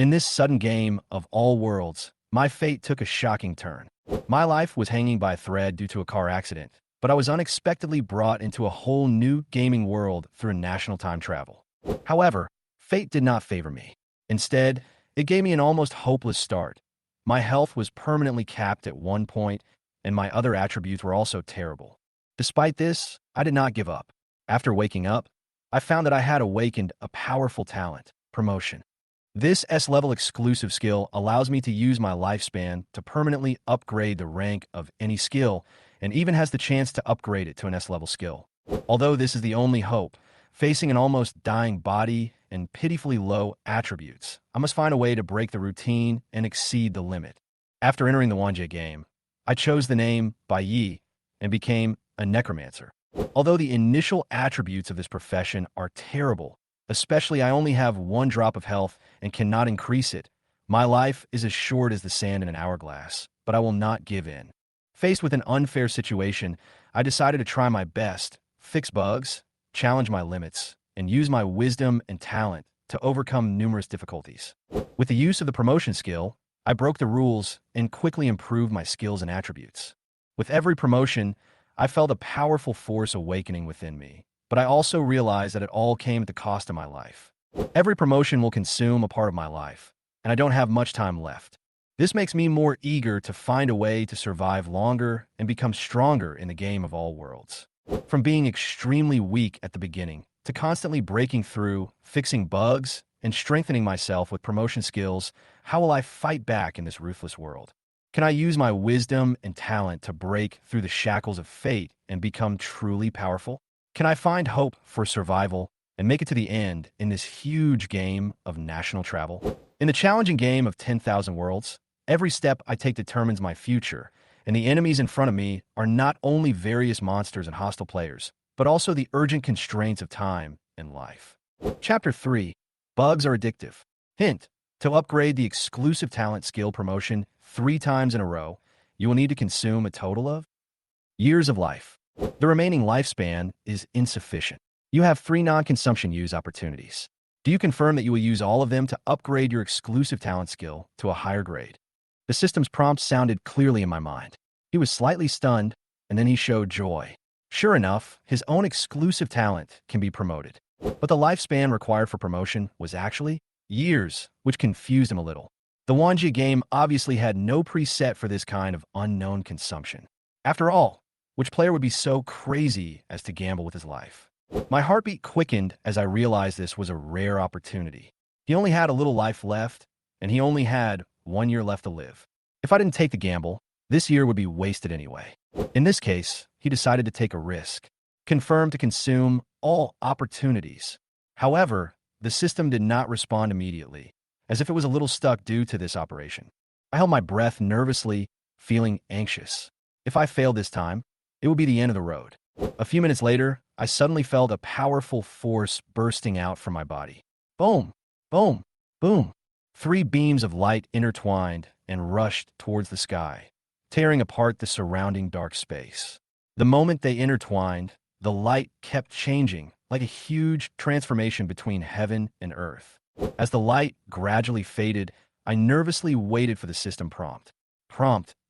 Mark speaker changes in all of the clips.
Speaker 1: In this sudden game of all worlds, my fate took a shocking turn. My life was hanging by a thread due to a car accident, but I was unexpectedly brought into a whole new gaming world through national time travel. However, fate did not favor me. Instead, it gave me an almost hopeless start. My health was permanently capped at one point, and my other attributes were also terrible. Despite this, I did not give up. After waking up, I found that I had awakened a powerful talent, promotion. This S-level exclusive skill allows me to use my lifespan to permanently upgrade the rank of any skill, and even has the chance to upgrade it to an S-level skill. Although this is the only hope, facing an almost dying body and pitifully low attributes, I must find a way to break the routine and exceed the limit. After entering the Wanje game, I chose the name Bai Yi and became a necromancer. Although the initial attributes of this profession are terrible, especially I only have one drop of health and cannot increase it, my life is as short as the sand in an hourglass, but I will not give in. Faced with an unfair situation, I decided to try my best, fix bugs, challenge my limits, and use my wisdom and talent to overcome numerous difficulties. With the use of the promotion skill, I broke the rules and quickly improved my skills and attributes. With every promotion, I felt a powerful force awakening within me, but I also realized that it all came at the cost of my life. Every promotion will consume a part of my life, and I don't have much time left. This makes me more eager to find a way to survive longer and become stronger in the game of all worlds. From being extremely weak at the beginning to constantly breaking through, fixing bugs, and strengthening myself with promotion skills, how will I fight back in this ruthless world? Can I use my wisdom and talent to break through the shackles of fate and become truly powerful? Can I find hope for survival and make it to the end in this huge game of national travel? In the challenging game of 10,000 worlds, every step I take determines my future, and the enemies in front of me are not only various monsters and hostile players, but also the urgent constraints of time and life. Chapter 3. Bugs are addictive. Hint: to upgrade the exclusive talent skill promotion 3 times in a row, you will need to consume a total of years of life. The remaining lifespan is insufficient. You have 3 non-consumption use opportunities. Do you confirm that you will use all of them to upgrade your exclusive talent skill to a higher grade? The system's prompt sounded clearly in my mind. He was slightly stunned, and then he showed joy. Sure enough, his own exclusive talent can be promoted. But the lifespan required for promotion was actually years, which confused him a little. The Wanji game obviously had no preset for this kind of unknown consumption. After all, which player would be so crazy as to gamble with his life? My heartbeat quickened as I realized this was a rare opportunity. He only had a little life left, and he only had 1 year left to live. If I didn't take the gamble, this year would be wasted anyway. In this case, he decided to take a risk, confirmed to consume all opportunities. However, the system did not respond immediately, as if it was a little stuck due to this operation. I held my breath nervously, feeling anxious. If I failed this time, it would be the end of the road. A few minutes later, I suddenly felt a powerful force bursting out from my body. Boom! Boom! Boom! 3 beams of light intertwined and rushed towards the sky, tearing apart the surrounding dark space. The moment they intertwined, the light kept changing, like a huge transformation between heaven and earth. As the light gradually faded, I nervously waited for the system prompt.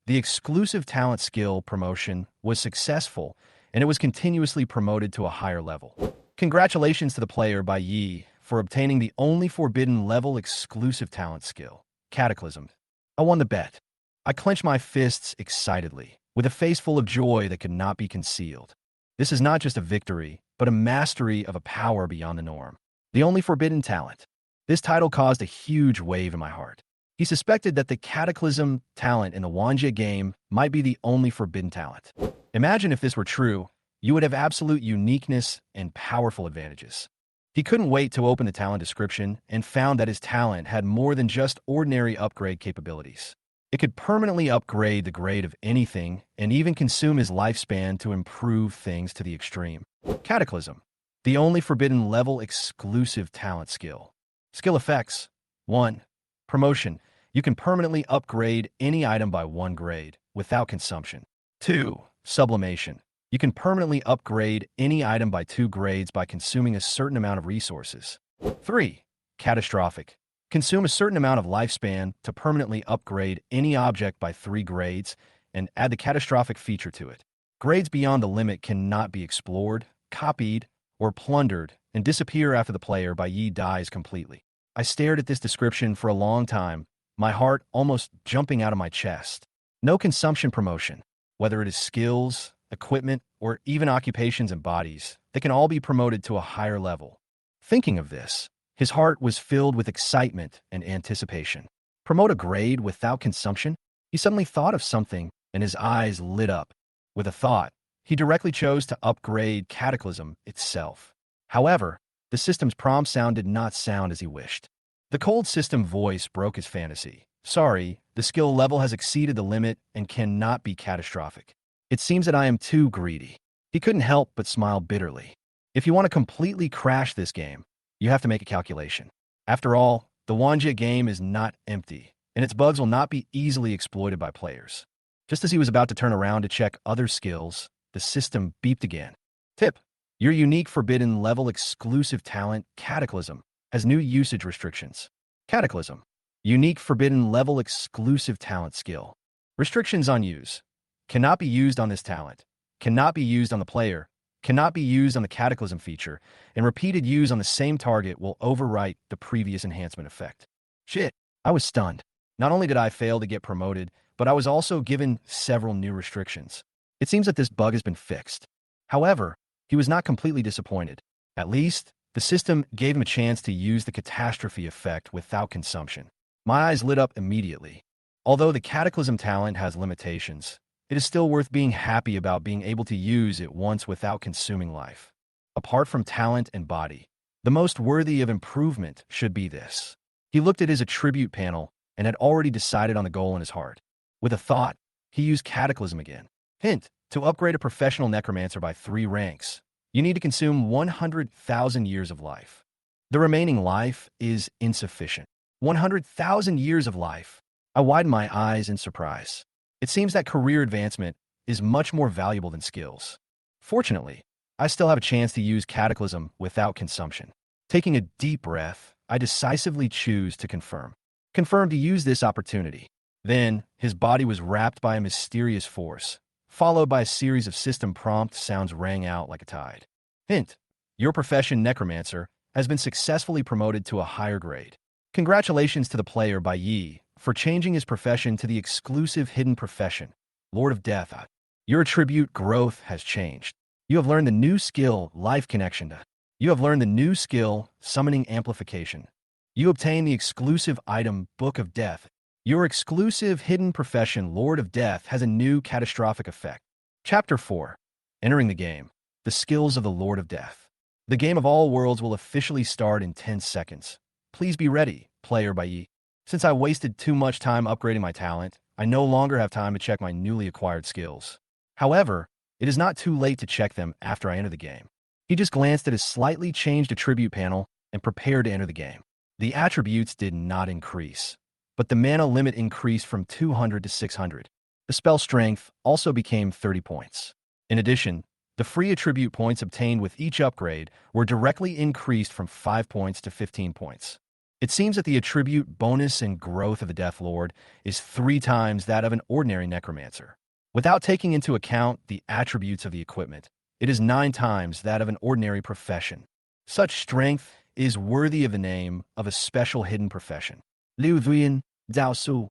Speaker 1: The exclusive talent skill promotion was successful, and it was continuously promoted to a higher level. Congratulations to the player Bai Yi for obtaining the only forbidden level exclusive talent skill, Cataclysm. I won the bet. I clenched my fists excitedly, with a face full of joy that could not be concealed. This is not just a victory, but a mastery of a power beyond the norm. The only forbidden talent. This title caused a huge wave in my heart. He suspected that the Cataclysm talent in the Wanja game might be the only forbidden talent. Imagine if this were true, you would have absolute uniqueness and powerful advantages. He couldn't wait to open the talent description and found that his talent had more than just ordinary upgrade capabilities. It could permanently upgrade the grade of anything and even consume his lifespan to improve things to the extreme. Cataclysm, the only forbidden level exclusive talent skill. Skill effects. 1. Promotion. You can permanently upgrade any item by 1 grade without consumption. 2. Sublimation. You can permanently upgrade any item by 2 grades by consuming a certain amount of resources. 3. Catastrophic. Consume a certain amount of lifespan to permanently upgrade any object by 3 grades, and add the catastrophic feature to it. Grades beyond the limit cannot be explored, copied, or plundered, and disappear after the player by Yi dies completely. I stared at this description for a long time, my heart almost jumping out of my chest. No consumption promotion, whether it is skills, equipment, or even occupations and bodies, they can all be promoted to a higher level. Thinking of this, his heart was filled with excitement and anticipation. Promote a grade without consumption? He suddenly thought of something, and his eyes lit up. With a thought, he directly chose to upgrade Cataclysm itself. However, the system's prompt sound did not sound as he wished. The cold system voice broke his fantasy. Sorry, the skill level has exceeded the limit and cannot be catastrophic. It seems that I am too greedy. He couldn't help but smile bitterly. If you want to completely crash this game, you have to make a calculation. After all, the Wanjie game is not empty, and its bugs will not be easily exploited by players. Just as he was about to turn around to check other skills, the system beeped again. Tip: your unique forbidden level exclusive talent, Cataclysm, has new usage restrictions. Cataclysm: unique forbidden level exclusive talent skill. Restrictions on use. Cannot be used on this talent. Cannot be used on the player. Cannot be used on the Cataclysm feature, and repeated use on the same target will overwrite the previous enhancement effect. Shit, I was stunned. Not only did I fail to get promoted, but I was also given several new restrictions. It seems that this bug has been fixed. However, he was not completely disappointed. At least, the system gave him a chance to use the catastrophe effect without consumption. My eyes lit up immediately. Although the Cataclysm talent has limitations, it is still worth being happy about being able to use it once without consuming life. Apart from talent and body, the most worthy of improvement should be this. He looked at his attribute panel and had already decided on the goal in his heart. With a thought, he used Cataclysm again. Hint: to upgrade a professional necromancer by 3 ranks, you need to consume 100,000 years of life. The remaining life is insufficient. 100,000 years of life. I widened my eyes in surprise. It seems that career advancement is much more valuable than skills. Fortunately, I still have a chance to use Cataclysm without consumption. Taking a deep breath, I decisively choose to confirm. Confirm to use this opportunity. Then, his body was wrapped by a mysterious force, followed by a series of system prompt sounds rang out like a tide. Hint: your profession, Necromancer, has been successfully promoted to a higher grade. Congratulations to the player by Yi for changing his profession to the exclusive hidden profession, Lord of Death. Your attribute growth has changed. You have learned the new skill, Life Connection. You have learned the new skill, Summoning Amplification. You obtain the exclusive item, Book of Death. Your exclusive hidden profession, Lord of Death, has a new catastrophic effect. Chapter 4. Entering the game. The skills of the Lord of Death. The game of all worlds will officially start in 10 seconds. Please be ready, player by Yi. Since I wasted too much time upgrading my talent, I no longer have time to check my newly acquired skills. However, it is not too late to check them after I enter the game. He just glanced at his slightly changed attribute panel and prepared to enter the game. The attributes did not increase, but the mana limit increased from 200 to 600. The spell strength also became 30 points. In addition, the free attribute points obtained with each upgrade were directly increased from 5 points to 15 points. It seems that the attribute bonus and growth of the Death Lord is 3 times that of an ordinary necromancer. Without taking into account the attributes of the equipment, it is 9 times that of an ordinary profession. Such strength is worthy of the name of a special hidden profession. Liu Zuyan, Zhao Su.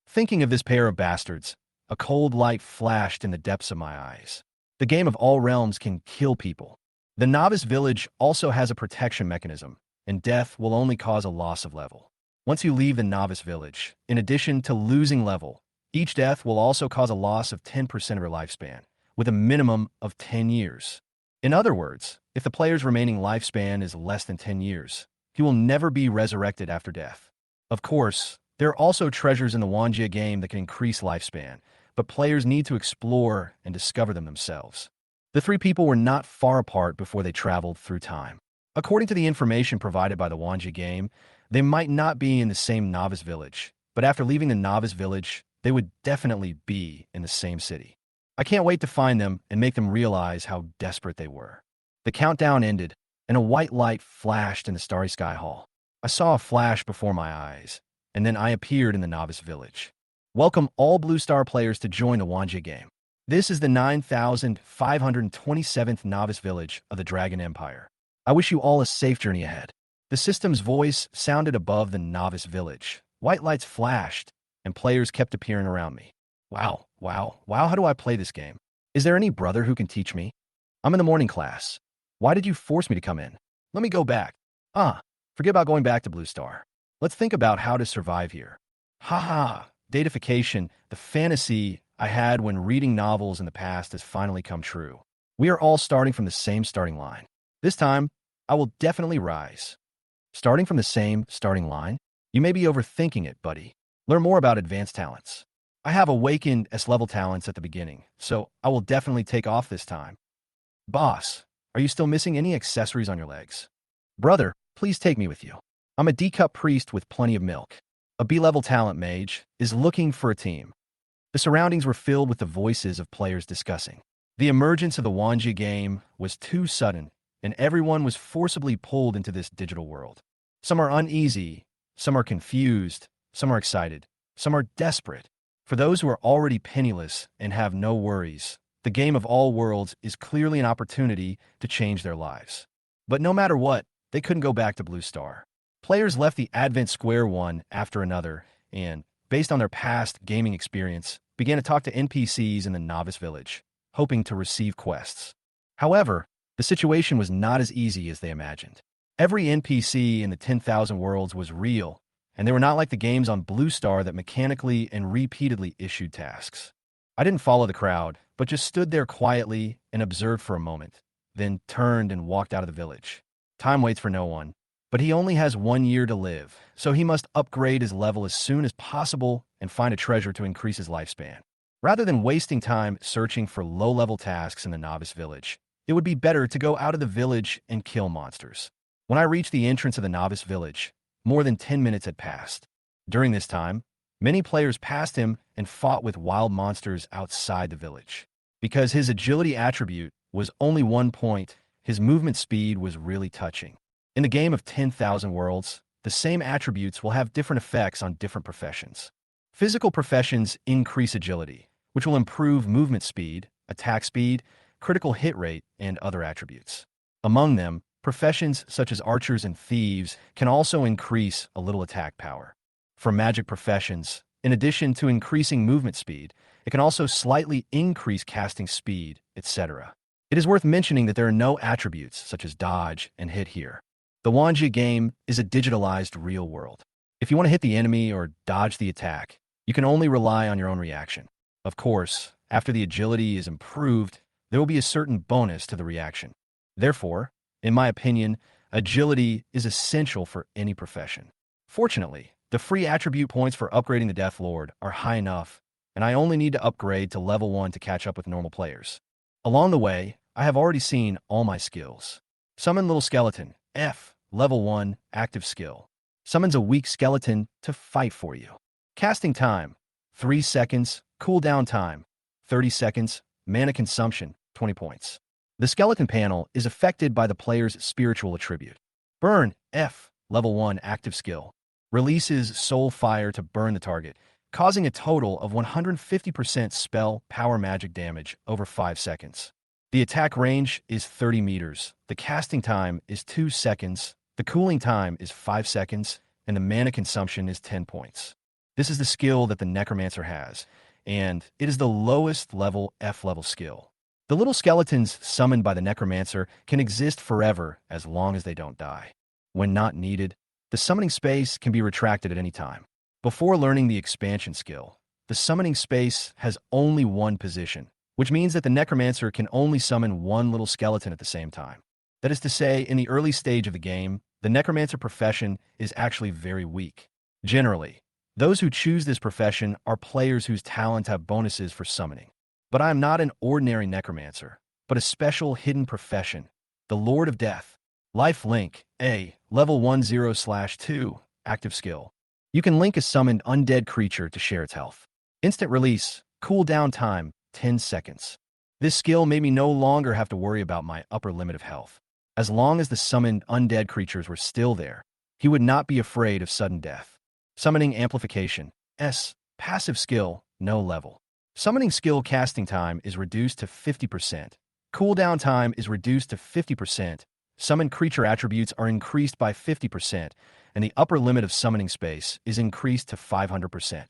Speaker 1: Thinking of this pair of bastards, a cold light flashed in the depths of my eyes. The game of all realms can kill people. The novice village also has a protection mechanism, and death will only cause a loss of level. Once you leave the novice village, in addition to losing level, each death will also cause a loss of 10% of your lifespan, with a minimum of 10 years. In other words, if the player's remaining lifespan is less than 10 years, he will never be resurrected after death. Of course, there are also treasures in the Wanjie game that can increase lifespan, but players need to explore and discover them themselves. The 3 people were not far apart before they traveled through time. According to the information provided by the Wanjie game, they might not be in the same novice village, but after leaving the novice village, they would definitely be in the same city. I can't wait to find them and make them realize how desperate they were. The countdown ended, and a white light flashed in the starry sky hall. I saw a flash before my eyes, and then I appeared in the novice village. Welcome all Blue Star players to join the Wanje game. This is the 9,527th novice village of the Dragon Empire. I wish you all a safe journey ahead. The system's voice sounded above the novice village. White lights flashed, and players kept appearing around me. Wow, how do I play this game? Is there any brother who can teach me? I'm in the morning class. Why did you force me to come in? Let me go back. Forget about going back to Blue Star. Let's think about how to survive here. Haha, datafication, the fantasy I had when reading novels in the past has finally come true. We are all starting from the same starting line. This time, I will definitely rise. Starting from the same starting line? You may be overthinking it, buddy. Learn more about advanced talents. I have awakened S-level talents at the beginning, so I will definitely take off this time. Boss, are you still missing any accessories on your legs? Brother, please take me with you. I'm a D-cup priest with plenty of milk. A B-level talent mage is looking for a team. The surroundings were filled with the voices of players discussing. The emergence of the Wanje game was too sudden, and everyone was forcibly pulled into this digital world. Some are uneasy, some are confused, some are excited, some are desperate. For those who are already penniless and have no worries, the game of all worlds is clearly an opportunity to change their lives. But no matter what, they couldn't go back to Blue Star. Players left the Advent Square one after another and, based on their past gaming experience, began to talk to NPCs in the novice village, hoping to receive quests. However, the situation was not as easy as they imagined. Every NPC in the 10,000 worlds was real, and they were not like the games on Blue Star that mechanically and repeatedly issued tasks. I didn't follow the crowd, but just stood there quietly and observed for a moment, then turned and walked out of the village. Time waits for no one, but he only has 1 year to live, so he must upgrade his level as soon as possible and find a treasure to increase his lifespan. Rather than wasting time searching for low-level tasks in the novice village, it would be better to go out of the village and kill monsters. When I reached the entrance of the novice village, more than 10 minutes had passed. During this time, many players passed him and fought with wild monsters outside the village. Because his agility attribute was only 1 point, his movement speed was really touching. In the game of 10,000 worlds, the same attributes will have different effects on different professions. Physical professions increase agility, which will improve movement speed, attack speed, critical hit rate, and other attributes. Among them, professions such as archers and thieves can also increase a little attack power. For magic professions, in addition to increasing movement speed, it can also slightly increase casting speed, etc. It is worth mentioning that there are no attributes such as dodge and hit here. The Wanje game is a digitalized real world. If you want to hit the enemy or dodge the attack, you can only rely on your own reaction. Of course, after the agility is improved, there will be a certain bonus to the reaction. Therefore, in my opinion, agility is essential for any profession. Fortunately, the free attribute points for upgrading the Death Lord are high enough, and I only need to upgrade to level 1 to catch up with normal players. Along the way, I have already seen all my skills. Summon Little Skeleton, F, level 1, active skill. Summons a weak skeleton to fight for you. Casting time, 3 seconds, cooldown time, 30 seconds, mana consumption, 20 points. The skeleton panel is affected by the player's spiritual attribute. Burn, F, level 1, active skill. Releases soul fire to burn the target, causing a total of 150% spell power magic damage over 5 seconds. The attack range is 30 meters, the casting time is 2 seconds, the cooling time is 5 seconds, and the mana consumption is 10 points. This is the skill that the Necromancer has, and it is the lowest level F-level skill. The little skeletons summoned by the Necromancer can exist forever as long as they don't die. When not needed, the summoning space can be retracted at any time. Before learning the expansion skill, the summoning space has only one position, which means that the Necromancer can only summon one little skeleton at the same time. That is to say, in the early stage of the game, the Necromancer profession is actually very weak. Generally, those who choose this profession are players whose talents have bonuses for summoning. But I am not an ordinary Necromancer, but a special hidden profession, the Lord of Death. Life Link, A, level 10/2, active skill. You can link a summoned undead creature to share its health. Instant release, cooldown time, 10 seconds. This skill made me no longer have to worry about my upper limit of health. As long as the summoned undead creatures were still there, he would not be afraid of sudden death. Summoning amplification. S. Passive skill, no level. Summoning skill casting time is reduced to 50%. Cooldown time is reduced to 50%. Summoned creature attributes are increased by 50%, and the upper limit of summoning space is increased to 500%.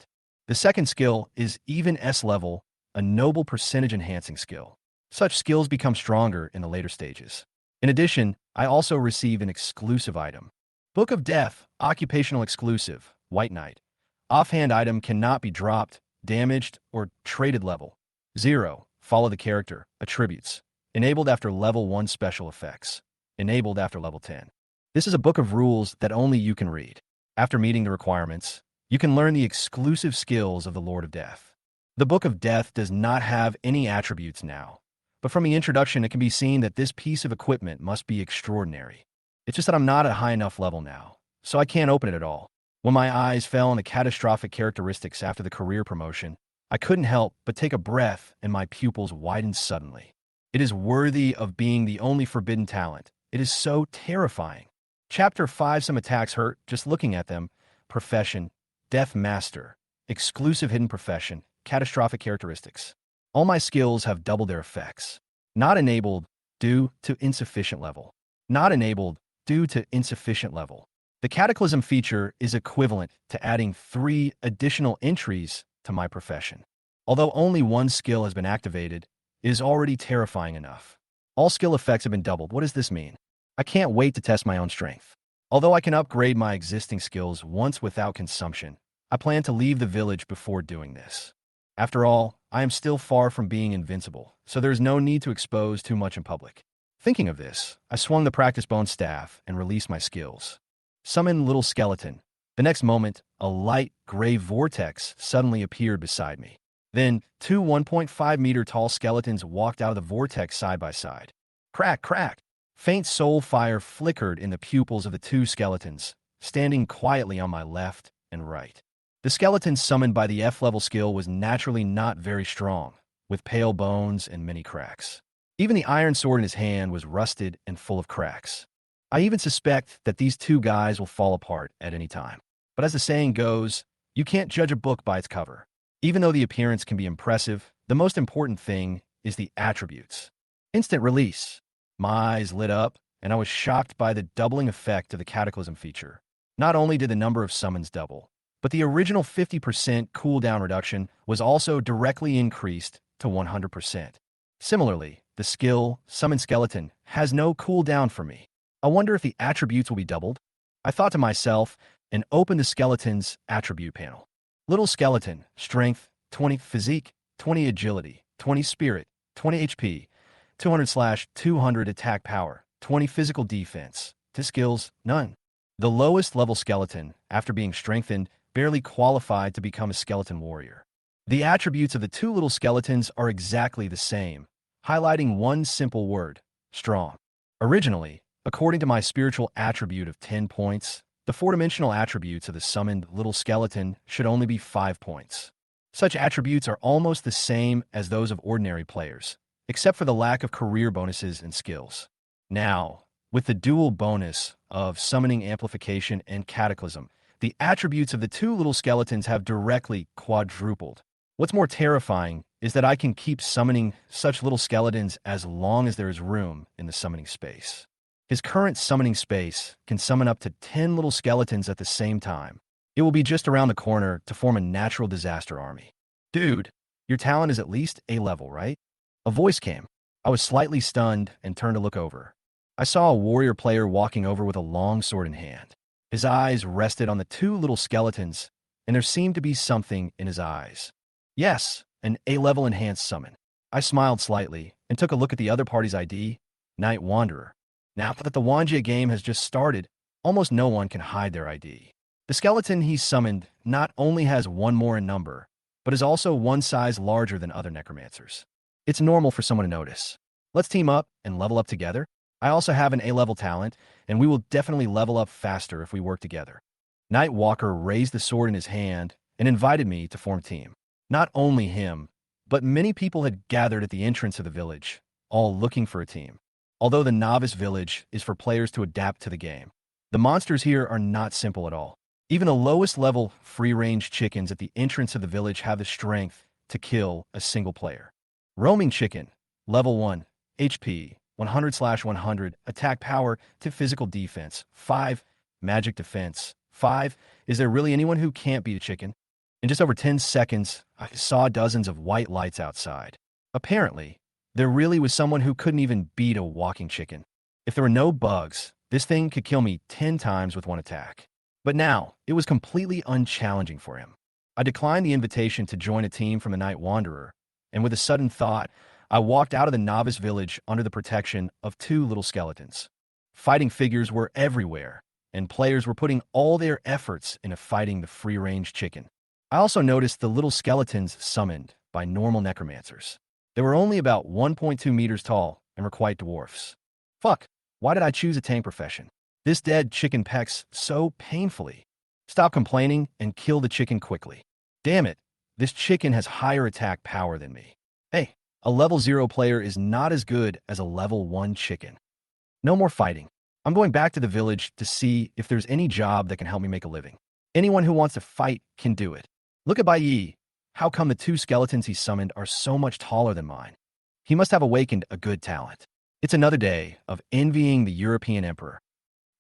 Speaker 1: The second skill is even S level, a noble percentage enhancing skill. Such skills become stronger in the later stages. In addition, I also receive an exclusive item. Book of Death, occupational exclusive, White Knight. Offhand item cannot be dropped, damaged, or traded level. 0. Follow the character, attributes. Enabled after level 1 special effects. Enabled after level 10. This is a book of rules that only you can read. After meeting the requirements, you can learn the exclusive skills of the Lord of Death. The Book of Death does not have any attributes now, but from the introduction it can be seen that this piece of equipment must be extraordinary. It's just that I'm not at a high enough level now, so I can't open it at all. When my eyes fell on the catastrophic characteristics after the career promotion, I couldn't help but take a breath and my pupils widened suddenly. It is worthy of being the only forbidden talent. It is so terrifying. Chapter 5. Some attacks hurt just looking at them. Profession. Death Master. Exclusive hidden profession. Catastrophic characteristics. All my skills have doubled their effects. Not enabled due to insufficient level. Not enabled due to insufficient level. The Cataclysm feature is equivalent to adding 3 additional entries to my profession. Although only one skill has been activated, it is already terrifying enough. All skill effects have been doubled. What does this mean? I can't wait to test my own strength. Although I can upgrade my existing skills once without consumption, I plan to leave the village before doing this. After all, I am still far from being invincible, so there is no need to expose too much in public. Thinking of this, I swung the practice bone staff and released my skills. Summon Little Skeleton. The next moment, a light gray vortex suddenly appeared beside me. Then, 2 1.5-meter tall skeletons walked out of the vortex side by side. Crack, crack! Faint soul fire flickered in the pupils of the 2 skeletons, standing quietly on my left and right. The skeleton summoned by the F-level skill was naturally not very strong, with pale bones and many cracks. Even the iron sword in his hand was rusted and full of cracks. I even suspect that these 2 guys will fall apart at any time. But as the saying goes, you can't judge a book by its cover. Even though the appearance can be impressive, the most important thing is the attributes. Instant release. My eyes lit up, and I was shocked by the doubling effect of the Cataclysm feature. Not only did the number of summons double, but the original 50% cooldown reduction was also directly increased to 100%. Similarly, the skill, Summon Skeleton, has no cooldown for me. I wonder if the attributes will be doubled? I thought to myself and opened the skeleton's attribute panel. Little Skeleton, Strength, 20, Physique, 20 Agility, 20 Spirit, 20 HP, 200/200 Attack Power, 20 Physical Defense. To skills, none. The lowest level skeleton, after being strengthened, barely qualified to become a skeleton warrior. The attributes of the 2 little skeletons are exactly the same, highlighting one simple word: strong. Originally, according to my spiritual attribute of 10 points, the 4-dimensional attributes of the summoned little skeleton should only be 5 points. Such attributes are almost the same as those of ordinary players, except for the lack of career bonuses and skills. Now, with the dual bonus of summoning amplification and cataclysm, the attributes of the 2 little skeletons have directly quadrupled. What's more terrifying is that I can keep summoning such little skeletons as long as there is room in the summoning space. His current summoning space can summon up to 10 little skeletons at the same time. It will be just around the corner to form a natural disaster army. Dude, your talent is at least A level, right? A voice came. I was slightly stunned and turned to look over. I saw a warrior player walking over with a long sword in hand. His eyes rested on the 2 little skeletons, and there seemed to be something in his eyes. Yes, an A-level enhanced summon. I smiled slightly and took a look at the other party's ID, Night Wanderer. Now that the Wanjie game has just started, almost no one can hide their ID. The skeleton he summoned not only has 1 more in number, but is also 1 size larger than other necromancers. It's normal for someone to notice. Let's team up and level up together. I also have an A-level talent, and we will definitely level up faster if we work together. Nightwalker raised the sword in his hand and invited me to form team. Not only him, but many people had gathered at the entrance of the village, all looking for a team. Although the novice village is for players to adapt to the game, The monsters here are not simple at all. Even the lowest level free-range chickens at the entrance of the village have the strength to kill a single player. Roaming chicken, level 1, HP, 100/100, attack power to physical defense, 5, magic defense, 5. Is there really anyone who can't beat a chicken? In just over 10 seconds, I saw dozens of white lights outside. Apparently, there really was someone who couldn't even beat a walking chicken. If there were no bugs, this thing could kill me 10 times with one attack. But now, it was completely unchallenging for him. I declined the invitation to join a team from the Night Wanderer, and with a sudden thought, I walked out of the novice village under the protection of two little skeletons. Fighting figures were everywhere, and players were putting all their efforts into fighting the free-range chicken. I also noticed the little skeletons summoned by normal necromancers. They were only about 1.2 meters tall and were quite dwarfs. Fuck, why did I choose a tank profession? This dead chicken pecks so painfully. Stop complaining and kill the chicken quickly. Damn it, this chicken has higher attack power than me. Hey, a level 0 player is not as good as a level 1 chicken. No more fighting. I'm going back to the village to see if there's any job that can help me make a living. Anyone who wants to fight can do it. Look at Bai Yi. How come the two skeletons he summoned are so much taller than mine? He must have awakened a good talent. It's another day of envying the European emperor.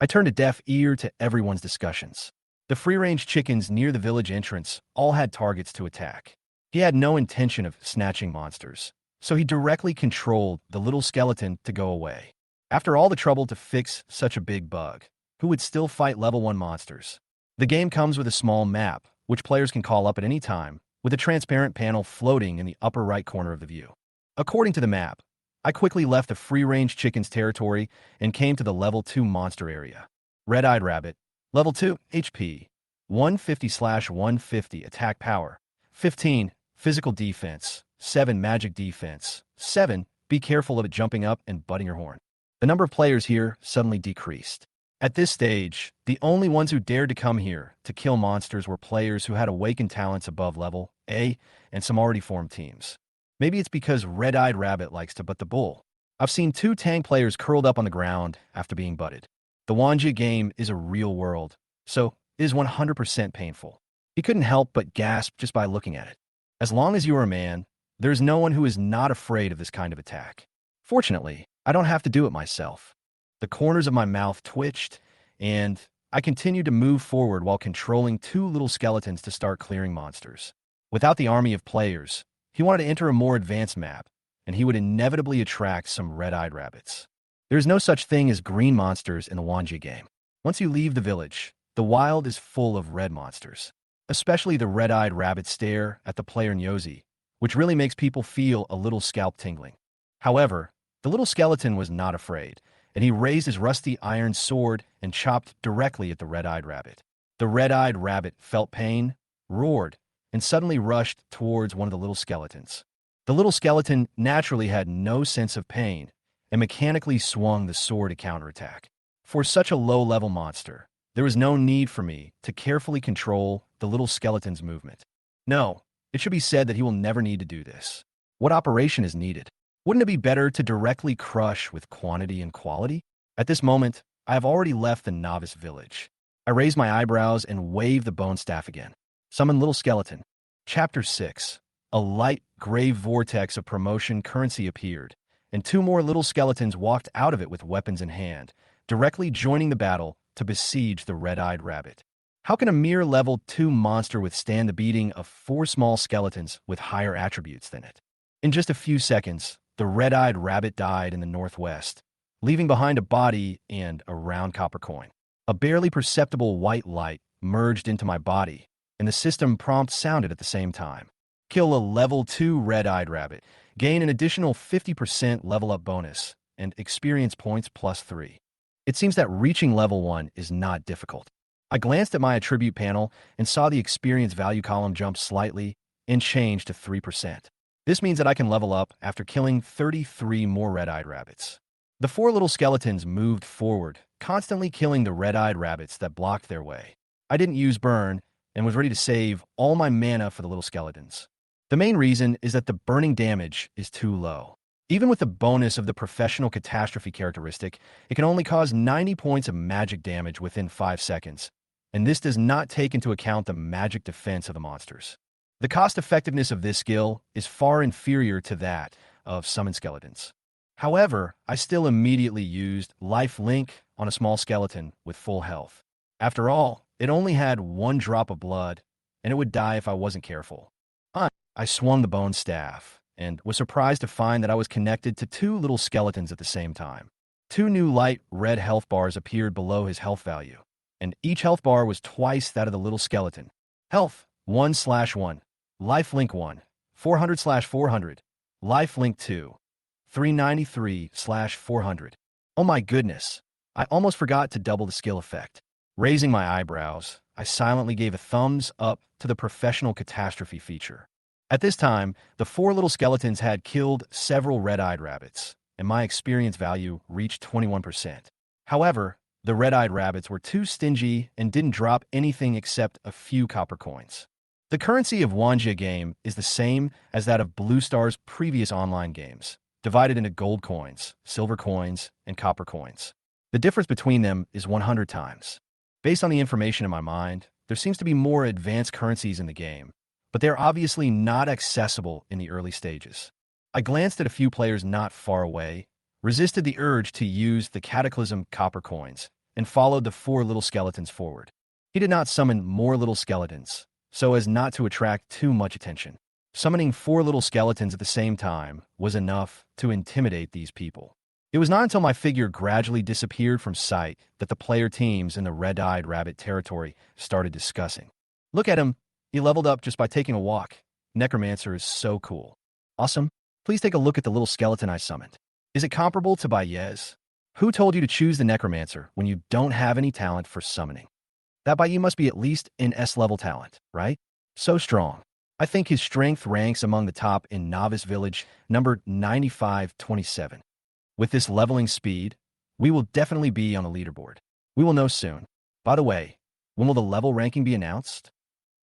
Speaker 1: I turned a deaf ear to everyone's discussions. The free-range chickens near the village entrance all had targets to attack. He had no intention of snatching monsters, so he directly controlled the little skeleton to go away. After all the trouble to fix such a big bug, who would still fight level 1 monsters? The game comes with a small map, which players can call up at any time, with a transparent panel floating in the upper right corner of the view. According to the map, I quickly left the free-range chicken's territory and came to the level 2 monster area. Red-eyed rabbit, level 2, HP, 150/150 attack power, 15, physical defense, 7 magic defense, 7, be careful of it jumping up and butting your horn. The number of players here suddenly decreased. At this stage, the only ones who dared to come here to kill monsters were players who had awakened talents above level A and some already formed teams. Maybe it's because Red-Eyed Rabbit likes to butt the bull. I've seen 2 tank players curled up on the ground after being butted. The Wanji game is a real world, so it is 100% painful. He couldn't help but gasp just by looking at it. As long as you are a man, there is no one who is not afraid of this kind of attack. Fortunately, I don't have to do it myself. The corners of my mouth twitched, and I continued to move forward while controlling 2 little skeletons to start clearing monsters. Without the army of players, he wanted to enter a more advanced map, and he would inevitably attract some red-eyed rabbits. There is no such thing as green monsters in the Wanji game. Once you leave the village, the wild is full of red monsters, especially the red-eyed rabbit stare at the player Nyozi, which really makes people feel a little scalp tingling. However, the little skeleton was not afraid, and he raised his rusty iron sword and chopped directly at the red-eyed rabbit. The red-eyed rabbit felt pain, roared, and suddenly rushed towards one of the little skeletons. The little skeleton naturally had no sense of pain and mechanically swung the sword to counterattack. For such a low-level monster, there was no need for me to carefully control the little skeleton's movement. No, it should be said that he will never need to do this. What operation is needed? Wouldn't it be better to directly crush with quantity and quality? At this moment, I have already left the novice village. I raise my eyebrows and wave the bone staff again. Summon little skeleton. Chapter 6. A light gray vortex of promotion currency appeared, and 2 more little skeletons walked out of it with weapons in hand, directly joining the battle to besiege the red-eyed rabbit. How can a mere level 2 monster withstand the beating of 4 small skeletons with higher attributes than it? In just a few seconds, the red-eyed rabbit died in the northwest, leaving behind a body and a round copper coin. A barely perceptible white light merged into my body, and the system prompt sounded at the same time. Kill a level 2 red-eyed rabbit, gain an additional 50% level-up bonus, and experience points +3. It seems that reaching level 1 is not difficult. I glanced at my attribute panel and saw the experience value column jump slightly and change to 3%. This means that I can level up after killing 33 more red-eyed rabbits. The 4 little skeletons moved forward, constantly killing the red-eyed rabbits that blocked their way. I didn't use burn and was ready to save all my mana for the little skeletons. The main reason is that the burning damage is too low. Even with the bonus of the professional catastrophe characteristic, it can only cause 90 points of magic damage within 5 seconds, and this does not take into account the magic defense of the monsters. The cost-effectiveness of this skill is far inferior to that of summon skeletons. However, I still immediately used Life Link on a small skeleton with full health. After all, it only had 1 drop of blood, and it would die if I wasn't careful. I swung the bone staff, and was surprised to find that I was connected to 2 little skeletons at the same time. 2 new light red health bars appeared below his health value, and each health bar was twice that of the little skeleton. Health, 1/1. Lifelink 1, 400/400. Lifelink 2, 393/400. Oh my goodness, I almost forgot to double the skill effect. Raising my eyebrows, I silently gave a thumbs up to the professional catastrophe feature. At this time, the 4 little skeletons had killed several red-eyed rabbits, and my experience value reached 21%. However, the red-eyed rabbits were too stingy and didn't drop anything except a few copper coins. The currency of Wanja game is the same as that of Blue Star's previous online games, divided into gold coins, silver coins, and copper coins. The difference between them is 100 times. Based on the information in my mind, there seems to be more advanced currencies in the game, but they're obviously not accessible in the early stages. I glanced at a few players not far away, resisted the urge to use the Cataclysm copper coins, and followed the 4 little skeletons forward. He did not summon more little skeletons, so as not to attract too much attention. Summoning 4 little skeletons at the same time was enough to intimidate these people. It was not until my figure gradually disappeared from sight that the player teams in the red-eyed rabbit territory started discussing. Look at him. He leveled up just by taking a walk. Necromancer is so cool. Awesome. Please take a look at the little skeleton I summoned. Is it comparable to Bayez? Who told you to choose the Necromancer when you don't have any talent for summoning? That Bayez must be at least an S-level talent, right? So strong. I think his strength ranks among the top in Novice Village, number 9527. With this leveling speed, we will definitely be on the leaderboard. We will know soon. By the way, when will the level ranking be announced?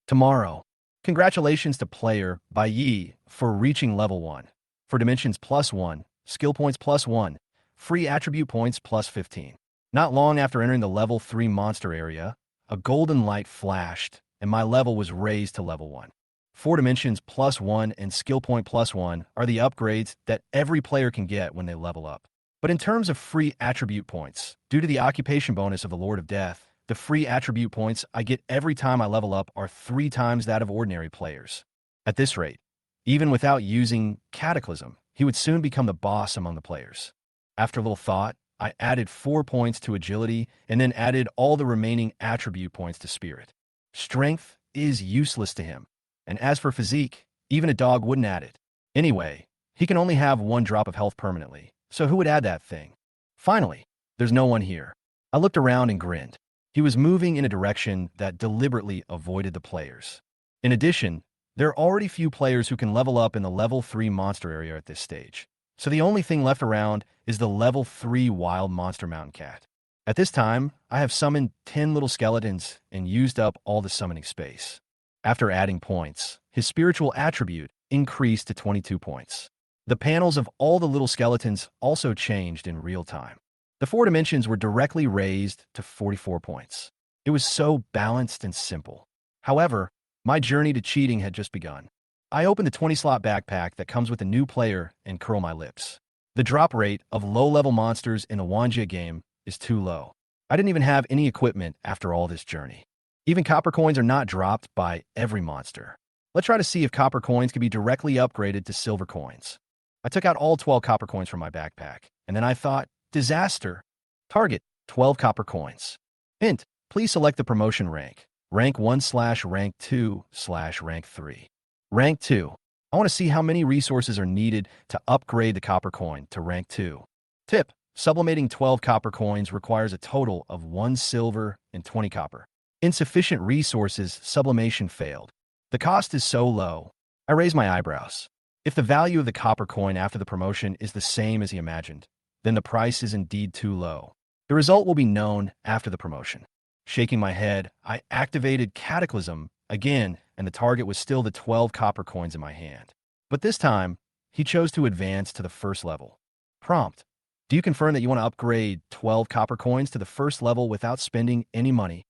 Speaker 1: Tomorrow. Congratulations to player Bayez for reaching level 1. For dimensions +1, skill points +1, free attribute points +15. Not long after entering the level 3 monster area, a golden light flashed, and my level was raised to level 1. 4 dimensions +1 and skill point +1 are the upgrades that every player can get when they level up. But in terms of free attribute points, due to the occupation bonus of the Lord of Death, the free attribute points I get every time I level up are 3 times that of ordinary players. At this rate, even without using Cataclysm, he would soon become the boss among the players. After a little thought, I added 4 points to agility and then added all the remaining attribute points to spirit. Strength is useless to him, and as for physique, even a dog wouldn't add it. Anyway, he can only have 1 drop of health permanently, so who would add that thing? Finally, there's no one here. I looked around and grinned. He was moving in a direction that deliberately avoided the players. In addition, there are already few players who can level up in the level 3 monster area at this stage, so the only thing left around is the level 3 wild monster mountain cat. At this time, I have summoned 10 little skeletons and used up all the summoning space. After adding points, his spiritual attribute increased to 22 points. The panels of all the little skeletons also changed in real time. The 4 dimensions were directly raised to 44 points. It was so balanced and simple. However, my journey to cheating had just begun. I opened the 20-slot backpack that comes with a new player and curl my lips. The drop rate of low-level monsters in the Wanja game is too low. I didn't even have any equipment after all this journey. Even copper coins are not dropped by every monster. Let's try to see if copper coins can be directly upgraded to silver coins. I took out all 12 copper coins from my backpack, and then I thought, disaster. Target, 12 copper coins. Hint, please select the promotion rank. Rank 1/rank 2/rank 3. Rank 2. I want to see how many resources are needed to upgrade the copper coin to rank 2. Tip, sublimating 12 copper coins requires a total of 1 silver and 20 copper. Insufficient resources, sublimation failed. The cost is so low. I raise my eyebrows. If the value of the copper coin after the promotion is the same as he imagined, then the price is indeed too low. The result will be known after the promotion. Shaking my head, I activated Cataclysm again, and the target was still the 12 copper coins in my hand. But this time, he chose to advance to the first level. Prompt: do you confirm that you want to upgrade 12 copper coins to the first level without spending any money?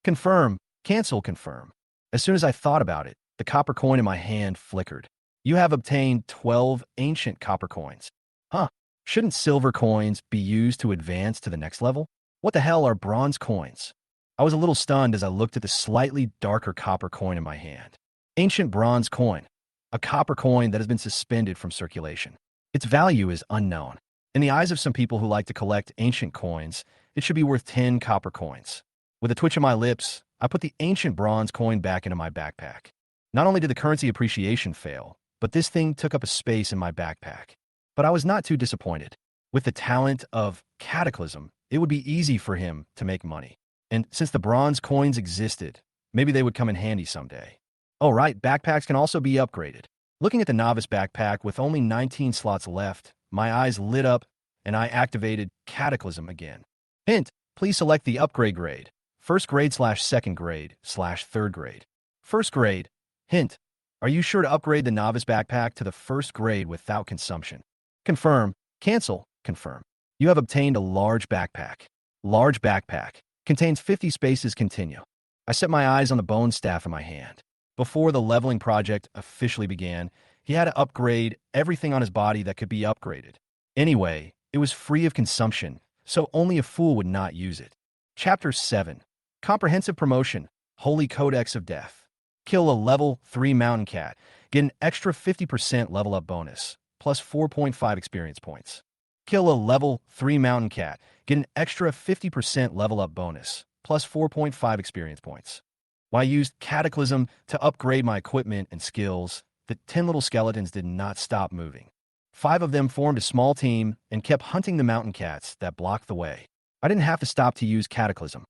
Speaker 1: Confirm. Cancel. Confirm. As soon as I thought about it, the copper coin in my hand flickered. You have obtained 12 ancient copper coins. Huh. Shouldn't silver coins be used to advance to the next level? What the hell are bronze coins? I was a little stunned as I looked at the slightly darker copper coin in my hand. Ancient bronze coin. A copper coin that has been suspended from circulation. Its value is unknown. In the eyes of some people who like to collect ancient coins, it should be worth 10 copper coins. With a twitch of my lips, I put the ancient bronze coin back into my backpack. Not only did the currency appreciation fail, but this thing took up a space in my backpack. But I was not too disappointed. With the talent of Cataclysm, it would be easy for him to make money. And since the bronze coins existed, maybe they would come in handy someday. Oh right, backpacks can also be upgraded. Looking at the novice backpack with only 19 slots left, my eyes lit up and I activated Cataclysm again. Hint: please select the upgrade grade. First grade / second grade / third grade. First grade. Hint: are you sure to upgrade the novice backpack to the first grade without consumption? Confirm. Cancel. Confirm. You have obtained a large backpack. Large backpack. Contains 50 spaces. Continue. I set my eyes on the bone staff in my hand. Before the leveling project officially began, he had to upgrade everything on his body that could be upgraded. Anyway, it was free of consumption, so only a fool would not use it. Chapter 7. Comprehensive Promotion. Holy Codex of Death. Kill a level 3 mountain cat. Get an extra 50% level up bonus, plus 4.5 experience points. Kill a level 3 mountain cat. Get an extra 50% level up bonus, plus 4.5 experience points. While I used Cataclysm to upgrade my equipment and skills, the 10 little skeletons did not stop moving. 5 of them formed a small team and kept hunting the mountain cats that blocked the way. I didn't have to stop to use Cataclysm.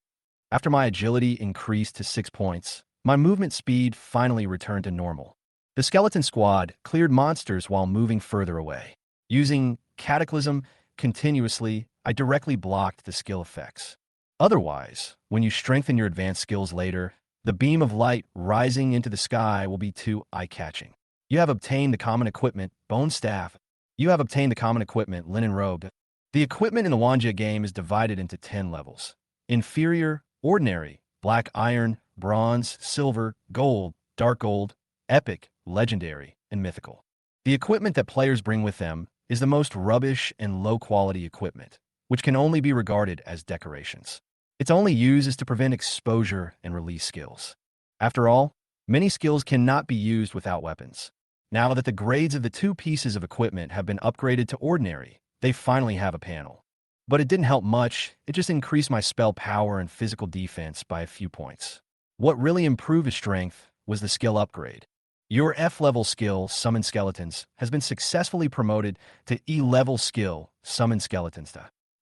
Speaker 1: After my agility increased to 6 points, my movement speed finally returned to normal. The skeleton squad cleared monsters while moving further away. Using Cataclysm continuously, I directly blocked the skill effects. Otherwise, when you strengthen your advanced skills later, the beam of light rising into the sky will be too eye-catching. You have obtained the common equipment, bone staff. You have obtained the common equipment, linen robe. The equipment in the Wanja game is divided into 10 levels. Inferior, ordinary, black iron, bronze, silver, gold, dark gold, epic, legendary, and mythical. The equipment that players bring with them is the most rubbish and low-quality equipment, which can only be regarded as decorations. Its only use is to prevent exposure and release skills. After all, many skills cannot be used without weapons. Now that the grades of the 2 pieces of equipment have been upgraded to ordinary, they finally have a panel. But it didn't help much, it just increased my spell power and physical defense by a few points. What really improved his strength was the skill upgrade. Your F-level skill, Summon Skeletons, has been successfully promoted to E-level skill, Summon Skeletons.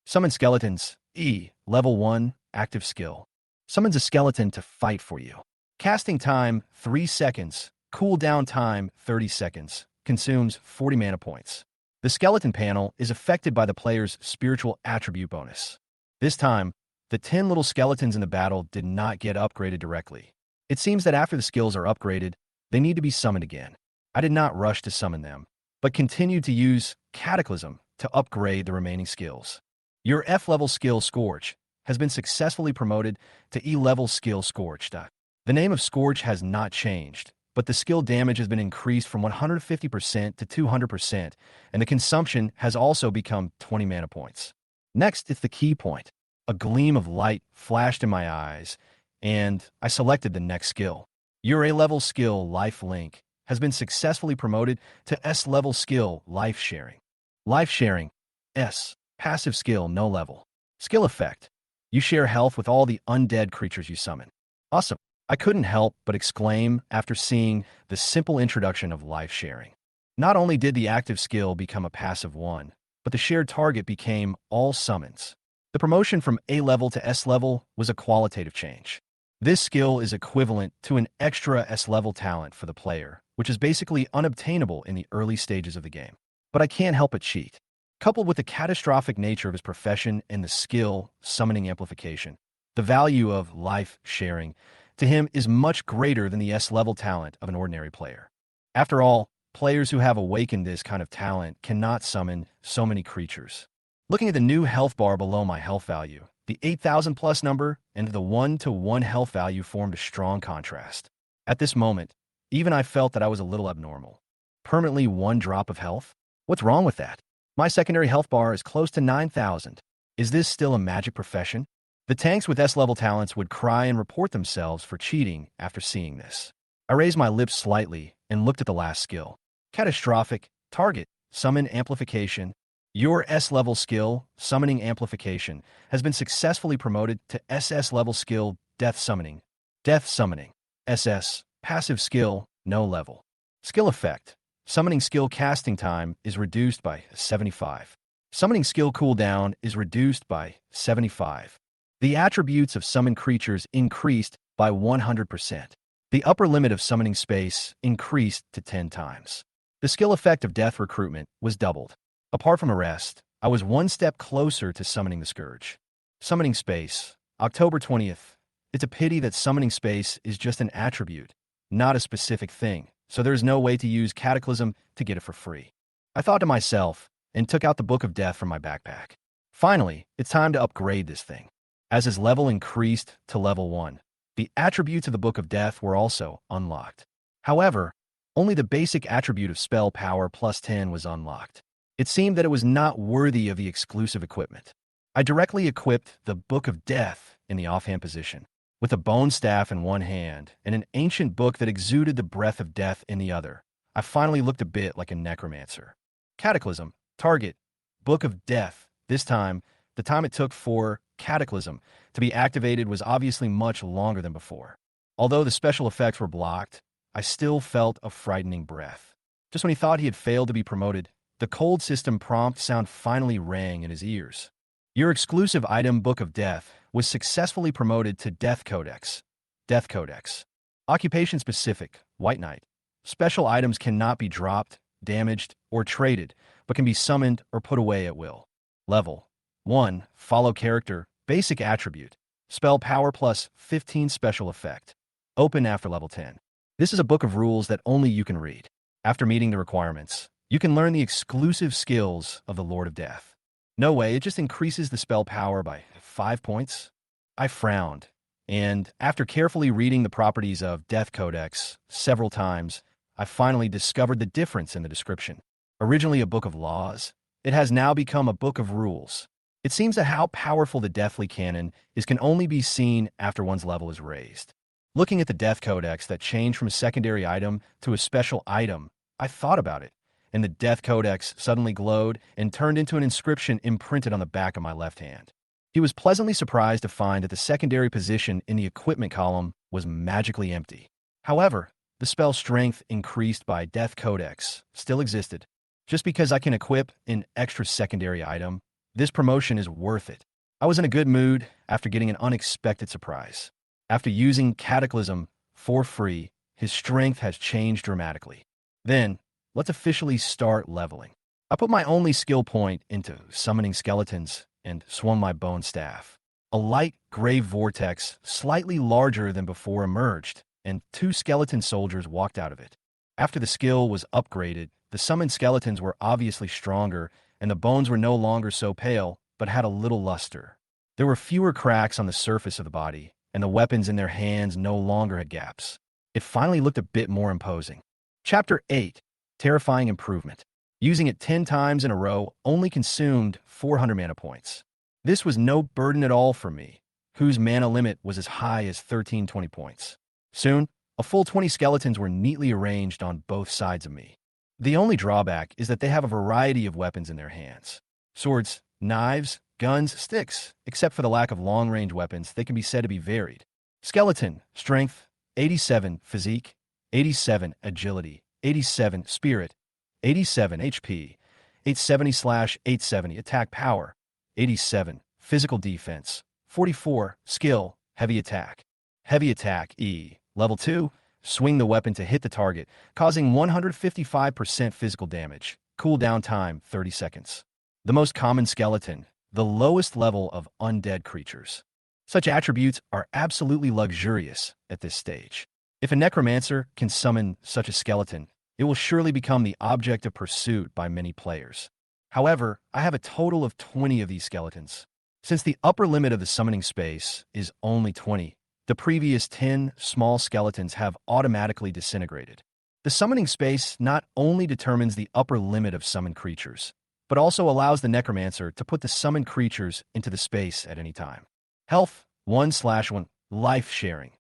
Speaker 1: Summon Skeletons, E, level 1, active skill. Summons a skeleton to fight for you. Casting time, 3 seconds. Cooldown time, 30 seconds. Consumes 40 mana points. The skeleton panel is affected by the player's spiritual attribute bonus. This time, the 10 little skeletons in the battle did not get upgraded directly. It seems that after the skills are upgraded, they need to be summoned again. I did not rush to summon them, but continued to use Cataclysm to upgrade the remaining skills. Your F-level skill, Scourge, has been successfully promoted to E-level skill, Scourge. The name of Scourge has not changed, but the skill damage has been increased from 150% to 200%, and the consumption has also become 20 mana points. Next, it's the key point. A gleam of light flashed in my eyes, and I selected the next skill. Your A-level skill, Life Link, has been successfully promoted to S-level skill, Life Sharing. Life Sharing, S, passive skill, no level. Skill effect: you share health with all the undead creatures you summon. Awesome. I couldn't help but exclaim after seeing the simple introduction of life sharing. Not only did the active skill become a passive one, but the shared target became all summons. The promotion from A-level to S-level was a qualitative change. This skill is equivalent to an extra S-level talent for the player, which is basically unobtainable in the early stages of the game. But I can't help but cheat. Coupled with the catastrophic nature of his profession and the skill, summoning amplification, the value of life sharing to him is much greater than the S-level talent of an ordinary player. After all, Players who have awakened this kind of talent cannot summon so many creatures. Looking at the new health bar below my health value, the 8,000 plus number and the 1-to-1 health value formed a strong contrast. At this moment, even I felt that I was a little abnormal. Permanently 1 drop of health? What's wrong with that? My secondary health bar is close to 9,000. Is this still a magic profession? The tanks with S-level talents would cry and report themselves for cheating after seeing this. I raised my lips slightly and looked at the last skill. Catastrophic. Target. Summon Amplification. Your S-level skill, Summoning Amplification, has been successfully promoted to SS-level skill, Death Summoning. Death Summoning. SS. Passive skill, no level. Skill effect. Summoning skill casting time is reduced by 75. Summoning skill cooldown is reduced by 75. The attributes of summoned creatures increased by 100%. The upper limit of summoning space increased to 10 times. The skill effect of death recruitment was doubled. Apart from arrest, I was 1 step closer to summoning the Scourge. Summoning space. October 20th. It's a pity that summoning space is just an attribute, not a specific thing, so there's no way to use Cataclysm to get it for free. I thought to myself and took out the Book of Death from my backpack. Finally, it's time to upgrade this thing. As his level increased to level 1, the attributes of the Book of Death were also unlocked. However, only the basic attribute of spell power plus 10 was unlocked. It seemed that it was not worthy of the exclusive equipment. I directly equipped the Book of Death in the offhand position, with a bone staff in one hand and an ancient book that exuded the breath of death in the other. I finally looked a bit like a necromancer. Cataclysm. Target. Book of Death. This time, the time it took for Cataclysm to be activated was obviously much longer than before. Although the special effects were blocked, I still felt a frightening breath. Just when he thought he had failed to be promoted, the cold system prompt sound finally rang in his ears. Your exclusive item Book of Death was successfully promoted to Death Codex. Death Codex. Occupation specific, White Knight. Special items cannot be dropped, damaged, or traded, but can be summoned or put away at will. Level 1. Follow character, basic attribute. Spell power plus 15 special effect. Open after level 10. This is a book of rules that only you can read. After meeting the requirements, you can learn the exclusive skills of the Lord of Death. No way, it just increases the spell power by 5 points. I frowned, and after carefully reading the properties of Death Codex several times, I finally discovered the difference in the description. Originally a book of laws, it has now become a book of rules. It seems that how powerful the Deathly Canon is can only be seen after one's level is raised. Looking at the Death Codex that changed from a secondary item to a special item, I thought about it, and the Death Codex suddenly glowed and turned into an inscription imprinted on the back of my left hand. He was pleasantly surprised to find that the secondary position in the equipment column was magically empty. However, the spell strength increased by Death Codex still existed. Just because I can equip an extra secondary item, this promotion is worth it. I was in a good mood after getting an unexpected surprise. After using Cataclysm for free, his strength has changed dramatically. Then, let's officially start leveling. I put my only skill point into summoning skeletons and swung my bone staff. A light gray vortex, slightly larger than before, emerged, and 2 skeleton soldiers walked out of it. After the skill was upgraded, the summoned skeletons were obviously stronger, and the bones were no longer so pale, but had a little luster. There were fewer cracks on the surface of the body, and the weapons in their hands no longer had gaps. It finally looked a bit more imposing. Chapter 8. Terrifying Improvement. Using it 10 times in a row only consumed 400 mana points. This was no burden at all for me, whose mana limit was as high as 1320 points. Soon, a full 20 skeletons were neatly arranged on both sides of me. The only drawback is that they have a variety of weapons in their hands. Swords, knives, guns, sticks. Except for the lack of long-range weapons, they can be said to be varied. Skeleton, strength, 87, physique, 87, agility, 87, spirit, 87 HP, 870/870 attack power, 87 physical defense, 44 skill, heavy attack. Heavy attack E, level 2, swing the weapon to hit the target, causing 155% physical damage. Cooldown time 30 seconds. The most common skeleton, the lowest level of undead creatures. Such attributes are absolutely luxurious at this stage. If a necromancer can summon such a skeleton, it will surely become the object of pursuit by many players. However, I have a total of 20 of these skeletons. Since the upper limit of the summoning space is only 20, the previous 10 small skeletons have automatically disintegrated. The summoning space not only determines the upper limit of summoned creatures, but also allows the necromancer to put the summoned creatures into the space at any time. Health 1/1, life sharing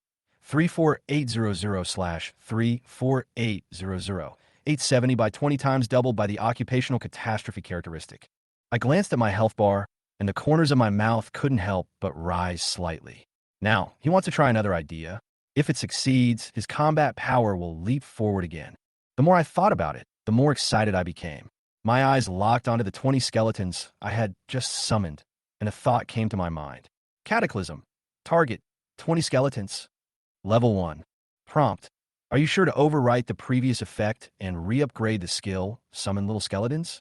Speaker 1: 34800/34800, 870 by 20 times doubled by the occupational catastrophe characteristic. I glanced at my health bar, and the corners of my mouth couldn't help but rise slightly. Now, he wants to try another idea. If it succeeds, his combat power will leap forward again. The more I thought about it, the more excited I became. My eyes locked onto the 20 skeletons I had just summoned, and a thought came to my mind. Cataclysm. Target. 20 skeletons. Level 1. Prompt. Are you sure to overwrite the previous effect and re-upgrade the skill, Summon Little Skeletons?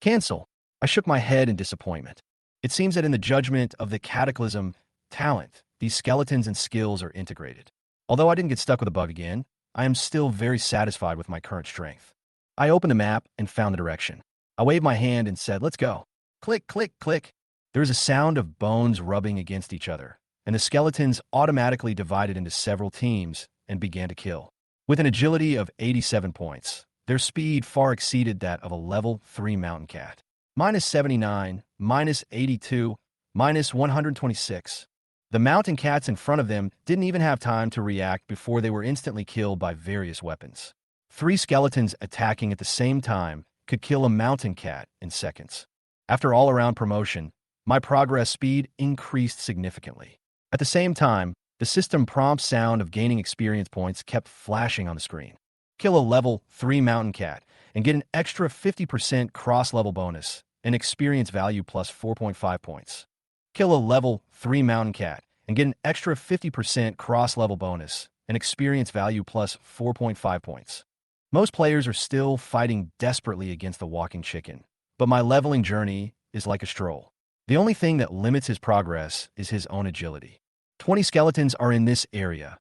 Speaker 1: Cancel. I shook my head in disappointment. It seems that in the judgment of the Cataclysm talent, these skeletons and skills are integrated. Although I didn't get stuck with a bug again, I am still very satisfied with my current strength. I opened the map and found the direction. I waved my hand and said, let's go. Click, click, click. There was a sound of bones rubbing against each other, and the skeletons automatically divided into several teams and began to kill. With an agility of 87 points, their speed far exceeded that of a level 3 mountain cat. -79, -82, -126. The mountain cats in front of them didn't even have time to react before they were instantly killed by various weapons. 3 skeletons attacking at the same time could kill a mountain cat in seconds. After all-around promotion, my progress speed increased significantly. At the same time, the system prompt sound of gaining experience points kept flashing on the screen. Kill a level 3 mountain cat and get an extra 50% cross-level bonus, an experience value plus 4.5 points. Kill a level 3 mountain cat and get an extra 50% cross-level bonus, an experience value plus 4.5 points. Most players are still fighting desperately against the walking chicken, but my leveling journey is like a stroll. The only thing that limits his progress is his own agility. 20 skeletons are in this area,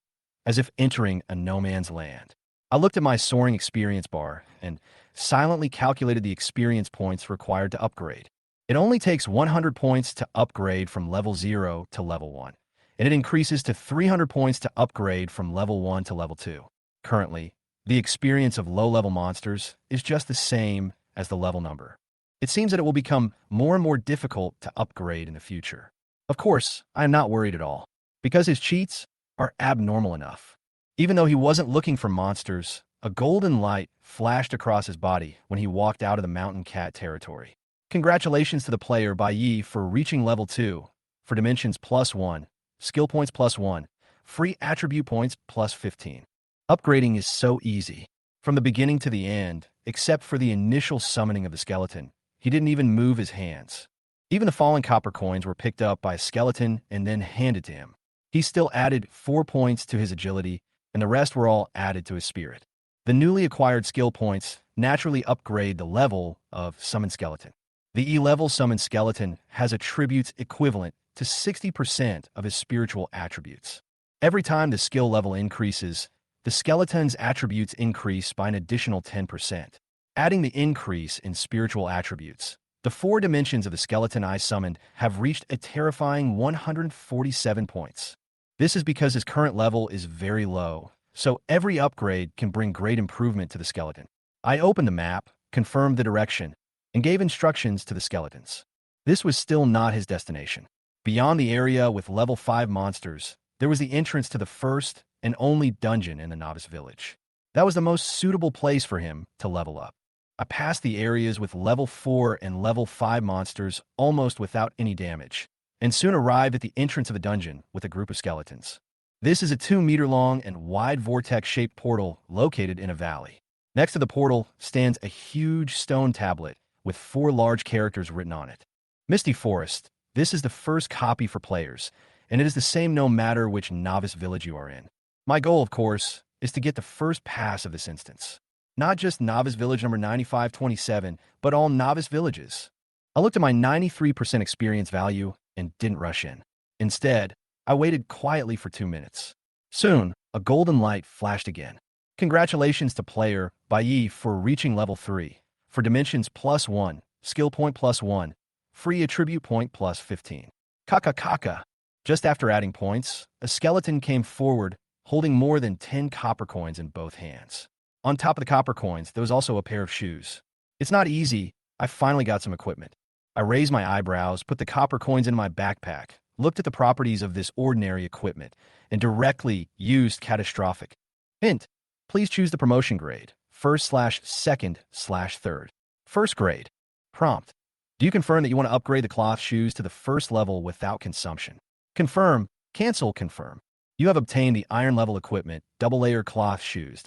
Speaker 1: as if entering a no-man's land. I looked at my soaring experience bar and silently calculated the experience points required to upgrade. It only takes 100 points to upgrade from level 0 to level 1, and it increases to 300 points to upgrade from level 1 to level 2. Currently, the experience of low-level monsters is just the same as the level number. It seems that it will become more and more difficult to upgrade in the future. Of course, I am not worried at all, because his cheats are abnormal enough. Even though he wasn't looking for monsters, a golden light flashed across his body when he walked out of the mountain cat territory. Congratulations to the player Bai Yi for reaching level 2, for dimensions +1, skill points +1, free attribute points +15. Upgrading is so easy. From the beginning to the end, except for the initial summoning of the skeleton, he didn't even move his hands. Even the fallen copper coins were picked up by a skeleton and then handed to him. He still added 4 points to his agility, and the rest were all added to his spirit. The newly acquired skill points naturally upgrade the level of Summoned Skeleton. The E-level Summoned Skeleton has attributes equivalent to 60% of his spiritual attributes. Every time the skill level increases, the skeleton's attributes increase by an additional 10%. Adding the increase in spiritual attributes, the 4 dimensions of the skeleton I summoned have reached a terrifying 147 points. This is because his current level is very low, so every upgrade can bring great improvement to the skeleton. I opened the map, confirmed the direction, and gave instructions to the skeletons. This was still not his destination. Beyond the area with level 5 monsters, there was the entrance to the first and only dungeon in the novice village. That was the most suitable place for him to level up. I passed the areas with level 4 and level 5 monsters almost without any damage, and soon arrived at the entrance of the dungeon with a group of skeletons. This is a 2-meter-long and wide vortex-shaped portal located in a valley. Next to the portal stands a huge stone tablet with 4 large characters written on it. Misty Forest. This is the first copy for players, and it is the same no matter which novice village you are in. My goal, of course, is to get the first pass of this instance. Not just novice village number 9527, but all novice villages. I looked at my 93% experience value and didn't rush in. Instead, I waited quietly for 2 minutes. Soon, a golden light flashed again. Congratulations to player Bai for reaching level 3. For dimensions +1, skill point +1, free attribute point +15. Kaka kaka. Just after adding points, a skeleton came forward holding more than 10 copper coins in both hands. On top of the copper coins, there was also a pair of shoes. It's not easy. I finally got some equipment. I raised my eyebrows, put the copper coins in my backpack, looked at the properties of this ordinary equipment, and directly used catastrophic. Hint: please choose the promotion grade, first/second/third. First grade. Prompt: do you confirm that you want to upgrade the cloth shoes to the first level without consumption? Confirm. Cancel. Confirm. You have obtained the iron level equipment, double layer cloth shoes.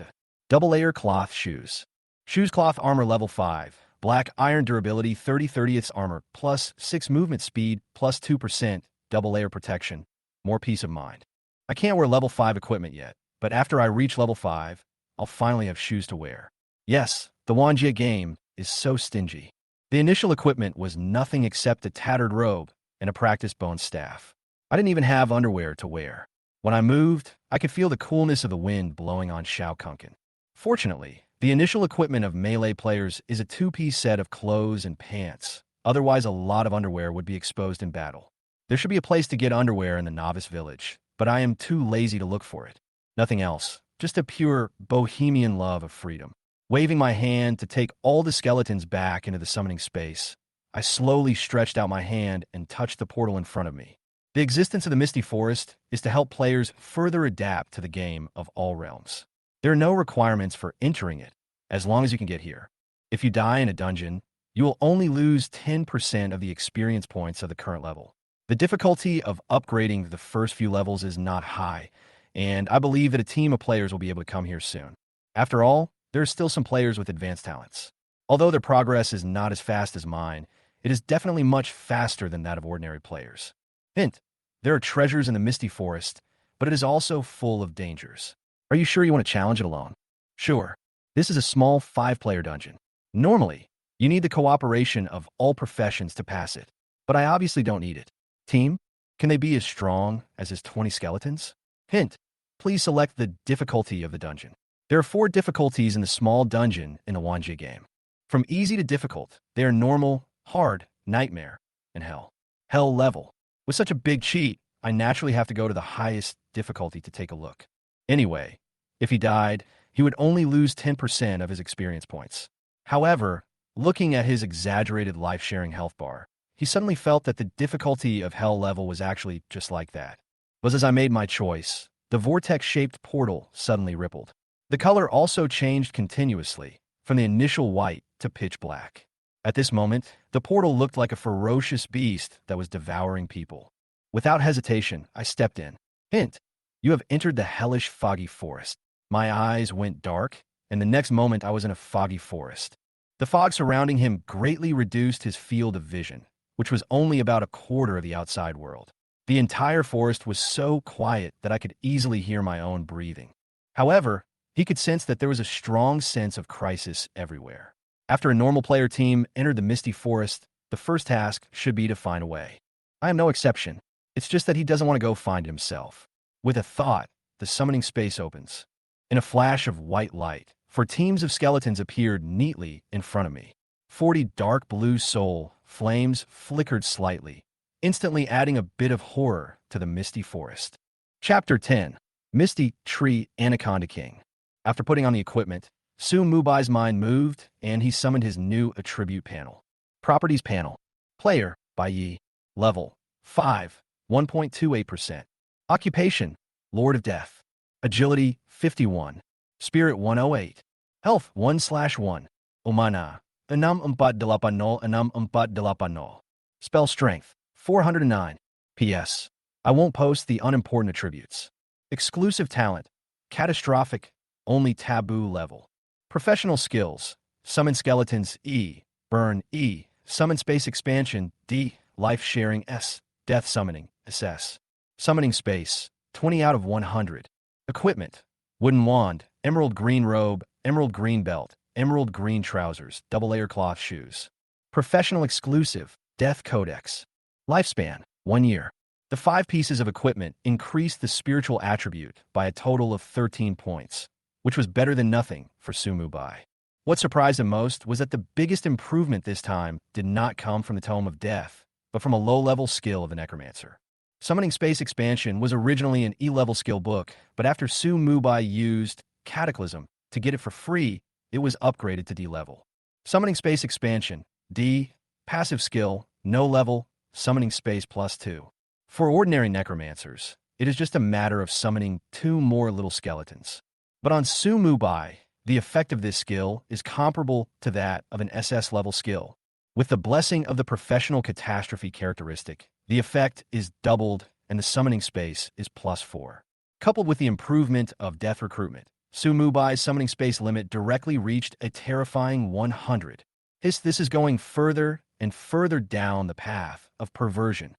Speaker 1: Double layer cloth shoes. Shoes cloth armor level 5. Black iron durability 30/30ths armor, plus 6 movement speed, plus 2%, double layer protection. More peace of mind. I can't wear level 5 equipment yet, but after I reach level 5, I'll finally have shoes to wear. Yes, the Wanjia game is so stingy. The initial equipment was nothing except a tattered robe and a practice bone staff. I didn't even have underwear to wear. When I moved, I could feel the coolness of the wind blowing on Shao Kunkin. Fortunately, the initial equipment of melee players is a 2-piece set of clothes and pants. Otherwise, a lot of underwear would be exposed in battle. There should be a place to get underwear in the novice village, but I am too lazy to look for it. Nothing else, just a pure bohemian love of freedom. Waving my hand to take all the skeletons back into the summoning space, I slowly stretched out my hand and touched the portal in front of me. The existence of the Misty Forest is to help players further adapt to the game of all realms. There are no requirements for entering it, as long as you can get here. If you die in a dungeon, you will only lose 10% of the experience points of the current level. The difficulty of upgrading the first few levels is not high, and I believe that a team of players will be able to come here soon. After all, there are still some players with advanced talents. Although their progress is not as fast as mine, it is definitely much faster than that of ordinary players. Hint: there are treasures in the Misty Forest, but it is also full of dangers. Are you sure you want to challenge it alone? Sure. This is a small 5-player dungeon. Normally, you need the cooperation of all professions to pass it, but I obviously don't need it. Team, can they be as strong as his 20 skeletons? Hint: please select the difficulty of the dungeon. There are 4 difficulties in the small dungeon in the Wanjia game. From easy to difficult, they are normal, hard, nightmare, and hell. Hell level. With such a big cheat, I naturally have to go to the highest difficulty to take a look. Anyway, if he died, he would only lose 10% of his experience points. However, looking at his exaggerated life-sharing health bar, he suddenly felt that the difficulty of hell level was actually just like that. But as I made my choice, the vortex-shaped portal suddenly rippled. The color also changed continuously, from the initial white to pitch black. At this moment, the portal looked like a ferocious beast that was devouring people. Without hesitation, I stepped in. Hint: you have entered the hellish foggy forest. My eyes went dark, and the next moment I was in a foggy forest. The fog surrounding him greatly reduced his field of vision, which was only about a quarter of the outside world. The entire forest was so quiet that I could easily hear my own breathing. However, he could sense that there was a strong sense of crisis everywhere. After a normal player team entered the Misty Forest, the first task should be to find a way. I am no exception. It's just that he doesn't want to go find it himself. With a thought, the summoning space opens. In a flash of white light, 4 teams of skeletons appeared neatly in front of me. 40 dark blue soul flames flickered slightly, instantly adding a bit of horror to the Misty Forest. Chapter 10. Misty Tree Anaconda King. After putting on the equipment, Su Mubai's mind moved, and he summoned his new attribute panel. Properties panel. Player, Bai. Level, 5, 1.28%. Occupation, Lord of Death. Agility, 51. Spirit, 108. Health, 1/1. Umana, 648 648. Spell Strength, 409. P.S. I won't post the unimportant attributes. Exclusive talent, Catastrophic, only taboo level. Professional skills, Summon Skeletons, E. Burn, E. Summon Space Expansion, D. Life Sharing, S. Death Summoning, SS. Summoning Space, 20 out of 100. Equipment, Wooden Wand, Emerald Green Robe, Emerald Green Belt, Emerald Green Trousers, Double Layer Cloth Shoes. Professional Exclusive, Death Codex. Lifespan, 1 year. The 5 pieces of equipment increased the spiritual attribute by a total of 13 points. which was better than nothing for Sumubai. What surprised him most was that the biggest improvement this time did not come from the Tome of Death, but from a low-level skill of the Necromancer. Summoning Space Expansion was originally an E-level skill book, but after Sumubai used Cataclysm to get it for free, it was upgraded to D-level. Summoning Space Expansion, D, passive skill, no level, summoning space +2. For ordinary necromancers, it is just a matter of summoning 2 more little skeletons. But on Sumubai, the effect of this skill is comparable to that of an SS-level skill. With the blessing of the professional catastrophe characteristic, the effect is doubled and the summoning space is +4. Coupled with the improvement of death recruitment, Sumubai's summoning space limit directly reached a terrifying 100. This is going further and further down the path of perversion.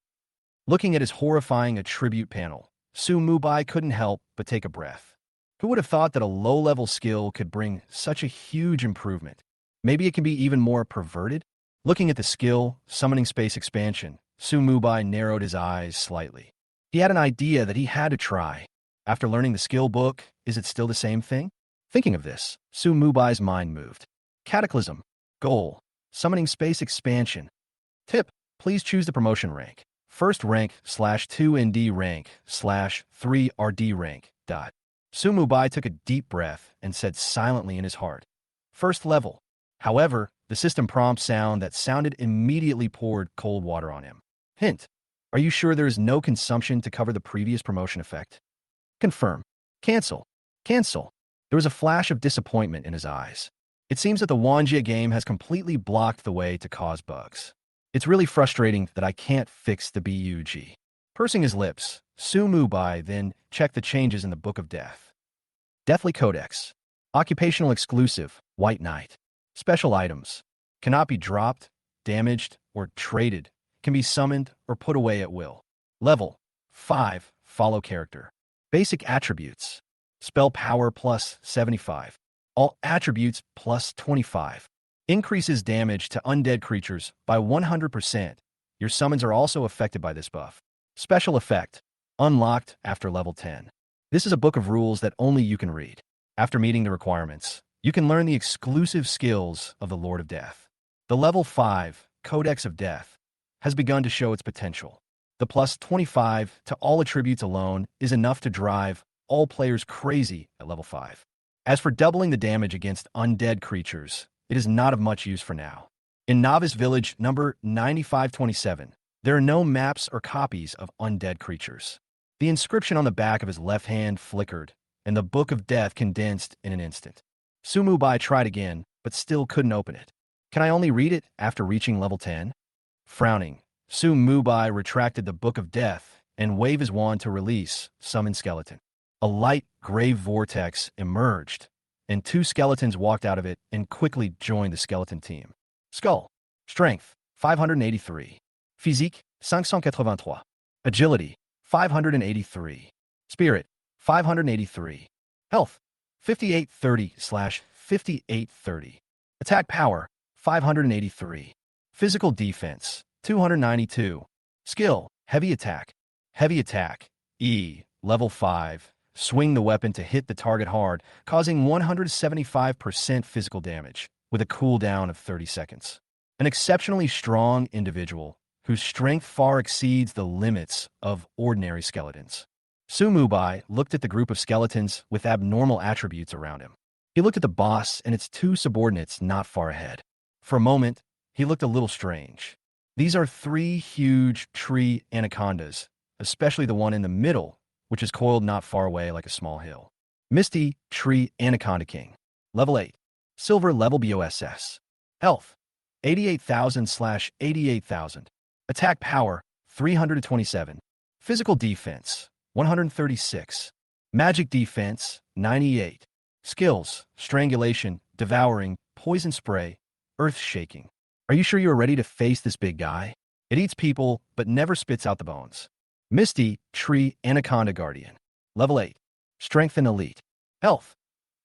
Speaker 1: Looking at his horrifying attribute panel, Sumubai couldn't help but take a breath. Who would have thought that a low-level skill could bring such a huge improvement? Maybe it can be even more perverted? Looking at the skill, Summoning Space Expansion, Sumubai narrowed his eyes slightly. He had an idea that he had to try. After learning the skill book, is it still the same thing? Thinking of this, Sumubai's mind moved. Cataclysm. Goal. Summoning Space Expansion. Tip. Please choose the promotion rank. First rank /2 ND rank /3 RD rank. Sumubai took a deep breath and said silently in his heart, first level. However, the system prompt sound that sounded immediately poured cold water on him. Hint. Are you sure there is no consumption to cover the previous promotion effect? Confirm. Cancel. Cancel. There was a flash of disappointment in his eyes. It seems that the Wanjia game has completely blocked the way to cause bugs. It's really frustrating that I can't fix the bug. Pursing his lips, Sumubai then checked the changes in the Book of Death. Deathly Codex. Occupational exclusive, White Knight. Special items. Cannot be dropped, damaged, or traded. Can be summoned or put away at will. Level 5. Follow character. Basic attributes. Spell power +75. All attributes +25. Increases damage to undead creatures by 100%. Your summons are also affected by this buff. Special effect. Unlocked after level 10. This is a book of rules that only you can read. After meeting the requirements, you can learn the exclusive skills of the Lord of Death. The level 5 Codex of Death has begun to show its potential. The +25 to all attributes alone is enough to drive all players crazy at level 5. As for doubling the damage against undead creatures, it is not of much use for now. In Novice Village number 9527, there are no maps or copies of undead creatures. The inscription on the back of his left hand flickered, and the Book of Death condensed in an instant. Sumubai tried again, but still couldn't open it. Can I only read it after reaching level 10? Frowning, Sumubai retracted the Book of Death and waved his wand to release Summon Skeleton. A light gray vortex emerged, and 2 skeletons walked out of it and quickly joined the skeleton team. Skull. Strength, 583. Physique, 583. Agility, 583. Spirit, 583. Health, 5830/5830. Attack power, 583. Physical defense, 292. Skill, heavy attack. Heavy attack, E, level 5. Swing the weapon to hit the target hard, causing 175% physical damage, with a cooldown of 30 seconds. An exceptionally strong individual whose strength far exceeds the limits of ordinary skeletons. Sumubai looked at the group of skeletons with abnormal attributes around him. He looked at the boss and its 2 subordinates not far ahead. For a moment, he looked a little strange. These are 3 huge tree anacondas, especially the one in the middle, which is coiled not far away like a small hill. Misty Tree Anaconda King. Level 8. Silver level BOSS. Health. 88,000/88,000. Attack power. 327. Physical defense. 136. Magic defense. 98. Skills. Strangulation. Devouring. Poison spray. Earth shaking. Are you sure you are ready to face this big guy? It eats people, but never spits out the bones. Misty Tree Anaconda Guardian. Level 8. Strength and Elite. Health.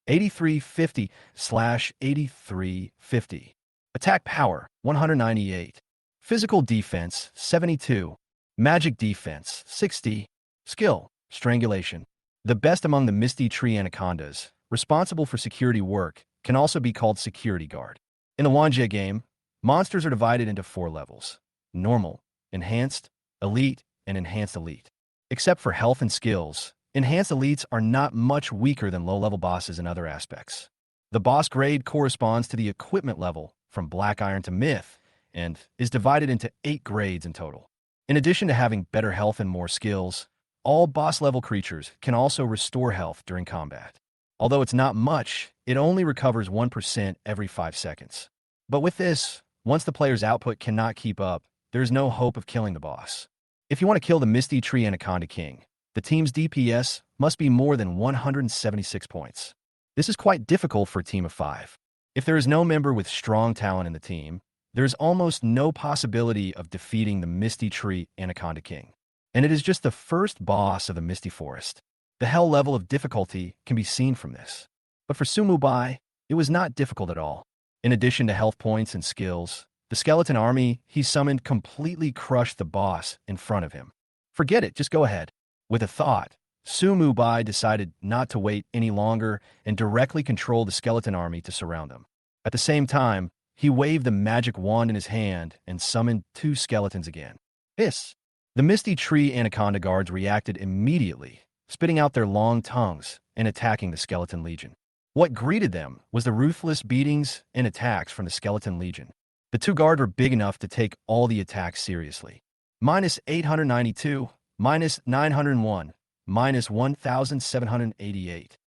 Speaker 1: 8350/8350. Attack power. 198. Physical defense. 72. Magic defense. 60. Skill. Strangulation. The best among the Misty Tree Anacondas responsible for security work, can also be called security guard. In the Wanjie game, monsters are divided into 4 levels: normal, enhanced, elite, and enhanced elite. Except for health and skills, enhanced elites are not much weaker than low-level bosses in other aspects. The boss grade corresponds to the equipment level from Black Iron to Myth and is divided into 8 grades in total. In addition to having better health and more skills, all boss-level creatures can also restore health during combat. Although it's not much, it only recovers 1% every 5 seconds. But with this, once the player's output cannot keep up, there's no hope of killing the boss. If you want to kill the Misty Tree Anaconda King, the team's DPS must be more than 176 points. This is quite difficult for a team of 5. If there is no member with strong talent in the team, there is almost no possibility of defeating the Misty Tree Anaconda King. And it is just the first boss of the Misty Forest. The hell level of difficulty can be seen from this. But for Sumubai, it was not difficult at all. In addition to health points and skills, the skeleton army he summoned completely crushed the boss in front of him. Forget it, just go ahead. With a thought, Sumubai decided not to wait any longer and directly control the skeleton army to surround them. At the same time, he waved the magic wand in his hand and summoned 2 skeletons again. Hiss! The Misty Tree Anaconda guards reacted immediately, spitting out their long tongues and attacking the Skeleton Legion. What greeted them was the ruthless beatings and attacks from the Skeleton Legion. The 2 guards were big enough to take all the attacks seriously. -892, -901, -1,788.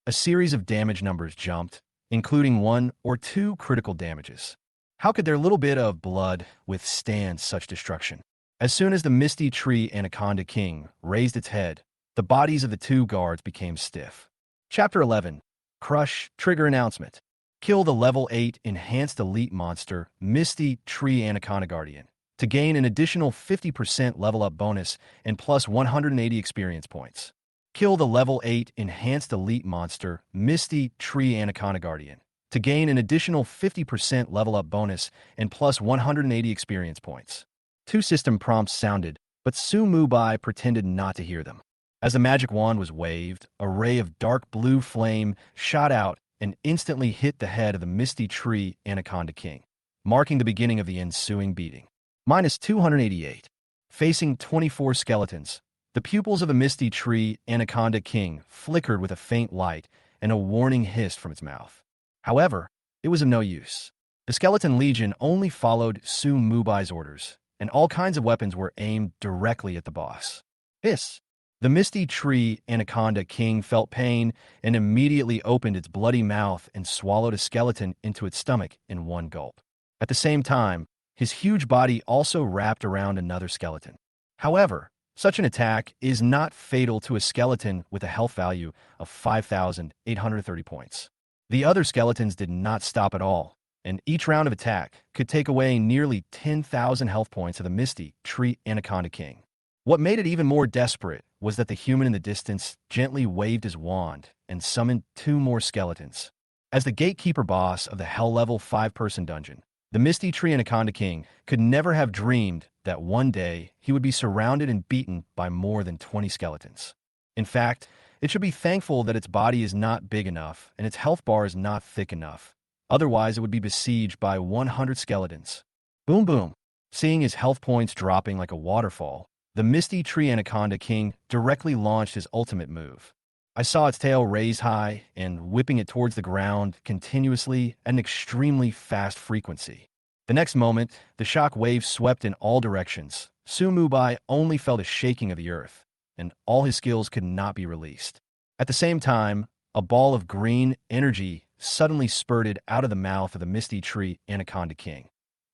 Speaker 1: A series of damage numbers jumped, including 1 or 2 critical damages. How could their little bit of blood withstand such destruction? As soon as the Misty Tree Anaconda King raised its head, the bodies of the 2 guards became stiff. Chapter 11. Crush Trigger Announcement. Kill the level 8 Enhanced Elite Monster, Misty Tree Anaconda Guardian, to gain an additional 50% level up bonus and plus 180 experience points. Kill the level 8 Enhanced Elite Monster, Misty Tree Anaconda Guardian, to gain an additional 50% level up bonus and plus 180 experience points. 2 system prompts sounded, but Sumubai pretended not to hear them. As the magic wand was waved, a ray of dark blue flame shot out and instantly hit the head of the Misty Tree Anaconda King, marking the beginning of the ensuing beating. -288. Facing 24 skeletons, the pupils of the Misty Tree Anaconda King flickered with a faint light and a warning hiss from its mouth. However, it was of no use. The Skeleton Legion only followed Sumubai's orders, and all kinds of weapons were aimed directly at the boss. Hiss! The Misty Tree Anaconda King felt pain and immediately opened its bloody mouth and swallowed a skeleton into its stomach in one gulp. At the same time, his huge body also wrapped around another skeleton. However, such an attack is not fatal to a skeleton with a health value of 5,830 points. The other skeletons did not stop at all, and each round of attack could take away nearly 10,000 health points of the Misty Tree Anaconda King. What made it even more desperate was that the human in the distance gently waved his wand and summoned 2 more skeletons. As the gatekeeper boss of the Hell-level 5-person dungeon, the Misty Tree Anaconda King could never have dreamed that one day he would be surrounded and beaten by more than 20 skeletons. In fact, it should be thankful that its body is not big enough and its health bar is not thick enough. Otherwise, it would be besieged by 100 skeletons. Boom boom. Seeing his health points dropping like a waterfall, the Misty Tree Anaconda King directly launched his ultimate move. I saw its tail raise high and whipping it towards the ground continuously at an extremely fast frequency. The next moment, the shock wave swept in all directions. Sumubai only felt a shaking of the earth, and all his skills could not be released. At the same time, a ball of green energy suddenly spurted out of the mouth of the Misty Tree Anaconda King,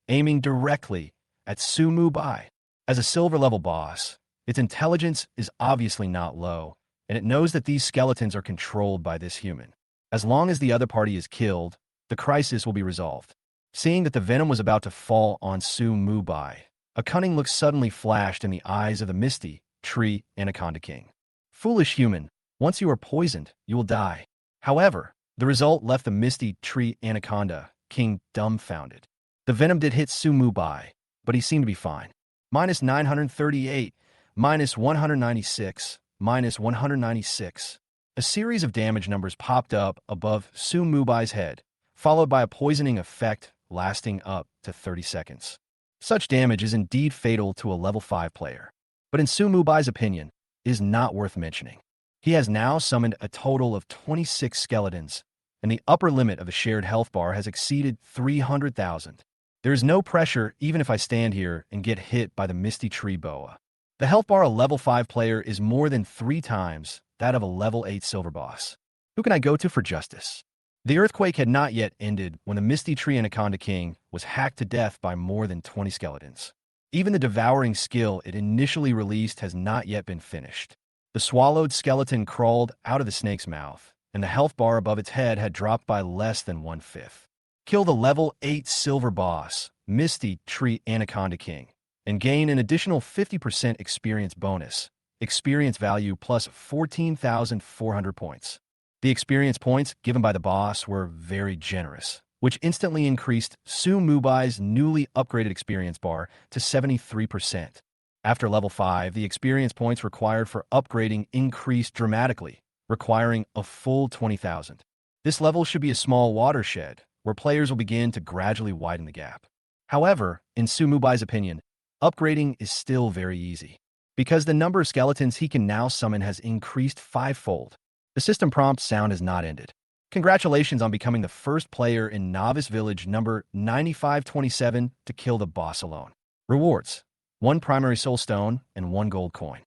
Speaker 1: aiming directly at Sumubai. As a silver-level boss, its intelligence is obviously not low, and it knows that these skeletons are controlled by this human. As long as the other party is killed, the crisis will be resolved. Seeing that the venom was about to fall on Sumubai, a cunning look suddenly flashed in the eyes of the Misty Tree Anaconda King. Foolish human, once you are poisoned, you will die. However, the result left the Misty Tree Anaconda King dumbfounded. The venom did hit Sumubai, but he seemed to be fine. -938, -196, -196. A series of damage numbers popped up above Su Mubai's head, followed by a poisoning effect lasting up to 30 seconds. Such damage is indeed fatal to a level 5 player, but in Su Mubai's opinion, is not worth mentioning. He has now summoned a total of 26 skeletons, and the upper limit of the shared health bar has exceeded 300,000. There is no pressure even if I stand here and get hit by the Misty Tree Boa. The health bar of a level 5 player is more than 3 times that of a level 8 silver boss. Who can I go to for justice? The earthquake had not yet ended when the Misty Tree Anaconda King was hacked to death by more than 20 skeletons. Even the devouring skill it initially released has not yet been finished. The swallowed skeleton crawled out of the snake's mouth, and the health bar above its head had dropped by less than 1/5. Kill the level 8 silver boss, Misty Tree Anaconda King, and gain an additional 50% experience bonus, experience value plus 14,400 points. The experience points given by the boss were very generous, which instantly increased Su Mubai's newly upgraded experience bar to 73%. After level 5, the experience points required for upgrading increased dramatically, requiring a full 20,000. This level should be a small watershed, where players will begin to gradually widen the gap. However, in Su Mubai's opinion, upgrading is still very easy, because the number of skeletons he can now summon has increased 5-fold. The system prompt sound has not ended. Congratulations on becoming the first player in Novice Village number 9527 to kill the boss alone. Rewards: 1 primary soul stone and 1 gold coin.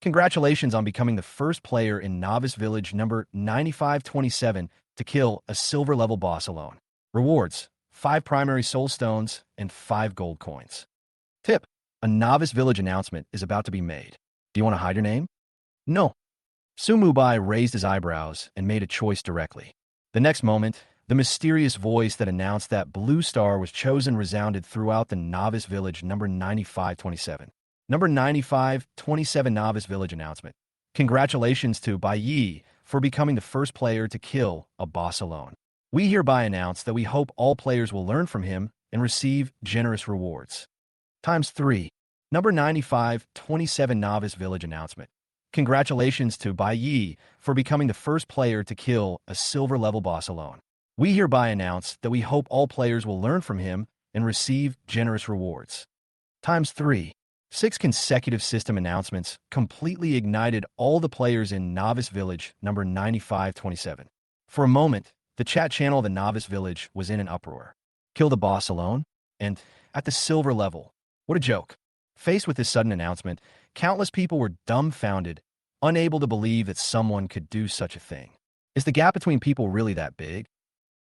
Speaker 1: Congratulations on becoming the first player in Novice Village number 9527 to kill a silver level boss alone. Rewards: 5 primary soul stones and 5 gold coins. Tip: a Novice Village announcement is about to be made. Do you want to hide your name? No. Su Mubai raised his eyebrows and made a choice directly. The next moment, the mysterious voice that announced that Blue Star was chosen resounded throughout the Novice Village number 9527. Number 9527 Novice Village announcement. Congratulations to Bai Yi for becoming the first player to kill a boss alone. We hereby announce that we hope all players will learn from him and receive generous rewards. ×3. Number 9527 Novice Village announcement. Congratulations to Bai Yi for becoming the first player to kill a silver level boss alone. We hereby announce that we hope all players will learn from him and receive generous rewards. ×3. 6 consecutive system announcements completely ignited all the players in Novice Village number 9527. For a moment, the chat channel of the Novice Village was in an uproar. Kill the boss alone? And at the silver level? What a joke. Faced with this sudden announcement, countless people were dumbfounded, unable to believe that someone could do such a thing. Is the gap between people really that big?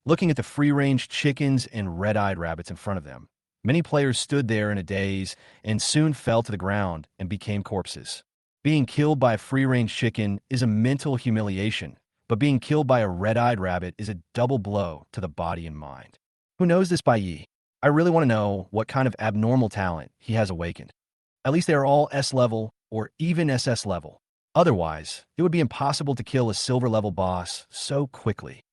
Speaker 1: Looking at the free-range chickens and red-eyed rabbits in front of them, many players stood there in a daze and soon fell to the ground and became corpses. Being killed by a free-range chicken is a mental humiliation, but being killed by a red-eyed rabbit is a double blow to the body and mind. Who knows this Bai Yi? I really want to know what kind of abnormal talent he has awakened. At least they are all S level or even SS level. Otherwise, it would be impossible to kill a silver level boss so quickly.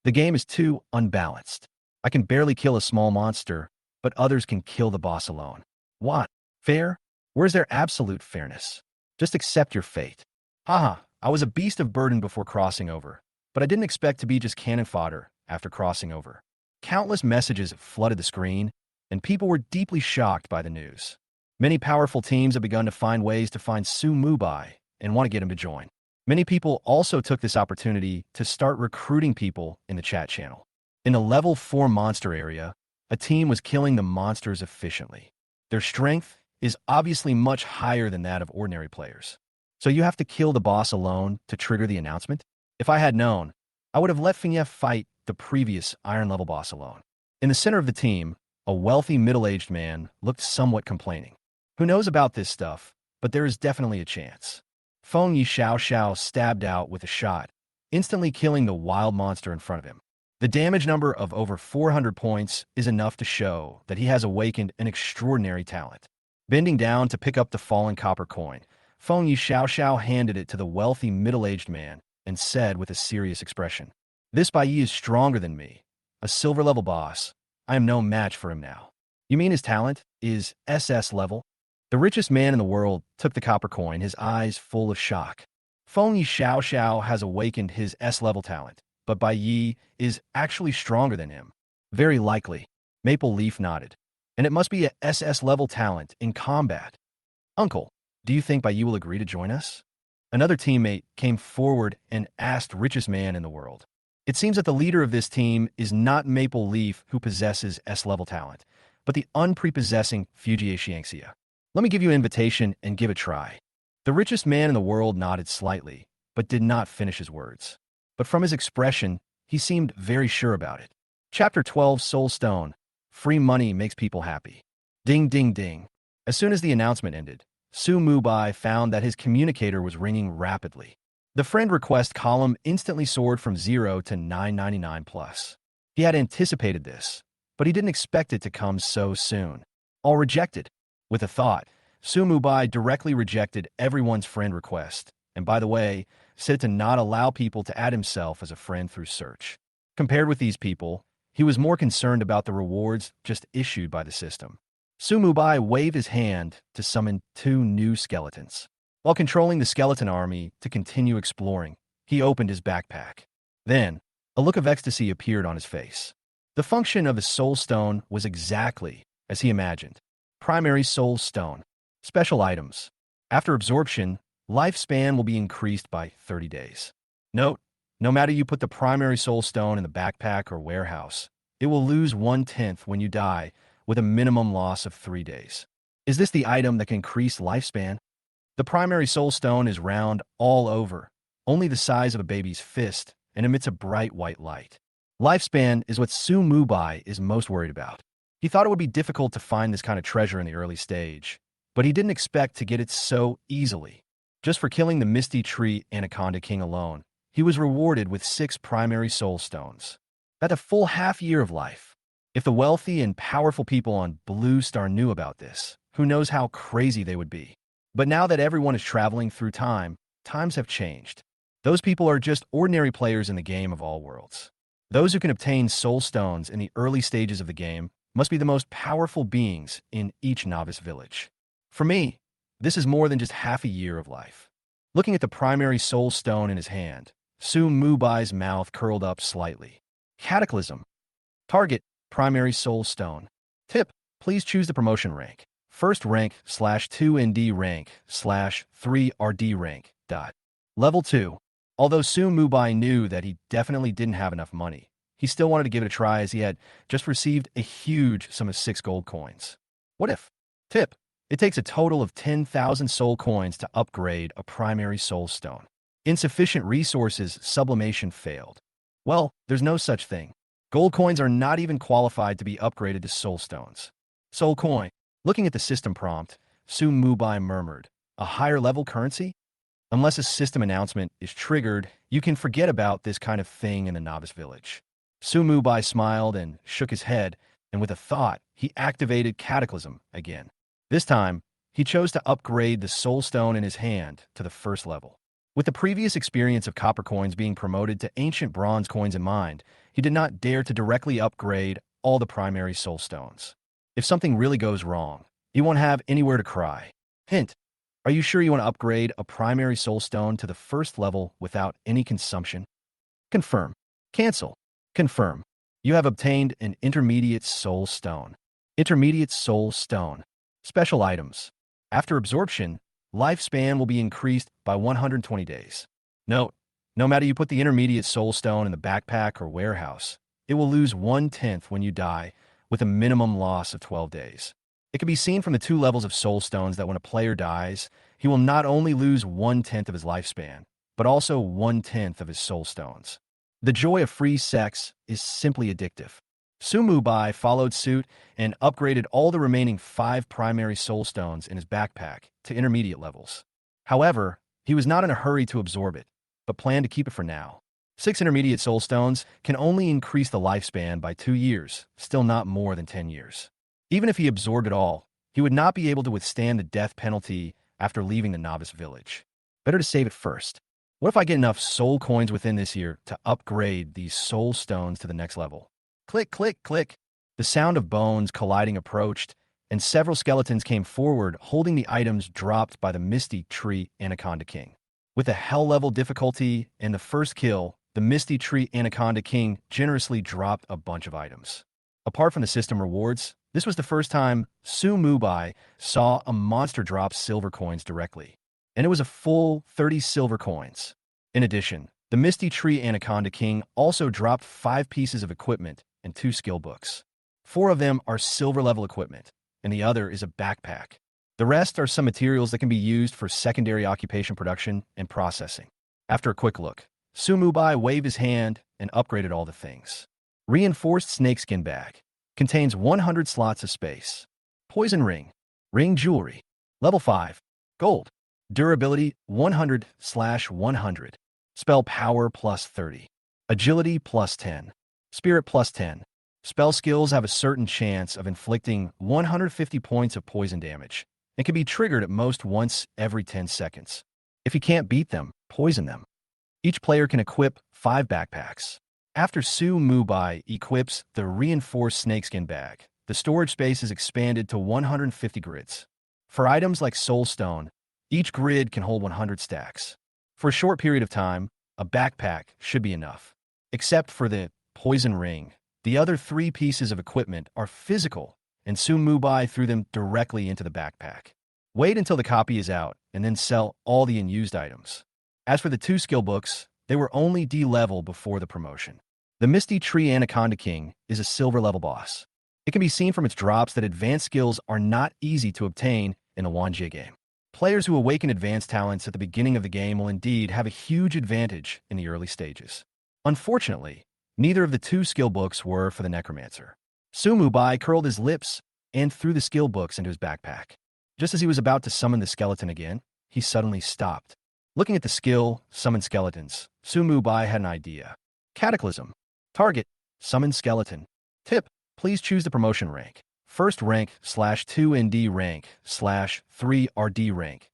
Speaker 1: The game is too unbalanced. I can barely kill a small monster, but others can kill the boss alone. What? Fair? Where's their absolute fairness? Just accept your fate. Haha, I was a beast of burden before crossing over, but I didn't expect to be just cannon fodder after crossing over. Countless messages flooded the screen, and people were deeply shocked by the news. Many powerful teams have begun to find ways to find Su Mubai and want to get him to join. Many people also took this opportunity to start recruiting people in the chat channel. In the level 4 monster area, a team was killing the monsters efficiently. Their strength is obviously much higher than that of ordinary players. So you have to kill the boss alone to trigger the announcement? If I had known, I would have let Fengye fight the previous iron level boss alone. In the center of the team, a wealthy middle-aged man looked somewhat complaining. Who knows about this stuff, but there is definitely a chance. Feng Yi Xiao stabbed out with a shot, instantly killing the wild monster in front of him. The damage number of over 400 points is enough to show that he has awakened an extraordinary talent. Bending down to pick up the fallen copper coin, Feng Yi Xiao handed it to the wealthy middle-aged man and said with a serious expression, "This Bai Yi is stronger than me. A silver-level boss. I am no match for him now." You mean his talent is SS level? The richest man in the world took the copper coin, his eyes full of shock. Feng Yi Xiao Xiao has awakened his S-level talent, but Bai Yi is actually stronger than him. Very likely. Maple Leaf nodded. And it must be a SS-level talent in combat. Uncle, do you think Bai Yi will agree to join us? Another teammate came forward and asked richest man in the world. It seems that the leader of this team is not Maple Leaf, who possesses S-level talent, but the unprepossessing Fujier Xiangxia. Let me give you an invitation and give it a try. The richest man in the world nodded slightly, but did not finish his words. But from his expression, he seemed very sure about it. Chapter 12, Soul Stone. Free money makes people happy. Ding, ding, ding. As soon as the announcement ended, Su Mubai found that his communicator was ringing rapidly. The friend request column instantly soared from 0 to 999 plus. He had anticipated this, but he didn't expect it to come so soon. All rejected. With a thought, Su Mubai directly rejected everyone's friend request, and by the way, said to not allow people to add himself as a friend through search. Compared with these people, he was more concerned about the rewards just issued by the system. Su Mubai waved his hand to summon 2 new skeletons. While controlling the skeleton army to continue exploring, he opened his backpack. Then, a look of ecstasy appeared on his face. The function of his soul stone was exactly as he imagined. Primary soul stone. Special items. After absorption, lifespan will be increased by 30 days. Note, no matter you put the primary soul stone in the backpack or warehouse, it will lose 1/10 when you die, with a minimum loss of 3 days. Is this the item that can increase lifespan? The primary soul stone is round all over, only the size of a baby's fist, and emits a bright white light. Lifespan is what Su Mubai is most worried about. He thought it would be difficult to find this kind of treasure in the early stage, but he didn't expect to get it so easily. Just for killing the Misty Tree Anaconda King alone, he was rewarded with 6 primary soul stones. That's a full half-year of life. If the wealthy and powerful people on Blue Star knew about this, who knows how crazy they would be. But now that everyone is traveling through time, times have changed. Those people are just ordinary players in the game of all worlds. Those who can obtain soul stones in the early stages of the game must be the most powerful beings in each novice village. For me, this is more than just half a year of life. Looking at the primary soul stone in his hand, Su Mubai's mouth curled up slightly. Cataclysm. Target, primary soul stone. Tip, please choose the promotion rank. First rank /2 ND rank /3 RD rank. Level 2. Although Su Mubai knew that he definitely didn't have enough money, he still wanted to give it a try as he had just received a huge sum of 6 gold coins. What if? Tip, it takes a total of 10,000 soul coins to upgrade a primary soul stone. Insufficient resources, sublimation failed. Well, there's no such thing. Gold coins are not even qualified to be upgraded to soul stones. Soul coin. Looking at the system prompt, Su Mubai murmured, a higher level currency? Unless a system announcement is triggered, you can forget about this kind of thing in the novice village. Su Mubai smiled and shook his head, and with a thought, he activated Cataclysm again. This time, he chose to upgrade the soul stone in his hand to the first level. With the previous experience of copper coins being promoted to ancient bronze coins in mind, he did not dare to directly upgrade all the primary soul stones. If something really goes wrong, he won't have anywhere to cry. Hint, are you sure you want to upgrade a primary soul stone to the first level without any consumption? Confirm. Cancel. Confirm. You have obtained an intermediate soul stone. Intermediate soul stone. Special items. After absorption, lifespan will be increased by 120 days. Note, no matter you put the intermediate soul stone in the backpack or warehouse, it will lose 1/10 when you die, with a minimum loss of 12 days. It can be seen from the 2 levels of soul stones that when a player dies, he will not only lose 1/10 of his lifespan, but also 1/10 of his soul stones. The joy of free sex is simply addictive. Su Mubai followed suit and upgraded all the remaining 5 primary soul stones in his backpack to intermediate levels. However, he was not in a hurry to absorb it, but planned to keep it for now. 6 intermediate soul stones can only increase the lifespan by 2 years, still not more than 10 years. Even if he absorbed it all, he would not be able to withstand the death penalty after leaving the novice village. Better to save it first. What if I get enough soul coins within this year to upgrade these soul stones to the next level? Click, click, click. The sound of bones colliding approached, and several skeletons came forward holding the items dropped by the Misty Tree Anaconda King. With a hell-level difficulty and the first kill, the Misty Tree Anaconda King generously dropped a bunch of items. Apart from the system rewards, this was the first time Su Mubai saw a monster drop silver coins directly, and it was a full 30 silver coins. In addition, the Misty Tree Anaconda King also dropped 5 pieces of equipment and 2 skill books. 4 of them are silver-level equipment, and the other is a backpack. The rest are some materials that can be used for secondary occupation production and processing. After a quick look, Su Mubai waved his hand and upgraded all the things. Reinforced snakeskin bag. Contains 100 slots of space. Poison ring. Ring jewelry. Level 5. Gold. Durability 100/100. Spell power plus 30. Agility plus 10. Spirit plus 10. Spell skills have a certain chance of inflicting 150 points of poison damage and can be triggered at most once every 10 seconds. If you can't beat them, poison them. Each player can equip 5 backpacks. After Su Mubai equips the reinforced snakeskin bag, the storage space is expanded to 150 grids. For items like Soul Stone, each grid can hold 100 stacks. For a short period of time, a backpack should be enough. Except for the poison ring, the other 3 pieces of equipment are physical, and Su Mubai threw them directly into the backpack. Wait until the copy is out, and then sell all the unused items. As for the 2 skill books, they were only D-level before the promotion. The Misty Tree Anaconda King is a silver-level boss. It can be seen from its drops that advanced skills are not easy to obtain in the Wanjie game. Players who awaken advanced talents at the beginning of the game will indeed have a huge advantage in the early stages. Unfortunately, neither of the 2 skill books were for the Necromancer. Su Mubai curled his lips and threw the skill books into his backpack. Just as he was about to summon the skeleton again, he suddenly stopped. Looking at the skill, Summon Skeletons, Su Mubai had an idea. Cataclysm. Target, Summon Skeleton. Tip, please choose the promotion rank. First rank /2 ND rank /3 RD rank.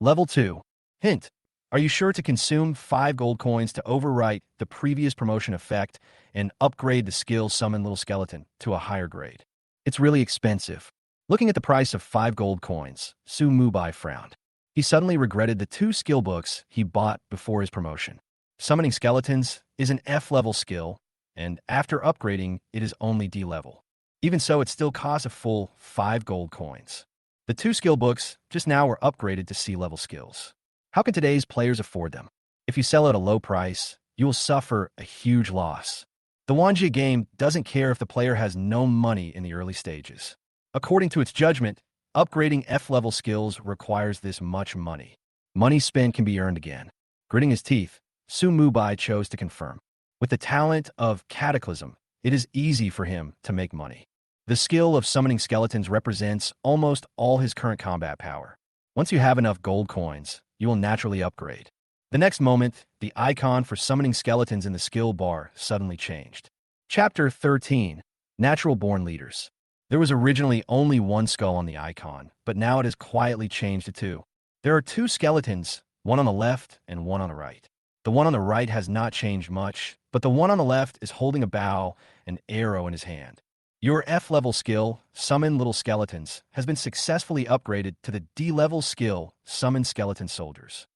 Speaker 1: Level 2. Hint, are you sure to consume 5 gold coins to overwrite the previous promotion effect and upgrade the skill Summon Little Skeleton to a higher grade? It's really expensive. Looking at the price of 5 gold coins, Su Mubai frowned. He suddenly regretted the 2 skill books he bought before his promotion. Summoning Skeletons is an F-level skill, and after upgrading, it is only D-level. Even so, it still costs a full 5 gold coins. The 2 skill books just now were upgraded to C-level skills. How can today's players afford them? If you sell at a low price, you will suffer a huge loss. The Wanjie game doesn't care if the player has no money in the early stages. According to its judgment, upgrading F-level skills requires this much money. Money spent can be earned again. Gritting his teeth, Su Mubai chose to confirm. With the talent of Cataclysm, it is easy for him to make money. The skill of summoning skeletons represents almost all his current combat power. Once you have enough gold coins, you will naturally upgrade. The next moment, the icon for summoning skeletons in the skill bar suddenly changed. Chapter 13. Natural-born Leaders. There was originally only 1 skull on the icon, but now it has quietly changed to 2. There are 2 skeletons, one on the left and one on the right. The one on the right has not changed much, but the one on the left is holding a bow and arrow in his hand. Your F-level skill, Summon Little Skeletons, has been successfully upgraded to the D-level skill, Summon Skeleton Soldiers.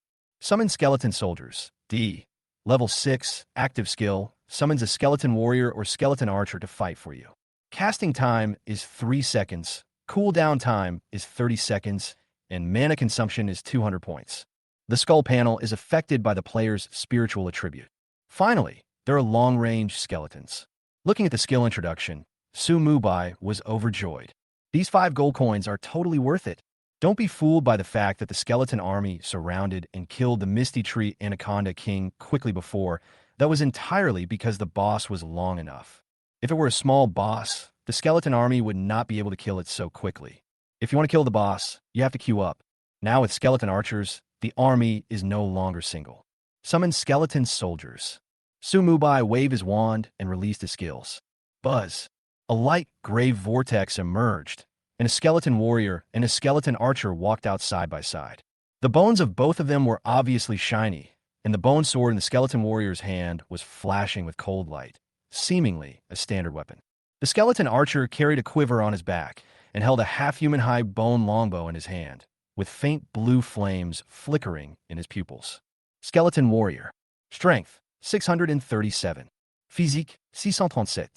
Speaker 1: Summon Skeleton Soldiers, D. Level 6, active skill, summons a skeleton warrior or skeleton archer to fight for you. Casting time is 3 seconds, cooldown time is 30 seconds, and mana consumption is 200 points. The skull panel is affected by the player's spiritual attribute. Finally, there are long-range skeletons. Looking at the skill introduction, Su Mubai was overjoyed. These 5 gold coins are totally worth it. Don't be fooled by the fact that the skeleton army surrounded and killed the Misty Tree Anaconda King quickly before. That was entirely because the boss was long enough. If it were a small boss, the skeleton army would not be able to kill it so quickly. If you want to kill the boss, you have to queue up. Now with skeleton archers, the army is no longer single. Summon skeleton soldiers. Su Mubai waved his wand and released his skills. Buzz. A light gray vortex emerged, and a skeleton warrior and a skeleton archer walked out side by side. The bones of both of them were obviously shiny, and the bone sword in the skeleton warrior's hand was flashing with cold light, seemingly a standard weapon. The skeleton archer carried a quiver on his back and held a half-human-high bone longbow in his hand, with faint blue flames flickering in his pupils. Skeleton Warrior. Strength, 637. Physique, 637.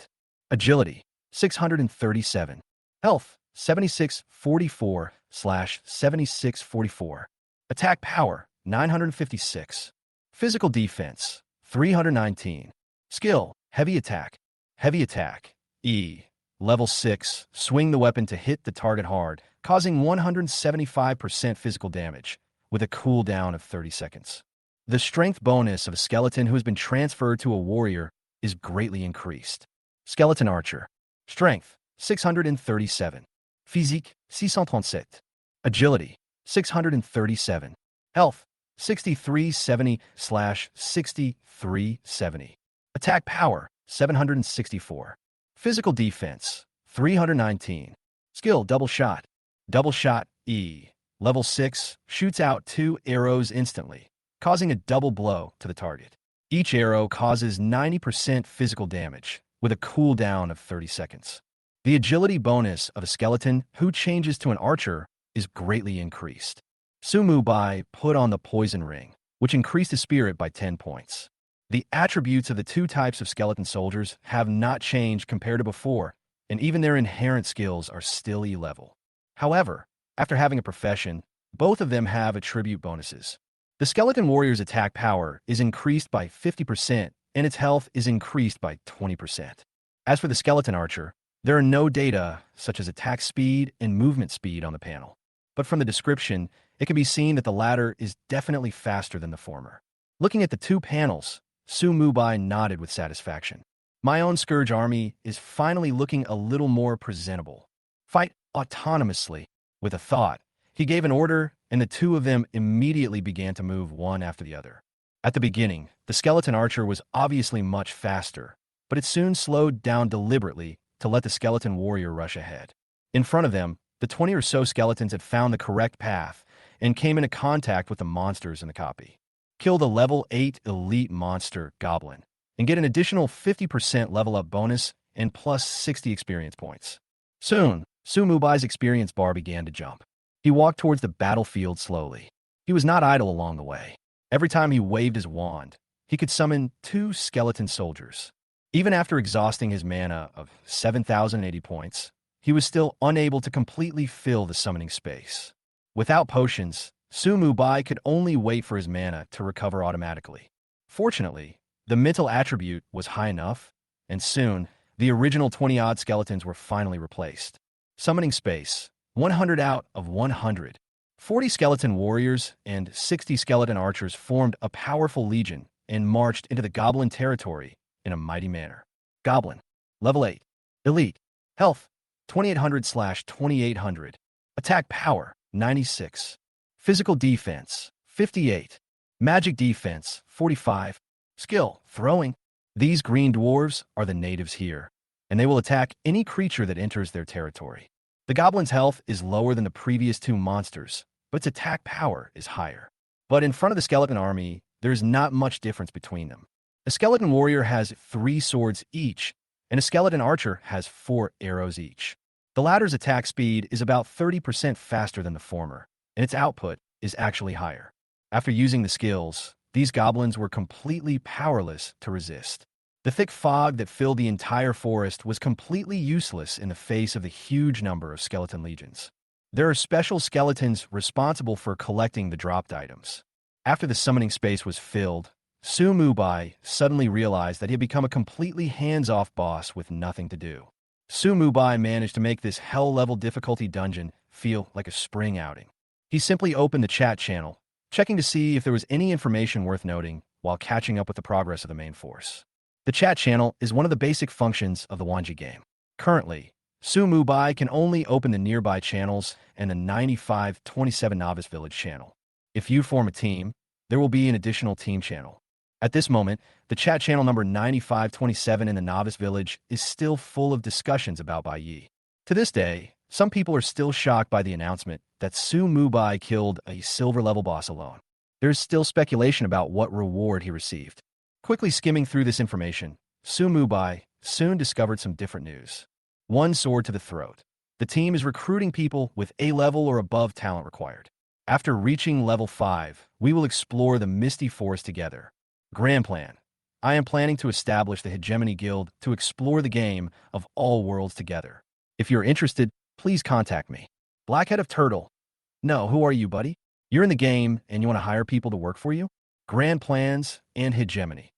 Speaker 1: Agility, 637. Health, 7644/7644. Attack power, 956. Physical defense, 319. Skill, heavy attack. Heavy attack, E. Level 6, swing the weapon to hit the target hard, causing 175% physical damage, with a cooldown of 30 seconds. The strength bonus of a skeleton who has been transferred to a warrior is greatly increased. Skeleton Archer. Strength, 637. Physique, 637. Agility, 637. Health, 6370/6370. Attack power, 764. Physical defense, 319. Skill Double Shot. Double Shot, E. Level 6, shoots out 2 arrows instantly, causing a double blow to the target. Each arrow causes 90% physical damage, with a cooldown of 30 seconds. The agility bonus of a skeleton who changes to an archer is greatly increased. Sumu Bai put on the poison ring, which increased his spirit by 10 points. The attributes of the two types of skeleton soldiers have not changed compared to before, and even their inherent skills are still E-level. However, after having a profession, both of them have attribute bonuses. The skeleton warrior's attack power is increased by 50%, and its health is increased by 20%. As for the skeleton archer, there are no data, such as attack speed and movement speed, on the panel. But from the description, it can be seen that the latter is definitely faster than the former. Looking at the two panels, Su Mubai nodded with satisfaction. My own Scourge army is finally looking a little more presentable. Fight autonomously. With a thought, he gave an order, and the two of them immediately began to move one after the other. At the beginning, the skeleton archer was obviously much faster, but it soon slowed down deliberately to let the skeleton warrior rush ahead. In front of them, the 20 or so skeletons had found the correct path and came into contact with the monsters in the copy. Kill the level 8 elite monster, Goblin, and get an additional 50% level up bonus and plus 60 experience points. Soon, Su Mubai's experience bar began to jump. He walked towards the battlefield slowly. He was not idle along the way. Every time he waved his wand, he could summon 2 skeleton soldiers. Even after exhausting his mana of 7,080 points, he was still unable to completely fill the summoning space. Without potions, Su Mubai could only wait for his mana to recover automatically. Fortunately, the mental attribute was high enough, and soon, the original 20-odd skeletons were finally replaced. Summoning space, 100 out of 100. 40 skeleton warriors and 60 skeleton archers formed a powerful legion and marched into the goblin territory in a mighty manner. Goblin. Level 8. Elite. Health, 2800/2800. Attack power, 96. Physical defense, 58. Magic defense, 45. Skill, throwing. These green dwarves are the natives here, and they will attack any creature that enters their territory. The goblin's health is lower than the previous 2 monsters, but its attack power is higher. But in front of the skeleton army, there's not much difference between them. A skeleton warrior has 3 swords each, and a skeleton archer has 4 arrows each. The latter's attack speed is about 30% faster than the former, and its output is actually higher. After using the skills, these goblins were completely powerless to resist. The thick fog that filled the entire forest was completely useless in the face of the huge number of skeleton legions. There are special skeletons responsible for collecting the dropped items. After the summoning space was filled, Su Mubai suddenly realized that he had become a completely hands-off boss with nothing to do. Su Mubai managed to make this hell-level difficulty dungeon feel like a spring outing. He simply opened the chat channel, checking to see if there was any information worth noting while catching up with the progress of the main force. The chat channel is one of the basic functions of the Wanji game. Currently, Su Mubai can only open the nearby channels and the 9527 Novice Village channel. If you form a team, there will be an additional team channel. At this moment, the chat channel number 9527 in the Novice Village is still full of discussions about Bai Yi. To this day, some people are still shocked by the announcement that Su Mubai killed a silver-level boss alone. There is still speculation about what reward he received. Quickly skimming through this information, Su Mubai soon discovered some different news. 1 sword to the throat. The team is recruiting people with A-level or above talent required. After reaching level 5, we will explore the Misty Forest together. Grand Plan. I am planning to establish the Hegemony Guild to explore the game of all worlds together. If you're interested, please contact me. Blackhead of Turtle. No, who are you, buddy? You're in the game and you want to hire people to work for you? Grand Plans and Hegemony.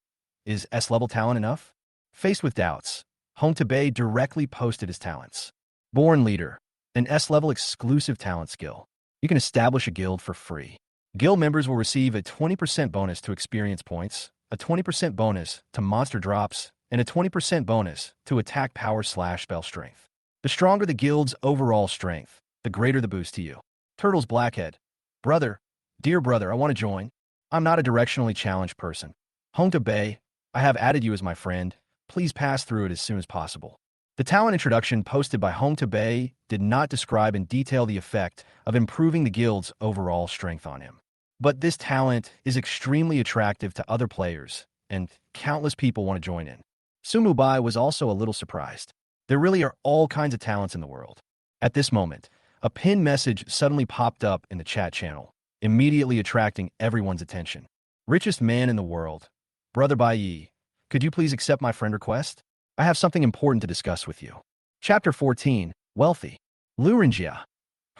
Speaker 1: Is S-level talent enough? Faced with doubts, Home to Bay directly posted his talents. Born Leader, an S-level exclusive talent skill. You can establish a guild for free. Guild members will receive a 20% bonus to experience points, a 20% bonus to monster drops, and a 20% bonus to attack power/spell strength. The stronger the guild's overall strength, the greater the boost to you. Turtle's Blackhead. Brother, dear brother, I want to join. I'm not a directionally challenged person. Home to Bay, I have added you as my friend. Please pass through it as soon as possible. The talent introduction posted by Home to Bay did not describe in detail the effect of improving the guild's overall strength on him. But this talent is extremely attractive to other players, and countless people want to join in. Sumubai was also a little surprised. There really are all kinds of talents in the world. At this moment, a pinned message suddenly popped up in the chat channel, immediately attracting everyone's attention. Richest man in the world. Brother Bai, could you please accept my friend request? I have something important to discuss with you. Chapter 14, Wealthy. Lurinjia.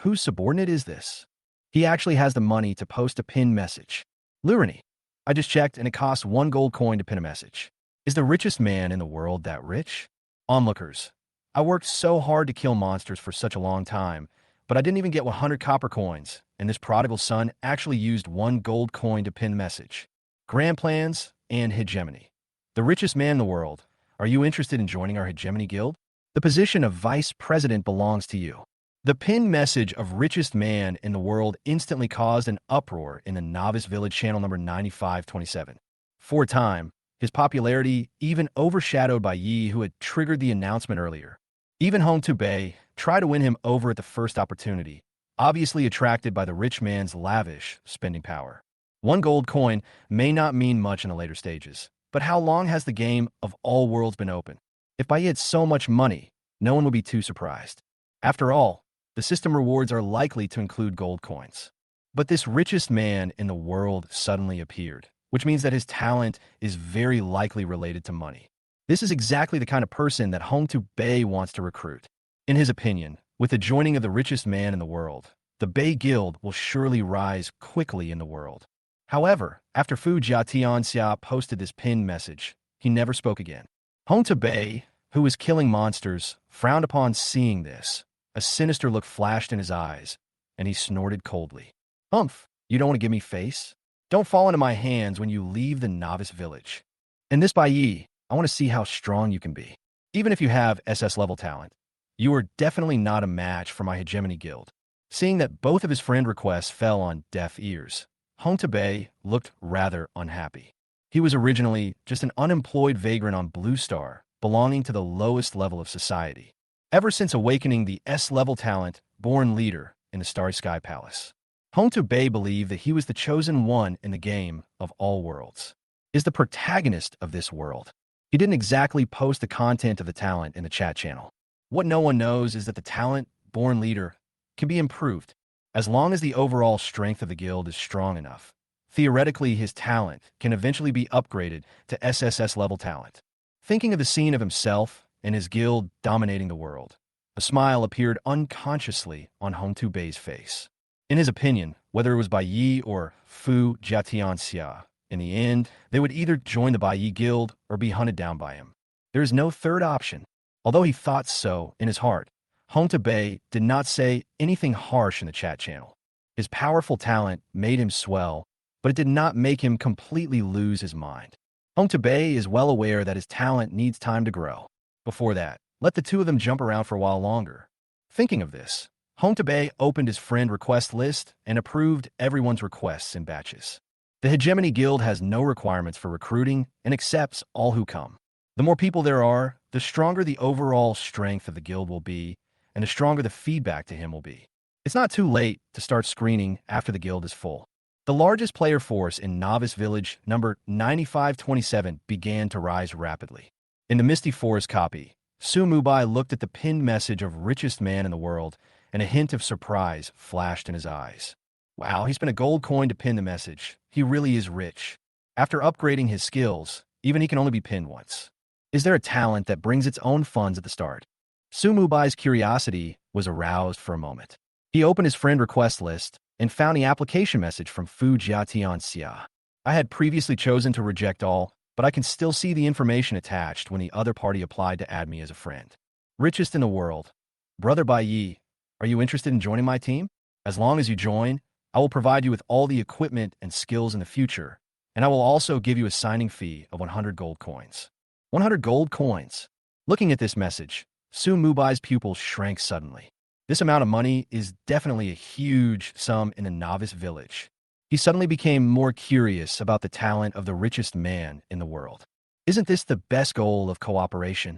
Speaker 1: Whose subordinate is this? He actually has the money to post a pinned message. Lurini. I just checked and it costs 1 gold coin to pin a message. Is the richest man in the world that rich? Onlookers. I worked so hard to kill monsters for such a long time, but I didn't even get 100 copper coins, and this prodigal son actually used 1 gold coin to pin message. Grand Plans and Hegemony. The richest man in the world. Are you interested in joining our Hegemony Guild? The position of vice president belongs to you. The pinned message of richest man in the world instantly caused an uproar in the Novice Village channel number 9527. For a time, his popularity even overshadowed by Yi, who had triggered the announcement earlier. Even Home to Bay tried to win him over at the first opportunity, obviously attracted by the rich man's lavish spending power. 1 gold coin may not mean much in the later stages, but how long has the game of all worlds been open? If Bai had so much money, no one would be too surprised. After all, the system rewards are likely to include gold coins. But this richest man in the world suddenly appeared, which means that his talent is very likely related to money. This is exactly the kind of person that Home to Bay wants to recruit. In his opinion, with the joining of the richest man in the world, the Bay Guild will surely rise quickly in the world. However, after Fu Jiatianxia posted this pinned message, he never spoke again. Home to Bay, who was killing monsters, frowned upon seeing this. A sinister look flashed in his eyes, and he snorted coldly. Humph, you don't want to give me face? Don't fall into my hands when you leave the Novice Village. In this Bai, I want to see how strong you can be. Even if you have SS-level talent, you are definitely not a match for my Hegemony Guild. Seeing that both of his friend requests fell on deaf ears, Home to Bay looked rather unhappy. He was originally just an unemployed vagrant on Blue Star, belonging to the lowest level of society. Ever since awakening the S-level talent, Born Leader, in the Starry Sky Palace, Home to Bay believed that he was the chosen one in the game of all worlds. Is the protagonist of this world. He didn't exactly post the content of the talent in the chat channel. What no one knows is that the talent, Born Leader, can be improved. As long as the overall strength of the guild is strong enough, theoretically his talent can eventually be upgraded to SSS-level talent. Thinking of the scene of himself and his guild dominating the world, a smile appeared unconsciously on Home to Bay's face. In his opinion, whether it was Bai Yi or Fu Jiatianxia, in the end, they would either join the Bai Yi Guild or be hunted down by him. There is no third option. Although he thought so in his heart, Home to Bay did not say anything harsh in the chat channel. His powerful talent made him swell, but it did not make him completely lose his mind. Home to Bay is well aware that his talent needs time to grow. Before that, let the two of them jump around for a while longer. Thinking of this, Home to Bay opened his friend request list and approved everyone's requests in batches. The Hegemony Guild has no requirements for recruiting and accepts all who come. The more people there are, the stronger the overall strength of the guild will be, and the stronger the feedback to him will be. It's not too late to start screening after the guild is full. The largest player force in Novice Village, number 9527, began to rise rapidly. In the Misty Forest copy, Su Mubai looked at the pinned message of richest man in the world, and a hint of surprise flashed in his eyes. Wow, he spent a gold coin to pin the message. He really is rich. After upgrading his skills, even he can only be pinned once. Is there a talent that brings its own funds at the start? Sumubai's curiosity was aroused for a moment. He opened his friend request list and found the application message from Fu Jiatianxia. I had previously chosen to reject all, but I can still see the information attached when the other party applied to add me as a friend. Richest in the world. Brother Bai Yi, are you interested in joining my team? As long as you join, I will provide you with all the equipment and skills in the future, and I will also give you a signing fee of 100 gold coins. 100 gold coins. Looking at this message, Su Mubai's pupils shrank suddenly. This amount of money is definitely a huge sum in a novice village. He suddenly became more curious about the talent of the richest man in the world. Isn't this the best goal of cooperation?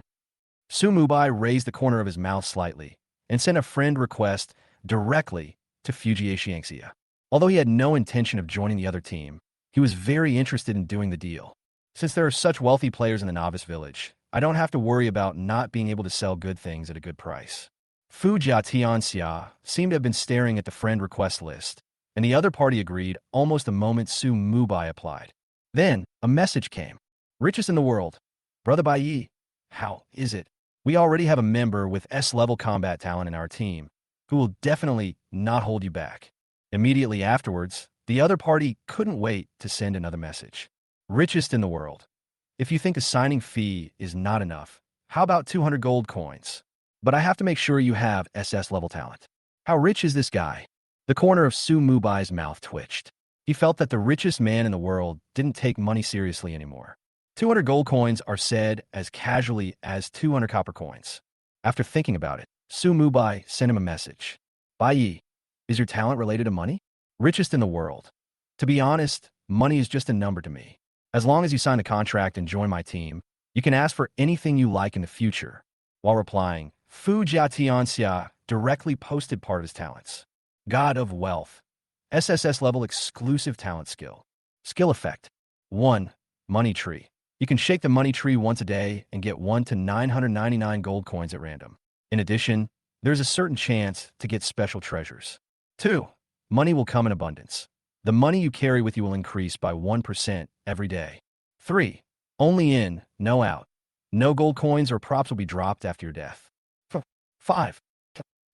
Speaker 1: Su Mubai raised the corner of his mouth slightly and sent a friend request directly to Fuji Xiangxia. Although he had no intention of joining the other team, he was very interested in doing the deal. Since there are such wealthy players in the novice village, I don't have to worry about not being able to sell good things at a good price. Fu Jiatianxia seemed to have been staring at the friend request list, and the other party agreed almost the moment Su Mubai applied. Then, a message came. Richest in the world. Brother Bai Yi, how is it? We already have a member with S-level combat talent in our team, who will definitely not hold you back. Immediately afterwards, the other party couldn't wait to send another message. Richest in the world. If you think a signing fee is not enough, how about 200 gold coins? But I have to make sure you have SS-level talent. How rich is this guy? The corner of Su Mubai's mouth twitched. He felt that the richest man in the world didn't take money seriously anymore. 200 gold coins are said as casually as 200 copper coins. After thinking about it, Su Mubai sent him a message. Bai Yi, is your talent related to money? Richest in the world. To be honest, money is just a number to me. As long as you sign a contract and join my team, you can ask for anything you like in the future. While replying, Fu Jiatianxia directly posted part of his talents. God of Wealth. SSS level exclusive talent skill. Skill effect. 1. Money tree. You can shake the money tree once a day and get 1 to 999 gold coins at random. In addition, there's a certain chance to get special treasures. 2. Money will come in abundance. The money you carry with you will increase by 1% every day. 3. Only in, no out. No gold coins or props will be dropped after your death. 5.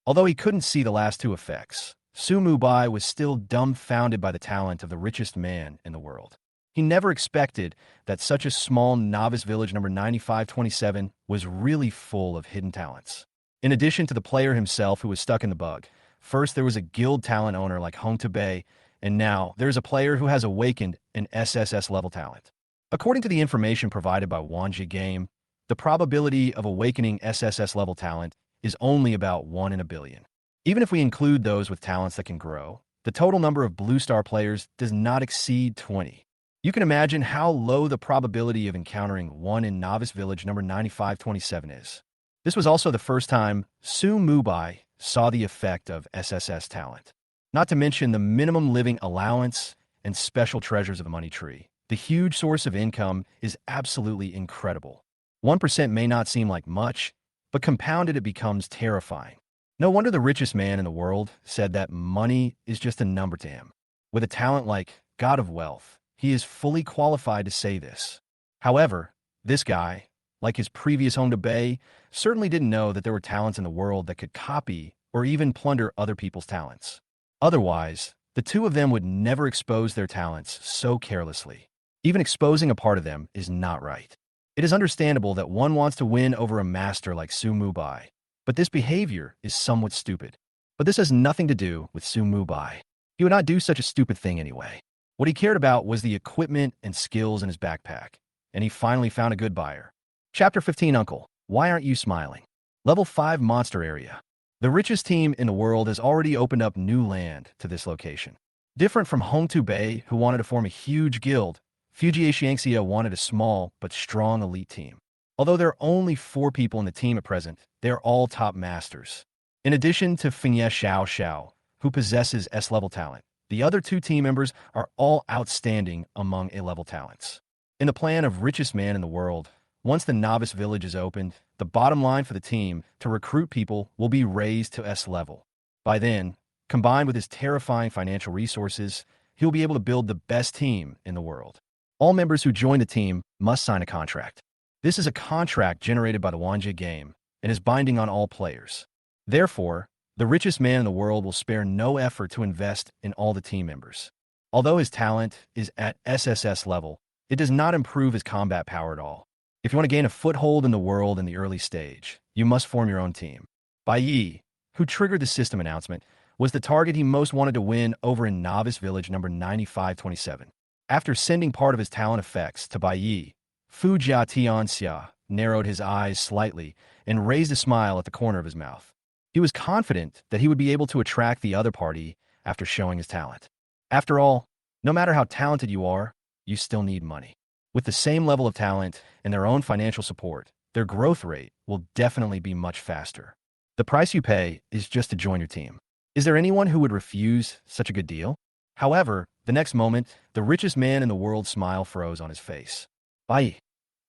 Speaker 1: Although he couldn't see the last two effects, Su Mubai was still dumbfounded by the talent of the richest man in the world. He never expected that such a small novice village number 9527 was really full of hidden talents. In addition to the player himself who was stuck in the bug, first there was a guild talent owner like Hong Bei, and now there's a player who has awakened an SSS level talent. According to the information provided by Wanji Game, the probability of awakening SSS level talent is only about 1 in a billion. Even if we include those with talents that can grow, the total number of Blue Star players does not exceed 20. You can imagine how low the probability of encountering one in Novice Village number 9527 is. This was also the first time Su Mubai saw the effect of SSS talent. Not to mention the minimum living allowance and special treasures of the money tree. The huge source of income is absolutely incredible. 1% may not seem like much, but compounded it becomes terrifying. No wonder the richest man in the world said that money is just a number to him. With a talent like God of Wealth, he is fully qualified to say this. However, this guy, like his previous Hong Bei, certainly didn't know that there were talents in the world that could copy or even plunder other people's talents. Otherwise, the two of them would never expose their talents so carelessly. Even exposing a part of them is not right. It is understandable that one wants to win over a master like Su Mubai, but this behavior is somewhat stupid. But this has nothing to do with Su Mubai. He would not do such a stupid thing anyway. What he cared about was the equipment and skills in his backpack, and he finally found a good buyer. Chapter 15 Uncle, why aren't you smiling? Level 5 Monster Area. The richest team in the world has already opened up new land to this location. Different from Hong Bei, who wanted to form a huge guild, Fuji Xiangxia wanted a small but strong elite team. Although there are only 4 people in the team at present, they are all top masters. In addition to Fingye Xiao Xiao, who possesses S-level talent, the other 2 team members are all outstanding among A-level talents. In the plan of richest man in the world, once the novice village is opened, the bottom line for the team to recruit people will be raised to S-level. By then, Combined with his terrifying financial resources, he'll be able to build the best team in the world. All members who join the team must sign a contract. This is a contract generated by the Wanja game and is binding on all players. Therefore, the richest man in the world will spare no effort to invest in all the team members. Although his talent is at SSS level, it does not improve his combat power at all. If you want to gain a foothold in the world in the early stage, you must form your own team. Bai Yi, who triggered the system announcement, was the target he most wanted to win over in Novice Village number 9527. After sending part of his talent effects to Bai Yi, Fu Jia Tianxia narrowed his eyes slightly and raised a smile at the corner of his mouth. He was confident that he would be able to attract the other party after showing his talent. After all, no matter how talented you are, you still need money. With the same level of talent and their own financial support, their growth rate will definitely be much faster. The price you pay is just to join your team. Is there anyone who would refuse such a good deal? However, the next moment, the richest man in the world's smile froze on his face. Bai,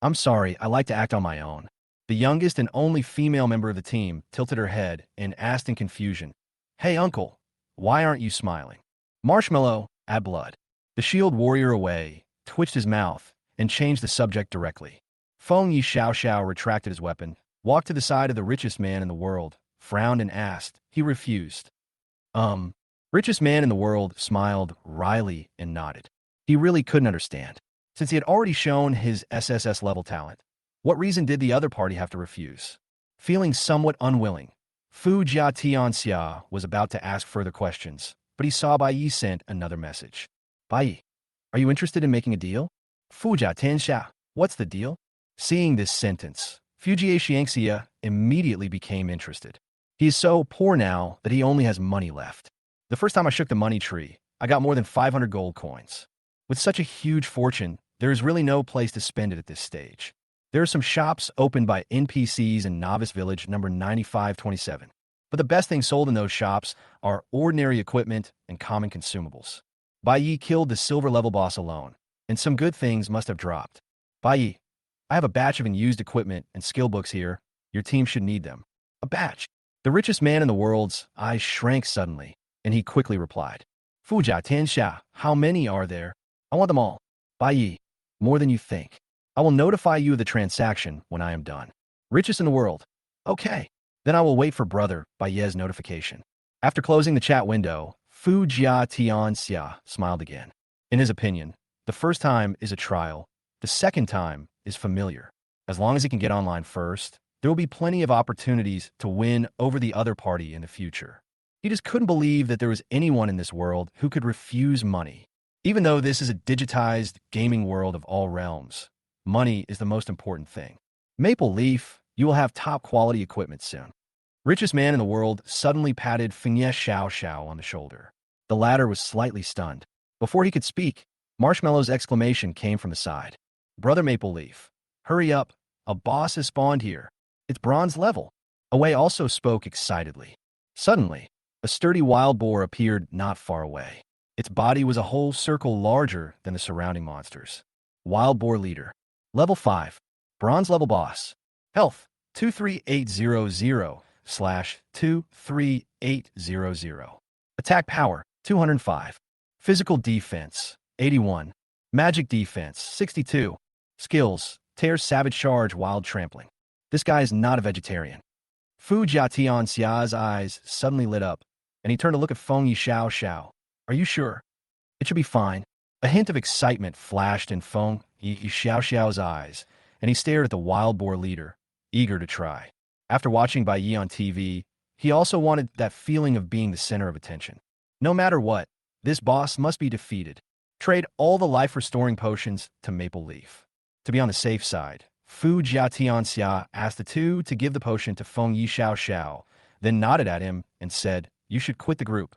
Speaker 1: I'm sorry, I like to act on my own. The youngest and only female member of the team tilted her head and asked in confusion, Hey uncle, why aren't you smiling? Marshmallow, add blood. The shield warrior away, twitched his mouth, and changed the subject directly. Feng Yi Xiao Xiao retracted his weapon, walked to the side of the richest man in the world, frowned and asked. He refused. Richest man in the world smiled wryly and nodded. He really couldn't understand. Since he had already shown his SSS level talent, what reason did the other party have to refuse? Feeling somewhat unwilling, Fu Jia Tianxia was about to ask further questions, but he saw Bai Yi sent another message. Bai Yi, are you interested in making a deal? Fu Jia Tianxia, what's the deal? Seeing this sentence, Fu Jia Xiangxia immediately became interested. He is so poor now that he only has money left. The first time I shook the money tree, I got more than 500 gold coins. With such a huge fortune, there is really no place to spend it at this stage. There are some shops opened by NPCs in Novice Village number 9527. But the best things sold in those shops are ordinary equipment and common consumables. Bai Yi killed the silver level boss alone, and some good things must have dropped. Bai Yi, I have a batch of unused equipment and skill books here. Your team should need them. A batch. The richest man in the world's eyes shrank suddenly, and he quickly replied. Fu Jia Tianxia, how many are there? I want them all. Bai Yi, more than you think. I will notify you of the transaction when I am done. Richest in the world. Okay. Then I will wait for brother Bai Ye's notification. After closing the chat window, Fu Jia Tianxia smiled again. In his opinion, the first time is a trial. The second time is familiar. As long as he can get online first, there will be plenty of opportunities to win over the other party in the future. He just couldn't believe that there was anyone in this world who could refuse money. Even though this is a digitized gaming world of all realms, money is the most important thing. Maple Leaf, you will have top quality equipment soon. Richest man in the world suddenly patted Fengye Xiao Xiao on the shoulder. The latter was slightly stunned. Before he could speak, Marshmallow's exclamation came from the side. Brother Maple Leaf, hurry up, a boss has spawned here. It's bronze level. Away also spoke excitedly. Suddenly, a sturdy wild boar appeared not far away. Its body was a whole circle larger than the surrounding monsters. Wild boar leader. Level 5. Bronze level boss. Health 23800/23800. Attack power 205. Physical defense 81. Magic defense 62. Skills tears savage charge wild trampling. This guy is not a vegetarian. Fu Jiatian Xia's eyes suddenly lit up, and he turned to look at Feng Yi Xiao Xiao. Are you sure? It should be fine. A hint of excitement flashed in Feng Yi Xiao Xiao's eyes, and he stared at the wild boar leader, eager to try. After watching Bai Yi on TV, he also wanted that feeling of being the center of attention. No matter what, this boss must be defeated. Trade all the life-restoring potions to Maple Leaf. To be on the safe side, Fu Jiatianxia asked the two to give the potion to Feng Yi Xiao Xiao, then nodded at him and said, You should quit the group.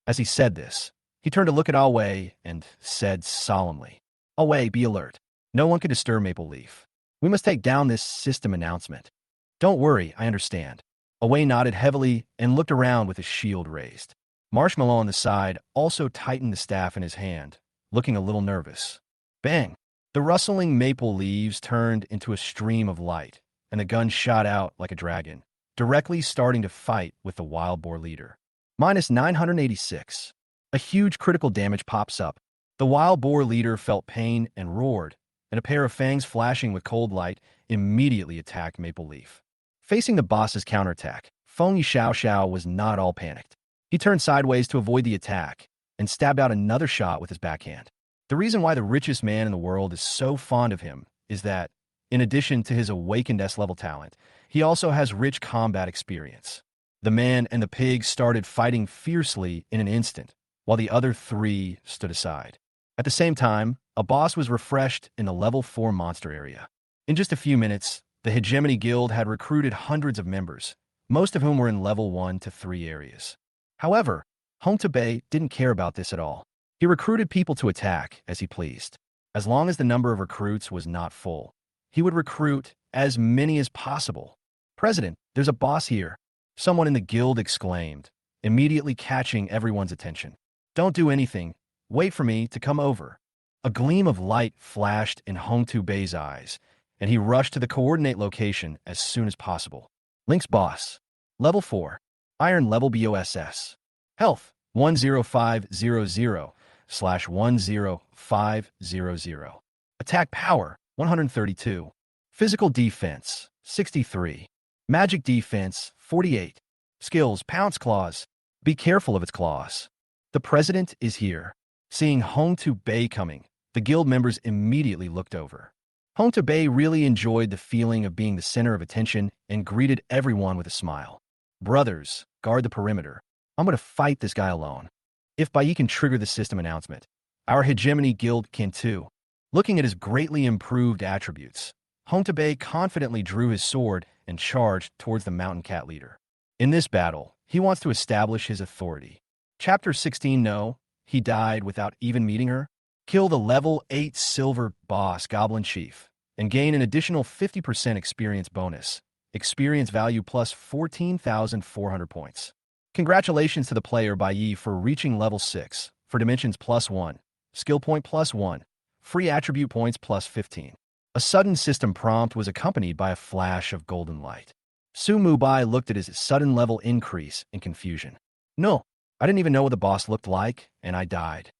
Speaker 1: As he said this, he turned to look at Awei and said solemnly, Awei, be alert. No one can disturb Maple Leaf. We must take down this system announcement. Don't worry, I understand. Awei nodded heavily and looked around with his shield raised. Marshmallow on the side also tightened the staff in his hand, looking a little nervous. Bang! The rustling maple leaves turned into a stream of light, and the gun shot out like a dragon, directly starting to fight with the wild boar leader. minus 986. A huge critical damage pops up. The wild boar leader felt pain and roared, and a pair of fangs flashing with cold light immediately attacked Maple Leaf. Facing the boss's counterattack, Feng Xiao Xiao was not all panicked. He turned sideways to avoid the attack and stabbed out another shot with his backhand. The reason why the richest man in the world is so fond of him is that, in addition to his awakened S-level talent, he also has rich combat experience. The man and the pig started fighting fiercely in an instant, while the other three stood aside. At the same time, a boss was refreshed in the level 4 monster area. In just a few minutes, the Hegemony Guild had recruited hundreds of members, most of whom were in level 1 to 3 areas. However, Hong Bei didn't care about this at all. He recruited people to attack as he pleased. As long as the number of recruits was not full, he would recruit as many as possible. "President, there's a boss here," someone in the guild exclaimed, immediately catching everyone's attention. "Don't do anything. Wait for me to come over." A gleam of light flashed in Hong Bei's eyes, and he rushed to the coordinate location as soon as possible. Link's boss. Level 4. Iron Level BOSS. Health 10500/10500. Attack Power 132. Physical Defense 63. Magic Defense 48. Skills Pounce Claws. Be careful of its claws. The president is here. Seeing Hong Bei coming, the guild members immediately looked over. Hong Bei really enjoyed the feeling of being the center of attention and greeted everyone with a smile. "Brothers, guard the perimeter. I'm going to fight this guy alone. If Bai can trigger the system announcement, our Hegemony Guild can too." Looking at his greatly improved attributes, Hong Bei confidently drew his sword and charged towards the mountain cat leader. In this battle, he wants to establish his authority. Chapter 16. No, he died without even meeting her. Kill the level 8 silver boss Goblin Chief and gain an additional 50% experience bonus. Experience value plus 14,400 points. Congratulations to the player Bai Yi for reaching level 6, for dimensions plus 1, skill point plus 1, free attribute points plus 15. A sudden system prompt was accompanied by a flash of golden light. Su Mubai looked at his sudden level increase in confusion. "No, I didn't even know what the boss looked like, and I died."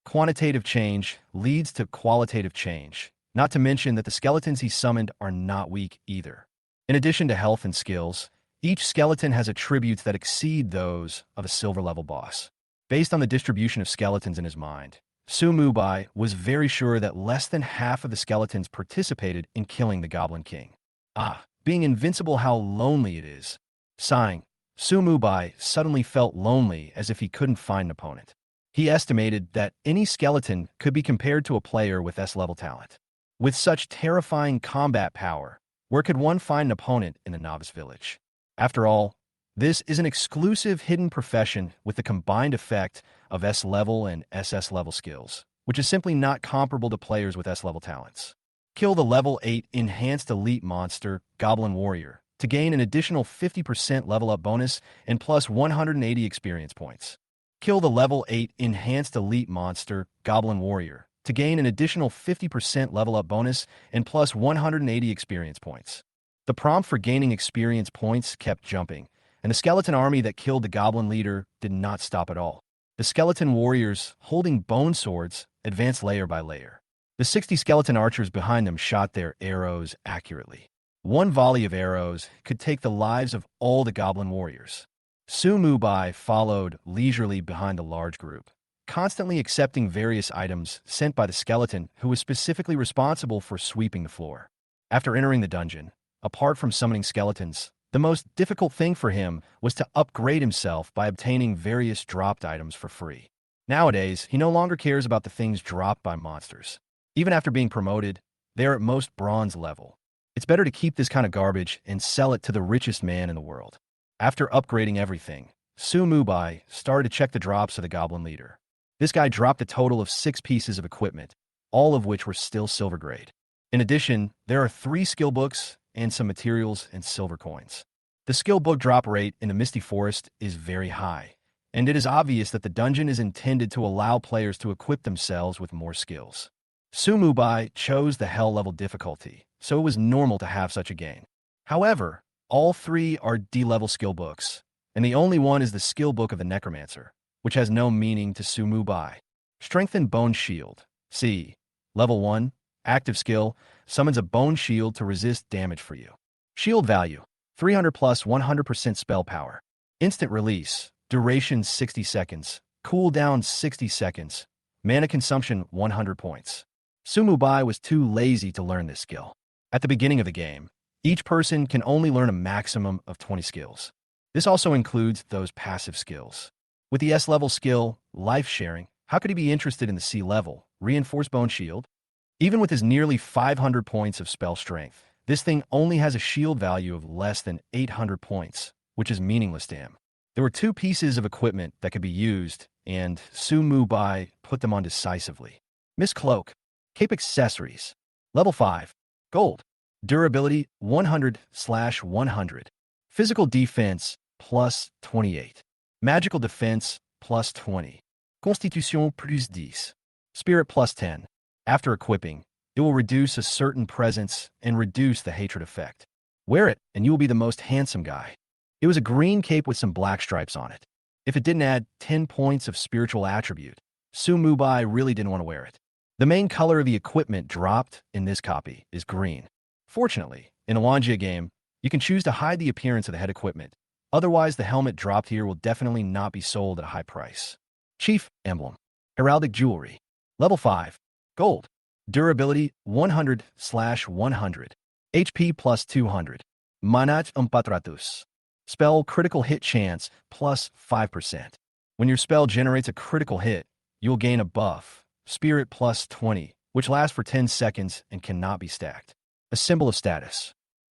Speaker 1: Quantitative change leads to qualitative change, not to mention that the skeletons he summoned are not weak either. In addition to health and skills, each skeleton has attributes that exceed those of a silver-level boss. Based on the distribution of skeletons in his mind, Su Mubai was very sure that less than half of the skeletons participated in killing the Goblin King. Being invincible, how lonely it is. Sighing, Su Mubai suddenly felt lonely, as if he couldn't find an opponent. He estimated that any skeleton could be compared to a player with S-level talent. With such terrifying combat power, where could one find an opponent in the novice village? After all, this is an exclusive hidden profession with the combined effect of S-level and SS-level skills, which is simply not comparable to players with S-level talents. Kill the level 8 enhanced elite monster, Goblin Warrior, to gain an additional 50% level-up bonus and plus 180 experience points. Kill the level 8 enhanced elite monster, Goblin Warrior, to gain an additional 50% level-up bonus and plus 180 experience points. The prompt for gaining experience points kept jumping, and the skeleton army that killed the goblin leader did not stop at all. The skeleton warriors, holding bone swords, advanced layer by layer. The 60 skeleton archers behind them shot their arrows accurately. One volley of arrows could take the lives of all the goblin warriors. Su Mubai followed leisurely behind the large group, constantly accepting various items sent by the skeleton who was specifically responsible for sweeping the floor. After entering the dungeon, apart from summoning skeletons, the most difficult thing for him was to upgrade himself by obtaining various dropped items for free. Nowadays, he no longer cares about the things dropped by monsters. Even after being promoted, they are at most bronze level. It's better to keep this kind of garbage and sell it to the richest man in the world. After upgrading everything, Su Mubai started to check the drops of the goblin leader. This guy dropped a total of 6 pieces of equipment, all of which were still silver grade. In addition, there are 3 skill books and some materials and silver coins. The skill book drop rate in the Misty Forest is very high, and it is obvious that the dungeon is intended to allow players to equip themselves with more skills. Su Mubai chose the Hell level difficulty, so it was normal to have such a gain. However, all 3 are D-level skill books, and the only one is the skill book of the Necromancer, which has no meaning to Sumubai. Strengthen Bone Shield. C. Level 1. Active skill. Summons a bone shield to resist damage for you. Shield value. 300 plus 100% spell power. Instant release. Duration 60 seconds. Cooldown 60 seconds. Mana consumption 100 points. Sumubai was too lazy to learn this skill. At the beginning of the game, each person can only learn a maximum of 20 skills. This also includes those passive skills. With the S-level skill, Life Sharing, how could he be interested in the C-level, Reinforced Bone Shield? Even with his nearly 500 points of spell strength, this thing only has a shield value of less than 800 points, which is meaningless to him. There were two pieces of equipment that could be used, and Sumubai put them on decisively. Miss Cloak. Cape Accessories. Level 5. Gold. Durability 100/100. Physical defense plus 28. Magical defense plus 20. Constitution plus 10. Spirit plus 10. After equipping, it will reduce a certain presence and reduce the hatred effect. Wear it, and you will be the most handsome guy. It was a green cape with some black stripes on it. If it didn't add 10 points of spiritual attribute, Sumubai really didn't want to wear it. The main color of the equipment dropped in this copy is green. Fortunately, in a Wanjia game, you can choose to hide the appearance of the head equipment. Otherwise, the helmet dropped here will definitely not be sold at a high price. Chief Emblem. Heraldic Jewelry. Level 5. Gold. Durability 100/100. HP plus 200. Manhwa Umpatratus. Spell critical hit chance plus 5%. When your spell generates a critical hit, you'll gain a buff, Spirit plus 20, which lasts for 10 seconds and cannot be stacked. A symbol of status.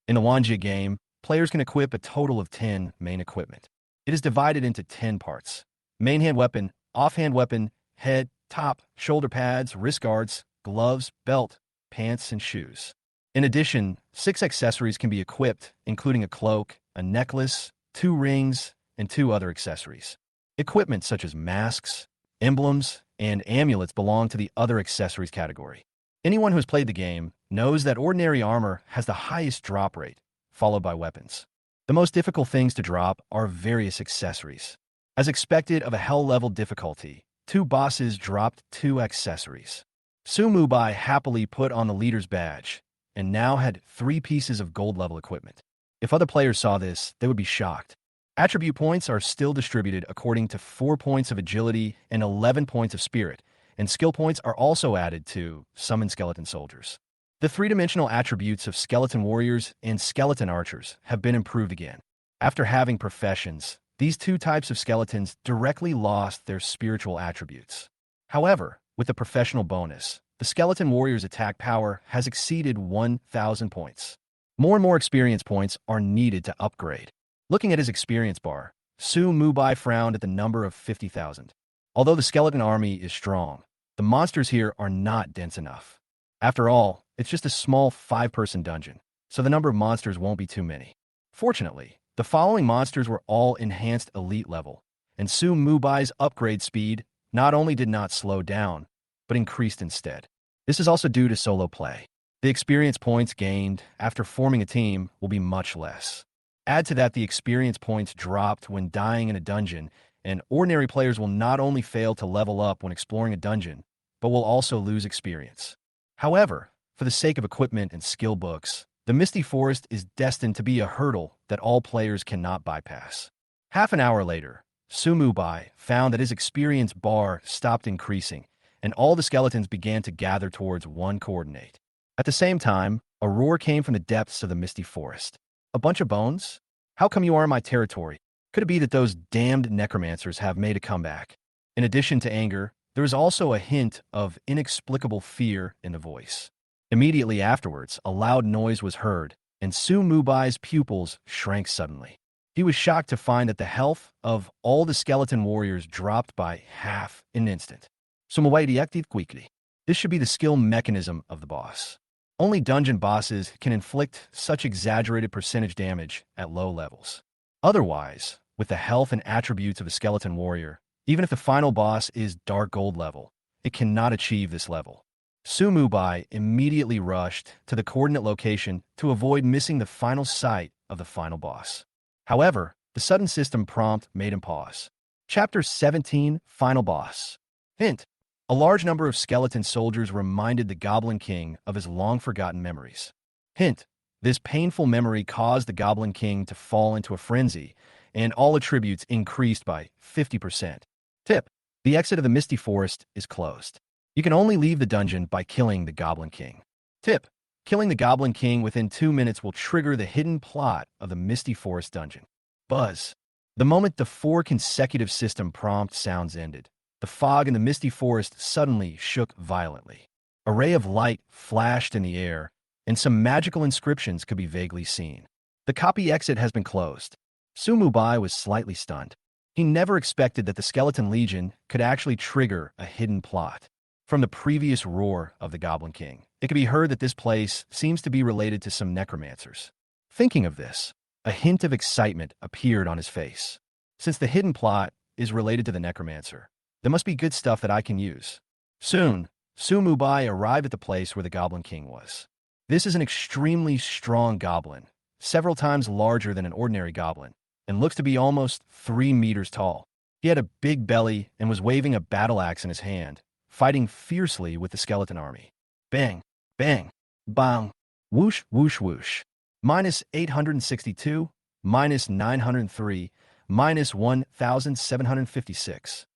Speaker 1: In a Wanjia game, players can equip a total of 10 main equipment. It is divided into 10 parts. Main hand weapon, offhand weapon, head, top, shoulder pads, wrist guards, gloves, belt, pants, and shoes. In addition, 6 accessories can be equipped, including a cloak, a necklace, 2 rings, and 2 other accessories. Equipment such as masks, emblems, and amulets belong to the other accessories category. Anyone who has played the game knows that ordinary armor has the highest drop rate, followed by weapons. The most difficult things to drop are various accessories. As expected of a hell-level difficulty, 2 bosses dropped 2 accessories. Sumubai happily put on the leader's badge, and now had 3 pieces of gold-level equipment. If other players saw this, they would be shocked. Attribute points are still distributed according to 4 points of agility and 11 points of spirit, and skill points are also added to summon skeleton soldiers. The 3-dimensional attributes of skeleton warriors and skeleton archers have been improved again. After having professions, these 2 types of skeletons directly lost their spiritual attributes. However, with the professional bonus, the skeleton warrior's attack power has exceeded 1,000 points. More and more experience points are needed to upgrade. Looking at his experience bar, Sumubai frowned at the number of 50,000. Although the skeleton army is strong, the monsters here are not dense enough. After all, it's just a small 5-person dungeon, so the number of monsters won't be too many. Fortunately, the following monsters were all enhanced elite level, and Sumubai's upgrade speed not only did not slow down, but increased instead. This is also due to solo play. The experience points gained after forming a team will be much less. Add to that the experience points dropped when dying in a dungeon, and ordinary players will not only fail to level up when exploring a dungeon, but will also lose experience. However, for the sake of equipment and skill books, the Misty Forest is destined to be a hurdle that all players cannot bypass. Half an hour later, Sumubai found that his experience bar stopped increasing, and all the skeletons began to gather towards one coordinate. At the same time, a roar came from the depths of the Misty Forest. A bunch of bones? How come you are in my territory? Could it be that those damned necromancers have made a comeback? In addition to anger, there is also a hint of inexplicable fear in the voice. Immediately afterwards, a loud noise was heard, and Sumubai's pupils shrank suddenly. He was shocked to find that the health of all the skeleton warriors dropped by half in an instant. Sumubai quickly. This should be the skill mechanism of the boss. Only dungeon bosses can inflict such exaggerated percentage damage at low levels. Otherwise, with the health and attributes of a skeleton warrior, even if the final boss is dark gold level, it cannot achieve this level. Sumubai immediately rushed to the coordinate location to avoid missing the final sight of the final boss. However, The sudden system prompt made him pause. Chapter 17, Final Boss. Hint. A large number of skeleton soldiers reminded the Goblin King of his long-forgotten memories. Hint. This painful memory caused the Goblin King to fall into a frenzy, and all attributes increased by 50%. Tip. The exit of the Misty Forest is closed. You can only leave the dungeon by killing the Goblin King. Tip. Killing the Goblin King within 2 minutes will trigger the hidden plot of the Misty Forest dungeon. Buzz. The moment the 4 consecutive system prompt sounds ended, the fog in the Misty Forest suddenly shook violently. A ray of light flashed in the air, and some magical inscriptions could be vaguely seen. The copy exit has been closed. Sumubai was slightly stunned. He never expected that the Skeleton Legion could actually trigger a hidden plot. From the previous roar of the Goblin King, it could be heard that this place seems to be related to some necromancers. Thinking of this, a hint of excitement appeared on his face. Since the hidden plot is related to the necromancer, there must be good stuff that I can use. Soon, Sumubai arrived at the place where the Goblin King was. This is an extremely strong goblin, several times larger than an ordinary goblin, and looks to be almost 3 meters tall. He had a big belly and was waving a battle axe in his hand, fighting fiercely with the skeleton army. Bang, bang, bang, whoosh, whoosh, whoosh. Minus 862, minus 903, minus 1,756,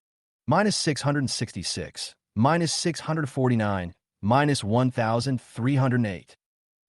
Speaker 1: minus 666, minus 649, minus 1,308.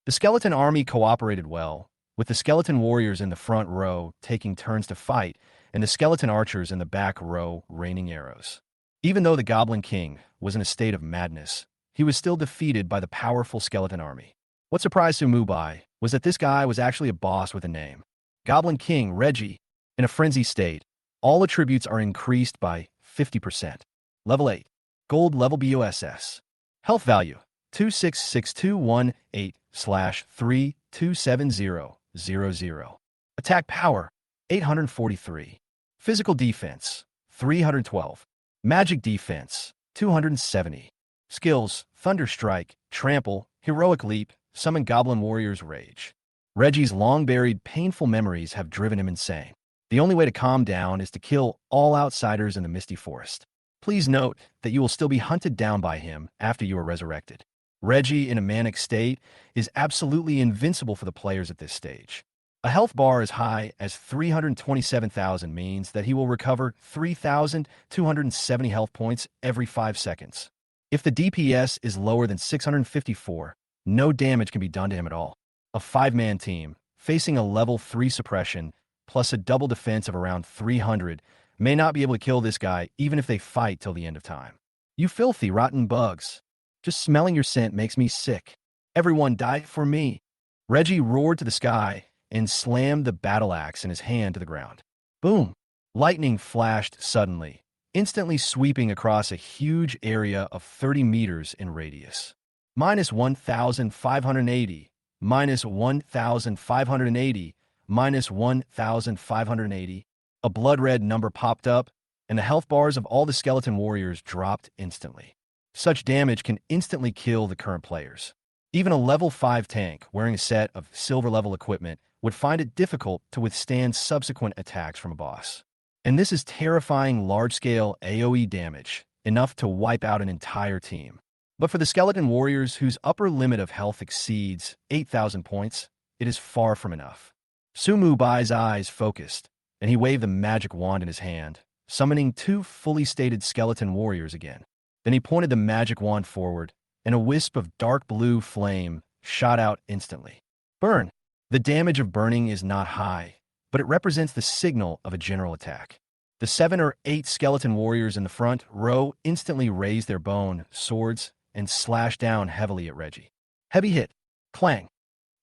Speaker 1: The skeleton army cooperated well, with the skeleton warriors in the front row taking turns to fight and the skeleton archers in the back row raining arrows. Even though the Goblin King was in a state of madness, he was still defeated by the powerful skeleton army. What surprised Sumubai was that this guy was actually a boss with a name. Goblin King Reggie. In a frenzy state, all attributes are increased by 50%. Level 8. Gold level BOSS. Health value 266,218/327000. Attack power 843. Physical defense 312. Magic defense 270. Skills: Thunder Strike, Trample, Heroic Leap, Summon Goblin Warrior's Rage. Reggie's long-buried painful memories have driven him insane. The only way to calm down is to kill all outsiders in the Misty Forest. Please note that you will still be hunted down by him after you are resurrected. Reggie, in a manic state, is absolutely invincible for the players at this stage. A health bar as high as 327,000 means that he will recover 3,270 health points every 5 seconds. If the DPS is lower than 654, no damage can be done to him at all. A 5-man team, facing a level 3 suppression, plus a double defense of around 300, may not be able to kill this guy even if they fight till the end of time. You filthy, rotten bugs. Just smelling your scent makes me sick. Everyone die for me. Reggie roared to the sky and slammed the battle axe in his hand to the ground. Boom! Lightning flashed suddenly, instantly sweeping across a huge area of 30 meters in radius. Minus 1,580, minus 1,580, minus 1,580. A blood-red number popped up, and the health bars of all the skeleton warriors dropped instantly. Such damage can instantly kill the current players. Even a level 5 tank wearing a set of silver-level equipment would find it difficult to withstand subsequent attacks from a boss. And this is terrifying large-scale AoE damage, enough to wipe out an entire team. But for the skeleton warriors whose upper limit of health exceeds 8,000 points, it is far from enough. Sumubai's eyes focused, and he waved the magic wand in his hand, summoning 2 fully stated skeleton warriors again. Then he pointed the magic wand forward, and a wisp of dark blue flame shot out instantly. Burn! The damage of burning is not high, but it represents the signal of a general attack. The 7 or 8 skeleton warriors in the front row instantly raised their bone swords and slashed down heavily at Reggie. Heavy hit. Clang.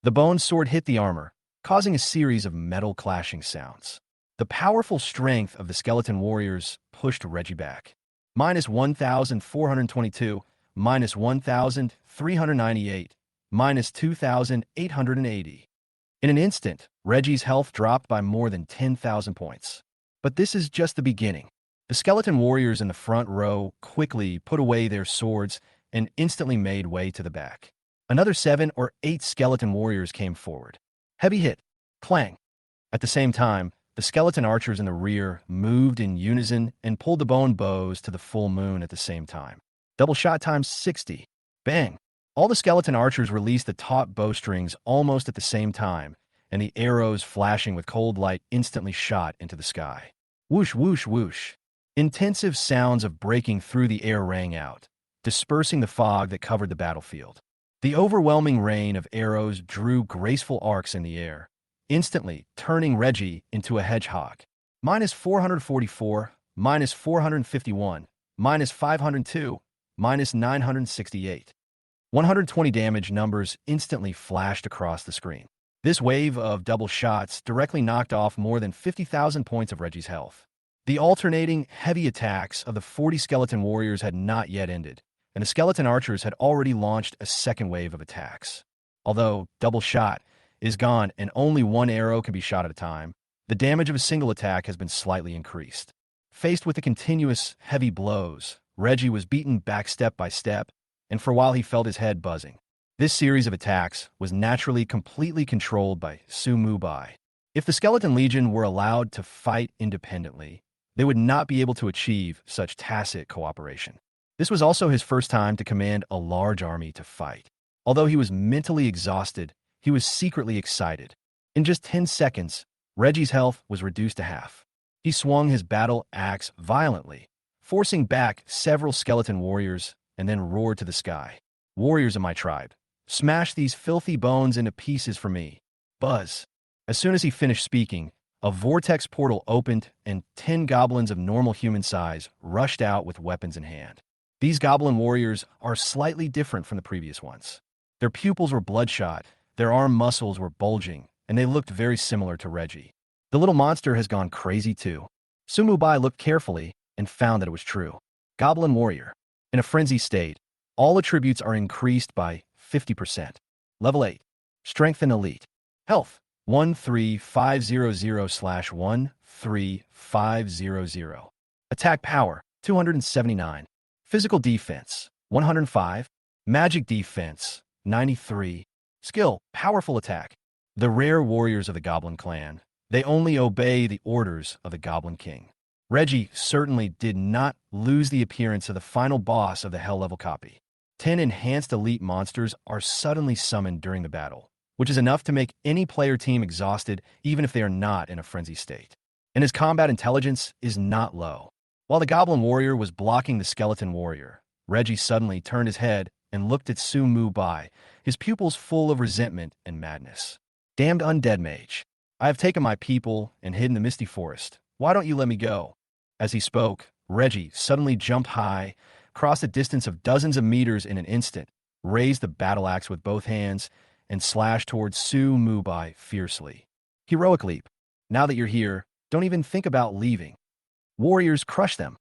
Speaker 1: The bone sword hit the armor, causing a series of metal clashing sounds. The powerful strength of the skeleton warriors pushed Reggie back. Minus 1,422, minus 1,398, minus 2,880. In an instant, Reggie's health dropped by more than 10,000 points. But this is just the beginning. The skeleton warriors in the front row quickly put away their swords and instantly made way to the back. Another 7 or 8 skeleton warriors came forward. Heavy hit. Clang. At the same time, The skeleton archers in the rear moved in unison and pulled the bone bows to the full moon at the same time. Double shot times 60. Bang! All the skeleton archers released the taut bowstrings almost at the same time, and the arrows flashing with cold light instantly shot into the sky. Whoosh, whoosh, whoosh. Intensive sounds of breaking through the air rang out, dispersing the fog that covered the battlefield. The overwhelming rain of arrows drew graceful arcs in the air, instantly turning Reggie into a hedgehog. Minus 444, minus 451, minus 502, minus 968. 120 damage numbers instantly flashed across the screen. This wave of double shots directly knocked off more than 50,000 points of Reggie's health. The alternating, heavy attacks of the 40 skeleton warriors had not yet ended, and the skeleton archers had already launched a second wave of attacks. Although double shot is gone and only one arrow can be shot at a time, the damage of a single attack has been slightly increased. Faced with the continuous, heavy blows, Reggie was beaten back step by step, and for a while he felt his head buzzing. This series of attacks was naturally completely controlled by Su Mubai. If the Skeleton Legion were allowed to fight independently, they would not be able to achieve such tacit cooperation. This was also his first time to command a large army to fight. Although he was mentally exhausted, he was secretly excited. In just 10 seconds, Reggie's health was reduced to half. He swung his battle axe violently, forcing back several skeleton warriors, and then roared to the sky. Warriors of my tribe, smash these filthy bones into pieces for me. Buzz. As soon as he finished speaking, a vortex portal opened and 10 goblins of normal human size rushed out with weapons in hand. These goblin warriors are slightly different from the previous ones. Their pupils were bloodshot, their arm muscles were bulging, and they looked very similar to Reggie. The little monster has gone crazy too. Sumubai looked carefully and found that it was true. Goblin warrior. In a frenzy state, all attributes are increased by 50%. Level 8. Strength and elite. Health. 13500/13500. Attack power. 279. Physical defense. 105. Magic defense. 93. Skill. Powerful attack. The rare warriors of the Goblin clan. They only obey the orders of the Goblin King. Reggie certainly did not lose the appearance of the final boss of the Hell level copy. 10 enhanced elite monsters are suddenly summoned during the battle, which is enough to make any player team exhausted even if they are not in a frenzy state. And his combat intelligence is not low. While the Goblin Warrior was blocking the Skeleton Warrior, Reggie suddenly turned his head and looked at Su Mubai, his pupils full of resentment and madness. Damned undead mage. I have taken my people and hidden the misty forest. Why don't you let me go? As he spoke, Reggie suddenly jumped high, crossed a distance of dozens of meters in an instant, raised the battle axe with both hands, and slashed towards Su Mubai fiercely. Heroic leap. Now that you're here, don't even think about leaving. Warriors crush them.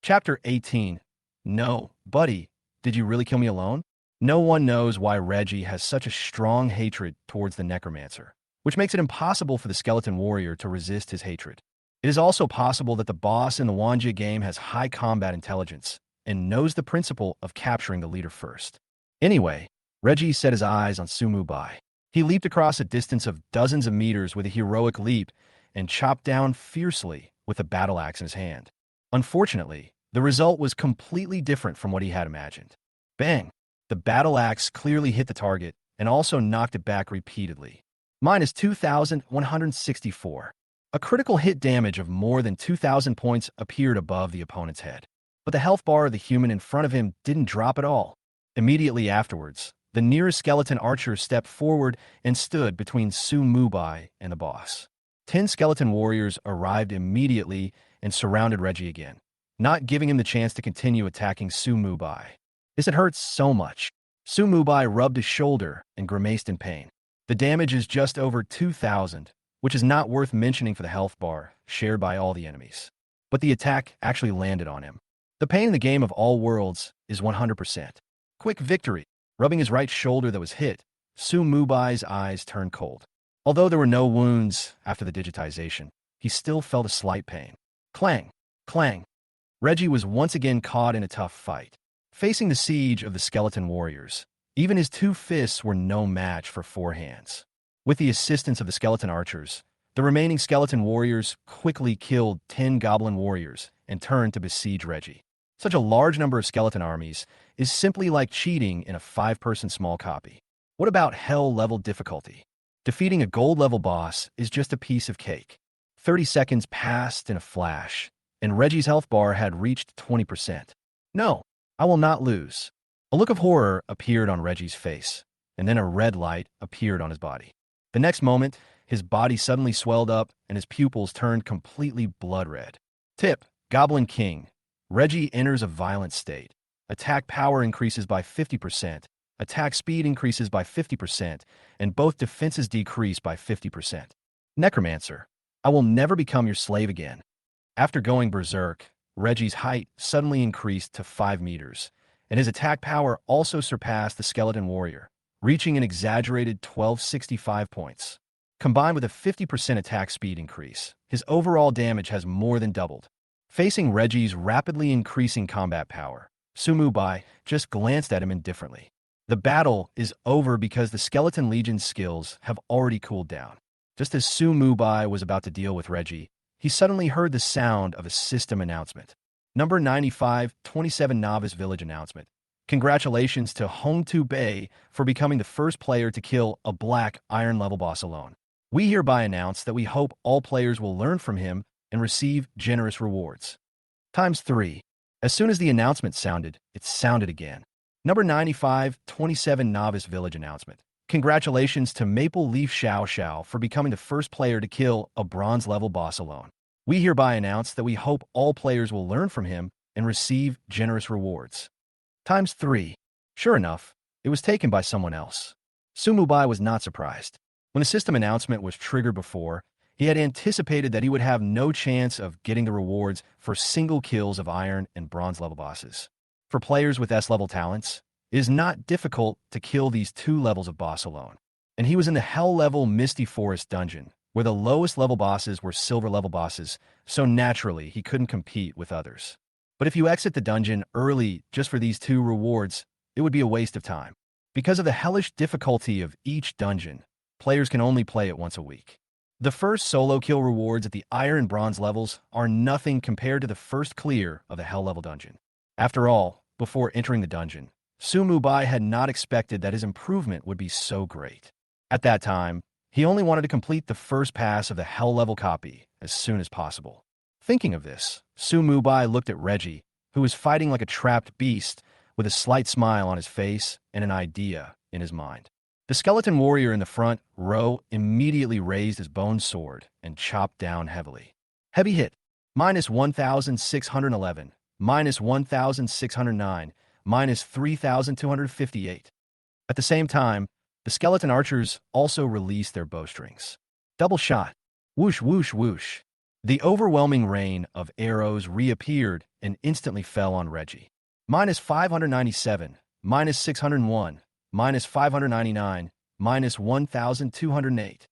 Speaker 1: Chapter 18. No, buddy, did you really kill me alone? No one knows why Reggie has such a strong hatred towards the necromancer, which makes it impossible for the skeleton warrior to resist his hatred. It is also possible that the boss in the Wanja game has high combat intelligence and knows the principle of capturing the leader first. Anyway, Reggie set his eyes on Su Mubai. He leaped across a distance of dozens of meters with a heroic leap and chopped down fiercely with a battle axe in his hand. Unfortunately, the result was completely different from what he had imagined. Bang! The battle axe clearly hit the target and also knocked it back repeatedly. Minus 2,164. A critical hit damage of more than 2,000 points appeared above the opponent's head. But the health bar of the human in front of him didn't drop at all. Immediately afterwards, the nearest skeleton archer stepped forward and stood between Su Mubai and the boss. 10 skeleton warriors arrived immediately and surrounded Reggie again, not giving him the chance to continue attacking Su Mubai. This had hurt so much. Su Mubai rubbed his shoulder and grimaced in pain. The damage is just over 2,000, which is not worth mentioning for the health bar shared by all the enemies. But the attack actually landed on him. The pain in the game of all worlds is 100%. Quick victory. Rubbing his right shoulder that was hit, Su Mubai's eyes turned cold. Although there were no wounds after the digitization, he still felt a slight pain. Clang! Clang! Reggie was once again caught in a tough fight. Facing the siege of the skeleton warriors, even his 2 fists were no match for 4 hands. With the assistance of the skeleton archers, The remaining skeleton warriors quickly killed 10 goblin warriors and turned to besiege Reggie. Such a large number of skeleton armies is simply like cheating in a 5-person small copy. What about hell-level difficulty? Defeating a gold-level boss is just a piece of cake. 30 seconds passed in a flash, and Reggie's health bar had reached 20%. No, I will not lose. A look of horror appeared on Reggie's face, and then a red light appeared on his body. The next moment, his body suddenly swelled up and his pupils turned completely blood red. Tip: Goblin King. Reggie enters a violent state. Attack power increases by 50%, attack speed increases by 50%, and both defenses decrease by 50%. Necromancer. I will never become your slave again. After going berserk, Reggie's height suddenly increased to 5 meters, and his attack power also surpassed the skeleton warrior, reaching an exaggerated 1265 points. Combined with a 50% attack speed increase, his overall damage has more than doubled. Facing Reggie's rapidly increasing combat power, Sumu Bai just glanced at him indifferently. The battle is over because the Skeleton Legion's skills have already cooled down. Just as Sumu Bai was about to deal with Reggie, he suddenly heard the sound of a system announcement. Number 95, 27 Novice Village announcement. Congratulations to Hongtu Bei for becoming the first player to kill a black iron level boss alone. We hereby announce that we hope all players will learn from him and receive generous rewards. Times 3. As soon as the announcement sounded, it sounded again. Number 95, 27 Novice Village announcement. Congratulations to Maple Leaf Xiao Xiao for becoming the first player to kill a bronze-level boss alone. We hereby announce that we hope all players will learn from him and receive generous rewards. Times 3. Sure enough, it was taken by someone else. Sumubai was not surprised. When the system announcement was triggered before, he had anticipated that he would have no chance of getting the rewards for single kills of iron and bronze-level bosses. For players with S-level talents, it is not difficult to kill these 2 levels of boss alone. And he was in the Hell-level Misty Forest dungeon, where the lowest level bosses were silver-level bosses, so naturally he couldn't compete with others. But if you exit the dungeon early just for these 2 rewards, it would be a waste of time. Because of the hellish difficulty of each dungeon, players can only play it once a week. The first solo kill rewards at the Iron and Bronze levels are nothing compared to the first clear of the Hell level dungeon. After all, before entering the dungeon, Sumu Bai had not expected that his improvement would be so great. At that time, he only wanted to complete the first pass of the Hell level copy as soon as possible. Thinking of this, Sumu Bai looked at Reggie, who was fighting like a trapped beast with a slight smile on his face and an idea in his mind. The skeleton warrior in the front row immediately raised his bone sword and chopped down heavily. Heavy hit, minus 1,611, minus 1,609, minus 3,258. At the same time, the skeleton archers also released their bowstrings. Double shot, whoosh, whoosh, whoosh. The overwhelming rain of arrows reappeared and instantly fell on Reggie. Minus 597, minus 601, minus 599, minus 1,208.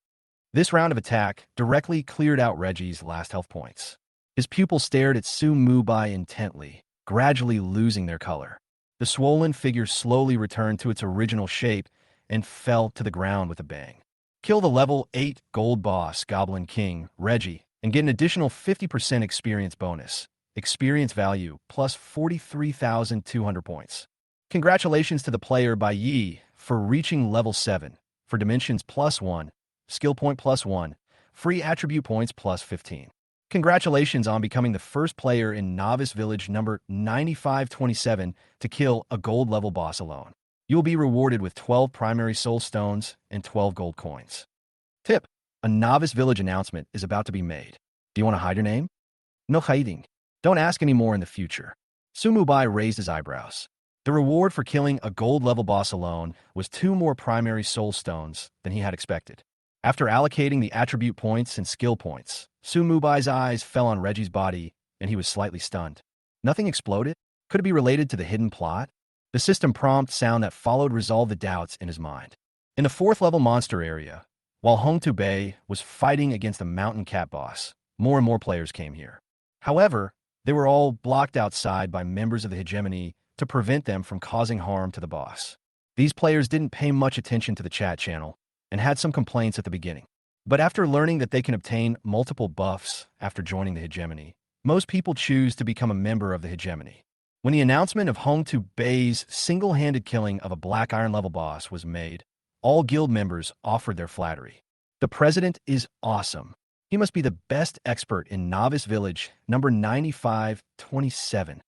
Speaker 1: This round of attack directly cleared out Reggie's last health points. His pupils stared at Sumu Bai intently, gradually losing their color. The swollen figure slowly returned to its original shape and fell to the ground with a bang. Kill the level 8 gold boss, Goblin King, Reggie, and get an additional 50% experience bonus. Experience value plus 43,200 points. Congratulations to the player Bai Yi for reaching level 7, for dimensions +1, skill point +1, free attribute points +15. Congratulations on becoming the first player in Novice Village number 9527 to kill a gold level boss alone. You will be rewarded with 12 primary soul stones and 12 gold coins. Tip: a Novice Village announcement is about to be made. Do you want to hide your name? No hiding. Don't ask any more in the future. Sumu Bai raised his eyebrows. The reward for killing a gold-level boss alone was 2 more primary soul stones than he had expected. After allocating the attribute points and skill points, Sumu Bai's eyes fell on Reggie's body, and he was slightly stunned. Nothing exploded? Could it be related to the hidden plot? The system prompt sound that followed resolved the doubts in his mind. In the 4th-level monster area, while Hongtu Bei was fighting against a mountain cat boss, more and more players came here. However, they were all blocked outside by members of the hegemony to prevent them from causing harm to the boss. These players didn't pay much attention to the chat channel and had some complaints at the beginning. But after learning that they can obtain multiple buffs after joining the hegemony, most people choose to become a member of the hegemony. When the announcement of Hong Tu-Bei's single-handed killing of a Black Iron level boss was made, all guild members offered their flattery. The president is awesome. He must be the best expert in Novice Village, number 9527.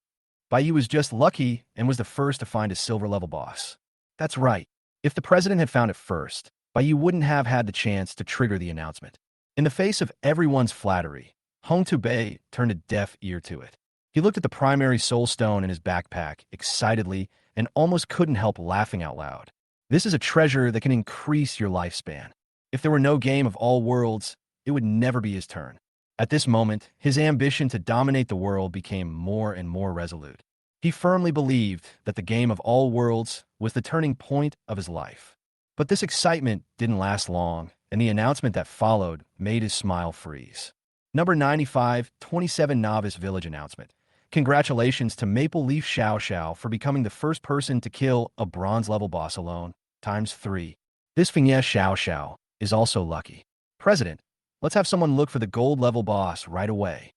Speaker 1: Bai Yi was just lucky and was the first to find a silver-level boss. That's right. If the president had found it first, Bai Yi wouldn't have had the chance to trigger the announcement. In the face of everyone's flattery, Hong Tu-Bei turned a deaf ear to it. He looked at the primary soul stone in his backpack excitedly and almost couldn't help laughing out loud. This is a treasure that can increase your lifespan. If there were no game of all worlds, it would never be his turn. At this moment, his ambition to dominate the world became more and more resolute. He firmly believed that the game of all worlds was the turning point of his life. But this excitement didn't last long, and the announcement that followed made his smile freeze. Number 9527 Novice Village announcement. Congratulations to Maple Leaf Xiao Xiao for becoming the first person to kill a bronze-level boss alone, ×3. This Fengye Xiao Xiao is also lucky. President, let's have someone look for the gold-level boss right away.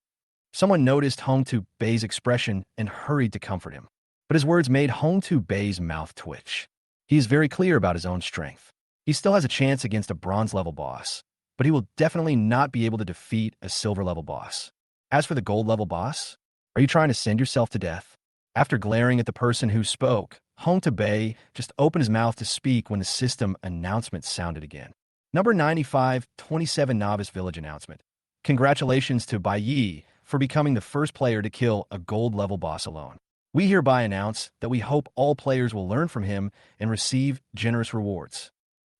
Speaker 1: Someone noticed Hong Tu-Bei's expression and hurried to comfort him. But his words made Hong Tu-Bei's mouth twitch. He is very clear about his own strength. He still has a chance against a bronze-level boss, but he will definitely not be able to defeat a silver-level boss. As for the gold-level boss, are you trying to send yourself to death? After glaring at the person who spoke, Hong Tu-Bei just opened his mouth to speak when the system announcement sounded again. Number 9527 Novice Village announcement. Congratulations to Bai Yi for becoming the first player to kill a gold-level boss alone. We hereby announce that we hope all players will learn from him and receive generous rewards.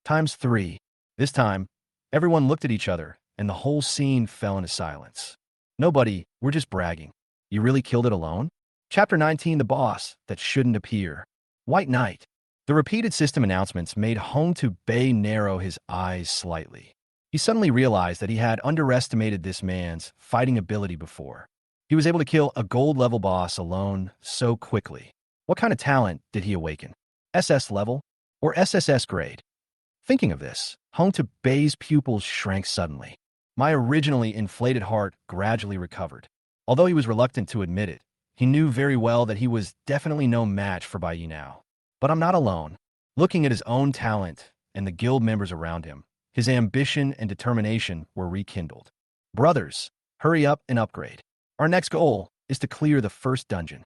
Speaker 1: ×3. This time, everyone looked at each other, and the whole scene fell into silence. Nobody, we're just bragging. You really killed it alone? Chapter 19, The Boss That Shouldn't Appear. White Knight. The repeated system announcements made Hong Tu-Bei narrow his eyes slightly. He suddenly realized that he had underestimated this man's fighting ability before. He was able to kill a gold-level boss alone so quickly. What kind of talent did he awaken? SS level? Or SSS grade? Thinking of this, Hong Tu-Bei's pupils shrank suddenly. My originally inflated heart gradually recovered. Although he was reluctant to admit it, he knew very well that he was definitely no match for Bai Yi now. But I'm not alone. Looking at his own talent and the guild members around him, his ambition and determination were rekindled. Brothers, hurry up and upgrade. Our next goal is to clear the first dungeon.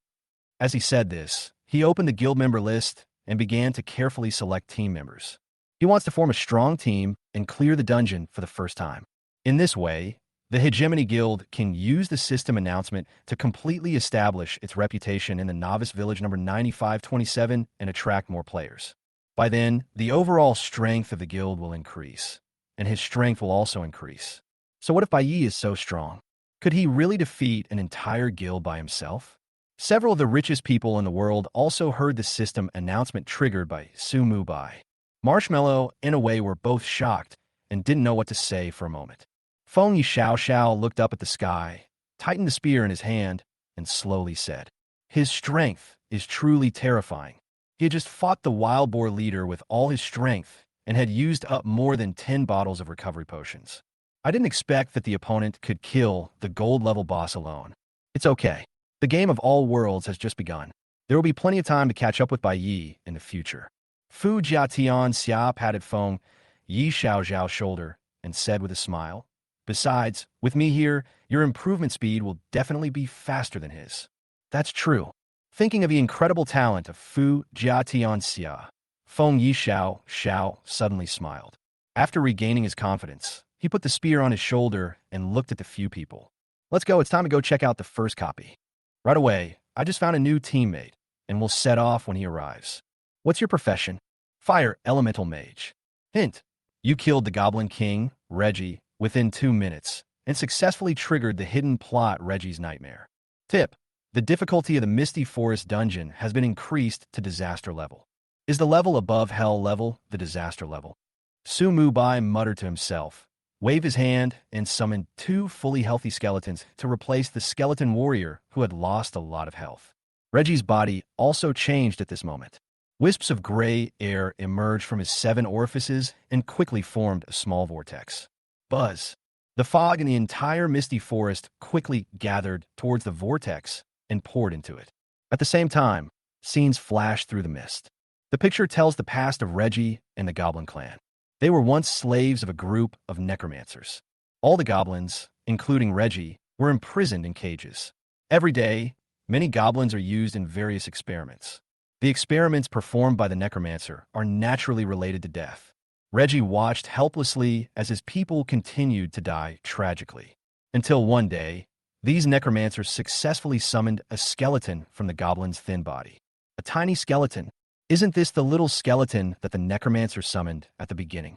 Speaker 1: As he said this, he opened the guild member list and began to carefully select team members. He wants to form a strong team and clear the dungeon for the first time. In this way, the Hegemony Guild can use the system announcement to completely establish its reputation in the Novice Village number 9527 and attract more players. By then, the overall strength of the guild will increase, and his strength will also increase. So what if Bai Yi is so strong? Could he really defeat an entire guild by himself? Several of the richest people in the world also heard the system announcement triggered by Su Mu Bai. Marshmallow and Away were both shocked and didn't know what to say for a moment. Feng Yi Xiao Xiao looked up at the sky, tightened the spear in his hand, and slowly said, "His strength is truly terrifying." He had just fought the wild boar leader with all his strength and had used up more than 10 bottles of recovery potions. I didn't expect that the opponent could kill the gold-level boss alone. It's okay. The game of all worlds has just begun. There will be plenty of time to catch up with Bai Yi in the future. Fu Jiatian Xia patted Feng Yi Xiao Zhao's shoulder and said with a smile, "Besides, with me here, your improvement speed will definitely be faster than his." That's true. Thinking of the incredible talent of Fu Jiatian Xia, Feng Yi Xiao suddenly smiled. After regaining his confidence, he put the spear on his shoulder and looked at the few people. "Let's go, it's time to go check out the first copy." "Right away, I just found a new teammate, and we'll set off when he arrives." "What's your profession?" "Fire Elemental Mage." Hint: you killed the Goblin King, Reggie, within 2 minutes, and successfully triggered the hidden plot Reggie's nightmare. Tip: the difficulty of the Misty Forest dungeon has been increased to disaster level. Is the level above hell level the disaster level? Su Mu Bai muttered to himself, waved his hand, and summoned 2 fully healthy skeletons to replace the skeleton warrior who had lost a lot of health. Reggie's body also changed at this moment. Wisps of gray air emerged from his 7 orifices and quickly formed a small vortex. Buzz. The fog in the entire misty forest quickly gathered towards the vortex and poured into it. At the same time, scenes flashed through the mist. The picture tells the past of Reggie and the Goblin clan. They were once slaves of a group of necromancers. All the goblins, including Reggie, were imprisoned in cages. Every day, many goblins are used in various experiments. The experiments performed by the necromancer are naturally related to death. Reggie watched helplessly as his people continued to die tragically. Until one day, these necromancers successfully summoned a skeleton from the goblin's thin body. A tiny skeleton. Isn't this the little skeleton that the necromancer summoned at the beginning?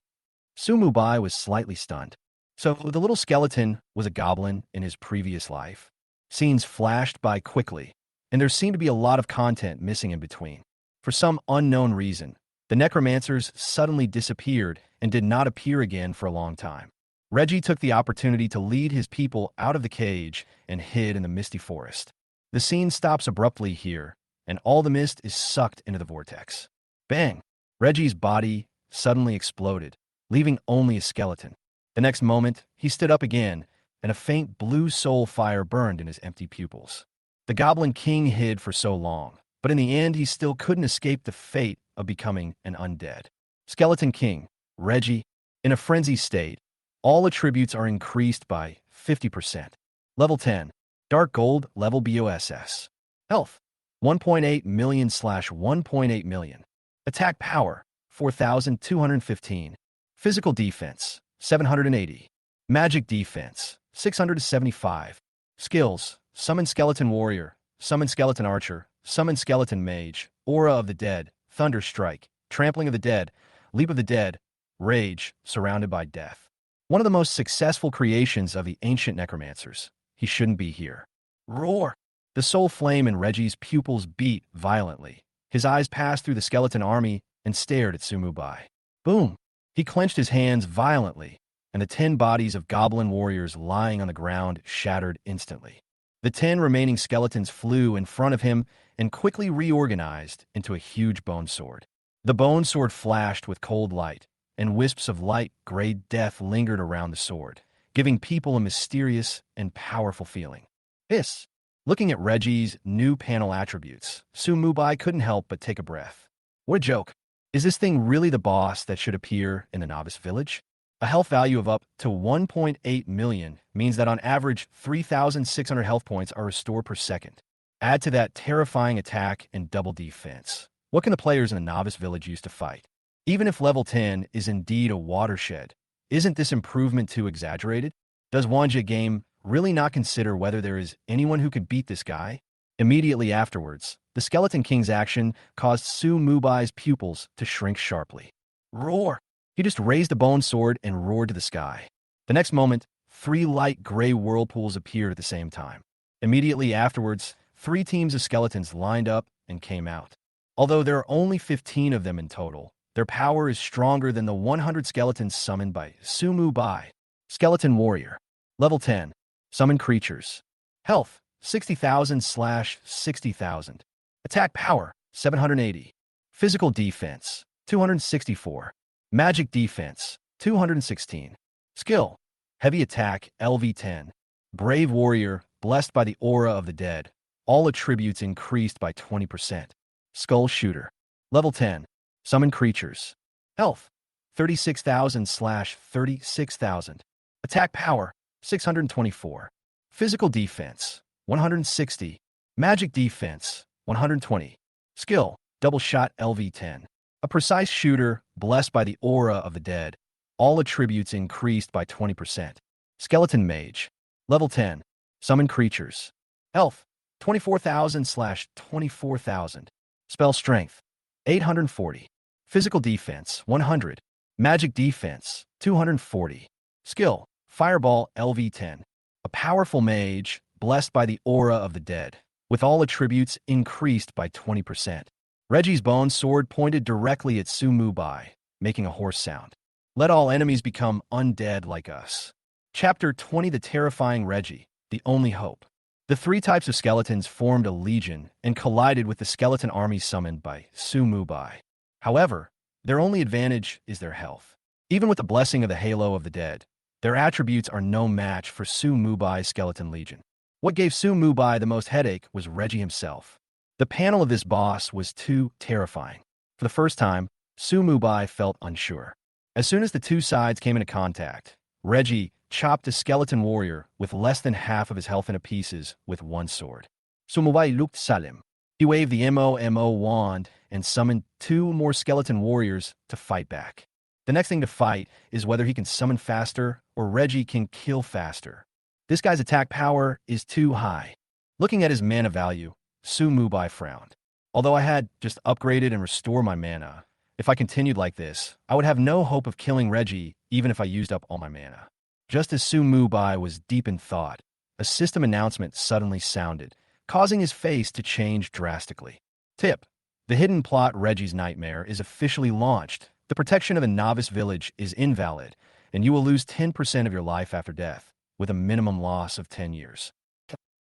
Speaker 1: Sumubai was slightly stunned. So the little skeleton was a goblin in his previous life? Scenes flashed by quickly, and there seemed to be a lot of content missing in between. For some unknown reason, the necromancers suddenly disappeared and did not appear again for a long time. Reggie took the opportunity to lead his people out of the cage and hid in the misty forest. The scene stops abruptly here, and all the mist is sucked into the vortex. Bang! Reggie's body suddenly exploded, leaving only a skeleton. The next moment, he stood up again, and a faint blue soul fire burned in his empty pupils. The Goblin King hid for so long, but in the end he still couldn't escape the fate of becoming an undead. Skeleton King, Reggie, in a frenzy state, all attributes are increased by 50%. Level 10, Dark Gold, Level BOSS. Health, 1.8 million / 1.8 million. Attack Power, 4,215. Physical Defense, 780. Magic Defense, 675. Skills, Summon Skeleton Warrior, Summon Skeleton Archer, Summon Skeleton Mage, Aura of the Dead, Thunder Strike, Trampling of the Dead, Leap of the Dead, Rage, Surrounded by Death. One of the most successful creations of the ancient necromancers. He shouldn't be here. Roar! The soul flame in Reggie's pupils beat violently. His eyes passed through the skeleton army and stared at Sumubai. Boom! He clenched his hands violently, and the 10 bodies of goblin warriors lying on the ground shattered instantly. The 10 remaining skeletons flew in front of him and quickly reorganized into a huge bone sword. The bone sword flashed with cold light, and wisps of light gray death lingered around the sword, giving people a mysterious and powerful feeling. Hiss! Looking at Reggie's new panel attributes, Sumubai couldn't help but take a breath. What a joke! Is this thing really the boss that should appear in the novice village? A health value of up to 1.8 million means that on average 3,600 health points are restored per second. Add to that terrifying attack and double defense. What can the players in the novice village use to fight? Even if level 10 is indeed a watershed, isn't this improvement too exaggerated? Does Wanja Game really not consider whether there is anyone who could beat this guy? Immediately afterwards, the Skeleton King's action caused Sumubai's pupils to shrink sharply. Roar! He just raised a bone sword and roared to the sky. The next moment, 3 light gray whirlpools appeared at the same time. Immediately afterwards, 3 teams of skeletons lined up and came out. Although there are only 15 of them in total, their power is stronger than the 100 skeletons summoned by Sumubai. Skeleton Warrior. Level 10. Summon Creatures. Health, 60,000 / 60,000. Attack Power, 780. Physical Defense, 264. Magic Defense, 216. Skill, Heavy Attack, LV10. Brave Warrior, blessed by the Aura of the Dead. All attributes increased by 20%. Skull Shooter. Level 10. Summon Creatures. Health, 36,000 / 36,000. Attack Power, 624. Physical Defense, 160. Magic Defense, 120. Skill, Double Shot LV10. A precise shooter, blessed by the Aura of the Dead. All attributes increased by 20%. Skeleton Mage. Level 10. Summon Creatures. Health, 24,000 / 24,000. Spell Strength, 840. Physical Defense, 100. Magic Defense, 240. Skill, Fireball LV10. A powerful mage, blessed by the Aura of the Dead, with all attributes increased by 20%. Reggie's bone sword pointed directly at Sumubai, making a hoarse sound. Let all enemies become undead like us. Chapter 20. The Terrifying Reggie, the Only Hope. The 3 types of skeletons formed a legion and collided with the skeleton army summoned by Sumubai. However, their only advantage is their health. Even with the blessing of the Halo of the Dead, Their attributes are no match for Su Mubai's Skeleton Legion. What gave Su Mubai the most headache was Reggie himself. The panel of this boss was too terrifying. For the first time, Su Mubai felt unsure. As soon as the two sides came into contact, Reggie chopped a skeleton warrior with less than half of his health into pieces with one sword. Su Mubai looked Salim. He waved the MOMO wand and summoned two more skeleton warriors to fight back. The next thing to fight is whether he can summon faster or Reggie can kill faster. This guy's attack power is too high. Looking at his mana value, Su Mubai frowned. Although I had just upgraded and restored my mana, if I continued like this, I would have no hope of killing Reggie even if I used up all my mana. Just as Su Mubai was deep in thought, a system announcement suddenly sounded, causing his face to change drastically. Tip: the hidden plot Reggie's Nightmare is officially launched. The protection of the novice village is invalid, and you will lose 10% of your life after death, with a minimum loss of 10 years.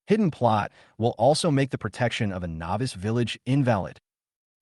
Speaker 1: Hidden plot will also make the protection of a novice village invalid.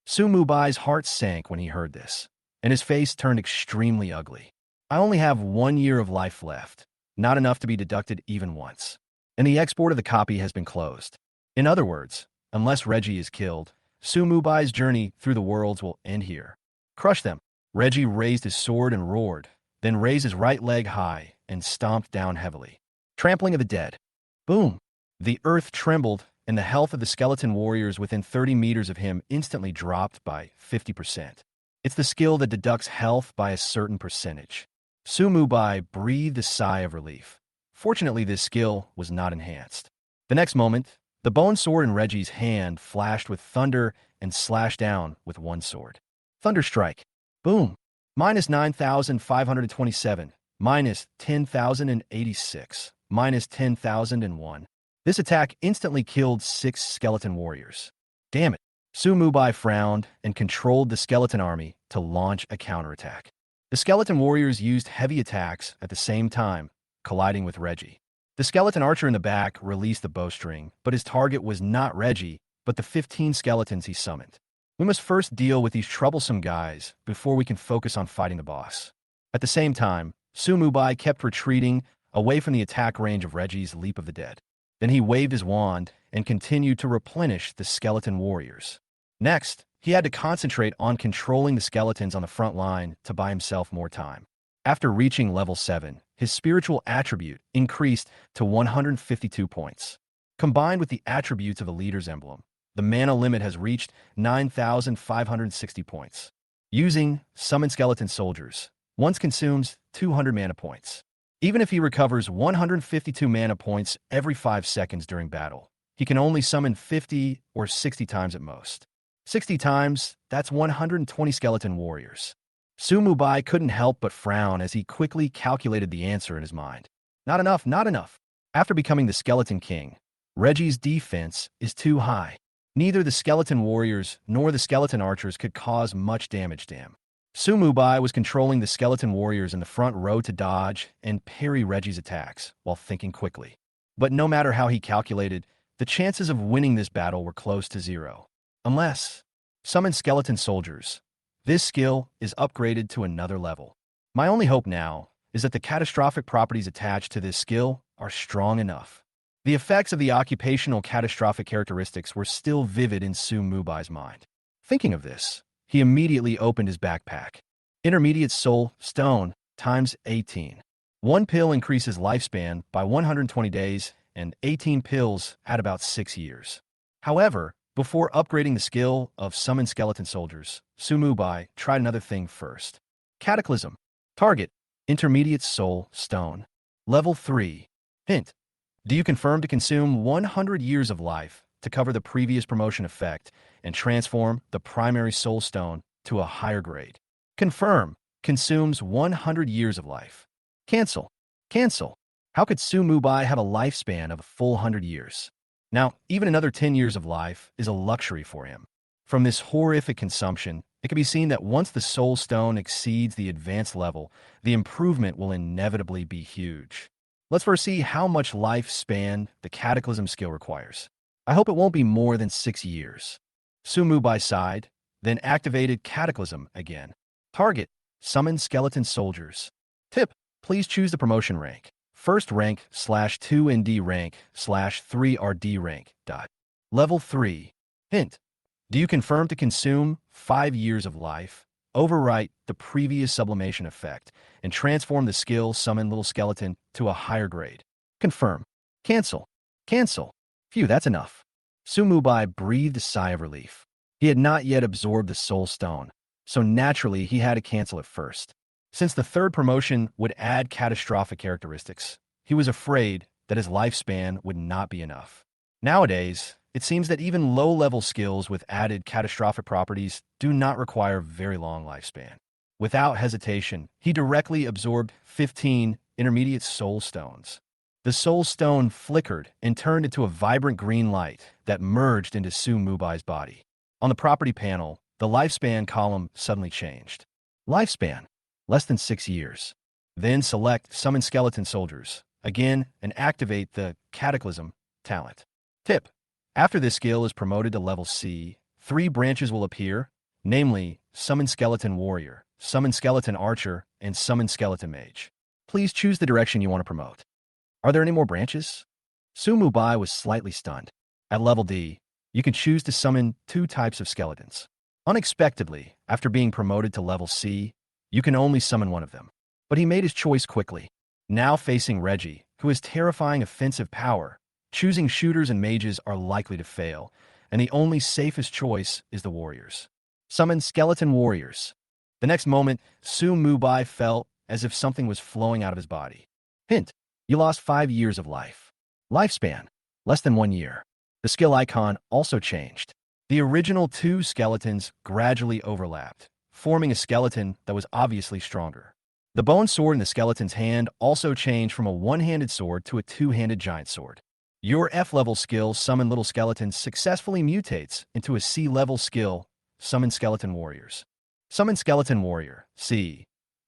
Speaker 1: Su Mubai's heart sank when he heard this, and his face turned extremely ugly. I only have 1 year of life left, not enough to be deducted even once, and the export of the copy has been closed. In other words, unless Reggie is killed, Su Mubai's journey through the worlds will end here. Crush them. Reggie raised his sword and roared, then raised his right leg high and stomped down heavily. Trampling of the dead. Boom! The earth trembled, and the health of the skeleton warriors within 30 meters of him instantly dropped by 50%. It's the skill that deducts health by a certain percentage. Su Mubai breathed a sigh of relief. Fortunately, this skill was not enhanced. The next moment, the bone sword in Reggie's hand flashed with thunder and slashed down with one sword. Thunder strike. Boom. Minus 9,527. Minus 10,086. Minus 10,001. This attack instantly killed 6 skeleton warriors. Damn it. Su Mubai frowned and controlled the skeleton army to launch a counterattack. The skeleton warriors used heavy attacks at the same time, colliding with Reggie. The skeleton archer in the back released the bowstring, but his target was not Reggie, but the 15 skeletons he summoned. We must first deal with these troublesome guys before we can focus on fighting the boss. At the same time, Su Mubai kept retreating away from the attack range of Reggie's Leap of the Dead. Then he waved his wand and continued to replenish the skeleton warriors. Next, he had to concentrate on controlling the skeletons on the front line to buy himself more time. After reaching level 7, his spiritual attribute increased to 152 points. Combined with the attributes of the leader's emblem, the mana limit has reached 9,560 points. Using Summon Skeleton Soldiers once consumes 200 mana points. Even if he recovers 152 mana points every 5 seconds during battle, he can only summon 50 or 60 times at most. 60 times, that's 120 skeleton warriors. Su Mubai couldn't help but frown as he quickly calculated the answer in his mind. Not enough, not enough. After becoming the Skeleton King, Reggie's defense is too high. Neither the skeleton warriors nor the skeleton archers could cause much damage to him. Su Mubai was controlling the skeleton warriors in the front row to dodge and parry Reggie's attacks while thinking quickly. But no matter how he calculated, the chances of winning this battle were close to zero. Unless Summon Skeleton Soldiers. This skill is upgraded to another level. My only hope now is that the catastrophic properties attached to this skill are strong enough. The effects of the occupational catastrophic characteristics were still vivid in Su Mubai's mind. Thinking of this, he immediately opened his backpack. Intermediate Soul Stone times 18. 1 pill increases lifespan by 120 days, and 18 pills at about 6 years. However, before upgrading the skill of Summon Skeleton Soldiers, Su Mubai tried another thing first. Cataclysm. Target: Intermediate Soul Stone. Level 3. Hint: do you confirm to consume 100 years of life to cover the previous promotion effect and transform the primary soul stone to a higher grade? Confirm. Consumes 100 years of life. Cancel. Cancel. How could Su Mubai have a lifespan of a full 100 years? Now, even another 10 years of life is a luxury for him. From this horrific consumption, it can be seen that once the soul stone exceeds the advanced level, the improvement will inevitably be huge. Let's first see how much lifespan the Cataclysm skill requires. I hope it won't be more than 6 years. Su Mubai sighed, then activated Cataclysm again. Target: Summon Skeleton Soldiers. Tip: Please choose the promotion rank. First rank /2 ND rank /3 RD rank. Level 3. Hint. Do you confirm to consume 5 years of life? Overwrite the previous sublimation effect and transform the skill Summon Little Skeleton to a higher grade. Confirm. Cancel. Cancel. Phew, that's enough. Sumubai breathed a sigh of relief. He had not yet absorbed the soul stone, so naturally he had to cancel it first. Since the third promotion would add catastrophic characteristics, he was afraid that his lifespan would not be enough. Nowadays, it seems that even low-level skills with added catastrophic properties do not require very long lifespan. Without hesitation, he directly absorbed 15 intermediate soul stones. The soul stone flickered and turned into a vibrant green light that merged into Su Mubai's body. On the property panel, the lifespan column suddenly changed. Lifespan, less than 6 years. Then select Summon Skeleton Soldiers again and activate the Cataclysm talent. Tip. After this skill is promoted to level C, 3 branches will appear, namely Summon Skeleton Warrior, Summon Skeleton Archer, and Summon Skeleton Mage. Please choose the direction you want to promote. Are there any more branches? Su Mubai was slightly stunned. At level D, you can choose to summon 2 types of skeletons. Unexpectedly, after being promoted to level C, you can only summon one of them. But he made his choice quickly. Now facing Reggie, who has terrifying offensive power, choosing shooters and mages are likely to fail, and the only safest choice is the warriors. Summon Skeleton Warriors. The next moment, Su Mubai felt as if something was flowing out of his body. Hint. You lost 5 years of life. Lifespan, less than 1 year. The skill icon also changed. The original 2 skeletons gradually overlapped, forming a skeleton that was obviously stronger. The bone sword in the skeleton's hand also changed from a one-handed sword to a 2-handed giant sword. Your F-level skill, Summon Little Skeletons, successfully mutates into a C-level skill, Summon Skeleton Warriors. Summon Skeleton Warrior, C.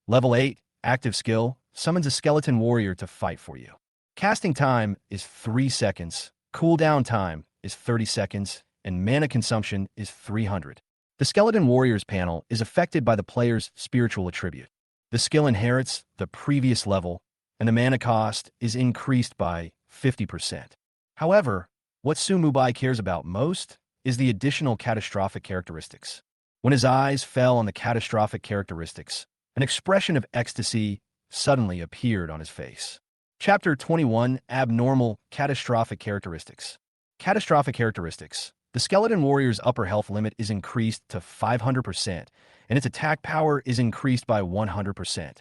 Speaker 1: Level 8, active skill, summons a skeleton warrior to fight for you. Casting time is 3 seconds, cooldown time is 30 seconds, and mana consumption is 300. The Skeleton Warriors panel is affected by the player's spiritual attribute. The skill inherits the previous level, and the mana cost is increased by 50%. However, what Su Mubai cares about most is the additional catastrophic characteristics. When his eyes fell on the catastrophic characteristics, an expression of ecstasy suddenly appeared on his face. Chapter 21, Abnormal Catastrophic Characteristics. Catastrophic Characteristics. The Skeleton Warrior's upper health limit is increased to 500%, and its attack power is increased by 100%.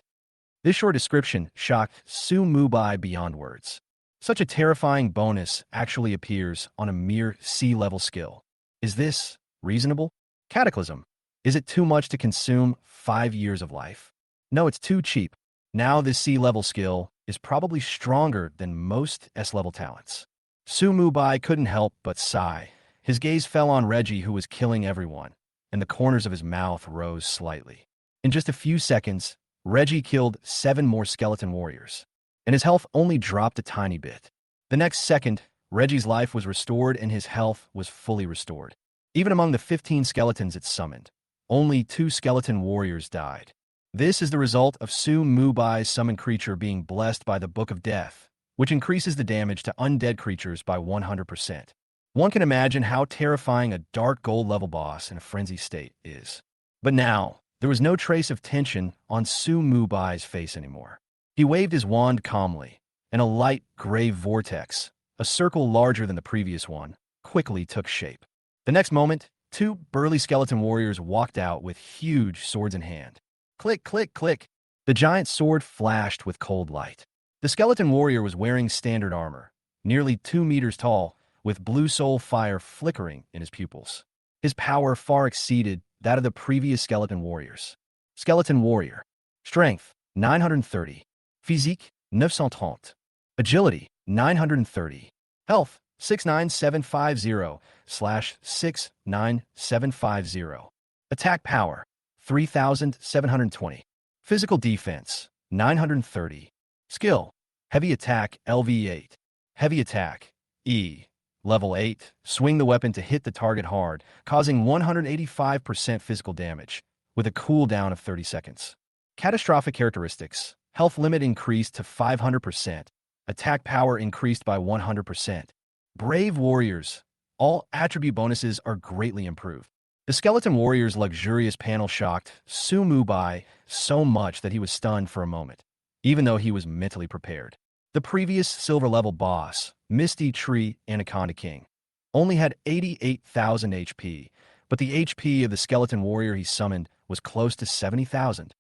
Speaker 1: This short description shocked Su Mubai beyond words. Such a terrifying bonus actually appears on a mere C-level skill. Is this reasonable? Cataclysm. Is it too much to consume 5 years of life? No, it's too cheap. Now this C-level skill is probably stronger than most S-level talents. Su Mubai couldn't help but sigh. His gaze fell on Reggie, who was killing everyone, and the corners of his mouth rose slightly. In just a few seconds, Reggie killed 7 more skeleton warriors, and his health only dropped a tiny bit. The next second, Reggie's life was restored and his health was fully restored. Even among the 15 skeletons it summoned, only 2 skeleton warriors died. This is the result of Su Mubai's summoned creature being blessed by the Book of Death, which increases the damage to undead creatures by 100%. One can imagine how terrifying a dark gold level boss in a frenzy state is. But now, there was no trace of tension on Su Mubai's face anymore. He waved his wand calmly, and a light gray vortex, a circle larger than the previous one, quickly took shape. The next moment, 2 burly skeleton warriors walked out with huge swords in hand. Click, click, click. The giant sword flashed with cold light. The skeleton warrior was wearing standard armor, nearly 2 meters tall, with blue soul fire flickering in his pupils. His power far exceeded that of the previous skeleton warriors. Skeleton warrior. Strength, 930. Physique, 930. Agility, 930. Health, 69750/69750. Attack power, 3,720. Physical defense, 930. Skill, heavy attack LV8. Heavy attack, E. Level 8. Swing the weapon to hit the target hard, causing 185% physical damage, with a cooldown of 30 seconds. Catastrophic characteristics. Health limit increased to 500%. Attack power increased by 100%. Brave warriors. All attribute bonuses are greatly improved. The skeleton warrior's luxurious panel shocked Sumubai so much that he was stunned for a moment, even though he was mentally prepared. The previous silver-level boss, Misty Tree Anaconda King, only had 88,000 HP, but the HP of the skeleton warrior he summoned was close to 70,000.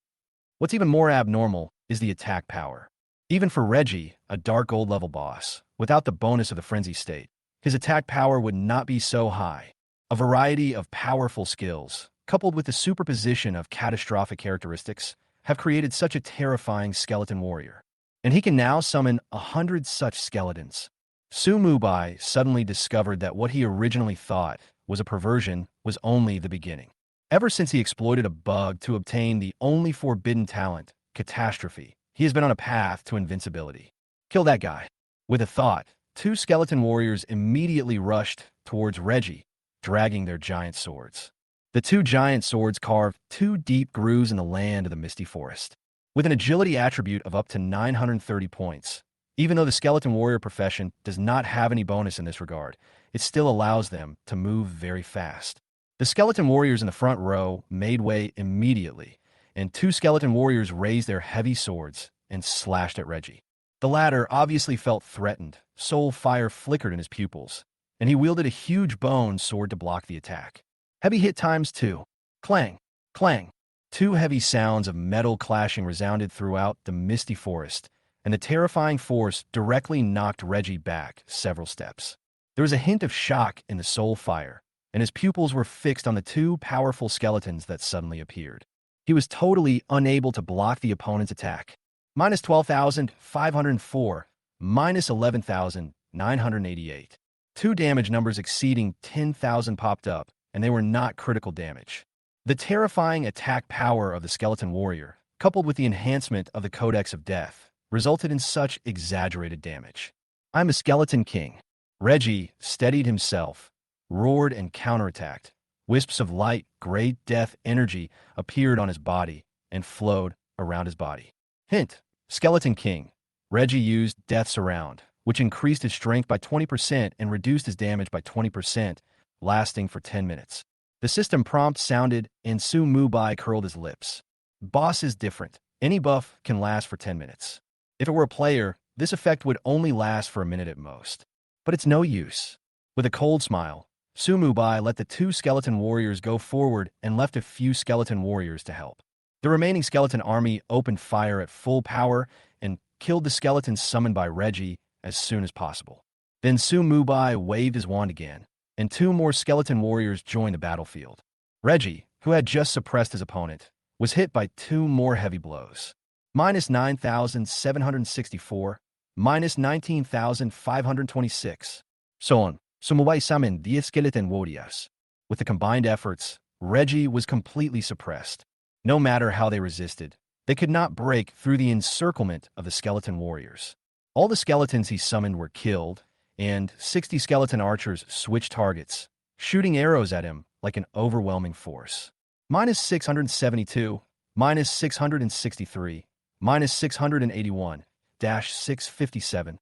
Speaker 1: What's even more abnormal is the attack power. Even for Reggie, a dark gold level boss, without the bonus of the frenzy state, his attack power would not be so high. A variety of powerful skills, coupled with the superposition of catastrophic characteristics, have created such a terrifying skeleton warrior. And he can now summon 100 such skeletons. Sumubai suddenly discovered that what he originally thought was a perversion was only the beginning. Ever since he exploited a bug to obtain the only forbidden talent, catastrophe, he has been on a path to invincibility. Kill that guy. With a thought, two skeleton warriors immediately rushed towards Reggie, dragging their giant swords. The two giant swords carved two deep grooves in the land of the misty forest. With an agility attribute of up to 930 points, even though the skeleton warrior profession does not have any bonus in this regard, it still allows them to move very fast. The skeleton warriors in the front row made way immediately, and two skeleton warriors raised their heavy swords and slashed at Reggie. The latter obviously felt threatened. Soul fire flickered in his pupils, and he wielded a huge bone sword to block the attack. Heavy hit times 2. Clang, clang. Two heavy sounds of metal clashing resounded throughout the misty forest, and the terrifying force directly knocked Reggie back several steps. There was a hint of shock in the soul fire, and his pupils were fixed on the two powerful skeletons that suddenly appeared. He was totally unable to block the opponent's attack. Minus 12,504, minus 11,988. Two damage numbers exceeding 10,000 popped up, and they were not critical damage. The terrifying attack power of the skeleton warrior, coupled with the enhancement of the Codex of Death, resulted in such exaggerated damage. I'm a skeleton king. Reggie steadied himself, roared and counterattacked. Wisps of light, gray death energy appeared on his body and flowed around his body. Hint: Skeleton King. Reggie used Death Surround, which increased his strength by 20% and reduced his damage by 20%, lasting for 10 minutes. The system prompt sounded, and Sumubai curled his lips. Boss is different. Any buff can last for 10 minutes. If it were a player, this effect would only last for a minute at most. But it's no use. With a cold smile, Sumubai let the two skeleton warriors go forward and left a few skeleton warriors to help. The remaining skeleton army opened fire at full power and killed the skeletons summoned by Reggie as soon as possible. Then Sumubai waved his wand again, and two more skeleton warriors joined the battlefield. Reggie, who had just suppressed his opponent, was hit by two more heavy blows. Minus 9,764, minus 19,526. So on. Sumubai summoned the skeleton warriors. With the combined efforts, Reggie was completely suppressed. No matter how they resisted, they could not break through the encirclement of the skeleton warriors. All the skeletons he summoned were killed, and 60 skeleton archers switched targets, shooting arrows at him like an overwhelming force. Minus 672, minus 663, minus 681, dash 657.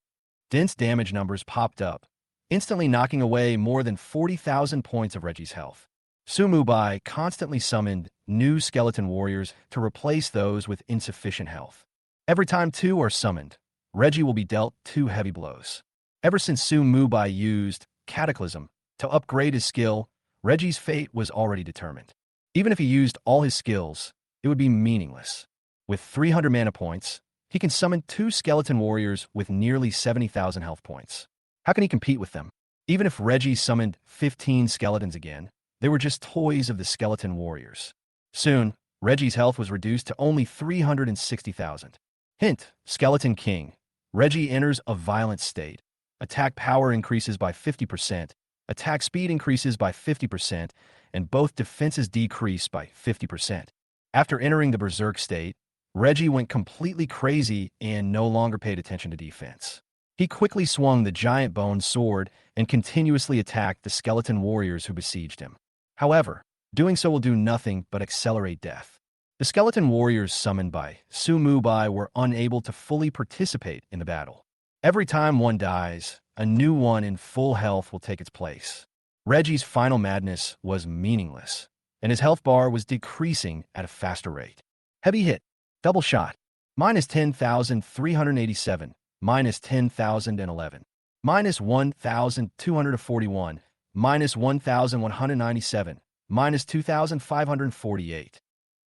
Speaker 1: Dense damage numbers popped up, instantly knocking away more than 40,000 points of Reggie's health. Sumubai constantly summoned new skeleton warriors to replace those with insufficient health. Every time two are summoned, Reggie will be dealt two heavy blows. Ever since Sumubai used Cataclysm to upgrade his skill, Reggie's fate was already determined. Even if he used all his skills, it would be meaningless. With 300 mana points, he can summon two skeleton warriors with nearly 70,000 health points. How can he compete with them? Even if Reggie summoned 15 skeletons again, they were just toys of the skeleton warriors. Soon, Reggie's health was reduced to only 360,000. Hint: Skeleton King. Reggie enters a violent state. Attack power increases by 50%, attack speed increases by 50%, and both defenses decrease by 50%. After entering the berserk state, Reggie went completely crazy and no longer paid attention to defense. He quickly swung the giant bone sword and continuously attacked the skeleton warriors who besieged him. However, doing so will do nothing but accelerate death. The skeleton warriors summoned by Su-Mu-Bai were unable to fully participate in the battle. Every time one dies, a new one in full health will take its place. Reggie's final madness was meaningless, and his health bar was decreasing at a faster rate. Heavy hit. Double shot. Minus 10,387. Minus 10,011. Minus 1,241. Minus 1,197. Minus 2,548.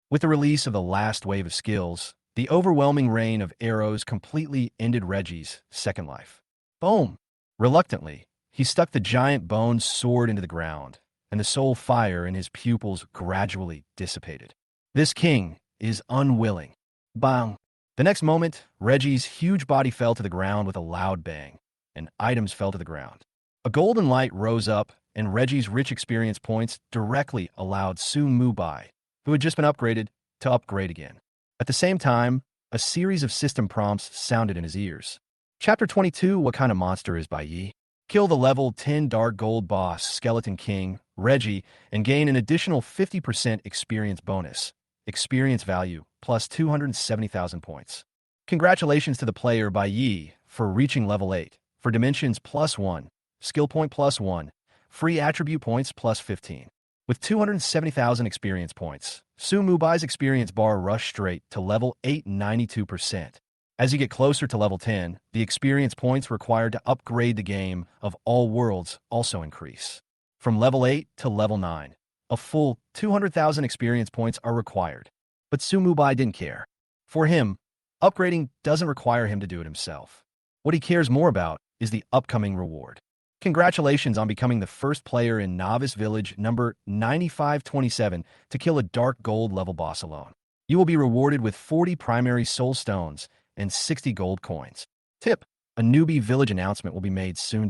Speaker 1: With the release of the last wave of skills, the overwhelming rain of arrows completely ended Reggie's second life. Boom! Reluctantly, he stuck the giant bone sword into the ground, and the soul fire in his pupils gradually dissipated. This king is unwilling. Bang! The next moment, Reggie's huge body fell to the ground with a loud bang, and items fell to the ground. A golden light rose up, and Reggie's rich experience points directly allowed Su-Mu-Bai, who had just been upgraded, to upgrade again. At the same time, a series of system prompts sounded in his ears. Chapter 22, What Kind of Monster is Bai Yi? Kill the level 10 Dark Gold boss, Skeleton King, Reggie, and gain an additional 50% experience bonus. Experience value, plus 270,000 points. Congratulations to the player Bai Yi for reaching level 8, for dimensions plus 1, skill point plus 1, free attribute points plus 15. With 270,000 experience points, Su-Mu-Bai's experience bar rushed straight to level 892%. As you get closer to level 10, the experience points required to upgrade the game of all worlds also increase. From level 8 to level 9, a full 200,000 experience points are required. But Su-Mu-Bai didn't care. For him, upgrading doesn't require him to do it himself. What he cares more about is the upcoming reward. Congratulations on becoming the first player in Novice Village number 9527 to kill a Dark Gold level boss alone. You will be rewarded with 40 primary soul stones and 60 gold coins. Tip: a newbie village announcement will be made soon.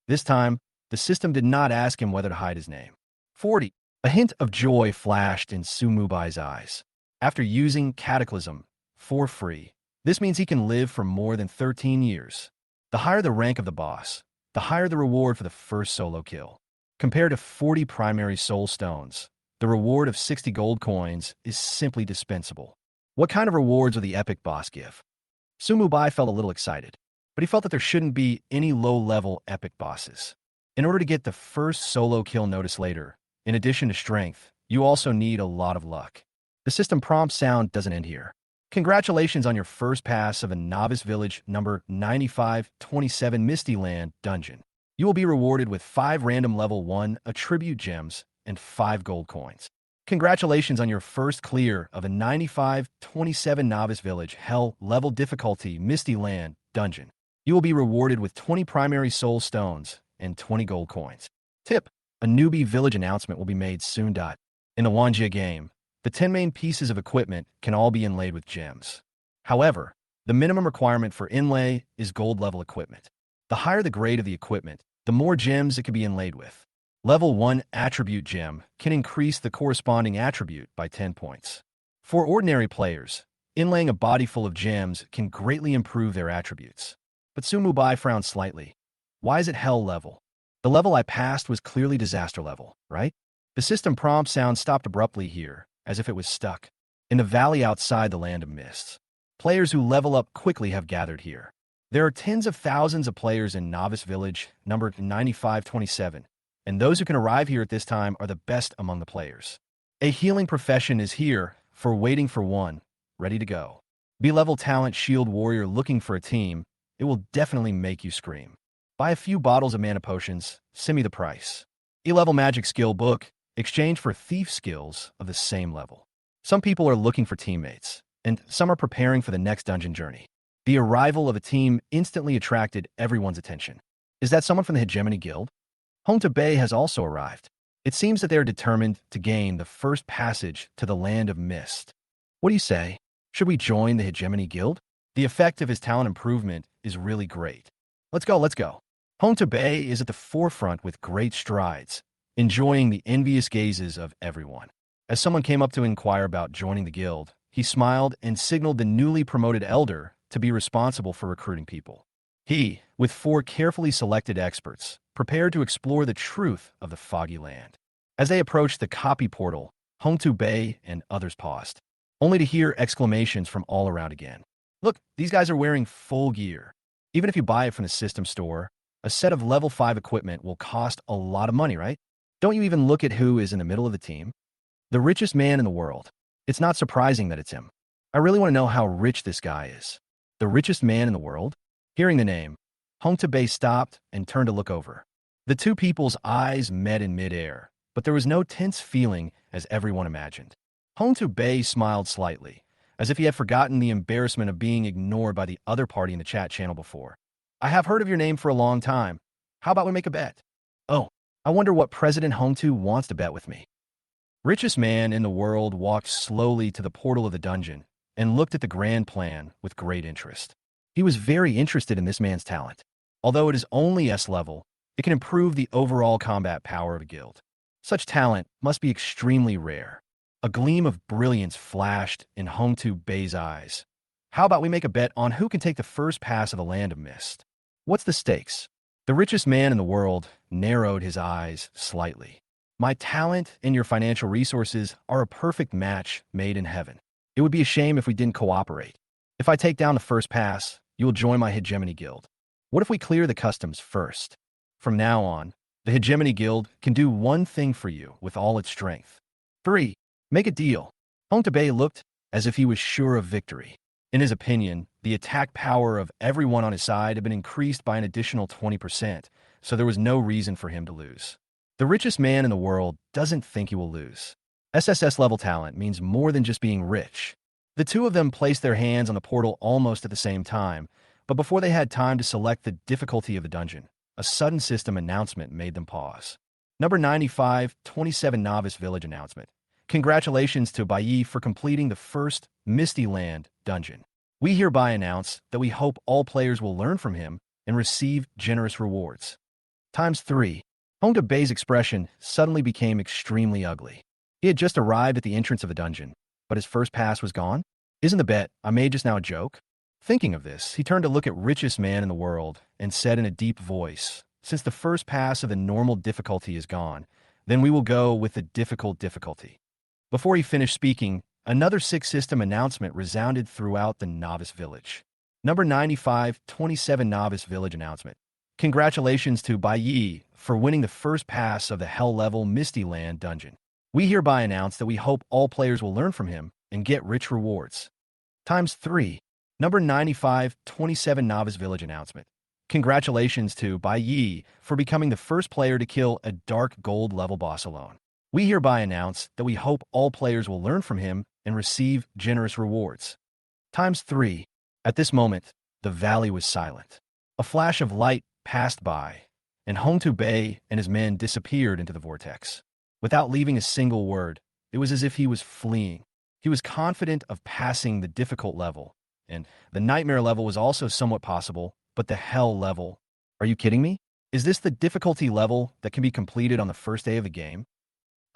Speaker 1: This time, the system did not ask him whether to hide his name. 40. A hint of joy flashed in Su-Mu-Bai's eyes. After using Cataclysm for free, this means he can live for more than 13 years. The higher the rank of the boss, the higher the reward for the first solo kill. Compared to 40 primary soul stones, the reward of 60 gold coins is simply dispensable. What kind of rewards will the epic boss give? Su-Mu-Bai felt a little excited, but he felt that there shouldn't be any low-level epic bosses. In order to get the first solo kill notice later, in addition to strength, you also need a lot of luck. The system prompt sound doesn't end here. Congratulations on your first pass of a Novice Village number 9527 Misty Land dungeon. You will be rewarded with 5 random level 1 attribute gems and 5 gold coins. Congratulations on your first clear of a 9527 Novice Village Hell level difficulty Misty Land dungeon. You will be rewarded with 20 primary soul stones and 20 gold coins. Tip: a newbie village announcement will be made soon. In the Wanjia game, the 10 main pieces of equipment can all be inlaid with gems. However, the minimum requirement for inlay is gold level equipment. The higher the grade of the equipment, the more gems it can be inlaid with. Level 1 attribute gem can increase the corresponding attribute by 10 points. For ordinary players, inlaying a body full of gems can greatly improve their attributes. But Su-Mu-Bai frowned slightly. Why is it hell level? The level I passed was clearly disaster level, right? The system prompt sound stopped abruptly here, as if it was stuck. In the valley outside the Land of Mists, players who level up quickly have gathered here. There are tens of thousands of players in Novice Village, number 9527, and those who can arrive here at this time are the best among the players. A healing profession is here for waiting for one, ready to go. B-level talent shield warrior looking for a team, it will definitely make you scream. Buy a few bottles of mana potions, send me the price. E-level magic skill book, exchange for thief skills of the same level. Some people are looking for teammates, and some are preparing for the next dungeon journey. The arrival of a team instantly attracted everyone's attention. Is that someone from the Hegemony Guild? Hongta Bay has also arrived. It seems that they are determined to gain the first passage to the Land of Mist. What do you say? Should we join the Hegemony Guild? The effect of his talent improvement is really great. Let's go. Hongta Bay is at the forefront with great strides, enjoying the envious gazes of everyone. As someone came up to inquire about joining the guild, he smiled and signaled the newly promoted elder to be responsible for recruiting people. He, with 4 carefully selected experts, prepared to explore the truth of the Foggy Land. As they approached the copy portal, Hongtu Bay and others paused. only to hear exclamations from all around again. Look, these guys are wearing full gear. Even if you buy it from the system store, a set of level 5 equipment will cost a lot of money, right? Don't you even look at who is in the middle of the team? The richest man in the world. It's not surprising that it's him. I really want to know how rich this guy is. The richest man in the world? Hearing the name, Hong Tae stopped and turned to look over. The two people's eyes met in midair, but there was no tense feeling as everyone imagined. Hong Tae smiled slightly, as if he had forgotten the embarrassment of being ignored by the other party in the chat channel before. I have heard of your name for a long time. How about we make a bet? Oh, I wonder what President Hong Tae wants to bet with me. Richest man in the world walked slowly to the portal of the dungeon and looked at the grand plan with great interest. He was very interested in this man's talent. Although it is only S level, it can improve the overall combat power of a guild. Such talent must be extremely rare. A gleam of brilliance flashed in Hong Tae's eyes. How about we make a bet on who can take the first pass of the Land of Mist? What's the stakes? The richest man in the world narrowed his eyes slightly. My talent and your financial resources are a perfect match made in heaven. It would be a shame if we didn't cooperate. If I take down the first pass, you will join my hegemony guild. What if we clear the customs first? From now on, the hegemony guild can do one thing for you with all its strength. 3. Make a deal. Hong Tae looked as if he was sure of victory. In his opinion, the attack power of everyone on his side had been increased by an additional 20%, so there was no reason for him to lose. The richest man in the world doesn't think he will lose. SSS level talent means more than just being rich. The two of them placed their hands on the portal almost at the same time, but before they had time to select the difficulty of the dungeon, a sudden system announcement made them pause. Number 95, 27 Novice Village announcement. Congratulations to Bai for completing the first Misty Land dungeon. We hereby announce that we hope all players will learn from him and receive generous rewards. Times 3. Hong Tae's expression suddenly became extremely ugly. He had just arrived at the entrance of the dungeon, but his first pass was gone? Isn't the bet I made just now a joke? Thinking of this, he turned to look at richest man in the world and said in a deep voice, since the first pass of the normal difficulty is gone, then we will go with the difficult difficulty. Before he finished speaking, another 6 system announcement resounded throughout the Novice Village. Number 95, 27 Novice Village announcement. Congratulations to Bai for winning the first pass of the Hell Level Misty Land dungeon. We hereby announce that we hope all players will learn from him and get rich rewards. Times 3. Number 95, 27 Novice Village announcement. Congratulations to Bai for becoming the first player to kill a dark gold level boss alone. We hereby announce that we hope all players will learn from him and receive generous rewards. Times 3. At this moment, the valley was silent. A flash of light passed by, and Hong Tae and his men disappeared into the vortex. Without leaving a single word, it was as if he was fleeing. He was confident of passing the difficult level, and the nightmare level was also somewhat possible, but the hell level? Are you kidding me? Is this the difficulty level that can be completed on the first day of the game?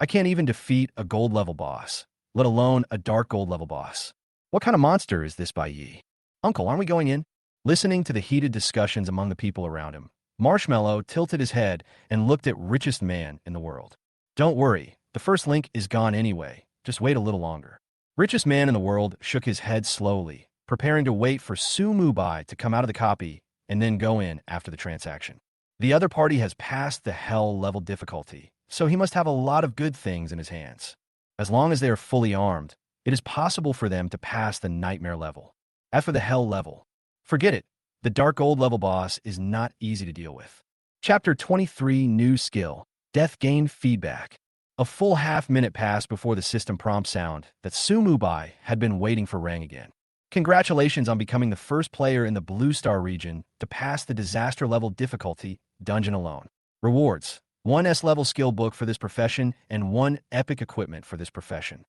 Speaker 1: I can't even defeat a gold level boss, let alone a dark gold level boss. What kind of monster is this Bai? Uncle, aren't we going in? Listening to the heated discussions among the people around him, Marshmallow tilted his head and looked at richest man in the world. Don't worry, the first link is gone anyway. Just wait a little longer. Richest man in the world shook his head slowly, preparing to wait for Sumu Bai to come out of the copy and then go in after the transaction. The other party has passed the hell level difficulty, so he must have a lot of good things in his hands. As long as they are fully armed, it is possible for them to pass the nightmare level. As for the hell level, forget it. The dark gold level boss is not easy to deal with. Chapter 23 New Skill. Death Gain Feedback. A full half-minute passed before the system prompt sound that Sumu Bai had been waiting for rang again. Congratulations on becoming the first player in the Blue Star region to pass the disaster level difficulty dungeon alone. Rewards. 1 S-level skill book for this profession and 1 epic equipment for this profession.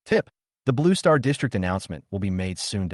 Speaker 1: Tip. The Blue Star District announcement will be made soon.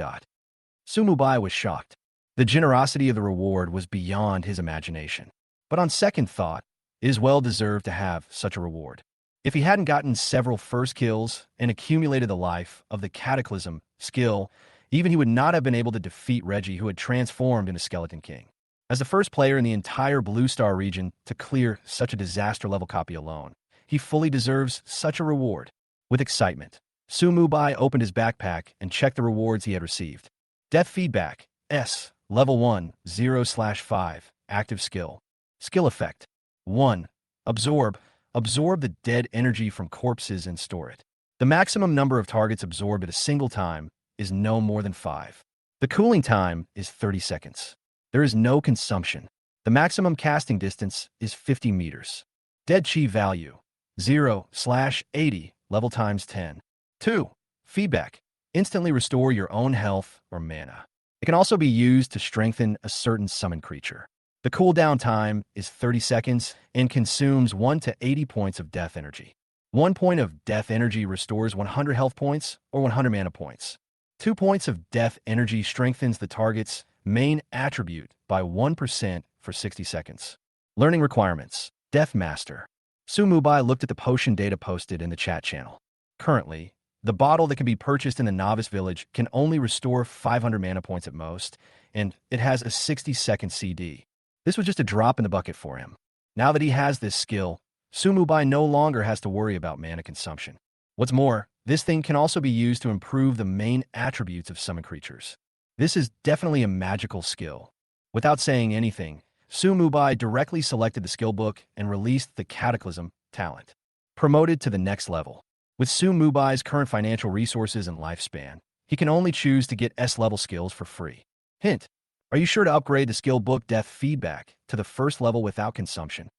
Speaker 1: Sumu Bai was shocked. The generosity of the reward was beyond his imagination. But on second thought, it is well deserved to have such a reward. If he hadn't gotten several first kills and accumulated the life of the Cataclysm skill, even he would not have been able to defeat Reggie, who had transformed into Skeleton King. As the first player in the entire Blue Star region to clear such a disaster level copy alone, he fully deserves such a reward. With excitement, Sumubai opened his backpack and checked the rewards he had received. Death feedback. S. Level 1, 0/5. Active skill. Skill effect. 1. Absorb. Absorb the dead energy from corpses and store it. The maximum number of targets absorbed at a single time is no more than 5. The cooling time is 30 seconds. There is no consumption. The maximum casting distance is 50 meters. Dead chi value. 0/80. Level times 10. 2. Feedback. Instantly restore your own health or mana. It can also be used to strengthen a certain summon creature. The cooldown time is 30 seconds and consumes 1 to 80 points of death energy. 1 point of death energy restores 100 health points or 100 mana points. 2 points of death energy strengthens the target's main attribute by 1% for 60 seconds. Learning requirements. Death Master. Sumubai looked at the potion data posted in the chat channel. Currently, the bottle that can be purchased in the Novice Village can only restore 500 mana points at most, and it has a 60-second CD. This was just a drop in the bucket for him. Now that he has this skill, Sumubai no longer has to worry about mana consumption. What's more, this thing can also be used to improve the main attributes of summon creatures. This is definitely a magical skill. Without saying anything, Sumubai directly selected the skill book and released the Cataclysm talent. Promoted to the next level. With Sumubai's current financial resources and lifespan, he can only choose to get S-level skills for free. Hint: are you sure to upgrade the skill book Death Feedback to the first level without consumption?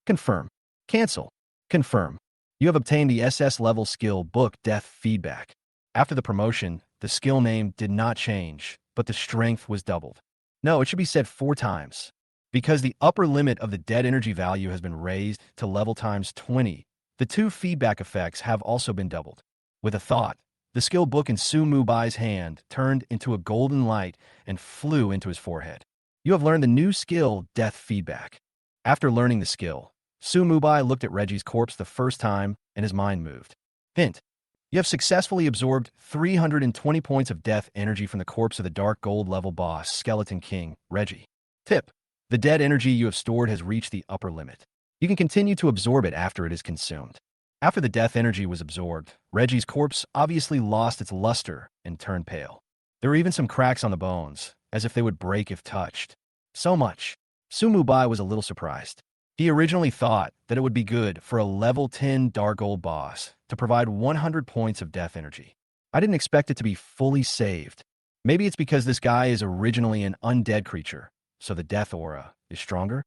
Speaker 1: Confirm. Cancel. Confirm. You have obtained the SS level skill book Death Feedback. After the promotion, the skill name did not change, but the strength was doubled. No, it should be said 4 times. Because the upper limit of the dead energy value has been raised to level times 20, the 2 feedback effects have also been doubled. With a thought, the skill book in Sumubai's hand turned into a golden light and flew into his forehead. You have learned the new skill, Death Feedback. After learning the skill, Sumubai looked at Reggie's corpse the first time and his mind moved. Hint: you have successfully absorbed 320 points of death energy from the corpse of the Dark Gold level boss, Skeleton King, Reggie. Tip: the dead energy you have stored has reached the upper limit. You can continue to absorb it after it is consumed. After the death energy was absorbed, Reggie's corpse obviously lost its luster and turned pale. There were even some cracks on the bones, as if they would break if touched. So much. Sumubai was a little surprised. He originally thought that it would be good for a level 10 Dark Gold boss to provide 100 points of death energy. I didn't expect it to be fully saved. Maybe it's because this guy is originally an undead creature, so the death aura is stronger?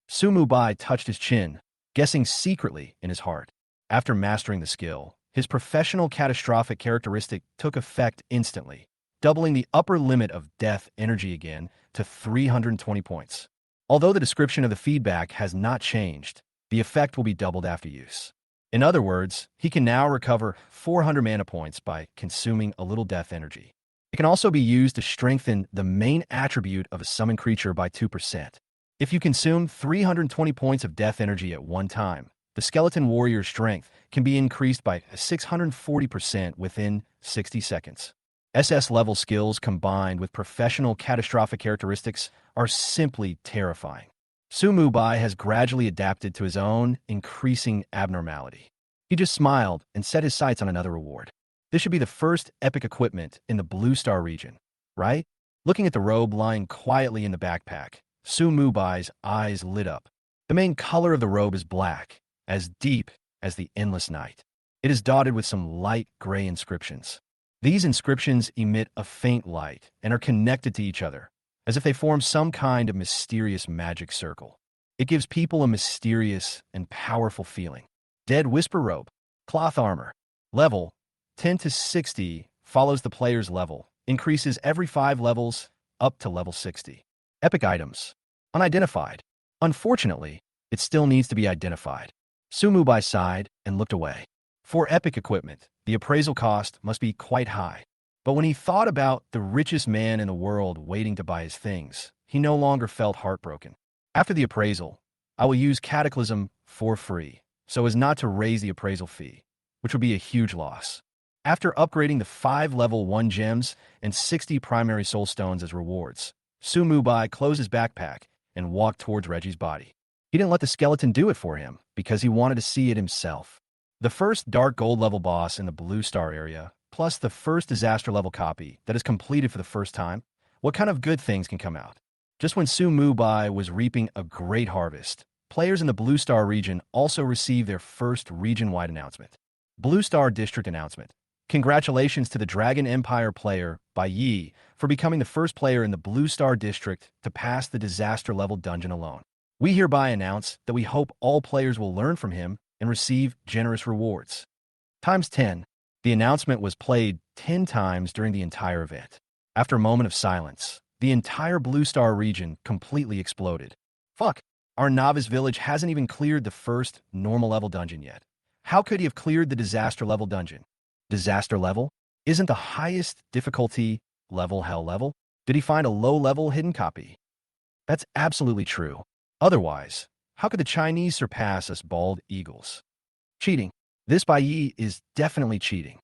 Speaker 1: Sumubai touched his chin, guessing secretly in his heart. After mastering the skill, his professional catastrophic characteristic took effect instantly, doubling the upper limit of death energy again to 320 points. Although the description of the feedback has not changed, the effect will be doubled after use. In other words, he can now recover 400 mana points by consuming a little death energy. It can also be used to strengthen the main attribute of a summon creature by 2%. If you consume 320 points of death energy at one time, the Skeleton Warrior's strength can be increased by 640% within 60 seconds. SS-level skills combined with professional catastrophic characteristics are simply terrifying. Sumubai has gradually adapted to his own increasing abnormality. He just smiled and set his sights on another reward. This should be the first epic equipment in the Blue Star region, right? Looking at the robe lying quietly in the backpack, Sumubai's eyes lit up. The main color of the robe is black, as deep as the endless night. It is dotted with some light gray inscriptions. These inscriptions emit a faint light and are connected to each other, as if they form some kind of mysterious magic circle. It gives people a mysterious and powerful feeling. Dead Whisper Robe. Cloth armor. Level 10 to 60 follows the player's level, increases every 5 levels up to level 60. Epic items. Unidentified. Unfortunately, it still needs to be identified. Sumubai sighed and looked away. For epic equipment, the appraisal cost must be quite high. But when he thought about the richest man in the world waiting to buy his things, he no longer felt heartbroken. After the appraisal, I will use Cataclysm for free, so as not to raise the appraisal fee, which would be a huge loss. After upgrading the 5 level 1 gems and 60 primary soul stones as rewards, Sumubai closed his backpack and walked towards Reggie's body. He didn't let the skeleton do it for him because he wanted to see it himself. The first dark gold level boss in the blue star area, plus the first disaster level copy that is completed for the first time. What kind of good things can come out? Just when Su Mubai was reaping a great harvest, players in the Blue Star region also received their first region-wide announcement. Blue Star District announcement. Congratulations to the Dragon Empire player, Bai Yi, for becoming the first player in the Blue Star District to pass the disaster level dungeon alone. We hereby announce that we hope all players will learn from him and receive generous rewards. Times 10. The announcement was played 10 times during the entire event. After a moment of silence, the entire Blue Star region completely exploded. Fuck, our novice village hasn't even cleared the first normal level dungeon yet. How could he have cleared the disaster level dungeon? Disaster level? Isn't the highest difficulty level hell level? Did he find a low-level hidden copy? That's absolutely true. Otherwise, how could the Chinese surpass us bald eagles? Cheating. This Bai Yi is definitely cheating.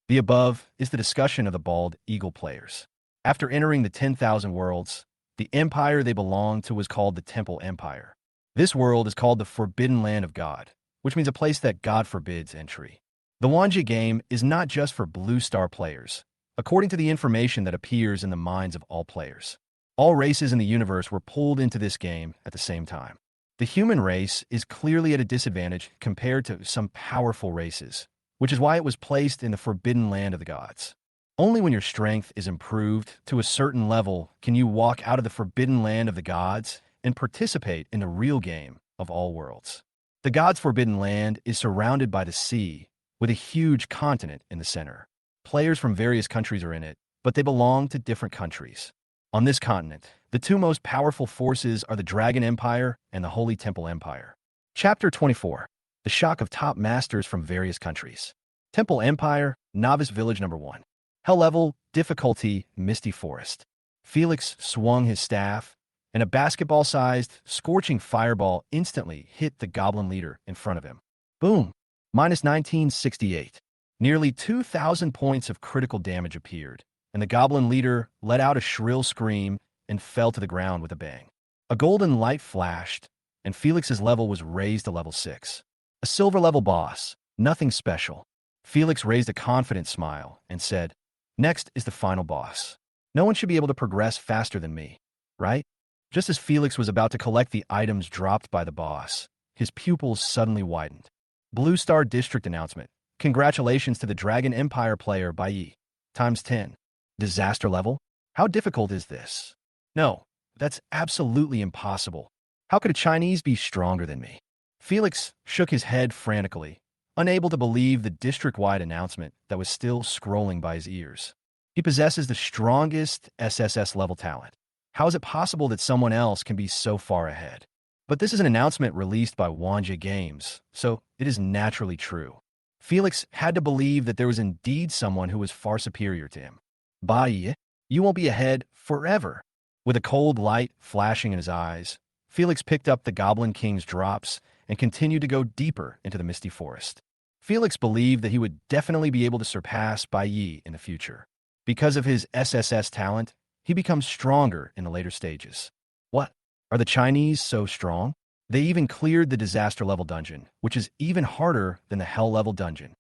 Speaker 1: The above is the discussion of the bald eagle players. After entering the 10,000 worlds, the empire they belonged to was called the Temple Empire. This world is called the Forbidden Land of God, which means a place that God forbids entry. The Wanja game is not just for Blue Star players, according to the information that appears in the minds of all players. All races in the universe were pulled into this game at the same time. The human race is clearly at a disadvantage compared to some powerful races, which is why it was placed in the Forbidden Land of the Gods. Only when your strength is improved to a certain level can you walk out of the Forbidden Land of the Gods and participate in the real game of all worlds. The Gods' Forbidden Land is surrounded by the sea, with a huge continent in the center. Players from various countries are in it, but they belong to different countries. On this continent, the two most powerful forces are the Dragon Empire and the Holy Temple Empire. Chapter 24. The shock of top masters from various countries. Temple Empire, Novice Village number 1. Hell level, difficulty, Misty Forest. Felix swung his staff, and a basketball-sized, scorching fireball instantly hit the goblin leader in front of him. Boom! Minus 1968. Nearly 2,000 points of critical damage appeared, and the goblin leader let out a shrill scream and fell to the ground with a bang. A golden light flashed, and Felix's level was raised to level 6. A silver level boss, nothing special. Felix raised a confident smile and said, "Next is the final boss. No one should be able to progress faster than me, right?" Just as Felix was about to collect the items dropped by the boss, his pupils suddenly widened. Blue Star District announcement. Congratulations to the Dragon Empire player Bai Yi. Times 10. Disaster level? How difficult is this? No, that's absolutely impossible. How could a Chinese be stronger than me? Felix shook his head frantically, unable to believe the district-wide announcement that was still scrolling by his ears. He possesses the strongest SSS-level talent. How is it possible that someone else can be so far ahead? But this is an announcement released by Wanja Games, so it is naturally true. Felix had to believe that there was indeed someone who was far superior to him. Bai Yi, you won't be ahead forever. With a cold light flashing in his eyes, Felix picked up the Goblin King's drops and continued to go deeper into the misty forest. Felix believed that he would definitely be able to surpass Bai Yi in the future. Because of his SSS talent, he becomes stronger in the later stages. What? Are the Chinese so strong? They even cleared the disaster level dungeon, which is even harder than the hell level dungeon.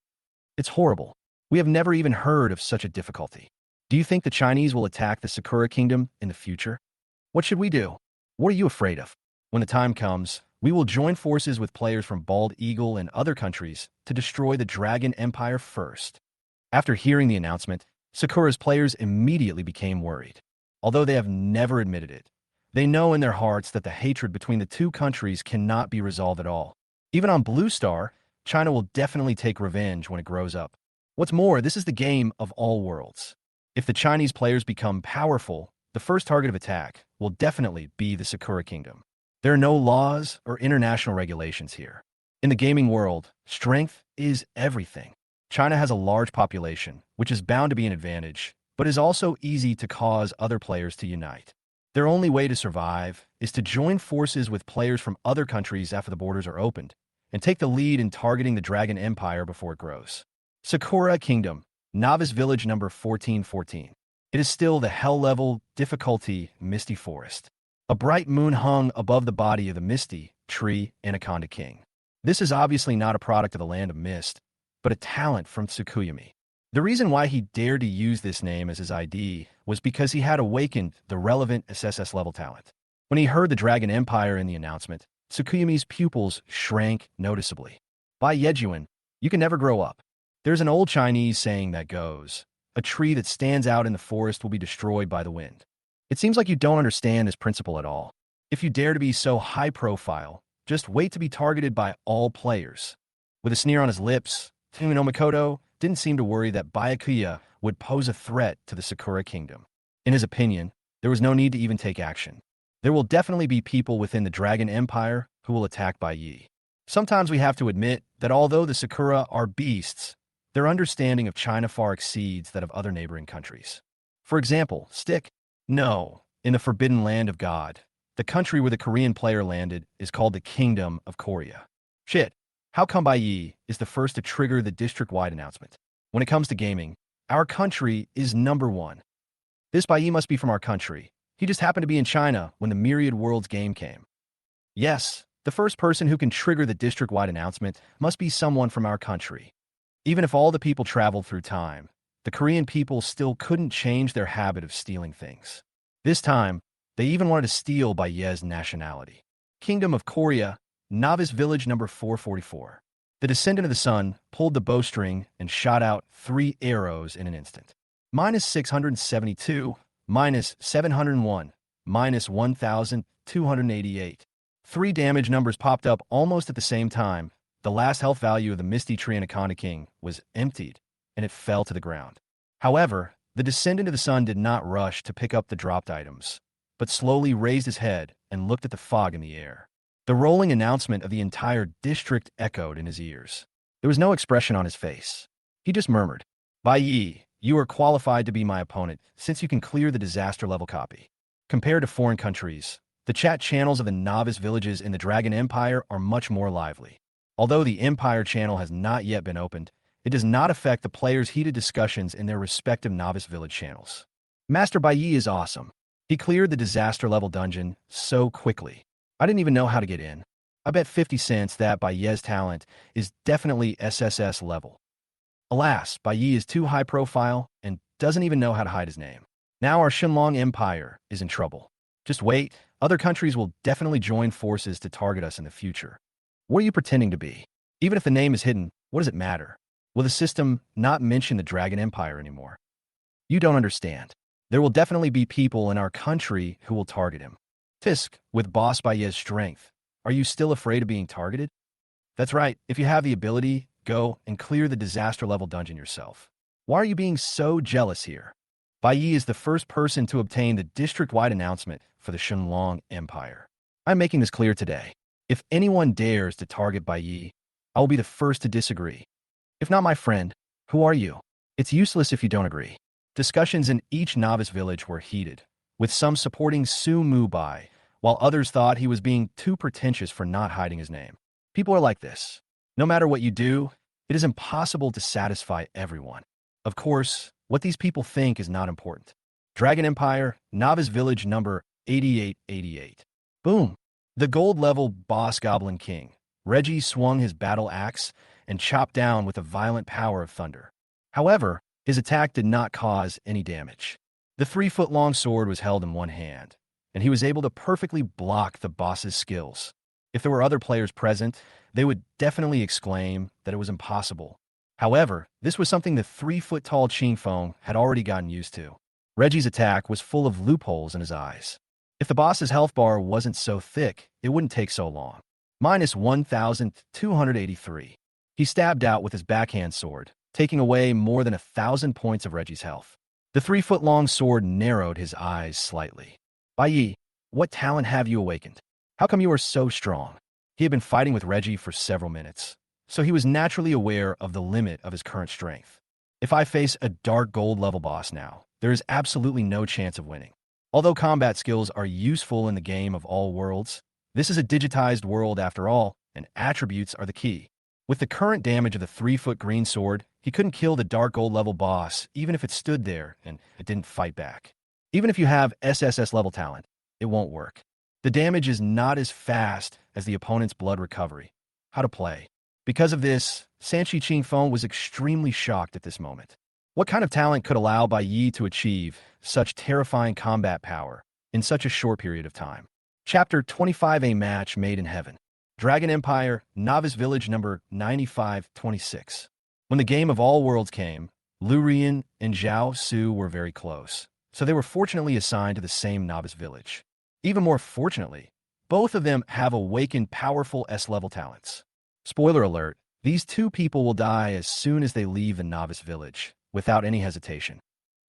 Speaker 1: It's horrible. We have never even heard of such a difficulty. Do you think the Chinese will attack the Sakura Kingdom in the future? What should we do? What are you afraid of? When the time comes, we will join forces with players from Bald Eagle and other countries to destroy the Dragon Empire first. After hearing the announcement, Sakura's players immediately became worried. Although they have never admitted it, they know in their hearts that the hatred between the two countries cannot be resolved at all. Even on Blue Star, China will definitely take revenge when it grows up. What's more, this is the game of all worlds. If the Chinese players become powerful, the first target of attack will definitely be the Sakura Kingdom. There are no laws or international regulations here. In the gaming world, strength is everything. China has a large population, which is bound to be an advantage, but is also easy to cause other players to unite. Their only way to survive is to join forces with players from other countries after the borders are opened, and take the lead in targeting the Dragon Empire before it grows. Sakura Kingdom, Novice Village number 1414. It is still the hell-level difficulty Misty Forest. A bright moon hung above the body of the Misty Tree Anaconda King. This is obviously not a product of the Land of Mist, but a talent from Tsukuyomi. The reason why he dared to use this name as his ID was because he had awakened the relevant SSS level talent. When he heard the Dragon Empire in the announcement, Tsukuyomi's pupils shrank noticeably. By Yejuan, you can never grow up. There's an old Chinese saying that goes, a tree that stands out in the forest will be destroyed by the wind. It seems like you don't understand this principle at all. If you dare to be so high profile, just wait to be targeted by all players. With a sneer on his lips, Fumino Makoto didn't seem to worry that Byakuya would pose a threat to the Sakura Kingdom. In his opinion, there was no need to even take action. There will definitely be people within the Dragon Empire who will attack Baiyi. Sometimes we have to admit that although the Sakura are beasts, their understanding of China far exceeds that of other neighboring countries. For example, Stick. No, in the Forbidden Land of God, the country where the Korean player landed is called the Kingdom of Korea. Shit, how come Baiyi is the first to trigger the district-wide announcement? When it comes to gaming, our country is number one. This Baiyi must be from our country. He just happened to be in China when the Myriad Worlds game came. Yes, the first person who can trigger the district-wide announcement must be someone from our country. Even if all the people traveled through time, the Korean people still couldn't change their habit of stealing things. This time, they even wanted to steal Baiyi's nationality. Kingdom of Korea, Novice Village number 444. The descendant of the sun pulled the bowstring and shot out 3 arrows in an instant. Minus 672, minus 701, minus 1,288. 3 damage numbers popped up almost at the same time. The last health value of the Misty Tree Anaconda King was emptied, and it fell to the ground. However, the descendant of the sun did not rush to pick up the dropped items, but slowly raised his head and looked at the fog in the air. The rolling announcement of the entire district echoed in his ears. There was no expression on his face. He just murmured, Baiyi, you are qualified to be my opponent since you can clear the disaster level copy. Compared to foreign countries, the chat channels of the novice villages in the Dragon Empire are much more lively. Although the Empire channel has not yet been opened, it does not affect the players' heated discussions in their respective novice village channels. Master Baiyi is awesome. He cleared the disaster level dungeon so quickly. I didn't even know how to get in. I bet 50 cents that Baiyi's talent is definitely SSS level. Alas, Baiyi is too high profile and doesn't even know how to hide his name. Now our Shenlong Empire is in trouble. Just wait, other countries will definitely join forces to target us in the future. What are you pretending to be? Even if the name is hidden, what does it matter? Will the system not mention the Dragon Empire anymore? You don't understand. There will definitely be people in our country who will target him. Fisk, with Boss Baiyi's strength, are you still afraid of being targeted? That's right, if you have the ability, go and clear the disaster level dungeon yourself. Why are you being so jealous here? Baiyi is the first person to obtain the district-wide announcement for the Shenlong Empire. I'm making this clear today. If anyone dares to target Baiyi, I will be the first to disagree. If not my friend, who are you? It's useless if you don't agree. Discussions in each novice village were heated, with some supporting Su Mu Bai, while others thought he was being too pretentious for not hiding his name. People are like this. No matter what you do, it is impossible to satisfy everyone. Of course, what these people think is not important. Dragon Empire, Novice Village number 8888. Boom! The gold-level boss Goblin King, Reggie swung his battle axe and chopped down with the violent power of thunder. However, his attack did not cause any damage. The 3-foot-long sword was held in one hand, and he was able to perfectly block the boss's skills. If there were other players present, they would definitely exclaim that it was impossible. However, this was something the 3-foot-tall Qingfeng had already gotten used to. Reggie's attack was full of loopholes in his eyes. If the boss's health bar wasn't so thick, it wouldn't take so long. Minus 1,283. He stabbed out with his backhand sword, taking away more than 1,000 points of Reggie's health. The 3-foot-long sword narrowed his eyes slightly. Baiyi, what talent have you awakened? How come you are so strong? He had been fighting with Reggie for several minutes, so he was naturally aware of the limit of his current strength. If I face a dark gold level boss now, there is absolutely no chance of winning. Although combat skills are useful in the game of all worlds, this is a digitized world after all, and attributes are the key. With the current damage of the 3-foot green sword, he couldn't kill the dark gold level boss even if it stood there and it didn't fight back. Even if you have SSS level talent, it won't work. The damage is not as fast as the opponent's blood recovery. how to play. Because of this, Sanchi Qingfeng was extremely shocked at this moment. What kind of talent could allow Bai Yi to achieve such terrifying combat power in such a short period of time? Chapter 25, A Match Made in Heaven. Dragon Empire, Novice Village number 9526. When the game of all worlds came, Lu Rian and Zhao Su were very close, so they were fortunately assigned to the same novice village. Even more fortunately, both of them have awakened powerful S-level talents. Spoiler alert, these two people will die as soon as they leave the novice village, without any hesitation.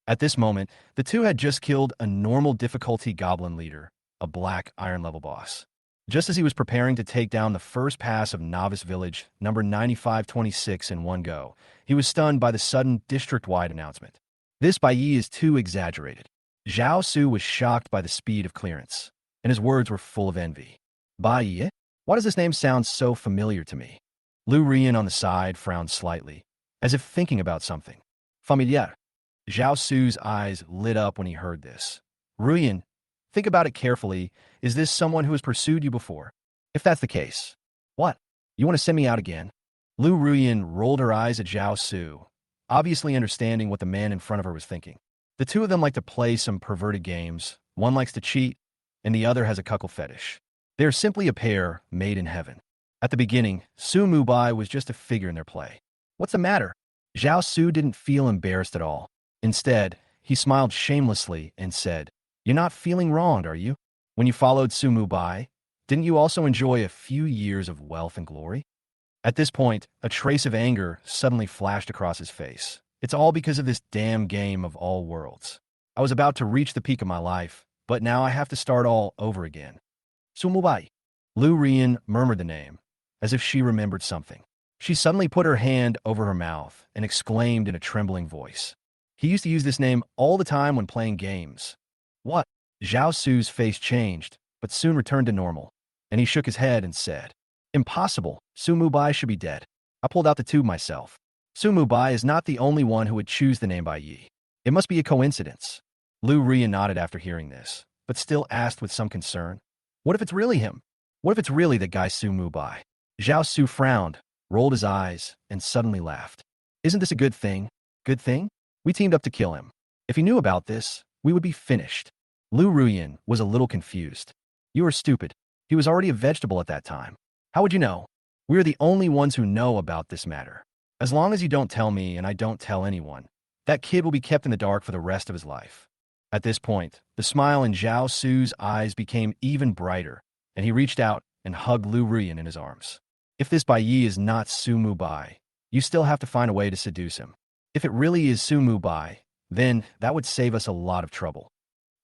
Speaker 1: At this moment, the two had just killed a normal difficulty goblin leader, a black iron level boss. Just as he was preparing to take down the first pass of Novice Village, number 9526 in one go, he was stunned by the sudden district-wide announcement. This Bai Yi is too exaggerated. Zhao Su was shocked by the speed of clearance, and his words were full of envy. Bai Yi? Why does this name sound so familiar to me? Lu Rian on the side frowned slightly, as if thinking about something. Familiar. Zhao Su's eyes lit up when he heard this. Ruyan, think about it carefully. Is this someone who has pursued you before? If that's the case, what? You want to send me out again? Lu Ruyan rolled her eyes at Zhao Su, obviously understanding what the man in front of her was thinking. The two of them like to play some perverted games. One likes to cheat, and the other has a cuckold fetish. They are simply a pair made in heaven. At the beginning, Su Mubai was just a figure in their play. What's the matter? Zhao Su didn't feel embarrassed at all. Instead, he smiled shamelessly and said, "You're not feeling wronged, are you? When you followed Su Mubai, didn't you also enjoy a few years of wealth and glory?" At this point, a trace of anger suddenly flashed across his face. It's all because of this damn game of all worlds. I was about to reach the peak of my life, but now I have to start all over again. Su Mubai. Lu Rian murmured the name, as if she remembered something. She suddenly put her hand over her mouth and exclaimed in a trembling voice. He used to use this name all the time when playing games. What? Zhao Su's face changed, but soon returned to normal, and he shook his head and said, "Impossible. Su Mubai should be dead. I pulled out the tube myself. Su Mubai is not the only one who would choose the name Bai Yi. It must be a coincidence." Lu Rian nodded after hearing this, but still asked with some concern, "What if it's really him? What if it's really the guy Su Mubai?" Zhao Su frowned, rolled his eyes, and suddenly laughed. "Isn't this a good thing? Good thing? We teamed up to kill him. If he knew about this, we would be finished." Lu Ruyan was a little confused. "You are stupid. He was already a vegetable at that time. How would you know? We are the only ones who know about this matter. As long as you don't tell me and I don't tell anyone, that kid will be kept in the dark for the rest of his life." At this point, the smile in Zhao Su's eyes became even brighter, and he reached out and hugged Lu Ruyan in his arms. "If this Bai Yi is not Su Mubai, you still have to find a way to seduce him. If it really is Su Mubai, then that would save us a lot of trouble.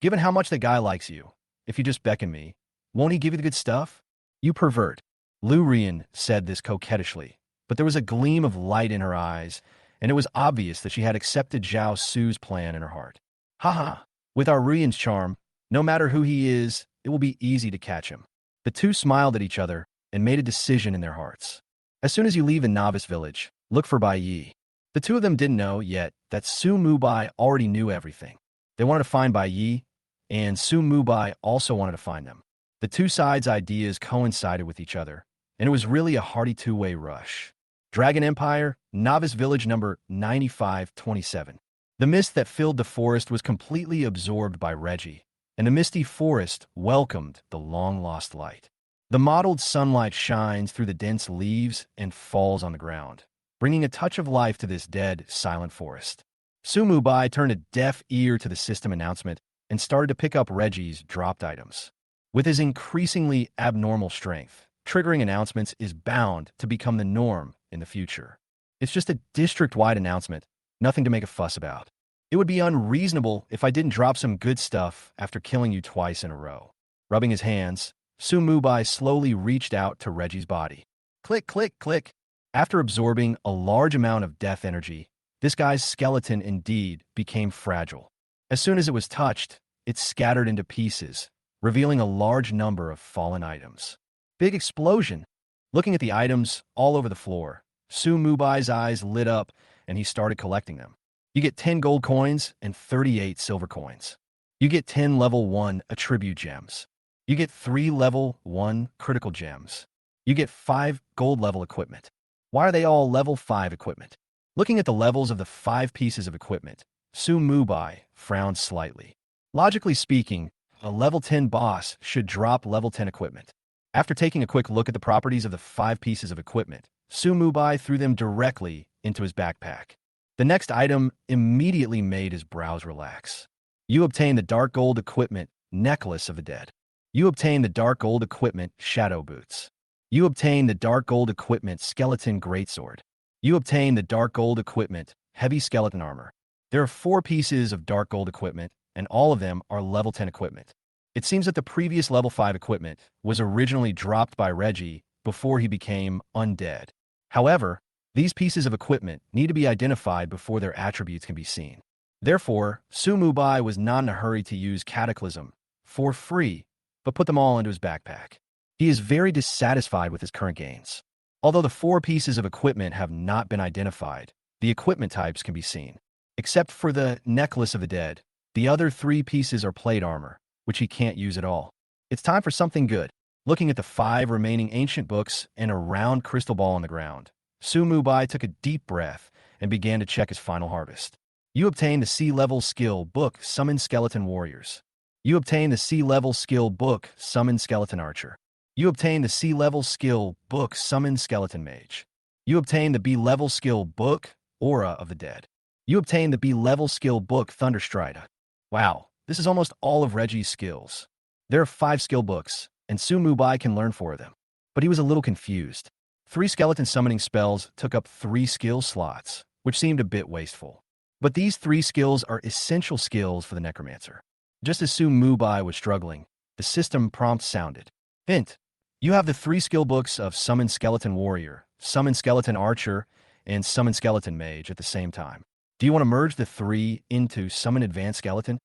Speaker 1: Given how much the guy likes you, if you just beckon me, won't he give you the good stuff?" "You pervert." Lu Rian said this coquettishly, but there was a gleam of light in her eyes, and it was obvious that she had accepted Zhao Su's plan in her heart. "Ha. With our Rian's charm, no matter who he is, it will be easy to catch him." The two smiled at each other and made a decision in their hearts. As soon as you leave the novice village, look for Bai Yi. The two of them didn't know yet that Su Mubai already knew everything. They wanted to find Bai Yi, and Su Mubai also wanted to find them. The two sides' ideas coincided with each other, and it was really a hearty two-way rush. Dragon Empire, Novice Village number 9527. The mist that filled the forest was completely absorbed by Reggie, and the misty forest welcomed the long-lost light. The mottled sunlight shines through the dense leaves and falls on the ground, bringing a touch of life to this dead, silent forest. Su Mubai turned a deaf ear to the system announcement and started to pick up Reggie's dropped items. With his increasingly abnormal strength, triggering announcements is bound to become the norm in the future. It's just a district-wide announcement, nothing to make a fuss about. It would be unreasonable if I didn't drop some good stuff after killing you twice in a row. Rubbing his hands, Su Mubai slowly reached out to Reggie's body. Click, click, click. After absorbing a large amount of death energy, this guy's skeleton indeed became fragile. As soon as it was touched, it scattered into pieces, revealing a large number of fallen items. Big explosion! Looking at the items all over the floor, Su Mubai's eyes lit up and he started collecting them. You get 10 gold coins and 38 silver coins. You get 10 level 1 attribute gems. You get 3 level 1 critical gems. You get 5 gold level equipment. Why are they all level 5 equipment? Looking at the levels of the 5 pieces of equipment, Su Mubai frowned slightly. Logically speaking, a level 10 boss should drop level 10 equipment. After taking a quick look at the properties of the 5 pieces of equipment, Su Mubai threw them directly into his backpack. The next item immediately made his brows relax. You obtain the dark gold equipment Necklace of the Dead. You obtain the dark gold equipment Shadow Boots. You obtain the dark gold equipment Skeleton Greatsword. You obtain the dark gold equipment Heavy Skeleton Armor. There are 4 pieces of dark gold equipment, and all of them are level 10 equipment. It seems that the previous level 5 equipment was originally dropped by Reggie before he became undead. However, these pieces of equipment need to be identified before their attributes can be seen. Therefore, Su Mubai was not in a hurry to use Cataclysm for free, but put them all into his backpack. He is very dissatisfied with his current gains. Although the 4 pieces of equipment have not been identified, the equipment types can be seen. Except for the Necklace of the Dead, the other 3 pieces are plate armor, which he can't use at all. It's time for something good. Looking at the 5 remaining ancient books and a round crystal ball on the ground, Su Mubai took a deep breath and began to check his final harvest. You obtain the C-level skill book Summon Skeleton Warriors. You obtain the C-level skill book Summon Skeleton Archer. You obtain the C-level skill book Summon Skeleton Mage. You obtain the B-level skill book Aura of the Dead. You obtain the B-level skill book Thunderstride. Wow, this is almost all of Reggie's skills. There are 5 skill books, and Su Mubai can learn 4 of them. But he was a little confused. 3 skeleton summoning spells took up 3 skill slots, which seemed a bit wasteful. But these 3 skills are essential skills for the Necromancer. Just as Su Mubai was struggling, the system prompt sounded. Hint: you have the 3 skill books of Summon Skeleton Warrior, Summon Skeleton Archer, and Summon Skeleton Mage at the same time. Do you want to merge the 3 into Summon Advanced Skeleton?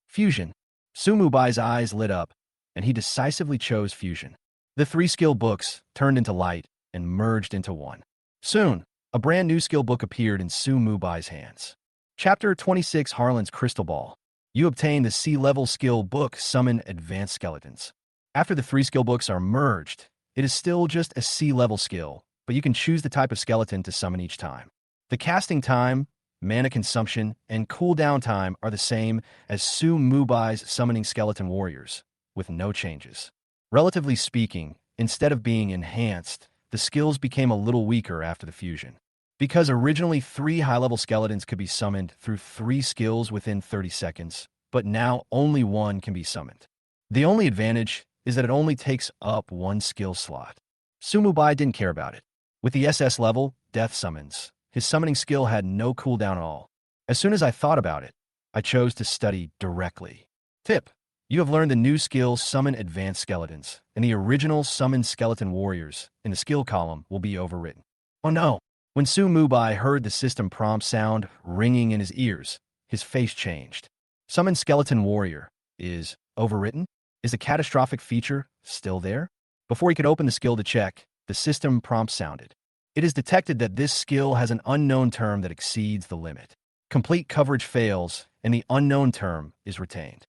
Speaker 1: Fusion. Su Mubai's eyes lit up, and he decisively chose Fusion. The 3 skill books turned into light and merged into one. Soon, a brand new skill book appeared in Su Mubai's hands. Chapter 26 Harlan's Crystal Ball. You obtain the C-level skill book Summon Advanced Skeletons. After the 3 skill books are merged, it is still just a C-level skill, but you can choose the type of skeleton to summon each time. The casting time, mana consumption, and cooldown time are the same as Su Mubai's Summoning Skeleton Warriors, with no changes. Relatively speaking, instead of being enhanced, the skills became a little weaker after the fusion. Because originally 3 high-level skeletons could be summoned through 3 skills within 30 seconds, but now only 1 can be summoned. The only advantage is that it only takes up 1 skill slot. Su Mubai didn't care about it. With the SS level, Death Summons, his summoning skill had no cooldown at all. As soon as I thought about it, I chose to study directly. Tip: you have learned the new skill Summon Advanced Skeletons, and the original Summon Skeleton Warriors in the skill column will be overwritten. Oh no! When Su Mubai heard the system prompt sound ringing in his ears, his face changed. Summon Skeleton Warrior is overwritten? Is the catastrophic feature still there? Before he could open the skill to check, the system prompt sounded. It is detected that this skill has an unknown term that exceeds the limit. Complete coverage fails, and the unknown term is retained.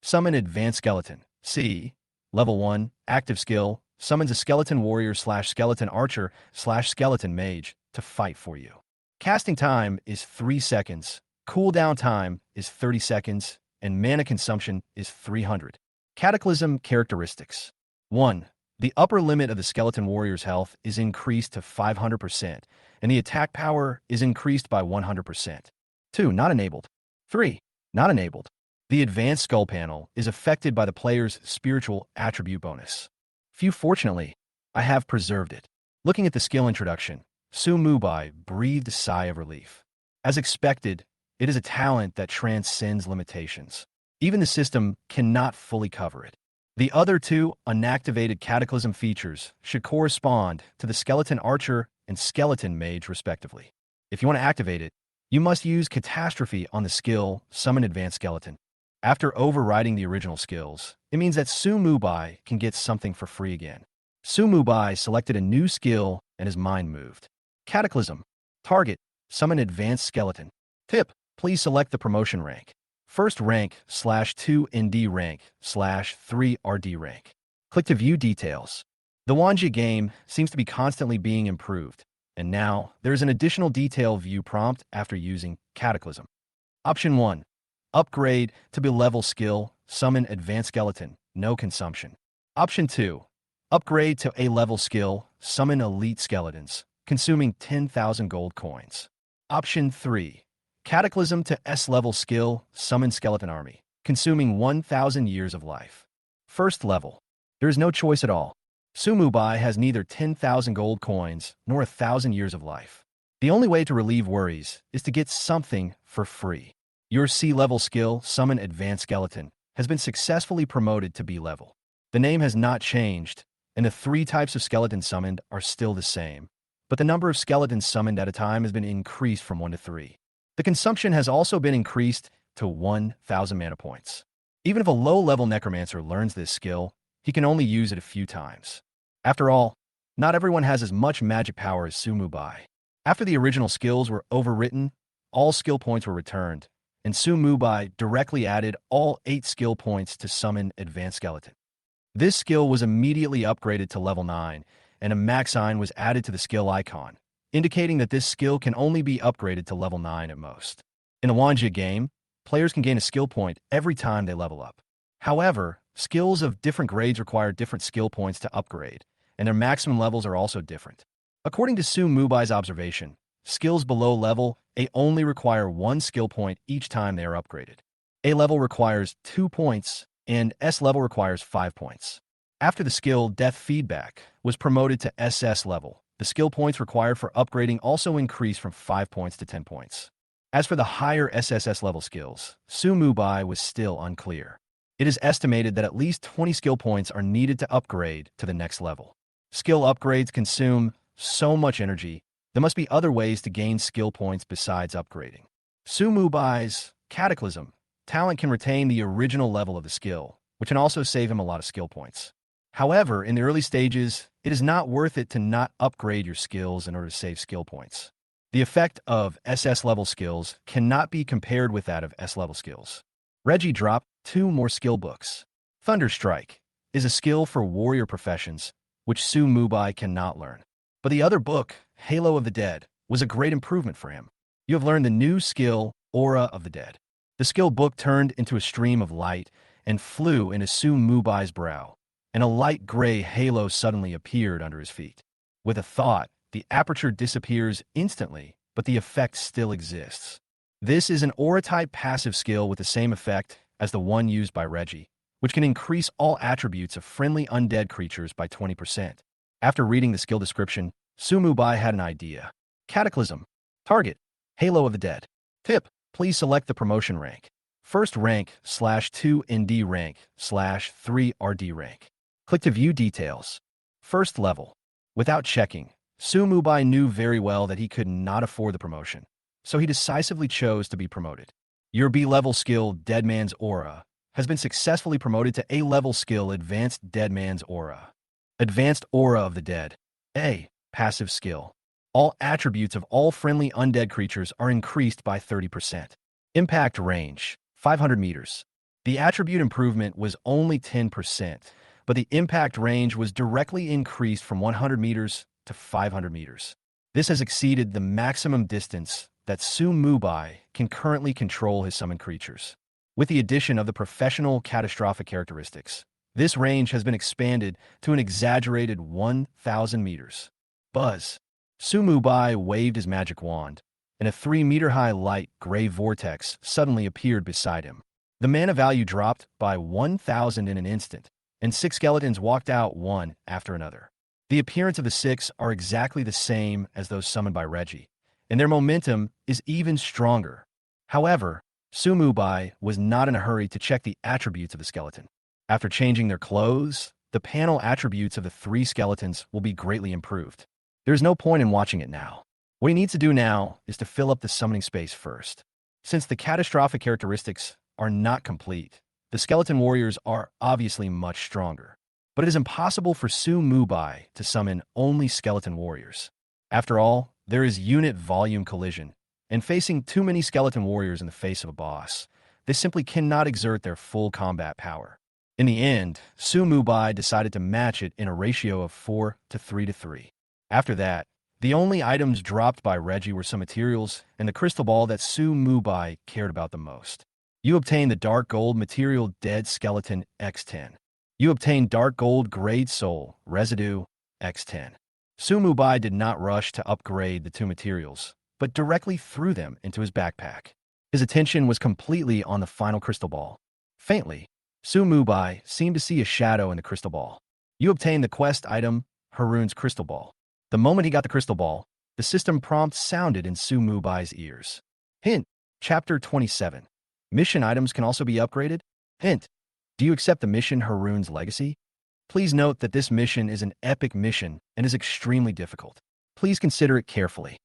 Speaker 1: Summon Advanced Skeleton. C. Level 1. Active skill. Summons a Skeleton Warrior / Skeleton Archer / Skeleton Mage to fight for you. Casting time is 3 seconds, cooldown time is 30 seconds, and mana consumption is 300. Cataclysm characteristics. 1. The upper limit of the Skeleton Warrior's health is increased to 500%, and the attack power is increased by 100%. 2. Not enabled. 3. Not enabled. The advanced skull panel is affected by the player's spiritual attribute bonus. Fortunately, I have preserved it. Looking at the skill introduction, Su Mubai breathed a sigh of relief. As expected, it is a talent that transcends limitations. Even the system cannot fully cover it. The other 2 unactivated Cataclysm features should correspond to the Skeleton Archer and Skeleton Mage respectively. If you want to activate it, you must use Catastrophe on the skill Summon Advanced Skeleton. After overriding the original skills, it means that Su Mubai can get something for free again. Su Mubai selected a new skill and his mind moved. Cataclysm. Target: Summon Advanced Skeleton. Tip: please select the promotion rank. First rank /2 ND rank /3 RD rank. Click to view details. The Wanja game seems to be constantly being improved, and now there is an additional detail view prompt after using Cataclysm. Option 1. Upgrade to B-level skill, summon advanced skeleton, no consumption. Option 2. Upgrade to A-level skill, summon elite skeletons, consuming 10,000 gold coins. Option 3. Cataclysm to S-level skill, summon skeleton army, consuming 1,000 years of life. First level. There is no choice at all. Sumubai has neither 10,000 gold coins nor 1,000 years of life. The only way to relieve worries is to get something for free. Your C-level skill, Summon Advanced Skeleton, has been successfully promoted to B-level. The name has not changed, and the 3 types of skeletons summoned are still the same, but the number of skeletons summoned at a time has been increased from 1 to 3. The consumption has also been increased to 1,000 mana points. Even if a low-level necromancer learns this skill, he can only use it a few times. After all, not everyone has as much magic power as Sumubai. After the original skills were overwritten, all skill points were returned, and Sumubai directly added all 8 skill points to summon Advanced Skeleton. This skill was immediately upgraded to level 9, and a max sign was added to the skill icon, indicating that this skill can only be upgraded to level 9 at most. In the Wanja game, players can gain a skill point every time they level up. However, skills of different grades require different skill points to upgrade, and their maximum levels are also different. According to Mubai's observation, skills below level A only require 1 skill point each time they are upgraded. A level requires 2 points, and S level requires 5 points. After the skill Death Feedback was promoted to SS level, the skill points required for upgrading also increased from 5 points to 10 points. As for the higher SSS level skills, Mubai was still unclear. It is estimated that at least 20 skill points are needed to upgrade to the next level. Skill upgrades consume so much energy, there must be other ways to gain skill points besides upgrading. Mubai's Cataclysm talent can retain the original level of the skill, which can also save him a lot of skill points. However, in the early stages, it is not worth it to not upgrade your skills in order to save skill points. The effect of SS level skills cannot be compared with that of S level skills. Reggie dropped 2 more skill books. Thunderstrike is a skill for warrior professions, which Mubai cannot learn. But the other book, Halo of the Dead, was a great improvement for him. You have learned the new skill, Aura of the Dead. The skill book turned into a stream of light and flew into Mubai's brow, and a light gray halo suddenly appeared under his feet. With a thought, the aperture disappears instantly, but the effect still exists. This is an aura-type passive skill with the same effect as the one used by Reggie, which can increase all attributes of friendly undead creatures by 20%. After reading the skill description, Mubai had an idea. Cataclysm. Target. Halo of the Dead. Tip. Please select the promotion rank. First rank /2 ND rank /3 RD rank. Click to view details. First level. Without checking, Mubai knew very well that he could not afford the promotion, so he decisively chose to be promoted. Your B-level skill, Dead Man's Aura, has been successfully promoted to A-level skill, Advanced Dead Man's Aura. Advanced Aura of the Dead. A. Passive skill. All attributes of all friendly undead creatures are increased by 30%. Impact range, 500 meters. The attribute improvement was only 10%, but the impact range was directly increased from 100 meters to 500 meters. This has exceeded the maximum distance that Mubai can currently control his summoned creatures. With the addition of the professional catastrophic characteristics, this range has been expanded to an exaggerated 1,000 meters. Buzz. Mubai waved his magic wand, and a 3-meter-high light gray vortex suddenly appeared beside him. The mana value dropped by 1,000 in an instant, and 6 skeletons walked out one after another. The appearance of the 6 are exactly the same as those summoned by Reggie, and their momentum is even stronger. However, Mubai was not in a hurry to check the attributes of the skeleton. After changing their clothes, the panel attributes of the 3 skeletons will be greatly improved. There is no point in watching it now. What he needs to do now is to fill up the summoning space first. Since the catastrophic characteristics are not complete, the skeleton warriors are obviously much stronger. But it is impossible for Mubai to summon only skeleton warriors. After all, there is unit volume collision, and facing too many skeleton warriors in the face of a boss, they simply cannot exert their full combat power. In the end, Su Mubai decided to match it in a ratio of 4 to 3 to 3. After that, the only items dropped by Reggie were some materials and the crystal ball that Su Mubai cared about the most. You obtain the dark gold material Dead Skeleton X10. You obtain dark gold grade soul residue X10. Su Mubai did not rush to upgrade the two materials, but directly threw them into his backpack. His attention was completely on the final crystal ball. Faintly, Su Mubai seemed to see a shadow in the crystal ball. You obtain the quest item, Haroon's crystal ball. The moment he got the crystal ball, the system prompt sounded in Su Mubai's ears. Hint, Chapter 27. Mission items can also be upgraded? Hint, do you accept the mission Haroon's Legacy? Please note that this mission is an epic mission and is extremely difficult. Please consider it carefully.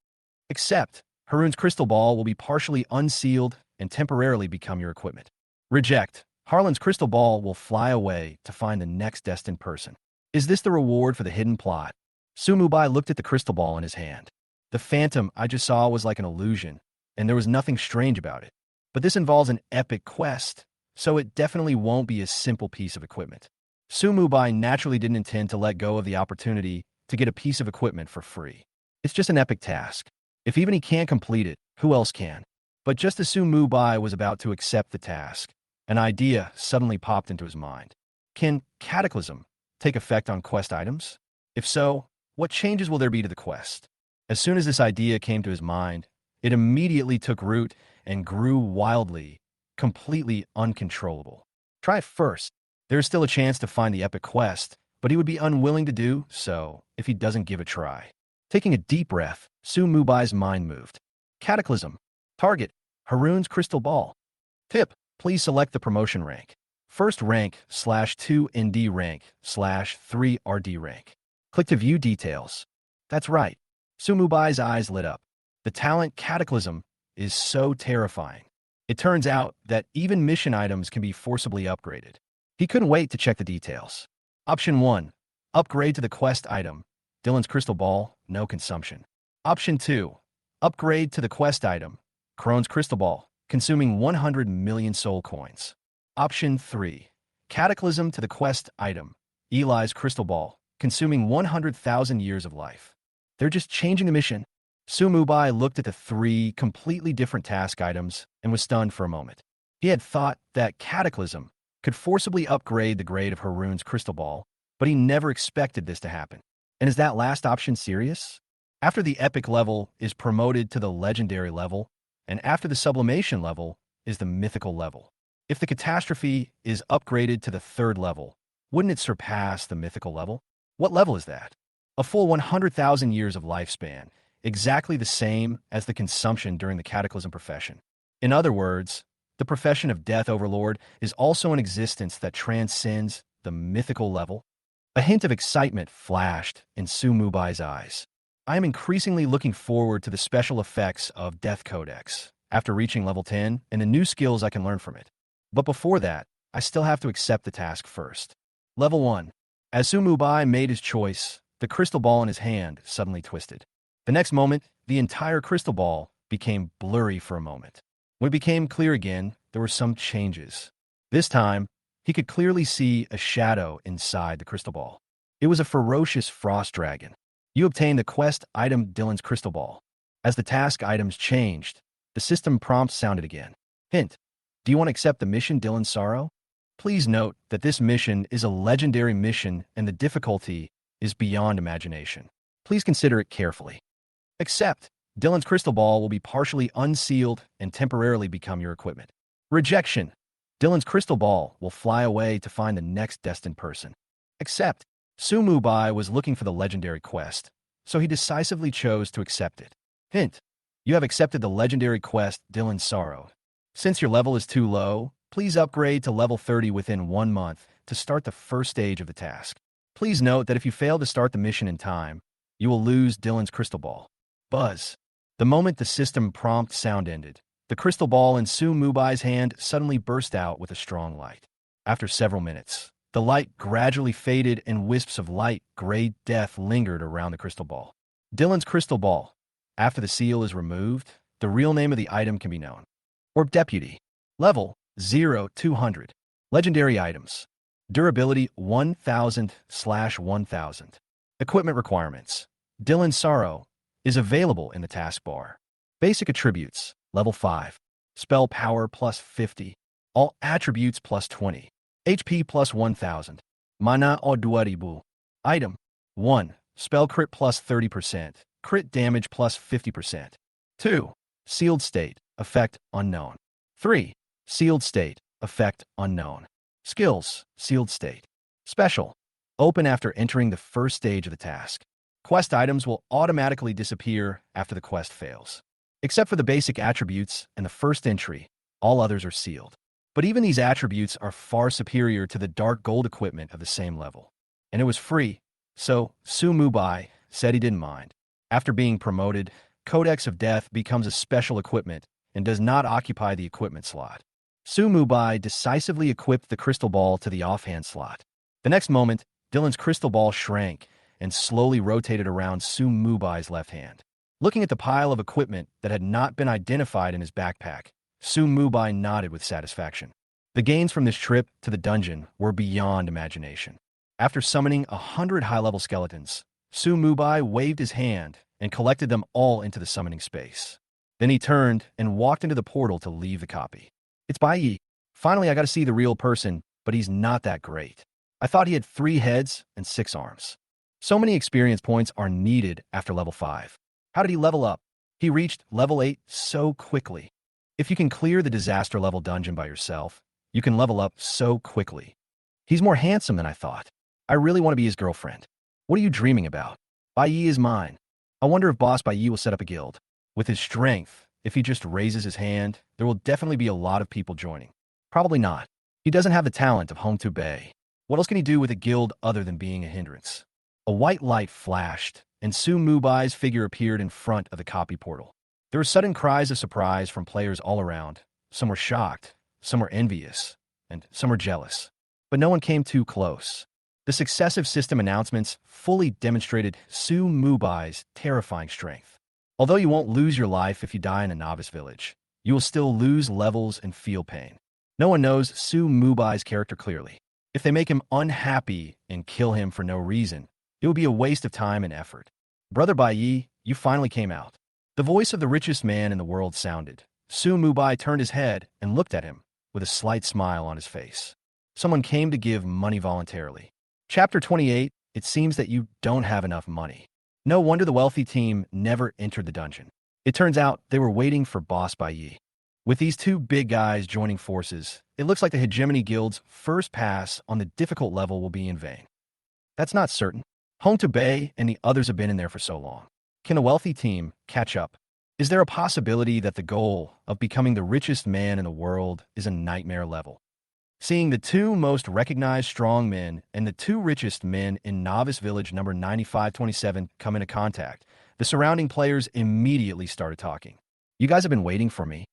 Speaker 1: Accept, Haroon's crystal ball will be partially unsealed and temporarily become your equipment. Reject, Harlan's crystal ball will fly away to find the next destined person. Is this the reward for the hidden plot? Su Mubai looked at the crystal ball in his hand. The phantom I just saw was like an illusion, and there was nothing strange about it. But this involves an epic quest, so it definitely won't be a simple piece of equipment. Su Mubai naturally didn't intend to let go of the opportunity to get a piece of equipment for free. It's just an epic task. If even he can't complete it, who else can? But just as Su Mubai was about to accept the task, an idea suddenly popped into his mind. Can Cataclysm take effect on quest items? If so, what changes will there be to the quest? As soon as this idea came to his mind, it immediately took root and grew wildly, completely uncontrollable. Try it first. There is still a chance to find the epic quest, but he would be unwilling to do so if he doesn't give it a try. Taking a deep breath, Su Mubai's mind moved. Cataclysm. Target, Haroon's crystal ball. Tip, please select the promotion rank. First rank /2 ND rank /3 RD rank. Click to view details. That's right. Su Mubai's eyes lit up. The talent Cataclysm is so terrifying. It turns out that even mission items can be forcibly upgraded. He couldn't wait to check the details. Option 1. Upgrade to the quest item. Dylan's crystal ball, no consumption. Option 2. Upgrade to the quest item. Krone's crystal ball, consuming 100 million soul coins. Option 3. Cataclysm to the quest item. Eli's crystal ball, consuming 100,000 years of life. They're just changing the mission. Su Mubai looked at the three completely different task items and was stunned for a moment. He had thought that Cataclysm could forcibly upgrade the grade of Haroon's crystal ball, but he never expected this to happen. And is that last option serious? After the epic level is promoted to the legendary level, and after the sublimation level is the mythical level. If the catastrophe is upgraded to the third level, wouldn't it surpass the mythical level? What level is that? A full 100,000 years of lifespan, exactly the same as the consumption during the Cataclysm profession. In other words, the profession of Death Overlord is also an existence that transcends the mythical level. A hint of excitement flashed in Su Mubai's eyes. I am increasingly looking forward to the special effects of Death Codex after reaching level 10 and the new skills I can learn from it. But before that, I still have to accept the task first. Level 1. As Su Mubai made his choice, the crystal ball in his hand suddenly twisted. The next moment, the entire crystal ball became blurry for a moment. When it became clear again, there were some changes. This time, he could clearly see a shadow inside the crystal ball. It was a ferocious frost dragon. You obtained the quest item Dylan's crystal ball. As the task items changed, the system prompt sounded again. Hint, do you want to accept the mission Dylan's Sorrow? Please note that this mission is a legendary mission and the difficulty is beyond imagination. Please consider it carefully. Accept, Dylan's crystal ball will be partially unsealed and temporarily become your equipment. Rejection, Dylan's crystal ball will fly away to find the next destined person. Accept, Su Mubai was looking for the legendary quest, so he decisively chose to accept it. Hint, you have accepted the legendary quest Dylan's Sorrow. Since your level is too low, please upgrade to level 30 within 1 month to start the first stage of the task. Please note that if you fail to start the mission in time, you will lose Dylan's crystal ball. Buzz. The moment the system prompt sound ended, the crystal ball in Su Mubai's hand suddenly burst out with a strong light. After several minutes, the light gradually faded and wisps of light gray death lingered around the crystal ball. Dylan's crystal ball. After the seal is removed, the real name of the item can be known. Orb Deputy. Level 0-200. Legendary items. Durability 1000/1000. Equipment requirements. Dylan Sorrow is available in the taskbar. Basic attributes, level 5. Spell power plus 50. All attributes plus 20. HP plus 1000. Mana o 2000. Item 1. Spell crit plus 30%. Crit damage plus 50%. 2. Sealed state. Effect unknown. 3. Sealed state. Effect unknown. Skills. Sealed state. Special. Open after entering the first stage of the task. Quest items will automatically disappear after the quest fails. Except for the basic attributes and the first entry, all others are sealed. But even these attributes are far superior to the dark gold equipment of the same level. And it was free, so Su Mubai said he didn't mind. After being promoted, Codex of Death becomes a special equipment and does not occupy the equipment slot. Su Mubai decisively equipped the crystal ball to the offhand slot. The next moment, Dylan's crystal ball shrank and slowly rotated around Su Mubai's left hand. Looking at the pile of equipment that had not been identified in his backpack, Su Mubai nodded with satisfaction. The gains from this trip to the dungeon were beyond imagination. After summoning 100 high-level skeletons, Su Mubai waved his hand and collected them all into the summoning space. Then he turned and walked into the portal to leave the copy. It's Bai Yi. Finally, I got to see the real person, but he's not that great. I thought he had 3 heads and 6 arms. So many experience points are needed after level 5. How did he level up? He reached level 8 so quickly. If you can clear the disaster level dungeon by yourself, you can level up so quickly. He's more handsome than I thought. I really want to be his girlfriend. What are you dreaming about? Bai Yi is mine. I wonder if Boss Bai Yi will set up a guild. With his strength, if he just raises his hand, there will definitely be a lot of people joining. Probably not. He doesn't have the talent of Home to Bay. What else can he do with a guild other than being a hindrance? A white light flashed, and Su Mubai's figure appeared in front of the copy portal. There were sudden cries of surprise from players all around. Some were shocked, some were envious, and some were jealous. But no one came too close. The successive system announcements fully demonstrated Su Mubai's terrifying strength. Although you won't lose your life if you die in a novice village, you will still lose levels and feel pain. No one knows Su Mubai's character clearly. If they make him unhappy and kill him for no reason, it would be a waste of time and effort. Brother Bai Yi, you finally came out. The voice of the richest man in the world sounded. Su Mubai turned his head and looked at him with a slight smile on his face. Someone came to give money voluntarily. Chapter 28, it seems that you don't have enough money. No wonder the wealthy team never entered the dungeon. It turns out they were waiting for Boss Bai Yi. With these 2 big guys joining forces, it looks like the Hegemony Guild's first pass on the difficult level will be in vain. That's not certain. Home to Bay and the others have been in there for so long. Can the wealthy team catch up? Is there a possibility that the goal of becoming the richest man in the world is a nightmare level? Seeing the 2 most recognized strong men and the 2 richest men in Novice Village number 9527 come into contact, the surrounding players immediately started talking. You guys have been waiting for me?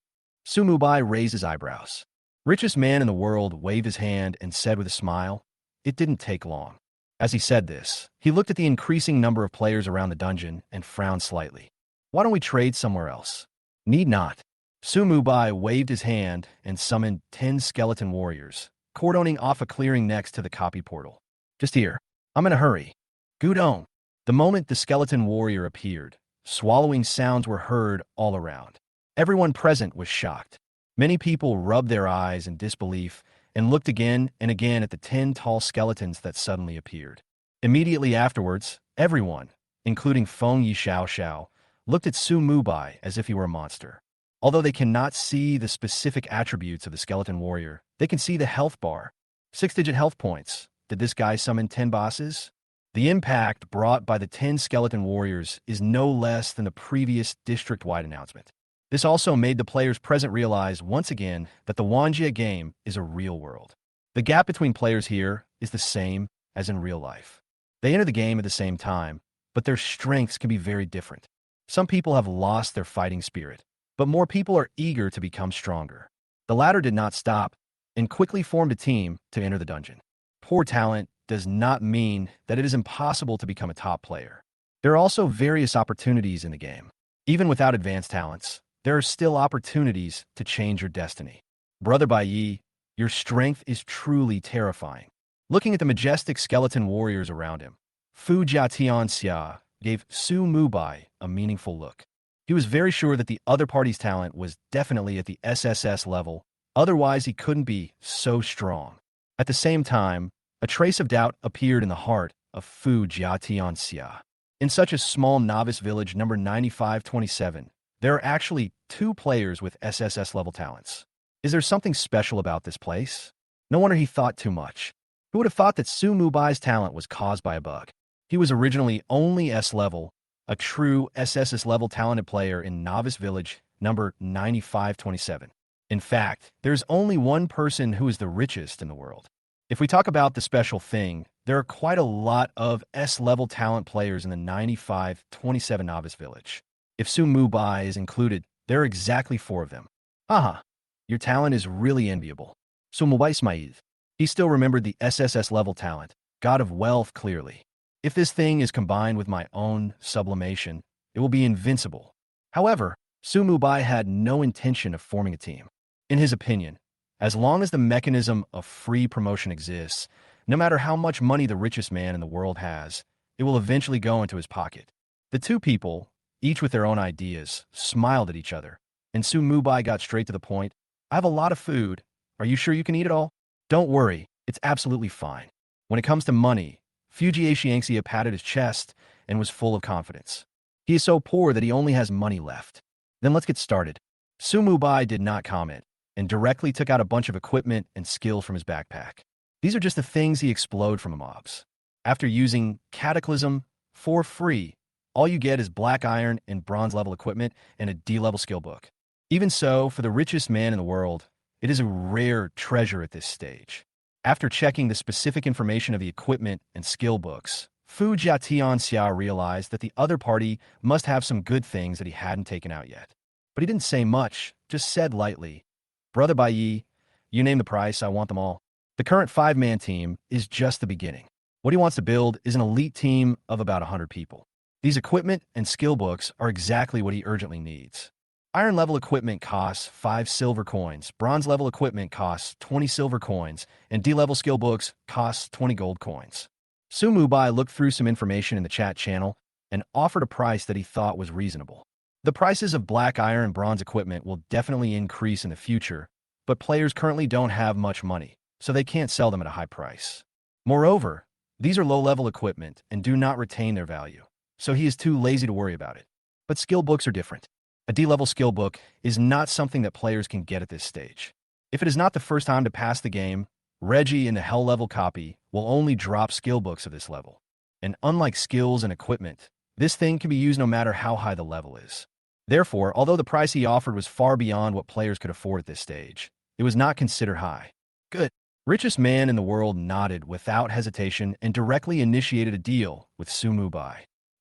Speaker 1: Su Mubai raised his eyebrows. Richest man in the world waved his hand and said with a smile, "It didn't take long." As he said this, he looked at the increasing number of players around the dungeon and frowned slightly. Why don't we trade somewhere else? Need not. Su Mubai waved his hand and summoned 10 skeleton warriors, cordoning off a clearing next to the copy portal. Just here. I'm in a hurry. Gudong. The moment the skeleton warrior appeared, swallowing sounds were heard all around. Everyone present was shocked. Many people rubbed their eyes in disbelief and looked again and again at the 10 tall skeletons that suddenly appeared. Immediately afterwards, everyone, including Feng Yi Xiao Xiao, looked at Su Mubai as if he were a monster. Although they cannot see the specific attributes of the skeleton warrior, they can see the health bar. 6-digit health points. Did this guy summon 10 bosses? The impact brought by the 10 skeleton warriors is no less than the previous district-wide announcement. This also made the players present realize once again that the Wanjia game is a real world. The gap between players here is the same as in real life. They enter the game at the same time, but their strengths can be very different. Some people have lost their fighting spirit, but more people are eager to become stronger. The latter did not stop and quickly formed a team to enter the dungeon. Poor talent does not mean that it is impossible to become a top player. There are also various opportunities in the game. Even without advanced talents, there are still opportunities to change your destiny. Brother Bai Yi, your strength is truly terrifying. Looking at the majestic skeleton warriors around him, Fu Jiatianxia gave Su Mubai a meaningful look. He was very sure that the other party's talent was definitely at the SSS level, otherwise he couldn't be so strong. At the same time, a trace of doubt appeared in the heart of Fu Jiatianxia. In such a small novice village number 9527, there are actually two players with SSS level talents. Is there something special about this place? No wonder he thought too much. Who would have thought that Su Mubai's talent was caused by a bug? He was originally only S level, a true SSS level talented player in Novice Village number 9527. In fact, there's only one person who is the richest in the world. If we talk about the special thing, there are quite a lot of S-level talent players in the 9527 Novice Village. If Su Mubai is included, there are exactly four of them. Haha, your talent is really enviable. Su Mubai Ismail. He still remembered the SSS level talent, God of Wealth clearly. If this thing is combined with my own sublimation, it will be invincible. However, Su Mubai had no intention of forming a team. In his opinion, as long as the mechanism of free promotion exists, no matter how much money the richest man in the world has, it will eventually go into his pocket. The two people, each with their own ideas, smiled at each other, and Su Mubai got straight to the point. I have a lot of food. Are you sure you can eat it all? Don't worry, it's absolutely fine. When it comes to money, Fuji Xiangxia patted his chest and was full of confidence. He is so poor that he only has money left. Then let's get started. Su Mubai did not comment, and directly took out a bunch of equipment and skills from his backpack. These are just the things he exploded from the mobs. After using Cataclysm for free, all you get is black iron and bronze level equipment and a D-level skill book. Even so, for the richest man in the world, it is a rare treasure at this stage. After checking the specific information of the equipment and skill books, Fu Jiatianxia realized that the other party must have some good things that he hadn't taken out yet. But he didn't say much, just said lightly, Brother Baiyi, you name the price, I want them all. The current 5-man team is just the beginning. What he wants to build is an elite team of about 100 people. These equipment and skill books are exactly what he urgently needs. Iron level equipment costs 5 silver coins, bronze level equipment costs 20 silver coins, and D-level skill books costs 20 gold coins. Su Mubai looked through some information in the chat channel and offered a price that he thought was reasonable. The prices of black iron and bronze equipment will definitely increase in the future, but players currently don't have much money, so they can't sell them at a high price. Moreover, these are low-level equipment and do not retain their value, so he is too lazy to worry about it. But skill books are different. A D-level skill book is not something that players can get at this stage. If it is not the first time to pass the game, Reggie in the Hell level copy will only drop skill books of this level. And unlike skills and equipment, this thing can be used no matter how high the level is. Therefore, although the price he offered was far beyond what players could afford at this stage, it was not considered high. Good. Richest man in the world nodded without hesitation and directly initiated a deal with Su Mubai.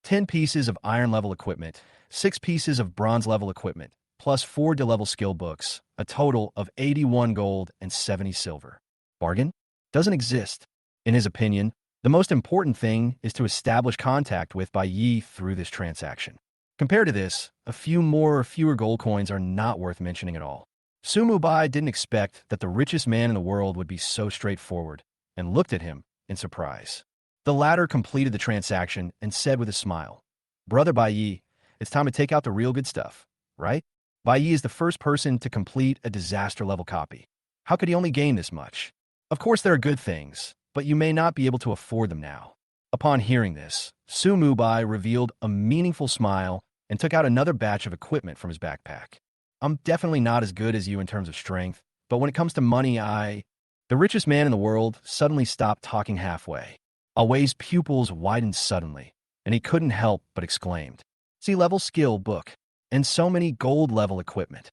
Speaker 1: 10 pieces of iron-level equipment, 6 pieces of bronze-level equipment, plus 4 D-level skill books, a total of 81 gold and 70 silver. Bargain? Doesn't exist. In his opinion, the most important thing is to establish contact with Baiyi through this transaction. Compared to this, a few more or fewer gold coins are not worth mentioning at all. Su Mubai didn't expect that the richest man in the world would be so straightforward, and looked at him in surprise. The latter completed the transaction and said with a smile, Brother Baiyi, it's time to take out the real good stuff, right? Baiyi is the first person to complete a disaster-level copy. How could he only gain this much? Of course there are good things, but you may not be able to afford them now. Upon hearing this, Su Mubai revealed a meaningful smile and took out another batch of equipment from his backpack. I'm definitely not as good as you in terms of strength, but when it comes to money, The richest man in the world suddenly stopped talking halfway. Away's pupils widened suddenly, and he couldn't help but exclaimed, C-level skill book, and so many gold-level equipment.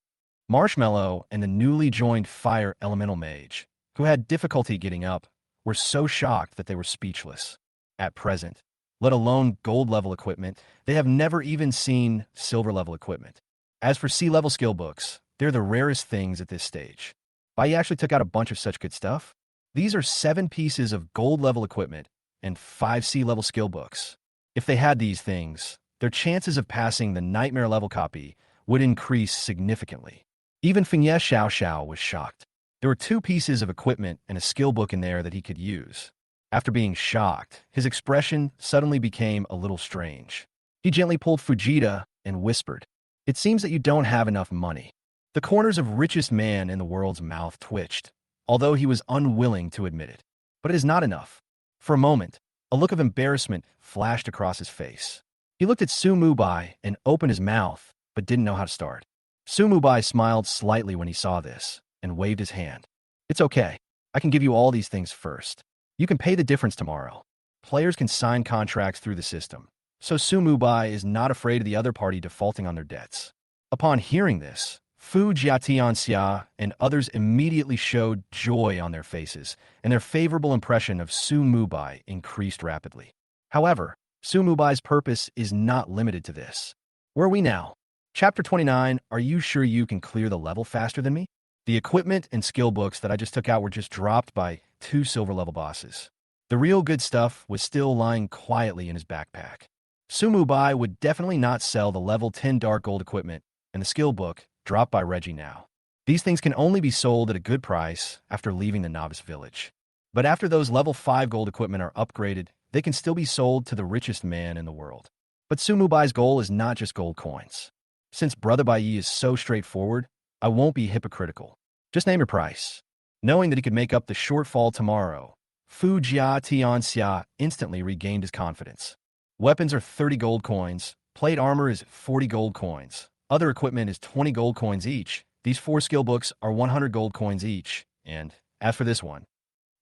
Speaker 1: Marshmallow and the newly joined fire elemental mage, who had difficulty getting up, were so shocked that they were speechless. At present, let alone gold-level equipment, they have never even seen silver-level equipment. As for C-level skill books, they're the rarest things at this stage. Bai actually took out a bunch of such good stuff. These are 7 pieces of gold-level equipment and 5 C-level skill books. If they had these things, their chances of passing the nightmare-level copy would increase significantly. Even Fengye Xiao Xiao was shocked. There were 2 pieces of equipment and a skill book in there that he could use. After being shocked, his expression suddenly became a little strange. He gently pulled Fujita and whispered, "It seems that you don't have enough money." The corners of richest man in the world's mouth twitched, although he was unwilling to admit it. But it is not enough. For a moment, a look of embarrassment flashed across his face. He looked at Sumubai and opened his mouth, but didn't know how to start. Sumubai smiled slightly when he saw this and waved his hand. "It's okay. I can give you all these things first. You can pay the difference tomorrow." Players can sign contracts through the system, so Sumubai is not afraid of the other party defaulting on their debts. Upon hearing this, Fu Jiatianxia and others immediately showed joy on their faces, and their favorable impression of Sumubai increased rapidly. However, Sumubai's purpose is not limited to this. Where are we now? Chapter 29, are you sure you can clear the level faster than me? The equipment and skill books that I just took out were just dropped by 2 silver level bosses. The real good stuff was still lying quietly in his backpack. Sumubai would definitely not sell the level 10 dark gold equipment and the skill book dropped by Reggie now. These things can only be sold at a good price after leaving the novice village. But after those level 5 gold equipment are upgraded, they can still be sold to the richest man in the world. But Sumubai's goal is not just gold coins. Since Brother Bai is so straightforward, I won't be hypocritical. Just name your price. Knowing that he could make up the shortfall tomorrow, Fu Jia Tianxia instantly regained his confidence. Weapons are 30 gold coins, plate armor is 40 gold coins, other equipment is 20 gold coins each, these 4 skill books are 100 gold coins each, and as for this one,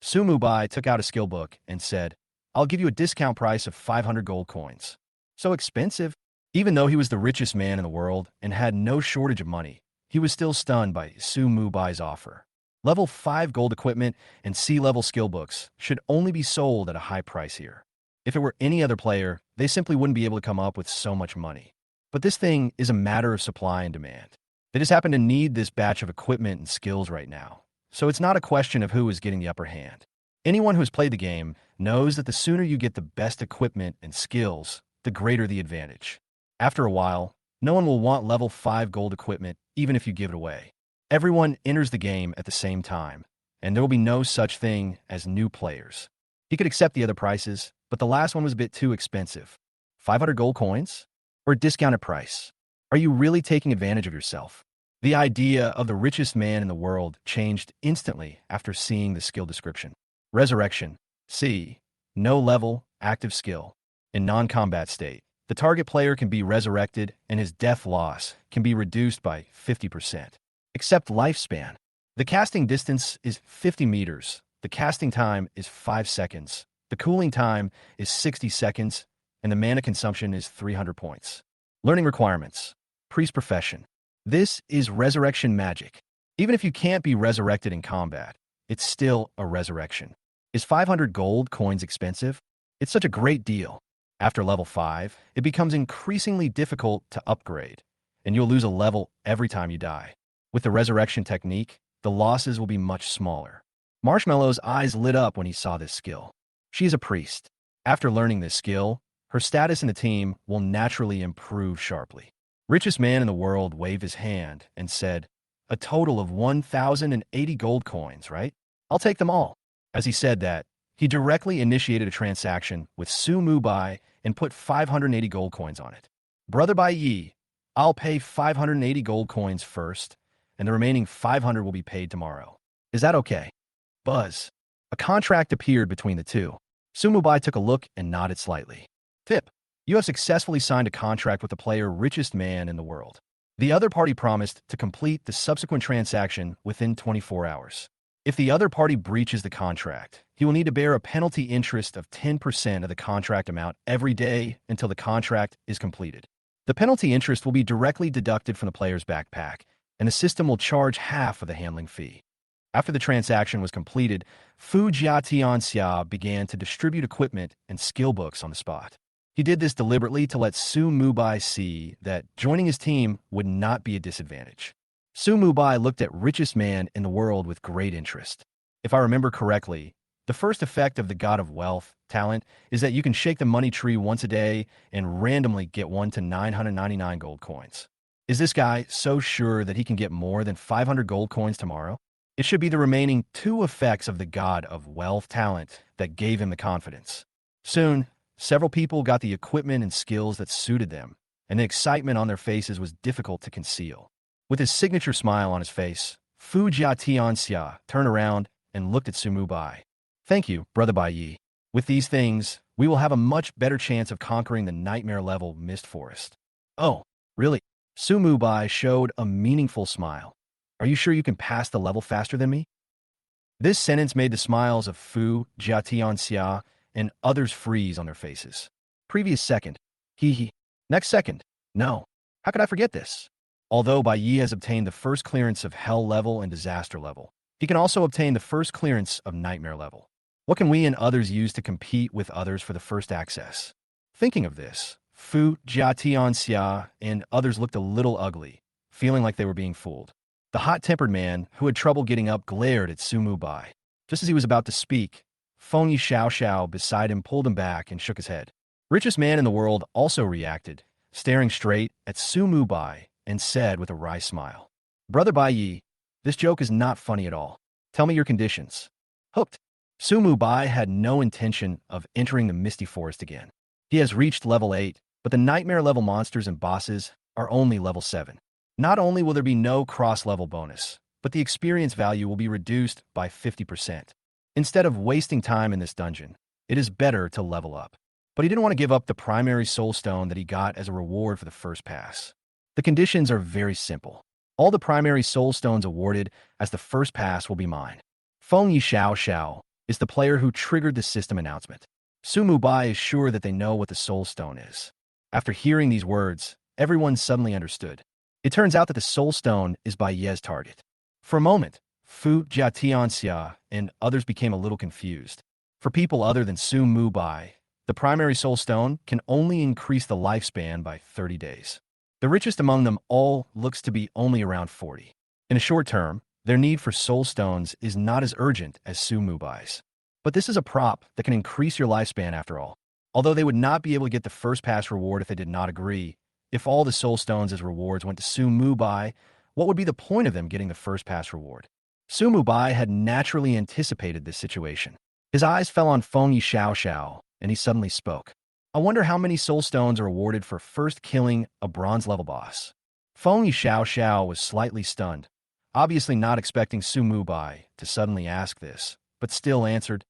Speaker 1: Sumubai took out a skill book and said, "I'll give you a discount price of 500 gold coins." So expensive? Even though he was the richest man in the world and had no shortage of money, he was still stunned by Sumubai's offer. Level 5 gold equipment and C-level skill books should only be sold at a high price here. If it were any other player, they simply wouldn't be able to come up with so much money. But this thing is a matter of supply and demand. They just happen to need this batch of equipment and skills right now. So it's not a question of who is getting the upper hand. Anyone who has played the game knows that the sooner you get the best equipment and skills, the greater the advantage. After a while, no one will want level 5 gold equipment, even if you give it away. Everyone enters the game at the same time, and there will be no such thing as new players. He could accept the other prices, but the last one was a bit too expensive. 500 gold coins? Or a discounted price? Are you really taking advantage of yourself? The idea of the richest man in the world changed instantly after seeing the skill description. Resurrection. C. No level, active skill. In non-combat state, the target player can be resurrected and his death loss can be reduced by 50%. Except lifespan. The casting distance is 50 meters. The casting time is 5 seconds. The cooling time is 60 seconds. And the mana consumption is 300 points. Learning requirements. Priest profession. This is resurrection magic. Even if you can't be resurrected in combat, it's still a resurrection. Is 500 gold coins expensive? It's such a great deal. After level 5, it becomes increasingly difficult to upgrade, and you'll lose a level every time you die. With the resurrection technique, the losses will be much smaller. Marshmallow's eyes lit up when he saw this skill. She is a priest. After learning this skill, her status in the team will naturally improve sharply. Richest man in the world waved his hand and said, "A total of 1,080 gold coins, right? I'll take them all." As he said that, he directly initiated a transaction with Sumubai and put 580 gold coins on it. "Brother Bai Yi, I'll pay 580 gold coins first, and the remaining 500 will be paid tomorrow. Is that okay?" Buzz. A contract appeared between the two. Sumubai took a look and nodded slightly. Tip. You have successfully signed a contract with the player richest man in the world. The other party promised to complete the subsequent transaction within 24 hours. If the other party breaches the contract, he will need to bear a penalty interest of 10% of the contract amount every day until the contract is completed. The penalty interest will be directly deducted from the player's backpack, and the system will charge half of the handling fee. After the transaction was completed, Fu Jiatianxia began to distribute equipment and skill books on the spot. He did this deliberately to let Su Mubai see that joining his team would not be a disadvantage. Su Mubai looked at richest man in the world with great interest. If I remember correctly, the first effect of the God of Wealth talent is that you can shake the money tree once a day and randomly get 1 to 999 gold coins. Is this guy so sure that he can get more than 500 gold coins tomorrow? It should be the remaining two effects of the god of wealth talent that gave him the confidence. Soon, several people got the equipment and skills that suited them, and the excitement on their faces was difficult to conceal. With his signature smile on his face, Fu Jiatianxia turned around and looked at Sumu Bai. Thank you, Brother Bai Yi. With these things, we will have a much better chance of conquering the nightmare-level mist forest. Oh, really? Sumu Bai showed a meaningful smile. Are you sure you can pass the level faster than me? This sentence made the smiles of Fu Jiatianxia and others freeze on their faces. Previous second. Hee hee. Next second. No. How could I forget this? Although Bai Yi has obtained the first clearance of Hell level and Disaster level, he can also obtain the first clearance of Nightmare level. What can we and others use to compete with others for the first access? Thinking of this, Fu Jiatianxia and others looked a little ugly, feeling like they were being fooled. The hot-tempered man, who had trouble getting up, glared at Sumu Bai. Just as he was about to speak, Feng Yi Xiao Xiao beside him pulled him back and shook his head. Richest man in the world also reacted, staring straight at Sumu Bai and said with a wry smile, Brother Bai Yi, this joke is not funny at all. Tell me your conditions. Hooked. Sumu Bai had no intention of entering the Misty Forest again. He has reached level 8, but the nightmare level monsters and bosses are only level 7. Not only will there be no cross-level bonus, but the experience value will be reduced by 50%. Instead of wasting time in this dungeon, it is better to level up. But he didn't want to give up the primary soul stone that he got as a reward for the first pass. The conditions are very simple. All the primary soul stones awarded as the first pass will be mine. Feng Yi Xiao Xiao is the player who triggered the system announcement. Sumu Bai is sure that they know what the soul stone is. After hearing these words, everyone suddenly understood. It turns out that the soul stone is Bai Ye's target. For a moment, Fu Jiatianxia and others became a little confused. For people other than Sumu Bai, the primary soul stone can only increase the lifespan by 30 days. The richest among them all looks to be only around 40. In a short term, their need for soul stones is not as urgent as Sumu Bai's. But this is a prop that can increase your lifespan after all. Although they would not be able to get the first pass reward if they did not agree, if all the soul stones as rewards went to Sumu Bai, what would be the point of them getting the first pass reward? Sumu Bai had naturally anticipated this situation. His eyes fell on Feng Yi Xiao Xiao, and he suddenly spoke. I wonder how many soul stones are awarded for first killing a bronze-level boss. Feng Yi Xiao Xiao was slightly stunned, obviously not expecting Sumu Bai to suddenly ask this, but still answered,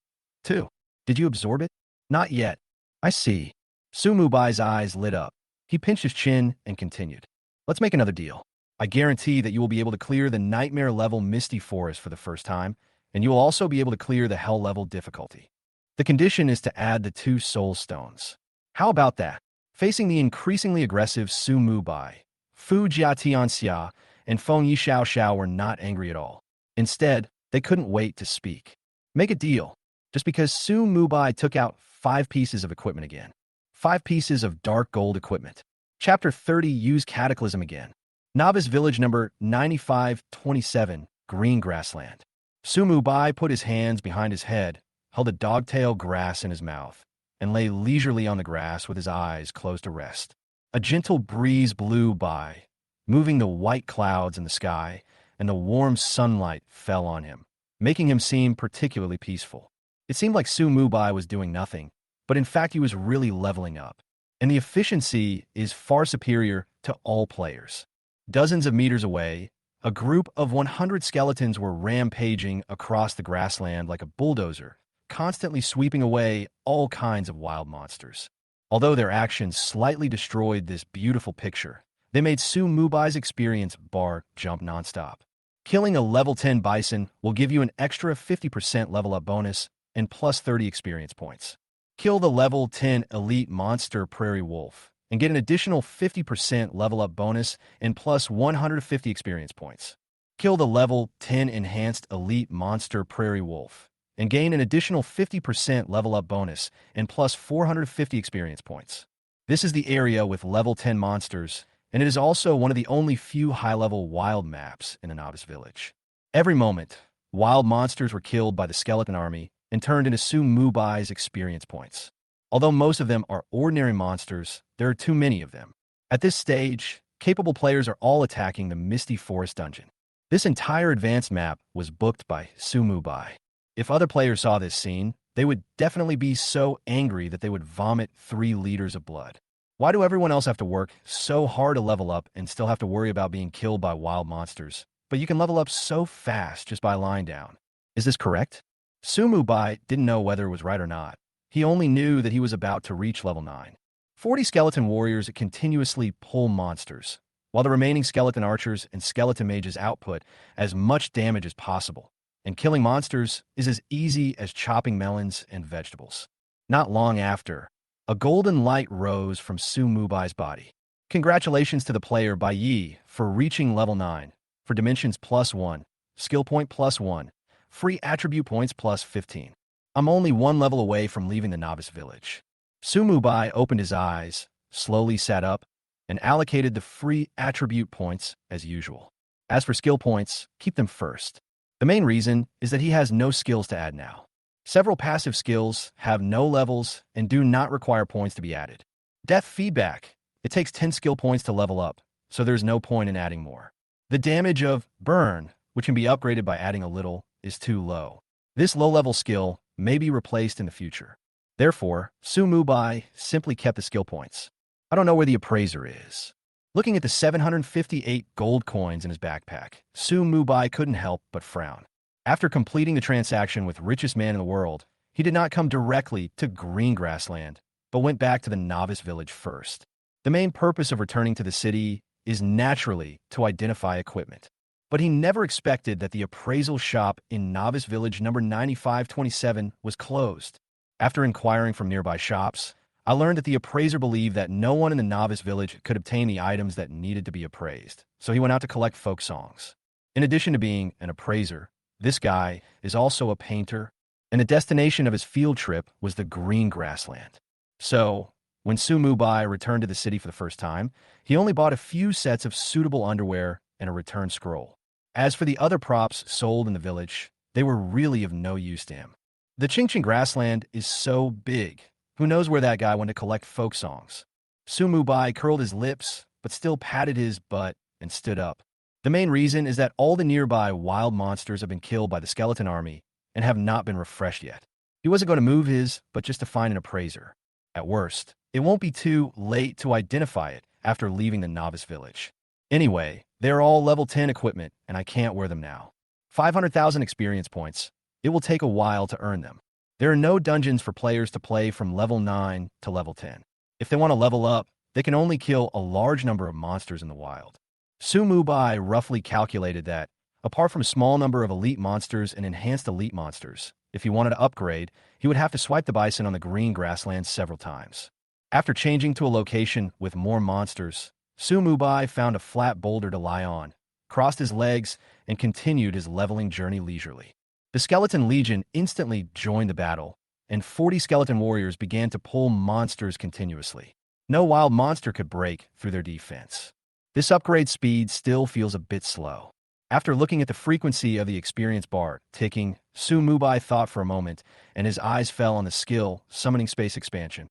Speaker 1: 2. Did you absorb it? Not yet. I see. Sumu Bai's eyes lit up. He pinched his chin and continued. Let's make another deal. I guarantee that you will be able to clear the nightmare-level Misty Forest for the first time, and you will also be able to clear the Hell-level difficulty. The condition is to add the 2 soul stones. How about that? Facing the increasingly aggressive Sumu Bai, Fu Jiatianxia and Feng Yi Xiao Xiao were not angry at all. Instead, they couldn't wait to speak. Make a deal. Just because Sumu Bai took out 5 pieces of equipment again. 5 pieces of dark gold equipment. Chapter 30, Use Cataclysm again. Novice Village number 9527, Green Grassland. Sumu Bai put his hands behind his head, held a dogtail grass in his mouth, and lay leisurely on the grass with his eyes closed to rest. A gentle breeze blew by, moving the white clouds in the sky, and the warm sunlight fell on him, making him seem particularly peaceful. It seemed like Sumu Bai was doing nothing, but in fact he was really leveling up, and the efficiency is far superior to all players. Dozens of meters away, a group of 100 skeletons were rampaging across the grassland like a bulldozer, constantly sweeping away all kinds of wild monsters. Although their actions slightly destroyed this beautiful picture, they made Sumu Bai's experience bar jump nonstop. Killing a level 10 bison will give you an extra 50% level up bonus and plus 30 experience points. Kill the level 10 elite monster prairie wolf and get an additional 50% level up bonus and plus 150 experience points. Kill the level 10 enhanced elite monster prairie wolf and gain an additional 50% level up bonus and plus 450 experience points. This is the area with level 10 monsters, and it is also one of the only few high-level wild maps in the Novice Village. Every moment, wild monsters were killed by the skeleton army and turned into Sumu Bai's experience points. Although most of them are ordinary monsters, there are too many of them. At this stage, capable players are all attacking the Misty Forest dungeon. This entire advanced map was booked by Sumu Bai. If other players saw this scene, they would definitely be so angry that they would vomit 3 liters of blood. Why do everyone else have to work so hard to level up and still have to worry about being killed by wild monsters? But you can level up so fast just by lying down. Is this correct? Sumu Bai didn't know whether it was right or not. He only knew that he was about to reach level 9. 40 skeleton warriors continuously pull monsters, while the remaining skeleton archers and skeleton mages output as much damage as possible. And killing monsters is as easy as chopping melons and vegetables. Not long after, a golden light rose from Su Mubai's body. Congratulations to the player Bai Yi for reaching level 9, for dimensions +1, skill point +1, free attribute points +15. I'm only 1 level away from leaving the novice village. Su Mubai opened his eyes, slowly sat up, and allocated the free attribute points as usual. As for skill points, keep them first. The main reason is that he has no skills to add now. Several passive skills have no levels and do not require points to be added. Death feedback. It takes 10 skill points to level up, so there's no point in adding more. The damage of burn, which can be upgraded by adding a little, is too low. This low-level skill may be replaced in the future. Therefore, Su Mubai simply kept the skill points. I don't know where the appraiser is. Looking at the 758 gold coins in his backpack, Su Mubai couldn't help but frown. After completing the transaction with richest man in the world, he did not come directly to Green Grassland, but went back to the novice village first. The main purpose of returning to the city is naturally to identify equipment. But he never expected that the appraisal shop in Novice Village number 9527 was closed. After inquiring from nearby shops, I learned that the appraiser believed that no one in the Novice Village could obtain the items that needed to be appraised, so he went out to collect folk songs. In addition to being an appraiser, this guy is also a painter, and the destination of his field trip was the Green Grassland. So, when Su Mubai returned to the city for the first time, he only bought a few sets of suitable underwear and a return scroll. As for the other props sold in the village, they were really of no use to him. The Qingqing Grassland is so big. Who knows where that guy went to collect folk songs? Su Mubai curled his lips, but still patted his butt and stood up. The main reason is that all the nearby wild monsters have been killed by the skeleton army and have not been refreshed yet. He wasn't going to move his, but just to find an appraiser. At worst, it won't be too late to identify it after leaving the novice village. Anyway, they're all level 10 equipment, and I can't wear them now. 500,000 experience points. It will take a while to earn them. There are no dungeons for players to play from level 9 to level 10. If they want to level up, they can only kill a large number of monsters in the wild. Su Mubai roughly calculated that, apart from a small number of elite monsters and enhanced elite monsters, if he wanted to upgrade, he would have to swipe the bison on the green grasslands several times. After changing to a location with more monsters, Su Mubai found a flat boulder to lie on, crossed his legs, and continued his leveling journey leisurely. The Skeleton Legion instantly joined the battle, and 40 skeleton warriors began to pull monsters continuously. No wild monster could break through their defense. This upgrade speed still feels a bit slow. After looking at the frequency of the experience bar ticking, Su Mubai thought for a moment, and his eyes fell on the skill, Summoning Space Expansion.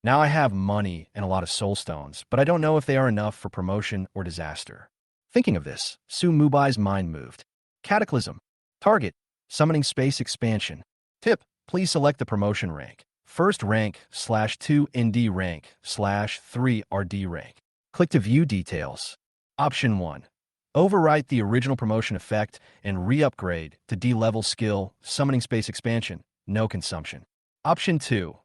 Speaker 1: Now I have money and a lot of soul stones, but I don't know if they are enough for promotion or disaster. Thinking of this, Su Mubai's mind moved. Cataclysm. Target. Summoning Space Expansion. Tip. Please select the promotion rank. First rank /2 ND rank /3 RD rank. Click to view details. Option 1. Overwrite the original promotion effect and re-upgrade to D-level skill, Summoning Space Expansion, no consumption. Option 2.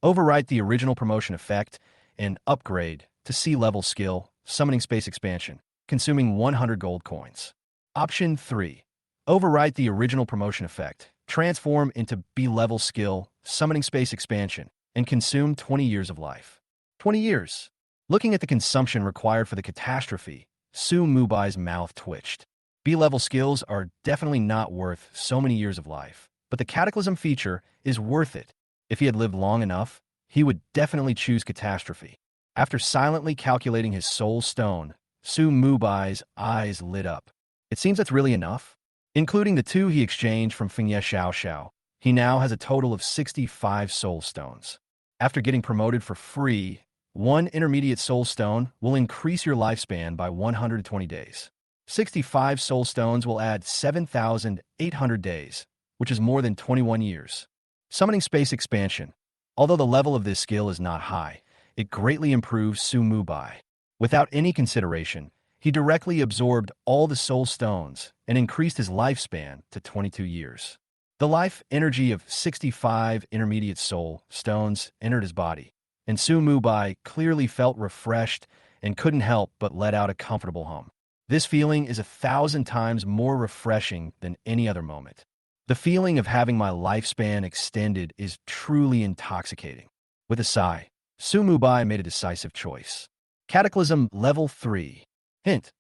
Speaker 1: Overwrite the original promotion effect and upgrade to C-level skill, Summoning Space Expansion, consuming 100 gold coins. Option 3. Overwrite the original promotion effect, transform into B-level skill, Summoning Space Expansion, and consume 20 years of life. 20 years. Looking at the consumption required for the catastrophe, Su Mubai's mouth twitched. B-level skills are definitely not worth so many years of life, but the Cataclysm feature is worth it. If he had lived long enough, he would definitely choose Catastrophe. After silently calculating his soul stone, Su Mubai's eyes lit up. It seems that's really enough. Including the 2 he exchanged from Fengye Xiao Xiao, he now has a total of 65 soul stones. After getting promoted for free, 1 intermediate soul stone will increase your lifespan by 120 days. 65 soul stones will add 7,800 days, which is more than 21 years. Summoning space expansion. Although the level of this skill is not high, it greatly improves Su Mubai. Without any consideration, he directly absorbed all the soul stones and increased his lifespan to 22 years. The life energy of 65 intermediate soul stones entered his body, and Su Mubai clearly felt refreshed and couldn't help but let out a comfortable hum. This feeling is 1,000 times more refreshing than any other moment. The feeling of having my lifespan extended is truly intoxicating. With a sigh, Su Mubai made a decisive choice. Cataclysm Level 3. Hint: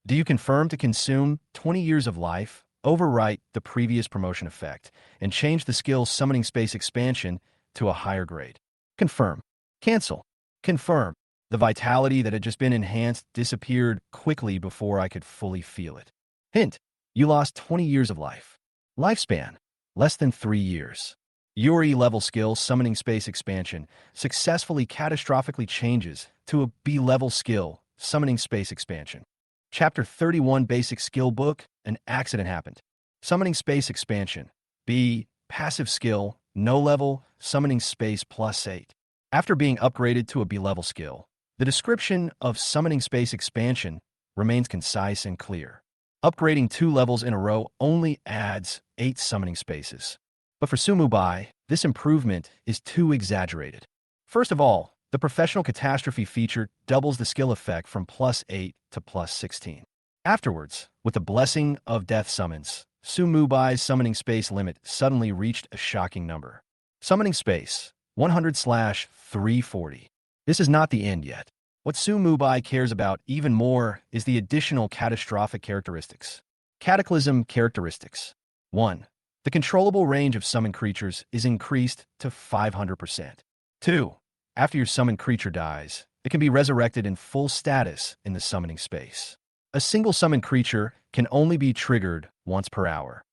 Speaker 1: do you confirm to consume 20 years of life, overwrite the previous promotion effect, and change the skill Summoning Space Expansion to a higher grade? Confirm. Cancel. Confirm. The vitality that had just been enhanced disappeared quickly before I could fully feel it. Hint: you lost 20 years of life. Lifespan: less than 3 years. Yuri level skill Summoning Space Expansion successfully catastrophically changes to a B-level skill Summoning Space Expansion. Chapter 31 Basic Skill Book. An accident happened. Summoning Space Expansion. B. Passive skill, no level, Summoning Space +8. After being upgraded to a B-level skill, the description of Summoning Space Expansion remains concise and clear. Upgrading 2 levels in a row only adds 8 summoning spaces. But for Su Mubai, this improvement is too exaggerated. First of all, the Professional Catastrophe feature doubles the skill effect from +8 to +16. Afterwards, with the Blessing of Death summons, Su Mubai's summoning space limit suddenly reached a shocking number. Summoning space, 100/340. This is not the end yet. What Su Mubai cares about even more is the additional catastrophic characteristics. Cataclysm characteristics. 1. The controllable range of summoned creatures is increased to 500%. 2. After your summoned creature dies, it can be resurrected in full status in the summoning space. A single summoned creature can only be triggered once per hour.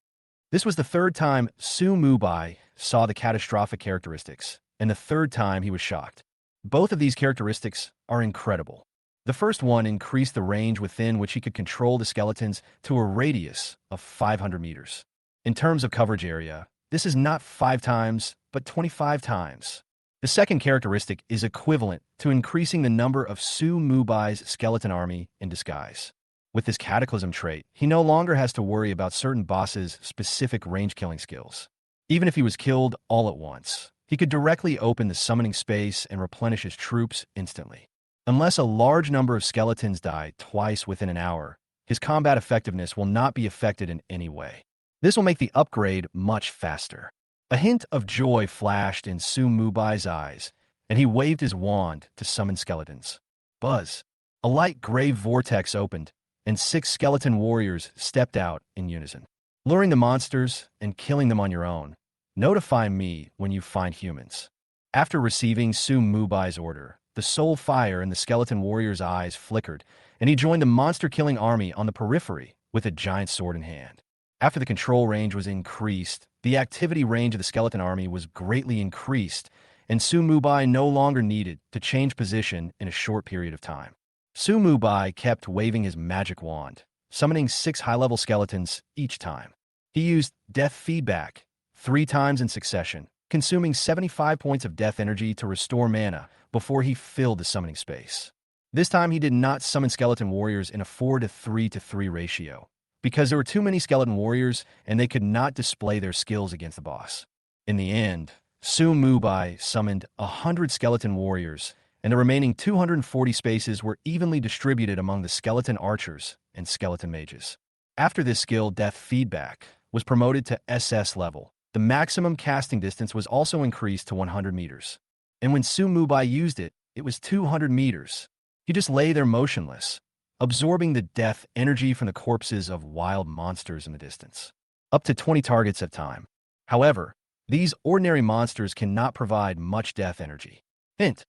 Speaker 1: This was the third time Su Mubai saw the catastrophic characteristics, and the third time he was shocked. Both of these characteristics are incredible. The first one increased the range within which he could control the skeletons to a radius of 500 meters. In terms of coverage area, this is not 5 times, but 25 times. The second characteristic is equivalent to increasing the number of Su Mubai's skeleton army in disguise. With this Cataclysm trait, he no longer has to worry about certain bosses' specific range-killing skills. Even if he was killed all at once, he could directly open the summoning space and replenish his troops instantly. Unless a large number of skeletons die twice within an hour, his combat effectiveness will not be affected in any way. This will make the upgrade much faster. A hint of joy flashed in Su Mubai's eyes, and he waved his wand to summon skeletons. Buzz! A light gray vortex opened, and 6 skeleton warriors stepped out in unison. Luring the monsters and killing them on your own. Notify me when you find humans. After receiving Su Mubai's order, the soul fire in the skeleton warrior's eyes flickered, and he joined the monster-killing army on the periphery with a giant sword in hand. After the control range was increased, the activity range of the skeleton army was greatly increased, and Su Mubai no longer needed to change position in a short period of time. Su Mubai kept waving his magic wand, summoning 6 high-level skeletons each time. He used Death Feedback 3 times in succession, consuming 75 points of death energy to restore mana before he filled the summoning space. This time he did not summon skeleton warriors in a 4:3:3 ratio, because there were too many skeleton warriors and they could not display their skills against the boss. In the end, Su Mubai summoned 100 skeleton warriors, and the remaining 240 spaces were evenly distributed among the skeleton archers and skeleton mages. After this skill, Death Feedback was promoted to SS level. The maximum casting distance was also increased to 100 meters. And when Su Mubai used it, it was 200 meters. He just lay there motionless, absorbing the death energy from the corpses of wild monsters in the distance. Up to 20 targets at a time. However, these ordinary monsters cannot provide much death energy. Hint: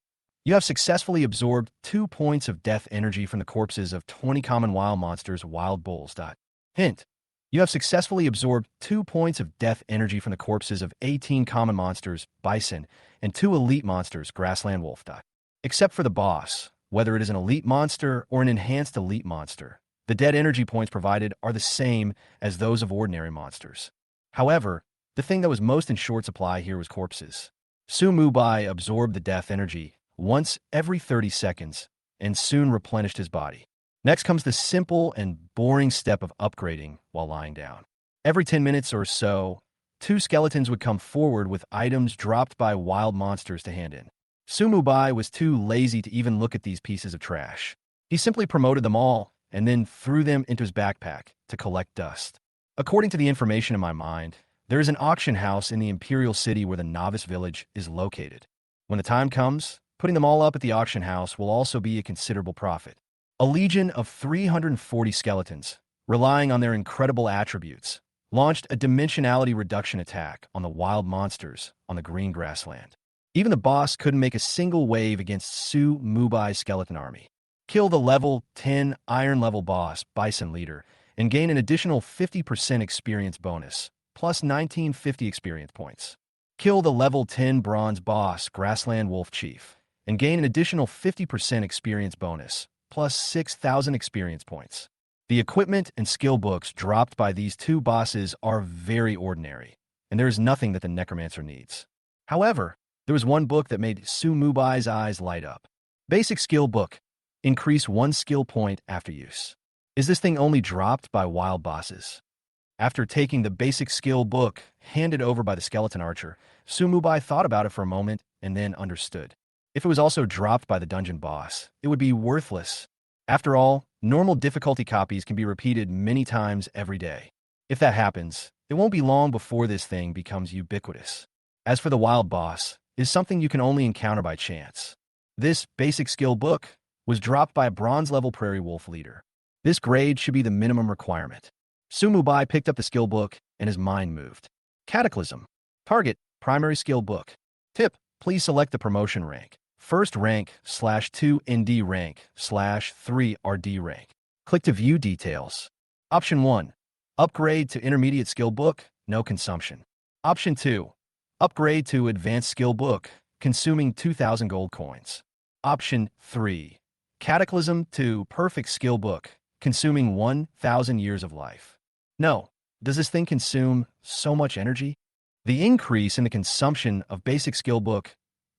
Speaker 1: you have successfully absorbed 2 points of death energy from the corpses of 20 common wild monsters, wild bulls. Hint: you have successfully absorbed 2 points of death energy from the corpses of 18 common monsters, bison, and 2 elite monsters, grassland wolf. Except for the boss, whether it is an elite monster or an enhanced elite monster, The dead energy points provided are the same as those of ordinary monsters. However, the thing that was most in short supply here was corpses. Su Mubai absorbed the death energy once every 30 seconds and soon replenished his body. Next comes the simple and boring step of upgrading while lying down. Every 10 minutes or so, two skeletons would come forward with items dropped by wild monsters to hand in. Su Mubai was too lazy to even look at these pieces of trash. He simply promoted them all and then threw them into his backpack to collect dust. According to the information in my mind, there is an auction house in the Imperial City where the novice village is located. When the time comes, putting them all up at the auction house will also be a considerable profit. A legion of 340 skeletons, relying on their incredible attributes, launched a dimensionality reduction attack on the wild monsters on the green grassland. Even the boss couldn't make a single wave against Su Mubai's skeleton army. Kill the level 10 Iron level boss, Bison Leader, and gain an additional 50% experience bonus, plus 1950 experience points. Kill the level 10 Bronze boss, Grassland Wolf Chief, and gain an additional 50% experience bonus, plus 6,000 experience points. The equipment and skill books dropped by these two bosses are very ordinary, and there is nothing that the Necromancer needs. However, there was one book that made Su Mubai's eyes light up. Basic Skill Book. Increase 1 skill point after use. Is this thing only dropped by wild bosses? After taking the Basic Skill Book handed over by the skeleton archer, Su Mubai thought about it for a moment and then understood. If it was also dropped by the dungeon boss, it would be worthless. After all, normal difficulty copies can be repeated many times every day. If that happens, it won't be long before this thing becomes ubiquitous. As for the wild boss, it is something you can only encounter by chance. This Basic Skill Book was dropped by a bronze-level prairie wolf leader. This grade should be the minimum requirement. Su Mubai picked up the skill book and his mind moved. Cataclysm. Target, primary skill book. Tip, please select the promotion rank. First rank /2 ND rank /3 RD rank. Click to view details. Option 1. Upgrade to intermediate skill book, no consumption. Option 2. Upgrade to advanced skill book, consuming 2,000 gold coins. Option 3. Cataclysm to perfect skill book, consuming 1,000 years of life. No, does this thing consume so much energy? The increase in the consumption of basic skill book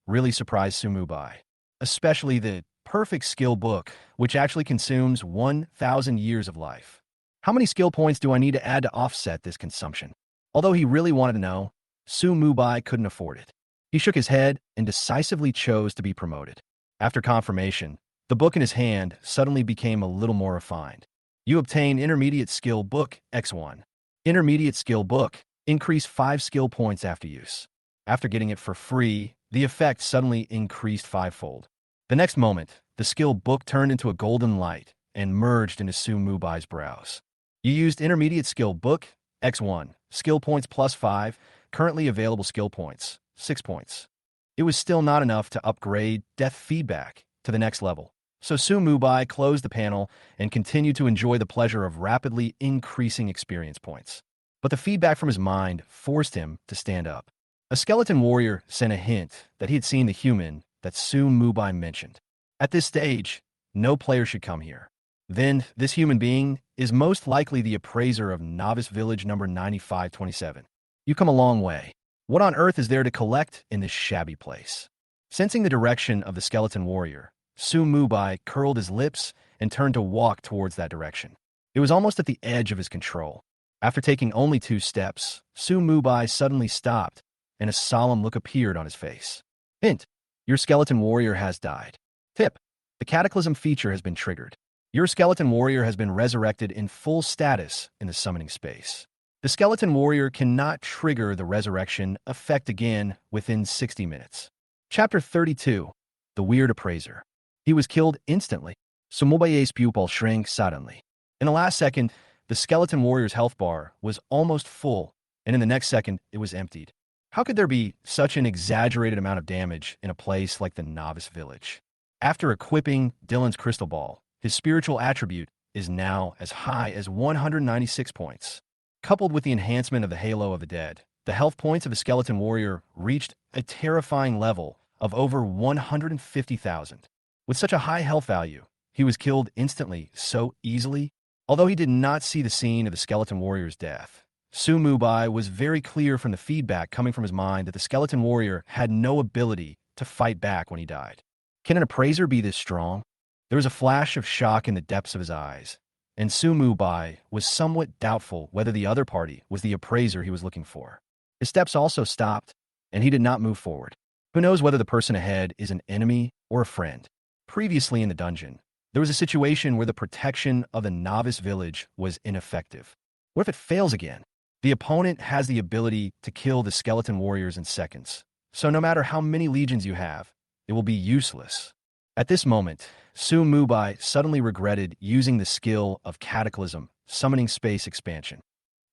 Speaker 1: really surprised Su Mubai, especially the perfect skill book, which actually consumes 1,000 years of life. How many skill points do I need to add to offset this consumption? Although he really wanted to know, Su Mubai couldn't afford it. He shook his head and decisively chose to be promoted. After confirmation, the book in his hand suddenly became a little more refined. You obtain Intermediate Skill Book X1. Intermediate Skill Book. Increase 5 skill points after use. After getting it for free, the effect suddenly increased 5-fold. The next moment, the skill book turned into a golden light and merged into Su Mubai's brows. You used Intermediate Skill Book X1. Skill points plus 5. Currently available skill points, 6 points. It was still not enough to upgrade Death Feedback to the next level. So Su Mubai closed the panel and continued to enjoy the pleasure of rapidly increasing experience points. But the feedback from his mind forced him to stand up. A skeleton warrior sent a hint that he had seen the human that Su Mubai mentioned. At this stage, no player should come here. Then, this human being is most likely the appraiser of Novice Village number 9527. You come a long way. What on earth is there to collect in this shabby place? Sensing the direction of the skeleton warrior, Su Mubai curled his lips and turned to walk towards that direction. It was almost at the edge of his control. After taking only 2 steps, Su Mubai suddenly stopped, and a solemn look appeared on his face. Hint: your skeleton warrior has died. Tip: the Cataclysm feature has been triggered. Your skeleton warrior has been resurrected in full status in the summoning space. The skeleton warrior cannot trigger the resurrection effect again within 60 minutes. Chapter 32. The Weird Appraiser. He was killed instantly. Su Mubai's pupil shrank suddenly. In the last second, the skeleton warrior's health bar was almost full, and in the next second, it was emptied. How could there be such an exaggerated amount of damage in a place like the Novice Village? After equipping Dylan's crystal ball, his spiritual attribute is now as high as 196 points. Coupled with the enhancement of the Halo of the Dead, the health points of the skeleton warrior reached a terrifying level of over 150,000. With such a high health value, he was killed instantly so easily. Although he did not see the scene of the skeleton warrior's death, Su Mubai was very clear from the feedback coming from his mind that the skeleton warrior had no ability to fight back when he died. Can an appraiser be this strong? There was a flash of shock in the depths of his eyes, and Su Mubai was somewhat doubtful whether the other party was the appraiser he was looking for. His steps also stopped, and he did not move forward. Who knows whether the person ahead is an enemy or a friend? Previously in the dungeon, there was a situation where the protection of the novice village was ineffective. What if it fails again? The opponent has the ability to kill the skeleton warriors in seconds, so no matter how many legions you have, it will be useless. At this moment, Su Mubai suddenly regretted using the skill of Cataclysm, summoning space expansion.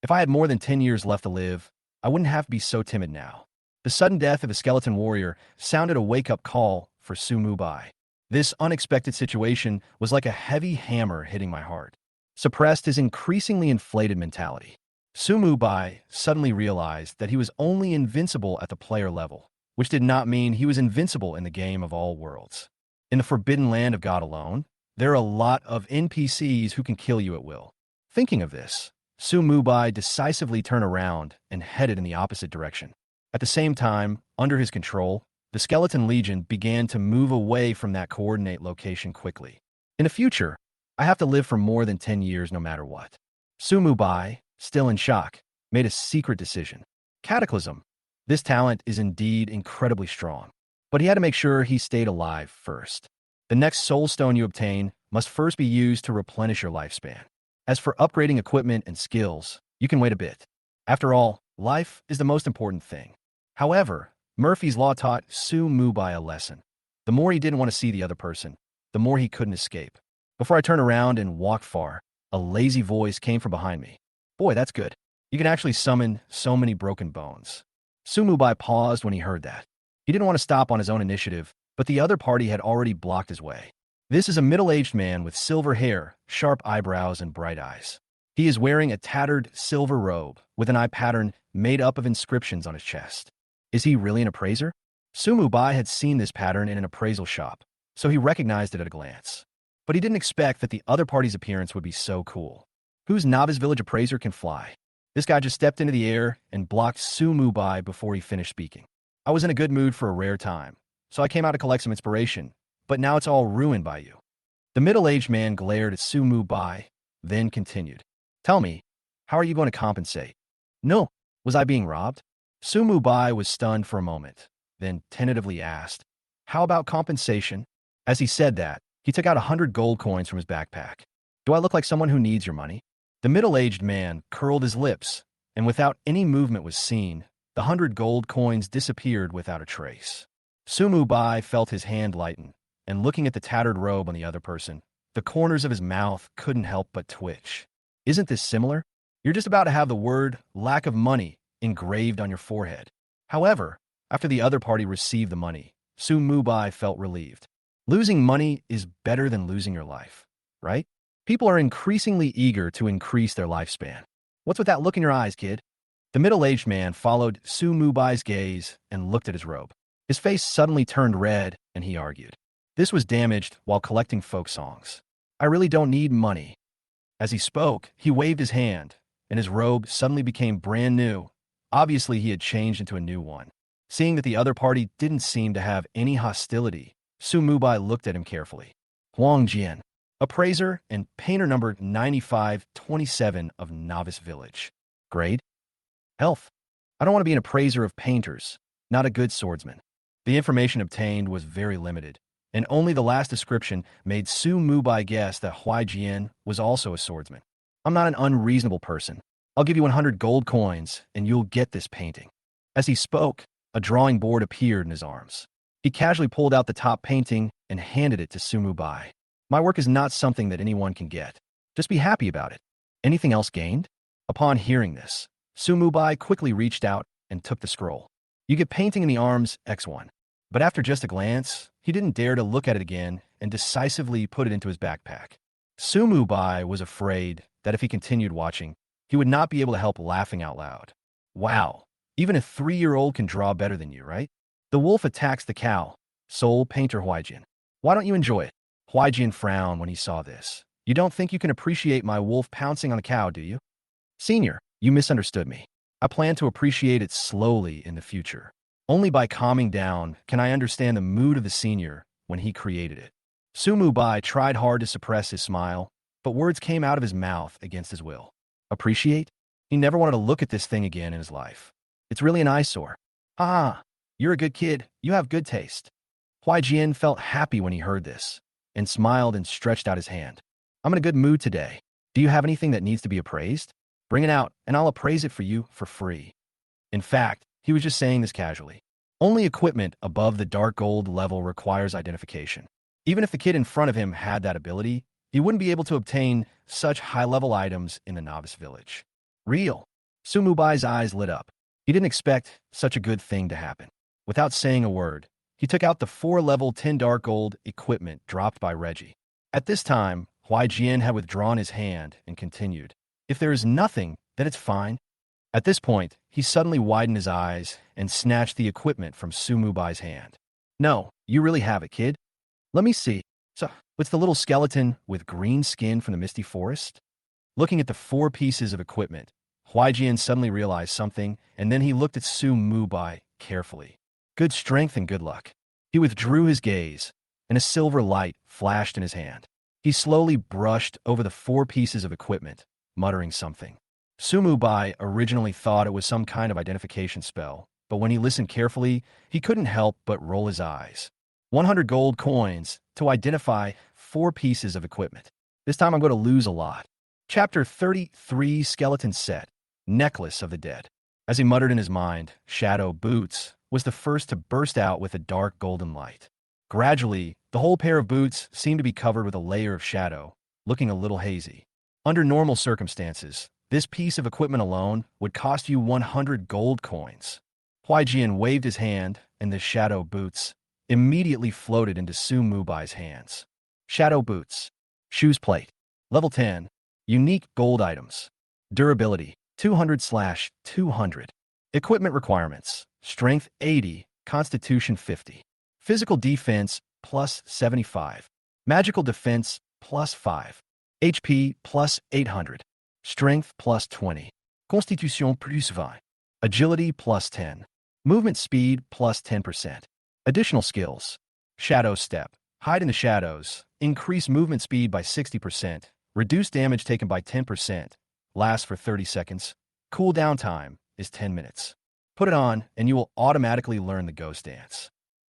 Speaker 1: If I had more than 10 years left to live, I wouldn't have to be so timid now. The sudden death of a skeleton warrior sounded a wake-up call for Su Mubai. This unexpected situation was like a heavy hammer hitting my heart. Suppressed his increasingly inflated mentality. Su Mubai suddenly realized that he was only invincible at the player level, which did not mean he was invincible in the game of all worlds. In the forbidden land of God alone, there are a lot of NPCs who can kill you at will. Thinking of this, Su Mubai decisively turned around and headed in the opposite direction. At the same time, under his control, the Skeleton Legion began to move away from that coordinate location quickly. In the future, I have to live for more than 10 years no matter what. Su Mubai, still in shock, made a secret decision. Cataclysm. This talent is indeed incredibly strong, but he had to make sure he stayed alive first. The next soul stone you obtain must first be used to replenish your lifespan. As for upgrading equipment and skills, you can wait a bit. After all, life is the most important thing. However, Murphy's Law taught Su Mubai a lesson. The more he didn't want to see the other person, the more he couldn't escape. Before I turned around and walked far, a lazy voice came from behind me. Boy, that's good. You can actually summon so many broken bones. Su Mubai paused when he heard that. He didn't want to stop on his own initiative, but the other party had already blocked his way. This is a middle-aged man with silver hair, sharp eyebrows, and bright eyes. He is wearing a tattered silver robe with an eye pattern made up of inscriptions on his chest. Is he really an appraiser? Su Mubai had seen this pattern in an appraisal shop, so he recognized it at a glance. But he didn't expect that the other party's appearance would be so cool. Whose novice village appraiser can fly? This guy just stepped into the air and blocked Su Mubai before he finished speaking. I was in a good mood for a rare time, so I came out to collect some inspiration, but now it's all ruined by you. The middle-aged man glared at Su Mubai, then continued. Tell me, how are you going to compensate? No, was I being robbed? Su Mubai was stunned for a moment, then tentatively asked, how about compensation? As he said that, he took out 100 gold coins from his backpack. Do I look like someone who needs your money? The middle-aged man curled his lips, and without any movement was seen, the 100 gold coins disappeared without a trace. Su Mubai felt his hand lighten, and looking at the tattered robe on the other person, the corners of his mouth couldn't help but twitch. Isn't this similar? You're just about to have the word lack of money engraved on your forehead. However, after the other party received the money, Su Mubai felt relieved. Losing money is better than losing your life, right? People are increasingly eager to increase their lifespan. What's with that look in your eyes, kid? The middle-aged man followed Su Mubai's gaze and looked at his robe. His face suddenly turned red, and he argued. This was damaged while collecting folk songs. I really don't need money. As he spoke, he waved his hand, and his robe suddenly became brand new. Obviously, he had changed into a new one. Seeing that the other party didn't seem to have any hostility, Su Mubai looked at him carefully. Huang Jian, appraiser and painter number 9527 of Novice Village. Grade? Health. I don't want to be an appraiser of painters, not a good swordsman. The information obtained was very limited, and only the last description made Su Mubai guess that Huai Jian was also a swordsman. I'm not an unreasonable person. I'll give you 100 gold coins, and you'll get this painting. As he spoke, a drawing board appeared in his arms. He casually pulled out the top painting and handed it to Su Mubai. My work is not something that anyone can get. Just be happy about it. Anything else gained? Upon hearing this, Su Mubai quickly reached out and took the scroll. You get painting in the arms, X1. But after just a glance, he didn't dare to look at it again and decisively put it into his backpack. Su Mubai was afraid that if he continued watching, he would not be able to help laughing out loud. Wow, even a 3-year-old can draw better than you, right? The wolf attacks the cow, Soul Painter Huaijin. Why don't you enjoy it? Huaijin frowned when he saw this. You don't think you can appreciate my wolf pouncing on the cow, do you? Senior, you misunderstood me. I plan to appreciate it slowly in the future. Only by calming down can I understand the mood of the senior when he created it. Sumu Bai tried hard to suppress his smile, but words came out of his mouth against his will. Appreciate? He never wanted to look at this thing again in his life. It's really an eyesore. Ah, you're a good kid. You have good taste. Huai Jian felt happy when he heard this, and smiled and stretched out his hand. I'm in a good mood today. Do you have anything that needs to be appraised? Bring it out, and I'll appraise it for you for free. In fact, he was just saying this casually. Only equipment above the dark gold level requires identification. Even if the kid in front of him had that ability, he wouldn't be able to obtain such high-level items in the novice village. Real. Sumubai's eyes lit up. He didn't expect such a good thing to happen. Without saying a word, he took out the 4-level 10 dark gold equipment dropped by Reggie. At this time, Huai Jian had withdrawn his hand and continued. If there is nothing, then it's fine. At this point, he suddenly widened his eyes and snatched the equipment from Sumubai's hand. No, you really have it, kid. Let me see. So, it's the little skeleton with green skin from the Misty Forest? Looking at the 4 pieces of equipment, Huaijian suddenly realized something, and then he looked at Sumubai carefully. Good strength and good luck. He withdrew his gaze, and a silver light flashed in his hand. He slowly brushed over the 4 pieces of equipment, muttering something. Sumubai originally thought it was some kind of identification spell, but when he listened carefully, he couldn't help but roll his eyes. 100 gold coins to identify 4 pieces of equipment. This time I'm going to lose a lot. Chapter 33, Skeleton Set, Necklace of the Dead. As he muttered in his mind, Shadow Boots was the first to burst out with a dark golden light. Gradually, the whole pair of boots seemed to be covered with a layer of shadow, looking a little hazy. Under normal circumstances, this piece of equipment alone would cost you 100 gold coins. Huaijian waved his hand, and the shadow boots immediately floated into Su Mubai's hands. Shadow boots. Shoes plate. Level 10. Unique gold items. Durability, 200/200. Equipment requirements. Strength 80, Constitution 50. Physical defense, plus 75. Magical defense, plus 5. HP, plus 800. Strength, plus 20. Constitution, plus 20. Agility, plus 10. Movement speed, plus 10%. Additional skills. Shadow Step. Hide in the shadows. Increase movement speed by 60%. Reduce damage taken by 10%. Lasts for 30 seconds. Cooldown time is 10 minutes. Put it on, and you will automatically learn the ghost dance.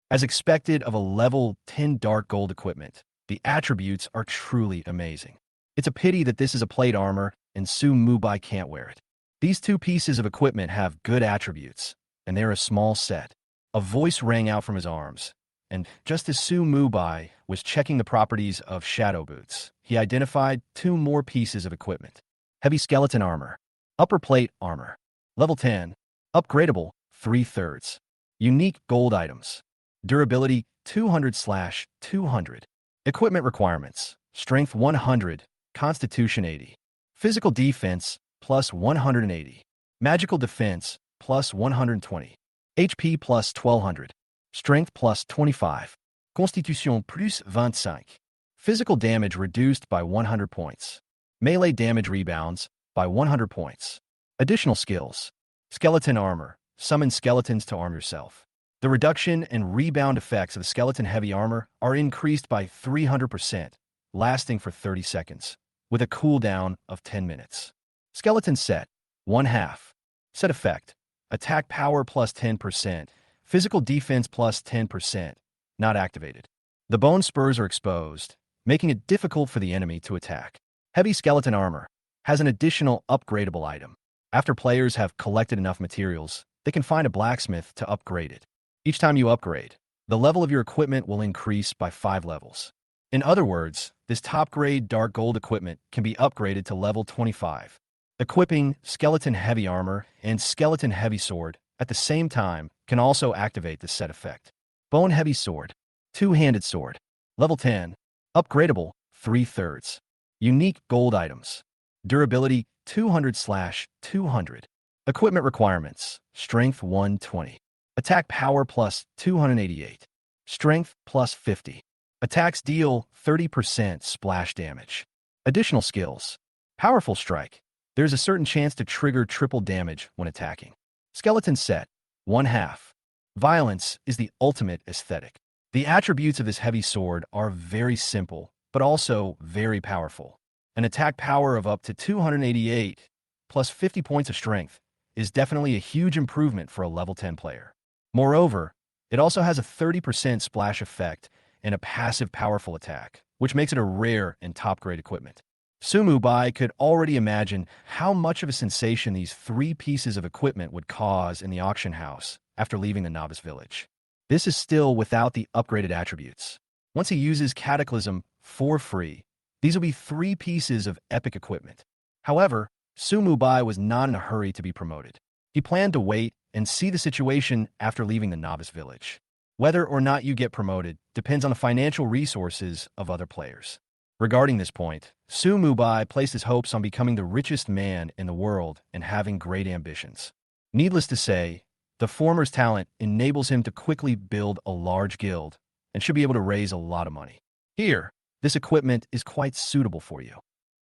Speaker 1: As expected of a level 10 dark gold equipment, the attributes are truly amazing. It's a pity that this is a plate armor, and Su Mubai can't wear it. These 2 pieces of equipment have good attributes, and they're a small set. A voice rang out from his arms, and just as Su Mubai was checking the properties of Shadow Boots, he identified 2 more pieces of equipment. Heavy skeleton armor. Upper plate armor. Level 10. Upgradable, 3/3. Unique gold items. Durability, 200/200. Equipment requirements. Strength 100, Constitution 80. Physical defense, plus 180. Magical defense, plus 120. HP plus 1200. Strength plus 25. Constitution plus 25. Physical damage reduced by 100 points. Melee damage rebounds by 100 points. Additional skills. Skeleton armor. Summon skeletons to arm yourself. The reduction and rebound effects of the skeleton heavy armor are increased by 300%, lasting for 30 seconds, with a cooldown of 10 minutes. Skeleton set. 1/2. Set effect. Attack power plus 10%. Physical defense plus 10%. Not activated. The bone spurs are exposed, making it difficult for the enemy to attack. Heavy skeleton armor has an additional upgradable item. After players have collected enough materials, they can find a blacksmith to upgrade it. Each time you upgrade, the level of your equipment will increase by 5 levels. In other words, this top-grade dark gold equipment can be upgraded to level 25. Equipping skeleton heavy armor and skeleton heavy sword at the same time can also activate the set effect. Bone heavy sword. 2-handed sword. Level 10. Upgradable, 3/3. Unique gold items. Durability, 200/200. Equipment requirements. Strength 120. Attack power plus 288. Strength plus 50. Attacks deal 30% splash damage. Additional skills. Powerful strike. There's a certain chance to trigger triple damage when attacking. Skeleton set. 1/2. Violence is the ultimate aesthetic. The attributes of this heavy sword are very simple, but also very powerful. An attack power of up to 288, plus 50 points of strength, is definitely a huge improvement for a level 10 player. Moreover, it also has a 30% splash effect and a passive powerful attack, which makes it a rare and top-grade equipment. Sumubai could already imagine how much of a sensation these 3 pieces of equipment would cause in the auction house after leaving the novice village. This is still without the upgraded attributes. Once he uses Cataclysm for free, these will be 3 pieces of epic equipment. However, Sumubai was not in a hurry to be promoted. He planned to wait and see the situation after leaving the novice village. Whether or not you get promoted depends on the financial resources of other players. Regarding this point, Sumubai placed his hopes on becoming the richest man in the world and having great ambitions. Needless to say, the former's talent enables him to quickly build a large guild and should be able to raise a lot of money. Here, this equipment is quite suitable for you.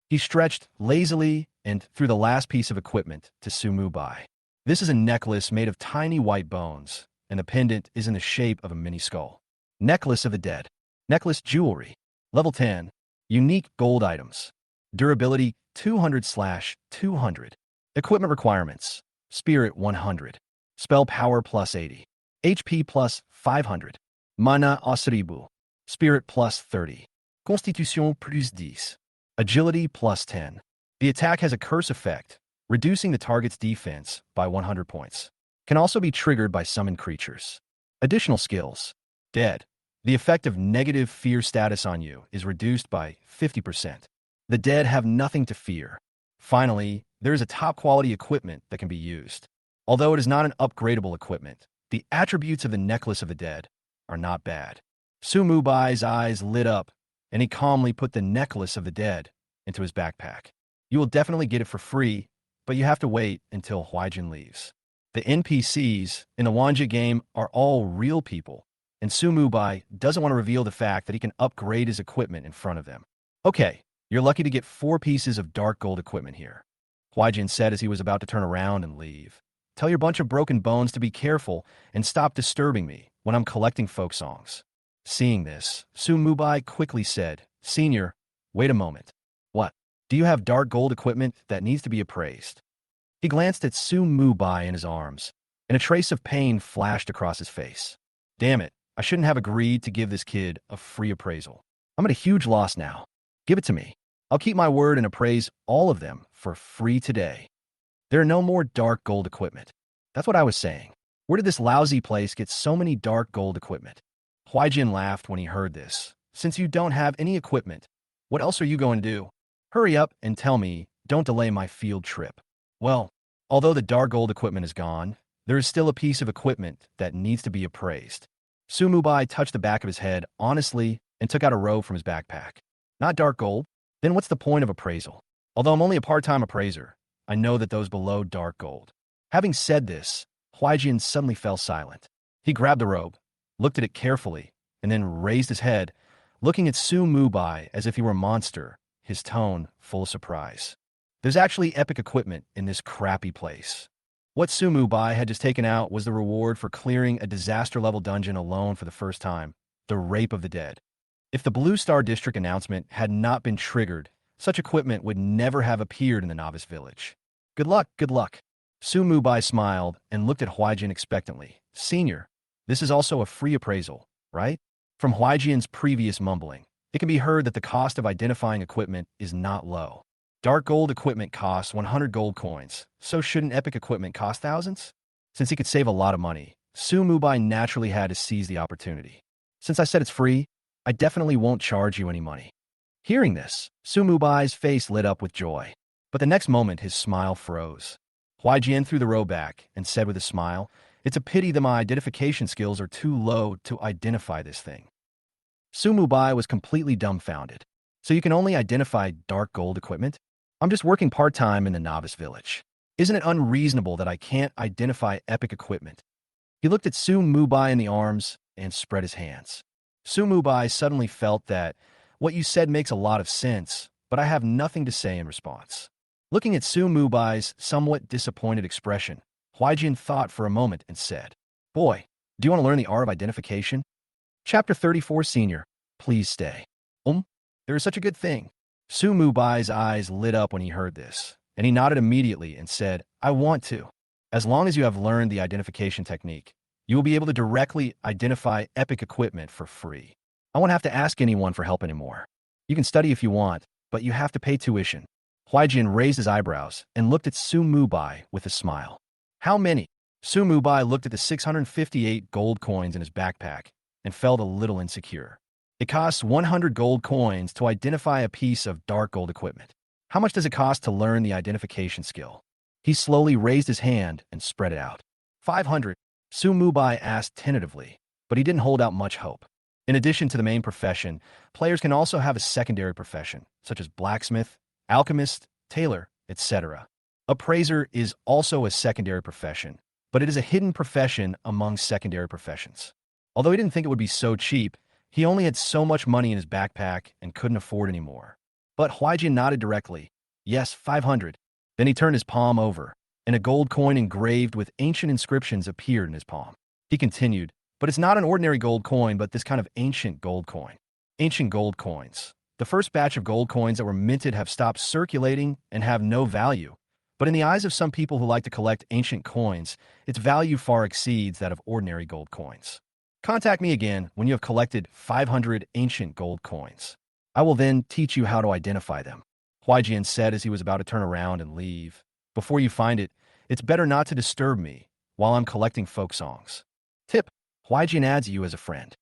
Speaker 1: He stretched lazily and threw the last piece of equipment to Sumubai. This is a necklace made of tiny white bones, and the pendant is in the shape of a mini skull. Necklace of the Dead. Necklace jewelry. Level 10. Unique gold items. Durability 200/200. Equipment requirements. Spirit 100. Spell power plus 80. HP plus 500. Mana Osribu. Spirit plus 30. Constitution plus 10. Agility plus 10. The attack has a curse effect, reducing the target's defense by 100 points. Can also be triggered by summoned creatures. Additional skills. Dead. The effect of negative fear status on you is reduced by 50%. The dead have nothing to fear. Finally, there is a top-quality equipment that can be used. Although it is not an upgradable equipment, the attributes of the Necklace of the Dead are not bad. Sumubai's eyes lit up, and he calmly put the Necklace of the Dead into his backpack. You will definitely get it for free, but you have to wait until Huaijin leaves. The NPCs in the Wanja game are all real people, and Sumubai doesn't want to reveal the fact that he can upgrade his equipment in front of them. Okay, you're lucky to get 4 pieces of dark gold equipment here, Huaijin said as he was about to turn around and leave. Tell your bunch of broken bones to be careful and stop disturbing me when I'm collecting folk songs. Seeing this, Sumubai quickly said, Senior, wait a moment. What? Do you have dark gold equipment that needs to be appraised? He glanced at Sumubai in his arms, and a trace of pain flashed across his face. Damn it, I shouldn't have agreed to give this kid a free appraisal. I'm at a huge loss now. Give it to me. I'll keep my word and appraise all of them for free today. There are no more dark gold equipment. That's what I was saying. Where did this lousy place get so many dark gold equipment? Huaijin laughed when he heard this. Since you don't have any equipment, what else are you going to do? Hurry up and tell me, don't delay my field trip. Well, although the dark gold equipment is gone, there is still a piece of equipment that needs to be appraised. Sumubai touched the back of his head honestly and took out a robe from his backpack. Not dark gold? Then what's the point of appraisal? Although I'm only a part-time appraiser, I know that those below dark gold. Having said this, Huaijin suddenly fell silent. He grabbed the robe, looked at it carefully, and then raised his head, looking at Sumubai as if he were a monster, his tone full of surprise. There's actually epic equipment in this crappy place. What Sumubai had just taken out was the reward for clearing a disaster-level dungeon alone for the first time, the Rape of the Dead. If the Blue Star District announcement had not been triggered, such equipment would never have appeared in the novice village. Good luck, good luck. Sumubai smiled and looked at Huaijin expectantly. Senior, this is also a free appraisal, right? From Huaijin's previous mumbling, it can be heard that the cost of identifying equipment is not low. Dark gold equipment costs 100 gold coins, so shouldn't epic equipment cost thousands? Since he could save a lot of money, Sumubai naturally had to seize the opportunity. Since I said it's free, I definitely won't charge you any money. Hearing this, Sumubai's face lit up with joy. But the next moment his smile froze. Huaijin threw the robe back and said with a smile, It's a pity that my identification skills are too low to identify this thing. Sumubai was completely dumbfounded. So you can only identify dark gold equipment? I'm just working part-time in the novice village. Isn't it unreasonable that I can't identify epic equipment? He looked at Sumubai in the arms and spread his hands. Sumubai suddenly felt that what you said makes a lot of sense, but I have nothing to say in response. Looking at Su Mubai's somewhat disappointed expression, Huaijin thought for a moment and said, "Boy, do you want to learn the art of identification?" Chapter 34 Senior, please stay. There is such a good thing. Su Mubai's eyes lit up when he heard this, and he nodded immediately and said, "I want to. As long as you have learned the identification technique, you will be able to directly identify epic equipment for free. I won't have to ask anyone for help anymore. You can study if you want, but you have to pay tuition." Huaijin raised his eyebrows and looked at Su Mubai with a smile. "How many?" Su Mubai looked at the 658 gold coins in his backpack and felt a little insecure. It costs 100 gold coins to identify a piece of dark gold equipment. How much does it cost to learn the identification skill? He slowly raised his hand and spread it out. 500, Su Mubai asked tentatively, but he didn't hold out much hope. In addition to the main profession, players can also have a secondary profession, such as blacksmith, alchemist, tailor, etc. Appraiser is also a secondary profession, but it is a hidden profession among secondary professions. Although he didn't think it would be so cheap, he only had so much money in his backpack and couldn't afford any more. But Huaijin nodded directly. "Yes, 500. Then he turned his palm over, and a gold coin engraved with ancient inscriptions appeared in his palm. He continued, "But it's not an ordinary gold coin, but this kind of ancient gold coin." Ancient gold coins. The first batch of gold coins that were minted have stopped circulating and have no value. But in the eyes of some people who like to collect ancient coins, its value far exceeds that of ordinary gold coins. Contact me again when you have collected 500 ancient gold coins. I will then teach you how to identify them," Huaijin said as he was about to turn around and leave. "Before you find it, it's better not to disturb me while I'm collecting folk songs." Tip: Huaijin adds you as a friend.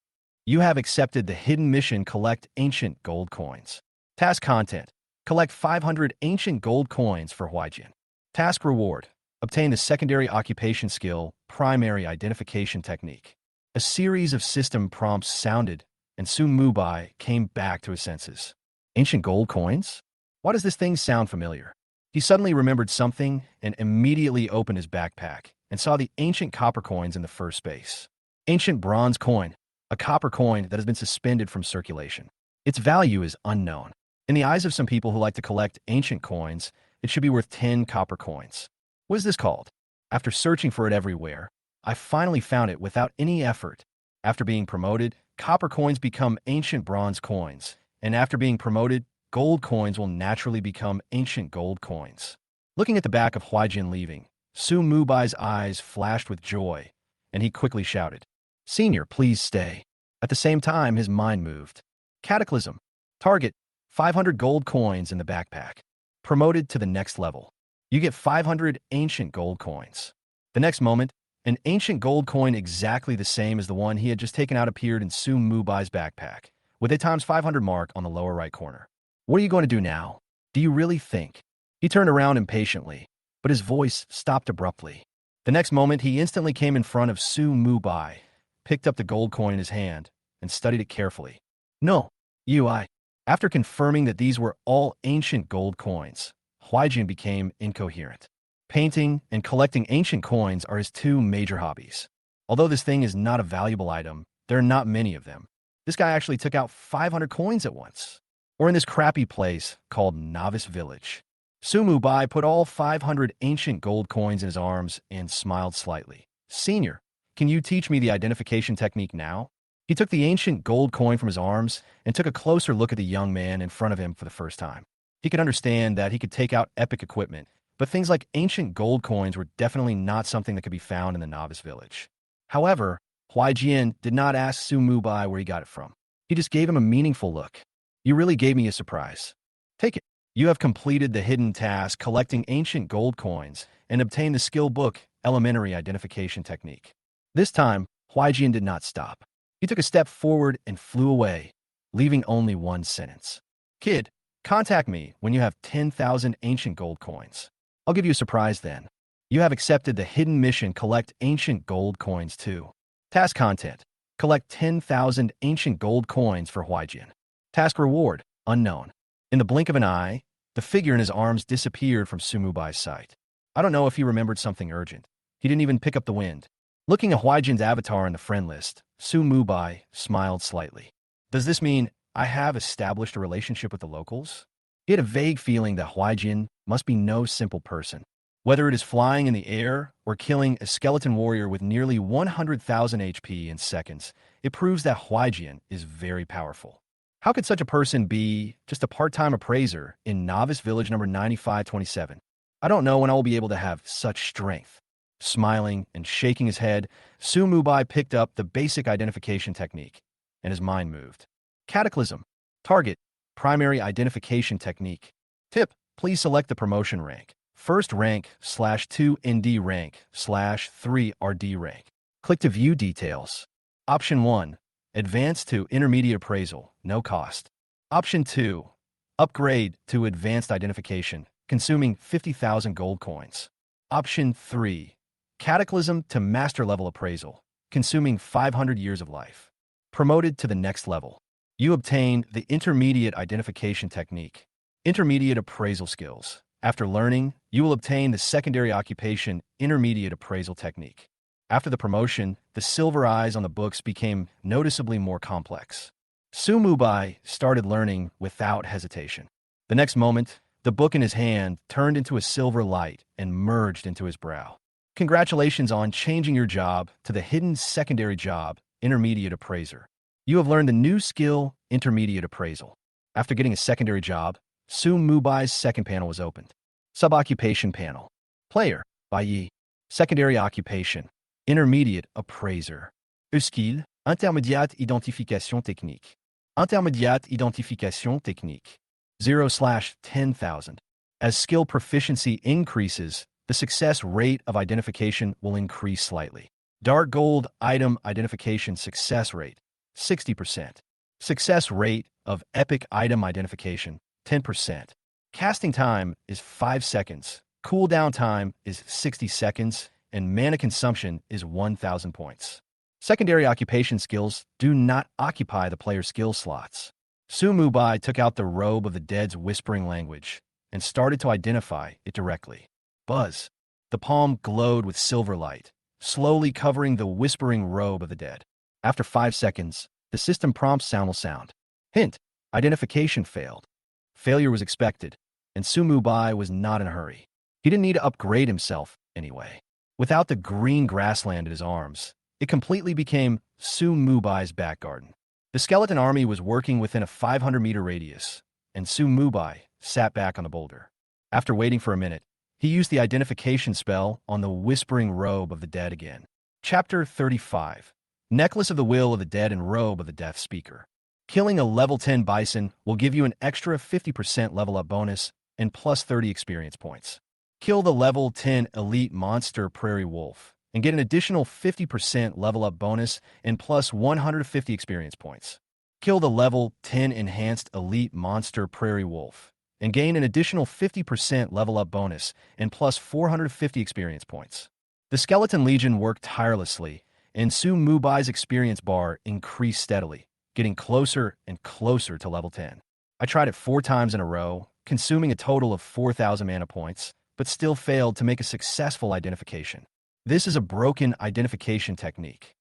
Speaker 1: You have accepted the hidden mission Collect Ancient Gold Coins. Task content: collect 500 ancient gold coins for Huaijin. Task reward: obtain the secondary occupation skill Primary Identification Technique. A series of system prompts sounded, and Su Mubai came back to his senses. Ancient gold coins? Why does this thing sound familiar? He suddenly remembered something and immediately opened his backpack and saw the ancient copper coins in the first space. Ancient bronze coin, a copper coin that has been suspended from circulation. Its value is unknown. In the eyes of some people who like to collect ancient coins, it should be worth 10 copper coins. What is this called? After searching for it everywhere, I finally found it without any effort. After being promoted, copper coins become ancient bronze coins, and after being promoted, gold coins will naturally become ancient gold coins. Looking at the back of Huaijin leaving, Su Mubai's eyes flashed with joy, and he quickly shouted, "Senior, please stay." At the same time, his mind moved. Cataclysm. Target: 500 gold coins in the backpack. Promoted to the next level. You get 500 ancient gold coins. The next moment, an ancient gold coin exactly the same as the one he had just taken out appeared in Su Mubai's backpack, with a times 500 mark on the lower right corner. "What are you going to do now? Do you really think?" He turned around impatiently, but his voice stopped abruptly. The next moment, he instantly came in front of Su Mubai, picked up the gold coin in his hand, and studied it carefully. "No, I." After confirming that these were all ancient gold coins, Huaijin became incoherent. Painting and collecting ancient coins are his two major hobbies. Although this thing is not a valuable item, there are not many of them. This guy actually took out 500 coins at once. Or in this crappy place called Novice Village. Su Mubai put all 500 ancient gold coins in his arms and smiled slightly. "Senior, can you teach me the identification technique now?" He took the ancient gold coin from his arms and took a closer look at the young man in front of him for the first time. He could understand that he could take out epic equipment, but things like ancient gold coins were definitely not something that could be found in the Novice Village. However, Huaijin did not ask Su Mubai where he got it from. He just gave him a meaningful look. "You really gave me a surprise. Take it. You have completed the hidden task collecting ancient gold coins and obtained the skill book Elementary Identification Technique." This time, Huaijin did not stop. He took a step forward and flew away, leaving only one sentence. "Kid, contact me when you have 10,000 ancient gold coins. I'll give you a surprise then. You have accepted the hidden mission Collect Ancient Gold Coins too." Task content: collect 10,000 ancient gold coins for Huaijin. Task reward: unknown. In the blink of an eye, the figure in his arms disappeared from Su Mubai's sight. I don't know if he remembered something urgent. He didn't even pick up the wind. Looking at Huaijin's avatar in the friend list, Su Mubai smiled slightly. "Does this mean I have established a relationship with the locals?" He had a vague feeling that Huaijin must be no simple person. Whether it is flying in the air or killing a skeleton warrior with nearly 100,000 HP in seconds, it proves that Huaijin is very powerful. How could such a person be just a part-time appraiser in Novice Village number 9527? I don't know when I will be able to have such strength. Smiling and shaking his head, Su Mubai picked up the basic identification technique, and his mind moved. Cataclysm. Target. Primary identification technique. Tip. Please select the promotion rank. First rank /2 ND rank /3 RD rank. Click to view details. Option 1. Advance to Intermediate Appraisal, no cost. Option 2. Upgrade to Advanced Identification, consuming 50,000 gold coins. Option 3. Cataclysm to Master Level Appraisal, consuming 500 years of life. Promoted to the next level. You obtain the Intermediate Identification Technique. Intermediate Appraisal Skills. After learning, you will obtain the Secondary Occupation Intermediate Appraisal Technique. After the promotion, the silver eyes on the books became noticeably more complex. Su Mubai started learning without hesitation. The next moment, the book in his hand turned into a silver light and merged into his brow. Congratulations on changing your job to the hidden secondary job, Intermediate Appraiser. You have learned the new skill, Intermediate Appraisal. After getting a secondary job, Su Mubai's second panel was opened. Sub-Occupation Panel. Player, Bai. Secondary Occupation. Intermediate Appraiser. Skill, Intermédiate Identification Technique. Intermédiate Identification Technique. 0/10,000. As skill proficiency increases, the success rate of identification will increase slightly. Dark Gold Item Identification Success Rate, 60%. Success rate of Epic Item Identification, 10%. Casting time is 5 seconds. Cooldown time is 60 seconds. And mana consumption is 1,000 points. Secondary occupation skills do not occupy the player's skill slots. Su Mubai took out the robe of the dead's whispering language and started to identify it directly. Buzz. The palm glowed with silver light, slowly covering the whispering robe of the dead. After 5 seconds, the system prompts sound will sound. Hint. Identification failed. Failure was expected, and Su Mubai was not in a hurry. He didn't need to upgrade himself anyway. Without the green grassland at his arms, it completely became Su Mubai's back garden. The skeleton army was working within a 500-meter radius, and Su Mubai sat back on the boulder. After waiting for a minute, he used the identification spell on the whispering robe of the dead again. Chapter 35. Necklace of the Will of the Dead and Robe of the Death Speaker. Killing a level 10 bison will give you an extra 50% level up bonus and plus 30 experience points. Kill the level 10 elite monster prairie wolf and get an additional 50% level up bonus and plus 150 experience points. Kill the level 10 enhanced elite monster prairie wolf and gain an additional 50% level up bonus and plus 450 experience points. The Skeleton Legion worked tirelessly, and Su Mubai's experience bar increased steadily, getting closer and closer to level 10. I tried it 4 times in a row, consuming a total of 4,000 mana points, but still failed to make a successful identification. This is a broken identification technique.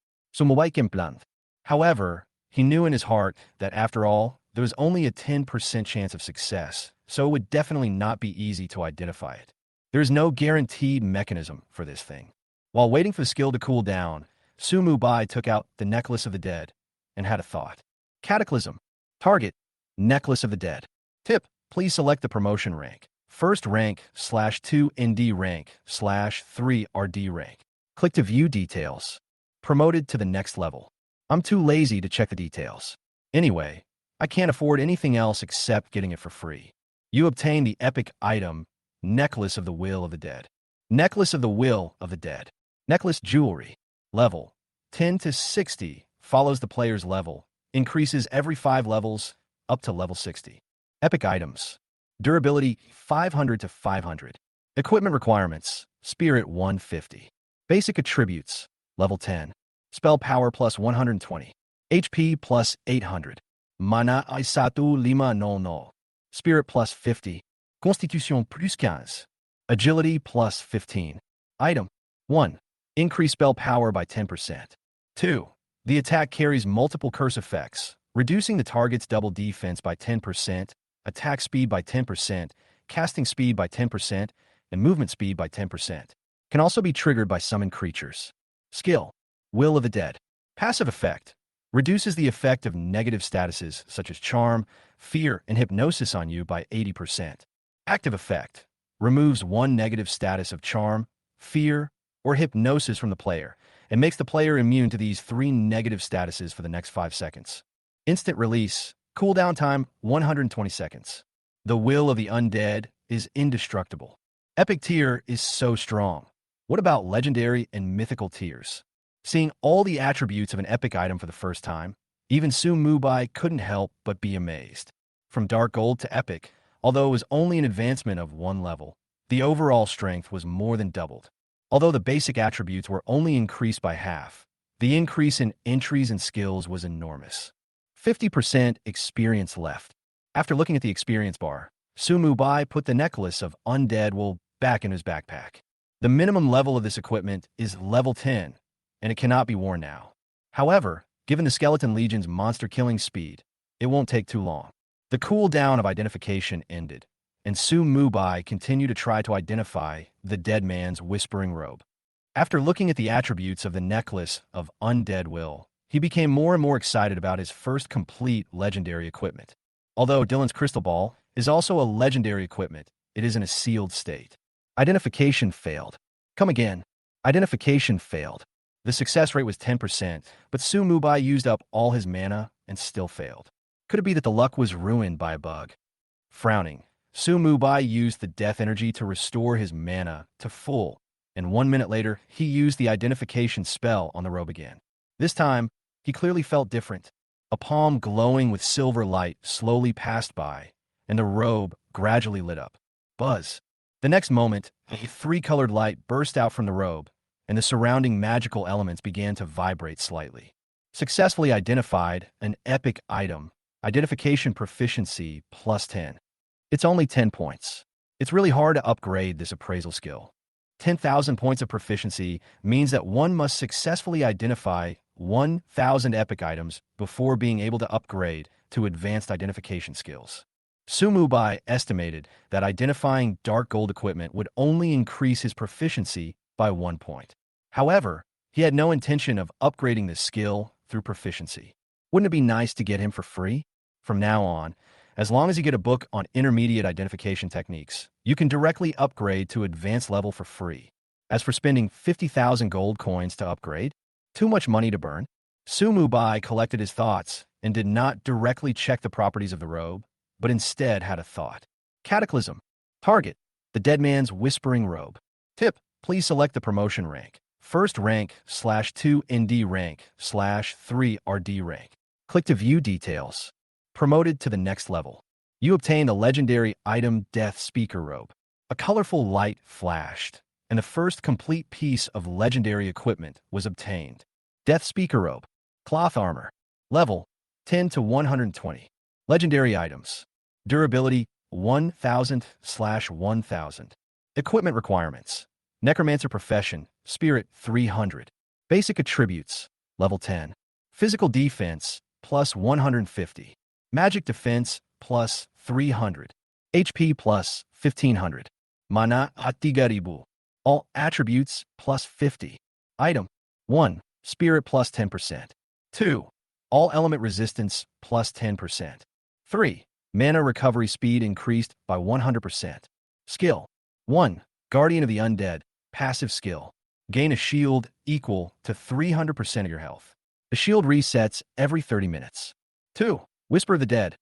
Speaker 1: However, he knew in his heart that after all, there was only a 10% chance of success, so it would definitely not be easy to identify it. There is no guaranteed mechanism for this thing. While waiting for the skill to cool down, Su Mubai took out the Necklace of the Dead and had a thought. Cataclysm. Target. Necklace of the Dead. Tip. Please select the promotion rank. First rank /2 ND rank /3 RD rank. Click to view details. Promoted to the next level. I'm too lazy to check the details. Anyway, I can't afford anything else except getting it for free. You obtain the epic item, Necklace of the Will of the Dead. Necklace of the Will of the Dead. Necklace jewelry. Level 10 to 60 follows the player's level, increases every 5 levels up to level 60. Epic items. Durability 500 to 500. Equipment requirements. Spirit 150. Basic attributes. Level 10. Spell power plus 120. HP plus 800. Mana Isatu Lima no no. Spirit plus 50. Constitution plus 15. Agility plus 15. Item 1. Increase spell power by 10%. 2. The attack carries multiple curse effects, reducing the target's double defense by 10% attack speed by 10%, casting speed by 10%, and movement speed by 10%. Can also be triggered by summoned creatures. Skill: Will of the Dead. Passive effect: reduces the effect of negative statuses such as charm, fear, and hypnosis on you by 80%. Active effect: removes one negative status of charm, fear, or hypnosis from the player, and makes the player immune to these three negative statuses for the next 5 seconds. Instant release. Cooldown time 120 seconds. The will of the undead is indestructible. Epic tier is so strong. What about legendary and mythical tiers? Seeing all the attributes of an epic item for the first time, even Su Mubai couldn't help but be amazed. From dark gold to epic, although it was only an advancement of one level, the overall strength was more than doubled. Although the basic attributes were only increased by half, the increase in entries and skills was enormous. 50% experience left. After looking at the experience bar, Su Mubai put the necklace of undead wool back in his backpack. The minimum level of this equipment is level 10, and it cannot be worn now. However, given the Skeleton Legion's monster-killing speed, it won't take too long. The cooldown of identification ended, and Su Mubai continued to try to identify the dead man's whispering robe. After looking at the attributes of the necklace of undead will, he became more and more excited about his first complete legendary equipment. Although Dylan's crystal ball is also a legendary equipment, it is in a sealed state. Identification failed. Come again. Identification failed. The success rate was 10%, but Su Mubai used up all his mana and still failed. Could it be that the luck was ruined by a bug? Frowning, Su Mubai used the death energy to restore his mana to full, and 1 minute later, he used the identification spell on the robe again. This time, he clearly felt different. A palm glowing with silver light slowly passed by, and the robe gradually lit up. Buzz. The next moment, a three-colored light burst out from the robe, and the surrounding magical elements began to vibrate slightly. Successfully identified an epic item. Identification proficiency plus 10. It's only 10 points. It's really hard to upgrade this appraisal skill. 10,000 points of proficiency means that one must successfully identify 1,000 epic items before being able to upgrade to advanced identification skills. Su Mubai estimated that identifying dark gold equipment would only increase his proficiency by 1 point. However, he had no intention of upgrading this skill through proficiency. Wouldn't it be nice to get him for free? From now on, as long as you get a book on intermediate identification techniques, you can directly upgrade to advanced level for free. As for spending 50,000 gold coins to upgrade, too much money to burn? Su Mubai collected his thoughts and did not directly check the properties of the robe, but instead had a thought. Cataclysm. Target: the dead man's whispering robe. Tip: please select the promotion rank. First rank /2 ND rank /3 RD rank. Click to view details. Promoted to the next level. You obtained the legendary item Death Speaker Robe. A colorful light flashed, and the first complete piece of legendary equipment was obtained. Death Speaker Robe. Cloth Armor. Level 10 to 120. Legendary items. Durability 1000/1000. Equipment requirements. Necromancer Profession, Spirit 300. Basic attributes, level 10. Physical defense, plus 150. Magic defense, plus 300. HP, plus 1500. Mana Atigaribu. All attributes, plus 50. Item 1. Spirit, plus 10%. 2. All element resistance, plus 10%. 3. Mana recovery speed increased by 100%. Skill 1. Guardian of the Undead. Passive skill. Gain a shield equal to 300% of your health. The shield resets every 30 minutes. 2. Whisper of the Dead.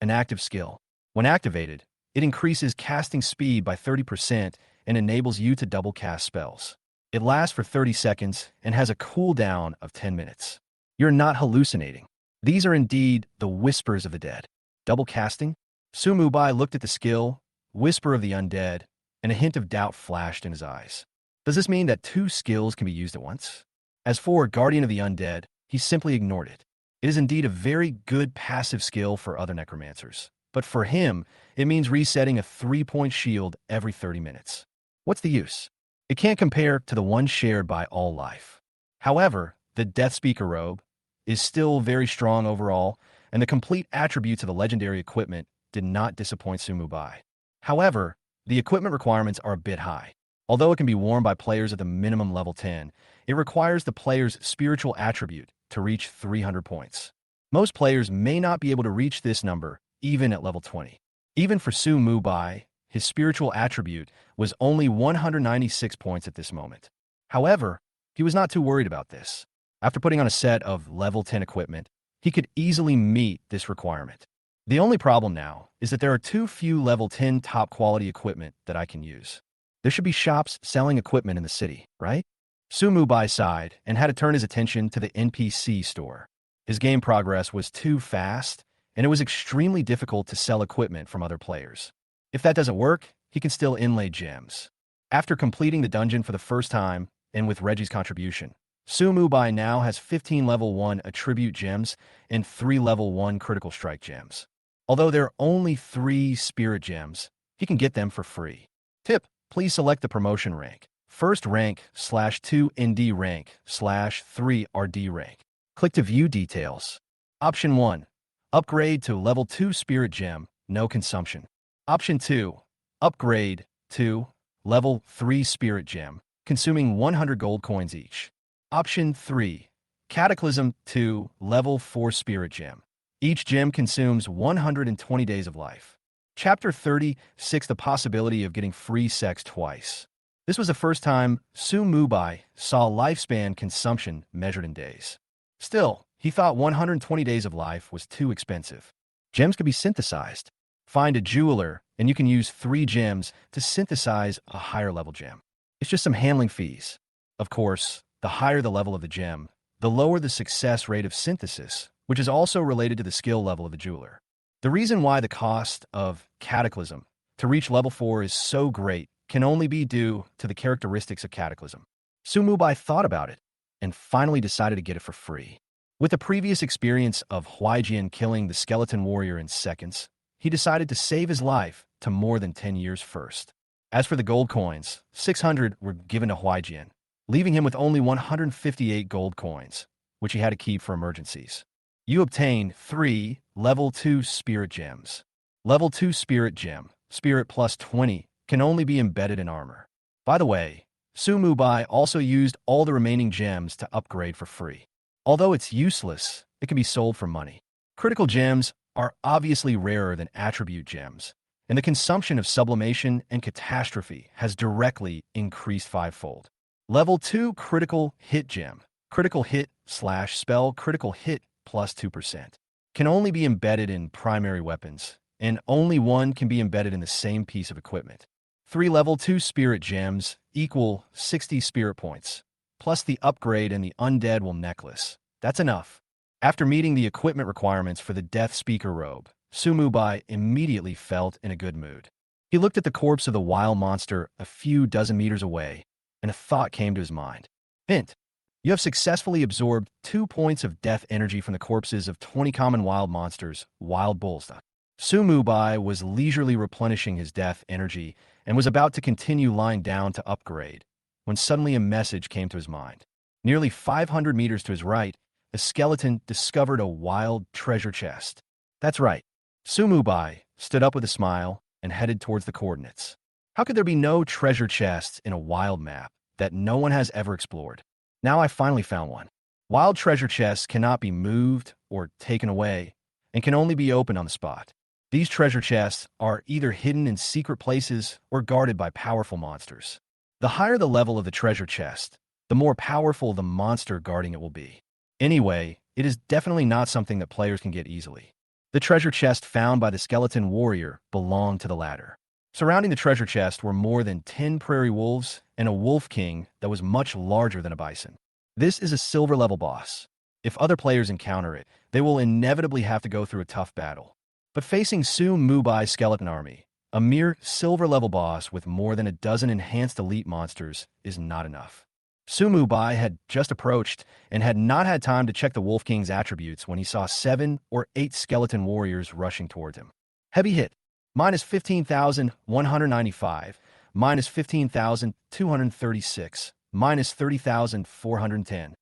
Speaker 1: An active skill. When activated, it increases casting speed by 30% and enables you to double cast spells. It lasts for 30 seconds and has a cooldown of 10 minutes. You're not hallucinating. These are indeed the whispers of the dead. Double casting? Su Mubai looked at the skill, Whisper of the Undead, and a hint of doubt flashed in his eyes. Does this mean that 2 skills can be used at once? As for Guardian of the Undead, he simply ignored it. It is indeed a very good passive skill for other necromancers, but for him, it means resetting a 3-point shield every 30 minutes. What's the use? It can't compare to the one shared by all life. However, the Death Speaker Robe is still very strong overall, and the complete attributes of the legendary equipment did not disappoint Sumubai. However, the equipment requirements are a bit high. Although it can be worn by players at the minimum level 10, it requires the player's spiritual attribute to reach 300 points. Most players may not be able to reach this number even at level 20. Even for Sumubai, his spiritual attribute was only 196 points at this moment. However, he was not too worried about this. After putting on a set of level 10 equipment, he could easily meet this requirement. The only problem now is that there are too few level 10 top quality equipment that I can use. There should be shops selling equipment in the city, right? Sumubai sighed and had to turn his attention to the NPC store. His game progress was too fast, and it was extremely difficult to sell equipment from other players. If that doesn't work, he can still inlay gems. After completing the dungeon for the first time, and with Reggie's contribution, Sumubai now has 15 level 1 attribute gems and 3 level 1 critical strike gems. Although there are only 3 spirit gems, he can get them for free. Tip: please select the promotion rank. First rank /2 ND rank /3 RD rank. Click to view details. Option 1. Upgrade to level 2 spirit gem, no consumption. Option 2. Upgrade to level 3 spirit gem, consuming 100 gold coins each. Option 3. Cataclysm to level 4 spirit gem. Each gem consumes 120 days of life. Chapter 36: The possibility of getting free sex twice. This was the first time Sumubai saw lifespan consumption measured in days. Still, he thought 120 days of life was too expensive. Gems could be synthesized. Find a jeweler, and you can use 3 gems to synthesize a higher level gem. It's just some handling fees. Of course, the higher the level of the gem, the lower the success rate of synthesis, which is also related to the skill level of the jeweler. The reason why the cost of Cataclysm to reach level 4 is so great can only be due to the characteristics of Cataclysm. Sumubai thought about it and finally decided to get it for free. With the previous experience of Huaijian killing the skeleton warrior in seconds, he decided to save his life to more than 10 years first. As for the gold coins, 600 were given to Huaijian, leaving him with only 158 gold coins, which he had to keep for emergencies. You obtain 3 level 2 spirit gems. Level 2 spirit gem, spirit plus 20, can only be embedded in armor. By the way, Sumubai also used all the remaining gems to upgrade for free. Although it's useless, it can be sold for money. Critical gems are obviously rarer than attribute gems, and the consumption of sublimation and catastrophe has directly increased 5-fold. Level 2 critical hit gem, critical hit / spell critical hit plus 2%, can only be embedded in primary weapons, and only one can be embedded in the same piece of equipment. 3 level 2 spirit gems equal 60 spirit points, plus the upgrade and the undead will necklace. That's enough. After meeting the equipment requirements for the Death Speaker robe, Sumubai immediately felt in a good mood. He looked at the corpse of the wild monster a few dozen meters away, and a thought came to his mind. Hint: you have successfully absorbed 2 points of death energy from the corpses of 20 common wild monsters, wild bulls. Sumubai was leisurely replenishing his death energy and was about to continue lying down to upgrade, when suddenly a message came to his mind. Nearly 500 meters to his right, a skeleton discovered a wild treasure chest. That's right. Sumubai stood up with a smile and headed towards the coordinates. How could there be no treasure chests in a wild map that no one has ever explored? Now I finally found one. Wild treasure chests cannot be moved or taken away and can only be opened on the spot. These treasure chests are either hidden in secret places or guarded by powerful monsters. The higher the level of the treasure chest, the more powerful the monster guarding it will be. Anyway, it is definitely not something that players can get easily. The treasure chest found by the skeleton warrior belonged to the latter. Surrounding the treasure chest were more than 10 prairie wolves and a wolf king that was much larger than a bison. This is a silver level boss. If other players encounter it, they will inevitably have to go through a tough battle. But facing Sumubai's skeleton army, a mere silver level boss with more than a dozen enhanced elite monsters is not enough. Sumubai had just approached and had not had time to check the Wolf King's attributes when he saw 7 or 8 skeleton warriors rushing toward him. Heavy hit, minus 15,195, minus 15,236, minus 30,410.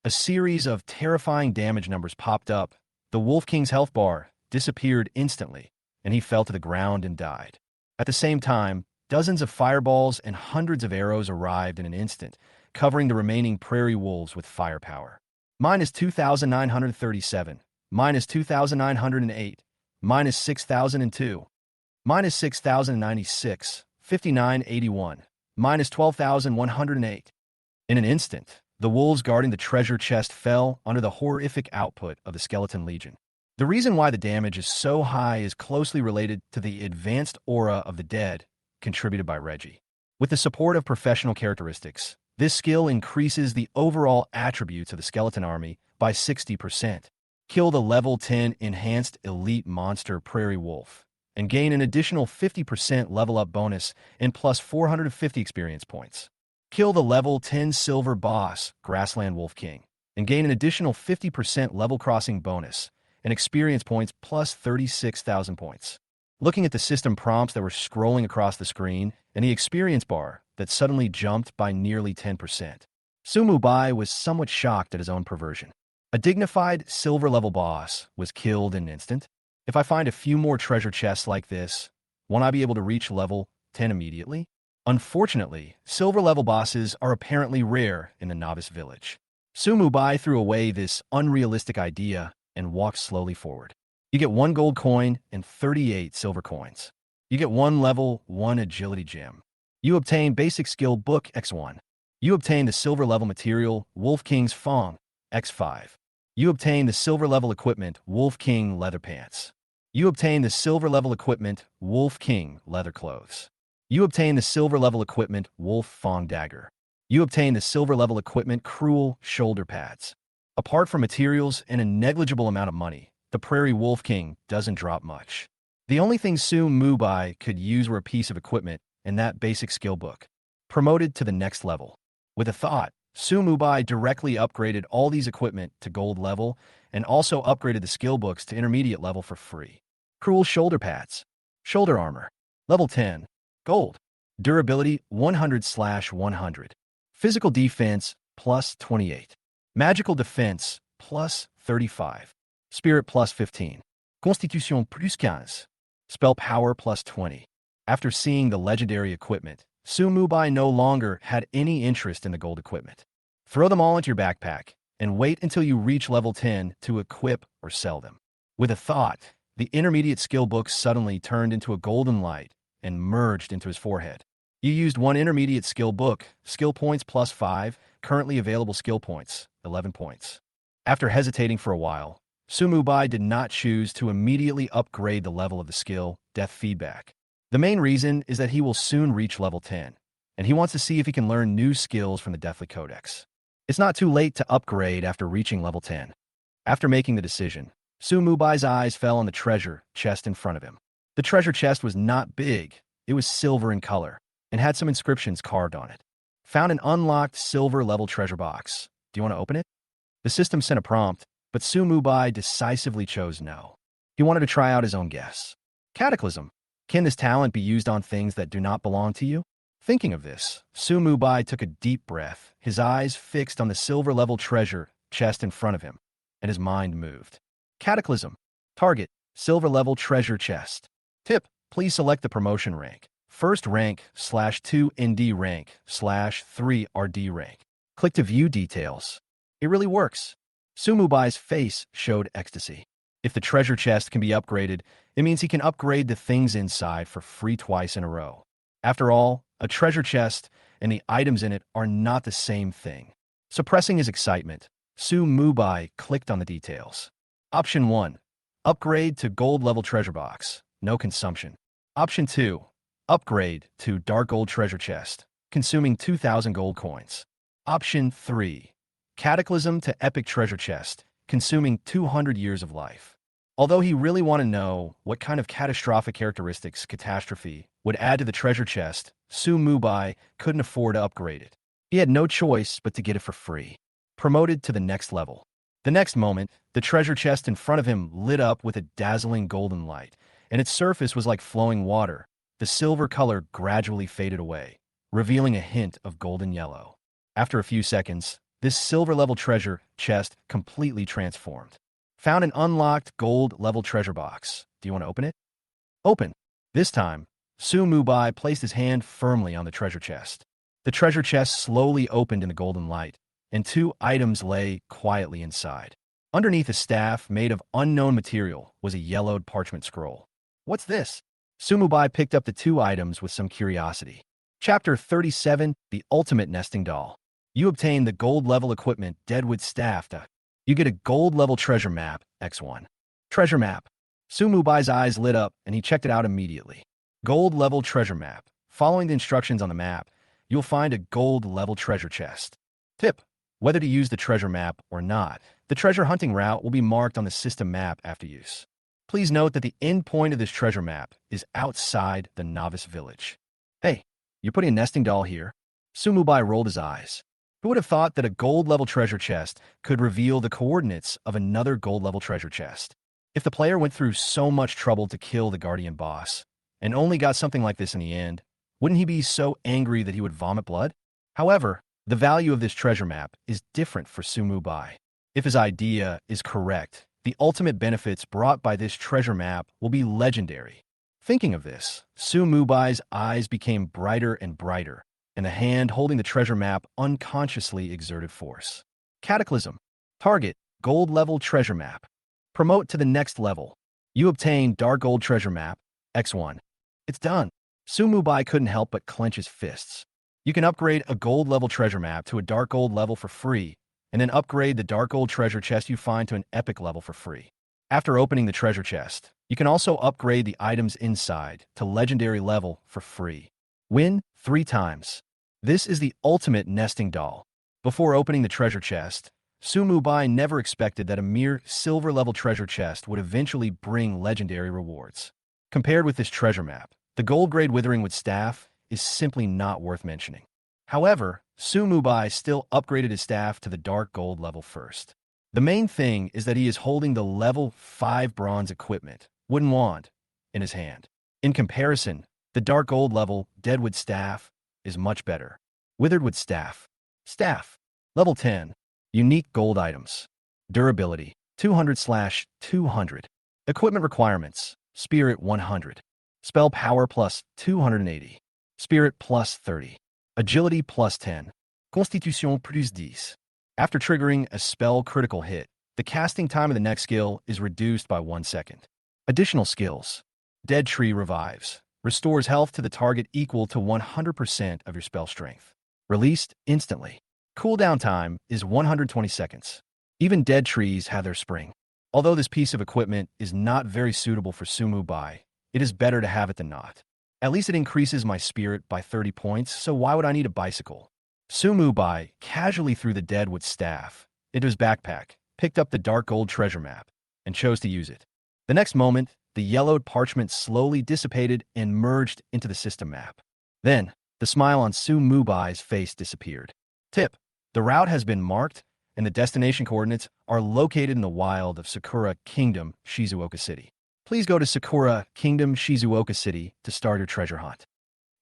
Speaker 1: A series of terrifying damage numbers popped up. The Wolf King's health bar disappeared instantly, and he fell to the ground and died. At the same time, dozens of fireballs and hundreds of arrows arrived in an instant, covering the remaining prairie wolves with firepower. Minus 2,937, minus 2,908, minus 6,002, minus 6,096, 5981, minus 12,108. In an instant, the wolves guarding the treasure chest fell under the horrific output of the Skeleton Legion. The reason why the damage is so high is closely related to the advanced aura of the dead, contributed by Reggie. With the support of professional characteristics, this skill increases the overall attributes of the skeleton army by 60%. Kill the level 10 enhanced elite monster Prairie Wolf, and gain an additional 50% level up bonus and plus 450 experience points. Kill the level 10 silver boss Grassland Wolf King, and gain an additional 50% level crossing bonus and experience points plus 36,000 points. Looking at the system prompts that were scrolling across the screen and the experience bar that suddenly jumped by nearly 10%, Sumu Bai was somewhat shocked at his own perversion. A dignified silver-level boss was killed in an instant. If I find a few more treasure chests like this, won't I be able to reach level 10 immediately? Unfortunately, silver-level bosses are apparently rare in the novice village. Sumu Bai threw away this unrealistic idea and walked slowly forward. You get 1 gold coin and 38 silver coins. You get 1 level 1 agility gem. You obtain basic skill book X1. You obtain the silver level material Wolf King's Fong X5. You obtain the silver level equipment Wolf King leather pants. You obtain the silver level equipment Wolf King leather clothes. You obtain the silver level equipment Wolf Fong dagger. You obtain the silver level equipment Cruel shoulder pads. Apart from materials and a negligible amount of money, the Prairie Wolf King doesn't drop much. The only thing Sumu Bai could use were a piece of equipment and that basic skill book. Promoted to the next level. With a thought, Sumu Bai directly upgraded all these equipment to gold level and also upgraded the skill books to intermediate level for free. Cruel shoulder pads. Shoulder armor. Level 10. Gold. Durability 100/100. Physical defense plus 28. Magical defense plus 35. Spirit plus 15. Constitution plus 15. Spell power plus 20. After seeing the legendary equipment, Sumu Bai no longer had any interest in the gold equipment. Throw them all into your backpack and wait until you reach level 10 to equip or sell them. With a thought, the intermediate skill book suddenly turned into a golden light and merged into his forehead. You used 1 intermediate skill book, skill points plus 5, currently available skill points, 11 points. After hesitating for a while, Sumu Bai did not choose to immediately upgrade the level of the skill, Death Feedback. The main reason is that he will soon reach level 10, and he wants to see if he can learn new skills from the Deathly Codex. It's not too late to upgrade after reaching level 10. After making the decision, Sumu Bai's eyes fell on the treasure chest in front of him. The treasure chest was not big, it was silver in color, and had some inscriptions carved on it. Found an unlocked silver-level treasure box. Do you want to open it? The system sent a prompt, but Sumu Bai decisively chose no. He wanted to try out his own guess. Cataclysm. Can this talent be used on things that do not belong to you? Thinking of this, Sumu Bai took a deep breath, his eyes fixed on the silver-level treasure chest in front of him, and his mind moved. Cataclysm. Target. Silver-level treasure chest. Tip. Please select the promotion rank. First rank /2 ND rank /3 RD rank. Click to view details. It really works. Sumu Bai's face showed ecstasy. If the treasure chest can be upgraded, it means he can upgrade the things inside for free twice in a row. After all, a treasure chest and the items in it are not the same thing. Suppressing his excitement, Sumu Bai clicked on the details. Option 1. Upgrade to gold level treasure box. No consumption. Option 2. Upgrade to dark gold treasure chest, consuming 2,000 gold coins. Option 3. Cataclysm to epic treasure chest, consuming 200 years of life. Although he really wanted to know what kind of catastrophic characteristics catastrophe would add to the treasure chest, Sumu Bai couldn't afford to upgrade it. He had no choice but to get it for free. Promoted to the next level. The next moment, the treasure chest in front of him lit up with a dazzling golden light, and its surface was like flowing water. The silver color gradually faded away, revealing a hint of golden yellow. After a few seconds, this silver-level treasure chest completely transformed. Found an unlocked gold-level treasure box. Do you want to open it? Open. This time, Su Mubai placed his hand firmly on the treasure chest. The treasure chest slowly opened in the golden light, and two items lay quietly inside. Underneath a staff made of unknown material was a yellowed parchment scroll. What's this? Su Mubai picked up the two items with some curiosity. Chapter 37, The Ultimate Nesting Doll. You obtain the gold-level equipment Deadwood Staff. You get a gold-level treasure map, X1. Treasure map. Su Mubai's eyes lit up, and he checked it out immediately. Gold-level treasure map. Following the instructions on the map, you'll find a gold-level treasure chest. Tip: whether to use the treasure map or not, the treasure hunting route will be marked on the system map after use. Please note that the end point of this treasure map is outside the novice village. Hey, you're putting a nesting doll here? Su Mubai rolled his eyes. Who would have thought that a gold-level treasure chest could reveal the coordinates of another gold-level treasure chest? If the player went through so much trouble to kill the guardian boss, and only got something like this in the end, wouldn't he be so angry that he would vomit blood? However, the value of this treasure map is different for Su Mubai. If his idea is correct, the ultimate benefits brought by this treasure map will be legendary. Thinking of this, Su Mubai's eyes became brighter and brighter, and the hand holding the treasure map unconsciously exerted force. Cataclysm. Target: gold-level treasure map. Promote to the next level. You obtain Dark Gold Treasure Map, X1. It's done. Su Mubai couldn't help but clench his fists. You can upgrade a gold-level treasure map to a Dark Gold level for free, and then upgrade the Dark Gold treasure chest you find to an Epic level for free. After opening the treasure chest, you can also upgrade the items inside to Legendary level for free. Win 3 times. This is the ultimate nesting doll. Before opening the treasure chest, Su Mubai never expected that a mere silver-level treasure chest would eventually bring legendary rewards. Compared with this treasure map, the gold-grade Withering Wood Staff is simply not worth mentioning. However, Su Mubai still upgraded his staff to the Dark Gold level first. The main thing is that he is holding the level 5 bronze equipment, Wooden Wand, in his hand. In comparison, the Dark Gold level Deadwood Staff is much better. Withered Wood Staff. Staff. Level 10. Unique gold items. Durability, 200/200. Equipment requirements, Spirit 100. Spell power plus 280. Spirit plus 30. Agility plus 10. Constitution plus 10. After triggering a spell critical hit, the casting time of the next skill is reduced by 1 second. Additional skills. Dead Tree Revives. Restores health to the target equal to 100% of your spell strength. Released instantly. Cooldown time is 120 seconds. Even dead trees have their spring. Although this piece of equipment is not very suitable for Su Mubai, it is better to have it than not. At least it increases my spirit by 30 points, so why would I need a bicycle? Su Mubai casually threw the Deadwood Staff into his backpack, picked up the Dark Gold treasure map, and chose to use it. The next moment, the yellowed parchment slowly dissipated and merged into the system map. Then, the smile on Su Mubai's face disappeared. Tip: the route has been marked, and the destination coordinates are located in the wild of Sakura Kingdom, Shizuoka City. Please go to Sakura Kingdom, Shizuoka City to start your treasure hunt.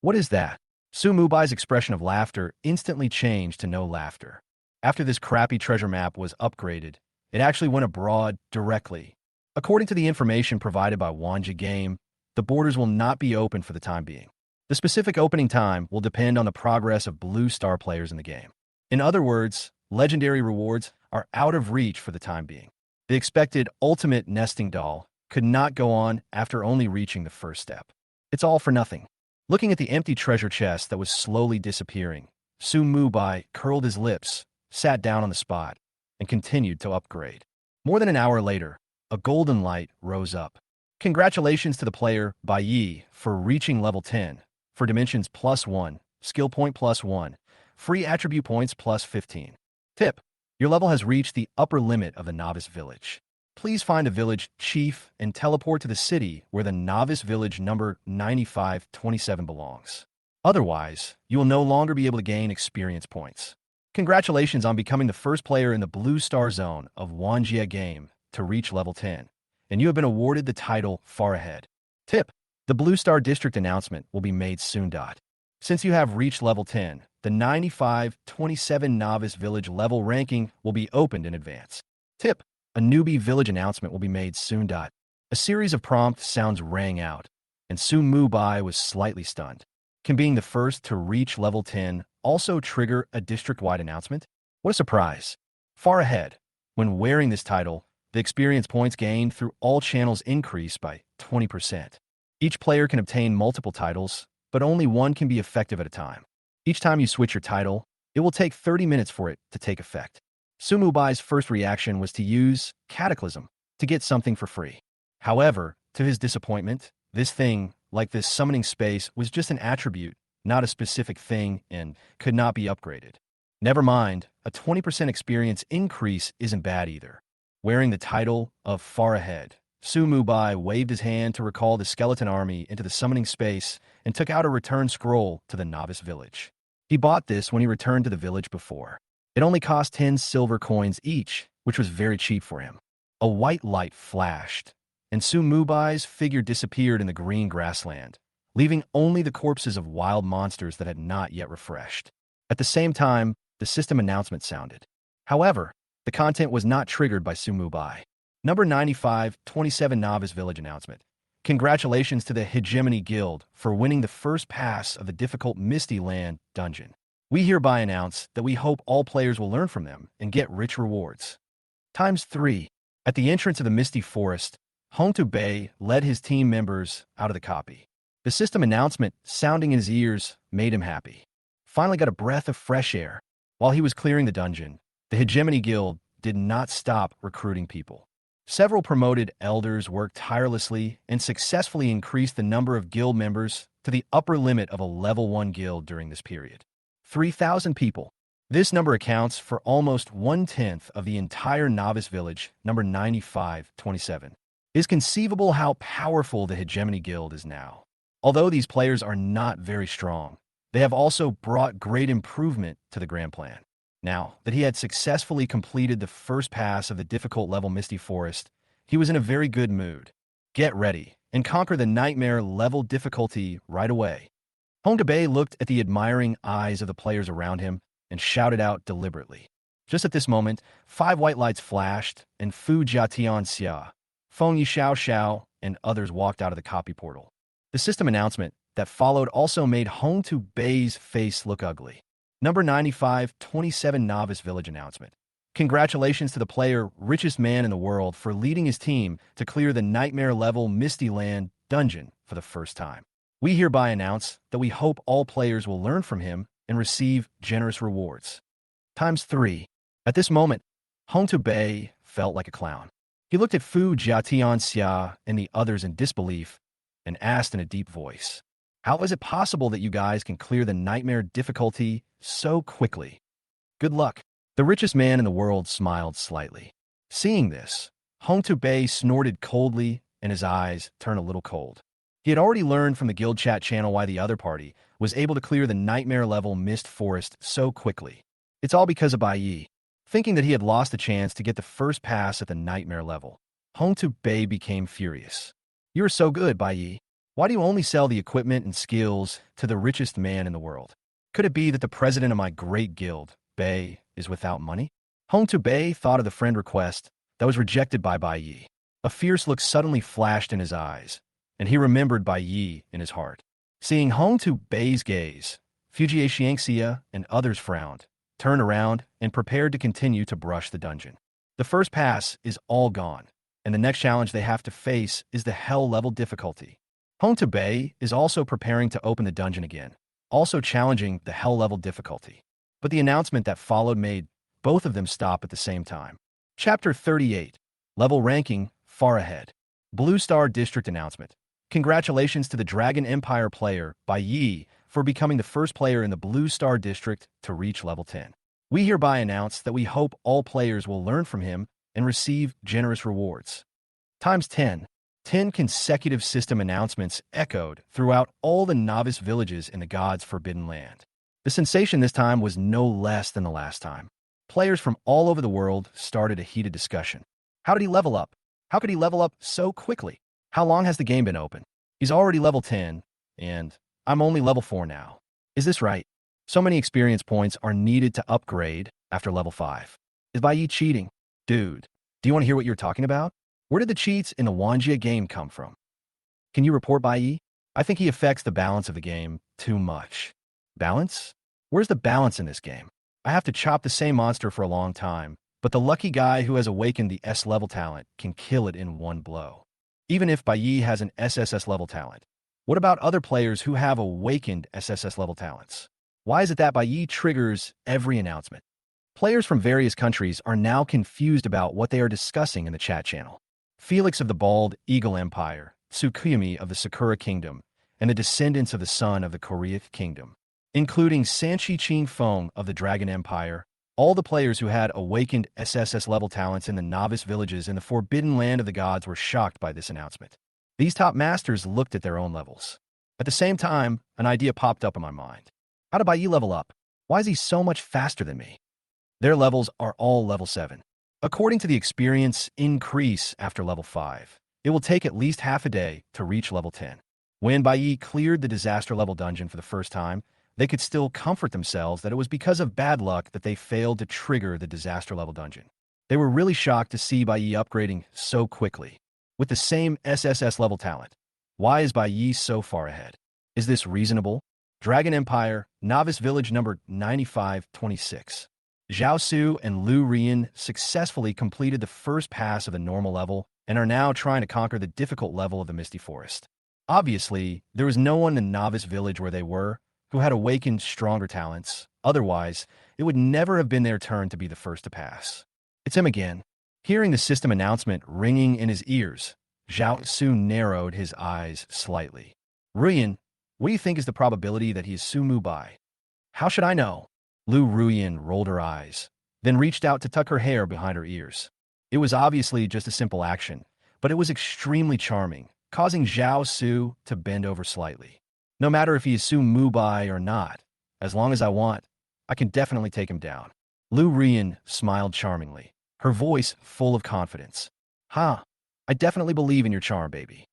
Speaker 1: What is that? Su Mubai's expression of laughter instantly changed to no laughter. After this crappy treasure map was upgraded, it actually went abroad directly. According to the information provided by Wanja Game, the borders will not be open for the time being. The specific opening time will depend on the progress of Blue Star players in the game. In other words, legendary rewards are out of reach for the time being. The expected ultimate nesting doll could not go on after only reaching the first step. It's all for nothing. Looking at the empty treasure chest that was slowly disappearing, Su Mubai curled his lips, sat down on the spot, and continued to upgrade. More than an hour later, a golden light rose up. Congratulations to the player, Bai Yi, for reaching level 10, for dimensions +1, skill point +1, free attribute points +15. Tip: your level has reached the upper limit of the novice village. Please find a village chief and teleport to the city where the novice village number 9527 belongs. Otherwise, you will no longer be able to gain experience points. Congratulations on becoming the first player in the Blue Star Zone of Wanja Game to reach level 10, and you have been awarded the title Far Ahead. Tip: the Blue Star District announcement will be made soon. Since you have reached level 10, the 9527 Novice Village level ranking will be opened in advance. Tip: a newbie village announcement will be made soon. A series of prompt sounds rang out. and Su Mubai was slightly stunned. Can being the first to reach level 10 also trigger a district-wide announcement? What a surprise. Far ahead, when wearing this title, the experience points gained through all channels increase by 20%. Each player can obtain multiple titles, but only one can be effective at a time. Each time you switch your title, it will take 30 minutes for it to take effect. Sumubai's first reaction was to use Cataclysm to get something for free. However, to his disappointment, this thing, like this summoning space, was just an attribute, not a specific thing, and could not be upgraded. Never mind, a 20% experience increase isn't bad either. Wearing the title of Far Ahead, Su Mubai waved his hand to recall the skeleton army into the summoning space and took out a return scroll to the novice village. He bought this when he returned to the village before. It only cost 10 silver coins each, which was very cheap for him. A white light flashed, and Su Mubai's figure disappeared in the green grassland, leaving only the corpses of wild monsters that had not yet refreshed. At the same time, the system announcement sounded. However, the content was not triggered by Su Mubai. Number 95, 27 Novice Village Announcement. Congratulations to the Hegemony Guild for winning the first pass of the difficult Misty Land dungeon. We hereby announce that we hope all players will learn from them and get rich rewards. Times 3. At the entrance of the Misty Forest, Hongtu Bei led his team members out of the copy. The system announcement sounding in his ears made him happy. Finally got a breath of fresh air. While he was clearing the dungeon, the Hegemony Guild did not stop recruiting people. Several promoted elders worked tirelessly and successfully increased the number of guild members to the upper limit of a level 1 guild during this period. 3,000 people. This number accounts for almost 1/10 of the entire novice village, number 9527. It is conceivable how powerful the Hegemony Guild is now. Although these players are not very strong, they have also brought great improvement to the grand plan. Now that he had successfully completed the first pass of the difficult level Misty Forest, he was in a very good mood. Get ready and conquer the nightmare level difficulty right away. Hongdabe looked at the admiring eyes of the players around him and shouted out deliberately. Just at this moment, 5 white lights flashed, and Fu Jiatian Xia, Feng Yi Xiao Xiao, and others walked out of the copy portal. The system announcement that followed also made Hongtu Bei's face look ugly. Number 95, 27 Novice Village Announcement. Congratulations to the player, richest man in the world, for leading his team to clear the nightmare level Misty Land dungeon for the first time. We hereby announce that we hope all players will learn from him and receive generous rewards. Times 3. At this moment, Hongtu Bei felt like a clown. He looked at Fu Jiatian Xia and the others in disbelief and asked in a deep voice, "How is it possible that you guys can clear the nightmare difficulty so quickly? Good luck." The richest man in the world smiled slightly. Seeing this, Hongtu Bei snorted coldly and his eyes turned a little cold. He had already learned from the guild chat channel why the other party was able to clear the nightmare level Mist Forest so quickly. It's all because of Bai Yi. Thinking that he had lost the chance to get the first pass at the nightmare level, Hongtu Bei became furious. "You are so good, Bai Yi. Why do you only sell the equipment and skills to the richest man in the world? Could it be that the president of my great guild, Bei, is without money?" Hongtu Bei thought of the friend request that was rejected by Bai Yi. A fierce look suddenly flashed in his eyes, and he remembered Bai Yi in his heart. Seeing Hongtu Bei's gaze, Fujie Xiangxia and others frowned, turned around, and prepared to continue to brush the dungeon. The first pass is all gone, and the next challenge they have to face is the hell level difficulty. Hongtu Bei is also preparing to open the dungeon again, also challenging the hell level difficulty. But the announcement that followed made both of them stop at the same time. Chapter 38. Level Ranking Far Ahead. Blue Star District Announcement. Congratulations to the Dragon Empire player, Bai Yi, for becoming the first player in the Blue Star District to reach level 10. We hereby announce that we hope all players will learn from him and receive generous rewards. Times 10. 10 consecutive system announcements echoed throughout all the novice villages in the God's Forbidden Land. The sensation this time was no less than the last time. Players from all over the world started a heated discussion. How did he level up? How could he level up so quickly? How long has the game been open? He's already level 10, and I'm only level 4 now. Is this right? So many experience points are needed to upgrade after level 5. Is Bai Yi cheating? Dude, do you want to hear what you're talking about? Where did the cheats in the Wanjia game come from? Can you report Bai Yi? I think he affects the balance of the game too much. Balance? Where's the balance in this game? I have to chop the same monster for a long time, but the lucky guy who has awakened the S-level talent can kill it in one blow. Even if Bai Yi has an SSS level talent. What about other players who have awakened SSS level talents? Why is it that Bai Yi triggers every announcement? Players from various countries are now confused about what they are discussing in the chat channel. Felix of the Bald Eagle Empire, Tsukuyomi of the Sakura Kingdom, and the descendants of the Sun of the Korea Kingdom, including Sanchi Ching Feng of the Dragon Empire, all the players who had awakened SSS level talents in the novice villages in the Forbidden Land of the Gods were shocked by this announcement. These top masters looked at their own levels. At the same time, an idea popped up in my mind. How did Bai Yi level up? Why is he so much faster than me? Their levels are all level 7. According to the experience increase after level 5, it will take at least half a day to reach level 10. When Bai Yi cleared the disaster level dungeon for the first time, they could still comfort themselves that it was because of bad luck that they failed to trigger the disaster level dungeon. They were really shocked to see Bai Yi upgrading so quickly, with the same SSS level talent. Why is Bai Yi so far ahead? Is this reasonable? Dragon Empire, Novice Village number 9526. Zhao Su and Lu Rian successfully completed the first pass of the normal level and are now trying to conquer the difficult level of the Misty Forest. Obviously, there was no one in Novice Village where they were who had awakened stronger talents. Otherwise, it would never have been their turn to be the first to pass. It's him again. Hearing the system announcement ringing in his ears, Zhao Su narrowed his eyes slightly. Ruyan, what do you think is the probability that he is Sumu Bai? How should I know? Lu Ruyan rolled her eyes, then reached out to tuck her hair behind her ears. It was obviously just a simple action, but it was extremely charming, causing Zhao Su to bend over slightly. No matter if he is Sumu Bai or not, as long as I want, I can definitely take him down. Lu Rian smiled charmingly, her voice full of confidence. I definitely believe in your charm, baby.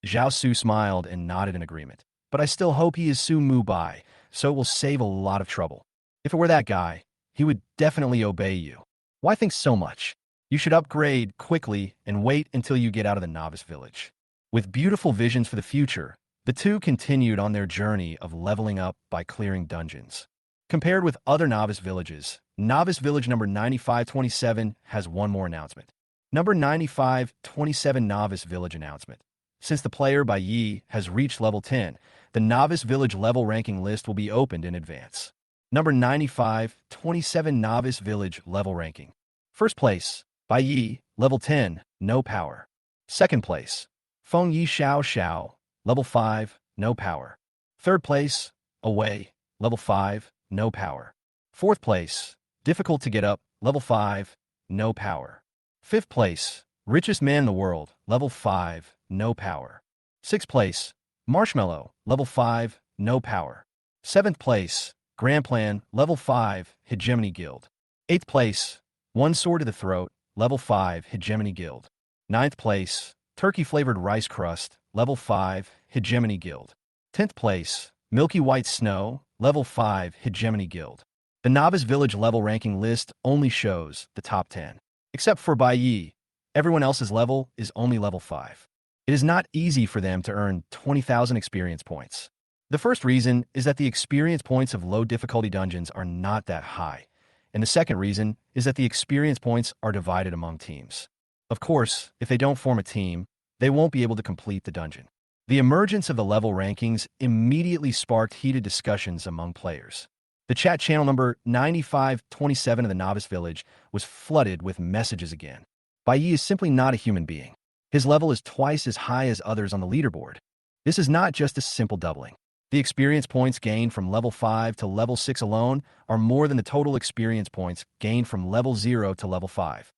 Speaker 1: Zhao Su smiled and nodded in agreement. But I still hope he is Sumu Bai, so it will save a lot of trouble. If it were that guy, he would definitely obey you. Why think so much? You should upgrade quickly and wait until you get out of the novice village. With beautiful visions for the future, the two continued on their journey of leveling up by clearing dungeons. Compared with other novice villages, Novice Village number 9527 has one more announcement. Number 9527 Novice Village announcement. Since the player Bai Yi has reached level 10, the Novice Village level ranking list will be opened in advance. Number 9527 Novice Village level ranking. First place, Bai Yi, level 10, no power. Second place, Feng Yi Xiao Xiao, level 5, no power. Third place, Away, level 5, no power. Fourth place, Difficult to get up, level 5, no power. Fifth place, Richest man in the world, level 5, no power. Sixth place, Marshmallow, level 5, no power. Seventh place, Grand Plan, level 5, Hegemony Guild. Eighth place, One Sword to the Throat, level 5, Hegemony Guild. Ninth place, Turkey-flavored rice crust, level 5, Hegemony Guild. 10th place, Milky White Snow, level 5, Hegemony Guild. The Novice Village level ranking list only shows the top 10. Except for Bai Yi, everyone else's level is only level 5. It is not easy for them to earn 20,000 experience points. The first reason is that the experience points of low difficulty dungeons are not that high, and the second reason is that the experience points are divided among teams. Of course, if they don't form a team, they won't be able to complete the dungeon. The emergence of the level rankings immediately sparked heated discussions among players. The chat channel number 9527 of the Novice Village was flooded with messages again. Bai Yi is simply not a human being. His level is twice as high as others on the leaderboard. This is not just a simple doubling. The experience points gained from level 5 to level 6 alone are more than the total experience points gained from level 0 to level 5.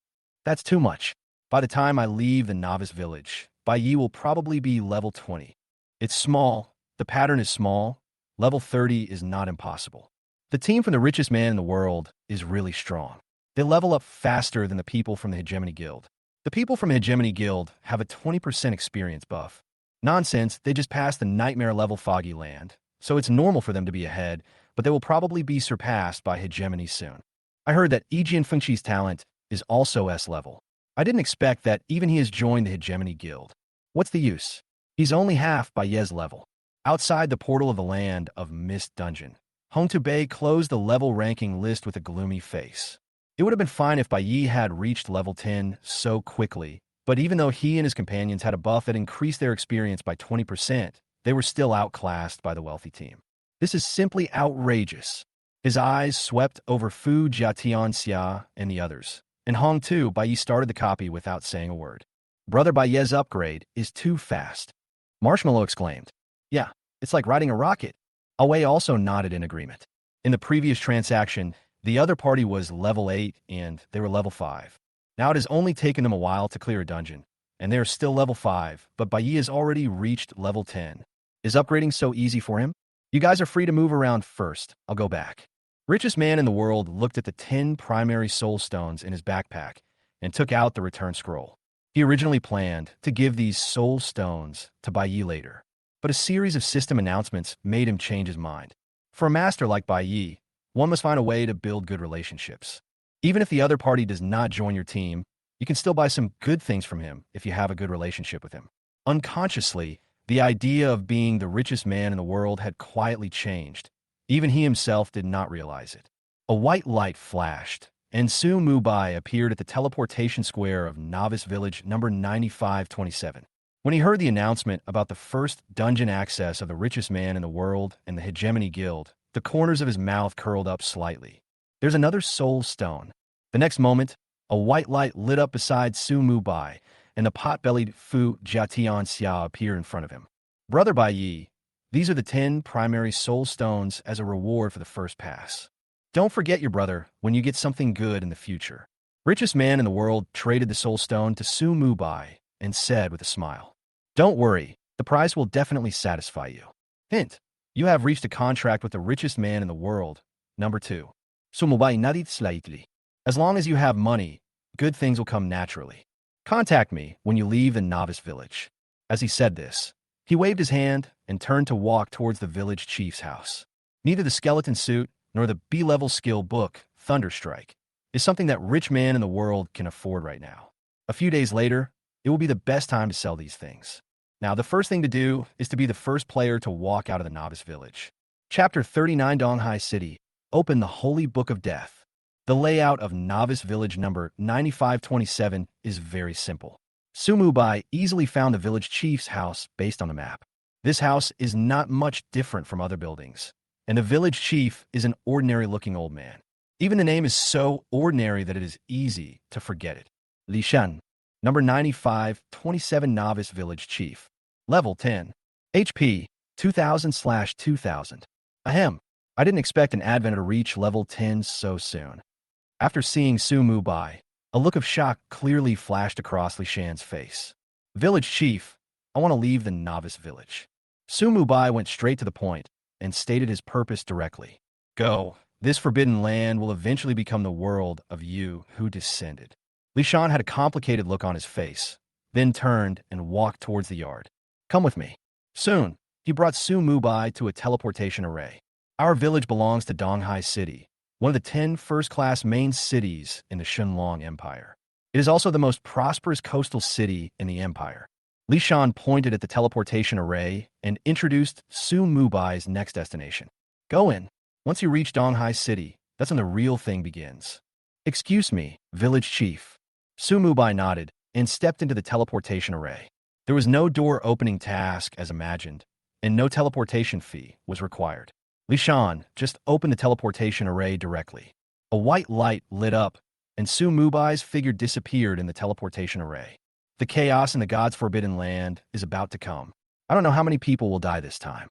Speaker 1: That's too much. By the time I leave the Novice Village, Bai Yi will probably be level 20. It's small, the pattern is small, level 30 is not impossible. The team from the richest man in the world is really strong. They level up faster than the people from the Hegemony Guild. The people from the Hegemony Guild have a 20% experience buff. Nonsense, they just passed the nightmare level Foggy Land, so it's normal for them to be ahead, but they will probably be surpassed by Hegemony soon. I heard that Yijian Fengxi's talent is also S level. I didn't expect that even he has joined the Hegemony Guild. What's the use? He's only half Bai Ye's level. Outside the portal of the land of Mist Dungeon, Hong Bei closed the level ranking list with a gloomy face. It would have been fine if Bai Yi had reached level 10 so quickly, but even though he and his companions had a buff that increased their experience by 20%, they were still outclassed by the wealthy team. This is simply outrageous. His eyes swept over Fu Jiatianxia and the others, and Hong Tu Bai Yi started the copy without saying a word. Brother Bai Ye's upgrade is too fast. Marshmallow exclaimed. Yeah, it's like riding a rocket. Awei also nodded in agreement. In the previous transaction, the other party was level 8 and they were level 5. Now it has only taken them a while to clear a dungeon, and they are still level 5, but Bai Yi has already reached level 10. Is upgrading so easy for him? You guys are free to move around first. I'll go back. Richest man in the world looked at the 10 primary soul stones in his backpack and took out the return scroll. He originally planned to give these soul stones to Bai Yi later, but a series of system announcements made him change his mind. For a master like Bai Yi, one must find a way to build good relationships. Even if the other party does not join your team, you can still buy some good things from him if you have a good relationship with him. Unconsciously, the idea of being the richest man in the world had quietly changed. Even he himself did not realize it. A white light flashed, and Su Mubai appeared at the teleportation square of Novice Village number 9527. When he heard the announcement about the first dungeon access of the richest man in the world and the Hegemony Guild, the corners of his mouth curled up slightly. There's another soul stone. The next moment, a white light lit up beside Su Mubai, and the pot-bellied Fu Jiatianxia appeared in front of him. Brother Bai Yi, these are the 10 primary soul stones as a reward for the first pass. Don't forget your brother when you get something good in the future. Richest man in the world traded the soul stone to Su Mubai and said with a smile, Don't worry, the prize will definitely satisfy you. Hint, you have reached a contract with the richest man in the world. Number 2. Su Mubai nodded slightly. As long as you have money, good things will come naturally. Contact me when you leave the Novice Village. As he said this, he waved his hand and turned to walk towards the village chief's house. Neither the skeleton suit nor the B-level skill book, Thunderstrike, is something that rich man in the world can afford right now. A few days later, it will be the best time to sell these things. Now, the first thing to do is to be the first player to walk out of the Novice Village. Chapter 39 Donghai City. Open the Holy Book of Death. The layout of Novice Village number 9527 is very simple. Su Mubai easily found the village chief's house based on the map. This house is not much different from other buildings, and the village chief is an ordinary-looking old man. Even the name is so ordinary that it is easy to forget it. Li Shan, number 9527 Novice Village Chief. Level 10. HP, 2000/2000. Ahem. I didn't expect an adventure to reach level 10 so soon. After seeing Su Mubai, a look of shock clearly flashed across Li Shan's face. Village Chief, I want to leave the Novice Village. Su Mubai went straight to the point and stated his purpose directly. Go. This forbidden land will eventually become the world of you who descended. Li Shan had a complicated look on his face, then turned and walked towards the yard. Come with me. Soon, he brought Su Mubai to a teleportation array. Our village belongs to Donghai City, one of the 10 first-class main cities in the Shenlong Empire. It is also the most prosperous coastal city in the empire. Li Shan pointed at the teleportation array and introduced Su Mubai's next destination. Go in. Once you reach Donghai City, that's when the real thing begins. Excuse me, village chief. Su Mubai nodded and stepped into the teleportation array. There was no door opening task as imagined, and no teleportation fee was required. Li Shan just opened the teleportation array directly. A white light lit up, and Su Mubai's figure disappeared in the teleportation array. The chaos in the God's Forbidden Land is about to come. I don't know how many people will die this time.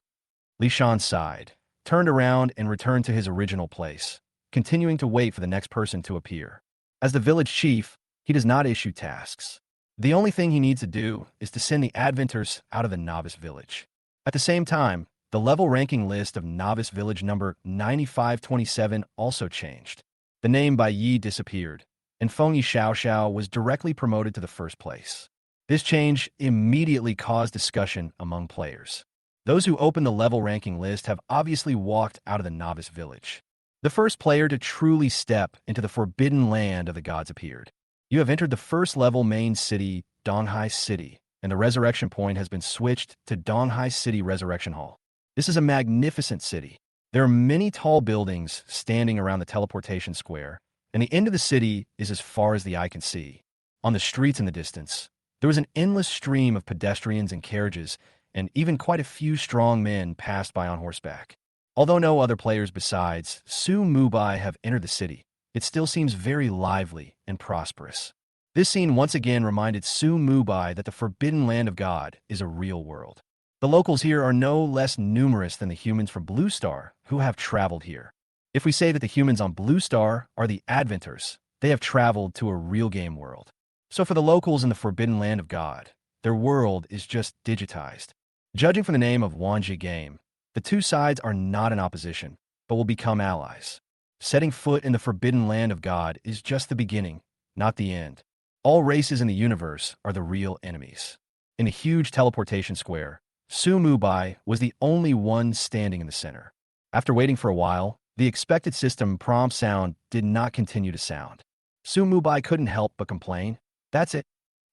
Speaker 1: Li Shan sighed, turned around and returned to his original place, continuing to wait for the next person to appear. As the village chief, he does not issue tasks. The only thing he needs to do is to send the adventurers out of the Novice Village. At the same time, the level ranking list of Novice Village number 9527 also changed. The name Bai Yi disappeared, and Feng Yi Xiao was directly promoted to the first place. This change immediately caused discussion among players. Those who opened the level ranking list have obviously walked out of the Novice Village. The first player to truly step into the forbidden land of the gods appeared. You have entered the first level main city, Donghai City, and the resurrection point has been switched to Donghai City Resurrection Hall. This is a magnificent city. There are many tall buildings standing around the teleportation square, and the end of the city is as far as the eye can see. On the streets in the distance, there was an endless stream of pedestrians and carriages, and even quite a few strong men passed by on horseback. Although no other players besides Su Mubai have entered the city, it still seems very lively and prosperous. This scene once again reminded Su Mubai that the Forbidden Land of God is a real world. The locals here are no less numerous than the humans from Blue Star who have traveled here. If we say that the humans on Blue Star are the Adventers, they have traveled to a real game world. So for the locals in the Forbidden Land of God, their world is just digitized. Judging from the name of Wanji Game, the two sides are not in opposition, but will become allies. Setting foot in the Forbidden Land of God is just the beginning, not the end. All races in the universe are the real enemies. In a huge teleportation square, Su Mubai was the only one standing in the center. After waiting for a while, the expected system prompt sound did not continue to sound. Su Mubai couldn't help but complain. That's it.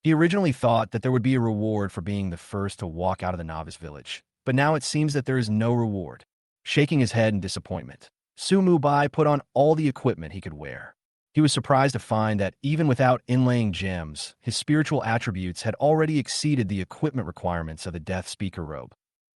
Speaker 1: He originally thought that there would be a reward for being the first to walk out of the novice village, but now it seems that there is no reward. Shaking his head in disappointment, Su Mubai put on all the equipment he could wear. He was surprised to find that even without inlaying gems, his spiritual attributes had already exceeded the equipment requirements of the Death Speaker robe.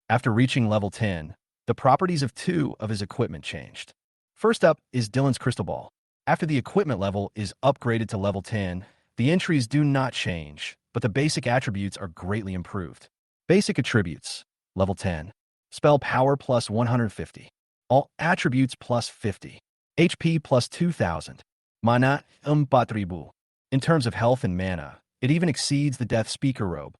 Speaker 1: After reaching level 10, the properties of two of his equipment changed. First up is Dylan's crystal ball. After the equipment level is upgraded to level 10, the entries do not change, but the basic attributes are greatly improved. Basic attributes, level 10. Spell power plus 150. All attributes plus 50. HP plus 2000. Mana 4,000. In terms of health and mana, it even exceeds the Death Speaker robe.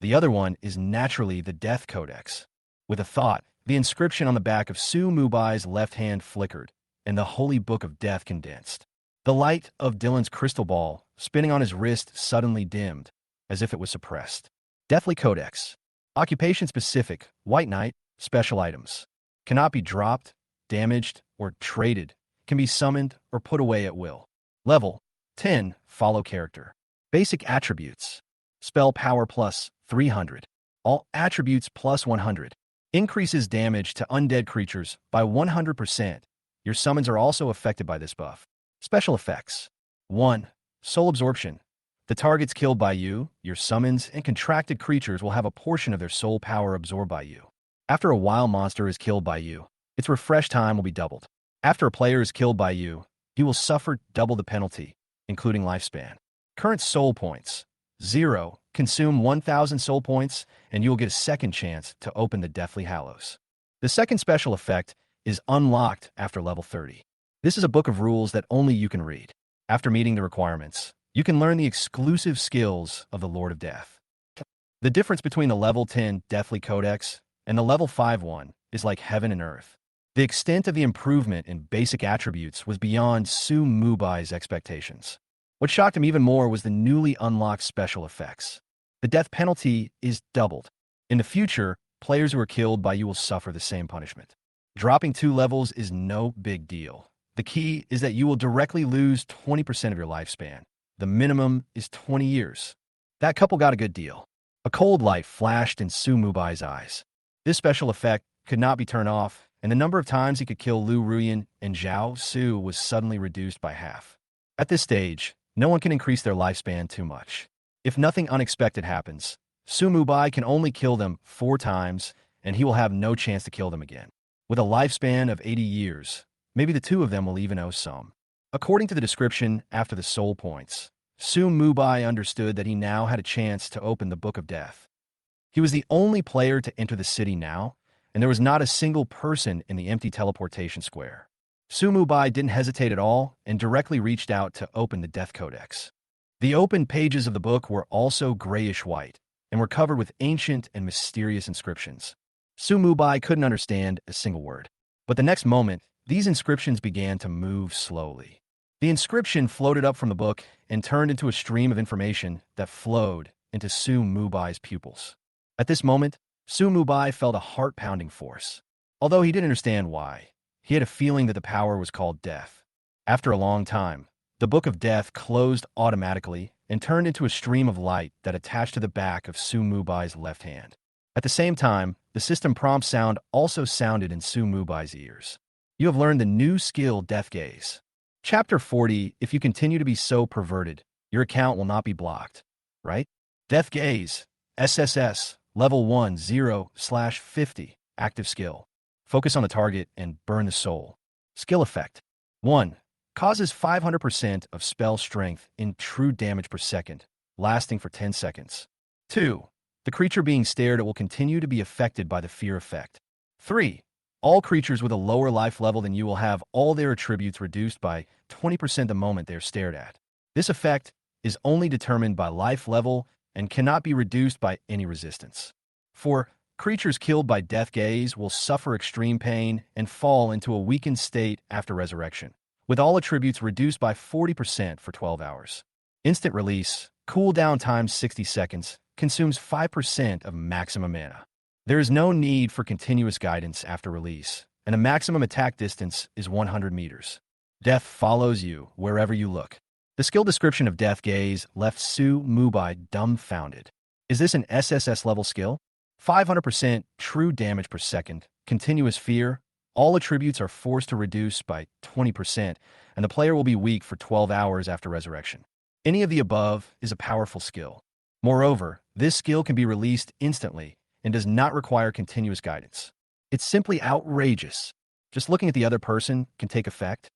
Speaker 1: The other one is naturally the Death Codex. With a thought, the inscription on the back of Su Mubai's left hand flickered, and the Holy Book of Death condensed. The light of Dylan's crystal ball, spinning on his wrist, suddenly dimmed, as if it was suppressed. Deathly Codex. Occupation-specific, White Knight, special items. Cannot be dropped, damaged, or traded. Can be summoned or put away at will. Level 10. Follow character. Basic attributes. Spell power plus 300. All attributes plus 100. Increases damage to undead creatures by 100%. Your summons are also affected by this buff. Special effects. 1. Soul absorption. The targets killed by you, your summons, and contracted creatures will have a portion of their soul power absorbed by you. After a wild monster is killed by you, its refresh time will be doubled. After a player is killed by you, he will suffer double the penalty, including lifespan. Current soul points. 0. Consume 1,000 soul points, and you will get a second chance to open the Deathly Hallows. The second special effect is unlocked after level 30. This is a book of rules that only you can read. After meeting the requirements, you can learn the exclusive skills of the Lord of Death. The difference between the level 10 Deathly Codex and the level 5 one is like heaven and earth. The extent of the improvement in basic attributes was beyond Su Mubai's expectations. What shocked him even more was the newly unlocked special effects. The death penalty is doubled. In the future, players who are killed by you will suffer the same punishment. Dropping 2 levels is no big deal. The key is that you will directly lose 20% of your lifespan. The minimum is 20 years. That couple got a good deal. A cold light flashed in Su Mubai's eyes. This special effect could not be turned off, and the number of times he could kill Lu Ruyan and Zhao Su was suddenly reduced by half. At this stage, no one can increase their lifespan too much. If nothing unexpected happens, Su Mubai can only kill them 4 times, and he will have no chance to kill them again. With a lifespan of 80 years, maybe the two of them will even owe some. According to the description after the soul points, Su Mubai understood that he now had a chance to open the Book of Death. He was the only player to enter the city now, and there was not a single person in the empty teleportation square. Su Mubai didn't hesitate at all and directly reached out to open the Death Codex. The open pages of the book were also grayish-white and were covered with ancient and mysterious inscriptions. Su Mubai couldn't understand a single word. But the next moment, these inscriptions began to move slowly. The inscription floated up from the book and turned into a stream of information that flowed into Su Mubai's pupils. At this moment, Su Mubai felt a heart-pounding force. Although he didn't understand why, he had a feeling that the power was called death. After a long time, the Book of Death closed automatically and turned into a stream of light that attached to the back of Su Mubai's left hand. At the same time, the system prompt sound also sounded in Su Mubai's ears. You have learned the new skill Death Gaze. Chapter 40, if you continue to be so perverted, your account will not be blocked. Right? Death Gaze, SSS, level 1, 0/50, active skill. Focus on the target and burn the soul. Skill effect. 1. Causes 500% of spell strength in true damage per second, lasting for 10 seconds. 2. The creature being stared at will continue to be affected by the fear effect. 3. All creatures with a lower life level than you will have all their attributes reduced by 20% the moment they are stared at. This effect is only determined by life level and cannot be reduced by any resistance. 4. Creatures killed by Death Gaze will suffer extreme pain and fall into a weakened state after resurrection, with all attributes reduced by 40% for 12 hours. Instant release, cooldown time 60 seconds, consumes 5% of maximum mana. There is no need for continuous guidance after release, and the maximum attack distance is 100 meters. Death follows you wherever you look. The skill description of Death Gaze left Su Mubai dumbfounded. Is this an SSS level skill? 500% true damage per second, continuous fear, all attributes are forced to reduce by 20%, and the player will be weak for 12 hours after resurrection. Any of the above is a powerful skill. Moreover, this skill can be released instantly and does not require continuous guidance. It's simply outrageous. Just looking at the other person can take effect.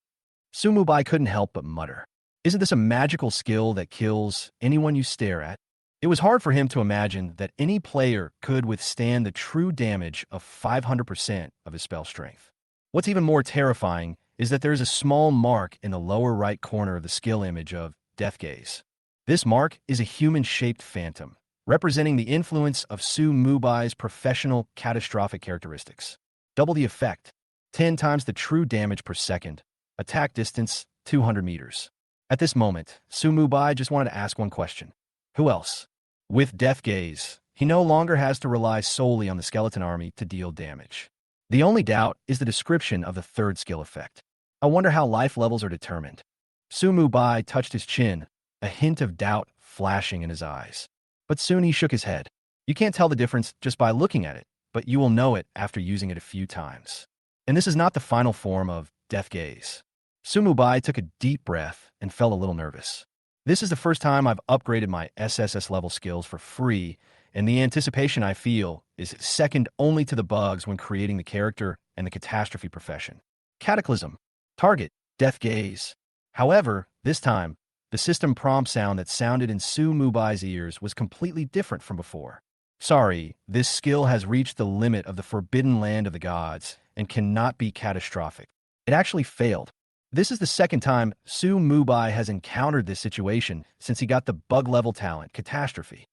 Speaker 1: Su Mubai couldn't help but mutter. Isn't this a magical skill that kills anyone you stare at? It was hard for him to imagine that any player could withstand the true damage of 500% of his spell strength. What's even more terrifying is that there is a small mark in the lower right corner of the skill image of Death Gaze. This mark is a human-shaped phantom, representing the influence of Su Mubai's professional catastrophic characteristics. Double the effect, 10 times the true damage per second, attack distance 200 meters. At this moment, Su Mubai just wanted to ask one question. Who else? With Death Gaze, he no longer has to rely solely on the skeleton army to deal damage. The only doubt is the description of the third skill effect. I wonder how life levels are determined. Su Mubai touched his chin, a hint of doubt flashing in his eyes. But soon he shook his head. You can't tell the difference just by looking at it, but you will know it after using it a few times. And this is not the final form of Death Gaze. Su Mubai took a deep breath and felt a little nervous. This is the first time I've upgraded my SSS level skills for free, and the anticipation I feel is second only to the bugs when creating the character and the catastrophe profession. Cataclysm. Target. Death Gaze. However, this time, the system prompt sound that sounded in Su Mubai's ears was completely different from before. Sorry, this skill has reached the limit of the forbidden land of the gods and cannot be catastrophic. It actually failed. This is the second time Su Mubai has encountered this situation since he got the bug-level talent, Catastrophe.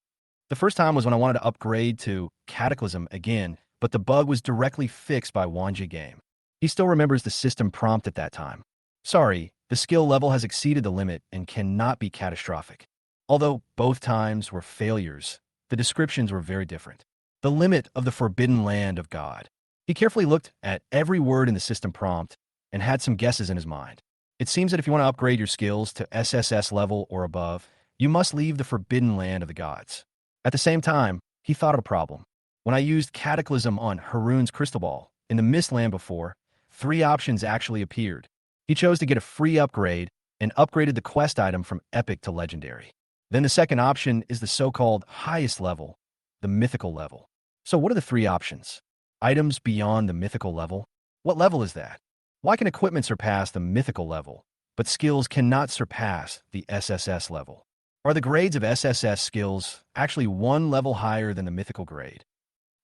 Speaker 1: The first time was when I wanted to upgrade to Cataclysm again, but the bug was directly fixed by Wanja Game. He still remembers the system prompt at that time. Sorry, the skill level has exceeded the limit and cannot be catastrophic. Although both times were failures, the descriptions were very different. The limit of the forbidden land of God. He carefully looked at every word in the system prompt and had some guesses in his mind. It seems that if you want to upgrade your skills to SSS level or above, you must leave the forbidden land of the gods. At the same time, he thought of a problem. When I used Cataclysm on Haroon's crystal ball in the Mistland before, 3 options actually appeared. He chose to get a free upgrade and upgraded the quest item from Epic to Legendary. Then the second option is the so-called highest level, the mythical level. So what are the 3 options? Items beyond the mythical level? What level is that? Why can equipment surpass the mythical level, but skills cannot surpass the SSS level? Are the grades of SSS skills actually 1 level higher than the mythical grade?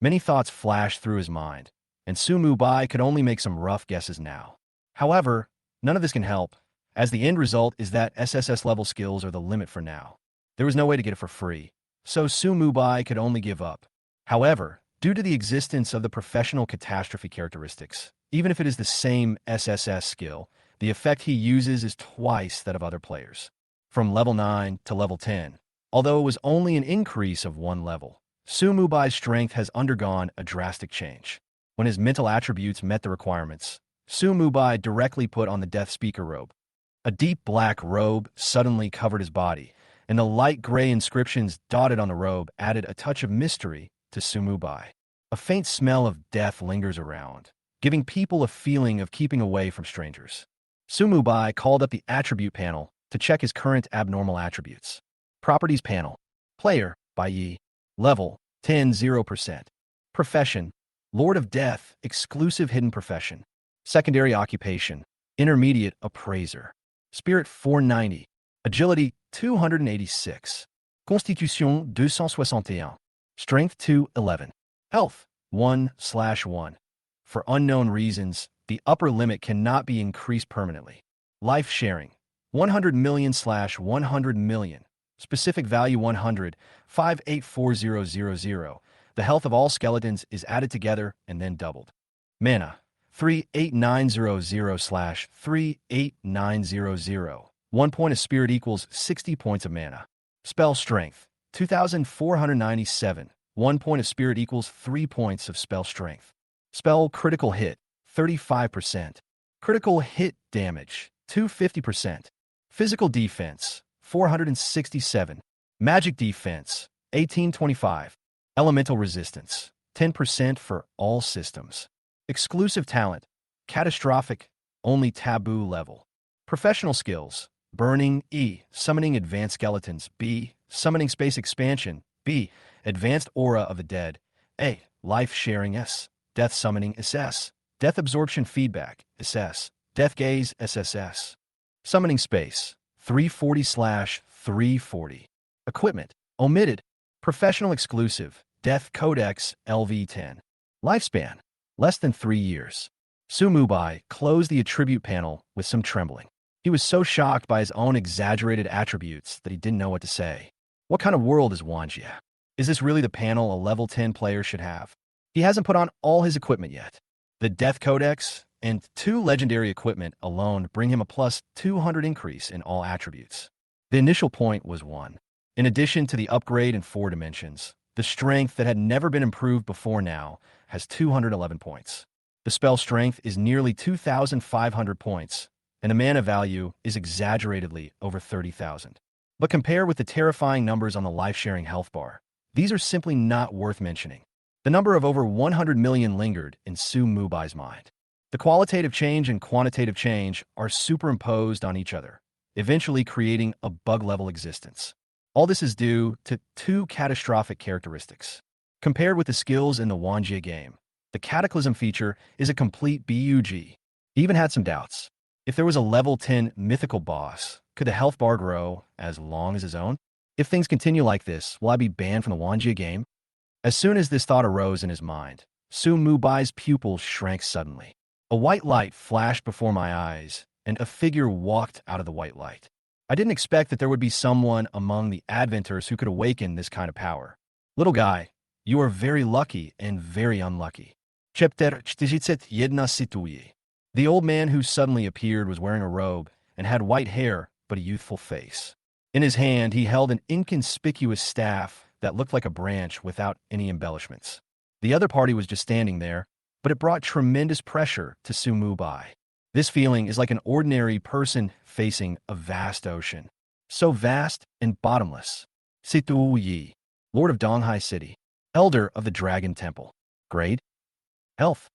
Speaker 1: Many thoughts flashed through his mind, and Su Mubai could only make some rough guesses now. However, none of this can help, as the end result is that SSS level skills are the limit for now. There was no way to get it for free, so Su Mubai could only give up. However, due to the existence of the professional catastrophe characteristics, even if it is the same SSS skill, the effect he uses is twice that of other players. From level 9 to level 10, although it was only an increase of 1 level, Su Mubai's strength has undergone a drastic change. When his mental attributes met the requirements, Su Mubai directly put on the Death Speaker robe. A deep black robe suddenly covered his body, and the light gray inscriptions dotted on the robe added a touch of mystery to Su Mubai. A faint smell of death lingers around, giving people a feeling of keeping away from strangers. Sumubai called up the attribute panel to check his current abnormal attributes. Properties panel. Player, by Yi. Level, 10-0%. Profession, Lord of Death, exclusive hidden profession. Secondary occupation, intermediate appraiser. Spirit 490. Agility 286. Constitution 261. Strength 211. Health 1/1. For unknown reasons, the upper limit cannot be increased permanently. Life sharing 100 million/100 million. Specific value 100, 584000. The health of all skeletons is added together and then doubled. Mana 38900/38900. 1 point of spirit equals 60 points of mana. Spell strength 2497. 1 point of spirit equals 3 points of spell strength. Spell critical hit 35%. Critical hit damage 250%. Physical defense 467. Magic defense 1825. Elemental resistance 10% for all systems. Exclusive talent catastrophic, only taboo level. Professional skills burning E, summoning advanced skeletons B, summoning space expansion B, advanced aura of the dead A, life sharing S, death summoning SS, death absorption feedback SS, death gaze SSS. Summoning space 340/340. Equipment omitted. Professional exclusive death codex LV10. Lifespan less than 3 years. Sumubai closed the attribute panel with some trembling. He was so shocked by his own exaggerated attributes that he didn't know what to say. What kind of world is Wanjia? Is this really the panel a level 10 player should have? He hasn't put on all his equipment yet. The Death Codex and 2 legendary equipment alone bring him a plus 200 increase in all attributes. The initial point was 1. In addition to the upgrade in 4 dimensions, the strength that had never been improved before now has 211 points. The spell strength is nearly 2,500 points, and the mana value is exaggeratedly over 30,000. But compare with the terrifying numbers on the life-sharing health bar. These are simply not worth mentioning. The number of over 100 million lingered in Su Mubai's mind. The qualitative change and quantitative change are superimposed on each other, eventually creating a bug-level existence. All this is due to 2 catastrophic characteristics. Compared with the skills in the Wanjie game, the Cataclysm feature is a complete bug. He even had some doubts. If there was a level 10 mythical boss, could the health bar grow as long as his own? If things continue like this, will I be banned from the Wanjie game? As soon as this thought arose in his mind, Su Mubai's pupils shrank suddenly. A white light flashed before my eyes, and a figure walked out of the white light. I didn't expect that there would be someone among the Adventers who could awaken this kind of power. Little guy, you are very lucky and very unlucky. Chapter 41. The old man who suddenly appeared was wearing a robe and had white hair but a youthful face. In his hand, he held an inconspicuous staff that looked like a branch without any embellishments. The other party was just standing there, but it brought tremendous pressure to Su Mubai. This feeling is like an ordinary person facing a vast ocean. So vast and bottomless. Situ Yi, Lord of Donghai City, Elder of the Dragon Temple. Grade? Health.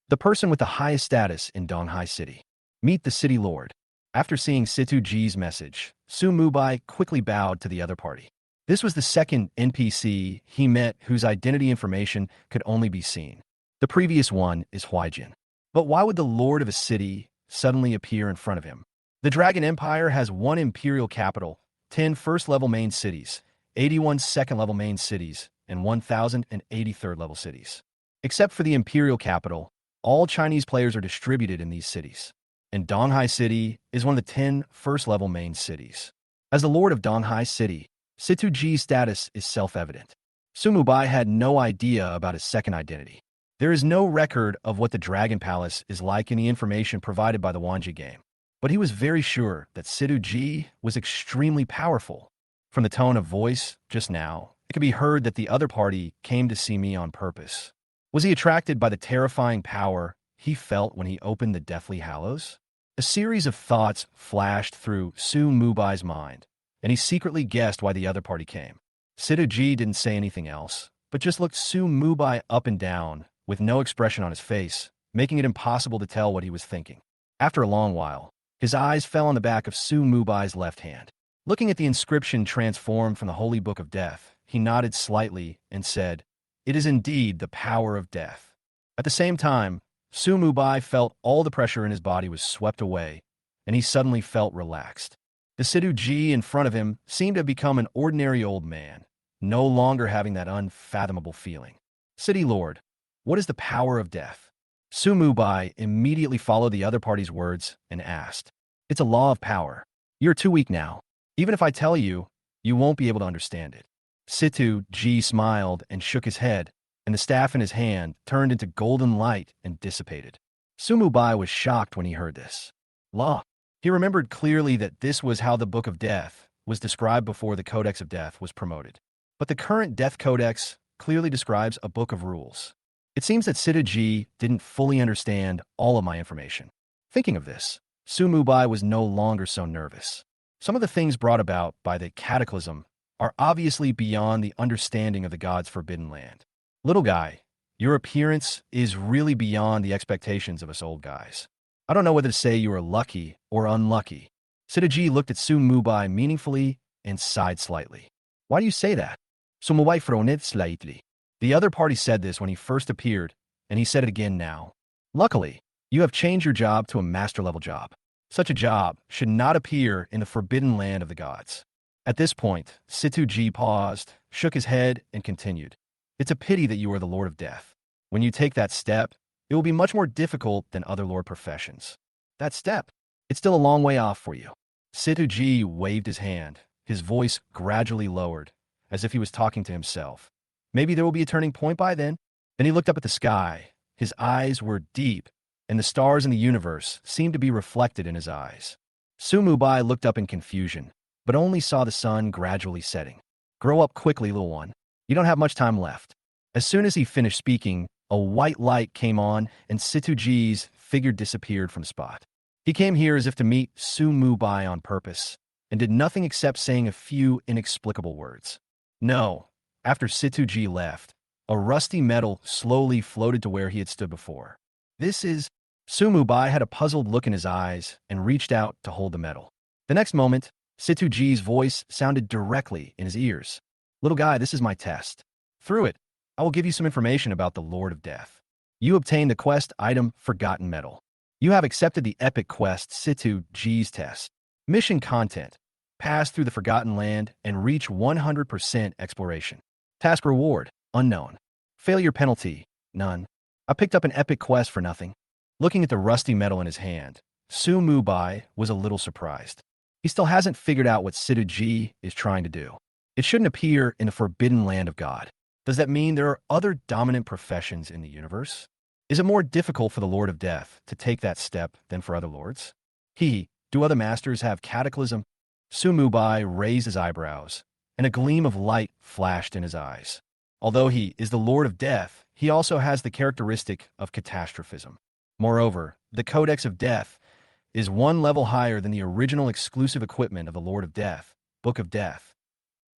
Speaker 1: The person with the highest status in Donghai City. Meet the City Lord. After seeing Situ Ji's message, Su Mubai quickly bowed to the other party. This was the second NPC he met whose identity information could only be seen. The previous one is Huaijin. But why would the lord of a city suddenly appear in front of him? The Dragon Empire has 1 imperial capital, 10 first-level main cities, 81 second-level main cities, and 1,080 third-level cities. Except for the imperial capital, all Chinese players are distributed in these cities, and Donghai City is one of the 10 first-level main cities. As the Lord of Donghai City, Situ Ji's status is self-evident. Su Mubai had no idea about his second identity. There is no record of what the Dragon Palace is like in the information provided by the Wanji game, but he was very sure that Situ Ji was extremely powerful. From the tone of voice just now, it could be heard that the other party came to see me on purpose. Was he attracted by the terrifying power he felt when he opened the Deathly Hallows? A series of thoughts flashed through Su Mubai's mind, and he secretly guessed why the other party came. Situ Ji didn't say anything else, but just looked Su Mubai up and down, with no expression on his face, making it impossible to tell what he was thinking. After a long while, his eyes fell on the back of Su Mubai's left hand. Looking at the inscription transformed from the Holy Book of Death, he nodded slightly and said, "It is indeed the power of death." At the same time, Su Mubai felt all the pressure in his body was swept away, and he suddenly felt relaxed. The Sidhu Ji in front of him seemed to have become an ordinary old man, no longer having that unfathomable feeling. "City Lord, what is the power of death?" Su Mubai immediately followed the other party's words and asked. "It's a law of power. You're too weak now. Even if I tell you, you won't be able to understand it." Sidhu Ji smiled and shook his head, and the staff in his hand turned into golden light and dissipated. Su Mubai was shocked when he heard this. Law. He remembered clearly that this was how the Book of Death was described before the Codex of Death was promoted. But the current Death Codex clearly describes a book of rules. It seems that Sidhu Ji didn't fully understand all of my information. Thinking of this, Su Mubai was no longer so nervous. Some of the things brought about by the cataclysm are obviously beyond the understanding of the gods' forbidden land. Little guy, your appearance is really beyond the expectations of us old guys. I don't know whether to say you are lucky or unlucky. Sidhu Ji looked at Su Mubai meaningfully and sighed slightly. Why do you say that? Su Mubai frowned slightly. The other party said this when he first appeared, and he said it again now. Luckily, you have changed your job to a master-level job. Such a job should not appear in the forbidden land of the gods. At this point, Sidhu Ji paused, shook his head, and continued. It's a pity that you are the Lord of Death. When you take that step, it will be much more difficult than other lord professions. That step, it's still a long way off for you. Sidhu Ji waved his hand, his voice gradually lowered, as if he was talking to himself. Maybe there will be a turning point by then. Then he looked up at the sky. His eyes were deep, and the stars in the universe seemed to be reflected in his eyes. Su Mubai looked up in confusion, but only saw the sun gradually setting. Grow up quickly, little one. You don't have much time left. As soon as he finished speaking, a white light came on, and Sidhu Ji's figure disappeared from the spot. He came here as if to meet Su Mubai on purpose, and did nothing except saying a few inexplicable words. No. After Sidhu Ji left, a rusty metal slowly floated to where he had stood before. This is... Su Mubai had a puzzled look in his eyes and reached out to hold the metal. The next moment, Sidhu Ji's voice sounded directly in his ears. Little guy, this is my test. Through it, I will give you some information about the Lord of Death. You obtain the quest item Forgotten Metal. You have accepted the epic quest Sidhu Ji's test. Mission content. Pass through the Forgotten Land and reach 100% exploration. Task reward. Unknown. Failure penalty. None. I picked up an epic quest for nothing. Looking at the rusty metal in his hand, Su Mubai was a little surprised. He still hasn't figured out what Sidhu Ji is trying to do. It shouldn't appear in the forbidden land of God. Does that mean there are other dominant professions in the universe? Is it more difficult for the Lord of Death to take that step than for other lords? Do other masters have cataclysm? Su Mubai raised his eyebrows, and a gleam of light flashed in his eyes. Although he is the Lord of Death, he also has the characteristic of catastrophism. Moreover, the Codex of Death is one level higher than the original exclusive equipment of the Lord of Death, Book of Death.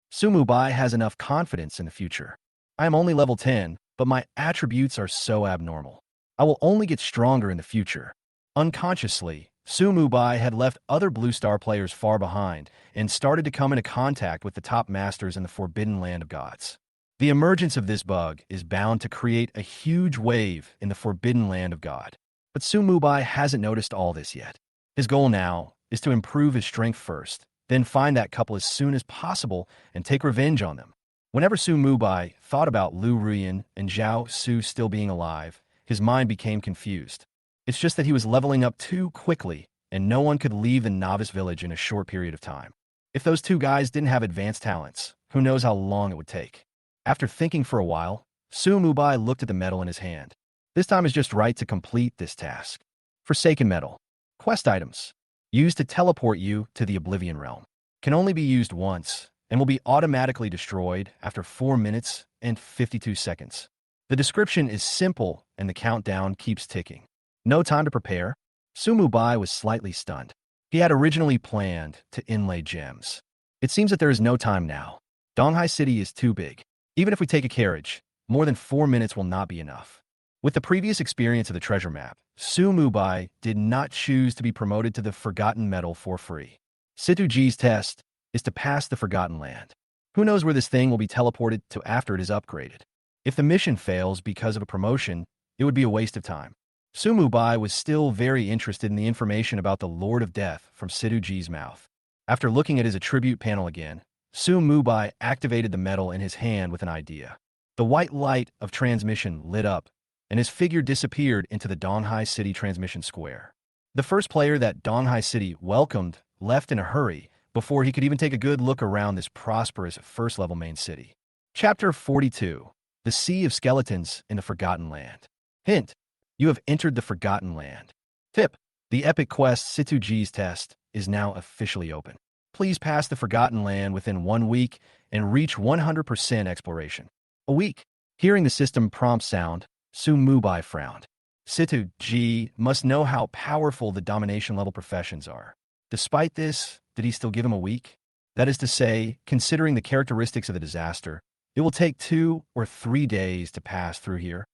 Speaker 1: Su Mubai has enough confidence in the future. I am only level 10, but my attributes are so abnormal. I will only get stronger in the future. Unconsciously, Su Mubai had left other Blue Star players far behind and started to come into contact with the top masters in the forbidden land of gods. The emergence of this bug is bound to create a huge wave in the forbidden land of God. But Su Mubai hasn't noticed all this yet. His goal now is to improve his strength first, then find that couple as soon as possible and take revenge on them. Whenever Su Mubai thought about Lu Ruyan and Zhao Su still being alive, his mind became confused. It's just that he was leveling up too quickly, and no one could leave the novice village in a short period of time. If those two guys didn't have advanced talents, who knows how long it would take. After thinking for a while, Su Mubai looked at the metal in his hand. This time is just right to complete this task. Forsaken Metal. Quest items. Used to teleport you to the Oblivion Realm. Can only be used once, and will be automatically destroyed after 4 minutes and 52 seconds. The description is simple, and the countdown keeps ticking. No time to prepare. Su Mubai was slightly stunned. He had originally planned to inlay gems. It seems that there is no time now. Donghai City is too big. Even if we take a carriage, more than 4 minutes will not be enough. With the previous experience of the treasure map, Su Mubai did not choose to be promoted to the Forgotten Metal for free. Situji's test is to pass the Forgotten Land. Who knows where this thing will be teleported to after it is upgraded? If the mission fails because of a promotion, it would be a waste of time. Su Mubai was still very interested in the information about the Lord of Death from Situji's mouth. After looking at his attribute panel again, Su Mubai activated the metal in his hand with an idea. The white light of transmission lit up, and his figure disappeared into the Donghai City transmission square. The first player that Donghai City welcomed left in a hurry before he could even take a good look around this prosperous first-level main city. Chapter 42. The Sea of Skeletons in the Forgotten Land. Hint: you have entered the Forgotten Land. Tip: the epic quest Situji's test is now officially open. Please pass the Forgotten Land within 1 week and reach 100% exploration. A week. Hearing the system prompt sound, Su Mubai frowned. Situji must know how powerful the domination-level professions are. Despite this, did he still give him a week? That is to say, considering the characteristics of the disaster, it will take 2 or 3 days to pass through here.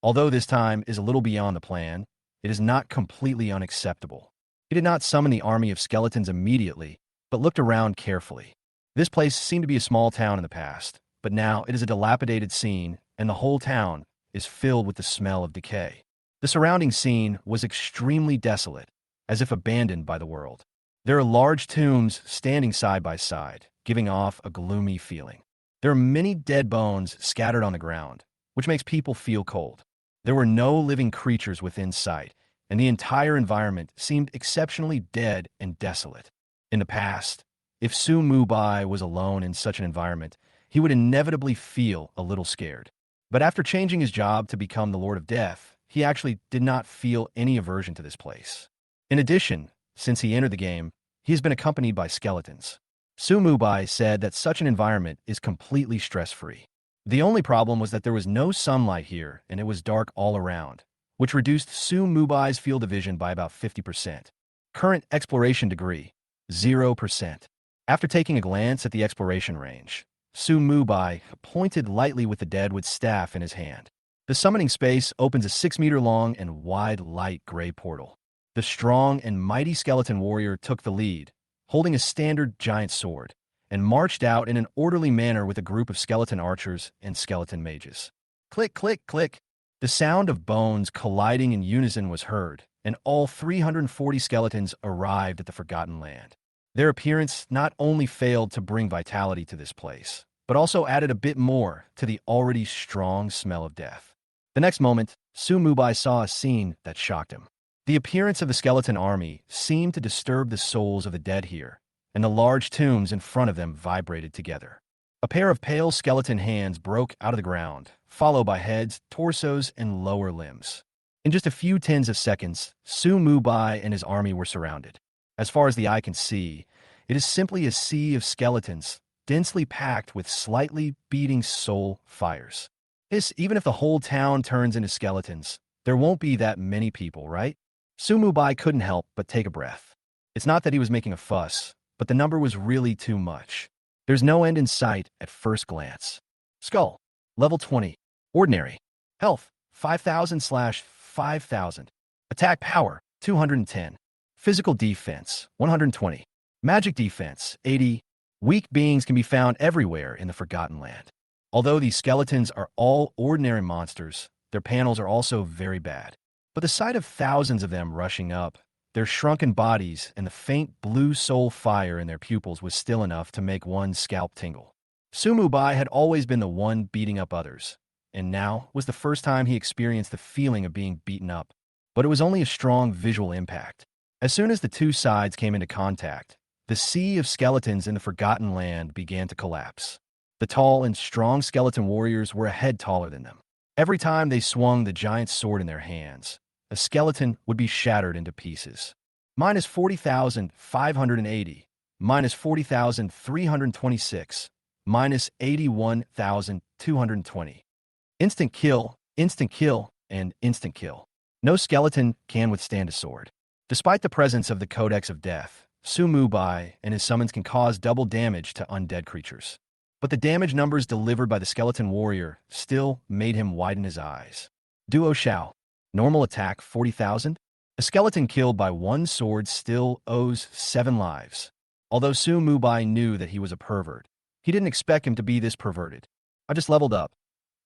Speaker 1: Although this time is a little beyond the plan, it is not completely unacceptable. He did not summon the army of skeletons immediately, but looked around carefully. This place seemed to be a small town in the past, but now it is a dilapidated scene, and the whole town is filled with the smell of decay. The surrounding scene was extremely desolate, as if abandoned by the world. There are large tombs standing side by side, giving off a gloomy feeling. There are many dead bones scattered on the ground, which makes people feel cold. There were no living creatures within sight, and the entire environment seemed exceptionally dead and desolate. In the past, if Su Mubai was alone in such an environment, he would inevitably feel a little scared. But after changing his job to become the Lord of Death, he actually did not feel any aversion to this place. In addition, since he entered the game, he has been accompanied by skeletons. Su Mubai said that such an environment is completely stress-free. The only problem was that there was no sunlight here and it was dark all around, which reduced Su Mubai's field of vision by about 50%. Current exploration degree, 0%. After taking a glance at the exploration range, Su Mubai pointed lightly with the deadwood staff in his hand. The summoning space opens a 6-meter-long and wide light gray portal. The strong and mighty skeleton warrior took the lead, holding a standard giant sword, and marched out in an orderly manner with a group of skeleton archers and skeleton mages. Click, click, click. The sound of bones colliding in unison was heard, and all 340 skeletons arrived at the Forgotten Land. Their appearance not only failed to bring vitality to this place, but also added a bit more to the already strong smell of death. The next moment, Su Mubai saw a scene that shocked him. The appearance of the skeleton army seemed to disturb the souls of the dead here, and the large tombs in front of them vibrated together. A pair of pale skeleton hands broke out of the ground, followed by heads, torsos, and lower limbs. In just a few tens of seconds, Su Mubai and his army were surrounded. As far as the eye can see, it is simply a sea of skeletons, densely packed with slightly beating soul fires. Even if the whole town turns into skeletons, there won't be that many people, right? Su Mubai couldn't help but take a breath. It's not that he was making a fuss, but the number was really too much. There's no end in sight at first glance. Skull. Level 20. Ordinary. Health. 5,000/5,000. Attack power. 210. Physical defense. 120. Magic defense. 80. Weak beings can be found everywhere in the Forgotten Land. Although these skeletons are all ordinary monsters, their panels are also very bad. But the sight of thousands of them rushing up, their shrunken bodies and the faint blue soul fire in their pupils was still enough to make one's scalp tingle. Su Mubai had always been the one beating up others, and now was the first time he experienced the feeling of being beaten up. But it was only a strong visual impact. As soon as the two sides came into contact, the sea of skeletons in the Forgotten Land began to collapse. The tall and strong skeleton warriors were a head taller than them. Every time they swung the giant sword in their hands, a skeleton would be shattered into pieces. Minus 40,580, minus 40,326, minus 81,220. Instant kill, and instant kill. No skeleton can withstand a sword. Despite the presence of the Codex of Death, Su Mubai and his summons can cause double damage to undead creatures. But the damage numbers delivered by the skeleton warrior still made him widen his eyes. Duo Shao. Normal attack 40,000. A skeleton killed by one sword still owes 7 lives. Although Su Mubai knew that he was a pervert, he didn't expect him to be this perverted. I just leveled up.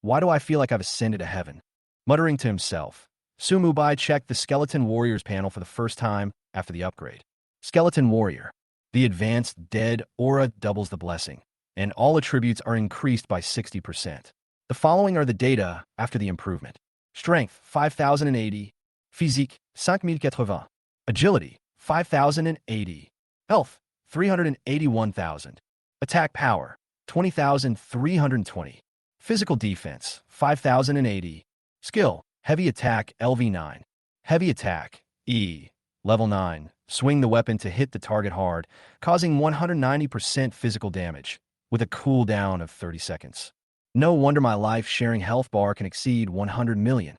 Speaker 1: Why do I feel like I've ascended to heaven? Muttering to himself, Su Mubai checked the Skeleton Warriors panel for the first time after the upgrade. Skeleton Warrior. The advanced dead aura doubles the blessing, and all attributes are increased by 60%. The following are the data after the improvement. Strength, 5,080. Physique, 5,080. Agility, 5,080. Health, 381,000. Attack power, 20,320. Physical defense, 5,080. Skill, heavy attack LV9. Heavy attack, E. Level 9. Swing the weapon to hit the target hard, causing 190% physical damage, with a cooldown of 30 seconds. No wonder my life-sharing health bar can exceed 100 million.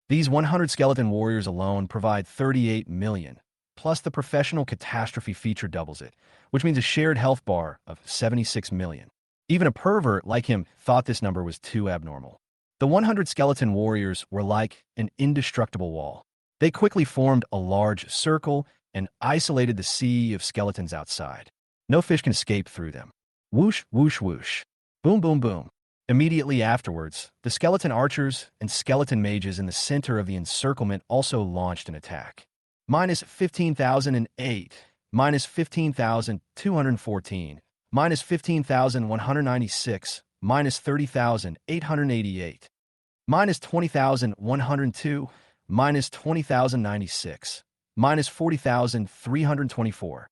Speaker 1: These 100 skeleton warriors alone provide 38 million, plus the professional catastrophe feature doubles it, which means a shared health bar of 76 million. Even a pervert like him thought this number was too abnormal. The 100 skeleton warriors were like an indestructible wall. They quickly formed a large circle and isolated the sea of skeletons outside. No fish can escape through them. Whoosh, whoosh, whoosh. Boom, boom, boom. Immediately afterwards, the skeleton archers and skeleton mages in the center of the encirclement also launched an attack. Minus 15,008, minus 15,214, minus 15,196, minus 30,888, minus 20,102, minus 20,096, minus 40,324.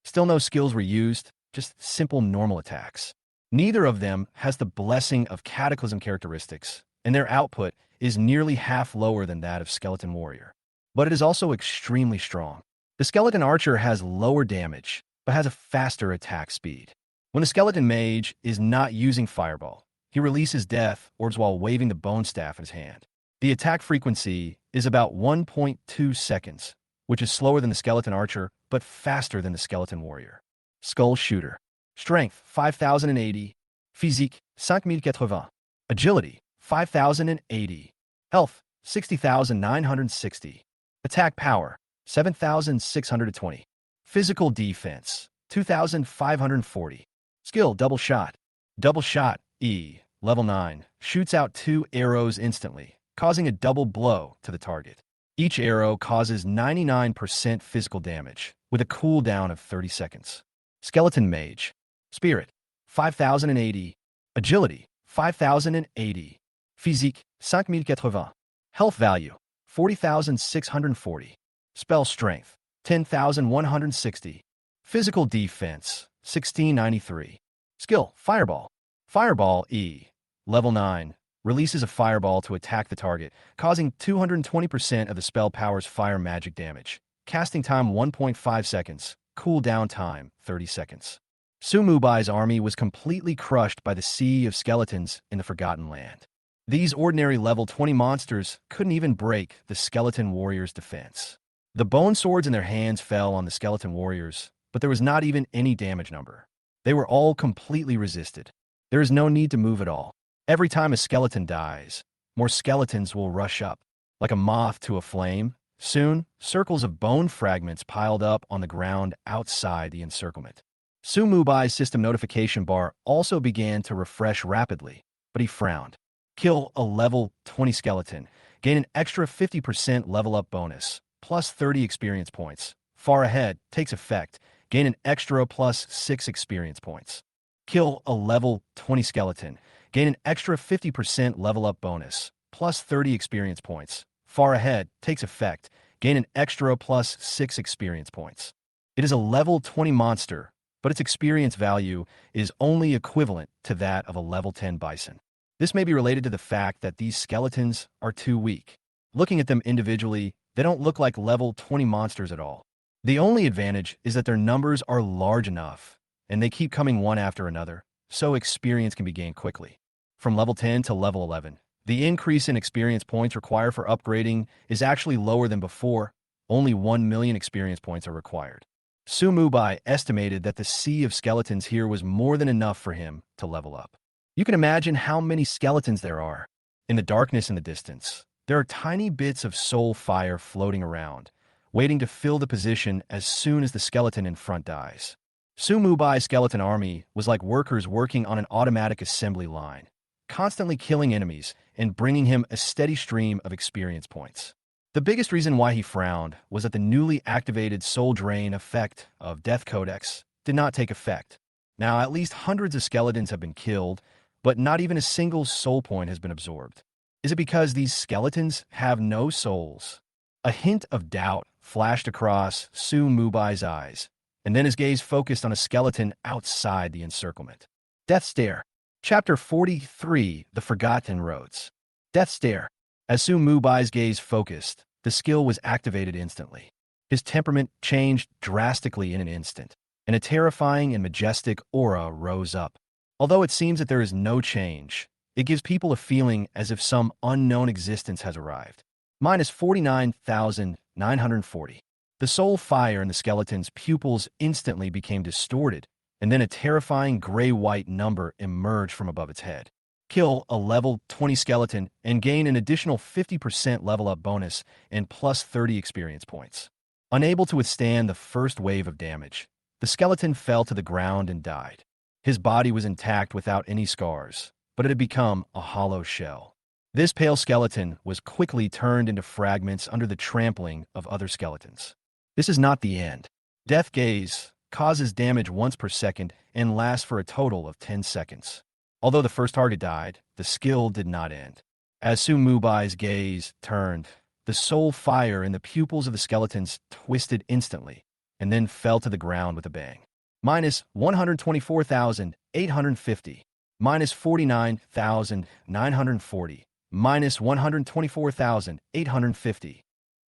Speaker 1: Still no skills were used, just simple normal attacks. Neither of them has the blessing of Cataclysm characteristics, and their output is nearly half lower than that of Skeleton Warrior. But it is also extremely strong. The Skeleton Archer has lower damage, but has a faster attack speed. When the Skeleton Mage is not using Fireball, he releases death orbs while waving the bone staff in his hand. The attack frequency is about 1.2 seconds, which is slower than the Skeleton Archer, but faster than the Skeleton Warrior. Skull Shooter. Strength, 5,080. Physique, 5,080. Agility, 5,080. Health, 60,960. Attack power, 7,620. Physical defense, 2,540. Skill, double shot. Double shot, E. Level 9. Shoots out 2 arrows instantly, causing a double blow to the target. Each arrow causes 99% physical damage, with a cooldown of 30 seconds. Skeleton Mage. Spirit, 5,080. Agility, 5,080. Physique, 5,080. Health value, 40,640. Spell strength, 10,160. Physical defense, 1,693. Skill, Fireball. Fireball E. Level 9. Releases a fireball to attack the target, causing 220% of the spell power's fire magic damage. Casting time 1.5 seconds. Cooldown time 30 seconds. Su Mubai's army was completely crushed by the sea of skeletons in the Forgotten Land. These ordinary level 20 monsters couldn't even break the skeleton warriors' defense. The bone swords in their hands fell on the skeleton warriors, but there was not even any damage number. They were all completely resisted. There is no need to move at all. Every time a skeleton dies, more skeletons will rush up. Like a moth to a flame, soon, circles of bone fragments piled up on the ground outside the encirclement. Su Mubai's system notification bar also began to refresh rapidly, but he frowned. Kill a level 20 skeleton. Gain an extra 50% level up bonus, plus 30 experience points. Far ahead takes effect. Gain an extra plus 6 experience points. Kill a level 20 skeleton. Gain an extra 50% level up bonus, plus 30 experience points. Far ahead takes effect. Gain an extra plus 6 experience points. It is a level 20 monster, but its experience value is only equivalent to that of a level 10 bison. This may be related to the fact that these skeletons are too weak. Looking at them individually, they don't look like level 20 monsters at all. The only advantage is that their numbers are large enough, and they keep coming one after another, so experience can be gained quickly. From level 10 to level 11, the increase in experience points required for upgrading is actually lower than before. Only 1 million experience points are required. Sumubai estimated that the sea of skeletons here was more than enough for him to level up. You can imagine how many skeletons there are. In the darkness in the distance, there are tiny bits of soul fire floating around, waiting to fill the position as soon as the skeleton in front dies. Sumubai's skeleton army was like workers working on an automatic assembly line, constantly killing enemies and bringing him a steady stream of experience points. The biggest reason why he frowned was that the newly activated soul drain effect of Death Codex did not take effect. Now, at least hundreds of skeletons have been killed, but not even a single soul point has been absorbed. Is it because these skeletons have no souls? A hint of doubt flashed across Su Mubai's eyes, and then his gaze focused on a skeleton outside the encirclement. Death Stare. Chapter 43, The Forgotten Roads. Death Stare. As Su Mubai's gaze focused, the skill was activated instantly. His temperament changed drastically in an instant, and a terrifying and majestic aura rose up. Although it seems that there is no change, it gives people a feeling as if some unknown existence has arrived. Minus 49,940. The soul fire in the skeleton's pupils instantly became distorted, and then a terrifying gray-white number emerged from above its head. Kill a level 20 skeleton and gain an additional 50% level up bonus and plus 30 experience points. Unable to withstand the first wave of damage, the skeleton fell to the ground and died. His body was intact without any scars, but it had become a hollow shell. This pale skeleton was quickly turned into fragments under the trampling of other skeletons. This is not the end. Death Gaze causes damage once per second and lasts for a total of 10 seconds. Although the first target died, the skill did not end. As Su Mubai's gaze turned, the soul fire in the pupils of the skeletons twisted instantly, and then fell to the ground with a bang. Minus 124,850. Minus 49,940. Minus 124,850.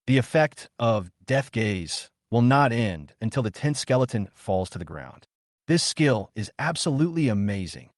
Speaker 1: The effect of Death Gaze will not end until the 10th skeleton falls to the ground. This skill is absolutely amazing.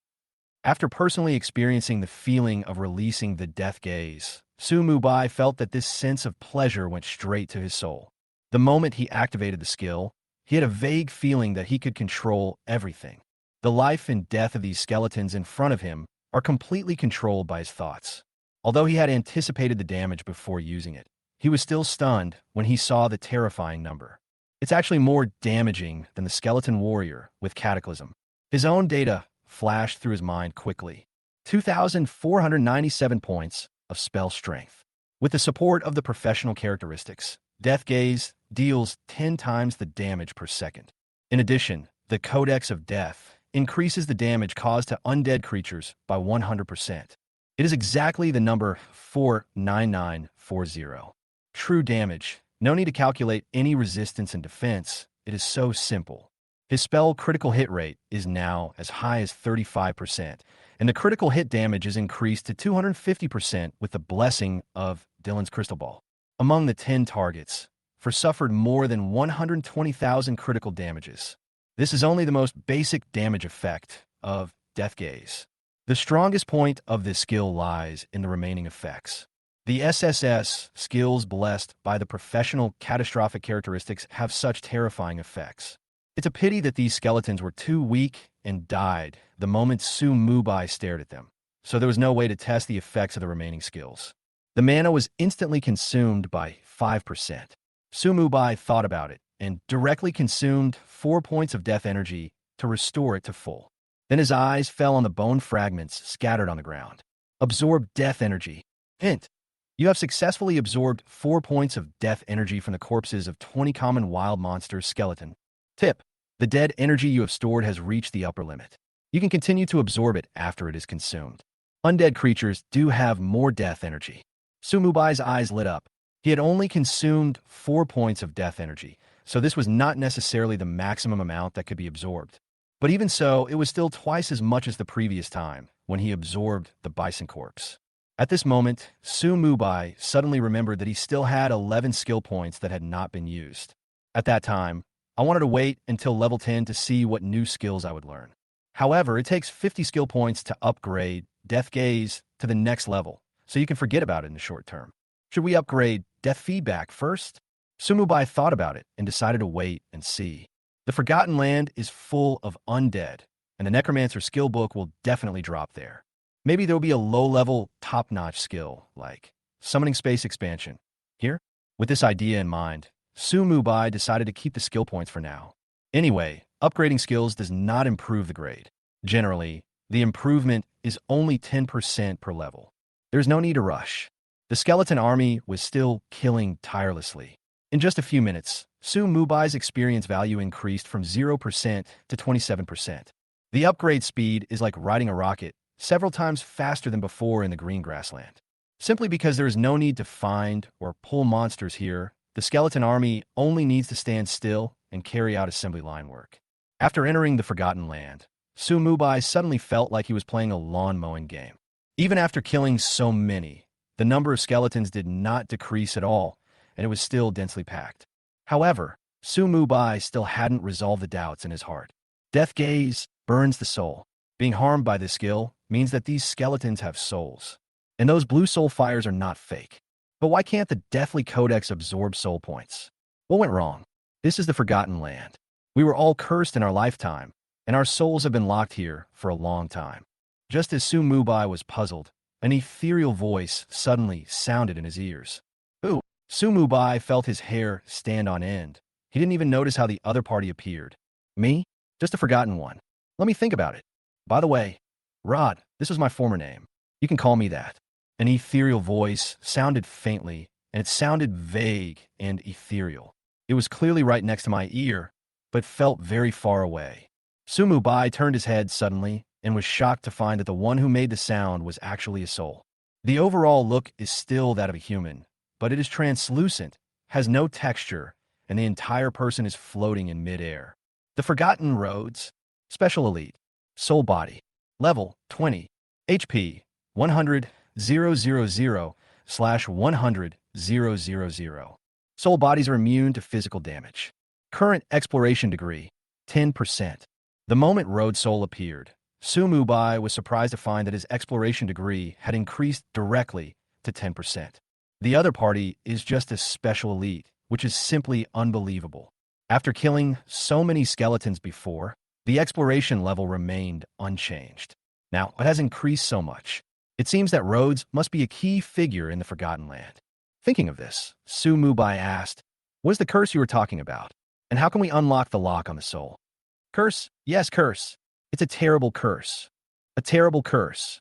Speaker 1: After personally experiencing the feeling of releasing the Death Gaze, Su Mubai felt that this sense of pleasure went straight to his soul. The moment he activated the skill, he had a vague feeling that he could control everything. The life and death of these skeletons in front of him are completely controlled by his thoughts. Although he had anticipated the damage before using it, he was still stunned when he saw the terrifying number. It's actually more damaging than the skeleton warrior with Cataclysm. His own data flashed through his mind quickly. 2,497 points of spell strength. With the support of the professional characteristics, Death Gaze deals 10 times the damage per second. In addition, the Codex of Death increases the damage caused to undead creatures by 100%. It is exactly the number 49940. True damage. No need to calculate any resistance and defense. It is so simple. His spell critical hit rate is now as high as 35%, and the critical hit damage is increased to 250% with the blessing of Dylan's Crystal Ball. Among the 10 targets, for suffered more than 120,000 critical damages. This is only the most basic damage effect of Death Gaze. The strongest point of this skill lies in the remaining effects. The SSS skills blessed by the professional catastrophic characteristics have such terrifying effects. It's a pity that these skeletons were too weak and died the moment Su Mubai stared at them, so there was no way to test the effects of the remaining skills. The mana was instantly consumed by 5%. Su Mubai thought about it and directly consumed 4 points of death energy to restore it to full. Then his eyes fell on the bone fragments scattered on the ground. Absorb death energy. Hint. You have successfully absorbed 4 points of death energy from the corpses of 20 common wild monsters skeleton. Tip. The dead energy you have stored has reached the upper limit. You can continue to absorb it after it is consumed. Undead creatures do have more death energy. Su Mubai's eyes lit up. He had only consumed 4 points of death energy, so this was not necessarily the maximum amount that could be absorbed. But even so, it was still twice as much as the previous time, when he absorbed the bison corpse. At this moment, Su Mubai suddenly remembered that he still had 11 skill points that had not been used. At that time, I wanted to wait until level 10 to see what new skills I would learn. However, it takes 50 skill points to upgrade Death Gaze to the next level, so you can forget about it in the short term. Should we upgrade Death Feedback first? Su Mubai thought about it and decided to wait and see. The Forgotten Land is full of undead, and the Necromancer skill book will definitely drop there. Maybe there'll be a low-level, top-notch skill, like summoning space expansion. Here, with this idea in mind, Su Mubai decided to keep the skill points for now. Anyway, upgrading skills does not improve the grade. Generally, the improvement is only 10% per level. There's no need to rush. The skeleton army was still killing tirelessly. In just a few minutes, Su Mubai's experience value increased from 0% to 27%. The upgrade speed is like riding a rocket, several times faster than before in the green grassland. Simply because there is no need to find or pull monsters here, the skeleton army only needs to stand still and carry out assembly line work. After entering the Forgotten Land, Su Mubai suddenly felt like he was playing a lawn mowing game. Even after killing so many, the number of skeletons did not decrease at all, and it was still densely packed. However, Su Mubai still hadn't resolved the doubts in his heart. Death Gaze burns the soul. Being harmed by this skill means that these skeletons have souls. And those blue soul fires are not fake. But why can't the Deathly Codex absorb soul points? What went wrong? This is the Forgotten Land. We were all cursed in our lifetime, and our souls have been locked here for a long time. Just as Su Mubai was puzzled, an ethereal voice suddenly sounded in his ears. Ooh! Su Mubai felt his hair stand on end. He didn't even notice how the other party appeared. Me? Just a forgotten one. Let me think about it. By the way, Rod, this was my former name. You can call me that. An ethereal voice sounded faintly, and it sounded vague and ethereal. It was clearly right next to my ear, but felt very far away. Su Mubai turned his head suddenly and was shocked to find that the one who made the sound was actually a soul. The overall look is still that of a human, but it is translucent, has no texture, and the entire person is floating in midair. The Forgotten Roads, Special Elite, Soul Body, Level 20, HP 100,000/100,000. Soul bodies are immune to physical damage. Current exploration degree, 10%. The moment Road Soul appeared, Su Mubai was surprised to find that his exploration degree had increased directly to 10%. The other party is just a special elite, which is simply unbelievable. After killing so many skeletons before, the exploration level remained unchanged. Now, it has increased so much. It seems that Rhodes must be a key figure in the Forgotten Land. Thinking of this, Su Mubai asked, "What is the curse you were talking about? And how can we unlock the lock on the soul?" Curse? Yes, curse. It's a terrible curse. A terrible curse.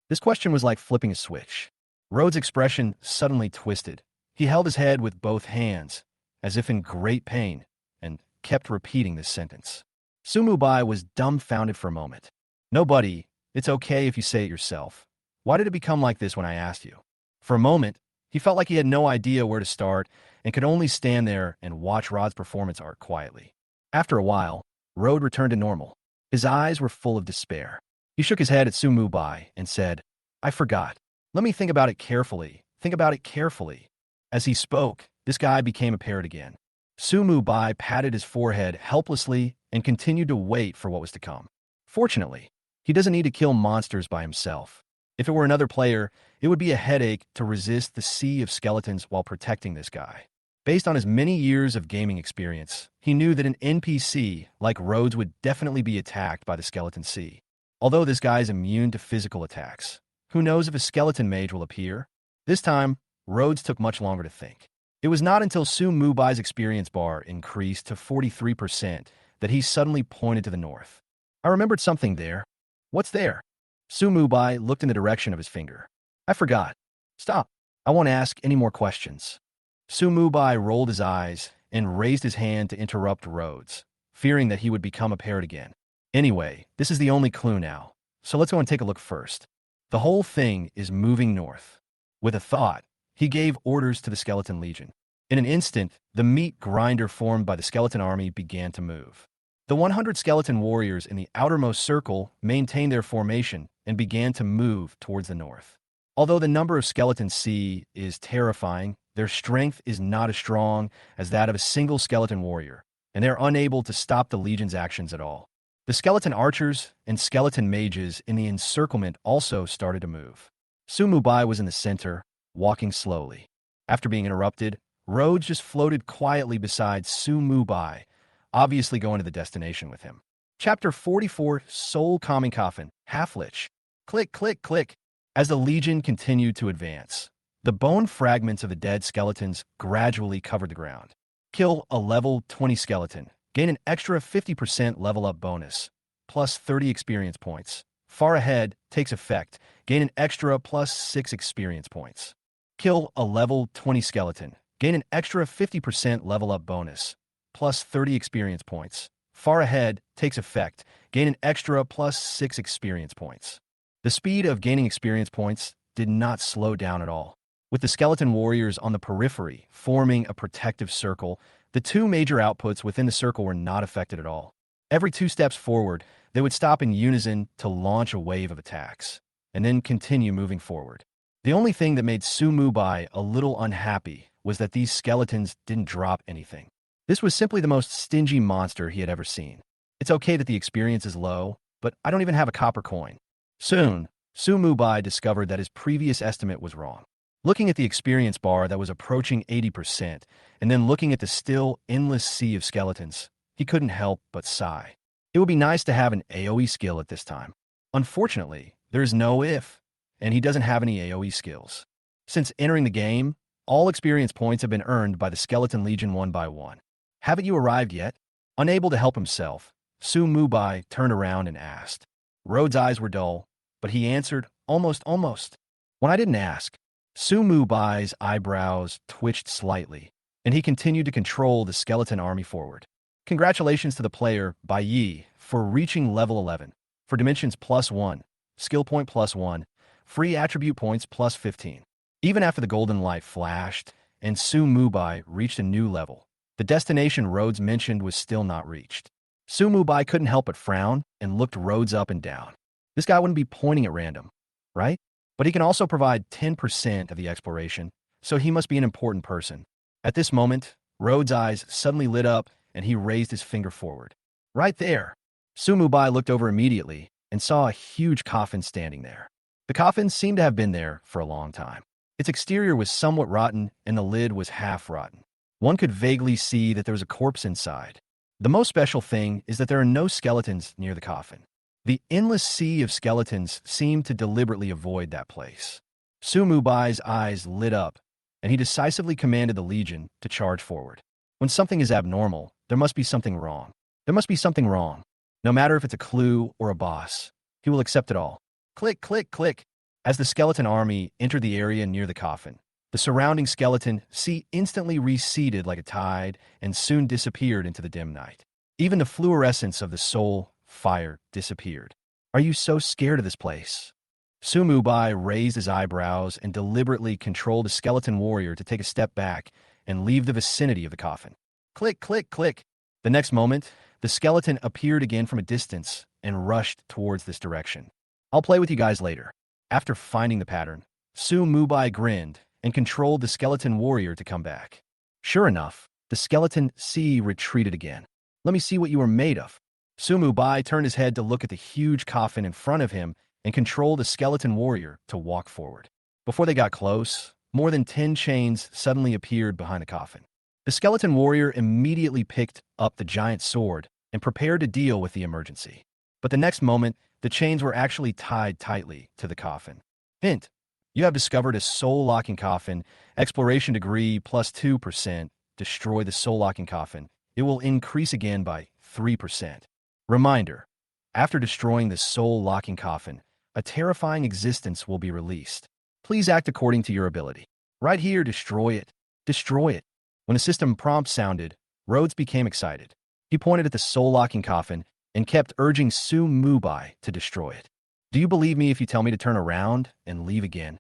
Speaker 1: This question was like flipping a switch. Rhodes' expression suddenly twisted. He held his head with both hands, as if in great pain, and kept repeating this sentence. Su Mubai was dumbfounded for a moment. "No, buddy, it's okay if you say it yourself. Why did it become like this when I asked you?" For a moment, he felt like he had no idea where to start and could only stand there and watch Rod's performance art quietly. After a while, Rod returned to normal. His eyes were full of despair. He shook his head at Su Mubai and said, "I forgot. Let me think about it carefully. Think about it carefully." As he spoke, this guy became apparent again. Su Mubai patted his forehead helplessly and continued to wait for what was to come. Fortunately, he doesn't need to kill monsters by himself. If it were another player, it would be a headache to resist the sea of skeletons while protecting this guy. Based on his many years of gaming experience, he knew that an NPC like Rhodes would definitely be attacked by the skeleton sea. Although this guy is immune to physical attacks, who knows if a skeleton mage will appear? This time, Rhodes took much longer to think. It was not until Su Mubai's experience bar increased to 43% that he suddenly pointed to the north. "I remembered something there." "What's there?" Su Mubai looked in the direction of his finger. "I forgot." "Stop. I won't ask any more questions." Su Mubai rolled his eyes and raised his hand to interrupt Rhodes, fearing that he would become a parrot again. "Anyway, this is the only clue now, so let's go and take a look first. The whole thing is moving north." With a thought, he gave orders to the Skeleton Legion. In an instant, the meat grinder formed by the skeleton army began to move. The 100 skeleton warriors in the outermost circle maintained their formation and began to move towards the north. Although the number of skeletons see is terrifying, their strength is not as strong as that of a single skeleton warrior, and they are unable to stop the Legion's actions at all. The skeleton archers and skeleton mages in the encirclement also started to move. Su Mubai was in the center, walking slowly. After being interrupted, Rhodes just floated quietly beside Su Mubai, obviously going to the destination with him. Chapter 44, Soul Calming Coffin, Half-Lich. Click, click, click. As the Legion continued to advance, the bone fragments of the dead skeletons gradually covered the ground. Kill a level 20 skeleton. Gain an extra 50% level up bonus, plus 30 experience points. Far Ahead takes effect. Gain an extra plus 6 experience points. Kill a level 20 skeleton. Gain an extra 50% level up bonus, plus 30 experience points. Far Ahead takes effect. Gain an extra plus 6 experience points. The speed of gaining experience points did not slow down at all. With the skeleton warriors on the periphery forming a protective circle, the two major outputs within the circle were not affected at all. Every 2 steps forward, they would stop in unison to launch a wave of attacks, and then continue moving forward. The only thing that made Su-Mubai a little unhappy was that these skeletons didn't drop anything. This was simply the most stingy monster he had ever seen. It's okay that the experience is low, but I don't even have a copper coin. Soon, Su-Mubai discovered that his previous estimate was wrong. Looking at the experience bar that was approaching 80%, and then looking at the still endless sea of skeletons, he couldn't help but sigh. It would be nice to have an AoE skill at this time. Unfortunately, there is no if, and he doesn't have any AoE skills. Since entering the game, all experience points have been earned by the Skeleton Legion one by one. Haven't you arrived yet? Unable to help himself, Su-Mubai turned around and asked. Rhodes' eyes were dull, but he answered, almost. When I didn't ask, Su-Mubai's eyebrows twitched slightly, and he continued to control the skeleton army forward. Congratulations to the player, Bai Yi, for reaching level 11. For dimensions +1, skill point +1, free attribute points +15. Even after the golden light flashed and Su-Mubai reached a new level, the destination Rhodes mentioned was still not reached. Su-Mubai couldn't help but frown and looked Rhodes up and down. This guy wouldn't be pointing at random, right? But he can also provide 10% of the exploration, so he must be an important person. At this moment, Rhodes' eyes suddenly lit up and he raised his finger forward. Right there! Su-Mubai looked over immediately and saw a huge coffin standing there. The coffin seemed to have been there for a long time. Its exterior was somewhat rotten and the lid was half rotten. One could vaguely see that there was a corpse inside. The most special thing is that there are no skeletons near the coffin. The endless sea of skeletons seemed to deliberately avoid that place. Su-Mubai's eyes lit up, and he decisively commanded the Legion to charge forward. When something is abnormal, there must be something wrong. There must be something wrong. No matter if it's a clue or a boss, he will accept it all. Click, click, click. As the skeleton army entered the area near the coffin, the surrounding skeleton sea instantly receded like a tide and soon disappeared into the dim night. Even the fluorescence of the soul fire disappeared. Are you so scared of this place? Su-Mubai raised his eyebrows and deliberately controlled the skeleton warrior to take a step back and leave the vicinity of the coffin. Click, click, click. The next moment, the skeleton appeared again from a distance and rushed towards this direction. I'll play with you guys later. After finding the pattern, Su-Mubai grinned and controlled the skeleton warrior to come back. Sure enough, the skeleton sea retreated again. Let me see what you are made of. Su-Mubai turned his head to look at the huge coffin in front of him and controlled the skeleton warrior to walk forward. Before they got close, more than 10 chains suddenly appeared behind the coffin. The skeleton warrior immediately picked up the giant sword and prepared to deal with the emergency. But the next moment, the chains were actually tied tightly to the coffin. Hint: you have discovered a soul-locking coffin. Exploration degree +2%. Destroy the soul-locking coffin. It will increase again by 3%. Reminder: after destroying the soul-locking coffin, a terrifying existence will be released. Please act according to your ability. Right here, destroy it. Destroy it. When a system prompt sounded, Rhodes became excited. He pointed at the soul-locking coffin and kept urging Su-Mubai to destroy it. Do you believe me if you tell me to turn around and leave again?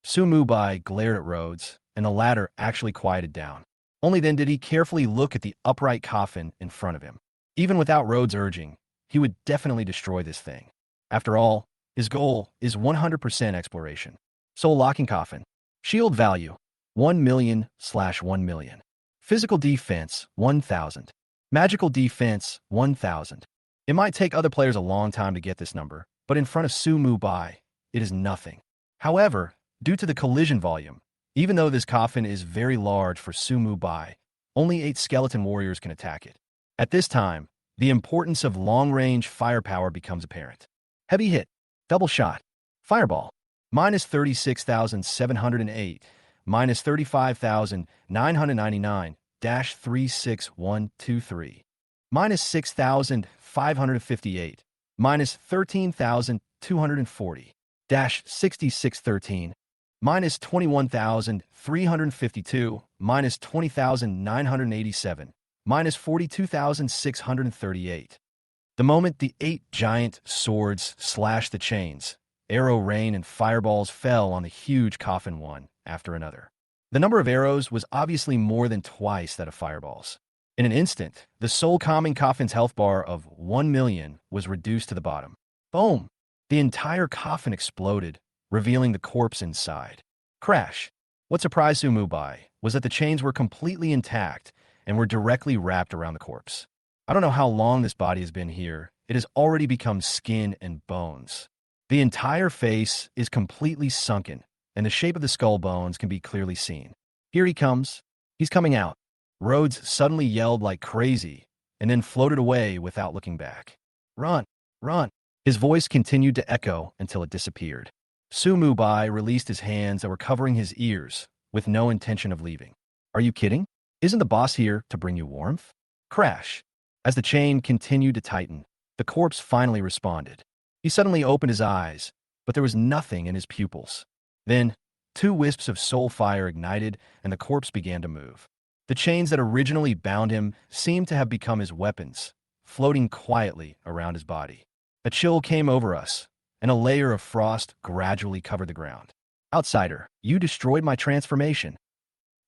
Speaker 1: Su-Mubai glared at Rhodes, and the latter actually quieted down. Only then did he carefully look at the upright coffin in front of him. Even without Rhodes urging, he would definitely destroy this thing. After all, his goal is 100% exploration. Soul-locking coffin. Shield value: 1 million/1 million. Physical defense: 1,000. Magical defense: 1,000. It might take other players a long time to get this number, but in front of Su-Mubai, it is nothing. However, due to the collision volume, even though this coffin is very large for Su-Mubai, only 8 skeleton warriors can attack it. At this time, the importance of long-range firepower becomes apparent. Heavy hit, double shot, fireball, minus 36,708, minus 35,999, dash 36123, minus 6,558, minus 13,240, dash 6613, minus 21,352, minus 20,987, minus 42,638. The moment the 8 giant swords slashed the chains, arrow rain and fireballs fell on the huge coffin one after another. The number of arrows was obviously more than twice that of fireballs. In an instant, the soul-calming coffin's health bar of 1,000,000 was reduced to the bottom. Boom! The entire coffin exploded, revealing the corpse inside. Crash! What surprised Sumubai was that the chains were completely intact and were directly wrapped around the corpse. I don't know how long this body has been here. It has already become skin and bones. The entire face is completely sunken, and the shape of the skull bones can be clearly seen. Here he comes. He's coming out. Rhodes suddenly yelled like crazy, and then floated away without looking back. Run! Run! His voice continued to echo until it disappeared. Sumubai released his hands that were covering his ears, with no intention of leaving. Are you kidding? Isn't the boss here to bring you warmth? Crash! As the chain continued to tighten, the corpse finally responded. He suddenly opened his eyes, but there was nothing in his pupils. Then, 2 wisps of soul fire ignited, and the corpse began to move. The chains that originally bound him seemed to have become his weapons, floating quietly around his body. A chill came over us, and a layer of frost gradually covered the ground. Outsider, you destroyed my transformation.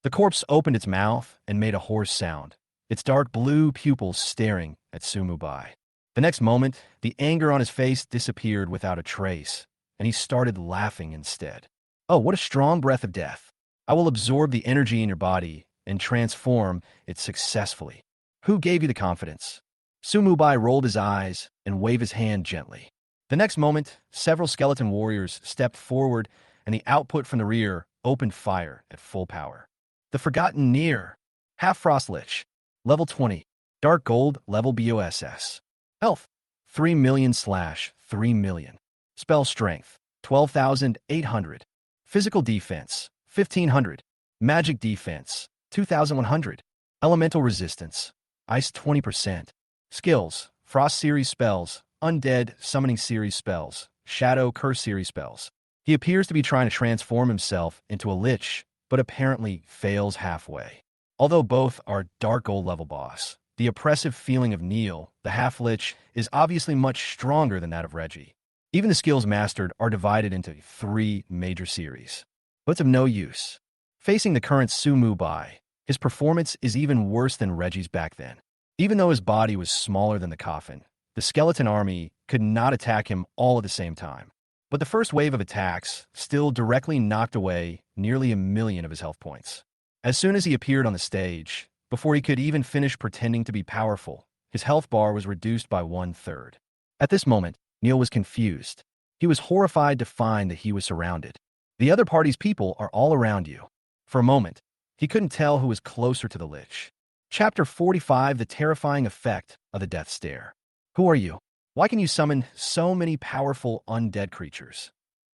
Speaker 1: The corpse opened its mouth and made a hoarse sound, its dark blue pupils staring at Sumubai. The next moment, the anger on his face disappeared without a trace, and he started laughing instead. Oh, what a strong breath of death. I will absorb the energy in your body and transform it successfully. Who gave you the confidence? Sumubai rolled his eyes and waved his hand gently. The next moment, several skeleton warriors stepped forward, and the output from the rear opened fire at full power. The Forgotten Near. Half-Frost Lich. Level 20. Dark Gold, level BOSS. Health. 3,000,000/3,000,000. Spell Strength. 12,800. Physical Defense. 1,500. Magic Defense. 2,100. Elemental Resistance. Ice 20%. Skills. Frost Series Spells. Undead Summoning Series Spells. Shadow Curse Series Spells. He appears to be trying to transform himself into a Lich, but apparently fails halfway. Although both are Dark Gold level boss, the oppressive feeling of Neil, the half-lich, is obviously much stronger than that of Reggie. Even the skills mastered are divided into 3 major series. But it's of no use. Facing the current Sumubai, his performance is even worse than Reggie's back then. Even though his body was smaller than the coffin, the skeleton army could not attack him all at the same time. But the first wave of attacks still directly knocked away nearly 1,000,000 of his health points. As soon as he appeared on the stage, before he could even finish pretending to be powerful, his health bar was reduced by 1/3. At this moment, Neil was confused. He was horrified to find that he was surrounded. The other party's people are all around you. For a moment, he couldn't tell who was closer to the Lich. Chapter 45, The Terrifying Effect of the Death Stare. Who are you? Why can you summon so many powerful undead creatures?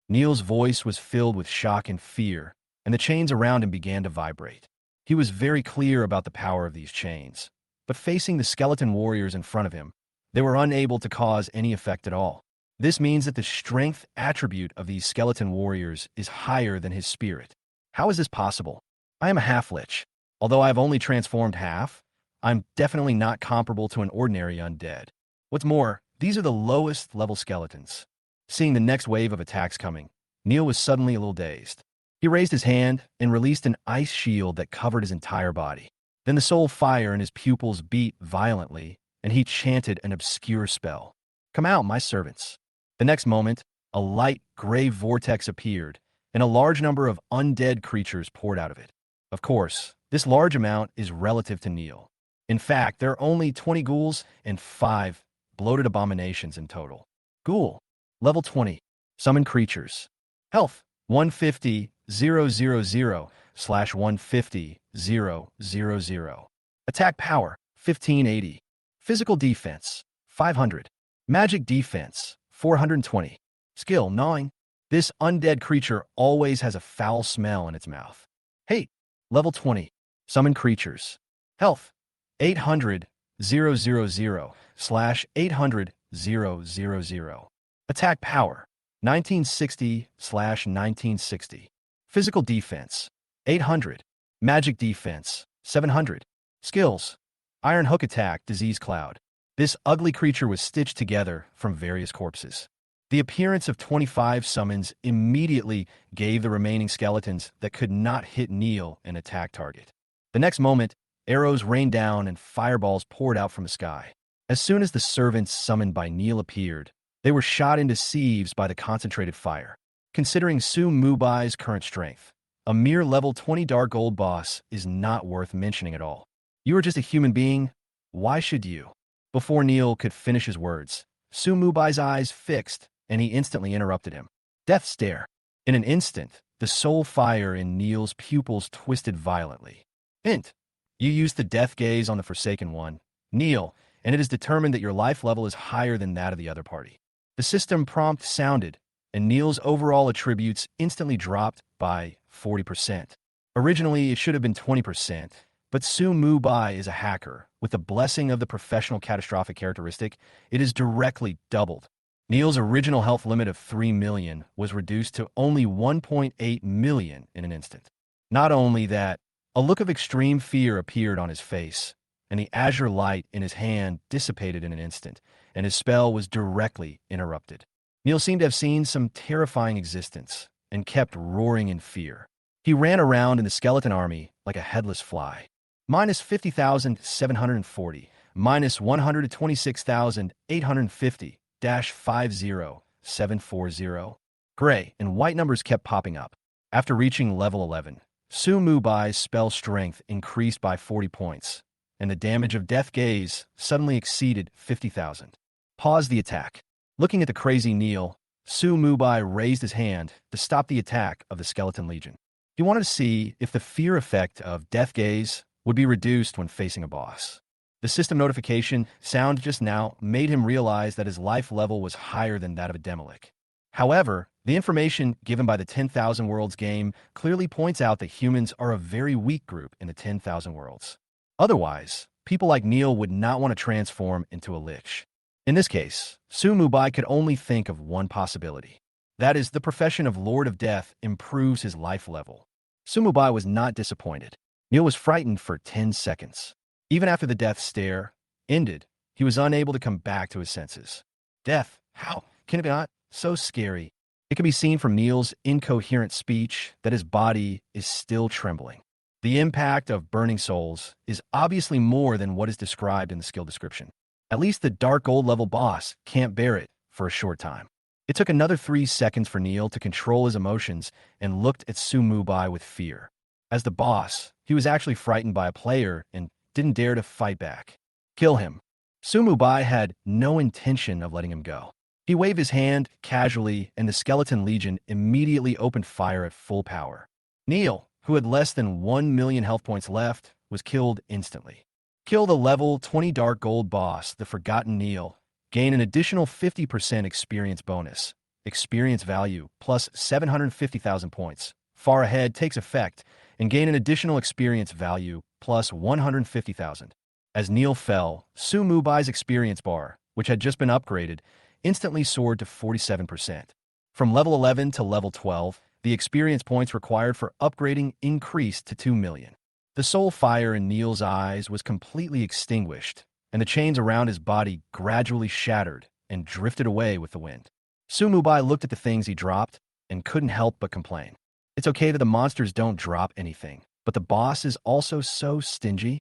Speaker 1: Neil's voice was filled with shock and fear, and the chains around him began to vibrate. He was very clear about the power of these chains, but facing the skeleton warriors in front of him, they were unable to cause any effect at all. This means that the strength attribute of these skeleton warriors is higher than his spirit. How is this possible? I am a half-lich. Although I have only transformed half, I'm definitely not comparable to an ordinary undead. What's more, these are the lowest level skeletons. Seeing the next wave of attacks coming, Neil was suddenly a little dazed. He raised his hand and released an ice shield that covered his entire body. Then the soul fire in his pupils beat violently, and he chanted an obscure spell. Come out, my servants. The next moment, a light gray vortex appeared, and a large number of undead creatures poured out of it. Of course, this large amount is relative to Neil. In fact, there are only 20 ghouls and 5 bloated abominations in total. Ghoul. Level 20. Summon creatures. Health. 150,000/150,000. Attack power. 1580. Physical defense, 500. Magic defense, 420. Skill, gnawing. This undead creature always has a foul smell in its mouth. Hate, level 20. Summon creatures. Health, 800, 000/800, 000. Attack power, 1960/1960. Physical defense, 800. Magic defense, 700. Skills, Iron Hook attack, Disease Cloud. This ugly creature was stitched together from various corpses. The appearance of 25 summons immediately gave the remaining skeletons that could not hit Neil an attack target. The next moment, arrows rained down and fireballs poured out from the sky. As soon as the servants summoned by Neil appeared, they were shot into sieves by the concentrated fire. Considering Su Mubai's current strength, a mere level 20 Dark Gold boss is not worth mentioning at all. You are just a human being. Why should you? Before Neil could finish his words, Su Mubai's eyes fixed, and he instantly interrupted him. Death stare. In an instant, the soul fire in Neil's pupils twisted violently. Hint. You used the death gaze on the Forsaken One, Neil, and it is determined that your life level is higher than that of the other party. The system prompt sounded, and Neil's overall attributes instantly dropped by 40%. Originally, it should have been 20%, but Su Mubai is a hacker. With the blessing of the professional catastrophic characteristic, it is directly doubled. Neil's original health limit of 3 million was reduced to only 1.8 million in an instant. Not only that, a look of extreme fear appeared on his face, and the azure light in his hand dissipated in an instant, and his spell was directly interrupted. Neil seemed to have seen some terrifying existence, and kept roaring in fear. He ran around in the skeleton army like a headless fly. Minus 50,740, minus 126,850, -50740. Gray and white numbers kept popping up. After reaching level 11, Su Mubai's spell strength increased by 40 points, and the damage of Death Gaze suddenly exceeded 50,000. Pause the attack. Looking at the crazy Neil, Su Mubai raised his hand to stop the attack of the Skeleton Legion. He wanted to see if the fear effect of Death Gaze would be reduced when facing a boss. The system notification sound just now made him realize that his life level was higher than that of a Demolic. However, the information given by the 10,000 Worlds game clearly points out that humans are a very weak group in the 10,000 Worlds. Otherwise, people like Neil would not want to transform into a Lich. In this case, Su Mubai could only think of one possibility. That is, the profession of Lord of Death improves his life level. Su Mubai was not disappointed. Neil was frightened for 10 seconds. Even after the death stare ended, he was unable to come back to his senses. Death, how can it be not so scary? It can be seen from Neil's incoherent speech that his body is still trembling. The impact of burning souls is obviously more than what is described in the skill description. At least the Dark Gold level boss can't bear it for a short time. It took another 3 seconds for Neil to control his emotions and looked at Su Mubai with fear. As the boss, he was actually frightened by a player and didn't dare to fight back. Kill him. Su Mubai had no intention of letting him go. He waved his hand casually, and the Skeleton Legion immediately opened fire at full power. Neil, who had less than 1 million health points left, was killed instantly. Kill the level 20 Dark Gold boss, the Forgotten Neil. Gain an additional 50% experience bonus. Experience value plus 750,000 points. Far Ahead takes effect, and gain an additional experience value plus 150,000. As Neil fell, Su Mubai's experience bar, which had just been upgraded, instantly soared to 47%. From level 11 to level 12, the experience points required for upgrading increased to 2 million. The soul fire in Neil's eyes was completely extinguished, and the chains around his body gradually shattered and drifted away with the wind. Su Mubai looked at the things he dropped and couldn't help but complain. It's okay that the monsters don't drop anything, but the boss is also so stingy.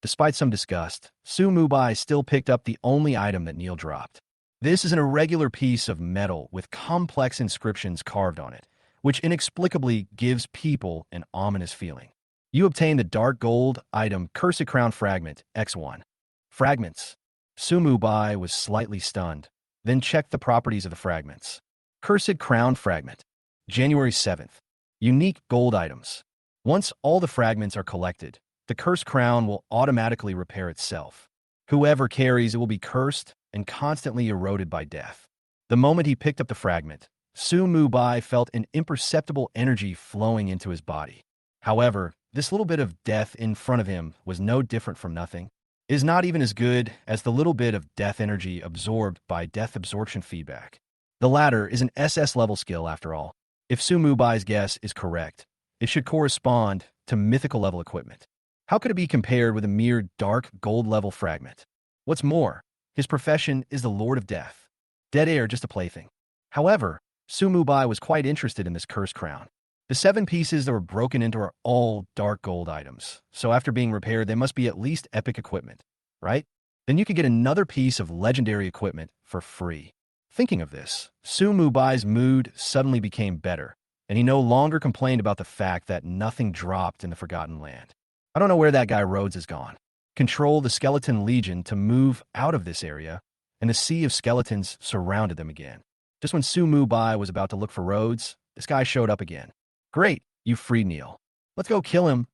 Speaker 1: Despite some disgust, Su Mubai still picked up the only item that Neil dropped. This is an irregular piece of metal with complex inscriptions carved on it, which inexplicably gives people an ominous feeling. You obtain the Dark Gold item Cursed Crown Fragment X1. Fragments. Su Mubai was slightly stunned, then checked the properties of the fragments. Cursed Crown Fragment. January 7th. Unique gold items. Once all the fragments are collected, the Cursed Crown will automatically repair itself. Whoever carries it will be cursed and constantly eroded by death. The moment he picked up the fragment, Su Mubai felt an imperceptible energy flowing into his body. However, this little bit of death in front of him was no different from nothing. It is not even as good as the little bit of death energy absorbed by death absorption feedback. The latter is an SS level skill after all. If Su Mubai's guess is correct, it should correspond to mythical level equipment. How could it be compared with a mere dark gold level fragment? What's more, his profession is the Lord of Death. Dead air just a plaything. However, Su Mubai was quite interested in this cursed crown. The 7 pieces that were broken into are all dark gold items, so after being repaired, they must be at least epic equipment, right? Then you could get another piece of legendary equipment for free. Thinking of this, Su Mubai's mood suddenly became better, and he no longer complained about the fact that nothing dropped in the Forgotten Land. I don't know where that guy Rhodes has gone. Control the Skeleton Legion to move out of this area, and the sea of skeletons surrounded them again. Just when Su Mubai was about to look for Rhodes, this guy showed up again. Great, you freed Neil. Let's go kill him.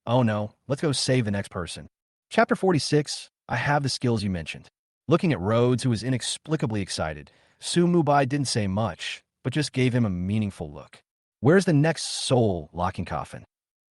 Speaker 1: Oh no, let's go save the next person. Chapter 46, I have the skills you mentioned. Looking at Rhodes, who was inexplicably excited, Su Mubai didn't say much, but just gave him a meaningful look. Where's the next soul locking coffin?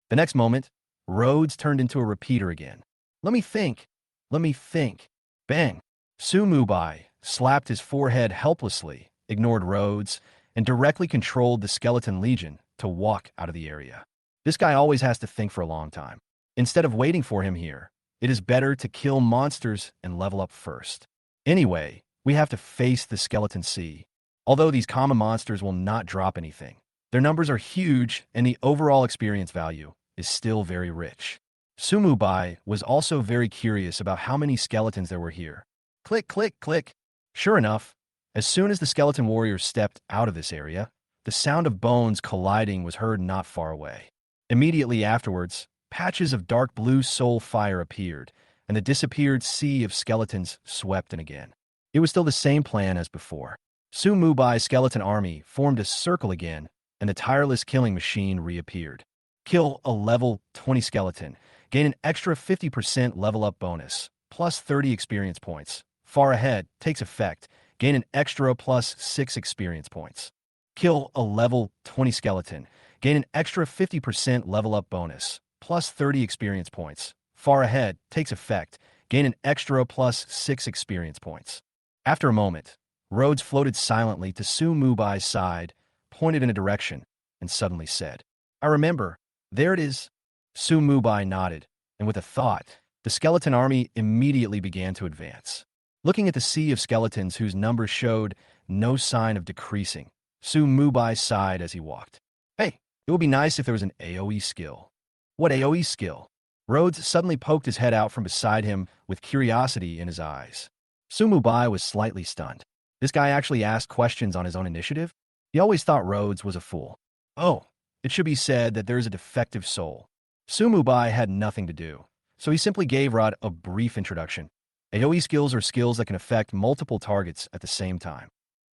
Speaker 1: The next moment, Rhodes turned into a repeater again. Let me think. Let me think. Bang. Su Mubai slapped his forehead helplessly, ignored Rhodes, and directly controlled the Skeleton Legion to walk out of the area. This guy always has to think for a long time. Instead of waiting for him here, it is better to kill monsters and level up first. Anyway, we have to face the Skeleton Sea. Although these common monsters will not drop anything, their numbers are huge and the overall experience value is still very rich. Su Mubai was also very curious about how many skeletons there were here. Click, click, click. Sure enough, as soon as the skeleton warriors stepped out of this area, the sound of bones colliding was heard not far away. Immediately afterwards, patches of dark blue soul fire appeared, and the disappeared sea of skeletons swept in again. It was still the same plan as before. Su Mubai's skeleton army formed a circle again, and the tireless killing machine reappeared. Kill a level 20 skeleton. Gain an extra 50% level up bonus, plus 30 experience points. Far ahead takes effect. Gain an extra plus 6 experience points. Kill a level 20 skeleton. Gain an extra 50% level up bonus, plus 30 experience points. Far ahead takes effect. Gain an extra plus 6 experience points. After a moment, Rhodes floated silently to Su Mubai's side, pointed in a direction, and suddenly said, I remember. There it is. Su Mubai nodded, and with a thought, the skeleton army immediately began to advance. Looking at the sea of skeletons whose numbers showed no sign of decreasing, Su Mubai sighed as he walked. Hey, it would be nice if there was an AoE skill. What AoE skill? Rhodes suddenly poked his head out from beside him with curiosity in his eyes. Su Mubai was slightly stunned. This guy actually asked questions on his own initiative? He always thought Rhodes was a fool. Oh, it should be said that there is a defective soul. Su Mubai had nothing to do, so he simply gave Rod a brief introduction. AoE skills are skills that can affect multiple targets at the same time.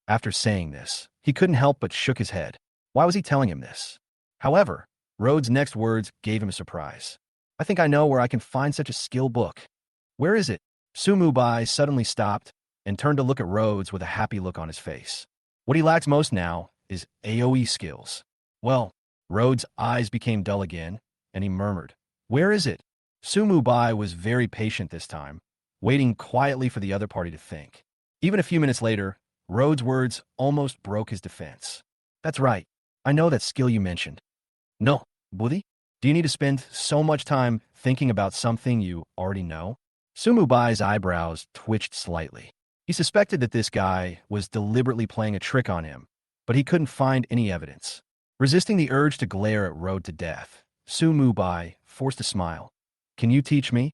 Speaker 1: After saying this, he couldn't help but shook his head. Why was he telling him this? However, Rhodes' next words gave him a surprise. I think I know where I can find such a skill book. Where is it? Su Mubai suddenly stopped and turned to look at Rhodes with a happy look on his face. What he lacks most now is AoE skills. Well, Rhodes' eyes became dull again, and he murmured, Where is it? Su Mubai was very patient this time, waiting quietly for the other party to think. Even a few minutes later, Rhodes' words almost broke his defense. That's right. I know that skill you mentioned. No, Buddy? Do you need to spend so much time thinking about something you already know? Su Mubai's eyebrows twitched slightly. He suspected that this guy was deliberately playing a trick on him, but he couldn't find any evidence. Resisting the urge to glare at Rhodes to death, Su Mubai forced a smile. Can you teach me?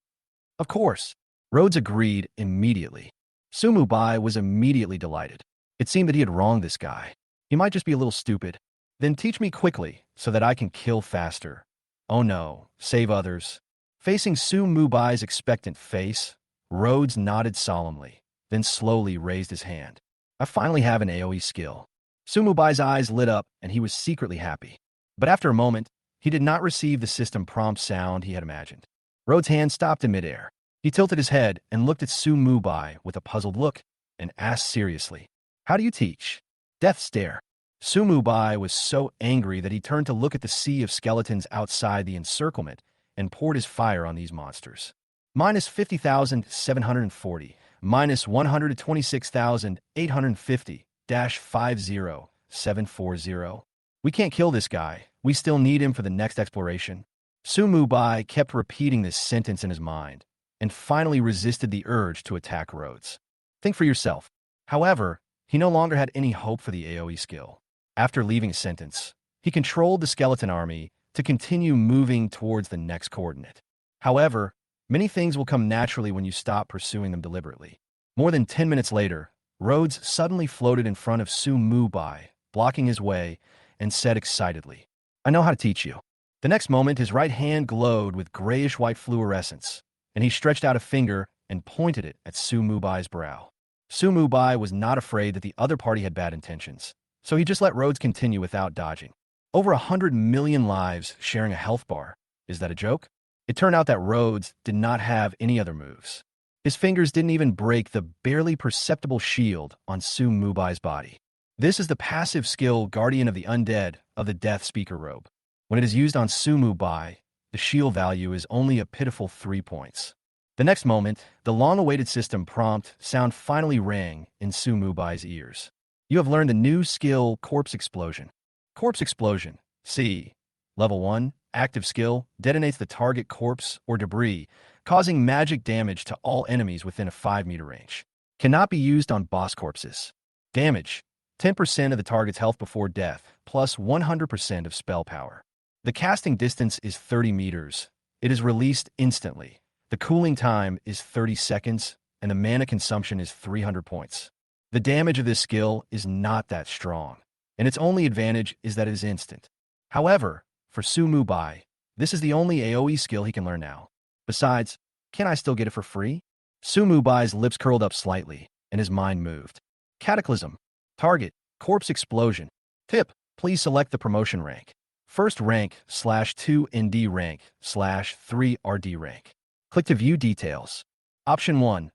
Speaker 1: Of course. Rhodes agreed immediately. Su Mubai was immediately delighted. It seemed that he had wronged this guy. He might just be a little stupid. Then teach me quickly so that I can kill faster. Oh no, save others. Facing Su Mubai's expectant face, Rhodes nodded solemnly, then slowly raised his hand. I finally have an AoE skill. Su Mubai's eyes lit up and he was secretly happy. But after a moment, he did not receive the system prompt sound he had imagined. Rhodes' hand stopped in midair. He tilted his head and looked at Su Mubai with a puzzled look and asked seriously, "How do you teach?" Death stare. Su Mubai was so angry that he turned to look at the sea of skeletons outside the encirclement and poured his fire on these monsters. Minus 50,740, minus 126,850, dash 50740. We can't kill this guy. We still need him for the next exploration. Su Mubai kept repeating this sentence in his mind and finally resisted the urge to attack Rhodes. Think for yourself. However, he no longer had any hope for the AoE skill. After leaving a sentence, he controlled the skeleton army to continue moving towards the next coordinate. However, many things will come naturally when you stop pursuing them deliberately. More than 10 minutes later, Rhodes suddenly floated in front of Su Mubai, blocking his way, and said excitedly, "I know how to teach you." The next moment, his right hand glowed with grayish-white fluorescence, and he stretched out a finger and pointed it at Su Mubai's brow. Su Mubai was not afraid that the other party had bad intentions, so he just let Rhodes continue without dodging. Over 100 million lives sharing a health bar. Is that a joke? It turned out that Rhodes did not have any other moves. His fingers didn't even break the barely perceptible shield on Su Mubai's body. This is the passive skill Guardian of the Undead of the Death Speaker robe. When it is used on Su Mubai, the shield value is only a pitiful 3 points. The next moment, the long-awaited system prompt sound finally rang in Su Mubai's ears. You have learned the new skill, Corpse Explosion. Corpse Explosion, C. Level 1, active skill, detonates the target corpse or debris, causing magic damage to all enemies within a 5-meter range. Cannot be used on boss corpses. Damage, 10% of the target's health before death, plus 100% of spell power. The casting distance is 30 meters. It is released instantly. The cooling time is 30 seconds, and the mana consumption is 300 points. The damage of this skill is not that strong, and its only advantage is that it is instant. However, for Su Mubai, this is the only AoE skill he can learn now. Besides, can I still get it for free? Su Mubai's lips curled up slightly, and his mind moved. Cataclysm. Target, Corpse Explosion. Tip, please select the promotion rank. First rank /2 ND rank /3 RD rank. Click to view details. Option 1.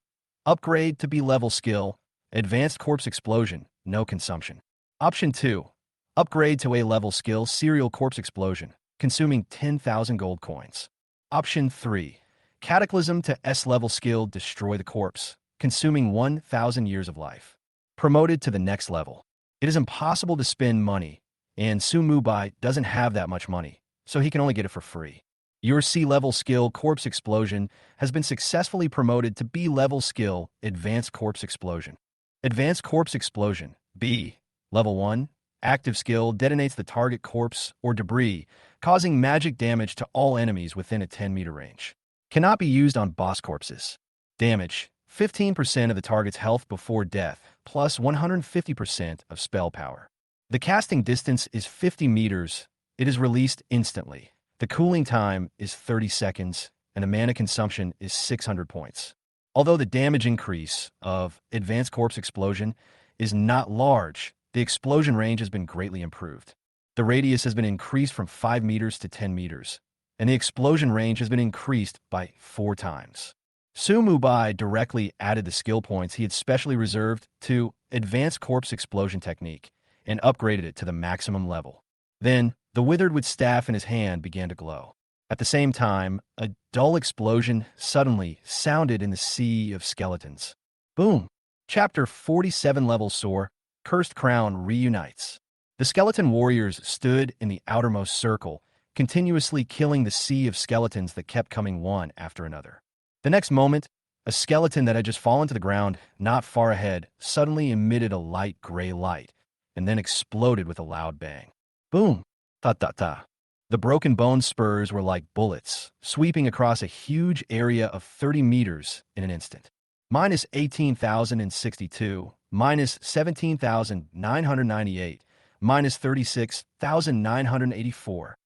Speaker 1: Upgrade to B-level skill. Advanced Corpse Explosion, no consumption. Option 2. Upgrade to A-level skill Serial Corpse Explosion, consuming 10,000 gold coins. Option 3. Cataclysm to S-level skill Destroy the Corpse, consuming 1,000 years of life. Promoted to the next level. It is impossible to spend money, and Su Mubai doesn't have that much money, so he can only get it for free. Your C-level skill, Corpse Explosion, has been successfully promoted to B-level skill, Advanced Corpse Explosion. Advanced Corpse Explosion, B. Level 1. Active skill detonates the target corpse or debris, causing magic damage to all enemies within a 10-meter range. Cannot be used on boss corpses. Damage, 15% of the target's health before death, plus 150% of spell power. The casting distance is 50 meters. It is released instantly. The cooling time is 30 seconds, and the mana consumption is 600 points. Although the damage increase of Advanced Corpse Explosion is not large, the explosion range has been greatly improved. The radius has been increased from 5 meters to 10 meters, and the explosion range has been increased by 4 times. Su Mubai directly added the skill points he had specially reserved to Advanced Corpse Explosion technique and upgraded it to the maximum level. Then, the withered wood staff in his hand began to glow. At the same time, a dull explosion suddenly sounded in the sea of skeletons. Boom! Chapter 47 Level Soar, Cursed Crown reunites. The skeleton warriors stood in the outermost circle, continuously killing the sea of skeletons that kept coming one after another. The next moment, a skeleton that had just fallen to the ground not far ahead suddenly emitted a light gray light and then exploded with a loud bang. Boom! Ta-ta-ta. The broken bone spurs were like bullets, sweeping across a huge area of 30 meters in an instant. Minus 18,062, minus 17,998, minus 36,984.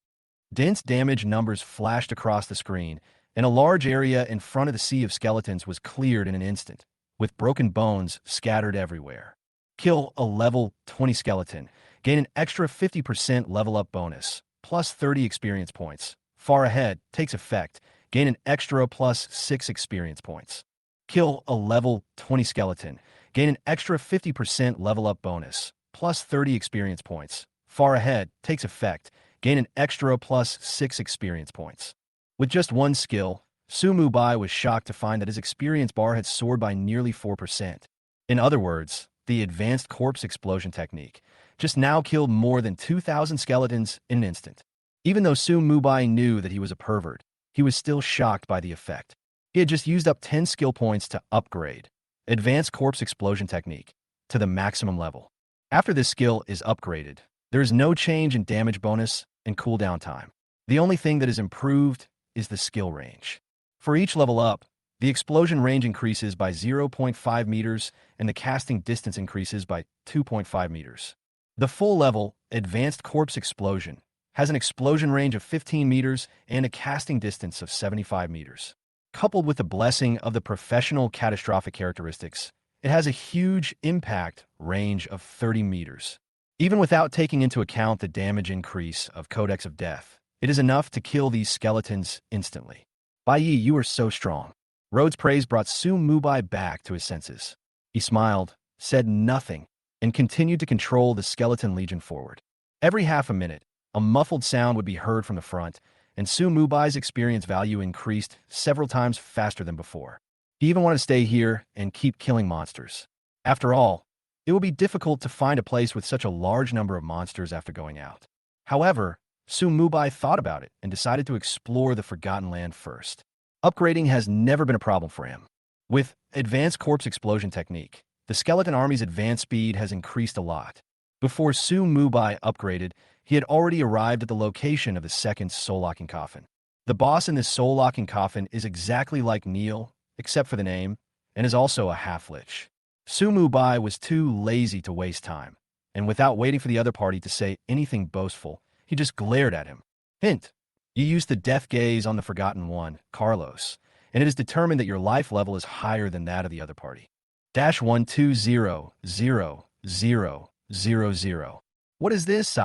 Speaker 1: Dense damage numbers flashed across the screen, and a large area in front of the sea of skeletons was cleared in an instant, with broken bones scattered everywhere. Kill a level 20 skeleton. Gain an extra 50% level up bonus, plus 30 experience points. Far ahead takes effect, gain an extra plus 6 experience points. Kill a level 20 skeleton, gain an extra 50% level up bonus, plus 30 experience points. Far ahead takes effect, gain an extra plus 6 experience points. With just one skill, Su-Mu-Bai was shocked to find that his experience bar had soared by nearly 4%. In other words, the advanced corpse explosion technique just now killed more than 2,000 skeletons in an instant. Even though Su-Mu-Bai knew that he was a pervert, he was still shocked by the effect. He had just used up 10 skill points to upgrade advanced corpse explosion technique to the maximum level. After this skill is upgraded, there is no change in damage bonus and cooldown time. The only thing that is improved is the skill range. For each level up, the explosion range increases by 0.5 meters and the casting distance increases by 2.5 meters. The full level, Advanced Corpse Explosion, has an explosion range of 15 meters and a casting distance of 75 meters. Coupled with the blessing of the professional catastrophic characteristics, it has a huge impact range of 30 meters. Even without taking into account the damage increase of Codex of Death, it is enough to kill these skeletons instantly. Bai Yi, you are so strong. Rhodes' praise brought Su-Mu-Bai back to his senses. He smiled, said nothing, and continued to control the skeleton legion forward. Every half a minute, a muffled sound would be heard from the front, and Su-Mu-Bai's experience value increased several times faster than before. He even wanted to stay here and keep killing monsters. After all, it would be difficult to find a place with such a large number of monsters after going out. However, Su-Mu-Bai thought about it and decided to explore the Forgotten Land first. Upgrading has never been a problem for him. With Advanced Corpse Explosion Technique, the skeleton army's advance speed has increased a lot. Before Su-Mu-Bai upgraded, he had already arrived at the location of the second soul-locking coffin. The boss in this soul-locking coffin is exactly like Neil, except for the name, and is also a half-lich. Su-Mu-Bai was too lazy to waste time, and without waiting for the other party to say anything boastful, he just glared at him. Hint: you used the death gaze on the Forgotten One, Carlos, and it is determined that your life level is higher than that of the other party. -1200000. What is this,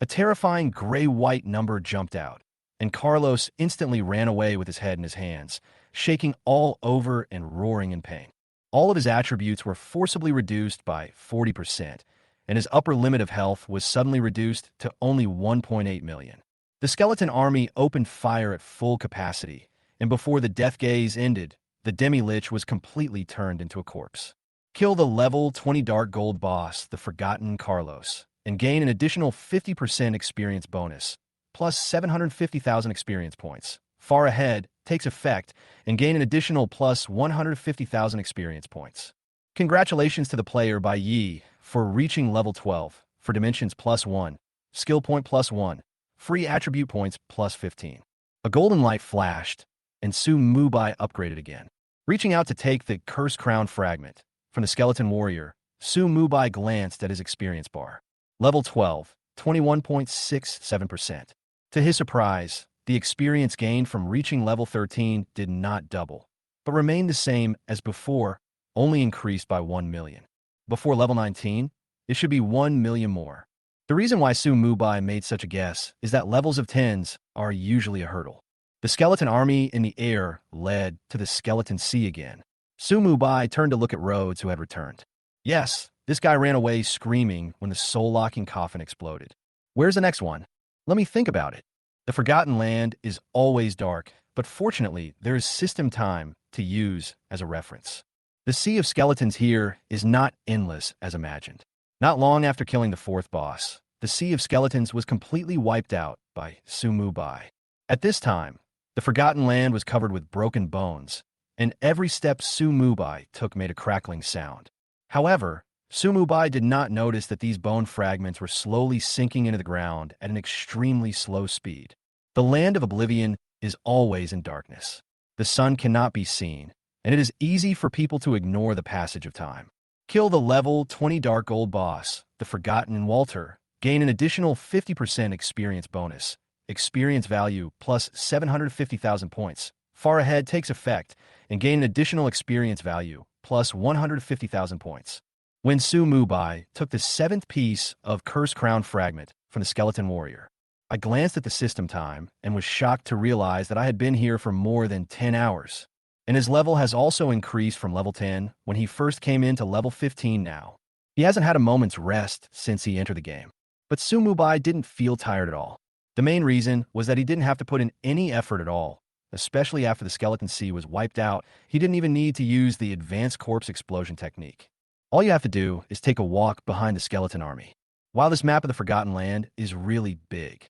Speaker 1: A terrifying gray-white number jumped out, and Carlos instantly ran away with his head in his hands, shaking all over and roaring in pain. All of his attributes were forcibly reduced by 40%, and his upper limit of health was suddenly reduced to only 1.8 million. The skeleton army opened fire at full capacity, and before the death gaze ended, the demi-lich was completely turned into a corpse. Kill the level 20 Dark Gold boss, the Forgotten Carlos, and gain an additional 50% experience bonus, plus 750,000 experience points. Far ahead takes effect and gain an additional plus 150,000 experience points. Congratulations to the player Bai Yi for reaching level 12, for dimensions +1, skill point +1, free attribute points +15. A golden light flashed, and Su-Mu-Bai upgraded again. Reaching out to take the Cursed Crown fragment from the skeleton warrior, Su-Mu-Bai glanced at his experience bar. Level 12, 21.67%. To his surprise, the experience gained from reaching level 13 did not double, but remained the same as before, only increased by 1 million. Before level 19, it should be 1 million more. The reason why Su-Mu-Bai made such a guess is that levels of 10s are usually a hurdle. The skeleton army in the air led to the skeleton sea again. Su-Mu-Bai turned to look at Rhodes, who had returned. Yes, this guy ran away screaming when the soul-locking coffin exploded. Where's the next one? Let me think about it. The Forgotten Land is always dark, but fortunately, there is system time to use as a reference. The sea of skeletons here is not endless as imagined. Not long after killing the fourth boss, the sea of skeletons was completely wiped out by Su-Mu-Bai. At this time, the Forgotten Land was covered with broken bones, and every step Su-Mu-Bai took made a crackling sound. However, Su-Mu-Bai did not notice that these bone fragments were slowly sinking into the ground at an extremely slow speed. The Land of Oblivion is always in darkness. The sun cannot be seen, and it is easy for people to ignore the passage of time. Kill the level 20 Dark Gold boss, the Forgotten Walter, gain an additional 50% experience bonus, experience value plus 750,000 points. Far ahead takes effect, and gain an additional experience value plus 150,000 points. When Su-Mu-Bai took the 7th piece of Cursed Crown fragment from the skeleton warrior, I glanced at the system time and was shocked to realize that I had been here for more than 10 hours. And his level has also increased from level 10 when he first came in to level 15 now. He hasn't had a moment's rest since he entered the game. But Sumubai didn't feel tired at all. The main reason was that he didn't have to put in any effort at all, especially after the Skeleton Sea was wiped out. He didn't even need to use the advanced corpse explosion technique. All you have to do is take a walk behind the skeleton army. While this map of the Forgotten Land is really big.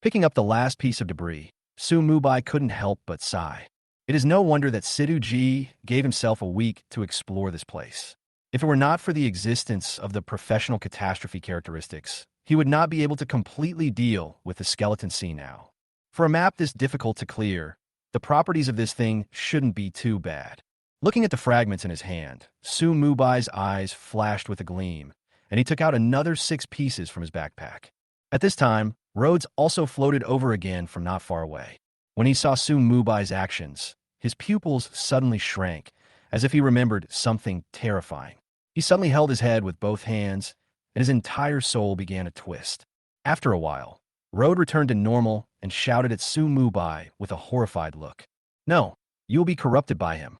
Speaker 1: Picking up the last piece of debris, Sumubai couldn't help but sigh. It is no wonder that Sidhu gave himself a week to explore this place. If it were not for the existence of the professional catastrophe characteristics, he would not be able to completely deal with the Skeleton Sea now. For a map this difficult to clear, the properties of this thing shouldn't be too bad. Looking at the fragments in his hand, Sumubai's eyes flashed with a gleam, and he took out another 6 pieces from his backpack. At this time, Rhodes also floated over again from not far away. When he saw Sumubai's actions, his pupils suddenly shrank, as if he remembered something terrifying. He suddenly held his head with both hands, and his entire soul began to twist. After a while, Rhodes returned to normal and shouted at Sumubai with a horrified look. "No, you will be corrupted by him."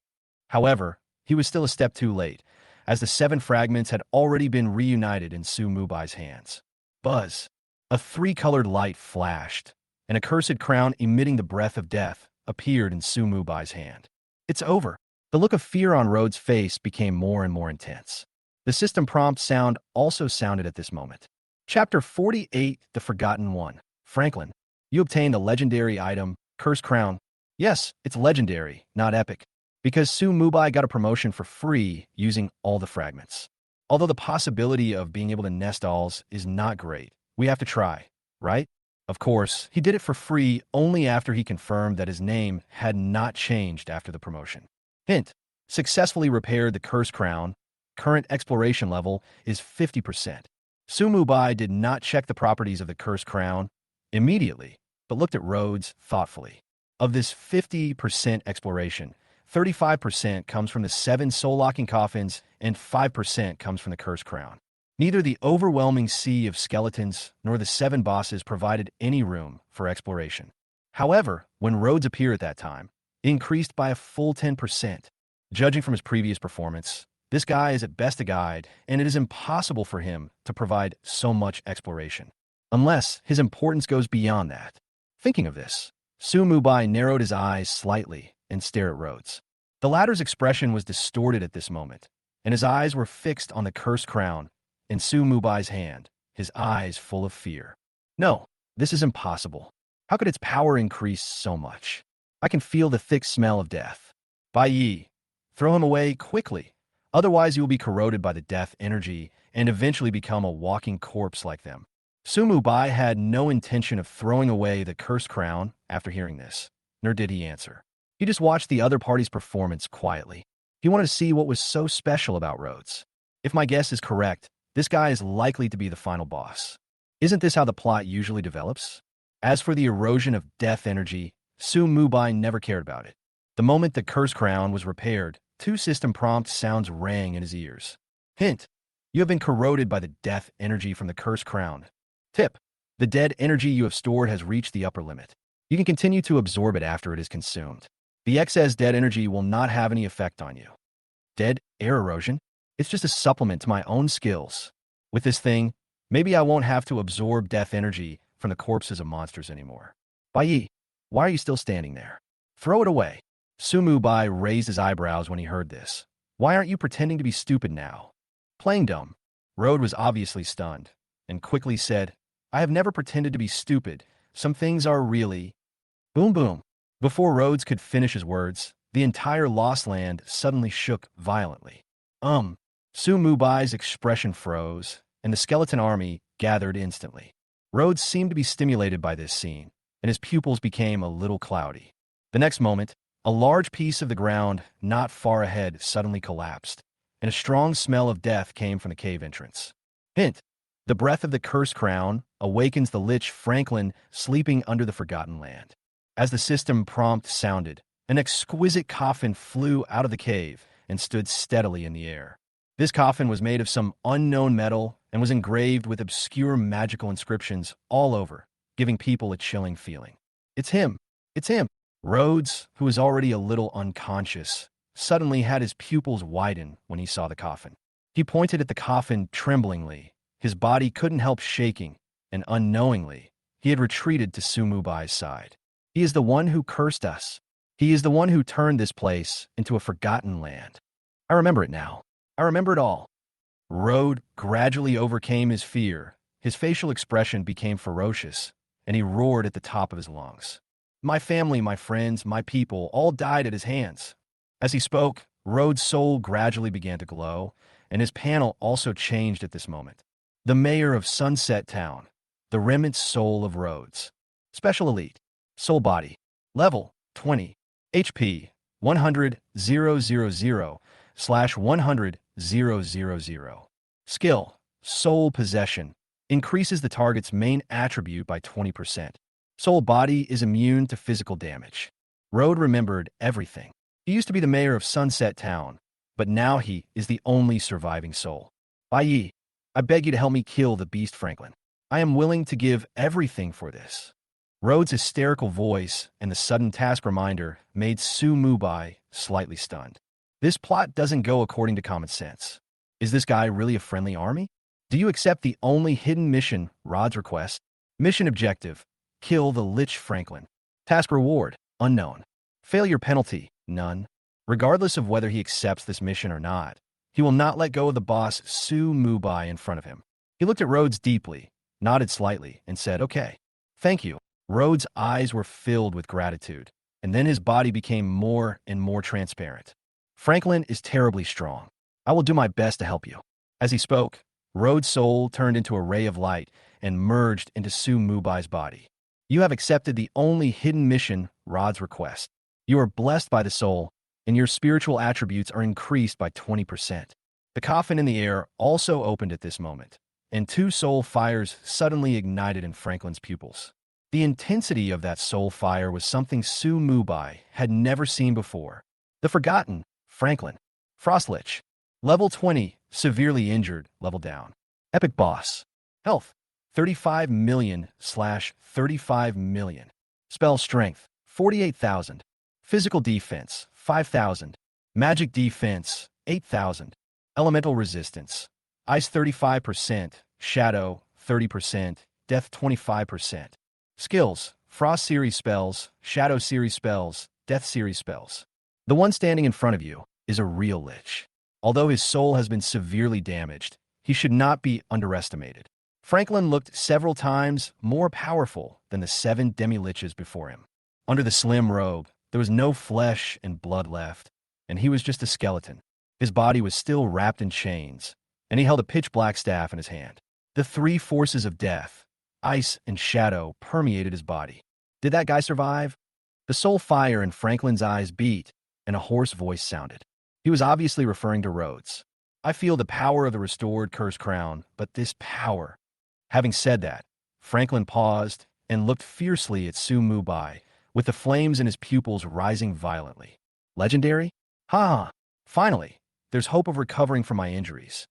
Speaker 1: However, he was still a step too late, as the 7 fragments had already been reunited in Sumubai's hands. Buzz! A 3-colored light flashed, and a cursed crown emitting the breath of death appeared in Sumubai's hand. "It's over." The look of fear on Rhodes' face became more and more intense. The system prompt sound also sounded at this moment. Chapter 48, The Forgotten One. Franklin, you obtained a legendary item, Cursed Crown. Yes, it's legendary, not epic, because Sumubai got a promotion for free using all the fragments. Although the possibility of being able to nest alls is not great, we have to try, right? Of course, he did it for free only after he confirmed that his name had not changed after the promotion. Hint, successfully repaired the Cursed Crown. Current exploration level is 50%. Sumubai did not check the properties of the Cursed Crown immediately, but looked at Rhodes thoughtfully. Of this 50% exploration, 35% comes from the 7 soul-locking coffins and 5% comes from the Cursed Crown. Neither the overwhelming sea of skeletons nor the 7 bosses provided any room for exploration. However, when Rhodes appeared at that time, it increased by a full 10%. Judging from his previous performance, this guy is at best a guide, and it is impossible for him to provide so much exploration, unless his importance goes beyond that. Thinking of this, Sumubai narrowed his eyes slightly and stared at Rhodes. The latter's expression was distorted at this moment, and his eyes were fixed on the Cursed Crown in Sumubai's hand, his eyes full of fear. "No, this is impossible. How could its power increase so much? I can feel the thick smell of death. Bai Yi, throw him away quickly. Otherwise, you will be corroded by the death energy and eventually become a walking corpse like them." Sumubai had no intention of throwing away the Cursed Crown after hearing this, nor did he answer. He just watched the other party's performance quietly. He wanted to see what was so special about Rhodes. If my guess is correct, this guy is likely to be the final boss. Isn't this how the plot usually develops? As for the erosion of death energy, Sumubai never cared about it. The moment the Cursed Crown was repaired, 2 system prompt sounds rang in his ears. Hint, you have been corroded by the death energy from the Cursed Crown. Tip, the dead energy you have stored has reached the upper limit. You can continue to absorb it after it is consumed. The excess dead energy will not have any effect on you. Dead air erosion? It's just a supplement to my own skills. With this thing, maybe I won't have to absorb death energy from the corpses of monsters anymore. Bai Yi, why are you still standing there? Throw it away. Sumubai raised his eyebrows when he heard this. Why aren't you pretending to be stupid now? Playing dumb. Rhodes was obviously stunned, and quickly said, I have never pretended to be stupid. Some things are really... Boom boom. Before Rhodes could finish his words, the entire Lost Land suddenly shook violently. Sumubai's expression froze, and the skeleton army gathered instantly. Rhodes seemed to be stimulated by this scene, and his pupils became a little cloudy. The next moment, a large piece of the ground not far ahead suddenly collapsed, and a strong smell of death came from the cave entrance. Hint, the breath of the Cursed Crown awakens the Lich Franklin sleeping under the Forgotten Land. As the system prompt sounded, an exquisite coffin flew out of the cave and stood steadily in the air. This coffin was made of some unknown metal and was engraved with obscure magical inscriptions all over, giving people a chilling feeling. It's him. It's him. Rhodes, who was already a little unconscious, suddenly had his pupils widen when he saw the coffin. He pointed at the coffin tremblingly. His body couldn't help shaking, and unknowingly, he had retreated to Sumubai's side. He is the one who cursed us. He is the one who turned this place into a forgotten land. I remember it now. I remember it all. Rode gradually overcame his fear. His facial expression became ferocious, and he roared at the top of his lungs. My family, my friends, my people all died at his hands. As he spoke, Rhodes' soul gradually began to glow, and his panel also changed at this moment. The mayor of Sunset Town, the remnant soul of Rhodes. Special Elite. Soul Body. Level 20. HP 100,000/100,000. Skill. Soul Possession. Increases the target's main attribute by 20%. Soul Body is immune to physical damage. Rode remembered everything. He used to be the mayor of Sunset Town, but now he is the only surviving soul. Bai Yi, I beg you to help me kill the beast Franklin. I am willing to give everything for this. Rhodes' hysterical voice and the sudden task reminder made Su Mubai slightly stunned. This plot doesn't go according to common sense. Is this guy really a friendly army? Do you accept the only hidden mission, Rod's request? Mission objective: kill the Lich Franklin. Task reward: unknown. Failure penalty: none. Regardless of whether he accepts this mission or not, he will not let go of the boss Su Mubai in front of him. He looked at Rhodes deeply, nodded slightly, and said, "Okay. Thank you." Rhodes' eyes were filled with gratitude, and then his body became more and more transparent. Franklin is terribly strong. I will do my best to help you. As he spoke, Rhodes' soul turned into a ray of light and merged into Su Mubai's body. You have accepted the only hidden mission, Rod's request. You are blessed by the soul, and your spiritual attributes are increased by 20%. The coffin in the air also opened at this moment, and 2 soul fires suddenly ignited in Franklin's pupils. The intensity of that soul fire was something Su Mubai had never seen before. The Forgotten, Franklin. Frostlich. Level 20, severely injured, level down. Epic Boss. Health, 35 million/35 million. Spell Strength, 48,000. Physical Defense, 5,000. Magic Defense, 8,000. Elemental Resistance. Ice 35%, Shadow 30%, Death 25%. Skills: Frost Series spells, Shadow Series spells, Death Series spells. The one standing in front of you is a real Lich. Although his soul has been severely damaged, he should not be underestimated. Franklin looked several times more powerful than the 7 demi-liches before him. Under the slim robe, there was no flesh and blood left, and he was just a skeleton. His body was still wrapped in chains, and he held a pitch-black staff in his hand. The 3 forces of death, ice and shadow, permeated his body. Did that guy survive? The soul fire in Franklin's eyes beat, and a hoarse voice sounded. He was obviously referring to Rhodes. I feel the power of the restored cursed crown, but this power. Having said that, Franklin paused and looked fiercely at Su Mubai, with the flames in his pupils rising violently. Legendary? Ha! Finally, there's hope of recovering from my injuries.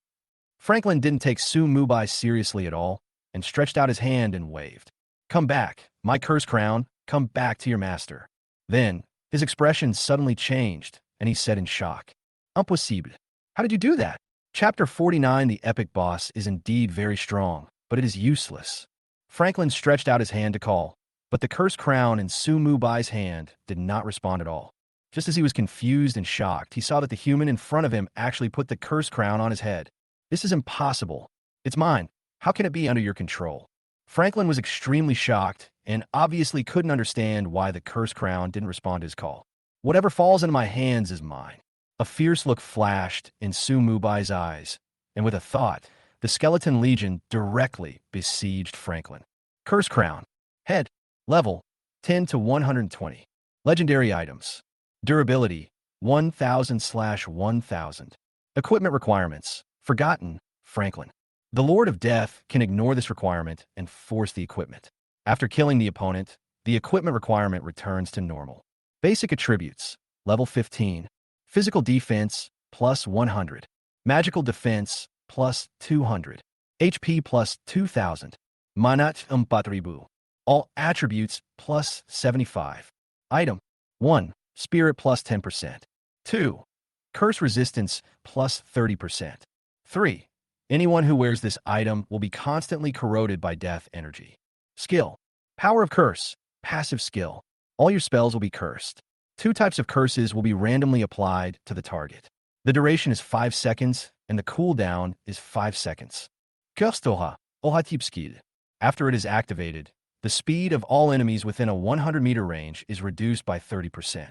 Speaker 1: Franklin didn't take Su Mubai seriously at all, and stretched out his hand and waved. Come back, my cursed crown, come back to your master. Then, his expression suddenly changed, and he said in shock, Impossible. How did you do that? Chapter 49. The epic boss is indeed very strong, but it is useless. Franklin stretched out his hand to call, but the cursed crown in Su Mubai's hand did not respond at all. Just as he was confused and shocked, he saw that the human in front of him actually put the cursed crown on his head. This is impossible. It's mine. How can it be under your control? Franklin was extremely shocked and obviously couldn't understand why the cursed crown didn't respond to his call. Whatever falls into my hands is mine. A fierce look flashed in Su Mubai's eyes, and with a thought, the Skeleton Legion directly besieged Franklin. Cursed crown. Head. Level 10 to 120. Legendary items. Durability 1000/1000. Equipment requirements. Forgotten, Franklin. The Lord of Death can ignore this requirement and force the equipment. After killing the opponent, the equipment requirement returns to normal. Basic attributes. Level 15. Physical defense, plus 100. Magical defense, plus 200. HP plus 2000. Manat 4000. All attributes plus 75. Item 1. Spirit plus 10%. 2. Curse resistance plus 30%. 3. Anyone who wears this item will be constantly corroded by death energy. Skill. Power of Curse. Passive skill. All your spells will be cursed. 2 types of curses will be randomly applied to the target. The duration is 5 seconds, and the cooldown is 5 seconds. Kustoha, Ohatipskid. After it is activated, the speed of all enemies within a 100-meter range is reduced by 30%,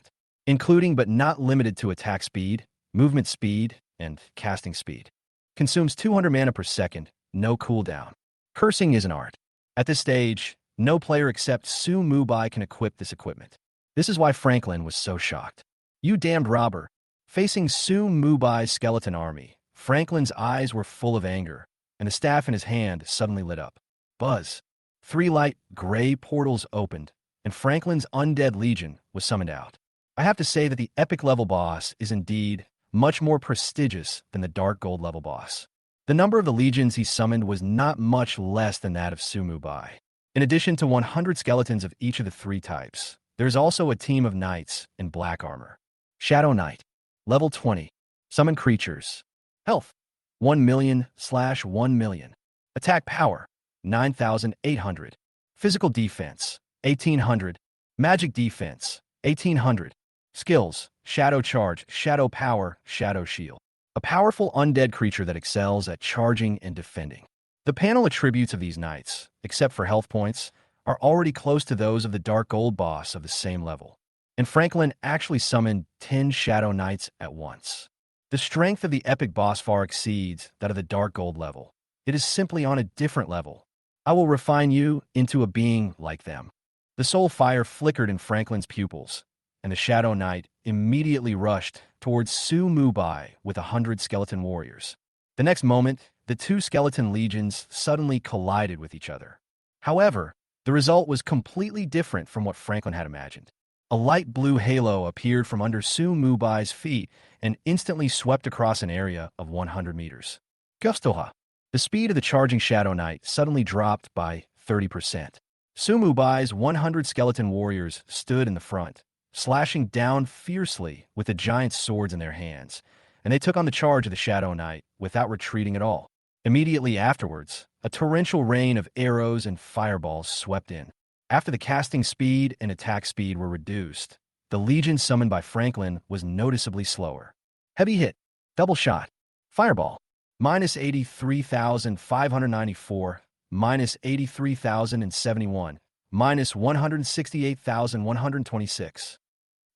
Speaker 1: including but not limited to attack speed, movement speed, and casting speed. Consumes 200 mana per second, no cooldown. Cursing is an art. At this stage, no player except Su Mubai can equip this equipment. This is why Franklin was so shocked. You damned robber. Facing Su Mubai's skeleton army, Franklin's eyes were full of anger, and the staff in his hand suddenly lit up. Buzz. 3 light, gray portals opened, and Franklin's undead legion was summoned out. I have to say that the epic level boss is indeed much more prestigious than the dark gold level boss. The number of the legions he summoned was not much less than that of Su Mubai. In addition to 100 skeletons of each of the 3 types, there is also a team of knights in black armor. Shadow Knight. Level 20. Summon creatures. Health. 1,000/1 million. Attack power. 9,800. Physical defense. 1,800. Magic defense. 1,800. Skills. Shadow Charge, Shadow Power, Shadow Shield. A powerful undead creature that excels at charging and defending. The panel attributes of these knights, except for health points, are already close to those of the Dark Gold boss of the same level. And Franklin actually summoned 10 Shadow Knights at once. The strength of the epic boss far exceeds that of the Dark Gold level. It is simply on a different level. I will refine you into a being like them. The soul fire flickered in Franklin's pupils, and the Shadow Knight immediately rushed towards Su Mubai with 100 skeleton warriors. The next moment, the 2 skeleton legions suddenly collided with each other. However, the result was completely different from what Franklin had imagined. A light blue halo appeared from under Su Mubai's feet and instantly swept across an area of 100 meters. Gustoha. The speed of the charging Shadow Knight suddenly dropped by 30%. Su Mubai's 100 skeleton warriors stood in the front, slashing down fiercely with the giant swords in their hands, and they took on the charge of the Shadow Knight without retreating at all. Immediately afterwards, a torrential rain of arrows and fireballs swept in. After the casting speed and attack speed were reduced, the legion summoned by Franklin was noticeably slower. Heavy hit, double shot, fireball, minus 83,594, minus 83,071, minus 168,126,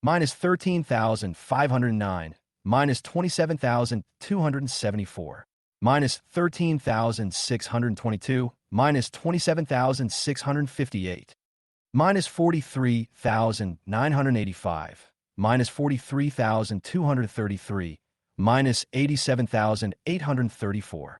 Speaker 1: minus 13,509, minus 27,274, minus 13,622, minus 27,658, minus 43,985, minus 43,233, minus 87,834.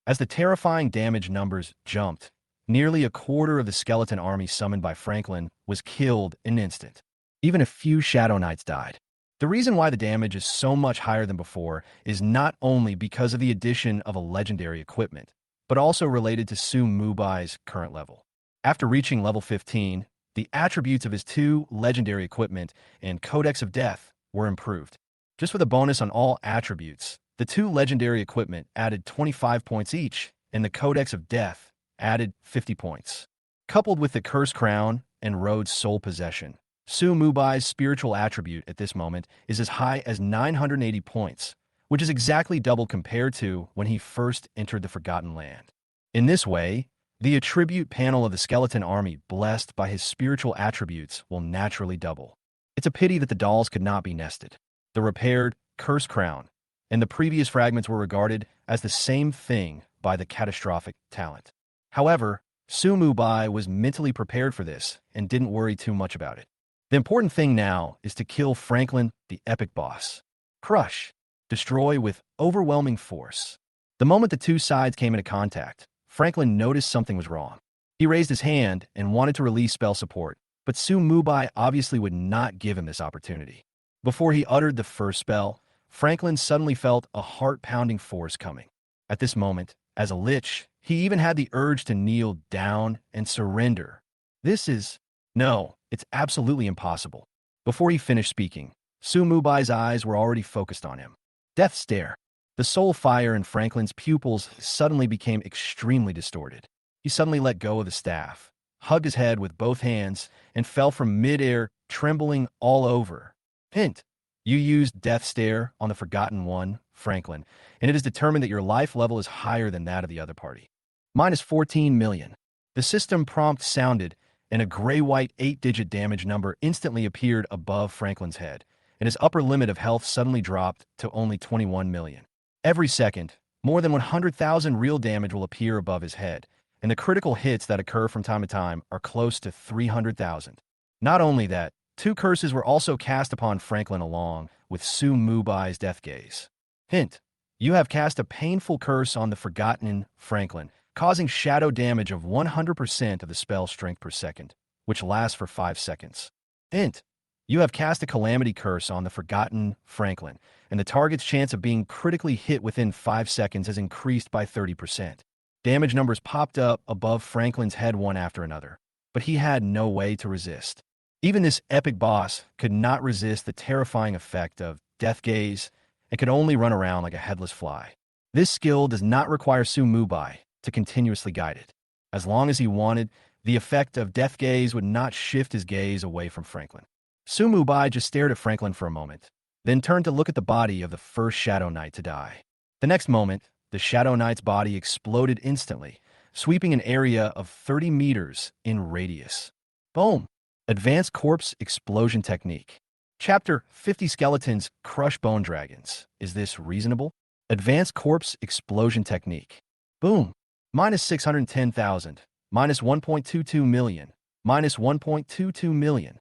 Speaker 1: As the terrifying damage numbers jumped, nearly a quarter of the skeleton army summoned by Franklin was killed in an instant. Even a few Shadow Knights died. The reason why the damage is so much higher than before is not only because of the addition of a legendary equipment, but also related to Su Mubai's current level. After reaching level 15, the attributes of his 2 legendary equipment and Codex of Death were improved. Just with a bonus on all attributes, the 2 legendary equipment added 25 points each, and the Codex of Death added 50 points. Coupled with the Curse Crown and Rhodes Soul Possession, Su Mubai's spiritual attribute at this moment is as high as 980 points, which is exactly double compared to when he first entered the Forgotten Land. In this way, the attribute panel of the skeleton army blessed by his spiritual attributes will naturally double. It's a pity that the dolls could not be nested. The repaired Curse Crown and the previous fragments were regarded as the same thing by the catastrophic talent. However, Su Mubai was mentally prepared for this and didn't worry too much about it. The important thing now is to kill Franklin, the epic boss. Crush. Destroy with overwhelming force. The moment the 2 sides came into contact, Franklin noticed something was wrong. He raised his hand and wanted to release spell support, but Su Mubai obviously would not give him this opportunity. Before he uttered the first spell, Franklin suddenly felt a heart-pounding force coming. At this moment, as a lich, he even had the urge to kneel down and surrender. This is... No, it's absolutely impossible. Before he finished speaking, Su Mubai's eyes were already focused on him. Death stare. The soul fire in Franklin's pupils suddenly became extremely distorted. He suddenly let go of the staff, hugged his head with both hands, and fell from midair, trembling all over. Hint. You used Death Stare on the Forgotten One, Franklin, and it is determined that your life level is higher than that of the other party. Minus 14 million. The system prompt sounded, and a gray-white 8-digit damage number instantly appeared above Franklin's head, and his upper limit of health suddenly dropped to only 21 million. Every second, more than 100,000 real damage will appear above his head, and the critical hits that occur from time to time are close to 300,000. Not only that, 2 curses were also cast upon Franklin along with Su Mubai's death gaze. Hint. You have cast a painful curse on the Forgotten Franklin, causing shadow damage of 100% of the spell strength per second, which lasts for 5 seconds. Hint. You have cast a Calamity Curse on the Forgotten Franklin, and the target's chance of being critically hit within 5 seconds has increased by 30%. Damage numbers popped up above Franklin's head one after another, but he had no way to resist. Even this epic boss could not resist the terrifying effect of Death Gaze and could only run around like a headless fly. This skill does not require Su Mubai to continuously guide it. As long as he wanted, the effect of Death Gaze would not shift his gaze away from Franklin. Su Mubai just stared at Franklin for a moment, then turned to look at the body of the first Shadow Knight to die. The next moment, the Shadow Knight's body exploded instantly, sweeping an area of 30 meters in radius. Boom! Advanced Corpse Explosion Technique. Chapter 50 Skeletons Crush Bone Dragons. Is this reasonable? Advanced Corpse Explosion Technique. Boom. Minus 610,000. Minus 1.22 million. Minus 1.22 million.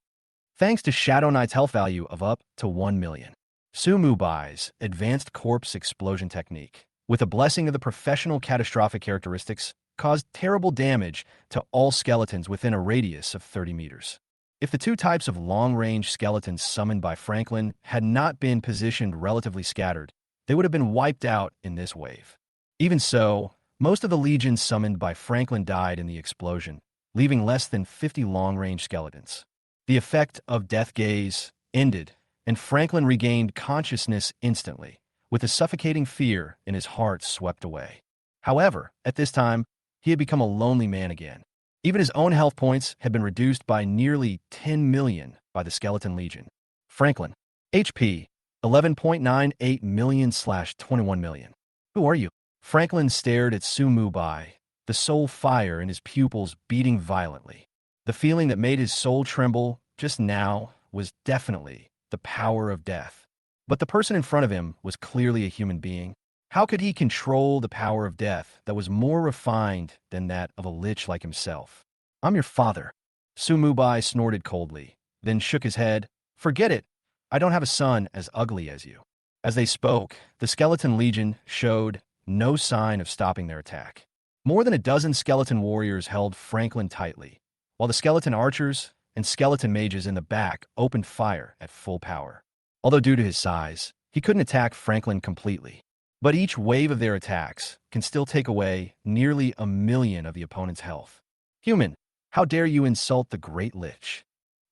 Speaker 1: Thanks to Shadow Knight's health value of up to 1 million. Su Mubai's Advanced Corpse Explosion Technique, with a blessing of the professional catastrophic characteristics, caused terrible damage to all skeletons within a radius of 30 meters. If the 2 types of long-range skeletons summoned by Franklin had not been positioned relatively scattered, they would have been wiped out in this wave. Even so, most of the legions summoned by Franklin died in the explosion, leaving less than 50 long-range skeletons. The effect of Death Gaze ended, and Franklin regained consciousness instantly, with a suffocating fear in his heart swept away. However, at this time, he had become a lonely man again. Even his own health points had been reduced by nearly 10 million by the Skeleton Legion. Franklin. HP. 11.98 million/21 million. Who are you? Franklin stared at Su Mubai, the soul fire in his pupils beating violently. The feeling that made his soul tremble just now was definitely the power of death. But the person in front of him was clearly a human being. How could he control the power of death that was more refined than that of a lich like himself? I'm your father. Su Mubai snorted coldly, then shook his head. Forget it. I don't have a son as ugly as you. As they spoke, the Skeleton Legion showed no sign of stopping their attack. More than a dozen skeleton warriors held Franklin tightly, while the skeleton archers and skeleton mages in the back opened fire at full power. Although due to his size, he couldn't attack Franklin completely. But each wave of their attacks can still take away nearly 1 million of the opponent's health. Human, how dare you insult the Great Lich?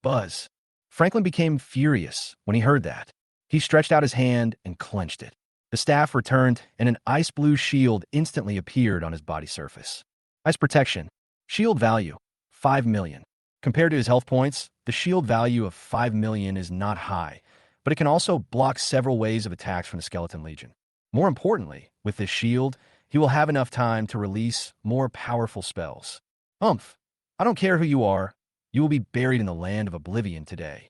Speaker 1: Buzz. Franklin became furious when he heard that. He stretched out his hand and clenched it. The staff returned, and an ice blue shield instantly appeared on his body surface. Ice protection. Shield value, 5 million. Compared to his health points, the shield value of 5 million is not high, but it can also block several waves of attacks from the Skeleton Legion. More importantly, with this shield, he will have enough time to release more powerful spells. I don't care who you are, you will be buried in the land of oblivion today.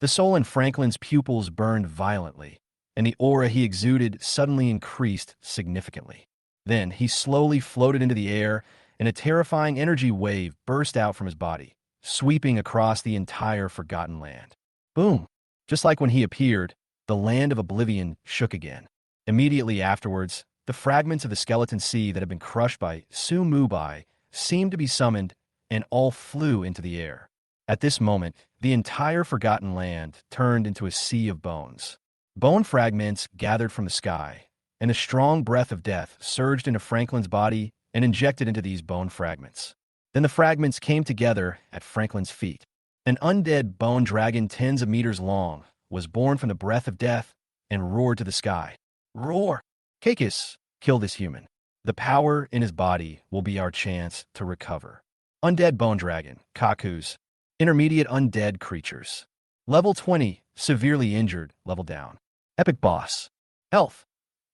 Speaker 1: The soul in Franklin's pupils burned violently, and the aura he exuded suddenly increased significantly. Then he slowly floated into the air, and a terrifying energy wave burst out from his body, sweeping across the entire Forgotten Land. Boom! Just like when he appeared, the land of oblivion shook again. Immediately afterwards, the fragments of the skeleton sea that had been crushed by Su Mubai seemed to be summoned, and all flew into the air. At this moment, the entire Forgotten Land turned into a sea of bones. Bone fragments gathered from the sky, and the strong breath of death surged into Franklin's body and injected into these bone fragments. Then the fragments came together at Franklin's feet. An undead bone dragon tens of meters long was born from the breath of death and roared to the sky. Roar! Kakis, kill this human. The power in his body will be our chance to recover. Undead bone dragon, Kakus. Intermediate undead creatures. Level 20, severely injured, level down. Epic boss. Health,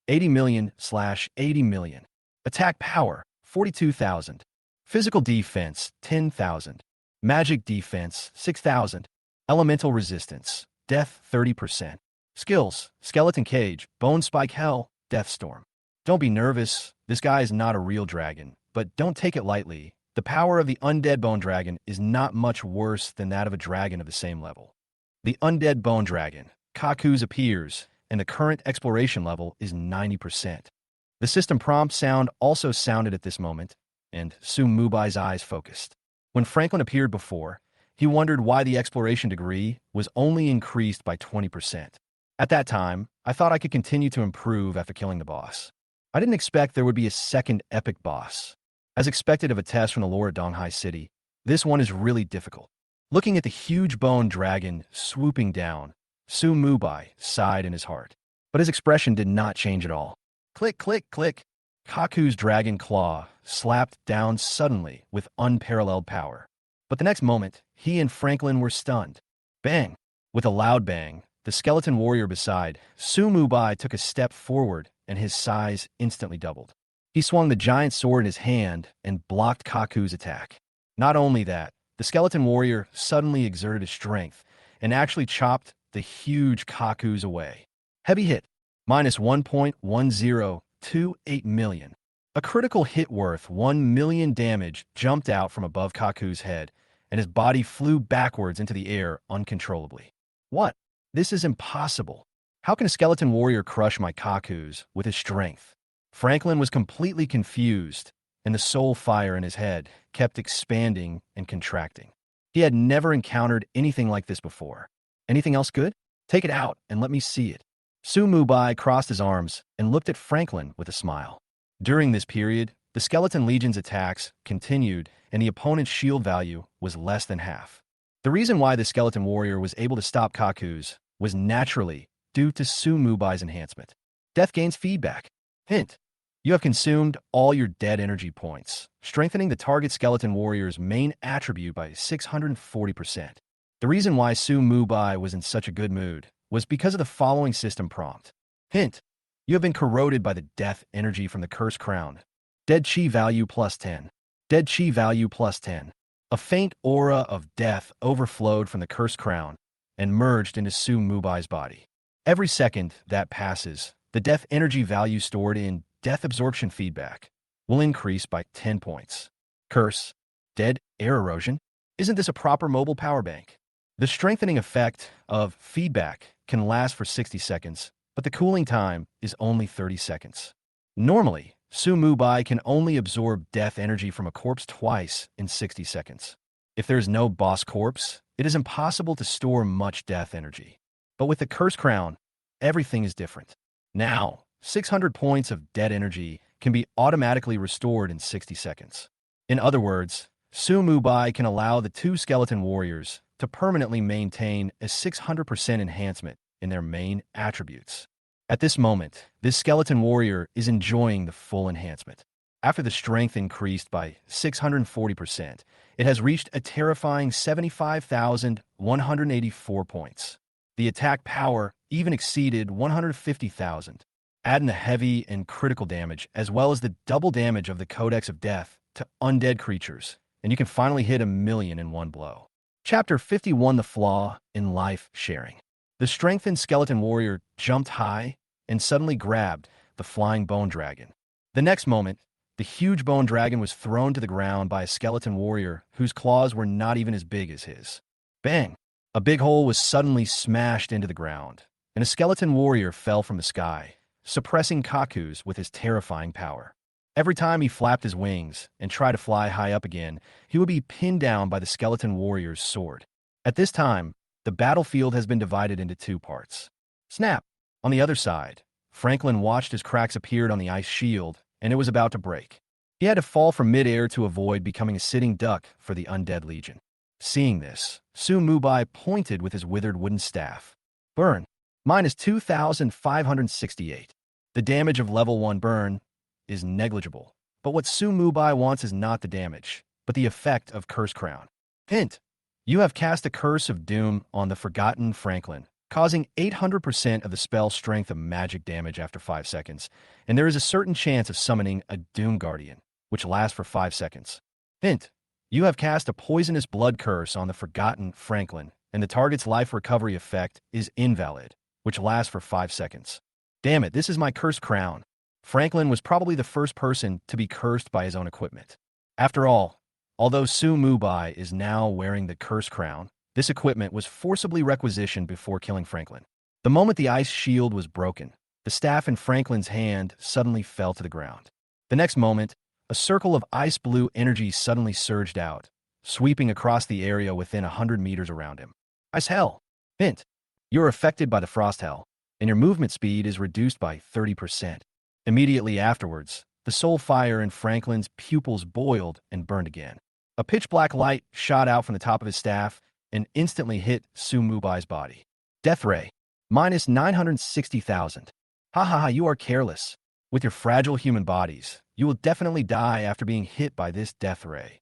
Speaker 1: 80 million/80 million. Attack power, 42,000. Physical defense, 10,000. Magic defense, 6,000. Elemental resistance, death 30%. Skills, skeleton cage, bone spike hell, death storm. Don't be nervous, this guy is not a real dragon, but don't take it lightly. The power of the undead bone dragon is not much worse than that of a dragon of the same level. The undead bone dragon, Kakus, appears, and the current exploration level is 90%. The system prompt sound also sounded at this moment, and Sum Mubai's eyes focused. When Franklin appeared before, he wondered why the exploration degree was only increased by 20%. At that time, I thought I could continue to improve after killing the boss. I didn't expect there would be a second epic boss. As expected of a test from the lore of Donghai City, this one is really difficult. Looking at the huge bone dragon swooping down, Sum Mubai sighed in his heart. But his expression did not change at all. Click, click, click. Kaku's dragon claw slapped down suddenly with unparalleled power. But the next moment, he and Franklin were stunned. Bang! With a loud bang, the skeleton warrior beside Sum Mubai took a step forward and his size instantly doubled. He swung the giant sword in his hand and blocked Kaku's attack. Not only that, the skeleton warrior suddenly exerted his strength and actually chopped the huge Kakus away. Heavy hit, minus 1.1028 million. A critical hit worth 1 million damage jumped out from above Kaku's head, and his body flew backwards into the air uncontrollably. What? This is impossible. How can a skeleton warrior crush my Kakus with his strength? Franklin was completely confused, and the soul fire in his head kept expanding and contracting. He had never encountered anything like this before. Anything else good? Take it out and let me see it. Sum Mubai crossed his arms and looked at Franklin with a smile. During this period, the Skeleton Legion's attacks continued and the opponent's shield value was less than half. The reason why the skeleton warrior was able to stop Kakus was naturally due to Sum Mubai's enhancement. Death gains feedback. Hint: you have consumed all your dead energy points, strengthening the target skeleton warrior's main attribute by 640%. The reason why Sum Mubai was in such a good mood was because of the following system prompt. Hint: you have been corroded by the death energy from the cursed crown. Dead chi value plus 10. Dead chi value plus 10. A faint aura of death overflowed from the cursed crown and merged into Sum Mubai's body. Every second that passes, the death energy value stored in death absorption feedback will increase by 10 points. Curse, dead air erosion. Isn't this a proper mobile power bank? The strengthening effect of feedback can last for 60 seconds, but the cooling time is only 30 seconds. Normally, Sum Mubai can only absorb death energy from a corpse twice in 60 seconds. If there is no boss corpse, it is impossible to store much death energy. But with the Cursed Crown, everything is different. Now, 600 points of dead energy can be automatically restored in 60 seconds. In other words, Sum Mubai can allow the two skeleton warriors to permanently maintain a 600% enhancement in their main attributes. At this moment, this skeleton warrior is enjoying the full enhancement. After the strength increased by 640%, it has reached a terrifying 75,184 points. The attack power even exceeded 150,000. Add in the heavy and critical damage, as well as the double damage of the Codex of Death to undead creatures, and you can finally hit 1 million in one blow. Chapter 51: The Flaw in Life Sharing. The strengthened skeleton warrior jumped high and suddenly grabbed the flying bone dragon. The next moment, the huge bone dragon was thrown to the ground by a skeleton warrior whose claws were not even as big as his. Bang! A big hole was suddenly smashed into the ground, and a skeleton warrior fell from the sky, suppressing Kakus with his terrifying power. Every time he flapped his wings and tried to fly high up again, he would be pinned down by the skeleton warrior's sword. At this time, the battlefield has been divided into two parts. Snap! On the other side, Franklin watched as cracks appeared on the ice shield, and it was about to break. He had to fall from midair to avoid becoming a sitting duck for the undead legion. Seeing this, Su Mubai pointed with his withered wooden staff. Burn. Minus 2,568. The damage of level 1 burn is negligible, but what Su Mubai wants is not the damage, but the effect of Curse Crown. Hint. You have cast a Curse of Doom on the Forgotten Franklin, causing 800% of the spell strength of magic damage after 5 seconds, and there is a certain chance of summoning a Doom Guardian, which lasts for 5 seconds. Hint. You have cast a Poisonous Blood Curse on the Forgotten Franklin, and the target's life recovery effect is invalid, which lasts for 5 seconds. Damn it, this is my Cursed Crown. Franklin was probably the first person to be cursed by his own equipment. After all, although Su Mubai is now wearing the Cursed Crown, this equipment was forcibly requisitioned before killing Franklin. The moment the ice shield was broken, the staff in Franklin's hand suddenly fell to the ground. The next moment, a circle of ice blue energy suddenly surged out, sweeping across the area within 100 meters around him. Ice Hell. Hint. You're affected by the Frost Hell, and your movement speed is reduced by 30%. Immediately afterwards, the soul fire in Franklin's pupils boiled and burned again. A pitch-black light shot out from the top of his staff and instantly hit Su Mubai's body. Death Ray. Minus 960,000. Ha ha ha, you are careless. With your fragile human bodies, you will definitely die after being hit by this death ray.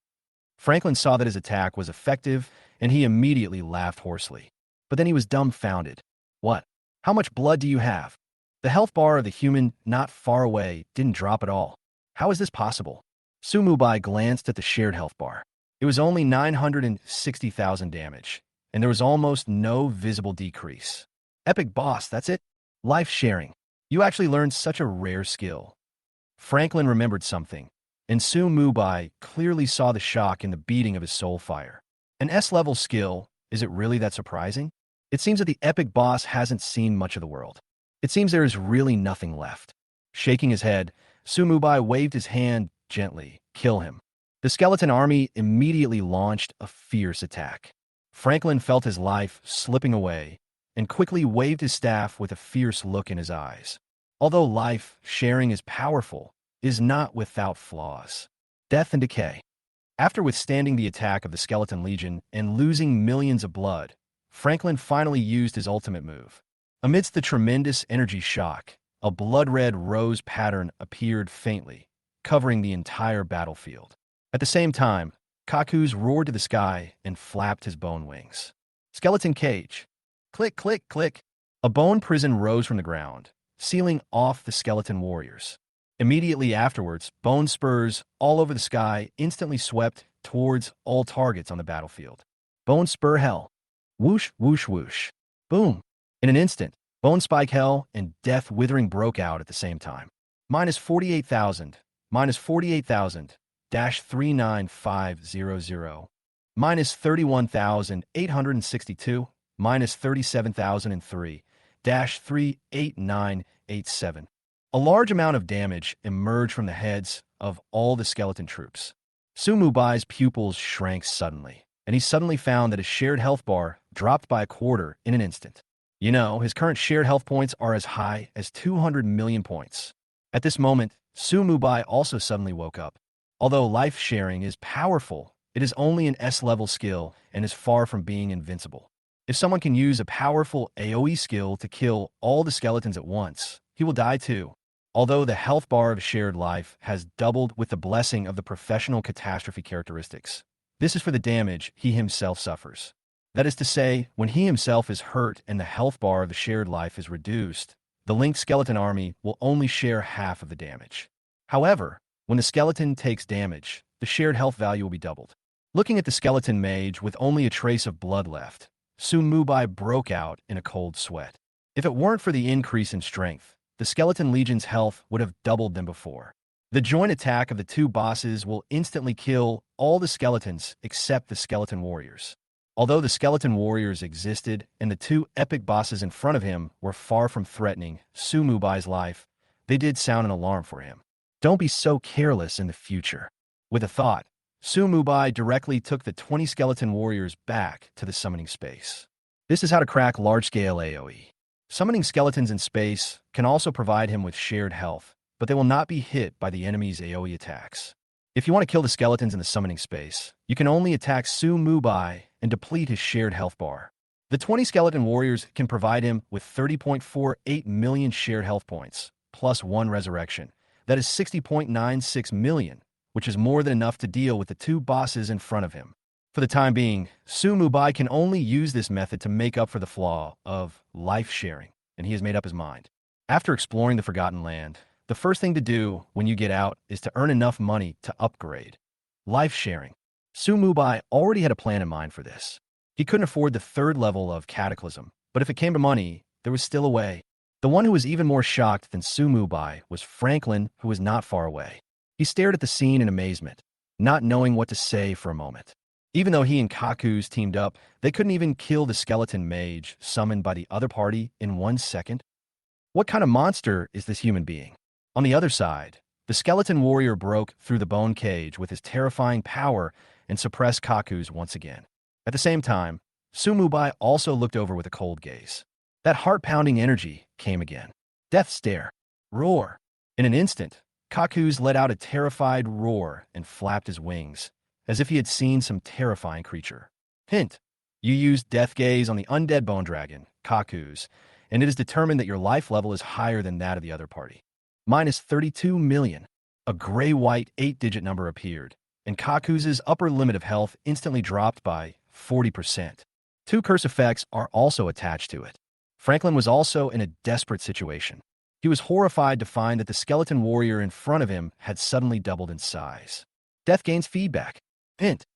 Speaker 1: Franklin saw that his attack was effective, and he immediately laughed hoarsely. But then he was dumbfounded. What? How much blood do you have? The health bar of the human not far away didn't drop at all. How is this possible? Su Mubai glanced at the shared health bar. It was only 960,000 damage, and there was almost no visible decrease. Epic boss, that's it? Life sharing. You actually learned such a rare skill. Franklin remembered something, and Su Mubai clearly saw the shock in the beating of his soul fire. An S-level skill, is it really that surprising? It seems that the epic boss hasn't seen much of the world. It seems there is really nothing left. Shaking his head, Su Mubai waved his hand gently. Kill him. The skeleton army immediately launched a fierce attack. Franklin felt his life slipping away and quickly waved his staff with a fierce look in his eyes. Although life sharing is powerful, it is not without flaws. Death and decay. After withstanding the attack of the Skeleton Legion and losing millions of blood, Franklin finally used his ultimate move. Amidst the tremendous energy shock, a blood-red rose pattern appeared faintly, covering the entire battlefield. At the same time, Kaku's roared to the sky and flapped his bone wings. Skeleton Cage. Click, click, click. A bone prison rose from the ground, sealing off the skeleton warriors. Immediately afterwards, bone spurs all over the sky instantly swept towards all targets on the battlefield. Bone spur hell. Whoosh, whoosh, whoosh. Boom. In an instant, bone spike hell and death withering broke out at the same time. Minus 48,000. Minus 48,000. Dash 39500. Minus 31,862. Minus 37,003. Dash 38987. A large amount of damage emerged from the heads of all the skeleton troops. Su Mubai's pupils shrank suddenly, and he suddenly found that his shared health bar dropped by a quarter in an instant. You know, his current shared health points are as high as 200 million points. At this moment, Su Mubai also suddenly woke up. Although life sharing is powerful, it is only an S-level skill and is far from being invincible. If someone can use a powerful AoE skill to kill all the skeletons at once, he will die too. Although the health bar of shared life has doubled with the blessing of the professional catastrophe characteristics. This is for the damage he himself suffers. That is to say, when he himself is hurt and the health bar of the shared life is reduced, the linked skeleton army will only share half of the damage. However, when the skeleton takes damage, the shared health value will be doubled. Looking at the skeleton mage with only a trace of blood left, Su Mubai broke out in a cold sweat. If it weren't for the increase in strength, the Skeleton Legion's health would have doubled than before. The joint attack of the two bosses will instantly kill all the skeletons except the skeleton warriors. Although the skeleton warriors existed and the two epic bosses in front of him were far from threatening Su Mubai's life, they did sound an alarm for him. Don't be so careless in the future. With a thought, Su Mubai directly took the 20 skeleton warriors back to the summoning space. This is how to crack large-scale AoE. Summoning skeletons in space can also provide him with shared health, but they will not be hit by the enemy's AoE attacks. If you want to kill the skeletons in the summoning space, you can only attack Su Mubai and deplete his shared health bar. The 20 skeleton warriors can provide him with 30.48 million shared health points, plus 1 resurrection. That is 60.96 million, which is more than enough to deal with the 2 bosses in front of him. For the time being, Su Mubai can only use this method to make up for the flaw of life sharing, and he has made up his mind. After exploring the Forgotten Land, the first thing to do when you get out is to earn enough money to upgrade. Life sharing. Su Mubai already had a plan in mind for this. He couldn't afford the 3rd level of Cataclysm, but if it came to money, there was still a way. The one who was even more shocked than Su Mubai was Franklin, who was not far away. He stared at the scene in amazement, not knowing what to say for a moment. Even though he and Kaku's teamed up, they couldn't even kill the skeleton mage summoned by the other party in 1 second. What kind of monster is this human being? On the other side, the skeleton warrior broke through the bone cage with his terrifying power and suppressed Kaku's once again. At the same time, Su Mubai also looked over with a cold gaze. That heart-pounding energy came again. Death stare. Roar. In an instant, Kaku's let out a terrified roar and flapped his wings, as if he had seen some terrifying creature. Hint. You used Death Gaze on the undead bone dragon, Kaku's, and it is determined that your life level is higher than that of the other party. Minus 32 million. A gray-white 8-digit number appeared, and Kaku's upper limit of health instantly dropped by 40%. 2 curse effects are also attached to it. Franklin was also in a desperate situation. He was horrified to find that the skeleton warrior in front of him had suddenly doubled in size. Death gains feedback. Hint.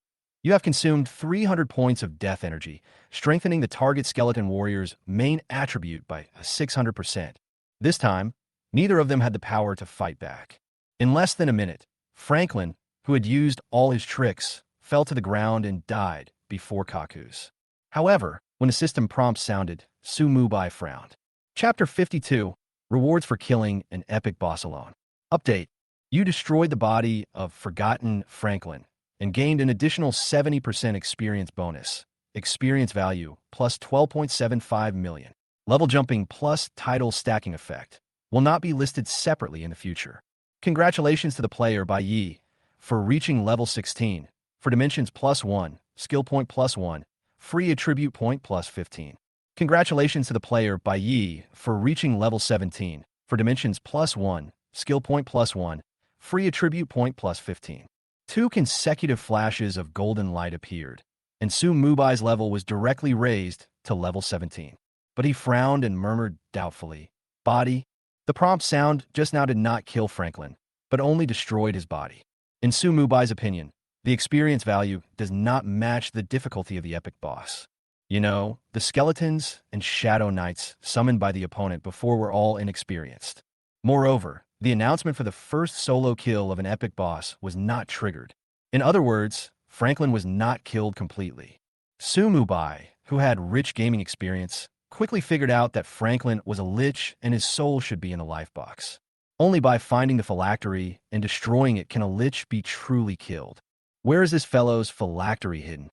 Speaker 1: You have consumed 300 points of death energy, strengthening the target skeleton warrior's main attribute by 600%. This time, neither of them had the power to fight back. In less than a minute, Franklin, who had used all his tricks, fell to the ground and died before Kaku's. However, when the system prompt sounded, Su Mubai frowned. Chapter 52. Rewards for killing an epic boss alone. Update. You destroyed the body of Forgotten Franklin and gained an additional 70% experience bonus. Experience value plus 12.75 million. Level jumping plus title stacking effect will not be listed separately in the future. Congratulations to the player by Yi for reaching level 16. For dimensions plus 1, skill point plus 1, free attribute point plus 15. Congratulations to the player by Yi for reaching level 17. For dimensions plus 1, skill point plus 1, free attribute point plus 15. 2 consecutive flashes of golden light appeared, and Su Mubai's level was directly raised to level 17. But he frowned and murmured doubtfully, "Body?" The prompt sound just now did not kill Franklin, but only destroyed his body. In Su Mubai's opinion, the experience value does not match the difficulty of the epic boss. You know, the skeletons and shadow knights summoned by the opponent before were all inexperienced. Moreover, the announcement for the first solo kill of an epic boss was not triggered. In other words, Franklin was not killed completely. Su Mubai, who had rich gaming experience, quickly figured out that Franklin was a lich and his soul should be in the life box. Only by finding the phylactery and destroying it can a lich be truly killed. Where is this fellow's phylactery hidden?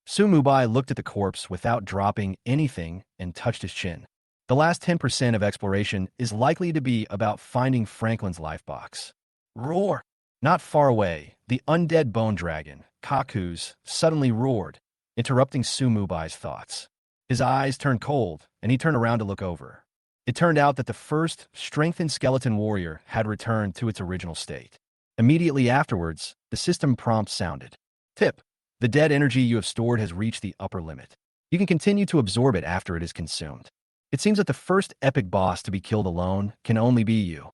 Speaker 1: Su Mubai looked at the corpse without dropping anything and touched his chin. The last 10% of exploration is likely to be about finding Franklin's life box. Roar! Not far away, the undead bone dragon, Kaku's, suddenly roared, interrupting Su Mubai's thoughts. His eyes turned cold, and he turned around to look over. It turned out that the first strengthened skeleton warrior had returned to its original state. Immediately afterwards, the system prompt sounded. Tip. The dead energy you have stored has reached the upper limit. You can continue to absorb it after it is consumed. It seems that the first epic boss to be killed alone can only be you.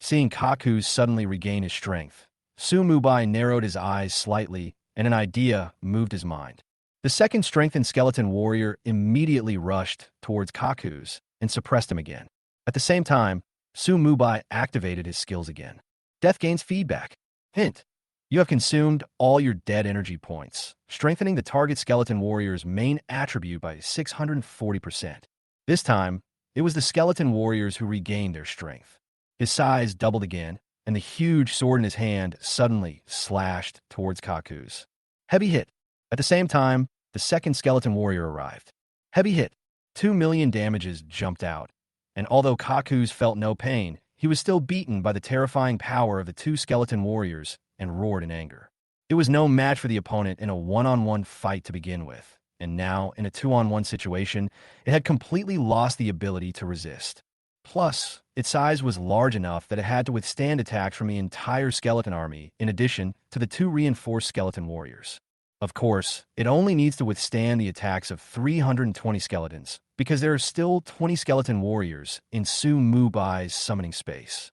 Speaker 1: Seeing Kaku suddenly regain his strength, Su Mubai narrowed his eyes slightly, and an idea moved his mind. The second strengthened skeleton warrior immediately rushed towards Kaku's and suppressed him again. At the same time, Su Mubai activated his skills again. Death gains feedback. Hint. You have consumed all your dead energy points, strengthening the target skeleton warrior's main attribute by 640%. This time, it was the skeleton warriors who regained their strength. His size doubled again, and the huge sword in his hand suddenly slashed towards Kaku's. Heavy hit. At the same time, the second skeleton warrior arrived. Heavy hit. 2 million damages jumped out, and although Kaku's felt no pain, he was still beaten by the terrifying power of the 2 skeleton warriors and roared in anger. It was no match for the opponent in a one-on-one fight to begin with, and now, in a two-on-one situation, it had completely lost the ability to resist. Plus, its size was large enough that it had to withstand attacks from the entire skeleton army, in addition to the two reinforced skeleton warriors. Of course, it only needs to withstand the attacks of 320 skeletons, because there are still 20 skeleton warriors in Su Mu-bai's summoning space.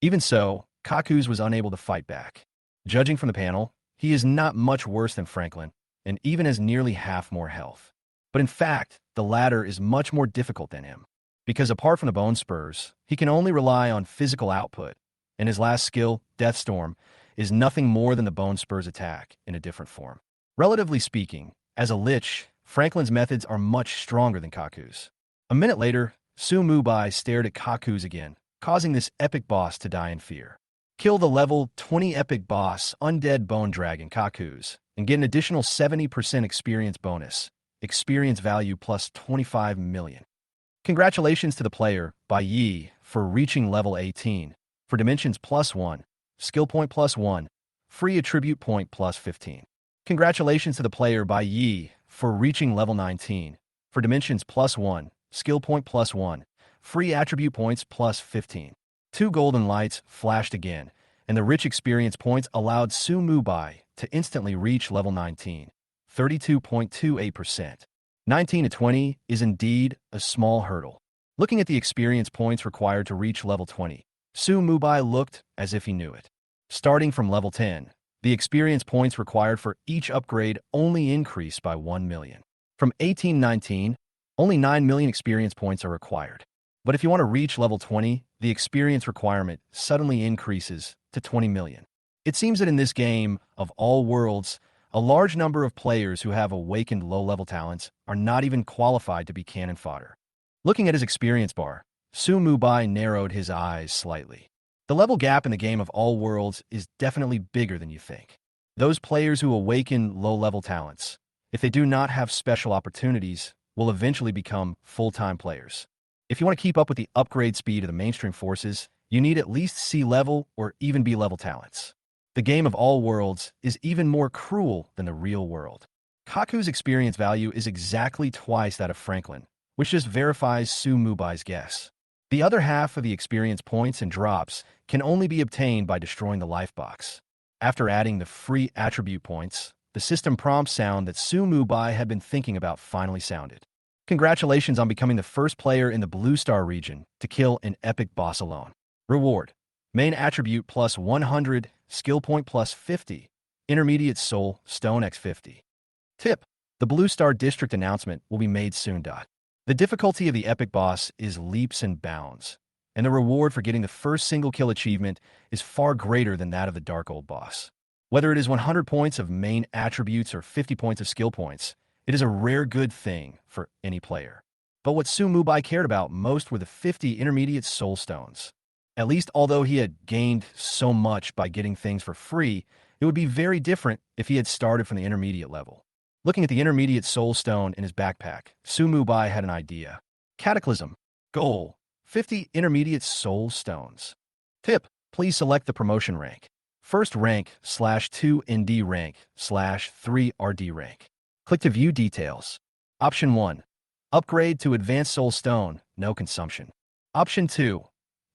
Speaker 1: Even so, Kaku's was unable to fight back. Judging from the panel, he is not much worse than Franklin, and even has nearly half more health. But in fact, the latter is much more difficult than him, because apart from the bone spurs, he can only rely on physical output, and his last skill, Death Storm, is nothing more than the bone spurs attack in a different form. Relatively speaking, as a lich, Franklin's methods are much stronger than Kaku's. A minute later, Su Mu-bai stared at Kaku's again, causing this epic boss to die in fear. Kill the level 20 epic boss Undead Bone Dragon Kaku's and get an additional 70% experience bonus, experience value plus 25 million. Congratulations to the player, Bai Yi, for reaching level 18, for dimensions +1, skill point +1, free attribute point +15. Congratulations to the player, Bai Yi, for reaching level 19, for dimensions +1, skill point +1, free attribute points +15. Two golden lights flashed again, and the rich experience points allowed Su Mu-bai to instantly reach level 19, 32.28%. 19 to 20 is indeed a small hurdle. Looking at the experience points required to reach level 20, Su Mu-bai looked as if he knew it. Starting from level 10, the experience points required for each upgrade only increased by 1 million. From 18-19, only 9 million experience points are required. But if you want to reach level 20, the experience requirement suddenly increases to 20 million. It seems that in this game, of all worlds, a large number of players who have awakened low-level talents are not even qualified to be cannon fodder. Looking at his experience bar, Su Mu-bai narrowed his eyes slightly. The level gap in the game of all worlds is definitely bigger than you think. Those players who awaken low-level talents, if they do not have special opportunities, will eventually become full-time players. If you want to keep up with the upgrade speed of the mainstream forces, you need at least C-level or even B-level talents. The game of all worlds is even more cruel than the real world. Kaku's experience value is exactly twice that of Franklin, which just verifies Su Mu-bai's guess. The other half of the experience points and drops can only be obtained by destroying the life box. After adding the free attribute points, the system prompt sound that Su Mu-bai had been thinking about finally sounded. Congratulations on becoming the first player in the Blue Star region to kill an epic boss alone. Reward: main attribute plus 100, skill point plus 50, intermediate soul stone x 50. Tip: the Blue Star District announcement will be made soon. The difficulty of the epic boss is leaps and bounds, and the reward for getting the first single kill achievement is far greater than that of the Dark Old boss. Whether it is 100 points of main attributes or 50 points of skill points, it is a rare good thing for any player. But what Su Mu-bai cared about most were the 50 intermediate soul stones. At least although he had gained so much by getting things for free, it would be very different if he had started from the intermediate level. Looking at the intermediate soul stone in his backpack, Su Mu-bai had an idea. Cataclysm. Goal: 50 intermediate soul stones. Tip: please select the promotion rank. First rank /2 ND rank /3 RD rank. Click to view details. Option 1. Upgrade to Advanced Soul Stone, no consumption. Option 2.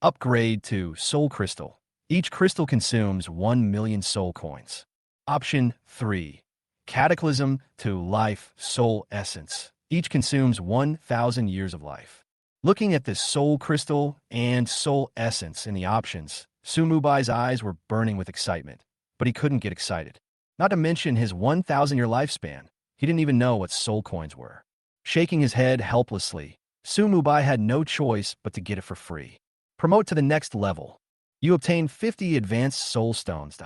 Speaker 1: Upgrade to Soul Crystal. Each crystal consumes 1 million soul coins. Option 3. Cataclysm to Life Soul Essence. Each consumes 1,000 years of life. Looking at the Soul Crystal and Soul Essence in the options, Su Mu-bai's eyes were burning with excitement, but he couldn't get excited. Not to mention his 1,000-year lifespan. He didn't even know what soul coins were. Shaking his head helplessly, Su Mu-bai had no choice but to get it for free. Promote to the next level. You obtain 50 Advanced Soul Stones.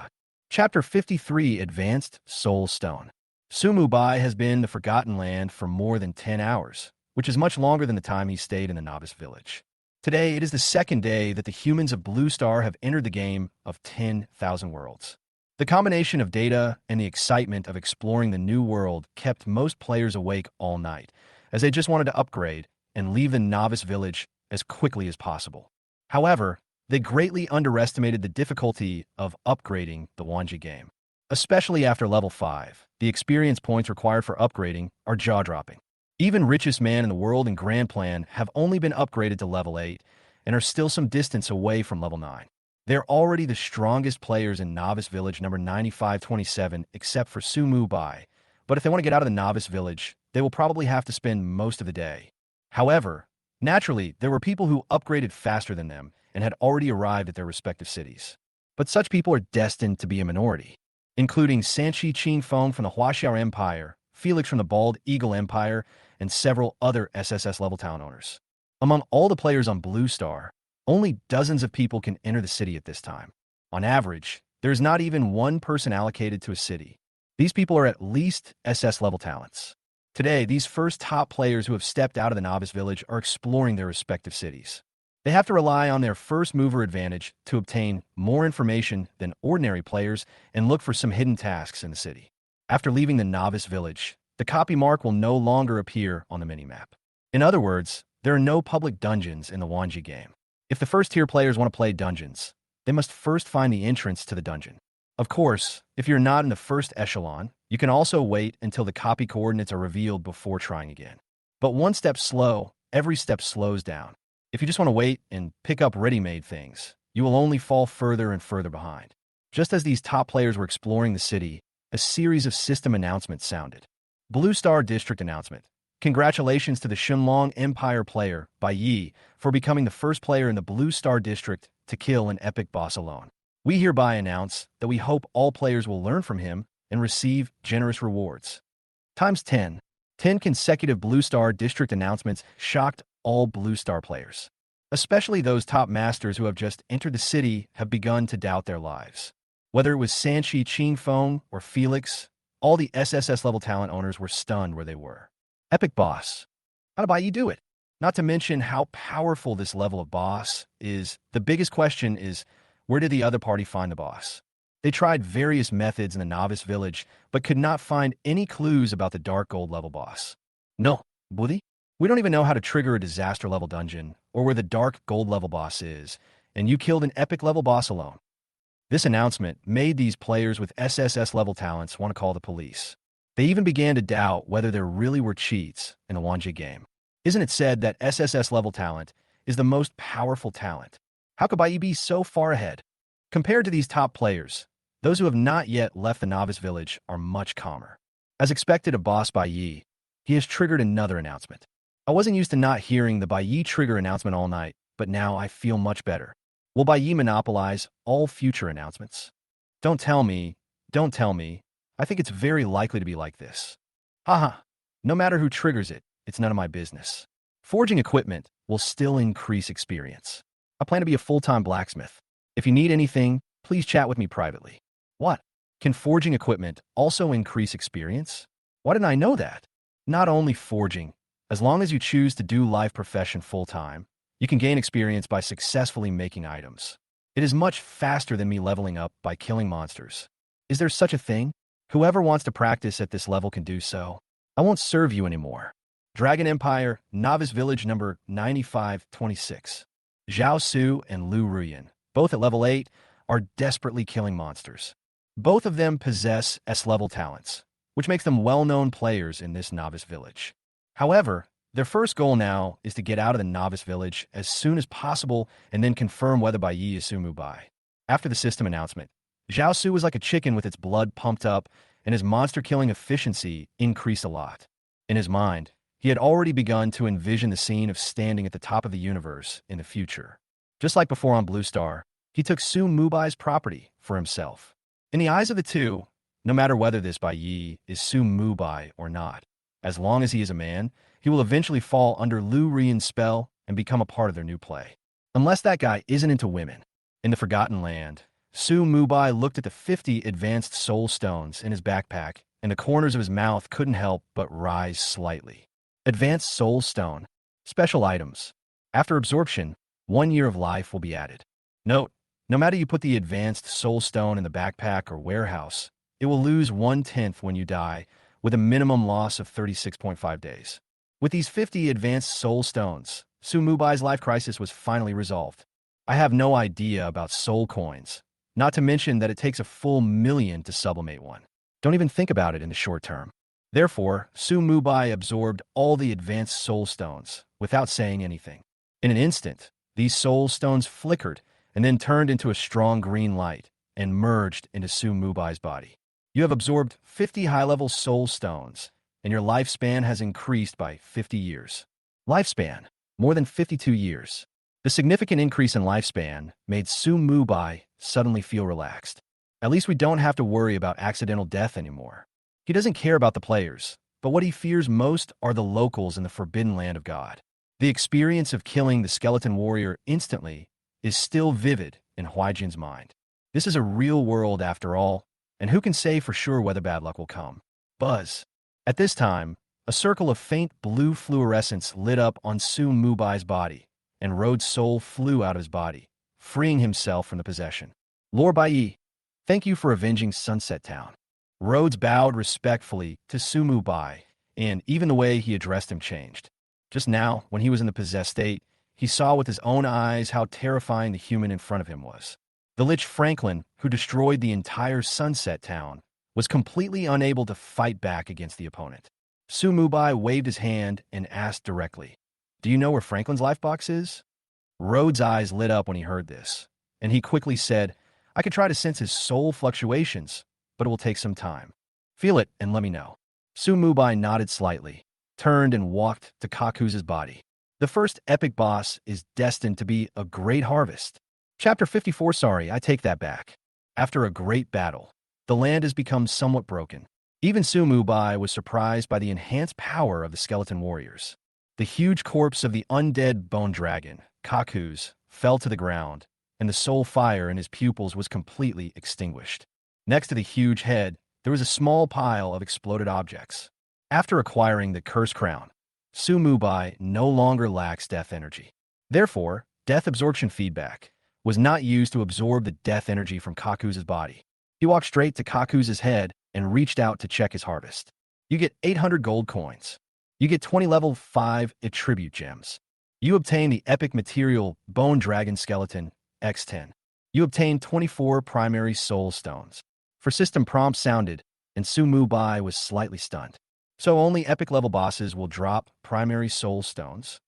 Speaker 1: Chapter 53 Advanced Soul Stone. Su Mu-bai has been in the Forgotten Land for more than 10 hours, which is much longer than the time he stayed in the Novice Village. Today, it is the second day that the humans of Blue Star have entered the game of 10,000 worlds. The combination of data and the excitement of exploring the new world kept most players awake all night, as they just wanted to upgrade and leave the Novice Village as quickly as possible. However, They greatly underestimated the difficulty of upgrading the Wanji game. Especially after level 5, the experience points required for upgrading are jaw-dropping. Even richest man in the world and Grand Plan have only been upgraded to level 8 and are still some distance away from level 9. They're already the strongest players in Novice Village number 9527 except for Sumu Bai, but if they want to get out of the Novice Village, they will probably have to spend most of the day. However, naturally, there were people who upgraded faster than them and had already arrived at their respective cities. But such people are destined to be a minority, including Sanchi Qingfeng from the Huaxiao Empire, Felix from the Bald Eagle Empire, and several other SSS-level town owners. Among all the players on Blue Star, only dozens of people can enter the city at this time. On average, there is not even one person allocated to a city. These people are at least SS-level talents. Today, these first top players who have stepped out of the Novice Village are exploring their respective cities. They have to rely on their first mover advantage to obtain more information than ordinary players and look for some hidden tasks in the city. After leaving the Novice Village, the copy mark will no longer appear on the minimap. In other words, there are no public dungeons in the Wanji game. If the first-tier players want to play dungeons, they must first find the entrance to the dungeon. Of course, if you're not in the first echelon, you can also wait until the copy coordinates are revealed before trying again. But one step slow, every step slows down. If you just want to wait and pick up ready-made things, you will only fall further and further behind. Just as these top players were exploring the city, a series of system announcements sounded. Blue Star District announcement. Congratulations to the Shenlong Empire player, Bai Yi, for becoming the first player in the Blue Star District to kill an epic boss alone. We hereby announce that we hope all players will learn from him and receive generous rewards. Times 10. 10 consecutive Blue Star District announcements shocked all Blue Star players. Especially those top masters who have just entered the city have begun to doubt their lives. Whether it was Sanchi Qingfeng or Felix, all the SSS-level talent owners were stunned where they were. Epic boss. How did Bai Yi do it? Not to mention how powerful this level of boss is. The biggest question is, where did the other party find the boss? They tried various methods in the Novice Village, but could not find any clues about the Dark Gold level boss. No, Buddy? We don't even know how to trigger a disaster level dungeon, or where the Dark Gold level boss is, and you killed an epic level boss alone. This announcement made these players with SSS level talents want to call the police. They even began to doubt whether there really were cheats in the Wanji game. Isn't it said that SSS level talent is the most powerful talent? How could Bai Yi be so far ahead? Compared to these top players, those who have not yet left the Novice Village are much calmer. As expected of boss Bai Yi, he has triggered another announcement. I wasn't used to not hearing the Bai Yi trigger announcement all night, but now I feel much better. Will Bai Yi monopolize all future announcements? Don't tell me. I think it's very likely to be like this. Haha. No matter who triggers it, it's none of my business. Forging equipment will still increase experience. I plan to be a full-time blacksmith. If you need anything, please chat with me privately. What? Can forging equipment also increase experience? Why didn't I know that? Not only forging. As long as you choose to do life profession full-time, you can gain experience by successfully making items. It is much faster than me leveling up by killing monsters. Is there such a thing? Whoever wants to practice at this level can do so. I won't serve you anymore. Dragon Empire, Novice Village number 9526. Zhao Su and Lu Ruyan, both at level 8, are desperately killing monsters. Both of them possess S-level talents, which makes them well-known players in this Novice Village. However, their first goal now is to get out of the Novice Village as soon as possible and then confirm whether Bai Yi is Sumu Bai. After the system announcement, Zhao Su was like a chicken with its blood pumped up, and his monster-killing efficiency increased a lot. In his mind, he had already begun to envision the scene of standing at the top of the universe in the future. Just like before on Blue Star, he took Su Mubai's property for himself. In the eyes of the two, no matter whether this Bai Yi is Su Mubai or not, as long as he is a man, he will eventually fall under Lu Rian's spell and become a part of their new play. Unless that guy isn't into women. In the Forgotten Land, Su Mubai looked at the 50 advanced soul stones in his backpack, and the corners of his mouth couldn't help but rise slightly. Advanced soul stone. Special items. After absorption, 1 year of life will be added. Note, no matter you put the advanced soul stone in the backpack or warehouse, it will lose 1/10 when you die, with a minimum loss of 36.5 days. With these 50 advanced soul stones, Su Mubai's life crisis was finally resolved. I have no idea about soul coins, not to mention that it takes a full million to sublimate one. Don't even think about it in the short term. Therefore, Su Mubai absorbed all the advanced soul stones without saying anything. In an instant, these soul stones flickered and then turned into a strong green light and merged into Su Mubai's body. You have absorbed 50 high-level soul stones, and your lifespan has increased by 50 years. Lifespan, more than 52 years. The significant increase in lifespan made Su Mubai suddenly feel relaxed. At least we don't have to worry about accidental death anymore. He doesn't care about the players, but what he fears most are the locals in the forbidden land of God. The experience of killing the skeleton warrior instantly is still vivid in Huaijin's mind. This is a real world after all, and who can say for sure whether bad luck will come? Buzz. At this time, a circle of faint blue fluorescence lit up on Su Mubai's body, and Road's soul flew out of his body, freeing himself from the possession. Lord Bai, thank you for avenging Sunset Town. Rhodes bowed respectfully to Su Mubai, and even the way he addressed him changed. Just now, when he was in the possessed state, he saw with his own eyes how terrifying the human in front of him was. The Lich Franklin, who destroyed the entire Sunset Town, was completely unable to fight back against the opponent. Su Mubai waved his hand and asked directly, "Do you know where Franklin's life box is?" Rhodes' eyes lit up when he heard this, and he quickly said, "I could try to sense his soul fluctuations, but it will take some time. Feel it and let me know." Su Mubai nodded slightly, turned and walked to Kaku's body. The first epic boss is destined to be a great harvest. Chapter 54. Sorry, I take that back. After a great battle, the land has become somewhat broken. Even Su Mubai was surprised by the enhanced power of the skeleton warriors. The huge corpse of the undead bone dragon, Kaku's, fell to the ground, and the soul fire in his pupils was completely extinguished. Next to the huge head, there was a small pile of exploded objects. After acquiring the Curse Crown, Su Mubai no longer lacks death energy. Therefore, death absorption feedback was not used to absorb the death energy from Kaku's body. He walked straight to Kaku's head and reached out to check his harvest. You get 800 gold coins. You get 20 level 5 attribute gems. You obtain the epic material Bone Dragon Skeleton X10. You obtain 24 primary soul stones. For system prompts sounded, and Su Mubai was slightly stunned. So only epic level bosses will drop primary soul stones?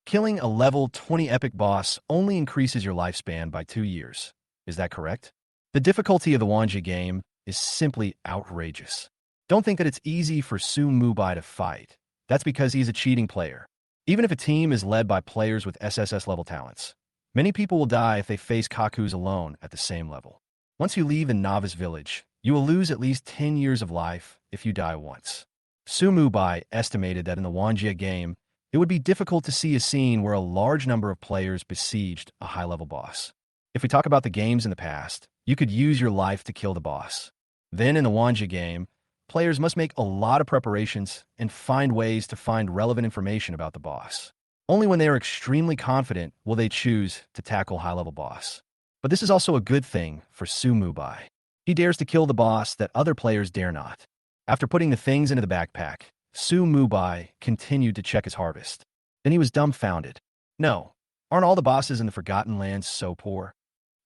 Speaker 1: Killing a level 20 epic boss only increases your lifespan by 2 years. Is that correct? The difficulty of the Wanji game is simply outrageous. Don't think that it's easy for Su Mubai to fight. That's because he's a cheating player. Even if a team is led by players with SSS level talents, many people will die if they face Kaku's alone at the same level. Once you leave the novice village, you will lose at least 10 years of life if you die once. Su Mubai estimated that in the Wanjia game, it would be difficult to see a scene where a large number of players besieged a high-level boss. If we talk about the games in the past, you could use your life to kill the boss. Then in the Wanjia game, players must make a lot of preparations and find ways to find relevant information about the boss. Only when they are extremely confident will they choose to tackle high-level boss. But this is also a good thing for Su Mubai. He dares to kill the boss that other players dare not. After putting the things into the backpack, Su Mubai continued to check his harvest. Then he was dumbfounded. No, aren't all the bosses in the Forgotten Lands so poor?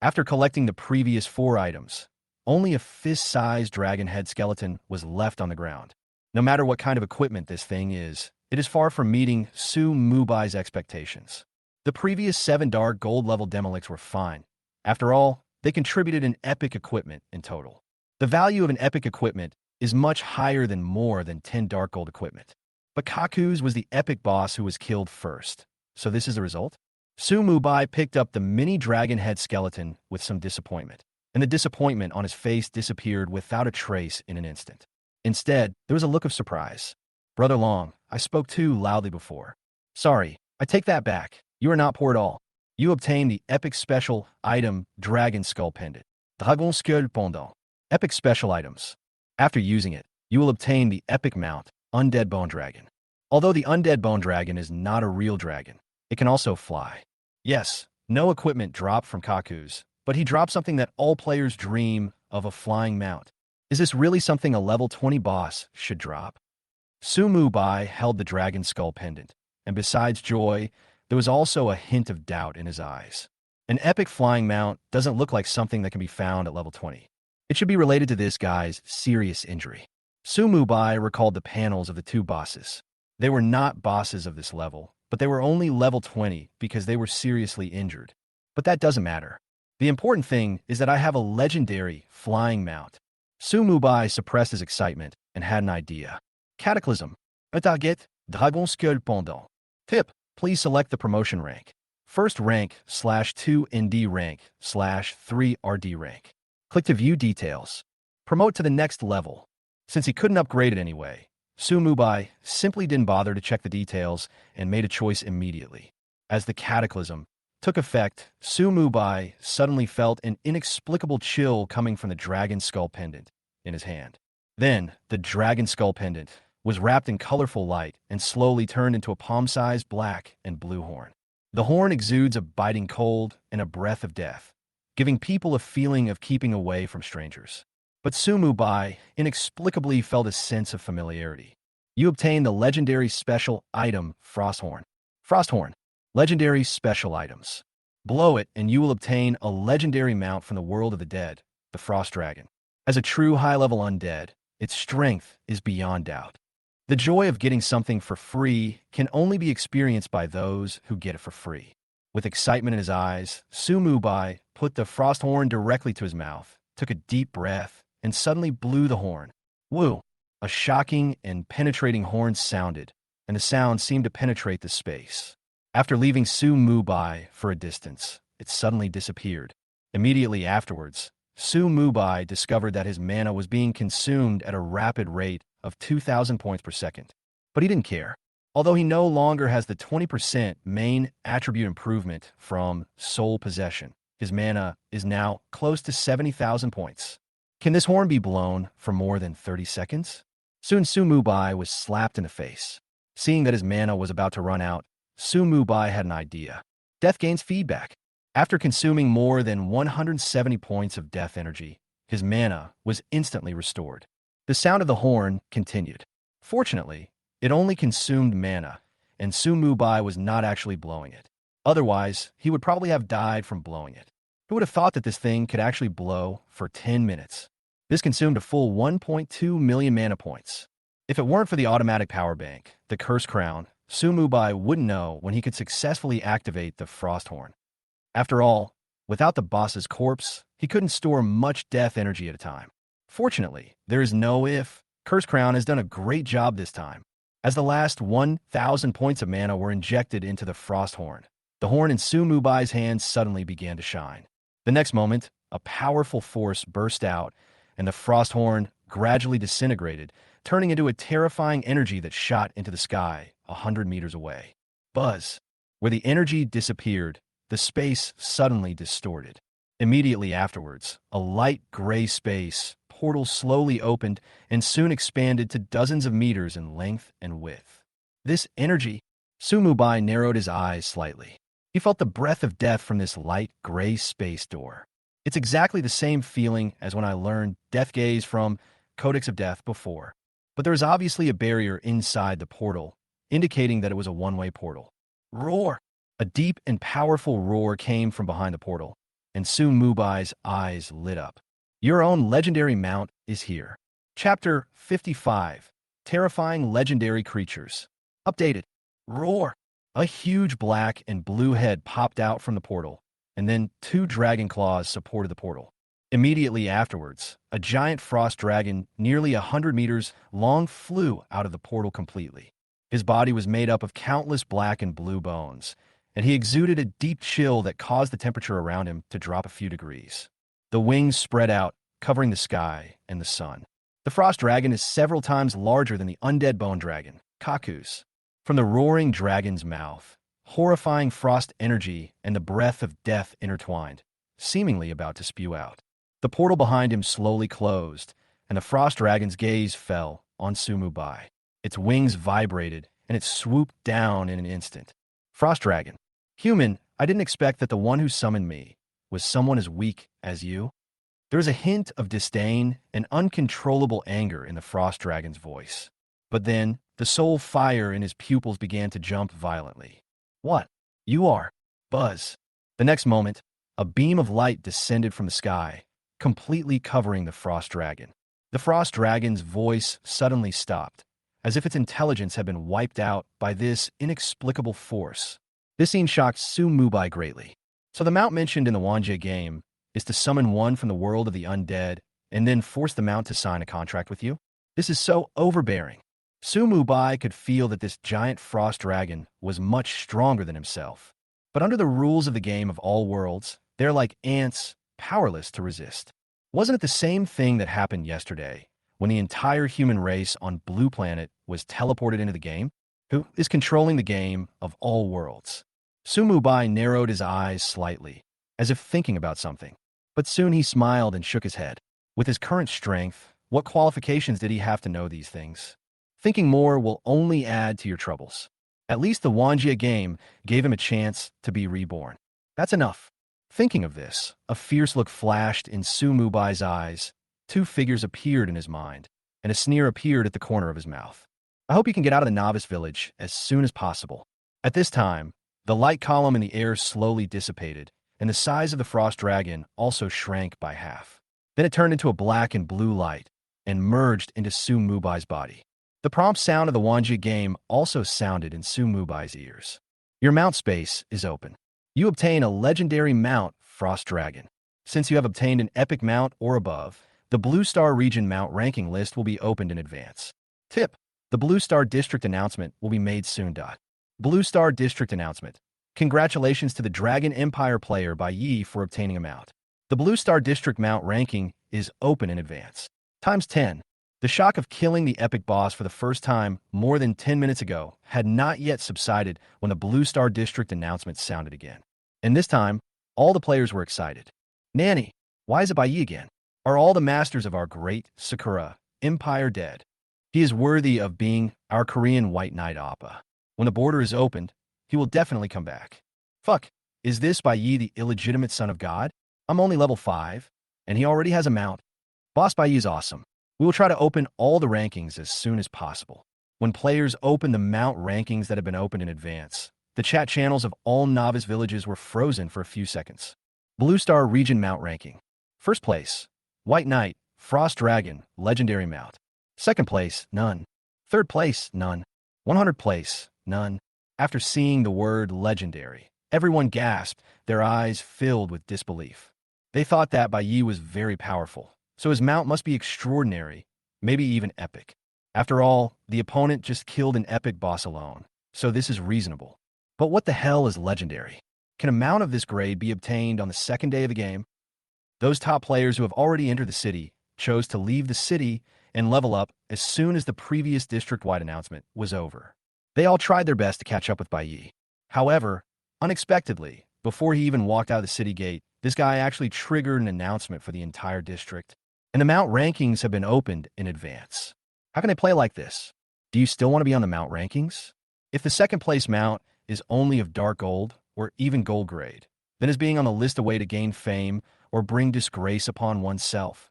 Speaker 1: After collecting the previous 4 items, only a fist-sized dragon head skeleton was left on the ground. No matter what kind of equipment this thing is, it is far from meeting Su Mubai's expectations. The previous 7 dark gold level Demolix were fine. After all, they contributed an epic equipment in total. The value of an epic equipment is much higher than more than 10 dark gold equipment. But Kaku's was the epic boss who was killed first. So this is the result? Su Mubai picked up the mini dragon head skeleton with some disappointment, and the disappointment on his face disappeared without a trace in an instant. Instead, there was a look of surprise. Brother Long, I spoke too loudly before. Sorry, I take that back. You are not poor at all. You obtained the epic special item Dragon Skull Pendant. Dragon Skull Pendant. Epic special items. After using it, you will obtain the epic mount Undead Bone Dragon. Although the Undead Bone Dragon is not a real dragon, it can also fly. Yes, no equipment dropped from Kaku's, but he dropped something that all players dream of: a flying mount. Is this really something a level 20 boss should drop? Su Mubai held the Dragon Skull Pendant, and besides joy, there was also a hint of doubt in his eyes. An epic flying mount doesn't look like something that can be found at level 20. It should be related to this guy's serious injury. Sumu Bai recalled the panels of the two bosses. They were not bosses of this level, but they were only level 20 because they were seriously injured. But that doesn't matter. The important thing is that I have a legendary flying mount. Sumu Bai suppressed his excitement and had an idea. Cataclysm. A target, Dragon Skull Pendant. Tip, please select the promotion rank. First rank /2 ND rank /3 RD rank. Click to view details. Promote to the next level. Since he couldn't upgrade it anyway, Sumu Bai simply didn't bother to check the details and made a choice immediately. As the cataclysm took effect, Sumu Bai suddenly felt an inexplicable chill coming from the dragon skull pendant in his hand. Then, the dragon skull pendant was wrapped in colorful light and slowly turned into a palm-sized black and blue horn. The horn exudes a biting cold and a breath of death, giving people a feeling of keeping away from strangers. But Sumu Bai inexplicably felt a sense of familiarity. You obtain the legendary special item Frosthorn. Frosthorn. Legendary special items. Blow it and you will obtain a legendary mount from the world of the dead, the Frost Dragon. As a true high-level undead, its strength is beyond doubt. The joy of getting something for free can only be experienced by those who get it for free. With excitement in his eyes, Sumu Bai put the frost horn directly to his mouth, took a deep breath, and suddenly blew the horn. Woo! A shocking and penetrating horn sounded, and the sound seemed to penetrate the space. After leaving Sumu Bai for a distance, it suddenly disappeared. Immediately afterwards, Sumu Bai discovered that his mana was being consumed at a rapid rate of 2,000 points per second. But he didn't care. Although he no longer has the 20% main attribute improvement from Soul Possession, his mana is now close to 70,000 points. Can this horn be blown for more than 30 seconds? Soon Sumu Bai was slapped in the face. Seeing that his mana was about to run out, Sumu Bai had an idea. Death gains feedback. After consuming more than 170 points of death energy, his mana was instantly restored. The sound of the horn continued. Fortunately, it only consumed mana, and Sumu Bai was not actually blowing it. Otherwise, he would probably have died from blowing it. Who would have thought that this thing could actually blow for 10 minutes? This consumed a full 1.2 million mana points. If it weren't for the automatic power bank, the Curse Crown, Sumu Bai wouldn't know when he could successfully activate the Frost Horn. After all, without the boss's corpse, he couldn't store much death energy at a time. Fortunately, there is no if. Curse Crown has done a great job this time. As the last 1,000 points of mana were injected into the Frost Horn, the horn in Sumu Bai's hands suddenly began to shine. The next moment, a powerful force burst out, and the Frost Horn gradually disintegrated, turning into a terrifying energy that shot into the sky 100 meters away. Buzz. Where the energy disappeared, the space suddenly distorted. Immediately afterwards, a light gray space portal slowly opened and soon expanded to dozens of meters in length and width. This energy, Sumu Bai narrowed his eyes slightly. He felt the breath of death from this light gray space door. It's exactly the same feeling as when I learned Death Gaze from Codex of Death before. But there was obviously a barrier inside the portal, indicating that it was a one-way portal. Roar! A deep and powerful roar came from behind the portal, and Sumu Bai's eyes lit up. Your own legendary mount is here. Chapter 55. Terrifying Legendary Creatures. Updated. Roar! A huge black and blue head popped out from the portal, and then 2 dragon claws supported the portal. Immediately afterwards, a giant frost dragon nearly 100 meters long flew out of the portal completely. His body was made up of countless black and blue bones, and he exuded a deep chill that caused the temperature around him to drop a few degrees. The wings spread out, covering the sky and the sun. The frost dragon is several times larger than the undead bone dragon, Kaku's. From the roaring dragon's mouth, horrifying frost energy and the breath of death intertwined, seemingly about to spew out. The portal behind him slowly closed, and the frost dragon's gaze fell on Sumu Bai. Its wings vibrated, and it swooped down in an instant. Frost dragon. Human, I didn't expect that the one who summoned me was someone as weak as you. There was a hint of disdain and uncontrollable anger in the frost dragon's voice. But then, the soul fire in his pupils began to jump violently. What? You are. Buzz. The next moment, A beam of light descended from the sky, completely covering the frost dragon. The frost dragon's voice suddenly stopped, as if its intelligence had been wiped out by this inexplicable force. This scene shocked Su Mubai greatly. So the mount mentioned in the Wanjie game is to summon one from the world of the undead and then force the mount to sign a contract with you? This is so overbearing. Su Mubai could feel that this giant frost dragon was much stronger than himself. But under the rules of the game of all worlds, they're like ants, powerless to resist. Wasn't it the same thing that happened yesterday, when the entire human race on Blue Planet was teleported into the game? Who is controlling the game of all worlds? Su Mubai narrowed his eyes slightly, as if thinking about something. But soon he smiled and shook his head. With his current strength, what qualifications did he have to know these things? Thinking more will only add to your troubles. At least the Wanjie game gave him a chance to be reborn. That's enough. Thinking of this, a fierce look flashed in Su Mubai's eyes. Two figures appeared in his mind, and a sneer appeared at the corner of his mouth. I hope you can get out of the novice village as soon as possible. At this time, the light column in the air slowly dissipated, and the size of the frost dragon also shrank by half. Then it turned into a black and blue light, and merged into Su Mubai's body. The prompt sound of the Wanjie game also sounded in Su Mubai's ears. Your mount space is open. You obtain a legendary mount, Frost Dragon. Since you have obtained an epic mount or above, the Blue Star Region mount ranking list will be opened in advance. Tip: the Blue Star District announcement will be made soon. Blue Star District announcement. Congratulations to the Dragon Empire player by Yi for obtaining a mount. The Blue Star District mount ranking is open in advance. Times 10. The shock of killing the epic boss for the first time more than 10 minutes ago had not yet subsided when the Blue Star District announcement sounded again. And this time, all the players were excited. Nanny, why is it by Yi again? Are all the masters of our great Sakura Empire dead? He is worthy of being our Korean White Knight Appa. When the border is opened, he will definitely come back. Fuck, is this by Yi the illegitimate son of God? I'm only level 5, and he already has a mount. Boss Bai Yi is awesome. We will try to open all the rankings as soon as possible. When players open the mount rankings that have been opened in advance, the chat channels of all novice villages were frozen for a few seconds. Blue Star Region mount ranking. First place, White Knight, Frost Dragon, Legendary mount. Second place, none. Third place, none. 100th place, none. After seeing the word legendary, everyone gasped, their eyes filled with disbelief. They thought that Bai Yi was very powerful, so his mount must be extraordinary, maybe even epic. After all, the opponent just killed an epic boss alone, so this is reasonable. But what the hell is legendary? Can a mount of this grade be obtained on the second day of the game? Those top players who have already entered the city chose to leave the city and level up as soon as the previous district-wide announcement was over. They all tried their best to catch up with Bai Yi. However, unexpectedly, before he even walked out of the city gate, this guy actually triggered an announcement for the entire district. And the mount rankings have been opened in advance. How can they play like this? Do you still want to be on the mount rankings? If the second place mount is only of dark gold or even gold grade, then is being on the list a way to gain fame or bring disgrace upon oneself?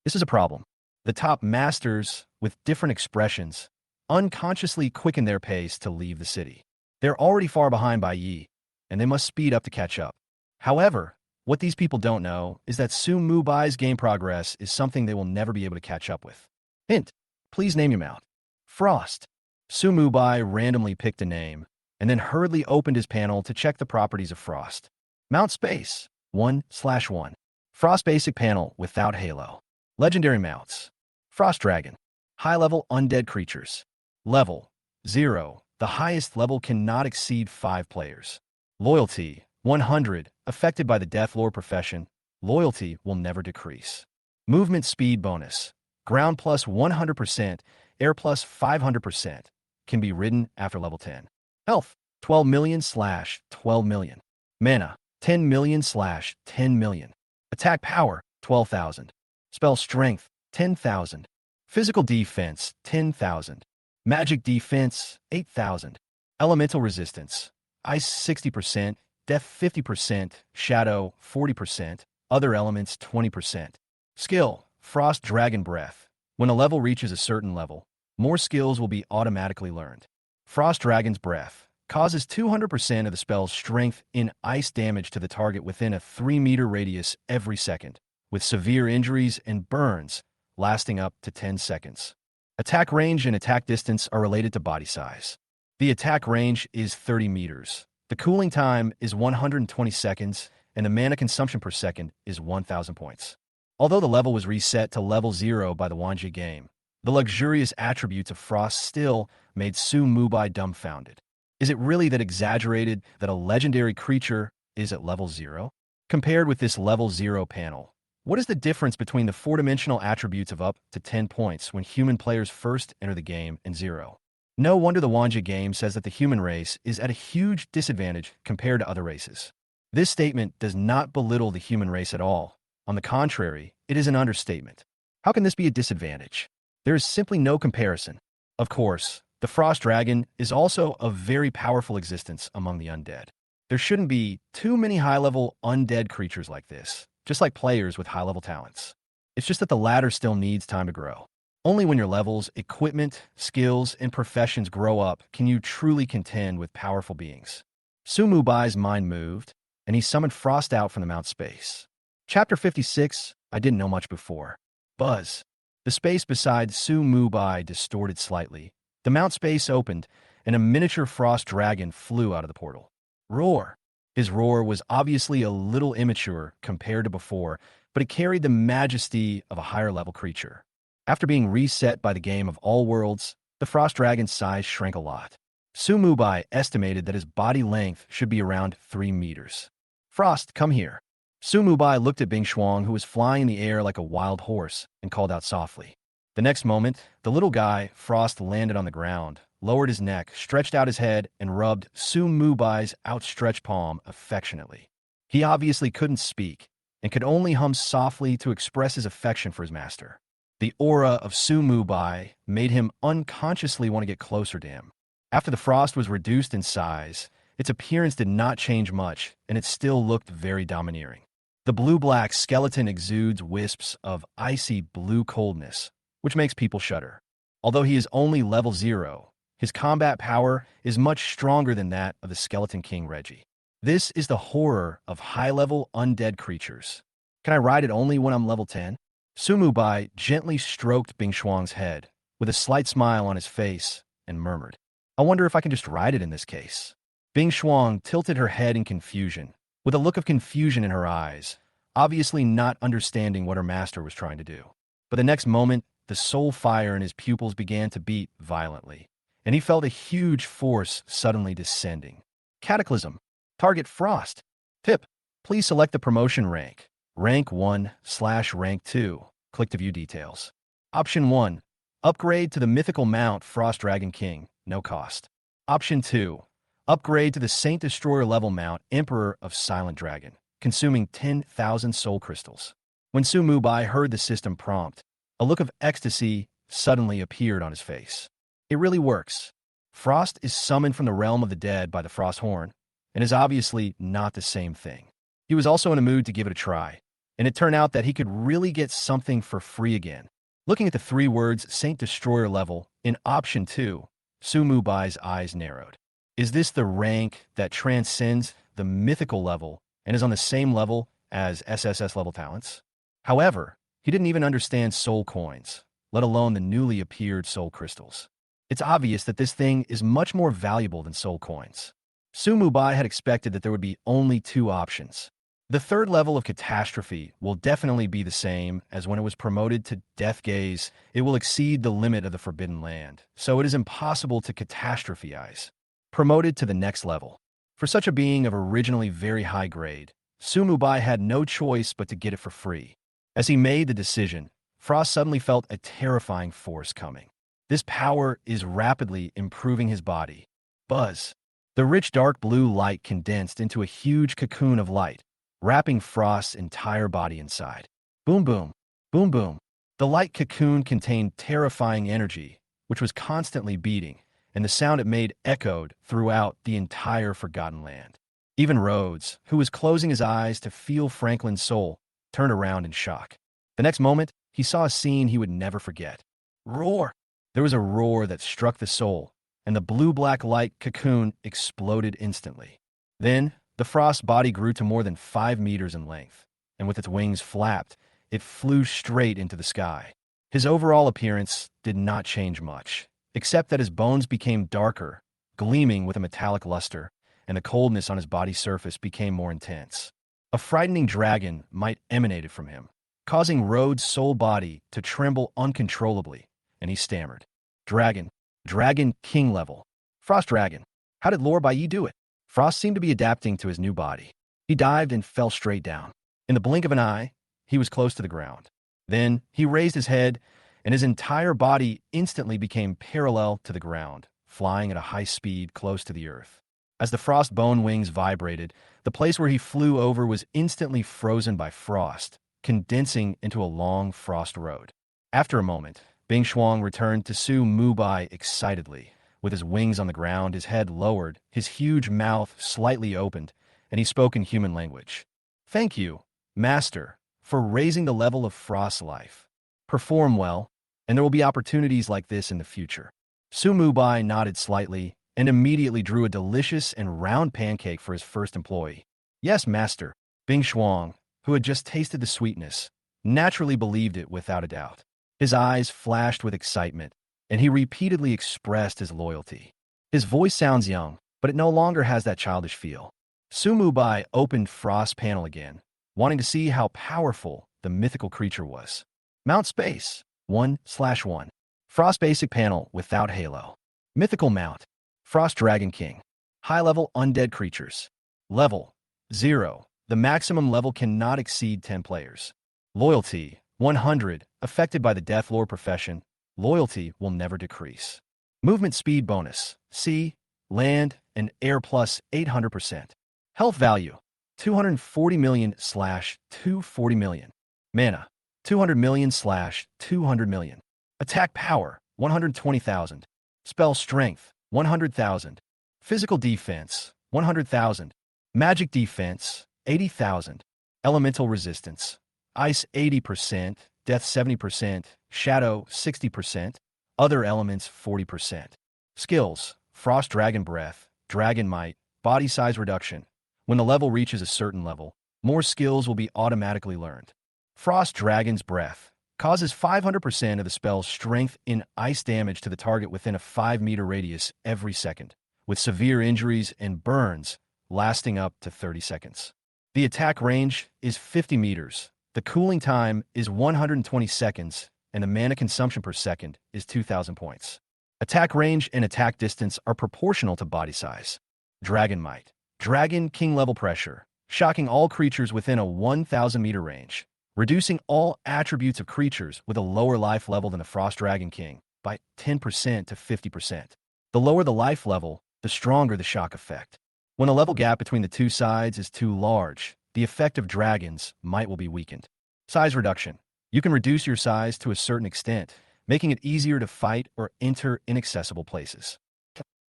Speaker 1: This is a problem. The top masters, with different expressions, unconsciously quicken their pace to leave the city. They're already far behind Bai Yi, and they must speed up to catch up. However, what these people don't know is that Su Mubai's game progress is something they will never be able to catch up with. Hint: please name your mount. Frost. Su Mubai randomly picked a name, and then hurriedly opened his panel to check the properties of Frost. Mount Space, 1/1. Frost Basic Panel without Halo. Legendary Mounts. Frost Dragon. High-level undead creatures. Level 0. The highest level cannot exceed 5 players. Loyalty, 100. Affected by the Death Lord profession, loyalty will never decrease. Movement speed bonus. Ground plus 100%, air plus 500%. Can be ridden after level 10. Health, 12 million/12 million. Mana, 10 million/10 million. Attack power, 12,000. Spell strength, 10,000. Physical defense, 10,000. Magic defense, 8,000. Elemental resistance, ice 60%, death 50%, shadow 40%, other elements 20%. Skill, Frost Dragon Breath. When a level reaches a certain level, more skills will be automatically learned. Frost Dragon's Breath. causes 200% of the spell's strength in ice damage to the target within a 3-meter radius every second, with severe injuries and burns lasting up to 10 seconds. Attack range and attack distance are related to body size. The attack range is 30 meters. The cooling time is 120 seconds, and the mana consumption per second is 1,000 points. Although the level was reset to level 0 by the Wanji game, the luxurious attributes of Frost still made Su Mubai dumbfounded. Is it really that exaggerated that a legendary creature is at level 0? Compared with this level 0 panel, what is the difference between the 4-dimensional attributes of up to 10 points when human players first enter the game and 0? No wonder the Wanja game says that the human race is at a huge disadvantage compared to other races. This statement does not belittle the human race at all. On the contrary, it is an understatement. How can this be a disadvantage? There is simply no comparison. Of course, the Frost Dragon is also a very powerful existence among the undead. There shouldn't be too many high-level undead creatures like this, just like players with high-level talents. It's just that the latter still needs time to grow. Only when your levels, equipment, skills, and professions grow up can you truly contend with powerful beings. Su Mubai's mind moved, and he summoned Frost out from the Mount Space. Chapter 56, I didn't know much before. Buzz. The space beside Su Mubai distorted slightly. The Mount Space opened, and a miniature frost dragon flew out of the portal. Roar. His roar was obviously a little immature compared to before, but it carried the majesty of a higher-level creature. After being reset by the game of all worlds, the frost dragon's size shrank a lot. Su Mubai estimated that his body length should be around 3 meters. Frost, come here. Su Mubai looked at Bing Shuang, who was flying in the air like a wild horse, and called out softly. The next moment, the little guy, Frost, landed on the ground, lowered his neck, stretched out his head, and rubbed Su Mubai's outstretched palm affectionately. He obviously couldn't speak, and could only hum softly to express his affection for his master. The aura of Su Mubai made him unconsciously want to get closer to him. After the frost was reduced in size, its appearance did not change much, and it still looked very domineering. The blue-black skeleton exudes wisps of icy blue coldness, which makes people shudder. Although he is only level 0, his combat power is much stronger than that of the Skeleton King Reggie. This is the horror of high-level undead creatures. Can I ride it only when I'm level 10? Su Mubai gently stroked Bing Shuang's head, with a slight smile on his face, and murmured, I wonder if I can just ride it in this case. Bing Shuang tilted her head in confusion, with a look of confusion in her eyes, obviously not understanding what her master was trying to do. But the next moment, the soul fire in his pupils began to beat violently, and he felt a huge force suddenly descending. Cataclysm. Target Frost. Tip. Please select the promotion rank. Rank 1/rank 2. Click to view details. Option 1. Upgrade to the mythical mount Frost Dragon King. No cost. Option 2. Upgrade to the Saint Destroyer level mount Emperor of Silent Dragon, consuming 10,000 soul crystals. When Su Mubai heard the system prompt, a look of ecstasy suddenly appeared on his face. It really works. Frost is summoned from the realm of the dead by the Frost Horn, and is obviously not the same thing. He was also in a mood to give it a try, and it turned out that he could really get something for free again. Looking at the 3 words Saint Destroyer level in option 2, Su Mubai's eyes narrowed. Is this the rank that transcends the mythical level and is on the same level as SSS level talents? However, he didn't even understand soul coins, let alone the newly appeared soul crystals. It's obvious that this thing is much more valuable than soul coins. Su Mubai had expected that there would be only 2 options. The 3rd level of catastrophe will definitely be the same as when it was promoted to Death Gaze. It will exceed the limit of the Forbidden Land, so it is impossible to catastrophize. Promoted to the next level. For such a being of originally very high grade, Su Mubai had no choice but to get it for free. As he made the decision, Frost suddenly felt a terrifying force coming. This power is rapidly improving his body. Buzz. The rich dark blue light condensed into a huge cocoon of light, wrapping Frost's entire body inside. Boom boom, boom boom. The light cocoon contained terrifying energy, which was constantly beating, and the sound it made echoed throughout the entire Forgotten Land. Even Rhodes, who was closing his eyes to feel Franklin's soul, turned around in shock. The next moment, he saw a scene he would never forget. Roar! There was a roar that struck the soul, and the blue-black light cocoon exploded instantly. Then, the frost body grew to more than 5 meters in length, and with its wings flapped, it flew straight into the sky. His overall appearance did not change much, except that his bones became darker, gleaming with a metallic luster, and the coldness on his body surface became more intense. A frightening dragon might emanated from him, causing Rhodes' soul body to tremble uncontrollably, and he stammered. Dragon. Dragon King level. Frost Dragon. How did Lord Bai do it? Frost seemed to be adapting to his new body. He dived and fell straight down. In the blink of an eye, he was close to the ground. Then he raised his head, and his entire body instantly became parallel to the ground, flying at a high speed close to the earth. As the frost bone wings vibrated, the place where he flew over was instantly frozen by frost, condensing into a long frost road. After a moment, Bing Shuang returned to Su Mubai excitedly. With his wings on the ground, his head lowered, his huge mouth slightly opened, and he spoke in human language. Thank you, Master, for raising the level of Frost's life. Perform well, and there will be opportunities like this in the future. Su Mubai nodded slightly and immediately drew a delicious and round pancake for his first employee. Yes, Master. Bing Shuang, who had just tasted the sweetness, naturally believed it without a doubt. His eyes flashed with excitement, and he repeatedly expressed his loyalty. His voice sounds young, but it no longer has that childish feel. Su Mubai opened Frost's panel again, wanting to see how powerful the mythical creature was. Mount Space, 1/1. Frost Basic Panel without Halo. Mythical Mount. Frost Dragon King. High-level undead creatures. Level 0. The maximum level cannot exceed 10 players. Loyalty, 100. Affected by the Death Lord profession, loyalty will never decrease. Movement speed bonus. Sea, land, and air plus 800%. Health value, 240 million/240 million. Mana, 200 million/200 million. Attack power, 120,000. Spell strength, 100,000. Physical defense, 100,000. Magic defense, 80,000. Elemental resistance, ice 80%, death 70%, shadow 60%, other elements 40%. Skills, Frost Dragon Breath, Dragon Might, body size reduction. When the level reaches a certain level, more skills will be automatically learned. Frost Dragon's Breath causes 500% of the spell's strength in ice damage to the target within a 5-meter radius every second, with severe injuries and burns lasting up to 30 seconds. The attack range is 50 meters. The cooling time is 120 seconds, and the mana consumption per second is 2,000 points. Attack range and attack distance are proportional to body size. Dragon Might. Dragon King level pressure, shocking all creatures within a 1,000-meter range, reducing all attributes of creatures with a lower life level than the Frost Dragon King by 10% to 50%. The lower the life level, the stronger the shock effect. When the level gap between the two sides is too large, the effect of Dragon's Might will be weakened. Size reduction. You can reduce your size to a certain extent, making it easier to fight or enter inaccessible places.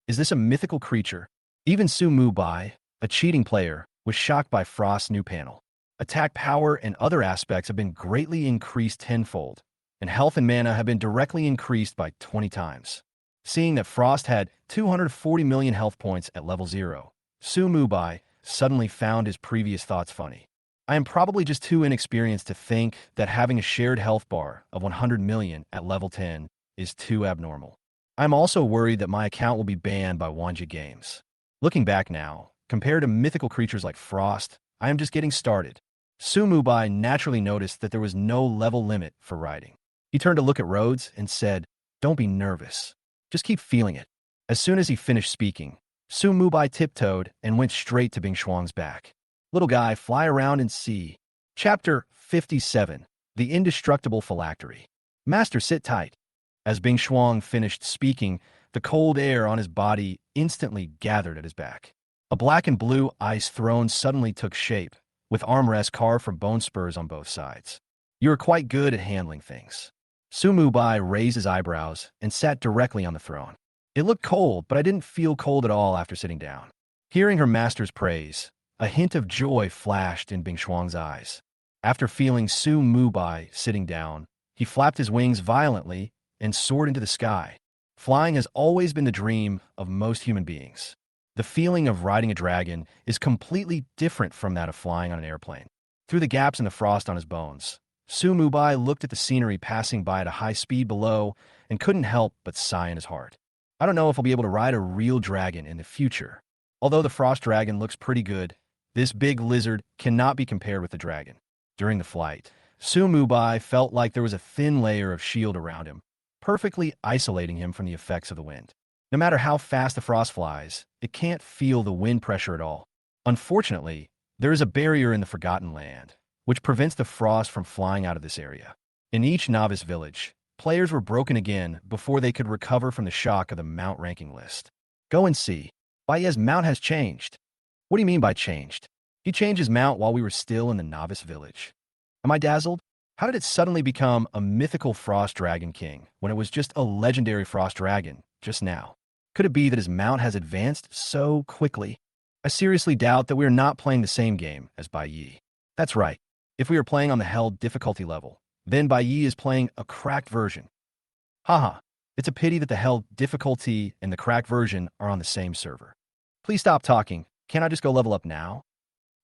Speaker 1: Is this a mythical creature? Even Su Mubai, a cheating player, was shocked by Frost's new panel. Attack power and other aspects have been greatly increased tenfold, and health and mana have been directly increased by 20 times. Seeing that Frost had 240 million health points at level 0, Su Mubai suddenly found his previous thoughts funny. I am probably just too inexperienced to think that having a shared health bar of 100 million at level 10 is too abnormal. I'm also worried that my account will be banned by Wanja Games. Looking back now, compared to mythical creatures like Frost, I am just getting started. Su Mubai naturally noticed that there was no level limit for riding. He turned to look at Rhodes and said, "Don't be nervous. Just keep feeling it." As soon as he finished speaking, Su Mubai tiptoed and went straight to Bing Shuang's back. Little guy, fly around and see. Chapter 57. The Indestructible Phylactery. Master, sit tight. As Bing Shuang finished speaking, the cold air on his body instantly gathered at his back. A black and blue ice throne suddenly took shape, with armrests carved from bone spurs on both sides. You are quite good at handling things. Su Mubai raised his eyebrows and sat directly on the throne. It looked cold, but I didn't feel cold at all after sitting down. Hearing her master's praise, a hint of joy flashed in Bing Shuang's eyes. After feeling Su Mubai sitting down, he flapped his wings violently and soared into the sky. Flying has always been the dream of most human beings. The feeling of riding a dragon is completely different from that of flying on an airplane. Through the gaps in the frost on his bones, Su Mubai looked at the scenery passing by at a high speed below and couldn't help but sigh in his heart. I don't know if I'll be able to ride a real dragon in the future. Although the frost dragon looks pretty good, this big lizard cannot be compared with the dragon. During the flight, Su Mubai felt like there was a thin layer of shield around him, perfectly isolating him from the effects of the wind. No matter how fast the frost flies, it can't feel the wind pressure at all. Unfortunately, there is a barrier in the Forgotten Land, which prevents the frost from flying out of this area. In each novice village, players were broken again before they could recover from the shock of the mount ranking list. Go and see. Baiye's mount has changed. What do you mean by changed? He changed his mount while we were still in the novice village. Am I dazzled? How did it suddenly become a mythical frost dragon king when it was just a legendary frost dragon just now? Could it be that his mount has advanced so quickly? I seriously doubt that we are not playing the same game as Bai Yi. That's right. If we are playing on the held difficulty level, then Bai Yi is playing a cracked version. Haha, it's a pity that the held difficulty and the cracked version are on the same server. Please stop talking. Can't I just go level up now?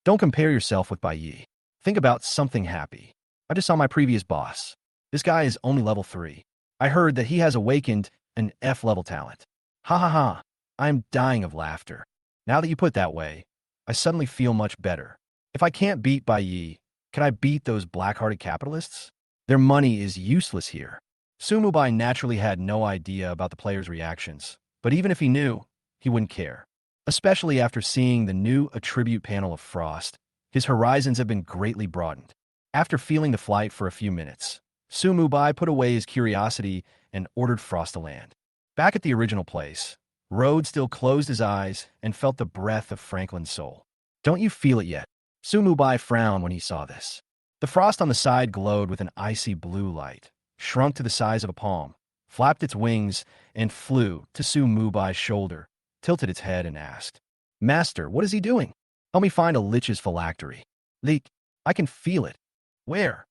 Speaker 1: Don't compare yourself with Bai Yi. Think about something happy. I just saw my previous boss. This guy is only level 3. I heard that he has awakened an F-level talent. Ha ha ha. I'm dying of laughter. Now that you put it that way, I suddenly feel much better. If I can't beat Bai Yi, can I beat those black-hearted capitalists? Their money is useless here. Su Mubai naturally had no idea about the players' reactions, but even if he knew, he wouldn't care. Especially after seeing the new attribute panel of Frost, his horizons have been greatly broadened. After feeling the flight for a few minutes, Su Mubai put away his curiosity and ordered Frost to land. Back at the original place, Rhodes still closed his eyes and felt the breath of Franklin's soul. Don't you feel it yet? Su Mubai frowned when he saw this. The frost on the side glowed with an icy blue light, shrunk to the size of a palm, flapped its wings, and flew to Su Mubai's shoulder, tilted its head and asked, "Master, what is he doing? Help me find a lich's phylactery." "Leek, I can feel it." "Where?"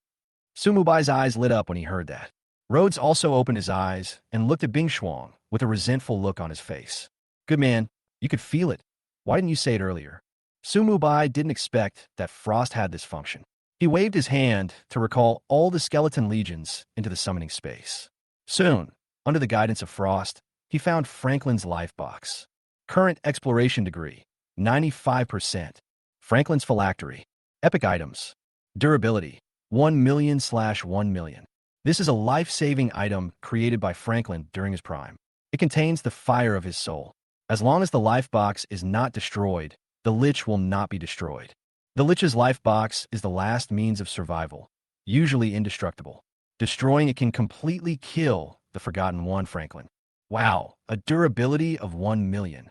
Speaker 1: Su Mubai's eyes lit up when he heard that. Rhodes also opened his eyes and looked at Bing Shuang with a resentful look on his face. "Good man, you could feel it. Why didn't you say it earlier?" Su Mubai didn't expect that Frost had this function. He waved his hand to recall all the skeleton legions into the summoning space. Soon, under the guidance of Frost, he found Franklin's life box. Current exploration degree, 95%. Franklin's phylactery. Epic items. Durability, 1 million/1 million. This is a life-saving item created by Franklin during his prime. It contains the fire of his soul. As long as the life box is not destroyed, the Lich will not be destroyed. The Lich's life box is the last means of survival, usually indestructible. Destroying it can completely kill the Forgotten One, Franklin. Wow, a durability of 1 million.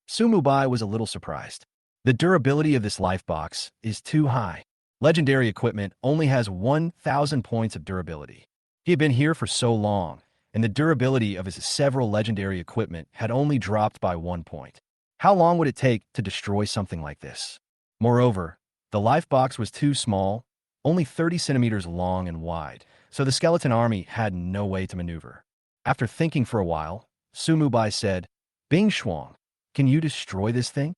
Speaker 1: Su Mubai was a little surprised. The durability of this life box is too high. Legendary equipment only has 1,000 points of durability. He had been here for so long, and the durability of his several legendary equipment had only dropped by 1 point. How long would it take to destroy something like this? Moreover, the life box was too small, only 30 centimeters long and wide, so the skeleton army had no way to maneuver. After thinking for a while, Su Mubai said, "Bing Shuang, can you destroy this thing?"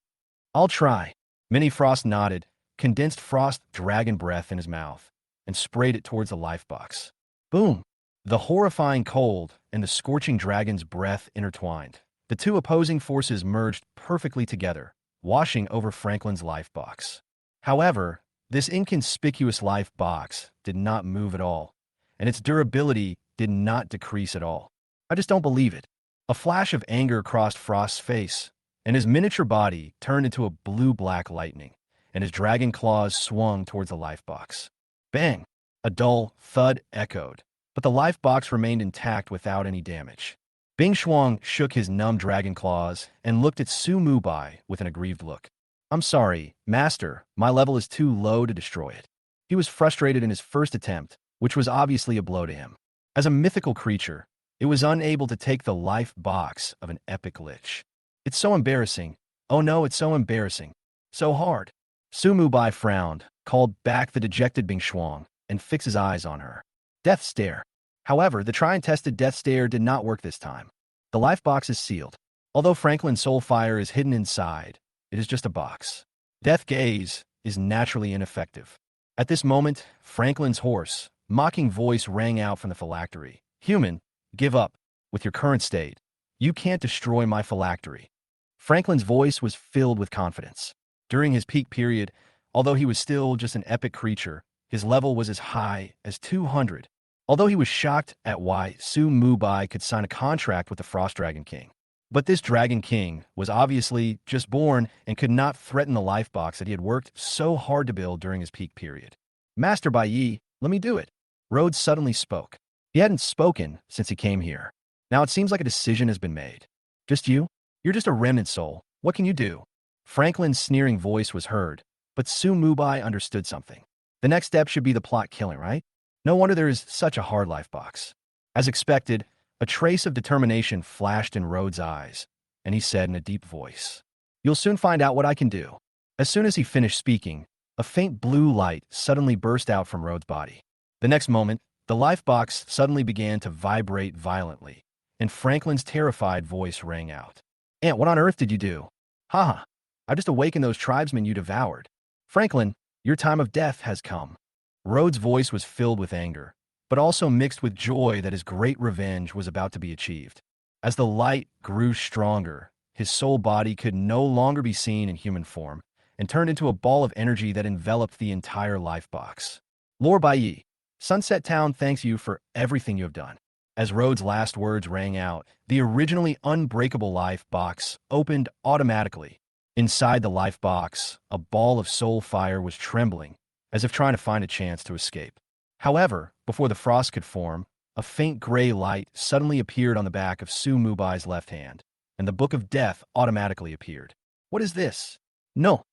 Speaker 1: "I'll try." Mini Frost nodded, condensed Frost dragon breath in his mouth, and sprayed it towards the life box. Boom! The horrifying cold and the scorching dragon's breath intertwined. The two opposing forces merged perfectly together, washing over Franklin's life box. However, this inconspicuous life box did not move at all, and its durability did not decrease at all. I just don't believe it. A flash of anger crossed Frost's face, and his miniature body turned into a blue-black lightning, and his dragon claws swung towards the life box. Bang! A dull thud echoed, but the life box remained intact without any damage. Bing Shuang shook his numb dragon claws and looked at Su Mubai with an aggrieved look. "I'm sorry, Master, my level is too low to destroy it." He was frustrated in his first attempt, which was obviously a blow to him. As a mythical creature, it was unable to take the life box of an epic lich. It's so embarrassing. Oh no, it's so embarrassing. So hard. Su Mubai frowned, called back the dejected Bing Shuang, and fixed his eyes on her. Death stare. However, the tried-and-tested death stare did not work this time. The life box is sealed. Although Franklin's soul fire is hidden inside, it is just a box. Death gaze is naturally ineffective. At this moment, Franklin's hoarse, mocking voice rang out from the phylactery. Human, give up. With your current state, you can't destroy my phylactery. Franklin's voice was filled with confidence. During his peak period, although he was still just an epic creature, his level was as high as 200. Although he was shocked at why Su Mubai could sign a contract with the Frost Dragon King. But this Dragon King was obviously just born and could not threaten the life box that he had worked so hard to build during his peak period. Master Bai Yi, let me do it. Rhodes suddenly spoke. He hadn't spoken since he came here. Now it seems like a decision has been made. Just you? You're just a remnant soul. What can you do? Franklin's sneering voice was heard, but Su Mubai understood something. The next step should be the plot killing, right? No wonder there is such a hard life box. As expected, a trace of determination flashed in Rhodes' eyes, and he said in a deep voice, "You'll soon find out what I can do." As soon as he finished speaking, a faint blue light suddenly burst out from Rhodes' body. The next moment, the life box suddenly began to vibrate violently, and Franklin's terrified voice rang out. "Aunt, what on earth did you do?" "Haha, I just awakened those tribesmen you devoured. Franklin, your time of death has come." Rhodes' voice was filled with anger, but also mixed with joy that his great revenge was about to be achieved. As the light grew stronger, his soul body could no longer be seen in human form and turned into a ball of energy that enveloped the entire life box. "Lord Bai Yi, Sunset Town thanks you for everything you have done." As Rhodes' last words rang out, the originally unbreakable life box opened automatically. Inside the life box, a ball of soul fire was trembling, as if trying to find a chance to escape. However, before the frost could form, a faint gray light suddenly appeared on the back of Su Mubai's left hand, and the Book of Death automatically appeared. "What is this?" "No."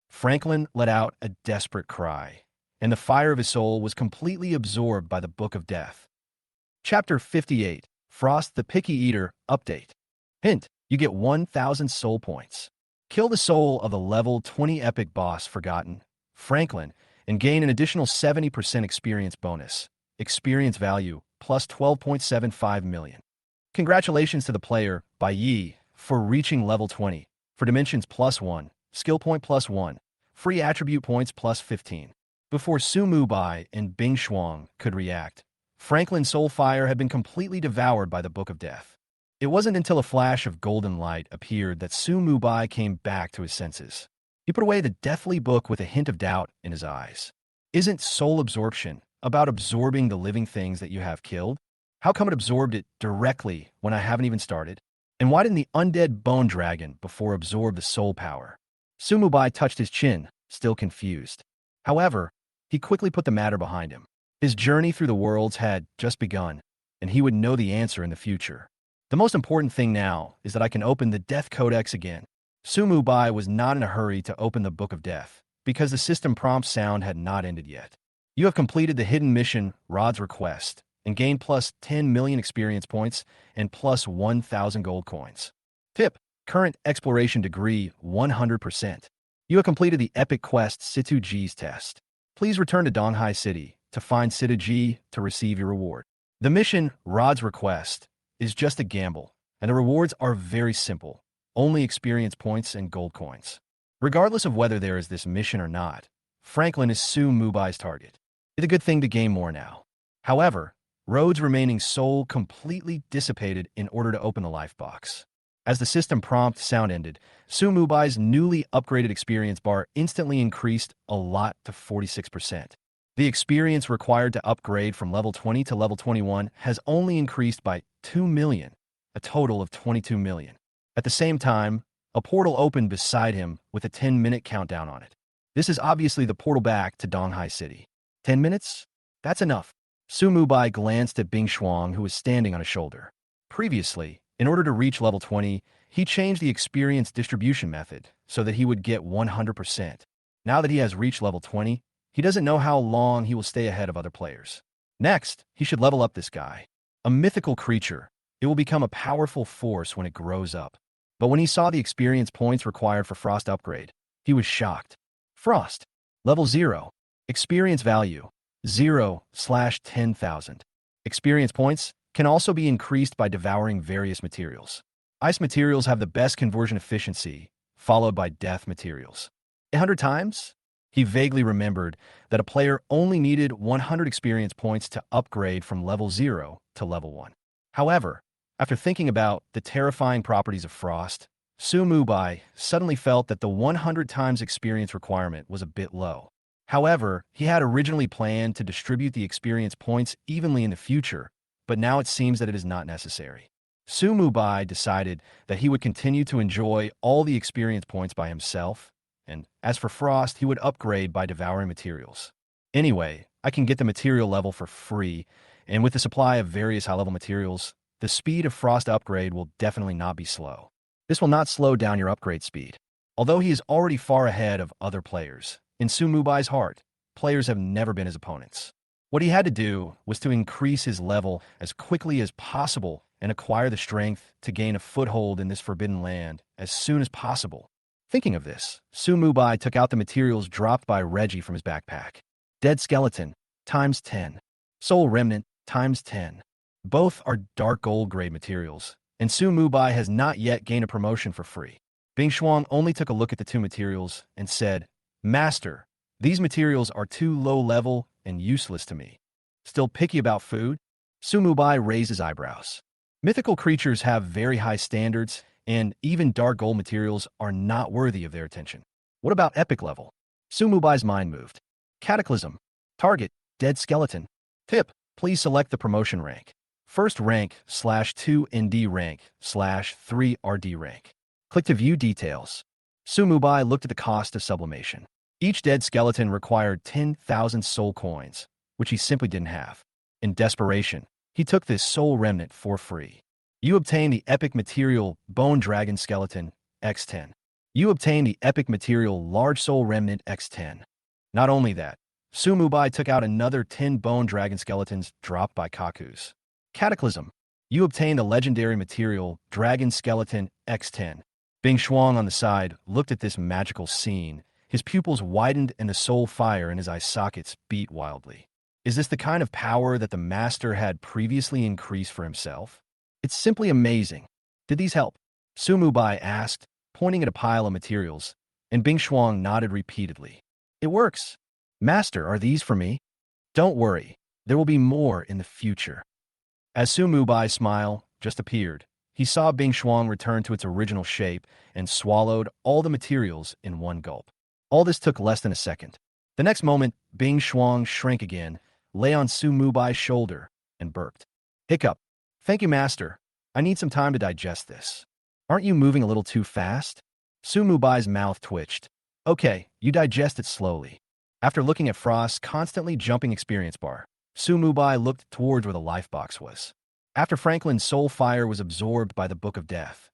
Speaker 1: Franklin let out a desperate cry, and the fire of his soul was completely absorbed by the Book of Death. Chapter 58, Frost the Picky Eater Update. Hint, you get 1,000 soul points. Kill the soul of the level 20 epic boss Forgotten, Franklin, and gain an additional 70% experience bonus. Experience value, plus 12.75 million. Congratulations to the player, Bai Yi, for reaching level 20. For dimensions +1, skill point +1, free attribute points +15. Before Su Mubai and Bing Shuang could react, Franklin's soul fire had been completely devoured by the Book of Death. It wasn't until a flash of golden light appeared that Su Mubai came back to his senses. He put away the deathly book with a hint of doubt in his eyes. "Isn't soul absorption about absorbing the living things that you have killed? How come it absorbed it directly when I haven't even started? And why didn't the undead bone dragon before absorb the soul power?" Su Mubai touched his chin, still confused. However, he quickly put the matter behind him. His journey through the worlds had just begun, and he would know the answer in the future. "The most important thing now is that I can open the Death Codex again." Su Mubai was not in a hurry to open the Book of Death, because the system prompt sound had not ended yet. "You have completed the hidden mission, Rod's Request, and gained plus 10 million experience points and plus 1,000 gold coins. Tip, current exploration degree 100%. You have completed the epic quest Situ Ji's test. Please return to Donghai City to find Situ Ji to receive your reward." The mission, Rod's Request, is just a gamble, and the rewards are very simple. Only experience points and gold coins. Regardless of whether there is this mission or not, Franklin is Su Mubai's target. It's a good thing to gain more now. However, Rhodes' remaining soul completely dissipated in order to open the life box. As the system prompt sound ended, Su Mubai's newly upgraded experience bar instantly increased a lot to 46%. The experience required to upgrade from level 20 to level 21 has only increased by 2 million, a total of 22 million. At the same time, a portal opened beside him with a 10-minute countdown on it. This is obviously the portal back to Donghai City. 10 minutes? That's enough. Su Mubai glanced at Bing Shuang, who was standing on his shoulder. Previously, in order to reach level 20, he changed the experience distribution method so that he would get 100%. Now that he has reached level 20, he doesn't know how long he will stay ahead of other players. Next, he should level up this guy. A mythical creature, it will become a powerful force when it grows up. But when he saw the experience points required for Frost upgrade, he was shocked. Frost, level 0, experience value, 0/10,000. Experience points, can also be increased by devouring various materials. Ice materials have the best conversion efficiency, followed by death materials. 100 times? He vaguely remembered that a player only needed 100 experience points to upgrade from level 0 to level 1. However, after thinking about the terrifying properties of frost, Su Mubai suddenly felt that the 100 times experience requirement was a bit low. However, he had originally planned to distribute the experience points evenly in the future, but now it seems that it is not necessary. Su Mubai decided that he would continue to enjoy all the experience points by himself, and as for Frost, he would upgrade by devouring materials. Anyway, I can get the material level for free, and with the supply of various high-level materials, the speed of Frost upgrade will definitely not be slow. This will not slow down your upgrade speed. Although he is already far ahead of other players, in Su Mubai's heart, players have never been his opponents. What he had to do was to increase his level as quickly as possible and acquire the strength to gain a foothold in this forbidden land as soon as possible. Thinking of this, Su Mubai took out the materials dropped by Reggie from his backpack. Dead Skeleton, times 10. Soul Remnant, times 10. Both are dark gold grade materials, and Su Mubai has not yet gained a promotion for free. Bing Shuang only took a look at the two materials and said, "Master, these materials are too low level and useless to me." Still picky about food? Su Mubai raised his eyebrows. Mythical creatures have very high standards, and even dark gold materials are not worthy of their attention. What about epic level? Su Mubai's mind moved. Cataclysm. Target, Dead Skeleton. Tip, please select the promotion rank. First rank /2 ND rank /3 RD rank. Click to view details. Su Mubai looked at the cost of sublimation. Each dead skeleton required 10,000 soul coins, which he simply didn't have. In desperation, he took this soul remnant for free. You obtain the epic material Bone Dragon Skeleton X10. You obtain the epic material Large Soul Remnant X10. Not only that, Su Mubai took out another 10 Bone Dragon Skeletons dropped by Kakus. Cataclysm. You obtain the legendary material Dragon Skeleton X10. Bing Shuang on the side looked at this magical scene. His pupils widened and the soul fire in his eye sockets beat wildly. Is this the kind of power that the master had previously increased for himself? It's simply amazing. Did these help? Su Mubai asked, pointing at a pile of materials, and Bing Shuang nodded repeatedly. It works. Master, are these for me? Don't worry, there will be more in the future. As Su Mubai's smile just appeared, he saw Bing Shuang return to its original shape and swallowed all the materials in one gulp. All this took less than a second. The next moment, Bing Shuang shrank again, lay on Su Mubai's shoulder, and burped. Hiccup. Thank you, Master. I need some time to digest this. Aren't you moving a little too fast? Su Mubai's mouth twitched. Okay, you digest it slowly. After looking at Frost's constantly jumping experience bar, Su Mubai looked towards where the life box was. After Franklin's soul fire was absorbed by the Book of Death,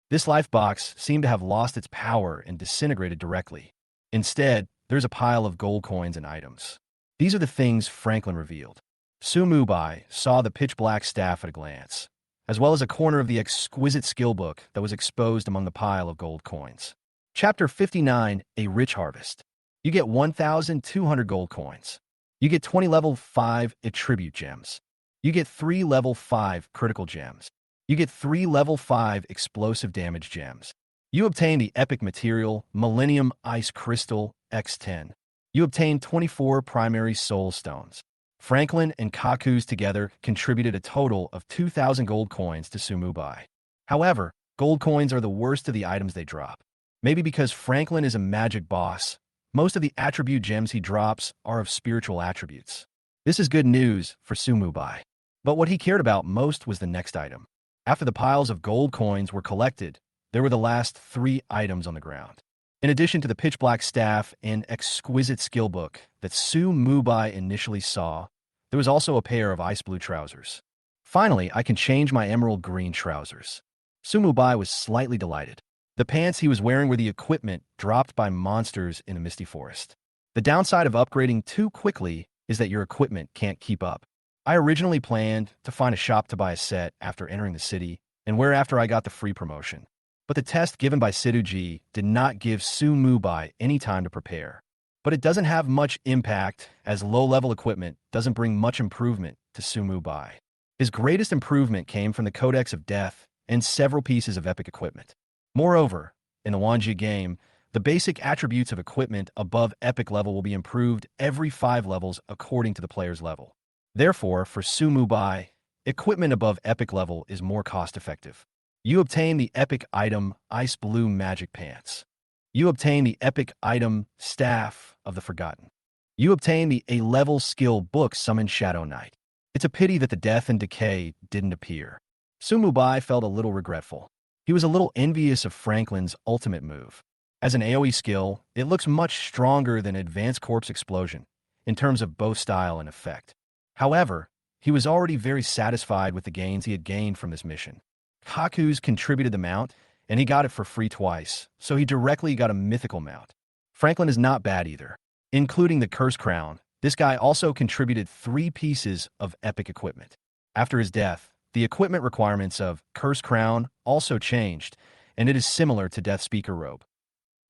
Speaker 1: this life box seemed to have lost its power and disintegrated directly. Instead, there's a pile of gold coins and items. These are the things Franklin revealed. Su Mubai saw the pitch-black staff at a glance, as well as a corner of the exquisite skill book that was exposed among the pile of gold coins. Chapter 59, A Rich Harvest. You get 1,200 gold coins. You get 20 level 5 attribute gems. You get 3 level 5 critical gems. You get 3 level 5 explosive damage gems. You obtain the epic material Millennium Ice Crystal X10. You obtain 24 primary soul stones. Franklin and Kakus together contributed a total of 2,000 gold coins to Su Mubai. However, gold coins are the worst of the items they drop. Maybe because Franklin is a magic boss, most of the attribute gems he drops are of spiritual attributes. This is good news for Su Mubai. But what he cared about most was the next item. After the piles of gold coins were collected, there were the last 3 items on the ground. In addition to the pitch-black staff and exquisite skill book that Su Mubai initially saw, there was also a pair of ice blue trousers. Finally, I can change my emerald green trousers. Su Mubai was slightly delighted. The pants he was wearing were the equipment dropped by monsters in a misty forest. The downside of upgrading too quickly is that your equipment can't keep up. I originally planned to find a shop to buy a set after entering the city, and where after I got the free promotion. But the test given by Siduji did not give Su Mubai any time to prepare. But it doesn't have much impact, as low-level equipment doesn't bring much improvement to Su Mubai. His greatest improvement came from the Codex of Death and several pieces of epic equipment. Moreover, in the Wanjia game, the basic attributes of equipment above epic level will be improved every 5 levels according to the player's level. Therefore, for Sumu Bai, equipment above epic level is more cost-effective. You obtain the epic item Ice Blue Magic Pants. You obtain the epic item Staff of the Forgotten. You obtain the A-level skill book Summon Shadow Knight. It's a pity that the Death and Decay didn't appear. Sumu Bai felt a little regretful. He was a little envious of Franklin's ultimate move. As an AoE skill, it looks much stronger than Advanced Corpse Explosion in terms of both style and effect. However, he was already very satisfied with the gains he had gained from this mission. Haku's contributed the mount, and he got it for free twice, so he directly got a mythical mount. Franklin is not bad either. Including the Curse Crown, this guy also contributed 3 pieces of epic equipment. After his death, the equipment requirements of Curse Crown also changed, and it is similar to Death Speaker Robe.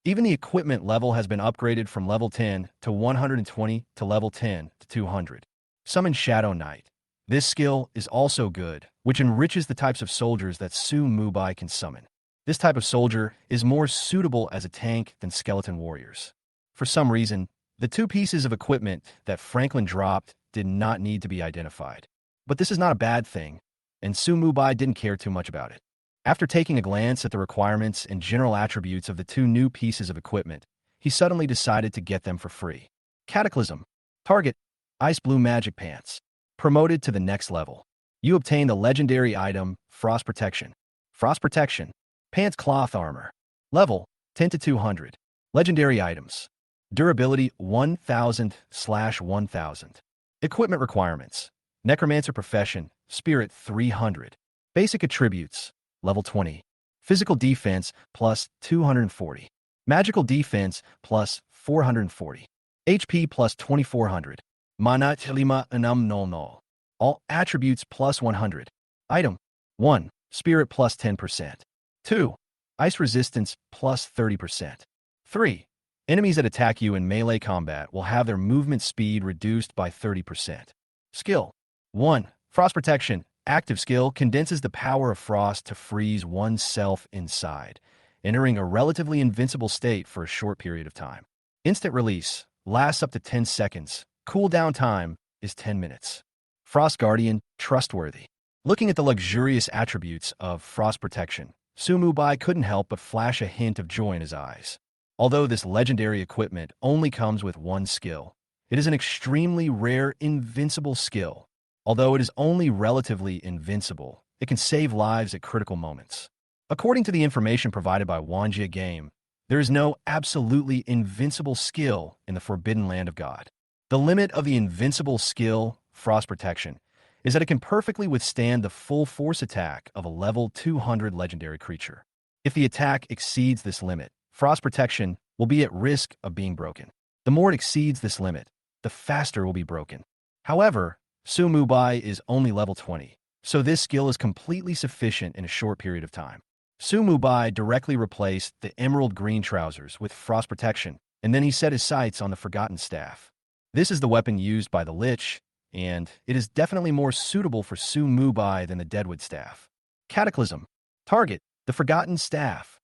Speaker 1: Even the equipment level has been upgraded from level 10 to 120 to level 10 to 200. Summon Shadow Knight. This skill is also good, which enriches the types of soldiers that Sumu Bai can summon. This type of soldier is more suitable as a tank than skeleton warriors. For some reason, the 2 pieces of equipment that Franklin dropped did not need to be identified. But this is not a bad thing, and Sumu Bai didn't care too much about it. After taking a glance at the requirements and general attributes of the 2 new pieces of equipment, he suddenly decided to get them for free. Cataclysm. Target. Ice Blue Magic Pants. Promoted to the next level. You obtain the legendary item, Frost Protection. Frost Protection. Pants Cloth Armor. Level, 10 to 200. Legendary items. Durability, 1000/1000. Equipment requirements. Necromancer Profession, Spirit 300. Basic attributes, level 20. Physical defense, plus 240. Magical defense, plus 440. HP, plus 2400. Mana Tilima Anam Nol. All attributes, plus 100. Item, 1. Spirit, plus 10%. 2. Ice resistance, plus 30%. 3. Enemies that attack you in melee combat will have their movement speed reduced by 30%. Skill, 1. Frost Protection. Active skill condenses the power of frost to freeze oneself inside, entering a relatively invincible state for a short period of time. Instant release. Lasts up to 10 seconds. Cooldown time is 10 minutes. Frost Guardian. Trustworthy. Looking at the luxurious attributes of Frost Protection, Sumu Bai couldn't help but flash a hint of joy in his eyes. Although this legendary equipment only comes with 1 skill, it is an extremely rare invincible skill. Although it is only relatively invincible, it can save lives at critical moments. According to the information provided by Wanjia Game, there is no absolutely invincible skill in the Forbidden Land of God. The limit of the invincible skill, Frost Protection, is that it can perfectly withstand the full force attack of a level 200 legendary creature. If the attack exceeds this limit, Frost Protection will be at risk of being broken. The more it exceeds this limit, the faster it will be broken. However, Sumu Bai is only level 20, so this skill is completely sufficient in a short period of time. Sumu Bai directly replaced the emerald green trousers with Frost Protection, and then he set his sights on the Forgotten Staff. This is the weapon used by the Lich, and it is definitely more suitable for Sumu Bai than the Deadwood Staff. Cataclysm. Target, the Forgotten Staff.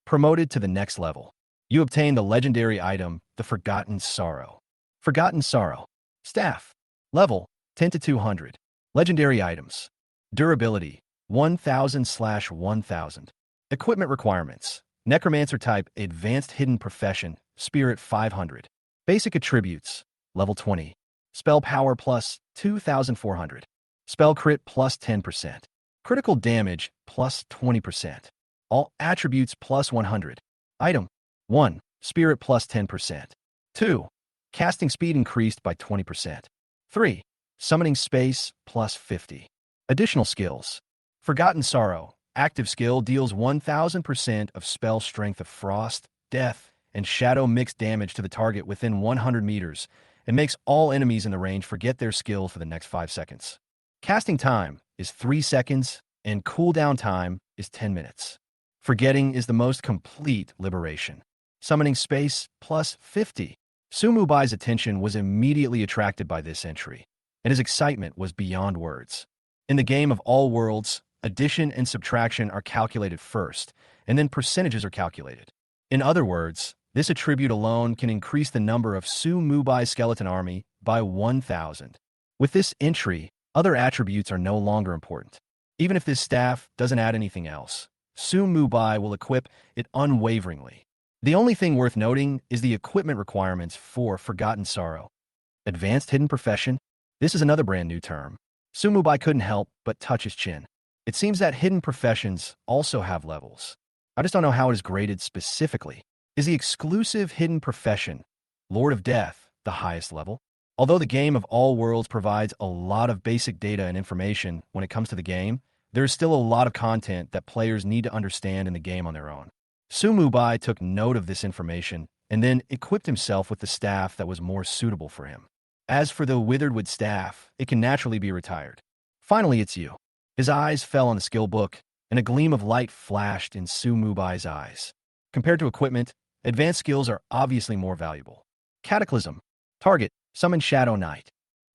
Speaker 1: Promoted to the next level. You obtain the legendary item, the Forgotten Sorrow. Forgotten Sorrow. Staff. Level, 10 to 200. Legendary items. Durability, 1000/1000. Equipment requirements. Necromancer type, Advanced Hidden Profession, Spirit 500. Basic attributes, level 20. Spell power plus 2400. Spell crit plus 10%. Critical damage plus 20%. All attributes plus 100. Item, 1. Spirit plus 10%. 2. Casting speed increased by 20%. 3. Summoning space plus 50. Additional skills. Forgotten Sorrow. Active skill deals 1000% of spell strength of frost, death, and shadow mixed damage to the target within 100 meters. It makes all enemies in the range forget their skill for the next 5 seconds. Casting time is 3 seconds, and cooldown time is 10 minutes. Forgetting is the most complete liberation. Summoning space plus 50. Sumu Bai's attention was immediately attracted by this entry, and his excitement was beyond words. In the game of all worlds, addition and subtraction are calculated first, and then percentages are calculated. In other words, this attribute alone can increase the number of Su Mubai skeleton army by 1,000. With this entry, other attributes are no longer important. Even if this staff doesn't add anything else, Su Mubai will equip it unwaveringly. The only thing worth noting is the equipment requirements for Forgotten Sorrow. Advanced Hidden Profession? This is another brand new term. Su Mubai couldn't help but touch his chin. It seems that hidden professions also have levels. I just don't know how it is graded specifically. Is the exclusive hidden profession, Lord of Death, the highest level? Although the game of all worlds provides a lot of basic data and information when it comes to the game, there is still a lot of content that players need to understand in the game on their own. Su Mubai took note of this information and then equipped himself with the staff that was more suitable for him. As for the Witheredwood staff, it can naturally be retired. Finally, it's you. His eyes fell on the skill book, and a gleam of light flashed in Su Mubai's eyes. Compared to equipment, advanced skills are obviously more valuable. Cataclysm. Target. Summon Shadow Knight.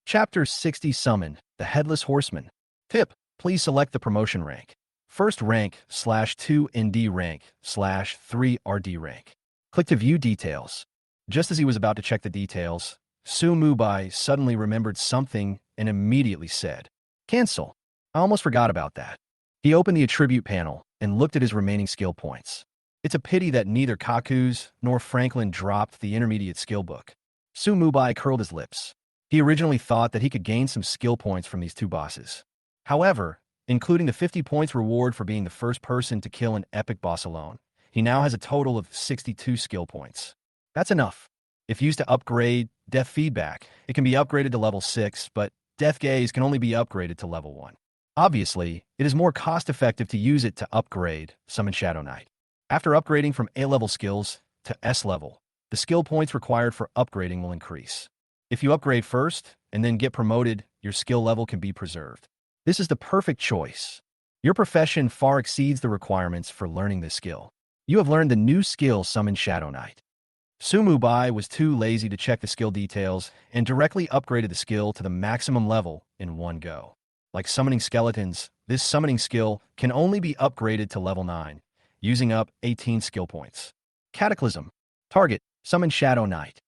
Speaker 1: Chapter 60 Summon, the Headless Horseman. Tip. Please select the promotion rank. First rank /2 ND rank /3 RD rank. Click to view details. Just as he was about to check the details, Su Mubai suddenly remembered something and immediately said, "Cancel. I almost forgot about that." He opened the attribute panel and looked at his remaining skill points. It's a pity that neither Kaku's nor Franklin dropped the intermediate skill book. Su Mubai curled his lips. He originally thought that he could gain some skill points from these two bosses. However, including the 50 points reward for being the first person to kill an epic boss alone, he now has a total of 62 skill points. That's enough. If used to upgrade Death Feedback, it can be upgraded to level 6, but Death Gaze can only be upgraded to level 1. Obviously, it is more cost-effective to use it to upgrade Summon Shadow Knight. After upgrading from A-level skills to S-level, the skill points required for upgrading will increase. If you upgrade first and then get promoted, your skill level can be preserved. This is the perfect choice. Your profession far exceeds the requirements for learning this skill. You have learned the new skill Summon Shadow Knight. Su Mubai was too lazy to check the skill details and directly upgraded the skill to the maximum level in one go. Like summoning skeletons, this summoning skill can only be upgraded to level 9, using up 18 skill points. Cataclysm. Target. Summon Shadow Knight.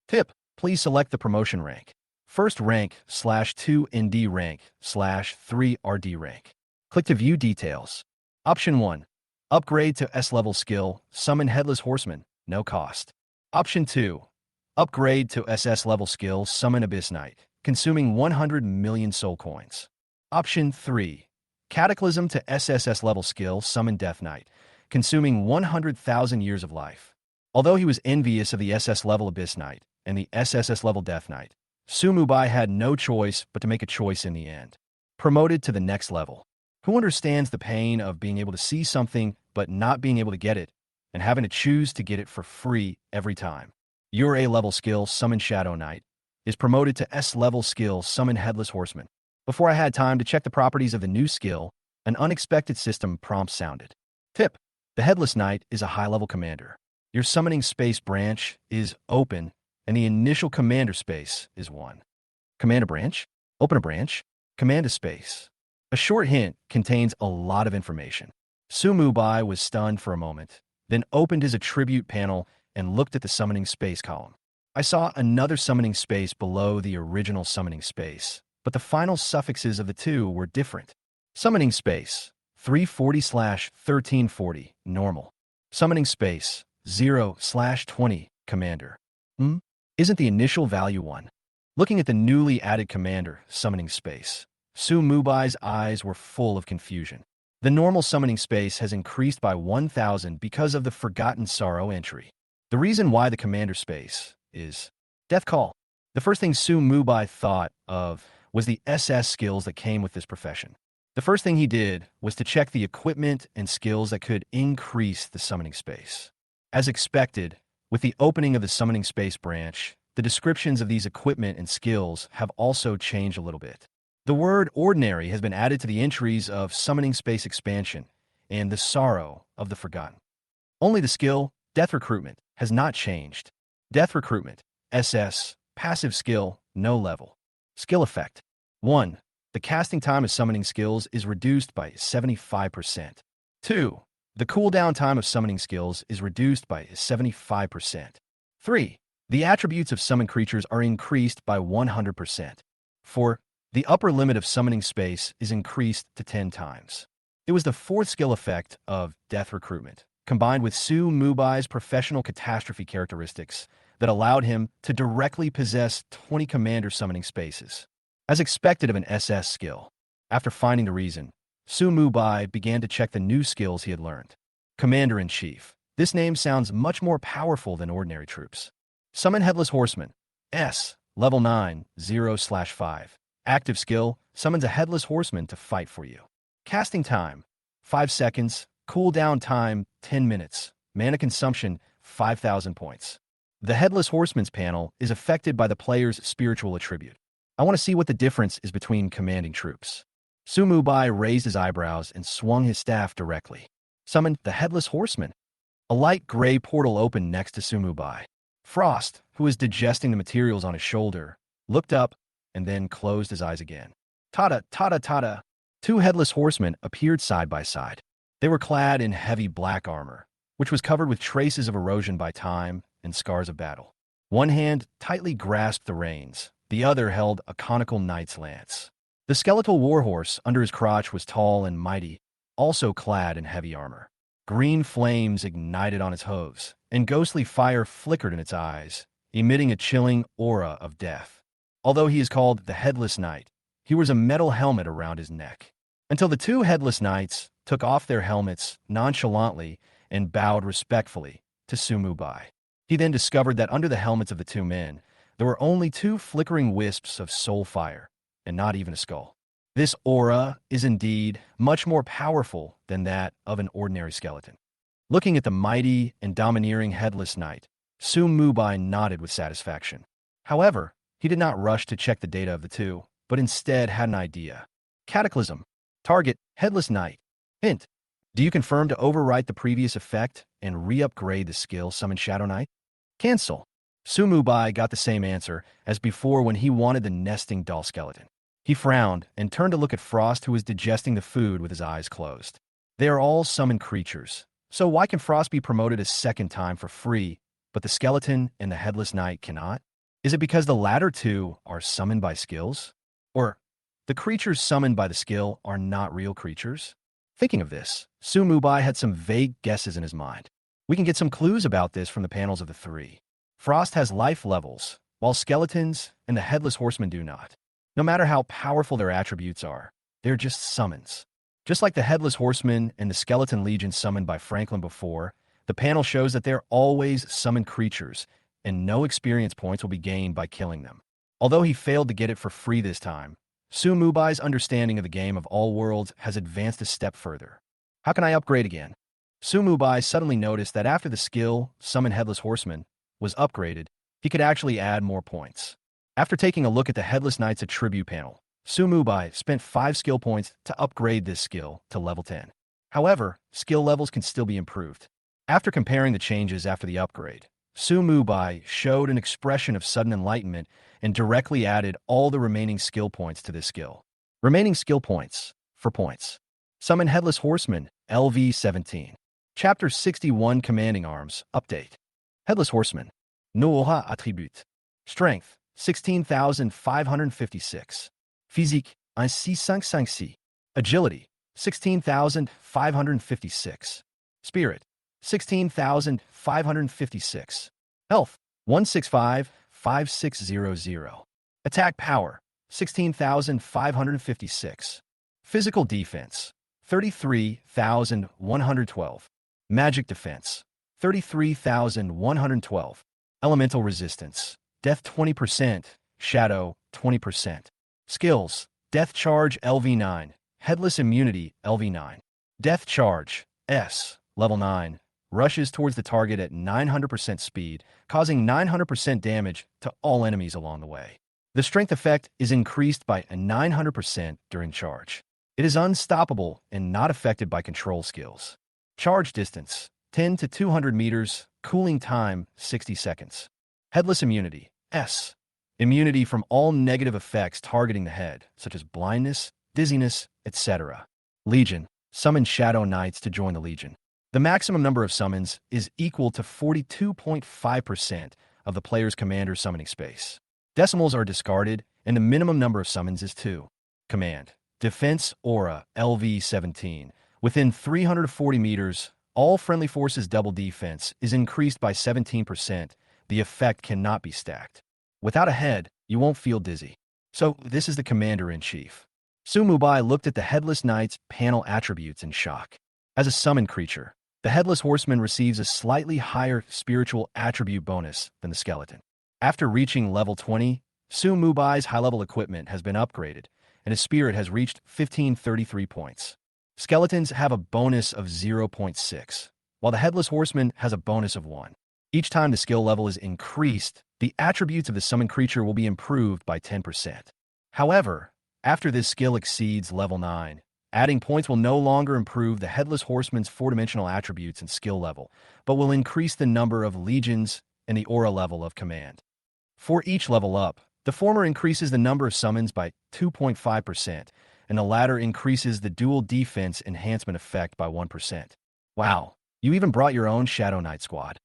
Speaker 1: Tip. Please select the promotion rank. First rank /2 ND rank /3 RD rank. Click to view details. Option 1. Upgrade to S-level skill, Summon Headless Horseman, no cost. Option 2. Upgrade to SS level skill, Summon Abyss Knight, consuming 100 million soul coins. Option 3. Cataclysm to SSS level skill, Summon Death Knight, consuming 100,000 years of life. Although he was envious of the SS level Abyss Knight and the SSS level Death Knight, Su Mubai had no choice but to make a choice in the end. Promoted to the next level. Who understands the pain of being able to see something but not being able to get it, and having to choose to get it for free every time? Your A-level skill, Summon Shadow Knight, is promoted to S-level skill, Summon Headless Horseman. Before I had time to check the properties of the new skill, an unexpected system prompt sounded. Tip. The Headless Knight is a high-level commander. Your summoning space branch is open, and the initial commander space is 1. Command a branch? Open a branch? Command a space. A short hint contains a lot of information. Su Mubai was stunned for a moment, then opened his attribute panel and looked at the summoning space column. I saw another summoning space below the original summoning space, but the final suffixes of the two were different. Summoning space, 340/1340, normal. Summoning space, 0/20, commander. Isn't the initial value 1? Looking at the newly added commander, summoning space, Su Mubai's eyes were full of confusion. The normal summoning space has increased by 1,000 because of the Forgotten Sorrow entry. The reason why the commander space is Death Call. The first thing Su Mubai thought of was the SS skills that came with this profession. The first thing he did was to check the equipment and skills that could increase the summoning space. As expected, with the opening of the summoning space branch, the descriptions of these equipment and skills have also changed a little bit. The word ordinary has been added to the entries of summoning space expansion and the sorrow of the forgotten. Only the skill, Death Recruitment, has not changed. Death Recruitment, SS, passive skill, no level. Skill effect. 1. The casting time of summoning skills is reduced by 75%. 2. The cooldown time of summoning skills is reduced by 75%. 3. The attributes of summon creatures are increased by 100%. 4. The upper limit of summoning space is increased to 10 times. It was the fourth skill effect of Death Recruitment, combined with Su Mubai's professional catastrophe characteristics, that allowed him to directly possess 20 commander summoning spaces. As expected of an SS skill, after finding the reason, Su Mubai began to check the new skills he had learned. Commander-in-Chief. This name sounds much more powerful than ordinary troops. Summon Headless Horseman. S. Level 9, 0/5. Active skill, summons a Headless Horseman to fight for you. Casting time, 5 seconds. Cooldown time, 10 minutes. Mana consumption, 5,000 points. The Headless Horseman's panel is affected by the player's spiritual attribute. I want to see what the difference is between commanding troops. Su Mubai raised his eyebrows and swung his staff directly. Summoned the Headless Horseman. A light gray portal opened next to Su Mubai. Frost, who was digesting the materials on his shoulder, looked up and then closed his eyes again. Tada, tada, tada. 2 Headless Horsemen appeared side by side. They were clad in heavy black armor, which was covered with traces of erosion by time and scars of battle. One hand tightly grasped the reins, the other held a conical knight's lance. The skeletal warhorse under his crotch was tall and mighty, also clad in heavy armor. Green flames ignited on its hooves, and ghostly fire flickered in its eyes, emitting a chilling aura of death. Although he is called the Headless Knight, he wears a metal helmet around his neck. Until the 2 Headless Knights took off their helmets nonchalantly and bowed respectfully to Su Mubai. He then discovered that under the helmets of the 2 men, there were only 2 flickering wisps of soul fire, and not even a skull. This aura is indeed much more powerful than that of an ordinary skeleton. Looking at the mighty and domineering Headless Knight, Su Mubai nodded with satisfaction. However, he did not rush to check the data of the 2, but instead had an idea. Cataclysm. Target, Headless Knight. Hint. Do you confirm to overwrite the previous effect and re-upgrade the skill Summon Shadow Knight? Cancel. Su Mubai got the same answer as before when he wanted the nesting doll skeleton. He frowned and turned to look at Frost, who was digesting the food with his eyes closed. They are all summoned creatures, so why can Frost be promoted a second time for free, but the skeleton and the Headless Knight cannot? Is it because the latter 2 are summoned by skills? Or the creatures summoned by the skill are not real creatures? Thinking of this, Su Mubai had some vague guesses in his mind. We can get some clues about this from the panels of the 3. Frost has life levels, while skeletons and the Headless Horseman do not. No matter how powerful their attributes are, they're just summons. Just like the Headless Horseman and the Skeleton Legion summoned by Franklin before, the panel shows that they're always summoned creatures, and no experience points will be gained by killing them. Although he failed to get it for free this time, Su Mubai's understanding of the game of all worlds has advanced a step further. How can I upgrade again? Su Mubai suddenly noticed that after the skill, Summon Headless Horseman, was upgraded, he could actually add more points. After taking a look at the Headless Knight's attribute panel, Su Mubai spent 5 skill points to upgrade this skill to level 10. However, skill levels can still be improved. After comparing the changes after the upgrade, Su Mubai showed an expression of sudden enlightenment and directly added all the remaining skill points to this skill. Remaining skill points, for points. Summon Headless Horseman, LV 17. Chapter 61 Commanding Arms, Update. Headless Horseman. Noha Attribute. Strength, 16,556. Physique, 1656. Agility, 16,556. Spirit, 16,556. Health, 165,5600. Attack power, 16,556. Physical defense, 33,112. Magic defense, 33,112. Elemental resistance, death 20%, shadow 20%. Skills, death charge LV9, headless immunity LV9. Death charge, S, level 9, rushes towards the target at 900% speed, causing 900% damage to all enemies along the way. The strength effect is increased by 900% during charge. It is unstoppable and not affected by control skills. Charge distance, 10 to 200 meters, cooling time, 60 seconds. Headless immunity, S, immunity from all negative effects targeting the head, such as blindness, dizziness, etc. Legion. Summon Shadow Knights to join the Legion. The maximum number of summons is equal to 42.5% of the player's commander's summoning space. Decimals are discarded, and the minimum number of summons is 2. Command. Defense Aura LV-17. Within 340 meters, all friendly forces' double defense is increased by 17%. The effect cannot be stacked. Without a head, you won't feel dizzy. So, this is the Commander-in-Chief. Su-Mubai looked at the Headless Knight's panel attributes in shock. As a summon creature, the Headless Horseman receives a slightly higher spiritual attribute bonus than the skeleton. After reaching level 20, Su-Mubai's high-level equipment has been upgraded, and his spirit has reached 1533 points. Skeletons have a bonus of 0.6, while the Headless Horseman has a bonus of 1. Each time the skill level is increased, the attributes of the summoned creature will be improved by 10%. However, after this skill exceeds level 9, adding points will no longer improve the Headless Horseman's 4-dimensional attributes and skill level, but will increase the number of legions and the aura level of command. For each level up, the former increases the number of summons by 2.5%, and the latter increases the dual defense enhancement effect by 1%. Wow, you even brought your own Shadow Knight squad.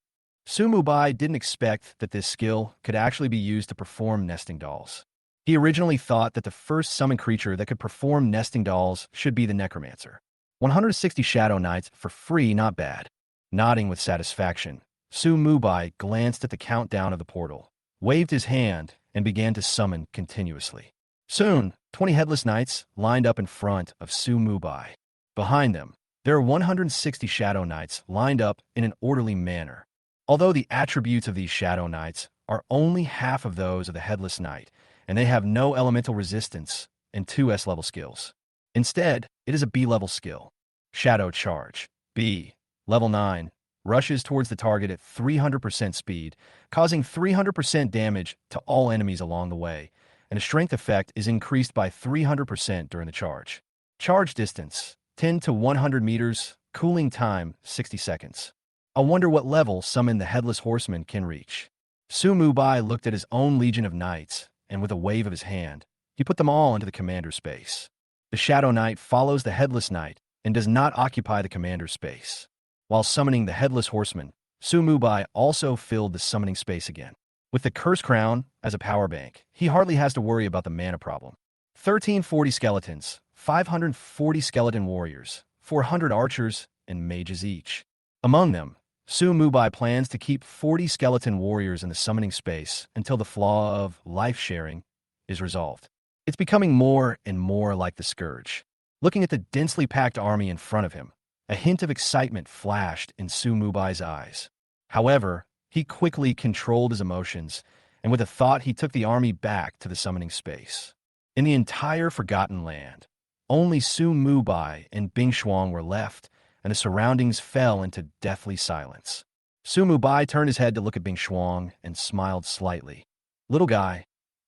Speaker 1: Su-Mubai didn't expect that this skill could actually be used to perform nesting dolls. He originally thought that the first summon creature that could perform nesting dolls should be the Necromancer. 160 Shadow Knights for free, not bad. Nodding with satisfaction, Su-Mubai glanced at the countdown of the portal, waved his hand, and began to summon continuously. Soon, 20 Headless Knights lined up in front of Su-Mubai. Behind them, there are 160 Shadow Knights lined up in an orderly manner. Although the attributes of these Shadow Knights are only half of those of the Headless Knight, and they have no elemental resistance and 2 S-level skills. Instead, it is a B-level skill. Shadow Charge. B. Level 9. Rushes towards the target at 300% speed, causing 300% damage to all enemies along the way, and a strength effect is increased by 300% during the charge. Charge distance, 10 to 100 meters, cooling time, 60 seconds. I wonder what level summon the Headless Horseman can reach. Su-Mubai looked at his own legion of knights, and with a wave of his hand, he put them all into the commander's space. The Shadow Knight follows the Headless Knight and does not occupy the commander's space. While summoning the Headless Horseman, Su-Mubai also filled the summoning space again. With the Curse Crown as a power bank, he hardly has to worry about the mana problem. 1340 skeletons, 540 skeleton warriors, 400 archers, and mages each. Among them, Su-Mubai plans to keep 40 skeleton warriors in the summoning space until the flaw of life-sharing is resolved. It's becoming more and more like the Scourge. Looking at the densely packed army in front of him, a hint of excitement flashed in Su-Mubai's eyes. However, he quickly controlled his emotions, and with a thought he took the army back to the summoning space. In the entire Forgotten Land, only Su-Mubai and Bing Shuang were left, and the surroundings fell into deathly silence. Su-Mubai turned his head to look at Bing Shuang and smiled slightly. "Little guy,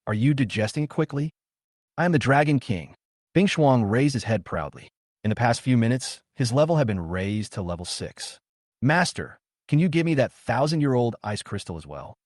Speaker 1: are you digesting it quickly?" "I am the Dragon King." Bing Shuang raised his head proudly. In the past few minutes, his level had been raised to level 6. "Master, can you give me that 1,000-year-old ice crystal as well?"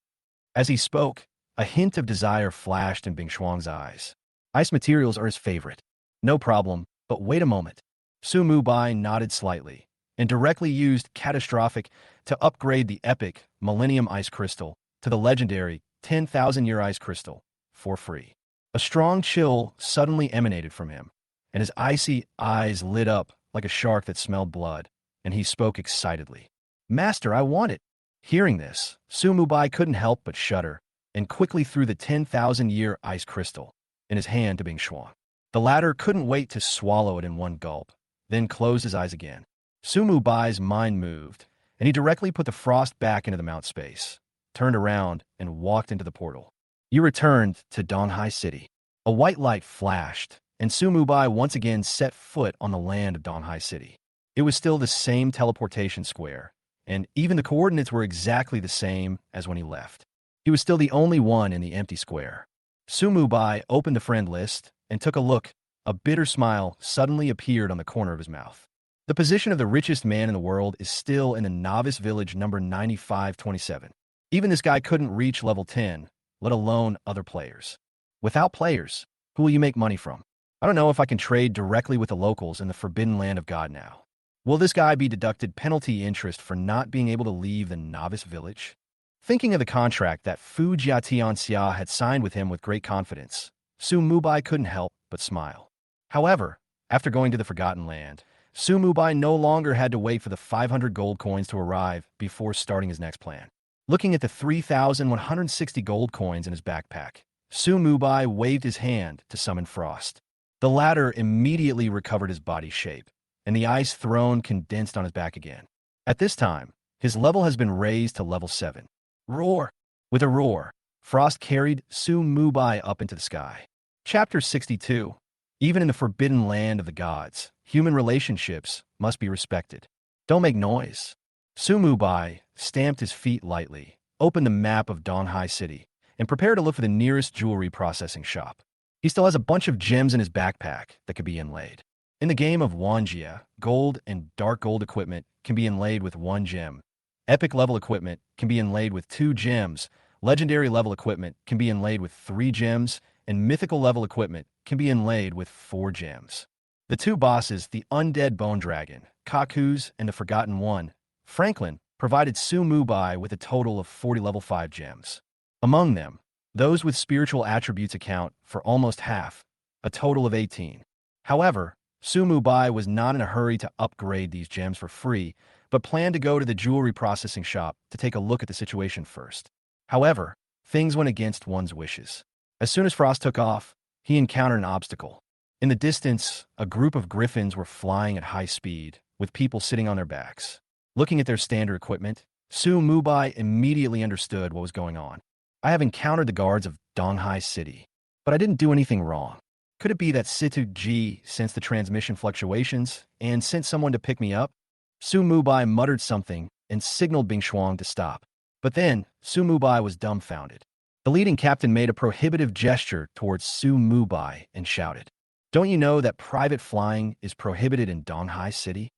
Speaker 1: As he spoke, a hint of desire flashed in Bing Shuang's eyes. Ice materials are his favorite. "No problem, but wait a moment." Su-Mubai nodded slightly and directly used Catastrophic to upgrade the epic Millennium Ice Crystal to the legendary 10,000-year Ice Crystal for free. A strong chill suddenly emanated from him, and his icy eyes lit up like a shark that smelled blood, and he spoke excitedly. "Master, I want it." Hearing this, Su-Mubai couldn't help but shudder and quickly threw the 10,000-year ice crystal in his hand to Bing Shuang. The latter couldn't wait to swallow it in one gulp, then closed his eyes again. Su-Mubai's mind moved, and he directly put the frost back into the mount space, turned around, and walked into the portal. You returned to Donghai City. A white light flashed, and Su-Mubai once again set foot on the land of Donghai City. It was still the same teleportation square, and even the coordinates were exactly the same as when he left. He was still the only one in the empty square. Su-Mubai opened the friend list and took a look. A bitter smile suddenly appeared on the corner of his mouth. The position of the richest man in the world is still in the novice village number 9527. Even this guy couldn't reach level 10, let alone other players. Without players, who will you make money from? I don't know if I can trade directly with the locals in the Forbidden Land of God now. Will this guy be deducted penalty interest for not being able to leave the novice village? Thinking of the contract that Fu Jiatianxia had signed with him with great confidence, Su Mubai couldn't help but smile. However, after going to the Forgotten Land, Su Mubai no longer had to wait for the 500 gold coins to arrive before starting his next plan. Looking at the 3,160 gold coins in his backpack, Su Mubai waved his hand to summon Frost. The latter immediately recovered his body shape, and the ice throne condensed on his back again. At this time, his level has been raised to level 7. Roar! With a roar, Frost carried Su Mubai up into the sky. Chapter 62. Even in the forbidden land of the gods, human relationships must be respected. Don't make noise. Su Mubai stamped his feet lightly, opened the map of Donghai City, and prepared to look for the nearest jewelry processing shop. He still has a bunch of gems in his backpack that could be inlaid. In the game of Wanjia, gold and dark gold equipment can be inlaid with 1 gem. Epic level equipment can be inlaid with 2 gems. Legendary level equipment can be inlaid with 3 gems, and mythical level equipment can be inlaid with 4 gems. The 2 bosses, the Undead Bone Dragon, Kaku's, and the Forgotten One, Franklin, provided Su Mubai with a total of 40 level 5 gems. Among them, those with spiritual attributes account for almost half, a total of 18. However, Su Mubai was not in a hurry to upgrade these gems for free, but planned to go to the jewelry processing shop to take a look at the situation first. However, things went against one's wishes. As soon as Frost took off, he encountered an obstacle. In the distance, a group of griffins were flying at high speed, with people sitting on their backs. Looking at their standard equipment, Su Mubai immediately understood what was going on. I have encountered the guards of Donghai City, but I didn't do anything wrong. Could it be that Situ Ji sensed the transmission fluctuations and sent someone to pick me up? Su Mubai muttered something and signaled Bing Shuang to stop. But then, Su Mubai was dumbfounded. The leading captain made a prohibitive gesture towards Su Mubai and shouted, "Don't you know that private flying is prohibited in Donghai City?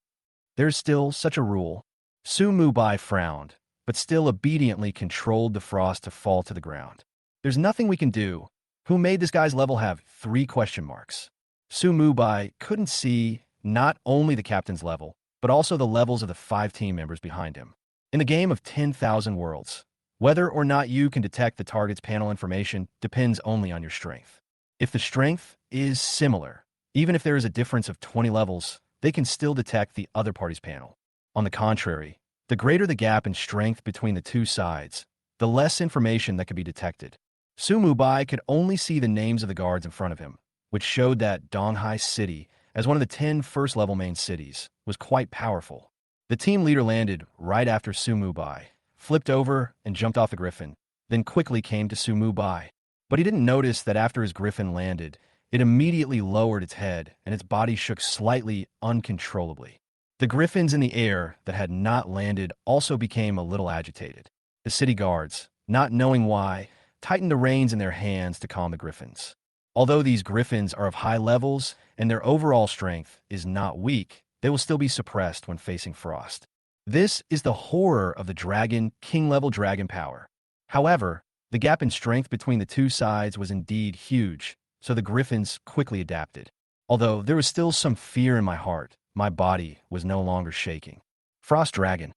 Speaker 1: There's still such a rule." Su Mubai frowned, but still obediently controlled the Frost to fall to the ground. There's nothing we can do. Who made this guy's level have 3 question marks? Su Mubai couldn't see not only the captain's level, but also the levels of the 5 team members behind him. In the game of 10,000 worlds, whether or not you can detect the target's panel information depends only on your strength. If the strength is similar, even if there is a difference of 20 levels, they can still detect the other party's panel. On the contrary, the greater the gap in strength between the 2 sides, the less information that could be detected. Su Mubai could only see the names of the guards in front of him, which showed that Donghai City, as one of the 10 first-level main cities, was quite powerful. The team leader landed right after Su Mubai, flipped over and jumped off the griffin, then quickly came to Su Mubai. But he didn't notice that after his griffin landed, it immediately lowered its head and its body shook slightly uncontrollably. The griffins in the air that had not landed also became a little agitated. The city guards, not knowing why, tightened the reins in their hands to calm the griffins. Although these griffins are of high levels and their overall strength is not weak, they will still be suppressed when facing Frost. This is the horror of the dragon, king-level dragon power. However, the gap in strength between the 2 sides was indeed huge, so the griffins quickly adapted. Although there was still some fear in my heart, my body was no longer shaking. Frost Dragon.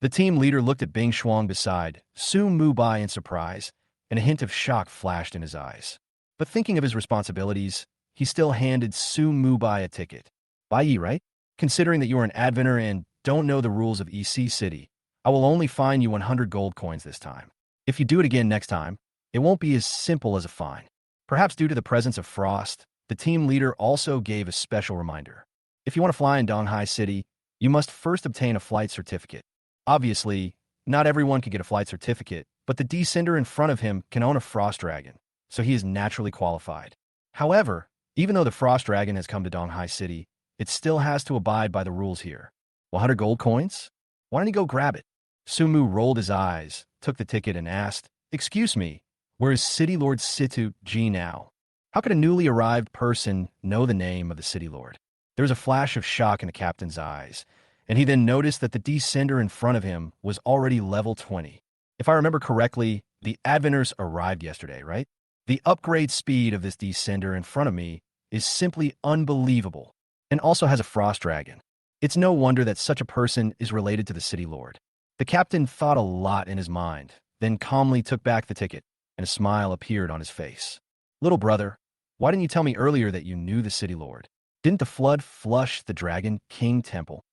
Speaker 1: The team leader looked at Bing Shuang beside Su Mubai in surprise, and a hint of shock flashed in his eyes. But thinking of his responsibilities, he still handed Su Mubai a ticket. Bai Yi, right? Considering that you are an adventurer and don't know the rules of EC City, I will only fine you 100 gold coins this time. If you do it again next time, it won't be as simple as a fine. Perhaps due to the presence of Frost, the team leader also gave a special reminder. If you want to fly in Donghai City, you must first obtain a flight certificate. Obviously, not everyone can get a flight certificate, but the descender in front of him can own a Frost Dragon, so he is naturally qualified. However, even though the Frost Dragon has come to Donghai City, it still has to abide by the rules here. 100 gold coins? Why don't you go grab it? Sumu rolled his eyes, took the ticket, and asked, "Excuse me, where is City Lord Situ Ji now? How could a newly arrived person know the name of the City Lord?" There was a flash of shock in the captain's eyes, and he then noticed that the descender in front of him was already level 20. If I remember correctly, The Adventers arrived yesterday, right? The upgrade speed of this descender in front of me is simply unbelievable, and also has a frost dragon. It's no wonder that such a person is related to the city lord. The captain thought a lot in his mind, then calmly took back the ticket, and a smile appeared on his face. Little brother, why didn't you tell me earlier that you knew the city lord? Didn't the flood flush the Dragon King temple?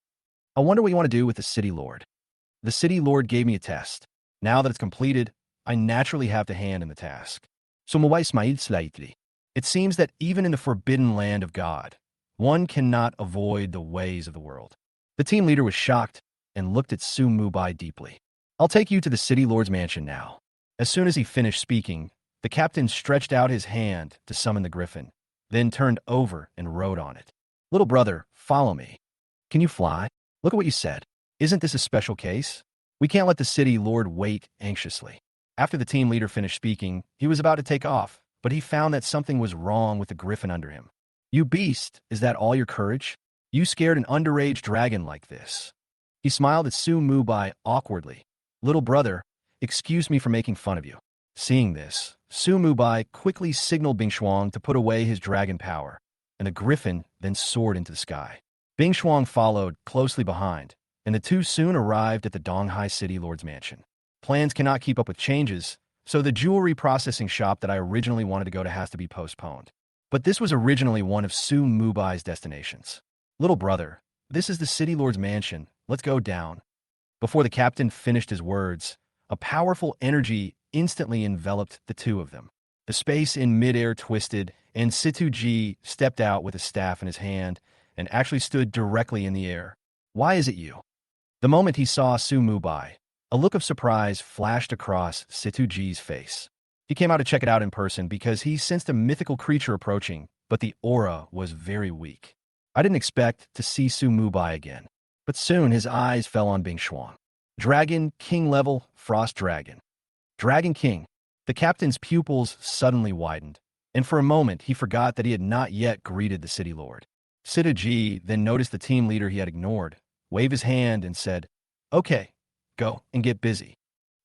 Speaker 1: I wonder what you want to do with the city lord. The city lord gave me a test. Now that it's completed, I naturally have to hand in the task. So Mawai smiled slightly. It seems that even in the forbidden land of God, one cannot avoid the ways of the world. The team leader was shocked and looked at Su Mubai deeply. I'll take you to the city lord's mansion now. As soon as he finished speaking, the captain stretched out his hand to summon the griffin, then turned over and rode on it. Little brother, follow me. Can you fly? Look at what you said. Isn't this a special case? We can't let the city lord wait anxiously. After the team leader finished speaking, he was about to take off, but he found that something was wrong with the griffin under him. You beast, is that all your courage? You scared an underage dragon like this? He smiled at Su Mubai awkwardly. Little brother, excuse me for making fun of you. Seeing this, Su Mubai quickly signaled Bing Shuang to put away his dragon power, and the griffin then soared into the sky. Bing Shuang followed closely behind, and the two soon arrived at the Donghai City Lord's mansion. Plans cannot keep up with changes, so the jewelry processing shop that I originally wanted to go to has to be postponed. But this was originally one of Su Mubai's destinations. Little brother, this is the City Lord's mansion. Let's go down. Before the captain finished his words, a powerful energy instantly enveloped the two of them. The space in midair twisted, and Situji stepped out with a staff in his hand and actually stood directly in the air. Why is it you? The moment he saw Su Mubai, a look of surprise flashed across Situji's face. He came out to check it out in person because he sensed a mythical creature approaching, but the aura was very weak. I didn't expect to see Su Mubai again, but soon his eyes fell on Bing Shuang. Dragon King level, Frost Dragon. Dragon King. The captain's pupils suddenly widened, and for a moment he forgot that he had not yet greeted the city lord. Situji then noticed the team leader he had ignored, waved his hand and said, "Okay, go and get busy."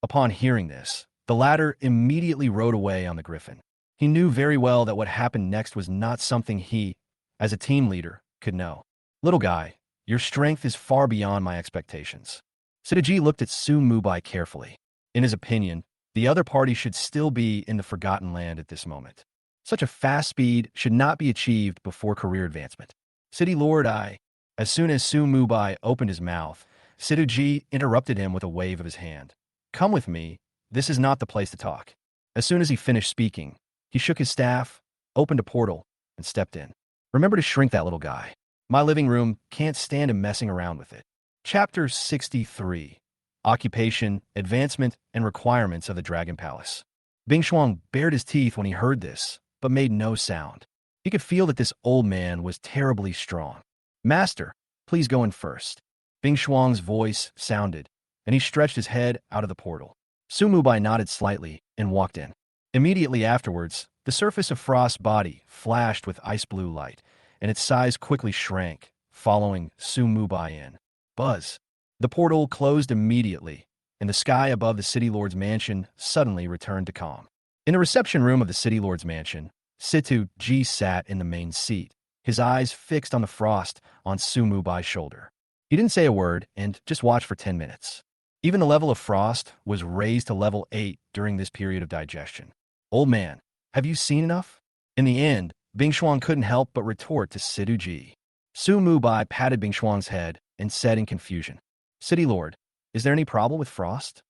Speaker 1: Upon hearing this, the latter immediately rode away on the griffin. He knew very well that what happened next was not something he, as a team leader, could know. Little guy, your strength is far beyond my expectations. Situji looked at Su Mubai carefully. In his opinion, the other party should still be in the Forgotten Land at this moment. Such a fast speed should not be achieved before career advancement. City Lord I. As soon as Su Mubai opened his mouth, Situji interrupted him with a wave of his hand. Come with me. This is not the place to talk. As soon as he finished speaking, he shook his staff, opened a portal, and stepped in. Remember to shrink that little guy. My living room can't stand him messing around with it. Chapter 63. Occupation, Advancement, and Requirements of the Dragon Palace. Bing Shuang bared his teeth when he heard this, but made no sound. He could feel that this old man was terribly strong. Master, please go in first. Bing Shuang's voice sounded, and he stretched his head out of the portal. Su Mubai nodded slightly and walked in. Immediately afterwards, the surface of Frost's body flashed with ice blue light, and its size quickly shrank, following Su Mubai in. Buzz. The portal closed immediately, and the sky above the City Lord's mansion suddenly returned to calm. In the reception room of the City Lord's mansion, Situji sat in the main seat, his eyes fixed on the frost on Su Mubai's shoulder. He didn't say a word and just watched for 10 minutes. Even the level of frost was raised to level 8 during this period of digestion. Old man, have you seen enough? In the end, Bing Shuang couldn't help but retort to Situji. Su Mubai patted Bing Shuang's head and said in confusion, City Lord, is there any problem with frost?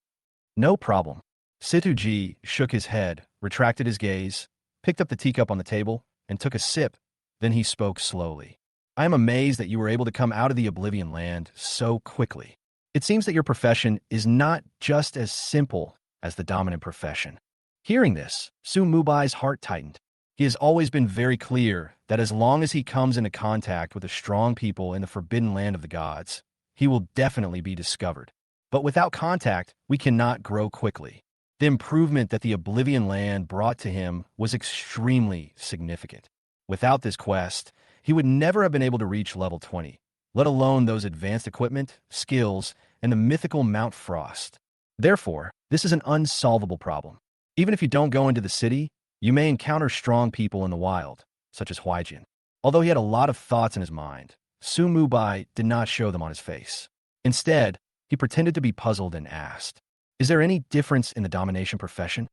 Speaker 1: No problem. Situji shook his head, retracted his gaze, picked up the teacup on the table, and took a sip. Then he spoke slowly. I am amazed that you were able to come out of the Oblivion Land so quickly. It seems that your profession is not just as simple as the dominant profession. Hearing this, Su Mubai's heart tightened. He has always been very clear that as long as he comes into contact with the strong people in the forbidden land of the gods, he will definitely be discovered. But without contact, we cannot grow quickly. The improvement that the Oblivion Land brought to him was extremely significant. Without this quest, he would never have been able to reach level 20, let alone those advanced equipment, skills, and the mythical Mount Frost. Therefore, this is an unsolvable problem. Even if you don't go into the city, you may encounter strong people in the wild, such as Huaijin. Although he had a lot of thoughts in his mind, Su Mubai did not show them on his face. Instead, he pretended to be puzzled and asked, "Is there any difference in the domination profession?"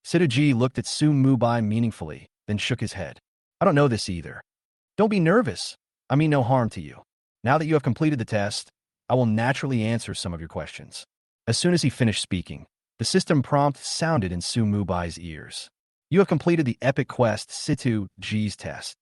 Speaker 1: Sitaji looked at Su Mubai meaningfully, then shook his head. "I don't know this either." "Don't be nervous. I mean no harm to you. Now that you have completed the test, I will naturally answer some of your questions." As soon as he finished speaking, the system prompt sounded in Su Mubai's ears. "You have completed the epic quest Situ G's test."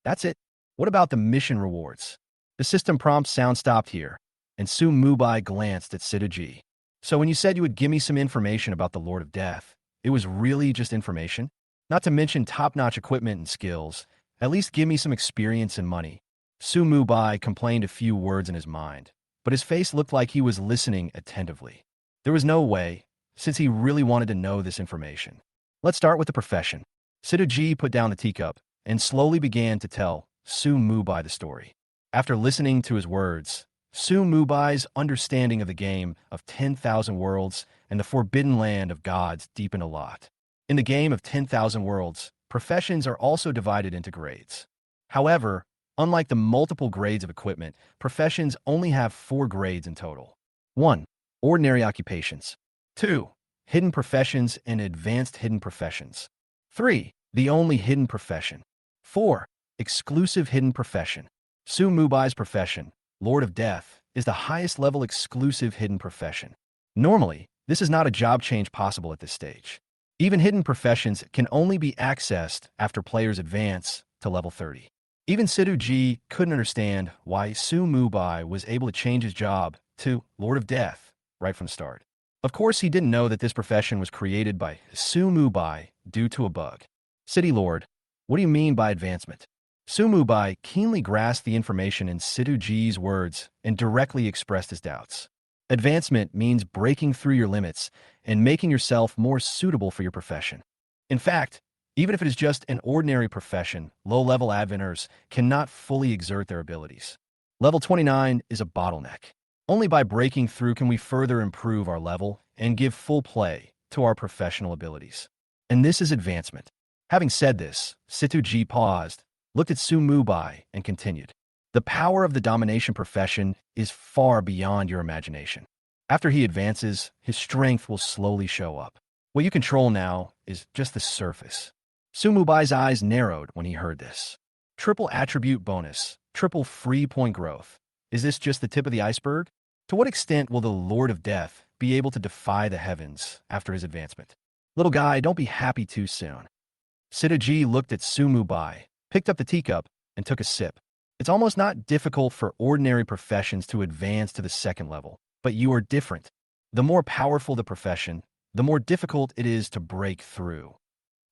Speaker 1: That's it. What about the mission rewards?" The system prompt sound stopped here, and Su Mubai glanced at Situ G. "So when you said you would give me some information about the Lord of Death, it was really just information? Not to mention top-notch equipment and skills. At least give me some experience and money." Su Mubai complained a few words in his mind, but his face looked like he was listening attentively. There was no way, since he really wanted to know this information. "Let's start with the profession." Situ G put down the teacup and slowly began to tell Su Mubai the story. After listening to his words, Su Mubai's understanding of the game of 10,000 Worlds and the Forbidden Land of Gods deepened a lot. In the game of 10,000 Worlds, professions are also divided into grades. However, unlike the multiple grades of equipment, professions only have 4 grades in total. 1. Ordinary occupations. 2. Hidden professions and advanced hidden professions. 3. The only hidden profession. 4. Exclusive hidden profession. Su Mubai's profession, Lord of Death, is the highest level exclusive hidden profession. Normally, this is not a job change possible at this stage. Even hidden professions can only be accessed after players advance to level 30. Even Situ Ji couldn't understand why Su Mubai was able to change his job to Lord of Death right from the start. Of course, he didn't know that this profession was created by Su Mubai due to a bug. "City Lord, what do you mean by advancement?" Su Mubai keenly grasped the information in Situ Ji's words and directly expressed his doubts. Advancement means breaking through your limits and making yourself more suitable for your profession. In fact, even if it is just an ordinary profession, low-level adventurers cannot fully exert their abilities. Level 29 is a bottleneck. Only by breaking through can we further improve our level and give full play to our professional abilities. And this is advancement. Having said this, Situ Ji paused, looked at Su Mubai, and continued. "The power of the domination profession is far beyond your imagination. After he advances, his strength will slowly show up. What you control now is just the surface." Su Mubai's eyes narrowed when he heard this. Triple attribute bonus, triple free point growth. Is this just the tip of the iceberg? To what extent will the Lord of Death be able to defy the heavens after his advancement? "Little guy, don't be happy too soon." Situ Ji looked at Su Mubai, picked up the teacup, and took a sip. "It's almost not difficult for ordinary professions to advance to the second level, but you are different. The more powerful the profession, the more difficult it is to break through.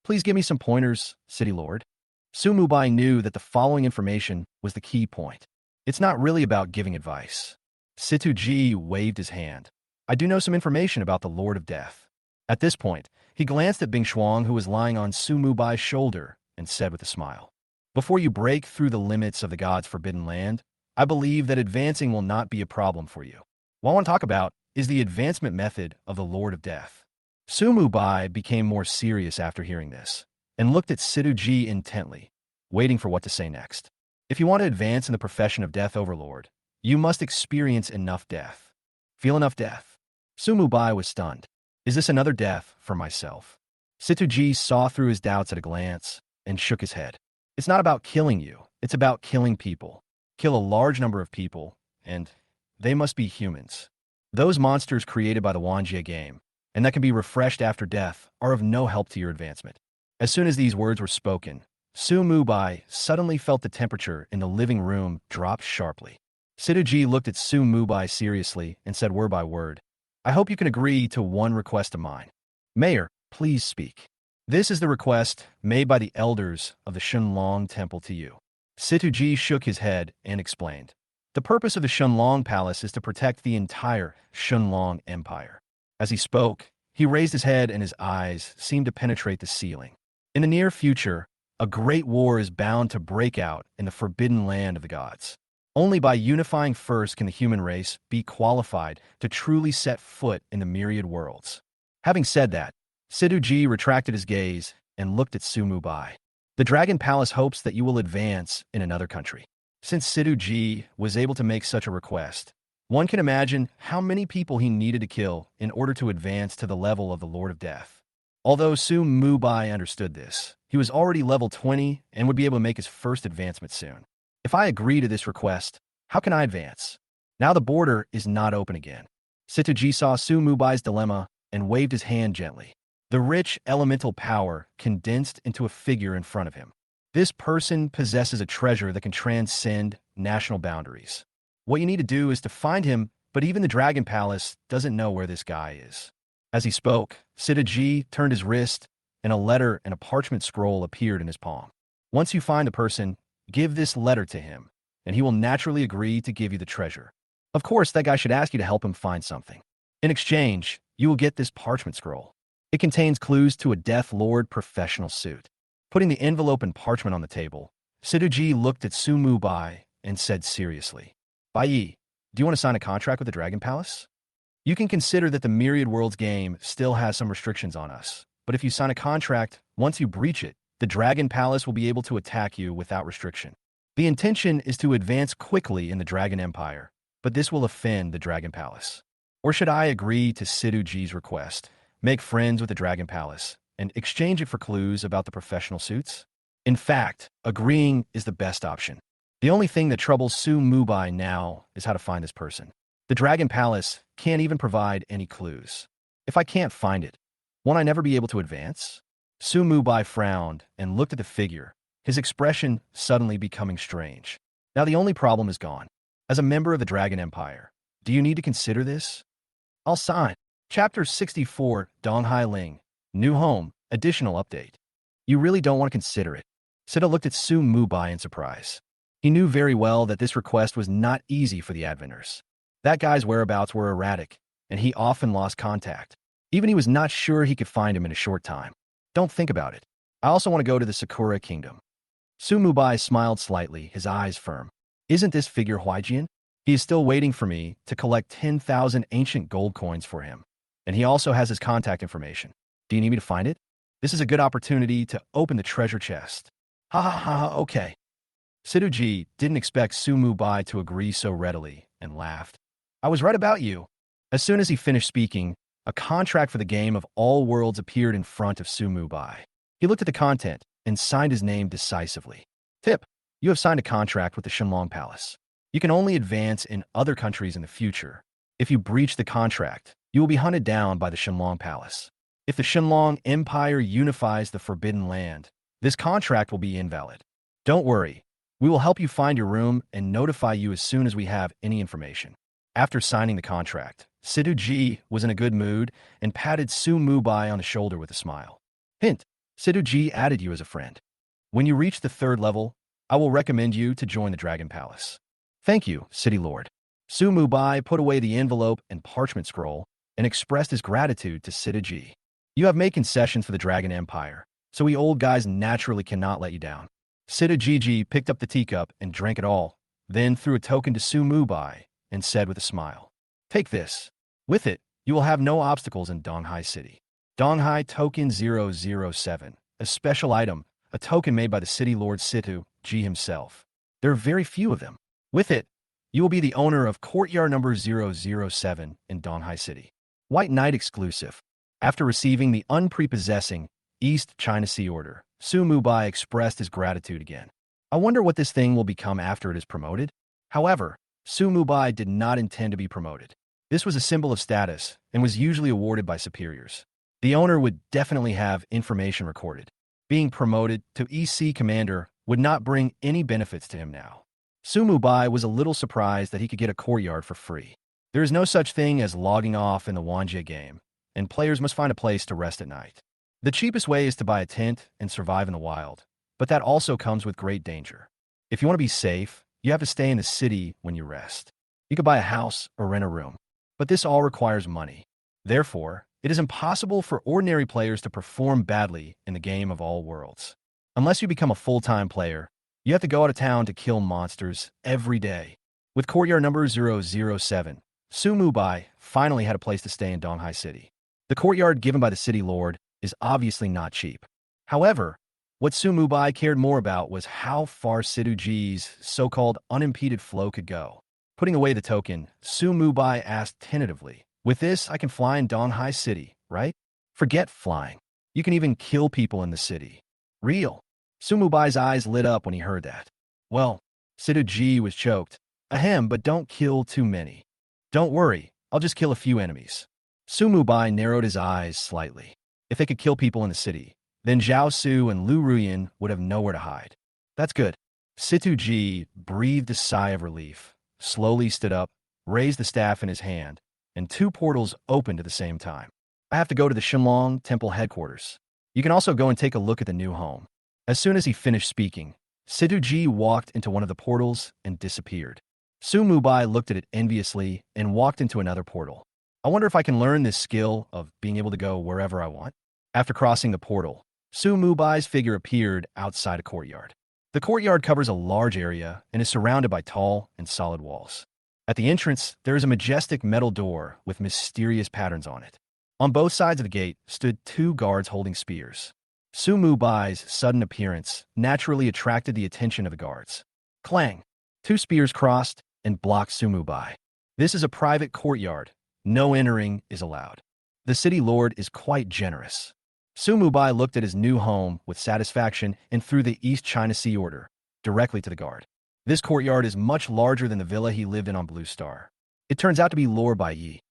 Speaker 1: Please give me some pointers, City Lord." Su Mubai knew that the following information was the key point. It's not really about giving advice. Situ Ji waved his hand. "I do know some information about the Lord of Death." At this point, he glanced at Bing Shuang, who was lying on Su Mubai's shoulder, and said with a smile, "Before you break through the limits of the God's Forbidden Land, I believe that advancing will not be a problem for you. What I want to talk about is the advancement method of the Lord of Death." Su Mubai became more serious after hearing this, and looked at Situ Ji intently, waiting for what to say next. "If you want to advance in the profession of Death Overlord, you must experience enough death. Feel enough death." Su Mubai was stunned. "Is this another death for myself?" Situ Ji saw through his doubts at a glance and shook his head. "It's not about killing you. It's about killing people. Kill a large number of people, and they must be humans. Those monsters created by the Wanjie game, and that can be refreshed after death, are of no help to your advancement." As soon as these words were spoken, Su Mubai suddenly felt the temperature in the living room drop sharply. Situ Ji looked at Su Mubai seriously and said word by word, "I hope you can agree to one request of mine. Mayor, please speak. This is the request made by the elders of the Shunlong Temple to you." Situ Ji shook his head and explained. "The purpose of the Shunlong Palace is to protect the entire Shunlong Empire." As he spoke, he raised his head and his eyes seemed to penetrate the ceiling. "In the near future, a great war is bound to break out in the forbidden land of the gods. Only by unifying first can the human race be qualified to truly set foot in the myriad worlds." Having said that, Sidu-ji retracted his gaze and looked at Su-mu-bai. The Dragon Palace hopes that you will advance in another country. Since Sidu-ji was able to make such a request, one can imagine how many people he needed to kill in order to advance to the level of the Lord of Death. Although Su-mu-bai understood this, he was already level 20 and would be able to make his first advancement soon. If I agree to this request, how can I advance? Now the border is not open again. Sidu-ji saw Su-mu-bai's dilemma and waved his hand gently. The rich elemental power condensed into a figure in front of him. This person possesses a treasure that can transcend national boundaries. What you need to do is to find him, but even the Dragon Palace doesn't know where this guy is. As he spoke, Sidu-ji turned his wrist, and a letter and a parchment scroll appeared in his palm. Once you find the person, give this letter to him, and he will naturally agree to give you the treasure. Of course, that guy should ask you to help him find something. In exchange, you will get this parchment scroll. It contains clues to a Death Lord professional suit. Putting the envelope and parchment on the table, Sidu-ji looked at Su-mu-bai and said seriously, Bai Yi, do you want to sign a contract with the Dragon Palace? You can consider that the Myriad Worlds game still has some restrictions on us, but if you sign a contract, once you breach it, the Dragon Palace will be able to attack you without restriction. The intention is to advance quickly in the Dragon Empire, but this will offend the Dragon Palace. Or should I agree to Sidu-ji's request, make friends with the Dragon Palace, and exchange it for clues about the professional suits? In fact, agreeing is the best option. The only thing that troubles Su-mu-bai now is how to find this person. The Dragon Palace can't even provide any clues. If I can't find it, won't I never be able to advance? Su-mu-bai frowned and looked at the figure, his expression suddenly becoming strange. Now the only problem is gone. As a member of the Dragon Empire, do you need to consider this? I'll sign. Chapter 64, Donghai Ling. New home, additional update. You really don't want to consider it. Sita looked at Su-mu-bai in surprise. He knew very well that this request was not easy for the Adventers. That guy's whereabouts were erratic, and he often lost contact. Even he was not sure he could find him in a short time. Don't think about it. I also want to go to the Sakura Kingdom. Su-mu-bai smiled slightly, his eyes firm. Isn't this figure Huaijian? He is still waiting for me to collect 10,000 ancient gold coins for him. And he also has his contact information. Do you need me to find it? This is a good opportunity to open the treasure chest. Ha ha ha, okay. Sidu-ji didn't expect Su-mu-bai to agree so readily and laughed. I was right about you. As soon as he finished speaking, a contract for the game of all worlds appeared in front of Su-mu-bai. He looked at the content and signed his name decisively. Tip, you have signed a contract with the Shenlong Palace. You can only advance in other countries in the future. If you breach the contract, you will be hunted down by the Shenlong Palace. If the Shenlong Empire unifies the Forbidden Land, this contract will be invalid. Don't worry, we will help you find your room and notify you as soon as we have any information. After signing the contract, Sidu-ji was in a good mood and patted Su-mu-bai on the shoulder with a smile. Hint, Sidu-ji added you as a friend. When you reach the 3rd level, I will recommend you to join the Dragon Palace. Thank you, City Lord. Su-mu-bai put away the envelope and parchment scroll and expressed his gratitude to Sidu-ji. You have made concessions for the Dragon Empire, so we old guys naturally cannot let you down. Sidu-ji picked up the teacup and drank it all, then threw a token to Su-mu-bai and said with a smile, Take this. With it, you will have no obstacles in Donghai City. Donghai Token 007, a special item, a token made by the City Lord Sidu-ji himself. There are very few of them. With it, you will be the owner of Courtyard number 007 in Donghai City. White Knight exclusive. After receiving the unprepossessing East China Sea order, Su-mu-bai expressed his gratitude again. I wonder what this thing will become after it is promoted? However, Su-mu-bai did not intend to be promoted. This was a symbol of status and was usually awarded by superiors. The owner would definitely have information recorded. Being promoted to EC commander would not bring any benefits to him now. Su-mu-bai was a little surprised that he could get a courtyard for free. There is no such thing as logging off in the Wanjie game, and players must find a place to rest at night. The cheapest way is to buy a tent and survive in the wild, but that also comes with great danger. If you want to be safe, you have to stay in the city when you rest. You could buy a house or rent a room, but this all requires money. Therefore, it is impossible for ordinary players to perform badly in the game of all worlds. Unless you become a full-time player, you have to go out of town to kill monsters every day. With Courtyard number 007, Su-mu-bai finally had a place to stay in Donghai City. The courtyard given by the City Lord is obviously not cheap. However, what Su Mubai cared more about was how far Situji's so-called unimpeded flow could go. Putting away the token, Su Mubai asked tentatively, "With this, I can fly in Donghai City, right?" "Forget flying. You can even kill people in the city." "Real?" Su Mubai's eyes lit up when he heard that. "Well," Situji was choked. "Ahem, but don't kill too many." "Don't worry, I'll just kill a few enemies." Su Mubai narrowed his eyes slightly. If they could kill people in the city, then Zhao Su and Lu Ruyan would have nowhere to hide. "That's good." Situji breathed a sigh of relief, slowly stood up, raised the staff in his hand, and two portals opened at the same time. "I have to go to the Shenlong Temple headquarters. You can also go and take a look at the new home." As soon as he finished speaking, Situji walked into one of the portals and disappeared. Su Mubai looked at it enviously and walked into another portal. "I wonder if I can learn this skill of being able to go wherever I want." After crossing the portal, Su Mubai's figure appeared outside a courtyard. The courtyard covers a large area and is surrounded by tall and solid walls. At the entrance, there is a majestic metal door with mysterious patterns on it. On both sides of the gate stood two guards holding spears. Su Mubai's sudden appearance naturally attracted the attention of the guards. Clang! Two spears crossed and blocked Su Mubai. "This is a private courtyard. No entering is allowed. The city lord is quite generous." Su Mubai looked at his new home with satisfaction and threw the East China Sea order directly to the guard. "This courtyard is much larger than the villa he lived in on Blue Star. It turns out to be Lord Bai Yi."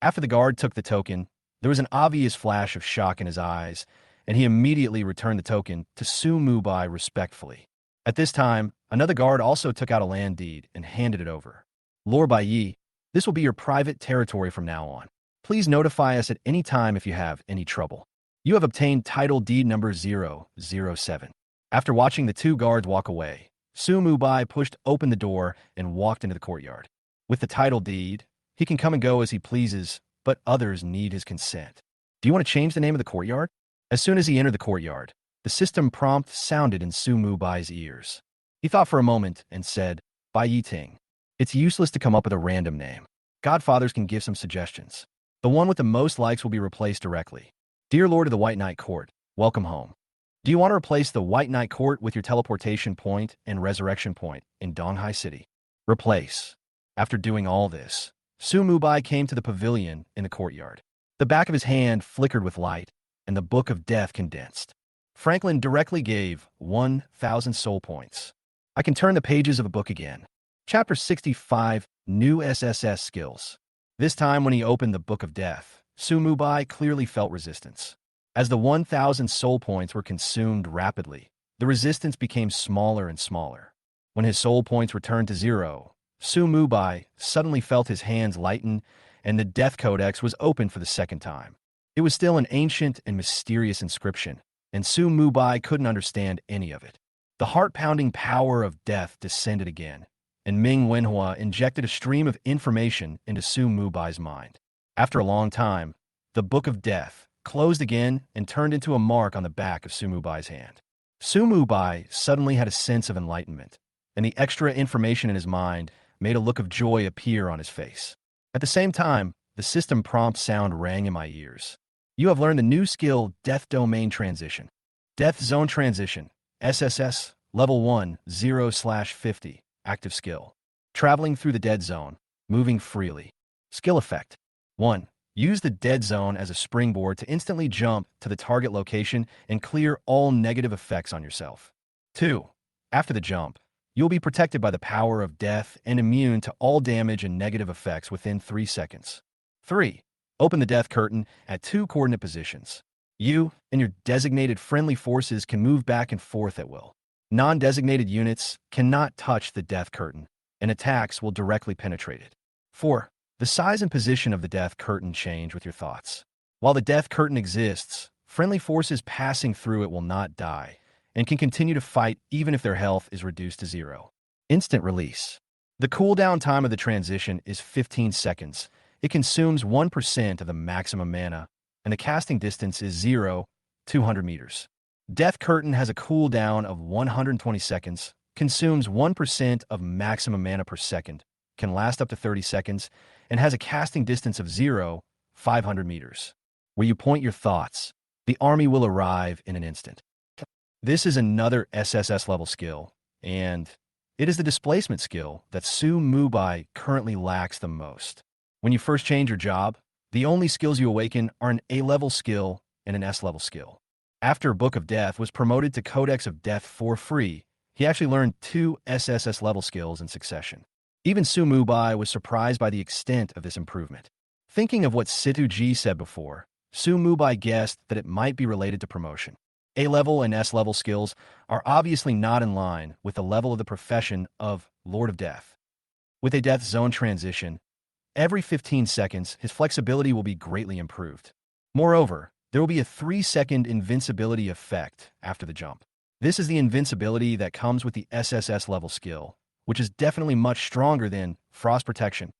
Speaker 1: After the guard took the token, there was an obvious flash of shock in his eyes, and he immediately returned the token to Su Mubai respectfully. At this time, another guard also took out a land deed and handed it over. "Lord Bai Yi, this will be your private territory from now on. Please notify us at any time if you have any trouble. You have obtained title deed number 007. After watching the two guards walk away, Su Mubai pushed open the door and walked into the courtyard. With the title deed, he can come and go as he pleases, but others need his consent. "Do you want to change the name of the courtyard?" As soon as he entered the courtyard, the system prompt sounded in Su Mubai's ears. He thought for a moment and said, "Bai Yi Ting. It's useless to come up with a random name. Godfathers can give some suggestions. The one with the most likes will be replaced directly. Dear Lord of the White Knight Court, welcome home. Do you want to replace the White Knight Court with your teleportation point and resurrection point in Donghai City?" Replace. After doing all this, Su Mubai came to the pavilion in the courtyard. The back of his hand flickered with light, and the Book of Death condensed. Franklin directly gave 1,000 soul points. "I can turn the pages of a book again." Chapter 65, New SSS Skills. This time when he opened the Book of Death, Su Mubai clearly felt resistance. As the 1,000 soul points were consumed rapidly, the resistance became smaller and smaller. When his soul points returned to 0, Su Mubai suddenly felt his hands lighten, and the Death Codex was opened for the second time. It was still an ancient and mysterious inscription, and Su Mubai couldn't understand any of it. The heart-pounding power of death descended again, and Ming Wenhua injected a stream of information into Su Mubai's mind. After a long time, the Book of Death closed again and turned into a mark on the back of Su Mubai's hand. Su Mubai suddenly had a sense of enlightenment, and the extra information in his mind made a look of joy appear on his face. At the same time, the system prompt sound rang in my ears. "You have learned the new skill Death Domain Transition. Death Zone Transition, SSS, Level 1, 0/50, Active Skill. Traveling through the Dead Zone, moving freely. Skill Effect. 1. Use the Dead Zone as a springboard to instantly jump to the target location and clear all negative effects on yourself. 2. After the jump, you'll be protected by the power of death and immune to all damage and negative effects within 3 seconds. 3. Open the Death Curtain at 2 coordinate positions. You and your designated friendly forces can move back and forth at will. Non-designated units cannot touch the Death Curtain, and attacks will directly penetrate it. 4. The size and position of the Death Curtain change with your thoughts. While the Death Curtain exists, friendly forces passing through it will not die, and can continue to fight even if their health is reduced to 0. Instant Release. The cooldown time of the transition is 15 seconds. It consumes 1% of the maximum mana, and the casting distance is 200 meters. Death Curtain has a cooldown of 120 seconds, consumes 1% of maximum mana per second, can last up to 30 seconds, and has a casting distance of 500 meters. Where you point your thoughts, The army will arrive in an instant. This is another SSS level skill, and it is the displacement skill that Su Mubai currently lacks the most. When you first change your job, the only skills you awaken are an A-level skill and an S-level skill. After Book of Death was promoted to Codex of Death for free, he actually learned 2 SSS level skills in succession. Even Su Mubai was surprised by the extent of this improvement. Thinking of what Situji said before, Su Mubai guessed that it might be related to promotion. A-level and S-level skills are obviously not in line with the level of the profession of Lord of Death. With a Death Zone transition, every 15 seconds, his flexibility will be greatly improved. Moreover, there will be a 3-second invincibility effect after the jump. This is the invincibility that comes with the SSS level skill, which is definitely much stronger than Frost Protection.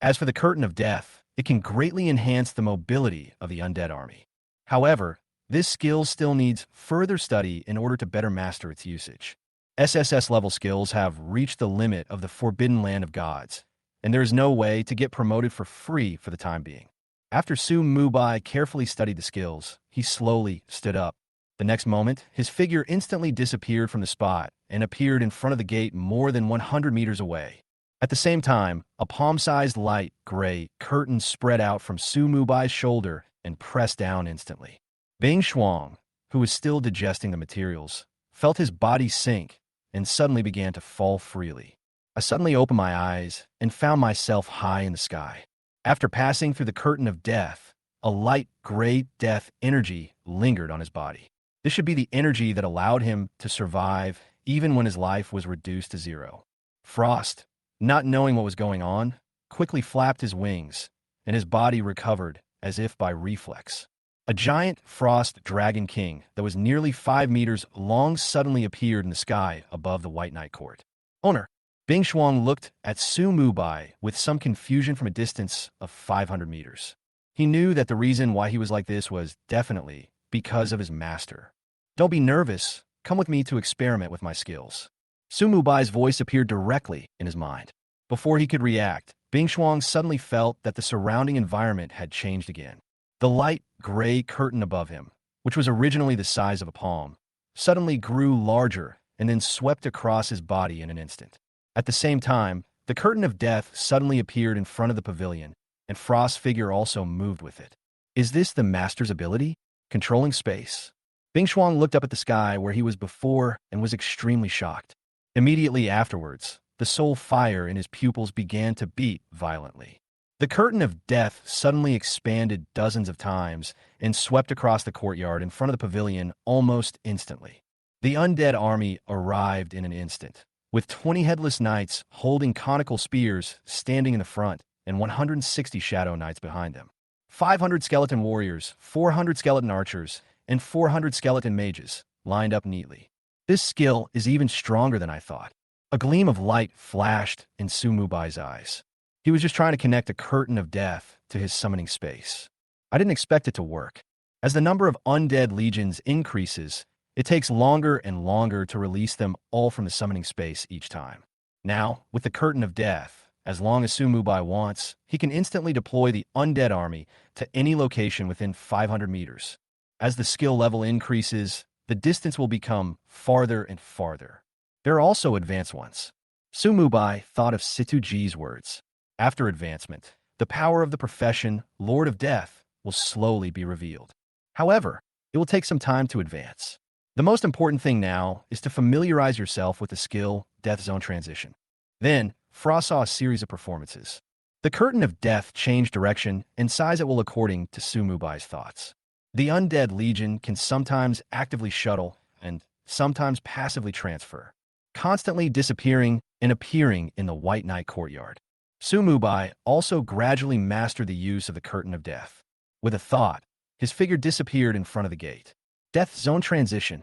Speaker 1: As for the Curtain of Death, it can greatly enhance the mobility of the undead army. However, this skill still needs further study in order to better master its usage. SSS level skills have reached the limit of the Forbidden Land of Gods, and there is no way to get promoted for free for the time being. After Su Mubai carefully studied the skills, he slowly stood up. The next moment, his figure instantly disappeared from the spot and appeared in front of the gate more than 100 meters away. At the same time, a palm-sized light gray curtain spread out from Su Mubai's shoulder and pressed down instantly. Bing Shuang, who was still digesting the materials, felt his body sink and suddenly began to fall freely. I suddenly opened my eyes and found myself high in the sky. After passing through the Curtain of Death, a light gray death energy lingered on his body. This should be the energy that allowed him to survive even when his life was reduced to 0. Frost, not knowing what was going on, quickly flapped his wings, and his body recovered as if by reflex. A giant frost dragon king that was nearly 5 meters long suddenly appeared in the sky above the White Knight Court. Owner, Bing Shuang looked at Su Mubai with some confusion from a distance of 500 meters. He knew that the reason why he was like this was definitely because of his master. Don't be nervous. Come with me to experiment with my skills. Su Mubai's voice appeared directly in his mind. Before he could react, Bing Shuang suddenly felt that the surrounding environment had changed again. The light gray curtain above him, which was originally the size of a palm, suddenly grew larger and then swept across his body in an instant. At the same time, the Curtain of Death suddenly appeared in front of the pavilion, and Frost's figure also moved with it. Is this the master's ability? Controlling space? Bing Shuang looked up at the sky where he was before and was extremely shocked. Immediately afterwards, the soul fire in his pupils began to beat violently. The Curtain of Death suddenly expanded dozens of times and swept across the courtyard in front of the pavilion almost instantly. The undead army arrived in an instant, with 20 headless knights holding conical spears standing in the front and 160 shadow knights behind them. 500 skeleton warriors, 400 skeleton archers, and 400 skeleton mages lined up neatly. This skill is even stronger than I thought. A gleam of light flashed in Su Mubai's eyes. He was just trying to connect a Curtain of Death to his summoning space. I didn't expect it to work. As the number of undead legions increases, it takes longer and longer to release them all from the summoning space each time. Now, with the Curtain of Death, as long as Su Mubai wants, he can instantly deploy the undead army to any location within 500 meters. As the skill level increases, the distance will become farther and farther. There are also advanced ones. Su Mubai thought of Situji's words. After advancement, the power of the profession, Lord of Death, will slowly be revealed. However, it will take some time to advance. The most important thing now is to familiarize yourself with the skill Death Zone Transition. Then, Frost saw a series of performances. The Curtain of Death changed direction and size at will according to Su Mubai's thoughts. The Undead Legion can sometimes actively shuttle and sometimes passively transfer, constantly disappearing and appearing in the White Knight Courtyard. Su Mubai also gradually mastered the use of the Curtain of Death. With a thought, his figure disappeared in front of the gate. Death Zone Transition.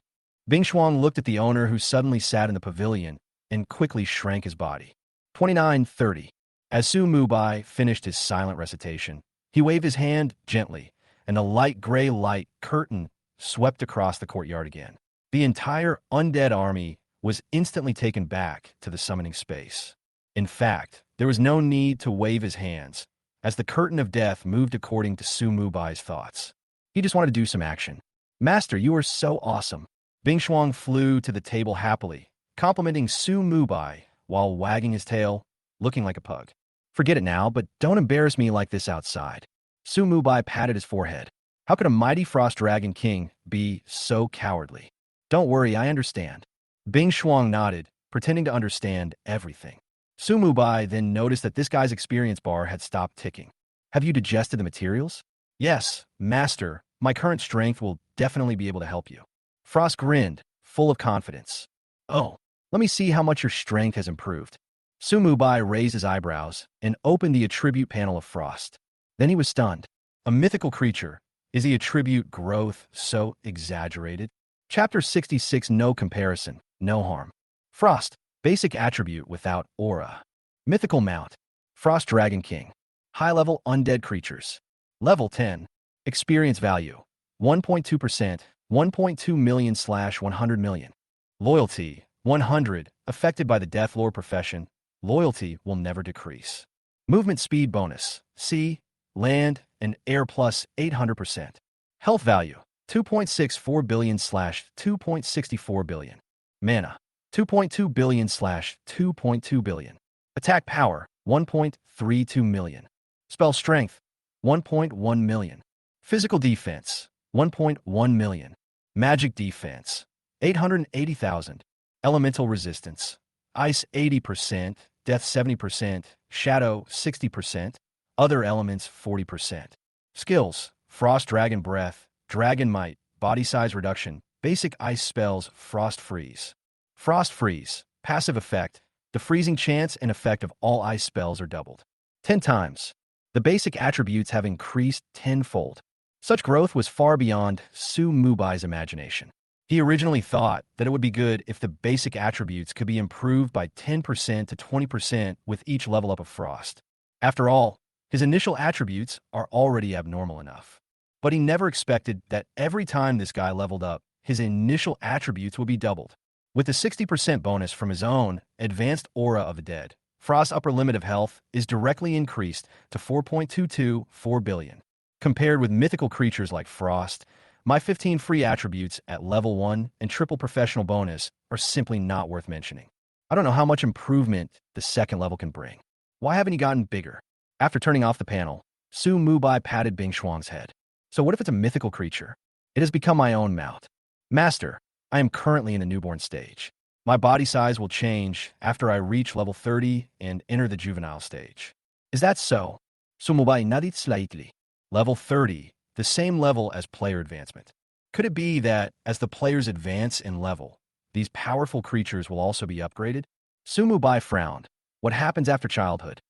Speaker 1: Bing Shuang looked at the owner who suddenly sat in the pavilion and quickly shrank his body. 29:30. As Su Mubai finished his silent recitation, he waved his hand gently, and a light gray light curtain swept across the courtyard again. The entire undead army was instantly taken back to the summoning space. In fact, there was no need to wave his hands, as the Curtain of Death moved according to Su Mubai's thoughts. He just wanted to do some action. Master, you are so awesome. Bing Shuang flew to the table happily, complimenting Su Mubai while wagging his tail, looking like a pug. Forget it now, but don't embarrass me like this outside. Su Mubai patted his forehead. How could a mighty frost dragon king be so cowardly? Don't worry, I understand. Bing Shuang nodded, pretending to understand everything. Su Mubai then noticed that this guy's experience bar had stopped ticking. Have you digested the materials? Yes, master. My current strength will definitely be able to help you. Frost grinned, full of confidence. Oh, let me see how much your strength has improved. Su Mubai raised his eyebrows and opened the attribute panel of Frost. Then he was stunned. A mythical creature. Is the attribute growth so exaggerated? Chapter 66. No comparison, no harm. Frost, basic attribute without aura. Mythical mount. Frost Dragon King. High-level undead creatures. Level 10. Experience value. 1.2%, 1.2 million/100 million. Loyalty. 100. Affected by the death lore profession. Loyalty will never decrease. Movement speed bonus. Sea, land, and air plus 800%. Health value. 2.64 billion/2.64 billion. Mana. 2.2 billion/2.2 billion. Attack power. 1.32 million. Spell strength. 1.1 million. Physical defense. 1.1 million. Magic defense. 880,000. Elemental resistance. Ice 80%, death 70%, shadow 60%, other elements 40%. Skills. Frost Dragon Breath, Dragon Might, Body Size Reduction, Basic Ice Spells, Frost Freeze. Frost Freeze. Passive effect. The freezing chance and effect of all ice spells are doubled 10 times. The basic attributes have increased tenfold. Such growth was far beyond Su Mubai's imagination. He originally thought that it would be good if the basic attributes could be improved by 10% to 20% with each level up of Frost. After all, his initial attributes are already abnormal enough. But he never expected that every time this guy leveled up, his initial attributes would be doubled. With the 60% bonus from his own advanced aura of the dead, Frost's upper limit of health is directly increased to 4.224 billion. Compared with mythical creatures like Frost, my 15 free attributes at level 1 and triple professional bonus are simply not worth mentioning. I don't know how much improvement the second level can bring. Why haven't you gotten bigger? After turning off the panel, Su Mubai patted Bing Shuang's head. So what if it's a mythical creature? It has become my own mount. Master, I am currently in the newborn stage. My body size will change after I reach level 30 and enter the juvenile stage. Is that so? Su Mubai nodded slightly. Level 30, the same level as player advancement. Could it be that as the players advance in level, these powerful creatures will also be upgraded? Su Mubai frowned. What happens after childhood?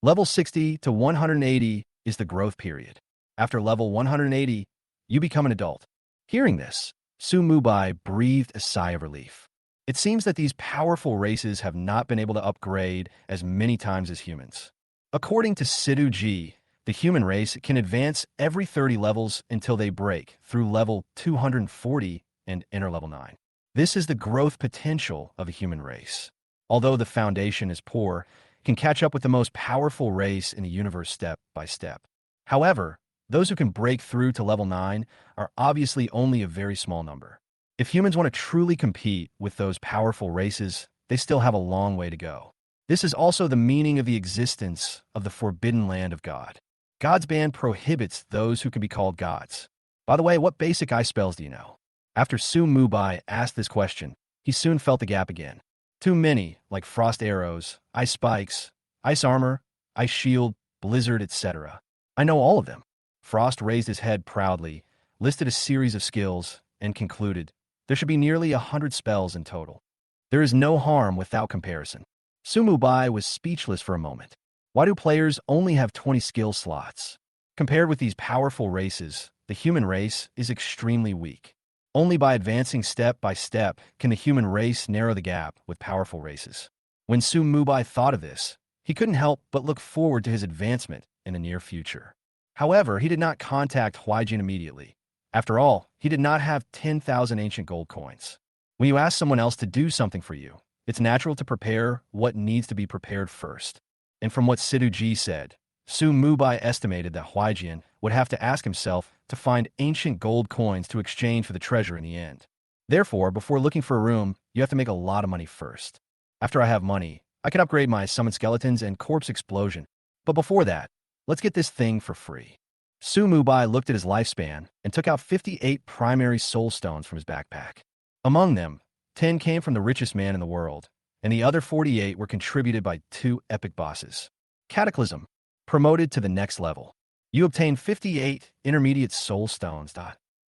Speaker 1: Level 60 to 180 is the growth period. After level 180, you become an adult. Hearing this, Su Mubai breathed a sigh of relief. It seems that these powerful races have not been able to upgrade as many times as humans. According to Sidhu Ji, the human race can advance every 30 levels until they break through level 240 and enter level 9. This is the growth potential of a human race. Although the foundation is poor, it can catch up with the most powerful race in the universe step by step. However, those who can break through to level 9 are obviously only a very small number. If humans want to truly compete with those powerful races, they still have a long way to go. This is also the meaning of the existence of the forbidden land of God. God's ban prohibits those who can be called gods. By the way, what basic ice spells do you know? After Su Mubai asked this question, he soon felt the gap again. Too many, like frost arrows, ice spikes, ice armor, ice shield, blizzard, etc. I know all of them. Frost raised his head proudly, listed a series of skills, and concluded, there should be nearly 100 spells in total. There is no harm without comparison. Su Mubai was speechless for a moment. Why do players only have 20 skill slots? Compared with these powerful races, the human race is extremely weak. Only by advancing step by step can the human race narrow the gap with powerful races. When Su Mubai thought of this, he couldn't help but look forward to his advancement in the near future. However, he did not contact Huijin immediately. After all, he did not have 10,000 ancient gold coins. When you ask someone else to do something for you, it's natural to prepare what needs to be prepared first. And from what Sidhu Ji said, Su Mubai estimated that Huaijian would have to ask himself to find ancient gold coins to exchange for the treasure in the end. Therefore, before looking for a room, you have to make a lot of money first. After I have money, I can upgrade my summon skeletons and corpse explosion. But before that, let's get this thing for free. Su Mubai looked at his lifespan and took out 58 primary soul stones from his backpack. Among them, 10 came from the richest man in the world, and the other 48 were contributed by 2 epic bosses. Cataclysm, promoted to the next level. You obtain 58 intermediate soul stones.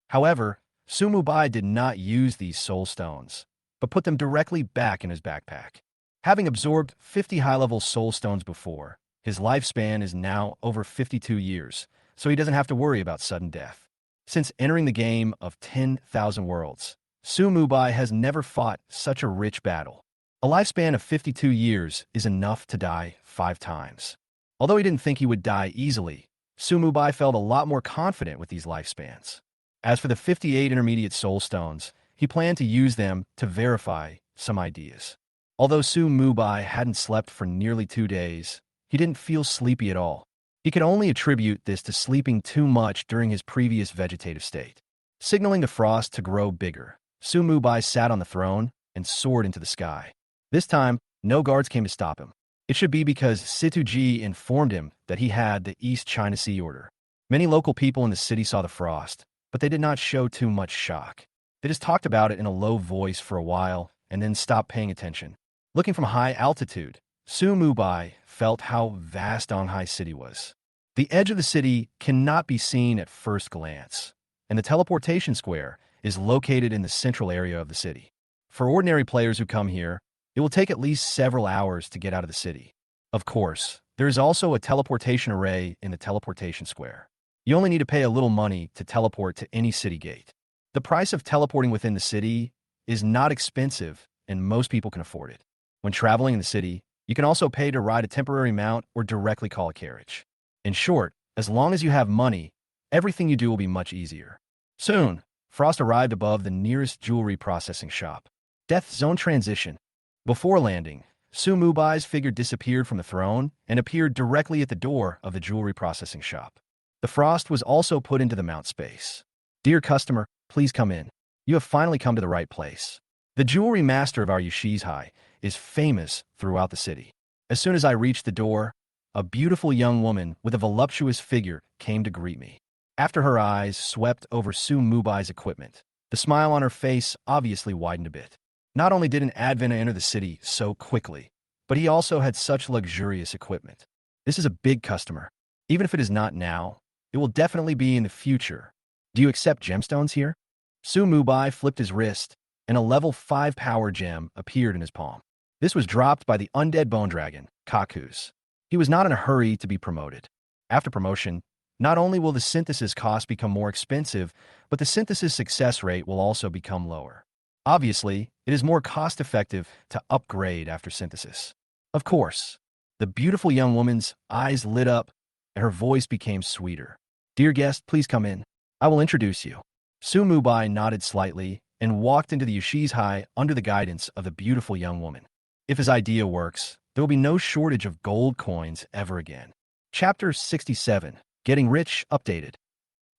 Speaker 1: However, Su Mubai did not use these soul stones, but put them directly back in his backpack. Having absorbed 50 high-level soul stones before, his lifespan is now over 52 years, so he doesn't have to worry about sudden death. Since entering the game of 10,000 worlds, Su Mubai has never fought such a rich battle. A lifespan of 52 years is enough to die 5 times. Although he didn't think he would die easily, Su Mubai felt a lot more confident with these lifespans. As for the 58 intermediate soul stones, he planned to use them to verify some ideas. Although Su Mubai hadn't slept for nearly 2 days, he didn't feel sleepy at all. He could only attribute this to sleeping too much during his previous vegetative state. Signaling the frost to grow bigger, Su Mubai sat on the throne and soared into the sky. This time, no guards came to stop him. It should be because Situji informed him that he had the East China Sea order. Many local people in the city saw the frost, but they did not show too much shock. They just talked about it in a low voice for a while and then stopped paying attention. Looking from high altitude, Su Mubai felt how vast Donghai City was. The edge of the city cannot be seen at first glance, and the teleportation square is located in the central area of the city. For ordinary players who come here, it will take at least several hours to get out of the city. Of course, there is also a teleportation array in the teleportation square. You only need to pay a little money to teleport to any city gate. The price of teleporting within the city is not expensive, and most people can afford it. When traveling in the city, you can also pay to ride a temporary mount or directly call a carriage. In short, as long as you have money, everything you do will be much easier. Soon, Frost arrived above the nearest jewelry processing shop. Death Zone Transition. Before landing, Su Mubai's figure disappeared from the throne and appeared directly at the door of the jewelry processing shop. The frost was also put into the mount space. Dear customer, please come in. You have finally come to the right place. The jewelry master of our Yushizhai is famous throughout the city. As soon as I reached the door, a beautiful young woman with a voluptuous figure came to greet me. After her eyes swept over Su Mubai's equipment, the smile on her face obviously widened a bit. Not only did an advent enter the city so quickly, but he also had such luxurious equipment. This is a big customer. Even if it is not now, it will definitely be in the future. Do you accept gemstones here? Su Mubai flipped his wrist, and a level 5 power gem appeared in his palm. This was dropped by the undead bone dragon, Kakus. He was not in a hurry to be promoted. After promotion, not only will the synthesis cost become more expensive, but the synthesis success rate will also become lower. Obviously, it is more cost-effective to upgrade after synthesis. Of course, the beautiful young woman's eyes lit up, and her voice became sweeter. Dear guest, please come in. I will introduce you. Su Mubai nodded slightly and walked into the Yushizhai under the guidance of the beautiful young woman. If his idea works, there will be no shortage of gold coins ever again. Chapter 67, Getting Rich, Updated.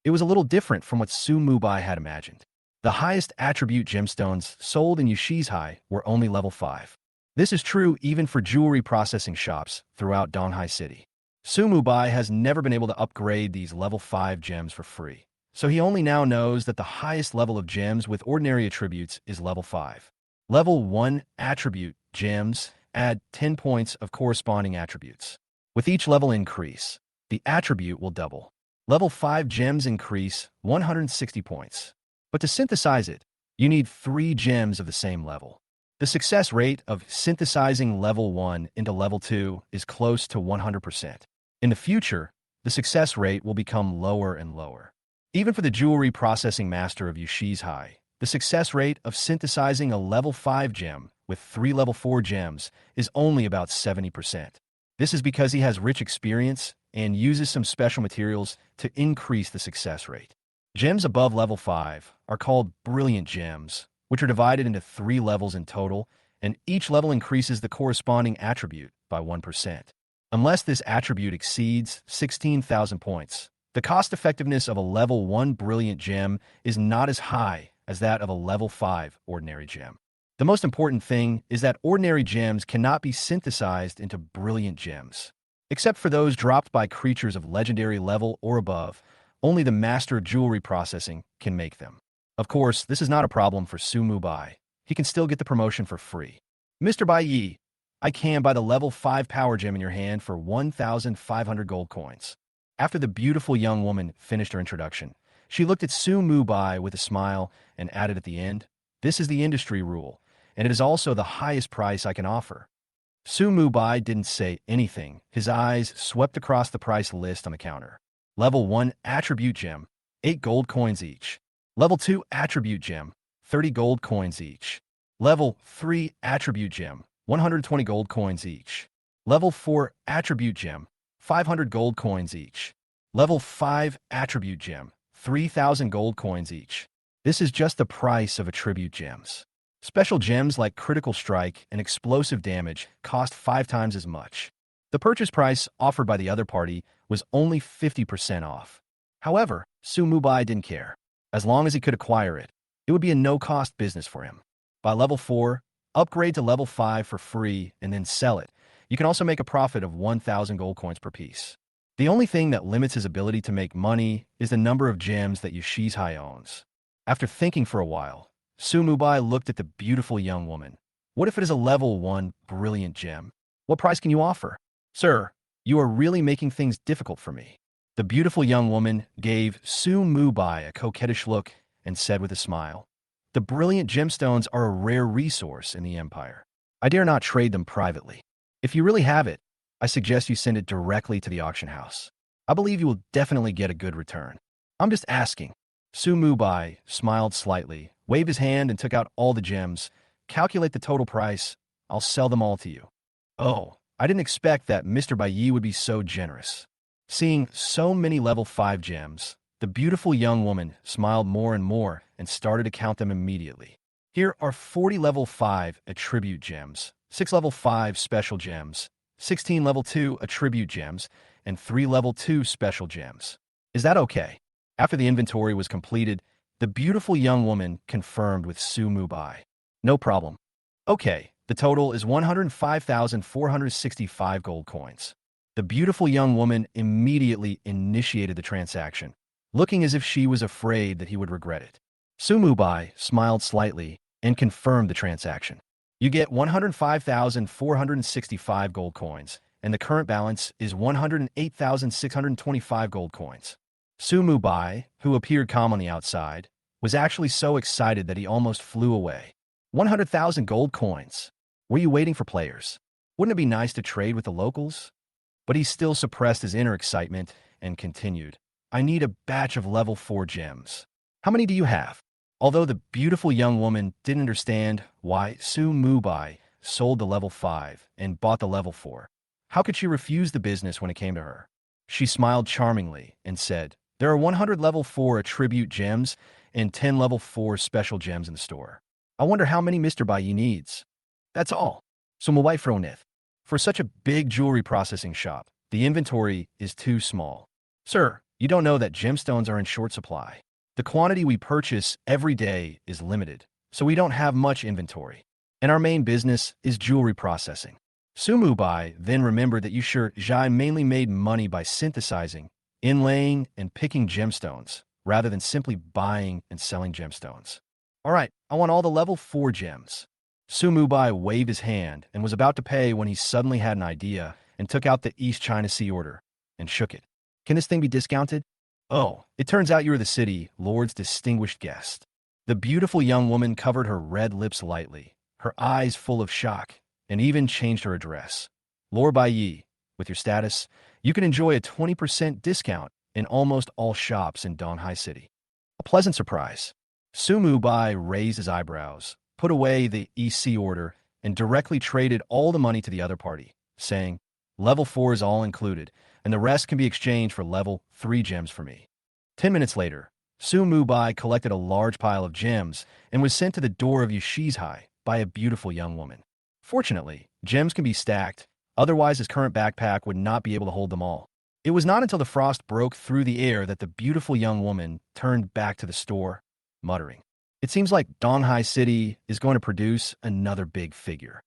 Speaker 1: It was a little different from what Su Mubai had imagined. The highest attribute gemstones sold in Yushizhai were only level 5. This is true even for jewelry processing shops throughout Donghai City. Su Mubai has never been able to upgrade these level 5 gems for free, so he only now knows that the highest level of gems with ordinary attributes is level 5. Level 1 attribute gems add 10 points of corresponding attributes. With each level increase, the attribute will double. Level 5 gems increase 160 points. But to synthesize it, you need 3 gems of the same level. The success rate of synthesizing level 1 into level 2 is close to 100%. In the future, the success rate will become lower and lower. Even for the jewelry processing master of Yushizhai, the success rate of synthesizing a level 5 gem with 3 level 4 gems is only about 70%. This is because he has rich experience and uses some special materials to increase the success rate. Gems above level 5 are called brilliant gems, which are divided into 3 levels in total, and each level increases the corresponding attribute by 1%. Unless this attribute exceeds 16,000 points, the cost effectiveness of a level 1 brilliant gem is not as high as that of a level 5 ordinary gem. The most important thing is that ordinary gems cannot be synthesized into brilliant gems. Except for those dropped by creatures of legendary level or above, only the master of jewelry processing can make them. Of course, this is not a problem for Sumu Bai. He can still get the promotion for free. Mr. Bai Yi, I can buy the level 5 power gem in your hand for 1,500 gold coins. After the beautiful young woman finished her introduction, she looked at Sumu Bai with a smile and added at the end, "This is the industry rule, and it is also the highest price I can offer." Sumu Bai didn't say anything. His eyes swept across the price list on the counter. Level 1 Attribute Gem, 8 gold coins each. Level 2 Attribute Gem, 30 gold coins each. Level 3 Attribute Gem, 120 gold coins each. Level 4 Attribute Gem, 500 gold coins each. Level 5 Attribute Gem, 3,000 gold coins each. This is just the price of attribute gems. Special gems like Critical Strike and Explosive Damage cost 5 times as much. The purchase price offered by the other party was only 50% off. However, Sumu Bai didn't care. As long as he could acquire it, it would be a no-cost business for him. By level 4, upgrade to level 5 for free and then sell it. You can also make a profit of 1,000 gold coins per piece. The only thing that limits his ability to make money is the number of gems that Yoshizai owns. After thinking for a while, Sumu Bai looked at the beautiful young woman. What if it is a level 1 brilliant gem? What price can you offer? Sir, you are really making things difficult for me. The beautiful young woman gave Sumu Bai a coquettish look and said with a smile, "The brilliant gemstones are a rare resource in the Empire. I dare not trade them privately. If you really have it, I suggest you send it directly to the auction house. I believe you will definitely get a good return. I'm just asking." Sumu Bai smiled slightly, waved his hand and took out all the gems. "Calculate the total price. I'll sell them all to you." Oh, I didn't expect that Mr. Bai Yi would be so generous. Seeing so many level 5 gems, the beautiful young woman smiled more and more and started to count them immediately. Here are 40 level 5 attribute gems, 6 level 5 special gems, 16 level 2 attribute gems, and 3 level 2 special gems. Is that okay? After the inventory was completed, the beautiful young woman confirmed with Sumu Bai. No problem. Okay, the total is 105,465 gold coins. The beautiful young woman immediately initiated the transaction, looking as if she was afraid that he would regret it. Sumu Bai smiled slightly and confirmed the transaction. You get 105,465 gold coins, and the current balance is 108,625 gold coins. Sumu Bai, who appeared calm on the outside, was actually so excited that he almost flew away. 100,000 gold coins. Were you waiting for players? Wouldn't it be nice to trade with the locals? But he still suppressed his inner excitement and continued, "I need a batch of level 4 gems. How many do you have?" Although the beautiful young woman didn't understand why Sumu Bai sold the level 5 and bought the level 4, how could she refuse the business when it came to her? She smiled charmingly and said, "There are 100 level 4 attribute gems and 10 level 4 special gems in the store. I wonder how many Mr. Bai Yi needs." "That's all." So my wife Ronith. For such a big jewelry processing shop, the inventory is too small. Sir, you don't know that gemstones are in short supply. The quantity we purchase every day is limited, so we don't have much inventory. And our main business is jewelry processing. Sumu Bai then remembered that Yushir Zhai mainly made money by synthesizing, inlaying, and picking gemstones, rather than simply buying and selling gemstones. "All right, I want all the level 4 gems." Sumu Bai waved his hand and was about to pay when he suddenly had an idea and took out the East China Sea order and shook it. "Can this thing be discounted?" "Oh, it turns out you are the city lord's distinguished guest." The beautiful young woman covered her red lips lightly, her eyes full of shock, and even changed her address. "Lord Bai Yi, with your status, you can enjoy a 20% discount in almost all shops in Donghai City." A pleasant surprise. Sumu Bai raised his eyebrows, put away the EC order, and directly traded all the money to the other party, saying, "Level 4 is all included, and the rest can be exchanged for level 3 gems for me." 10 minutes later, Sumu Bai collected a large pile of gems and was sent to the door of Yoshizai by a beautiful young woman. Fortunately, gems can be stacked, Otherwise, his current backpack would not be able to hold them all. It was not until the frost broke through the air that the beautiful young woman turned back to the store, muttering, "It seems like Donghai City is going to produce another big figure.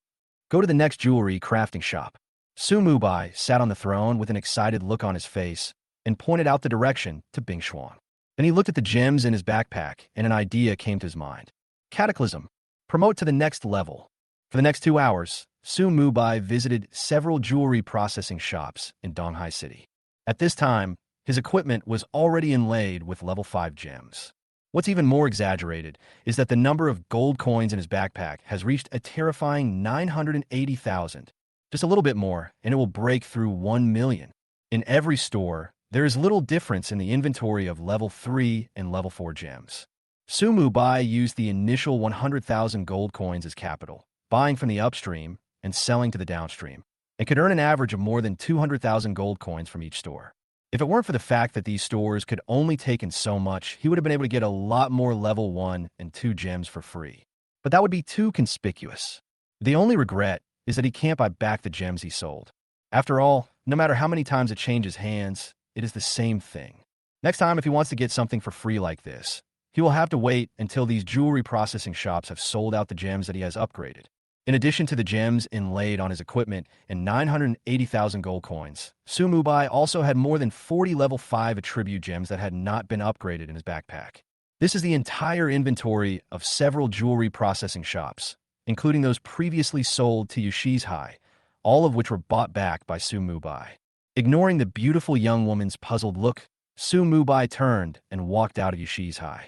Speaker 1: Go to the next jewelry crafting shop." Su Mubai sat on the throne with an excited look on his face and pointed out the direction to Bing Xuan. Then he looked at the gems in his backpack, and an idea came to his mind. Cataclysm. Promote to the next level. For the next 2 hours, Su Mubai visited several jewelry processing shops in Donghai City. At this time, his equipment was already inlaid with level 5 gems. What's even more exaggerated is that the number of gold coins in his backpack has reached a terrifying 980,000. Just a little bit more, and it will break through 1 million. In every store, there is little difference in the inventory of level 3 and level 4 gems. Su Mubai used the initial 100,000 gold coins as capital, buying from the upstream and selling to the downstream, and could earn an average of more than 200,000 gold coins from each store. If it weren't for the fact that these stores could only take in so much, he would have been able to get a lot more level 1 and 2 gems for free. But that would be too conspicuous. The only regret is that he can't buy back the gems he sold. After all, no matter how many times it changes hands, it is the same thing. Next time, if he wants to get something for free like this, he will have to wait until these jewelry processing shops have sold out the gems that he has upgraded. In addition to the gems inlaid on his equipment and 980,000 gold coins, Su Mubai also had more than 40 level 5 attribute gems that had not been upgraded in his backpack. This is the entire inventory of several jewelry processing shops, including those previously sold to Yushizhai, all of which were bought back by Su Mubai. Ignoring the beautiful young woman's puzzled look, Su Mubai turned and walked out of Yushizhai.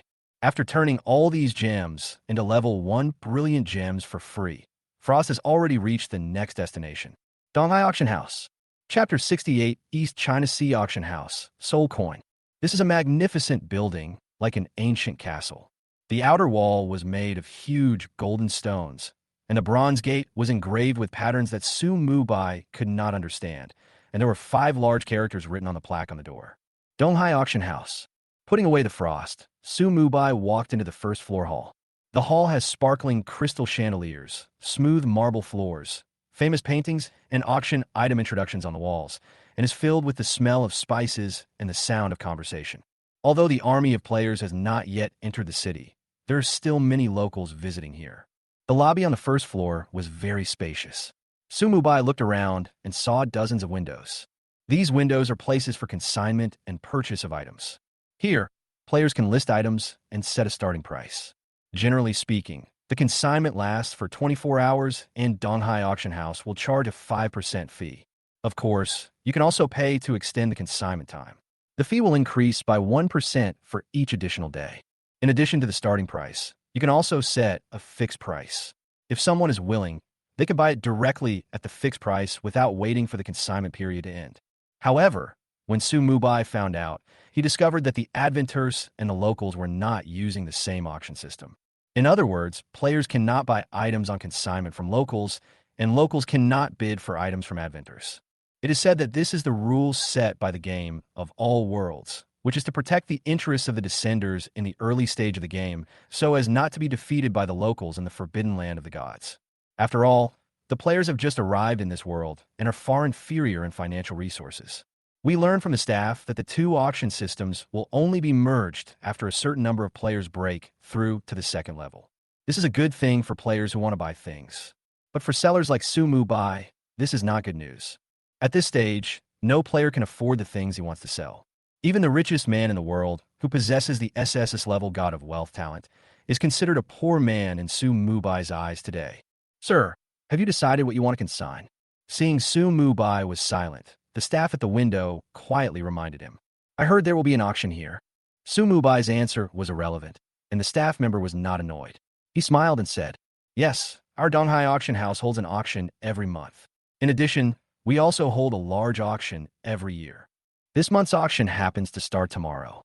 Speaker 1: After turning all these gems into level 1 brilliant gems for free, Frost has already reached the next destination. Donghai Auction House. Chapter 68, East China Sea Auction House, Soul Coin. This is a magnificent building, like an ancient castle. The outer wall was made of huge golden stones, and the bronze gate was engraved with patterns that Su Mubai could not understand, and there were 5 large characters written on the plaque on the door. Donghai Auction House. Putting away the frost, Su Mubai walked into the first floor hall. The hall has sparkling crystal chandeliers, smooth marble floors, famous paintings, and auction item introductions on the walls, and is filled with the smell of spices and the sound of conversation. Although the army of players has not yet entered the city, there are still many locals visiting here. The lobby on the first floor was very spacious. Su Mubai looked around and saw dozens of windows. These windows are places for consignment and purchase of items. Here, players can list items and set a starting price. Generally speaking, the consignment lasts for 24 hours and Donghai Auction House will charge a 5% fee. Of course, you can also pay to extend the consignment time. The fee will increase by 1% for each additional day. In addition to the starting price, you can also set a fixed price. If someone is willing, they can buy it directly at the fixed price without waiting for the consignment period to end. However, when Su Mubai found out, he discovered that the Adventures and the locals were not using the same auction system. In other words, players cannot buy items on consignment from locals, and locals cannot bid for items from Adventures. It is said that this is the rule set by the game of all worlds, which is to protect the interests of the Descenders in the early stage of the game so as not to be defeated by the locals in the forbidden land of the gods. After all, the players have just arrived in this world and are far inferior in financial resources. We learned from the staff that the 2 auction systems will only be merged after a certain number of players break through to the second level. This is a good thing for players who want to buy things. But for sellers like Su Mubai, this is not good news. At this stage, no player can afford the things he wants to sell. Even the richest man in the world, who possesses the SSS-level God of Wealth talent, is considered a poor man in Su Mubai's eyes today. "Sir, have you decided what you want to consign?" Seeing Su Mubai was silent, the staff at the window quietly reminded him. "I heard there will be an auction here." Su Mubai's answer was irrelevant, and the staff member was not annoyed. He smiled and said, "Yes, our Donghai Auction House holds an auction every month. In addition, we also hold a large auction every year. This month's auction happens to start tomorrow."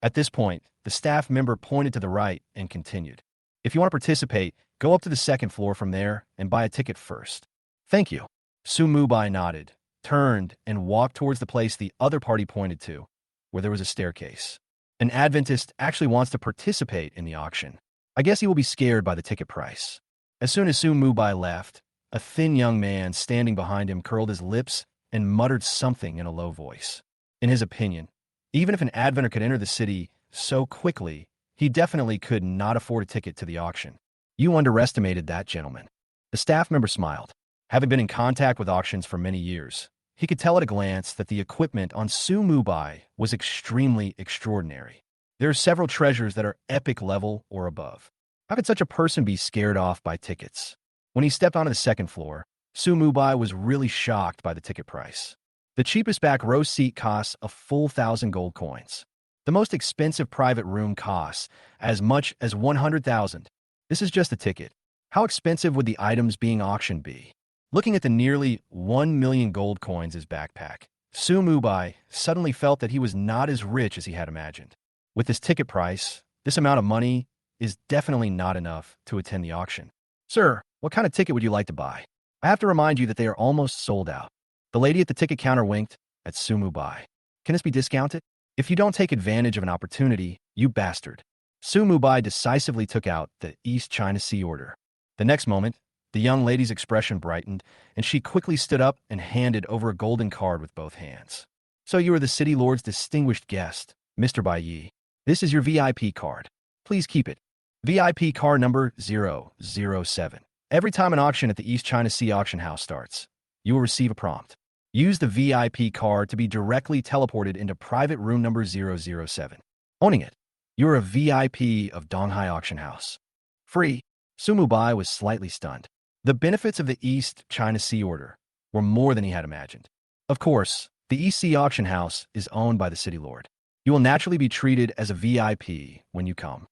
Speaker 1: At this point, the staff member pointed to the right and continued, "If you want to participate, go up to the second floor from there and buy a ticket first." "Thank you." Su Mubai nodded, turned, and walked towards the place the other party pointed to, where there was a staircase. An Adventist actually wants to participate in the auction. I guess he will be scared by the ticket price. As soon as Su Mubai left, A thin young man standing behind him curled his lips and muttered something in a low voice. In his opinion, even if an adventure could enter the city so quickly, he definitely could not afford a ticket to the auction. You underestimated that, gentleman. The staff member smiled. Having been in contact with auctions for many years, he could tell at a glance that the equipment on Su Mubai was extremely extraordinary. There are several treasures that are epic level or above. How could such a person be scared off by tickets? When he stepped onto the second floor, Su Mubai was really shocked by the ticket price. The cheapest back row seat costs a full 1,000 gold coins. The most expensive private room costs as much as 100,000. This is just a ticket. How expensive would the items being auctioned be? Looking at the nearly 1 million gold coins in his backpack, Su Mubai suddenly felt that he was not as rich as he had imagined. With this ticket price, this amount of money is definitely not enough to attend the auction. Sir, what kind of ticket would you like to buy? I have to remind you that they are almost sold out. The lady at the ticket counter winked at Su Mubai. Can this be discounted? If you don't take advantage of an opportunity, you bastard. Su Mubai decisively took out the East China Sea order. The next moment, the young lady's expression brightened, and she quickly stood up and handed over a golden card with both hands. So you are the city lord's distinguished guest, Mr. Bai Yi. This is your VIP card. Please keep it. VIP card number 007. Every time an auction at the East China Sea auction house starts, you will receive a prompt. Use the VIP card to be directly teleported into private room number 007. Owning it, you're a VIP of Donghai Auction House. Free. Su Mubai was slightly stunned. The benefits of the East China Sea order were more than he had imagined. Of course, the East Sea Auction House is owned by the city lord. You will naturally be treated as a VIP when you come.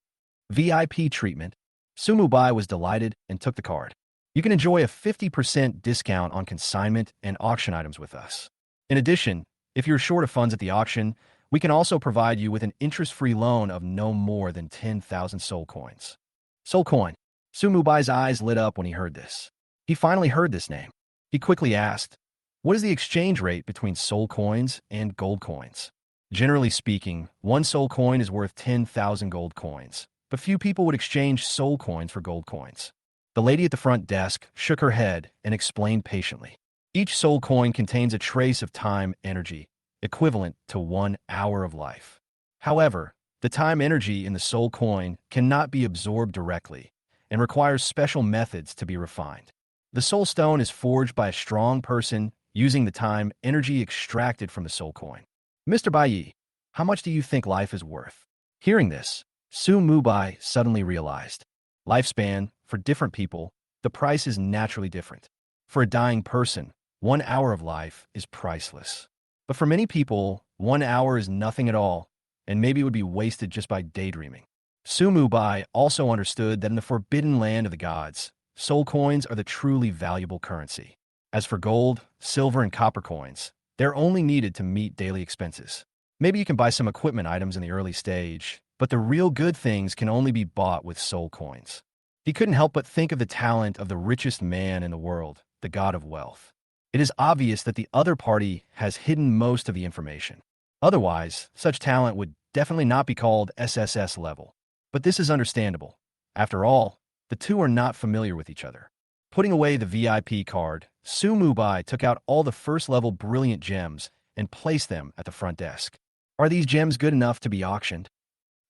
Speaker 1: VIP treatment. Su Mubai was delighted and took the card. You can enjoy a 50% discount on consignment and auction items with us. In addition, if you're short of funds at the auction, we can also provide you with an interest-free loan of no more than 10,000 soul coins. Soul coin. Su Mubai's eyes lit up when he heard this. He finally heard this name. He quickly asked, what is the exchange rate between soul coins and gold coins? Generally speaking, one soul coin is worth 10,000 gold coins, but few people would exchange soul coins for gold coins. The lady at the front desk shook her head and explained patiently. Each soul coin contains a trace of time energy, equivalent to 1 hour of life. However, the time energy in the soul coin cannot be absorbed directly and requires special methods to be refined. The soul stone is forged by a strong person using the time energy extracted from the soul coin. Mr. Bai Yi, how much do you think life is worth? Hearing this, Su Mubai suddenly realized. Lifespan, for different people, the price is naturally different. For a dying person, 1 hour of life is priceless. But for many people, 1 hour is nothing at all, and maybe it would be wasted just by daydreaming. Su Mubai also understood that in the forbidden land of the gods, soul coins are the truly valuable currency. As for gold, silver, and copper coins, they're only needed to meet daily expenses. Maybe you can buy some equipment items in the early stage, but the real good things can only be bought with soul coins. He couldn't help but think of the talent of the richest man in the world, the god of wealth. It is obvious that the other party has hidden most of the information. Otherwise, such talent would definitely not be called SSS level. But this is understandable. After all, the two are not familiar with each other. Putting away the VIP card, Su Mubai took out all the first-level brilliant gems and placed them at the front desk. Are these gems good enough to be auctioned?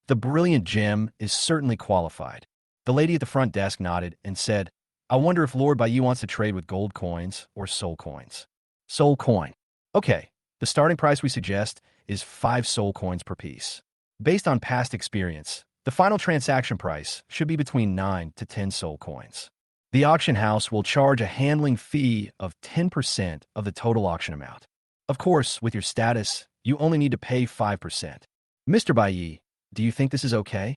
Speaker 1: The brilliant gem is certainly qualified. The lady at the front desk nodded and said, I wonder if Lord Bai Yi wants to trade with gold coins or soul coins. Soul coin. Okay, the starting price we suggest is 5 soul coins per piece. Based on past experience, the final transaction price should be between 9 to 10 soul coins. The auction house will charge a handling fee of 10% of the total auction amount. Of course, with your status, you only need to pay 5%. Mr. Bai Yi, do you think this is okay?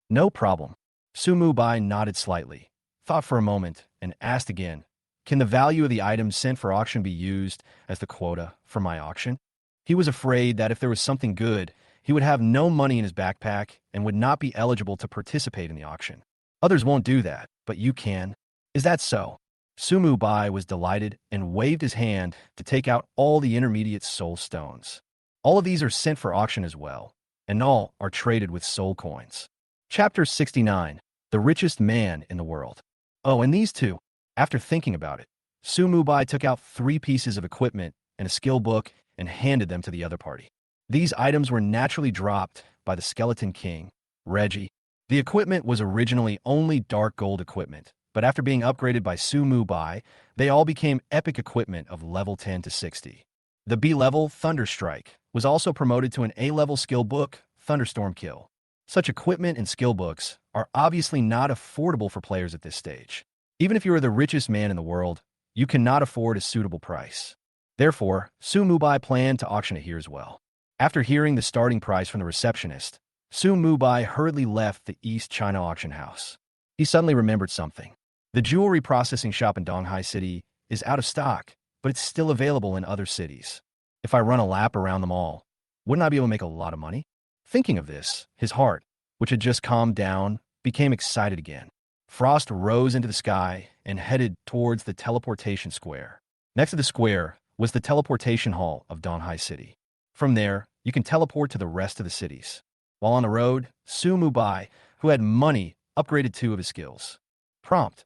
Speaker 1: No problem. Su Mubai nodded slightly, thought for a moment, and asked again, can the value of the items sent for auction be used as the quota for my auction? He was afraid that if there was something good, he would have no money in his backpack and would not be eligible to participate in the auction. Others won't do that, but you can. Is that so? Su Mubai was delighted and waved his hand to take out all the intermediate soul stones. All of these are sent for auction as well, and all are traded with soul coins. Chapter 69. The richest man in the world. Oh, and these two. After thinking about it, Su Mubai took out 3 pieces of equipment and a skill book and handed them to the other party. These items were naturally dropped by the Skeleton King, Reggie. The equipment was originally only dark gold equipment, but after being upgraded by Su Mubai, they all became epic equipment of level 10 to 60. The B-level, Thunderstrike, was also promoted to an A-level skill book, Thunderstorm Kill. Such equipment and skill books are obviously not affordable for players at this stage. Even if you are the richest man in the world, you cannot afford a suitable price. Therefore, Su Mubai planned to auction it here as well. After hearing the starting price from the receptionist, Su Mubai hurriedly left the East China auction house. He suddenly remembered something. The jewelry processing shop in Donghai City is out of stock, but it's still available in other cities. If I run a lap around them all, wouldn't I be able to make a lot of money? Thinking of this, his heart, which had just calmed down, became excited again. Frost rose into the sky and headed towards the teleportation square. Next to the square was the teleportation hall of Donghai City. From there, you can teleport to the rest of the cities. While on the road, Su Mubai, who had money, upgraded 2 of his skills. Prompt: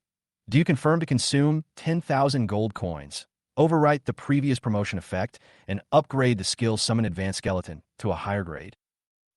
Speaker 1: do you confirm to consume 10,000 gold coins, overwrite the previous promotion effect, and upgrade the skill Summon Advanced Skeleton to a higher grade?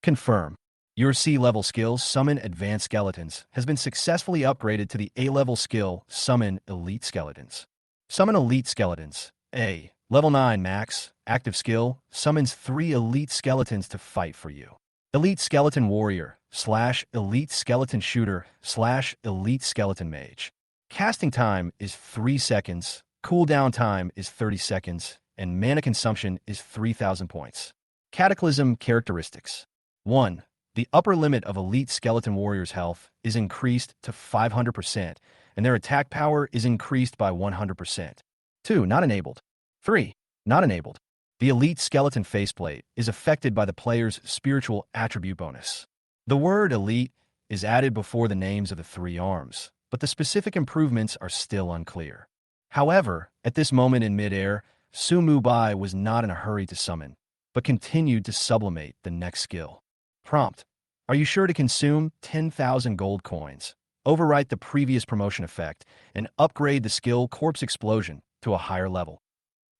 Speaker 1: Confirm. Your C-level skill, Summon Advanced Skeletons, has been successfully upgraded to the A-level skill, Summon Elite Skeletons. Summon Elite Skeletons. A. Level 9 max. Active skill, summons 3 elite skeletons to fight for you. Elite Skeleton Warrior / Elite Skeleton Shooter / Elite Skeleton Mage. Casting time is 3 seconds, cooldown time is 30 seconds, and mana consumption is 3,000 points. Cataclysm characteristics. 1. The upper limit of Elite Skeleton Warrior's health is increased to 500%, and their attack power is increased by 100%. 2. Not enabled. 3. Not enabled. The Elite Skeleton faceplate is affected by the player's spiritual attribute bonus. The word elite is added before the names of the 3 arms, but the specific improvements are still unclear. However, at this moment in midair, Su Mubai was not in a hurry to summon, but continued to sublimate the next skill. Prompt: are you sure to consume 10,000 gold coins, overwrite the previous promotion effect, and upgrade the skill Corpse Explosion to a higher level?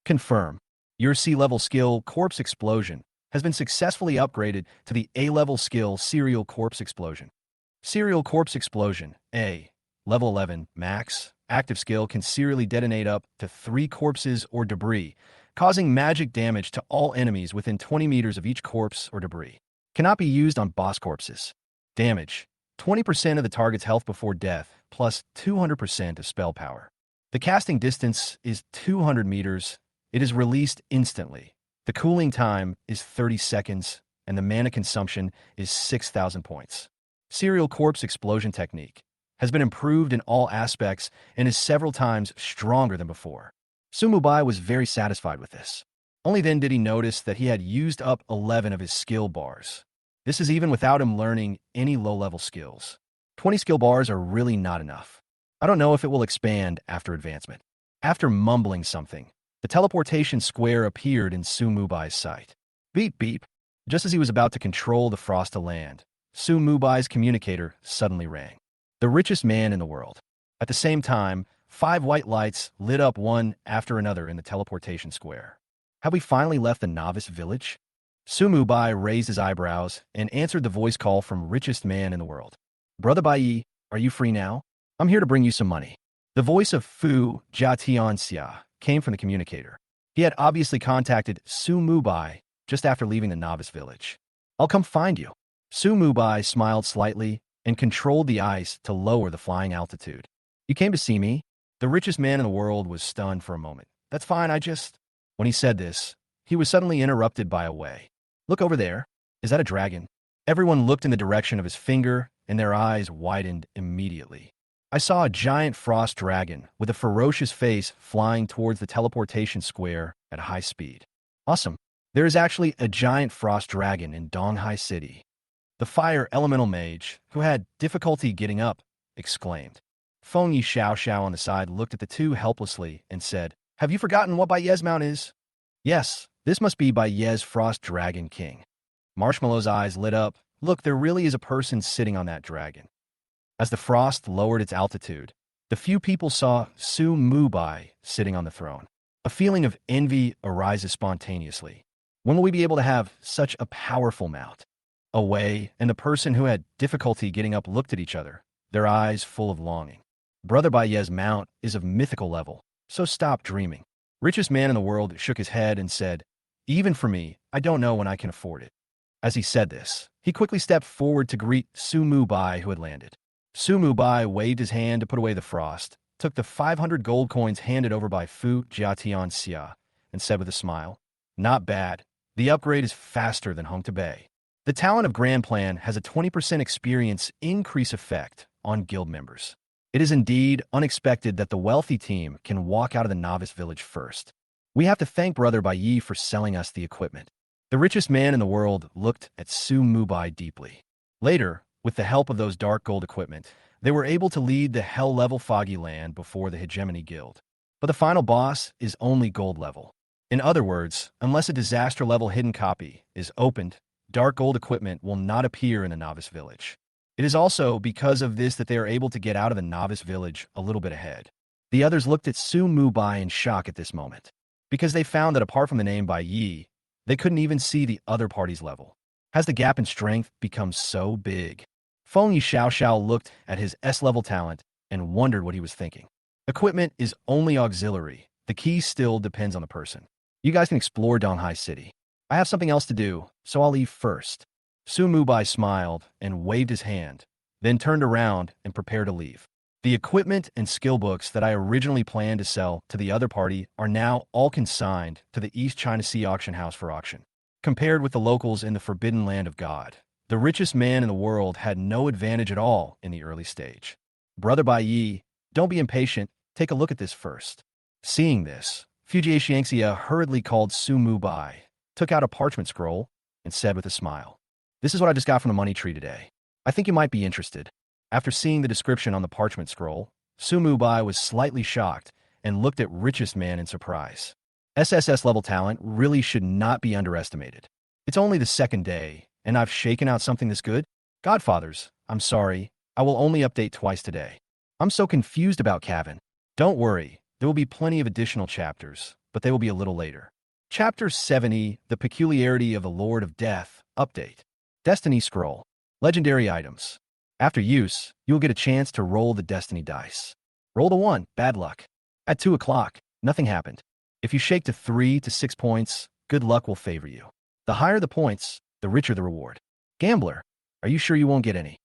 Speaker 1: Confirm. Your C-level skill, Corpse Explosion, has been successfully upgraded to the A-level skill, Serial Corpse Explosion. Serial Corpse Explosion, A. Level 11, max. Active skill can serially detonate up to 3 corpses or debris, causing magic damage to all enemies within 20 meters of each corpse or debris. Cannot be used on boss corpses. Damage: 20% of the target's health before death, plus 200% of spell power. The casting distance is 200 meters. It is released instantly. The cooling time is 30 seconds, and the mana consumption is 6,000 points. Serial Corpse Explosion technique has been improved in all aspects and is several times stronger than before. Su Mubai was very satisfied with this. Only then did he notice that he had used up 11 of his skill bars. This is even without him learning any low-level skills. 20 skill bars are really not enough. I don't know if it will expand after advancement. After mumbling something, the teleportation square appeared in Su Mubai's sight. Beep beep. Just as he was about to control the frost to land, Su Mubai's communicator suddenly rang. The richest man in the world. At the same time, 5 white lights lit up one after another in the teleportation square. Have we finally left the novice village? Su Mubai raised his eyebrows and answered the voice call from richest man in the world. Brother Bai, are you free now? I'm here to bring you some money. The voice of Fu Jiatianxia came from the communicator. He had obviously contacted Su Mubai just after leaving the novice village. I'll come find you. Su Mubai smiled slightly and controlled the ice to lower the flying altitude. You came to see me? The richest man in the world was stunned for a moment. That's fine, When he said this, he was suddenly interrupted by a way. Look over there. Is that a dragon? Everyone looked in the direction of his finger, and their eyes widened immediately. I saw a giant frost dragon with a ferocious face flying towards the teleportation square at high speed. Awesome. There is actually a giant frost dragon in Donghai City. The fire elemental mage, who had difficulty getting up, exclaimed. Feng Yi Xiao Xiao on the side looked at the two helplessly and said, Have you forgotten what Baiye's mount is? Yes, this must be Baiye's Frost Dragon King. Marshmallow's eyes lit up. Look, there really is a person sitting on that dragon. As the frost lowered its altitude, The few people saw Su Mubai sitting on the throne. A feeling of envy arises spontaneously. When will we be able to have such a powerful mount? Away, and the person who had difficulty getting up looked at each other, their eyes full of longing. Brother Baye's mount is of mythical level, so stop dreaming. Richest man in the world shook his head and said, even for me, I don't know when I can afford it. As he said this, he quickly stepped forward to greet Su Mubai who had landed. Su Mubai waved his hand to put away the frost, took the 500 gold coins handed over by Fu Jiatian Xia, and said with a smile, not bad. The upgrade is faster than Hung Bei. The talent of Grand Plan has a 20% experience increase effect on guild members. It is indeed unexpected that the wealthy team can walk out of the novice village first. We have to thank Brother Bai for selling us the equipment. The richest man in the world looked at Su Mubai deeply. Later, with the help of those dark gold equipment, they were able to lead the hell-level Foggy Land before the Hegemony Guild. But the final boss is only gold level. In other words, unless a disaster-level hidden copy is opened, dark gold equipment will not appear in the novice village. It is also because of this that they are able to get out of the novice village a little bit ahead. The others looked at Su Mubai in shock at this moment, because they found that apart from the name Bai Yi, they couldn't even see the other party's level. Has the gap in strength become so big? Feng Yi Xiao looked at his S-level talent and wondered what he was thinking. Equipment is only auxiliary. The key still depends on the person. You guys can explore Donghai City. I have something else to do, so I'll leave first. Su Mubai smiled and waved his hand, then turned around and prepared to leave. The equipment and skill books that I originally planned to sell to the other party are now all consigned to the East China Sea auction house for auction. Compared with the locals in the Forbidden Land of God, the richest man in the world had no advantage at all in the early stage. Brother Bai Yi, don't be impatient, take a look at this first. Seeing this, Fujie Xiangxia hurriedly called Su Mubai, took out a parchment scroll, and said with a smile, this is what I just got from the money tree today. I think you might be interested. After seeing the description on the parchment scroll, Su Mubai was slightly shocked and looked at richest man in surprise. SSS level talent really should not be underestimated. It's only the second day, and I've shaken out something this good? Godfathers, I'm sorry, I will only update twice today. I'm so confused about Cavan. Don't worry, there will be plenty of additional chapters, but they will be a little later. Chapter 70, The Peculiarity of the Lord of Death, Update. Destiny Scroll. Legendary items. After use, you'll get a chance to roll the destiny dice. Roll the 1, bad luck. At 2 o'clock, nothing happened. If you shake to 3 to 6 points, good luck will favor you. The higher the points, the richer the reward. Gambler, are you sure you won't get any?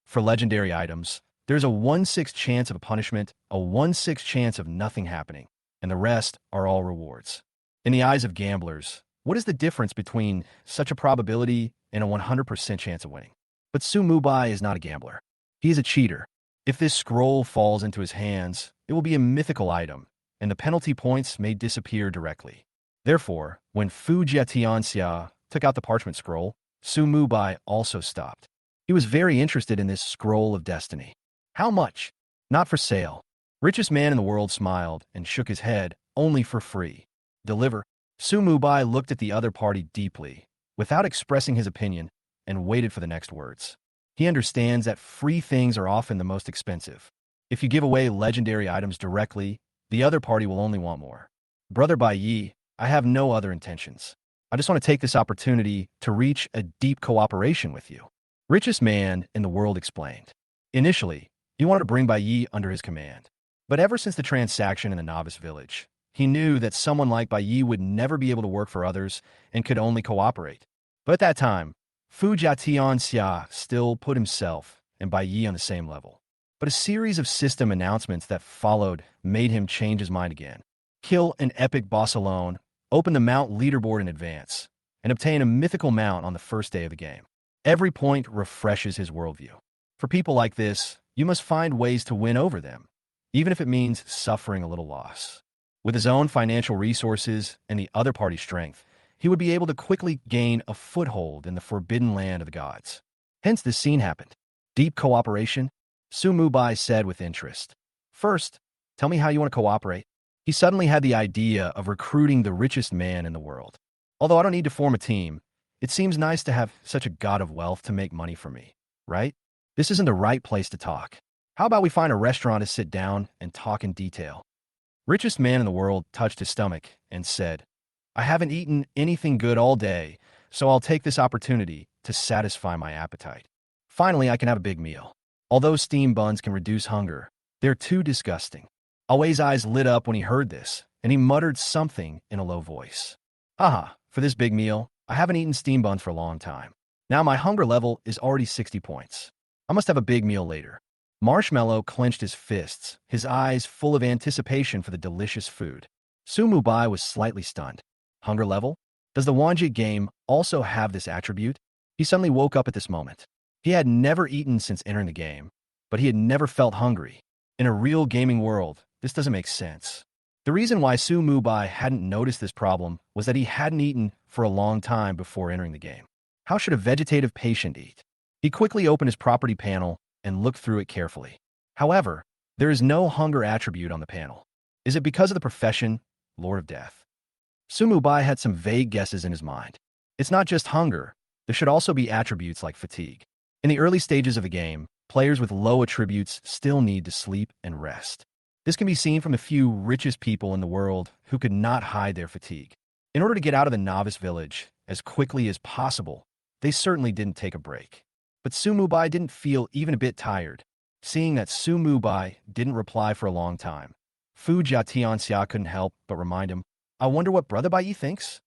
Speaker 1: For legendary items, there's a 1/6 chance of a punishment, a 1/6 chance of nothing happening, and the rest are all rewards. In the eyes of gamblers, what is the difference between such a probability and a 100% chance of winning? But Su Mubai is not a gambler. He is a cheater. If this scroll falls into his hands, it will be a mythical item, and the penalty points may disappear directly. Therefore, when Fu Jiatianxia took out the parchment scroll, Su Mubai also stopped. He was very interested in this scroll of destiny. How much? Not for sale. Richest man in the world smiled and shook his head, only for free. Deliver. Su Mubai looked at the other party deeply, without expressing his opinion, and waited for the next words. He understands that free things are often the most expensive. If you give away legendary items directly, the other party will only want more. Brother Bai Yi, I have no other intentions. I just want to take this opportunity to reach a deep cooperation with you. Richest man in the world explained. Initially, he wanted to bring Bai Yi under his command. But ever since the transaction in the novice village, he knew that someone like Bai Yi would never be able to work for others and could only cooperate. But at that time, Fu Jiatianxia still put himself and Bai Yi on the same level. But a series of system announcements that followed made him change his mind again. Kill an epic boss alone, open the mount leaderboard in advance, and obtain a mythical mount on the first day of the game. Every point refreshes his worldview. For people like this, you must find ways to win over them, even if it means suffering a little loss. With his own financial resources and the other party's strength, he would be able to quickly gain a foothold in the forbidden land of the gods. Hence this scene happened. Deep cooperation? Su Mubai said with interest. First, tell me how you want to cooperate. He suddenly had the idea of recruiting the richest man in the world. Although I don't need to form a team, it seems nice to have such a god of wealth to make money for me, right? This isn't the right place to talk. How about we find a restaurant to sit down and talk in detail? Richest man in the world touched his stomach and said, I haven't eaten anything good all day, so I'll take this opportunity to satisfy my appetite. Finally, I can have a big meal. Although steam buns can reduce hunger, they're too disgusting. Away's eyes lit up when he heard this, and he muttered something in a low voice. Haha, for this big meal, I haven't eaten steam buns for a long time. Now my hunger level is already 60 points. I must have a big meal later. Marshmallow clenched his fists, his eyes full of anticipation for the delicious food. Sumubai was slightly stunned. Hunger level? Does the Wanji game also have this attribute? He suddenly woke up at this moment. He had never eaten since entering the game, but he had never felt hungry. In a real gaming world, this doesn't make sense. The reason why Su Mubai hadn't noticed this problem was that he hadn't eaten for a long time before entering the game. How should a vegetative patient eat? He quickly opened his property panel and looked through it carefully. However, there is no hunger attribute on the panel. Is it because of the profession, Lord of Death? Su Mubai had some vague guesses in his mind. It's not just hunger, there should also be attributes like fatigue. In the early stages of a game, players with low attributes still need to sleep and rest. This can be seen from the few richest people in the world who could not hide their fatigue. In order to get out of the novice village as quickly as possible, they certainly didn't take a break. But Su Mubai didn't feel even a bit tired. Seeing that Su Mubai didn't reply for a long time, Fu Jiatianxia couldn't help but remind him, I wonder what Brother Bai Yi thinks?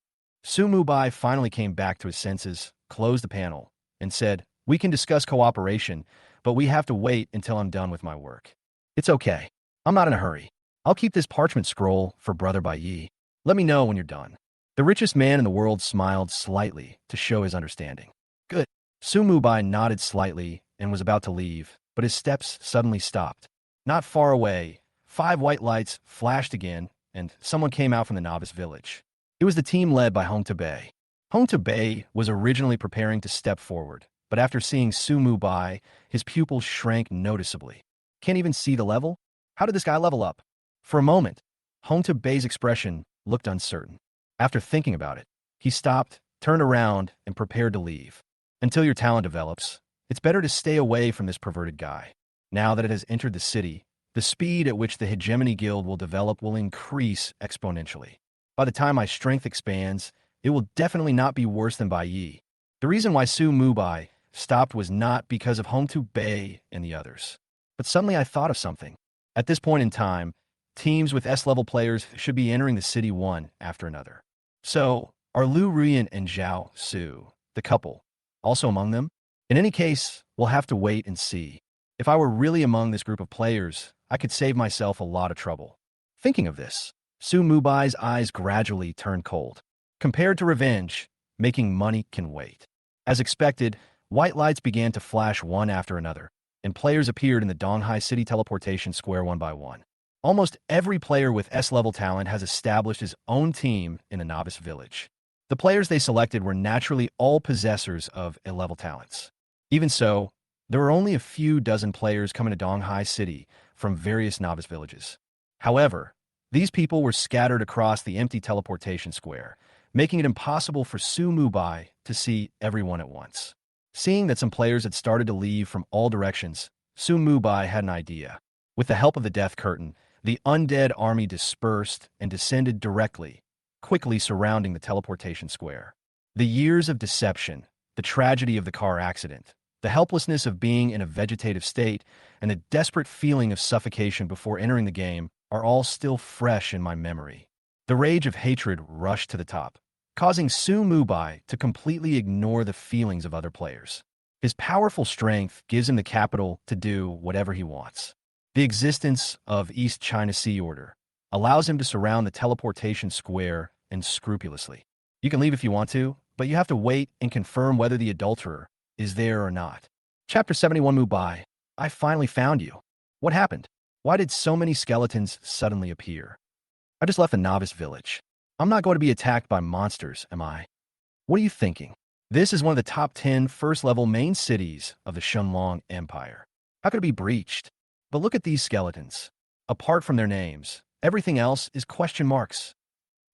Speaker 1: Su Mubai finally came back to his senses, closed the panel, and said, we can discuss cooperation, but we have to wait until I'm done with my work. It's okay. I'm not in a hurry. I'll keep this parchment scroll for Brother Bai Yi. Let me know when you're done. The richest man in the world smiled slightly to show his understanding. Good. Su Mubai nodded slightly and was about to leave, but his steps suddenly stopped. Not far away, 5 white lights flashed again, and someone came out from the novice village. It was the team led by Hong Bei. Hong Bei was originally preparing to step forward, but after seeing Su Mubai, his pupils shrank noticeably. Can't even see the level? How did this guy level up? For a moment, Hong Bei's expression looked uncertain. After thinking about it, he stopped, turned around, and prepared to leave. Until your talent develops, it's better to stay away from this perverted guy. Now that it has entered the city, the speed at which the Hegemony Guild will develop will increase exponentially. By the time my strength expands, it will definitely not be worse than Bai Yi. The reason why Su Mubai stopped was not because of Hong Bei and the others. But suddenly I thought of something. At this point in time, teams with S-level players should be entering the city one after another. So, are Lu Ruyan and Zhao Su, the couple, also among them? In any case, we'll have to wait and see. If I were really among this group of players, I could save myself a lot of trouble. Thinking of this, Su Mubai's eyes gradually turned cold. Compared to revenge, making money can wait. As expected, white lights began to flash one after another, and players appeared in the Donghai City teleportation square one by one. Almost every player with S-level talent has established his own team in the novice village. The players they selected were naturally all possessors of A-level talents. Even so, there were only a few dozen players coming to Donghai City from various novice villages. However, these people were scattered across the empty teleportation square, making it impossible for Su Mubai to see everyone at once. Seeing that some players had started to leave from all directions, Su Mubai had an idea. With the help of the Death Curtain, the undead army dispersed and descended directly, quickly surrounding the teleportation square. The years of deception, the tragedy of the car accident, the helplessness of being in a vegetative state, and the desperate feeling of suffocation before entering the game are all still fresh in my memory. The rage of hatred rushed to the top, causing Su Mubai to completely ignore the feelings of other players. His powerful strength gives him the capital to do whatever he wants. The existence of East China Sea Order allows him to surround the teleportation square unscrupulously. You can leave if you want to, but you have to wait and confirm whether the adulterer is there or not. Chapter 71 Mubai, I finally found you. What happened? Why did so many skeletons suddenly appear? I just left the novice village. I'm not going to be attacked by monsters, am I? What are you thinking? This is one of the top 10 first-level main cities of the Shenlong Empire. How could it be breached? But look at these skeletons. Apart from their names, everything else is question marks.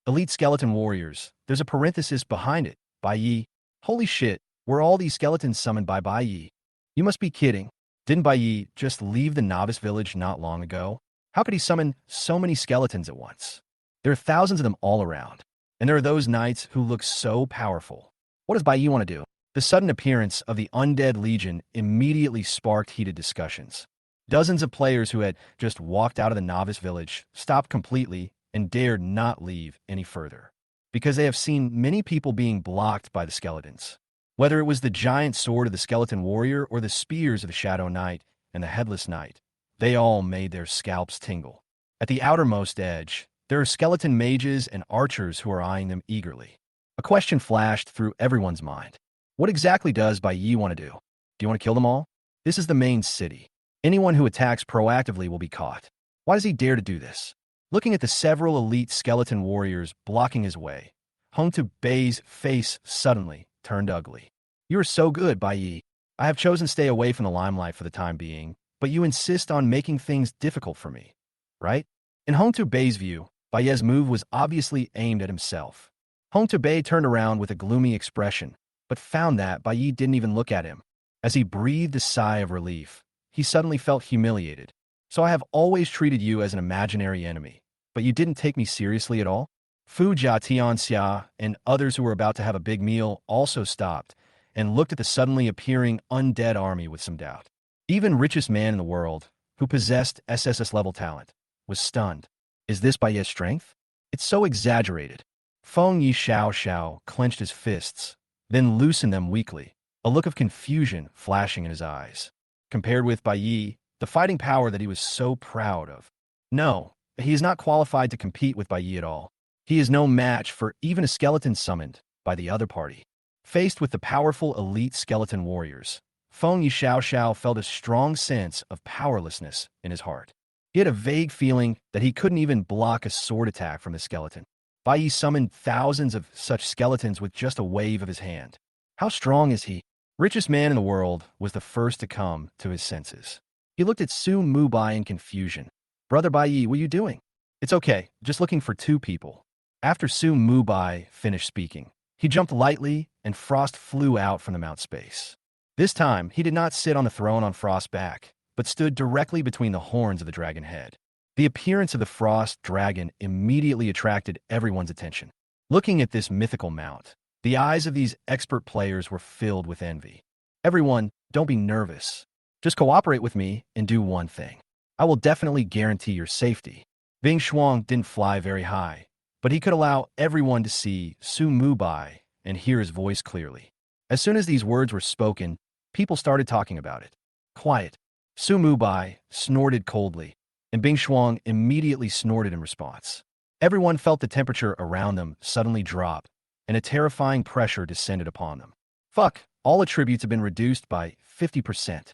Speaker 1: Elite skeleton warriors. There's a parenthesis behind it. Bai Yi. Holy shit, were all these skeletons summoned by Bai Yi? You must be kidding. Didn't Bai Yi just leave the novice village not long ago? How could he summon so many skeletons at once? There are thousands of them all around, and there are those knights who look so powerful. What does Bai Yi want to do? The sudden appearance of the undead legion immediately sparked heated discussions. Dozens of players who had just walked out of the novice village stopped completely and dared not leave any further, because they have seen many people being blocked by the skeletons. Whether it was the giant sword of the skeleton warrior or the spears of the shadow knight and the headless knight, they all made their scalps tingle. At the outermost edge, there are skeleton mages and archers who are eyeing them eagerly. A question flashed through everyone's mind. What exactly does Bai Yi want to do? Do you want to kill them all? This is the main city. Anyone who attacks proactively will be caught. Why does he dare to do this? Looking at the several elite skeleton warriors blocking his way, Hung Tu Bei's face suddenly turned ugly. You are so good, Bai Yi. I have chosen to stay away from the limelight for the time being, but you insist on making things difficult for me, right? In Hung Tu Bei's view, Bai Yi's move was obviously aimed at himself. Hung Tu Bei turned around with a gloomy expression, but found that Bai Yi didn't even look at him. As he breathed a sigh of relief, he suddenly felt humiliated. So I have always treated you as an imaginary enemy, but you didn't take me seriously at all? Fu Jia Tianxia and others who were about to have a big meal also stopped and looked at the suddenly appearing undead army with some doubt. Even richest man in the world, who possessed SSS-level talent, was stunned. Is this Bai Yi's strength? It's so exaggerated. Feng Yi Xiao clenched his fists, then loosened them weakly, a look of confusion flashing in his eyes. Compared with Bai Yi, the fighting power that he was so proud of. No, he is not qualified to compete with Bai Yi at all. He is no match for even a skeleton summoned by the other party. Faced with the powerful elite skeleton warriors, Feng Yi Xiao felt a strong sense of powerlessness in his heart. He had a vague feeling that he couldn't even block a sword attack from the skeleton. Bai Yi summoned thousands of such skeletons with just a wave of his hand. How strong is he? Richest man in the world was the first to come to his senses. He looked at Su Mubai in confusion. Brother Bai Yi, what are you doing? It's okay, just looking for two people. After Su Mubai finished speaking, he jumped lightly and Frost flew out from the mount space. This time, he did not sit on the throne on Frost's back, but stood directly between the horns of the dragon head. The appearance of the Frost dragon immediately attracted everyone's attention. Looking at this mythical mount, the eyes of these expert players were filled with envy. Everyone, don't be nervous. Just cooperate with me and do one thing. I will definitely guarantee your safety. Bing Shuang didn't fly very high, but he could allow everyone to see Su Mubai and hear his voice clearly. As soon as these words were spoken, people started talking about it. Quiet. Su Mubai snorted coldly, and Bing Shuang immediately snorted in response. Everyone felt the temperature around them suddenly drop, and a terrifying pressure descended upon them. Fuck, all attributes have been reduced by 50%.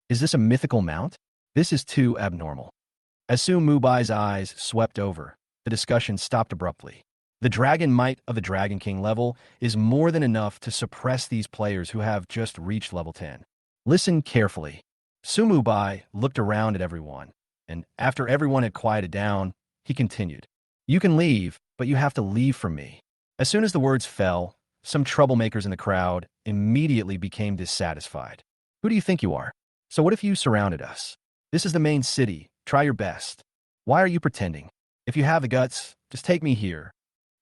Speaker 1: Is this a mythical mount? This is too abnormal. As Su Mubai's eyes swept over, the discussion stopped abruptly. The dragon might of the Dragon King level is more than enough to suppress these players who have just reached level 10. Listen carefully. Su Mubai looked around at everyone, and after everyone had quieted down, he continued. You can leave, but you have to leave from me. As soon as the words fell, some troublemakers in the crowd immediately became dissatisfied. Who do you think you are? So what if you surrounded us? This is the main city. Try your best. Why are you pretending? If you have the guts, just take me here.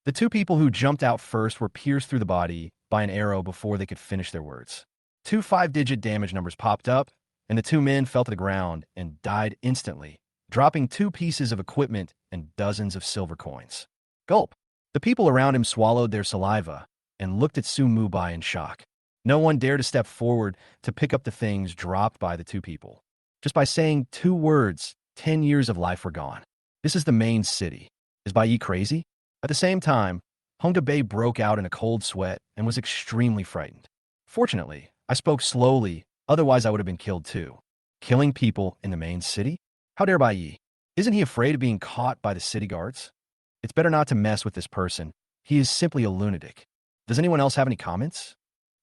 Speaker 1: The two people who jumped out first were pierced through the body by an arrow before they could finish their words. Two 5-digit damage numbers popped up, and the two men fell to the ground and died instantly, dropping 2 pieces of equipment and dozens of silver coins. Gulp. The people around him swallowed their saliva and looked at Su Mubai in shock. No one dared to step forward to pick up the things dropped by the two people. Just by saying 2 words, 10 years of life were gone. This is the main city. Is Bai Yi crazy? At the same time, Hung Tu Bei broke out in a cold sweat and was extremely frightened. Fortunately, I spoke slowly, otherwise I would have been killed too. Killing people in the main city? How dare Bai Yi? Isn't he afraid of being caught by the city guards? It's better not to mess with this person. He is simply a lunatic. Does anyone else have any comments?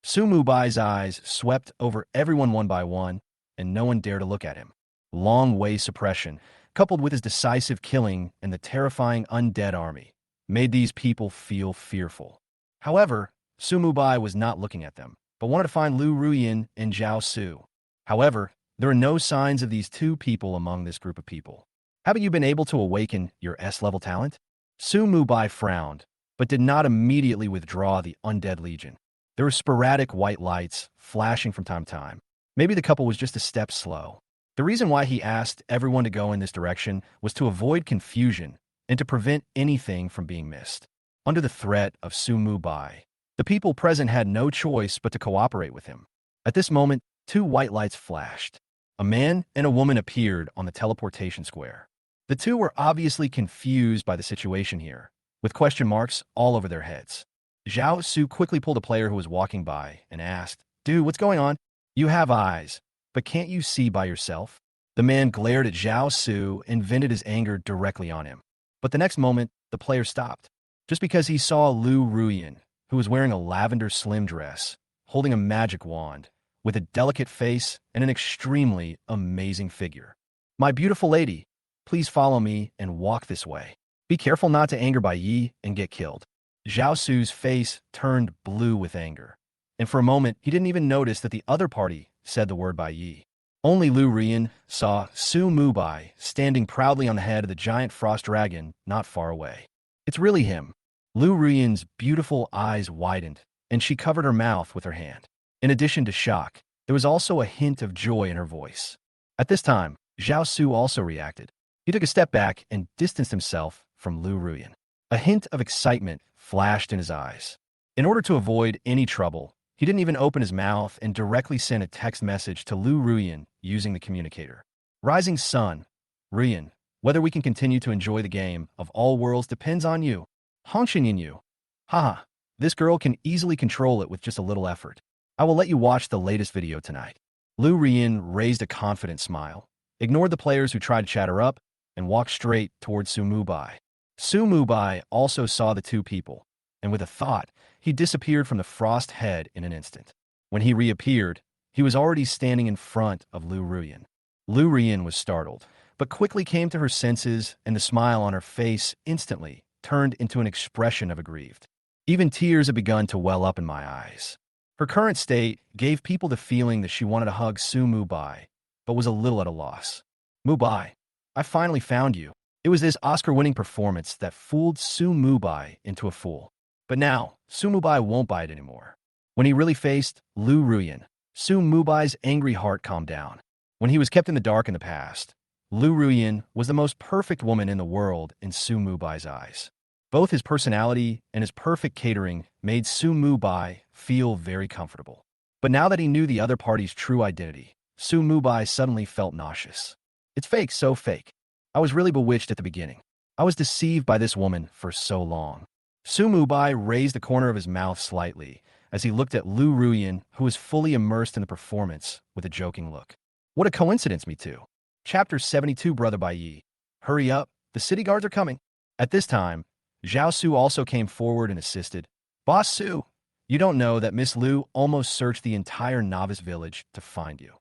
Speaker 1: Su Mubai's eyes swept over everyone one by one, and no one dared to look at him. Long way suppression, coupled with his decisive killing and the terrifying undead army, made these people feel fearful. However, Su Mubai was not looking at them, but wanted to find Lu Ruyin and Zhao Su. However, There are no signs of these two people among this group of people. Haven't you been able to awaken your S-level talent? Su Mubai frowned, but did not immediately withdraw the undead legion. There were sporadic white lights flashing from time to time. Maybe the couple was just a step slow. The reason why he asked everyone to go in this direction was to avoid confusion and to prevent anything from being missed. Under the threat of Su Mubai, the people present had no choice but to cooperate with him. At this moment, two white lights flashed. A man and a woman appeared on the teleportation square. The two were obviously confused by the situation here, with question marks all over their heads. Zhao Su quickly pulled a player who was walking by and asked, "Dude, what's going on? You have eyes, but can't you see by yourself?" The man glared at Zhao Su and vented his anger directly on him. But the next moment, the player stopped, just because he saw Lu Ruyan, who was wearing a lavender slim dress, holding a magic wand, with a delicate face and an extremely amazing figure. "My beautiful lady, please follow me and walk this way. Be careful not to anger Bai Yi and get killed." Zhao Su's face turned blue with anger, and for a moment he didn't even notice that the other party said the word Bai Yi. Only Lu Rian saw Su Mubai standing proudly on the head of the giant frost dragon not far away. "It's really him." Lu Rian's beautiful eyes widened, and she covered her mouth with her hand. In addition to shock, there was also a hint of joy in her voice. At this time, Zhao Su also reacted. He took a step back and distanced himself from Lu Ruyan. A hint of excitement flashed in his eyes. In order to avoid any trouble, he didn't even open his mouth and directly sent a text message to Lu Ruyan using the communicator. "Rising sun, Ruyan, whether we can continue to enjoy the game of all worlds depends on you. Hongxin Yin you. Haha, this girl can easily control it with just a little effort. I will let you watch the latest video tonight." Lu Ruyan raised a confident smile, ignored the players who tried to chat her up, and walked straight towards Su Mubai. Su Mubai also saw the two people, and with a thought, he disappeared from the frost head in an instant. When he reappeared, he was already standing in front of Lu Ruyan. Lu Ruyan was startled, but quickly came to her senses, and the smile on her face instantly turned into an expression of aggrieved. "Even tears had begun to well up in my eyes." Her current state gave people the feeling that she wanted to hug Su Mubai, but was a little at a loss. "Mubai, I finally found you." It was this Oscar-winning performance that fooled Su Mubai into a fool. But now, Su Mubai won't buy it anymore. When he really faced Lu Ruyan, Su Mubai's angry heart calmed down. When he was kept in the dark in the past, Lu Ruyan was the most perfect woman in the world in Su Mubai's eyes. Both his personality and his perfect catering made Su Mubai feel very comfortable. But now that he knew the other party's true identity, Su Mubai suddenly felt nauseous. "It's fake, so fake. I was really bewitched at the beginning. I was deceived by this woman for so long." Su Mubai raised the corner of his mouth slightly as he looked at Lu Ruyan, who was fully immersed in the performance, with a joking look. "What a coincidence, me too." Chapter 72, Brother Bai Yi. "Hurry up, the city guards are coming." At this time, Zhao Su also came forward and assisted. "Boss Su, you don't know that Miss Lu almost searched the entire novice village to find you."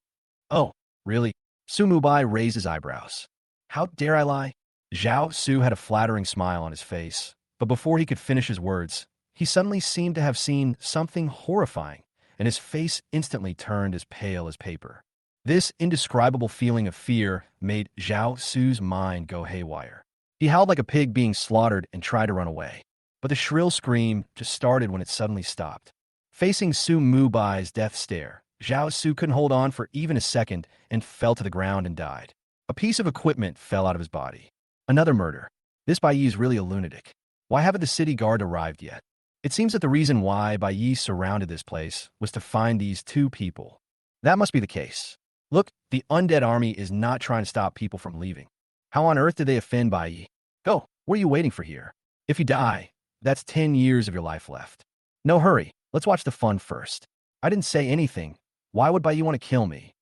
Speaker 1: "Oh, really?" Su Mubai raised his eyebrows. "How dare I lie?" Zhao Su had a flattering smile on his face, but before he could finish his words, he suddenly seemed to have seen something horrifying, and his face instantly turned as pale as paper. This indescribable feeling of fear made Zhao Su's mind go haywire. He howled like a pig being slaughtered and tried to run away, but the shrill scream just started when it suddenly stopped. Facing Su Mubai's death stare, Zhao Su couldn't hold on for even a second and fell to the ground and died. A piece of equipment fell out of his body. Another murder. This Bai Yi is really a lunatic. Why haven't the city guard arrived yet? It seems that the reason why Bai Yi surrounded this place was to find these two people. That must be the case. Look, the undead army is not trying to stop people from leaving. How on earth did they offend Bai Yi? Go, what are you waiting for here? If you die, that's 10 years of your life left. No hurry, let's watch the fun first. I didn't say anything. Why would Bai Yi want to kill me?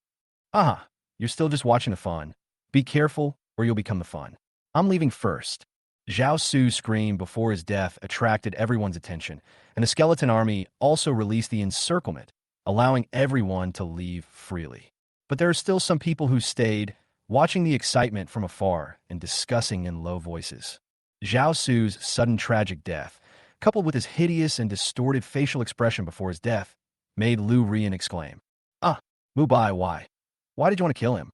Speaker 1: Aha, you're still just watching the fun. Be careful, or you'll become the fun. I'm leaving first. Zhao Su's scream before his death attracted everyone's attention, and the skeleton army also released the encirclement, allowing everyone to leave freely. But there are still some people who stayed, watching the excitement from afar and discussing in low voices. Zhao Su's sudden tragic death, coupled with his hideous and distorted facial expression before his death, made Lu Rian exclaim, "Ah, Mubai, why? Why did you want to kill him?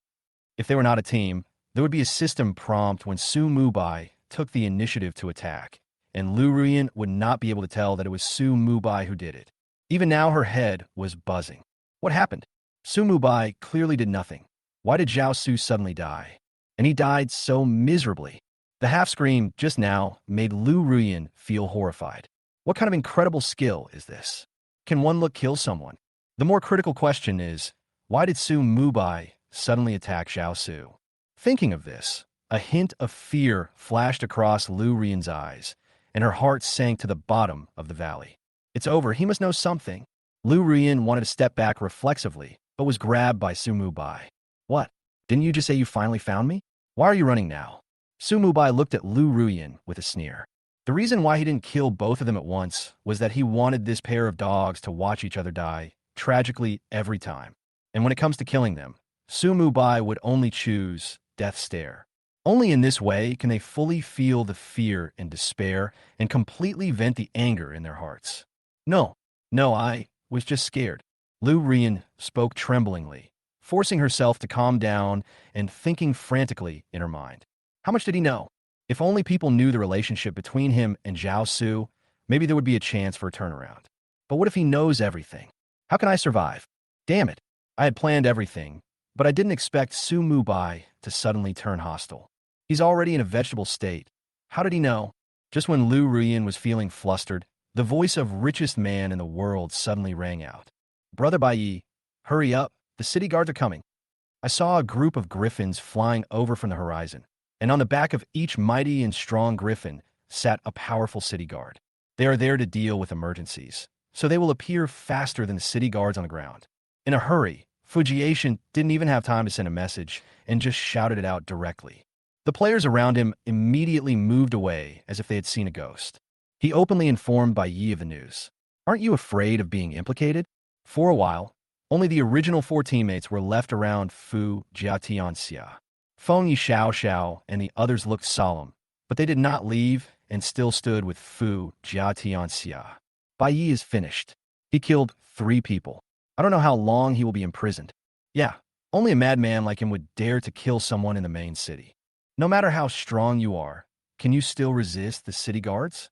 Speaker 1: If they were not a team, there would be a system prompt when Su Mubai took the initiative to attack, and Lu Ruyan would not be able to tell that it was Su Mubai who did it. Even now, her head was buzzing. What happened? Su Mubai clearly did nothing. Why did Zhao Su suddenly die? And he died so miserably. The half-scream just now made Lu Ruyan feel horrified. What kind of incredible skill is this? Can one look kill someone? The more critical question is, why did Su Mubai suddenly attack Zhao Su? Thinking of this, a hint of fear flashed across Lu Ruyan's eyes, and her heart sank to the bottom of the valley. It's over, he must know something. Lu Ruyan wanted to step back reflexively, but was grabbed by Su Mubai. What? Didn't you just say you finally found me? Why are you running now? Su Mubai looked at Lu Ruyan with a sneer. The reason why he didn't kill both of them at once was that he wanted this pair of dogs to watch each other die, tragically every time. And when it comes to killing them, Su Mubai would only choose death stare. Only in this way can they fully feel the fear and despair and completely vent the anger in their hearts. No, I was just scared. Lu Ruyan spoke tremblingly, forcing herself to calm down and thinking frantically in her mind. How much did he know? If only people knew the relationship between him and Zhao Su, maybe there would be a chance for a turnaround. But what if he knows everything? How can I survive? Damn it, I had planned everything, but I didn't expect Su Mubai to suddenly turn hostile. He's already in a vegetable state. How did he know? Just when Lu Ruyan was feeling flustered, the voice of richest man in the world suddenly rang out. Brother Bai, hurry up, the city guards are coming. I saw a group of griffins flying over from the horizon, and on the back of each mighty and strong griffin sat a powerful city guard. They are there to deal with emergencies, so they will appear faster than the city guards on the ground. In a hurry, Fujiation didn't even have time to send a message and just shouted it out directly. The players around him immediately moved away as if they had seen a ghost. He openly informed Bai Yi of the news. Aren't you afraid of being implicated? For a while, only the original 4 teammates were left around Fu Jiatianxia. Feng Yi Xiao and the others looked solemn, but they did not leave and still stood with Fu Jiatianxia. Bai Yi is finished. He killed 3 people. I don't know how long he will be imprisoned. Yeah, only a madman like him would dare to kill someone in the main city. No matter how strong you are, can you still resist the city guards?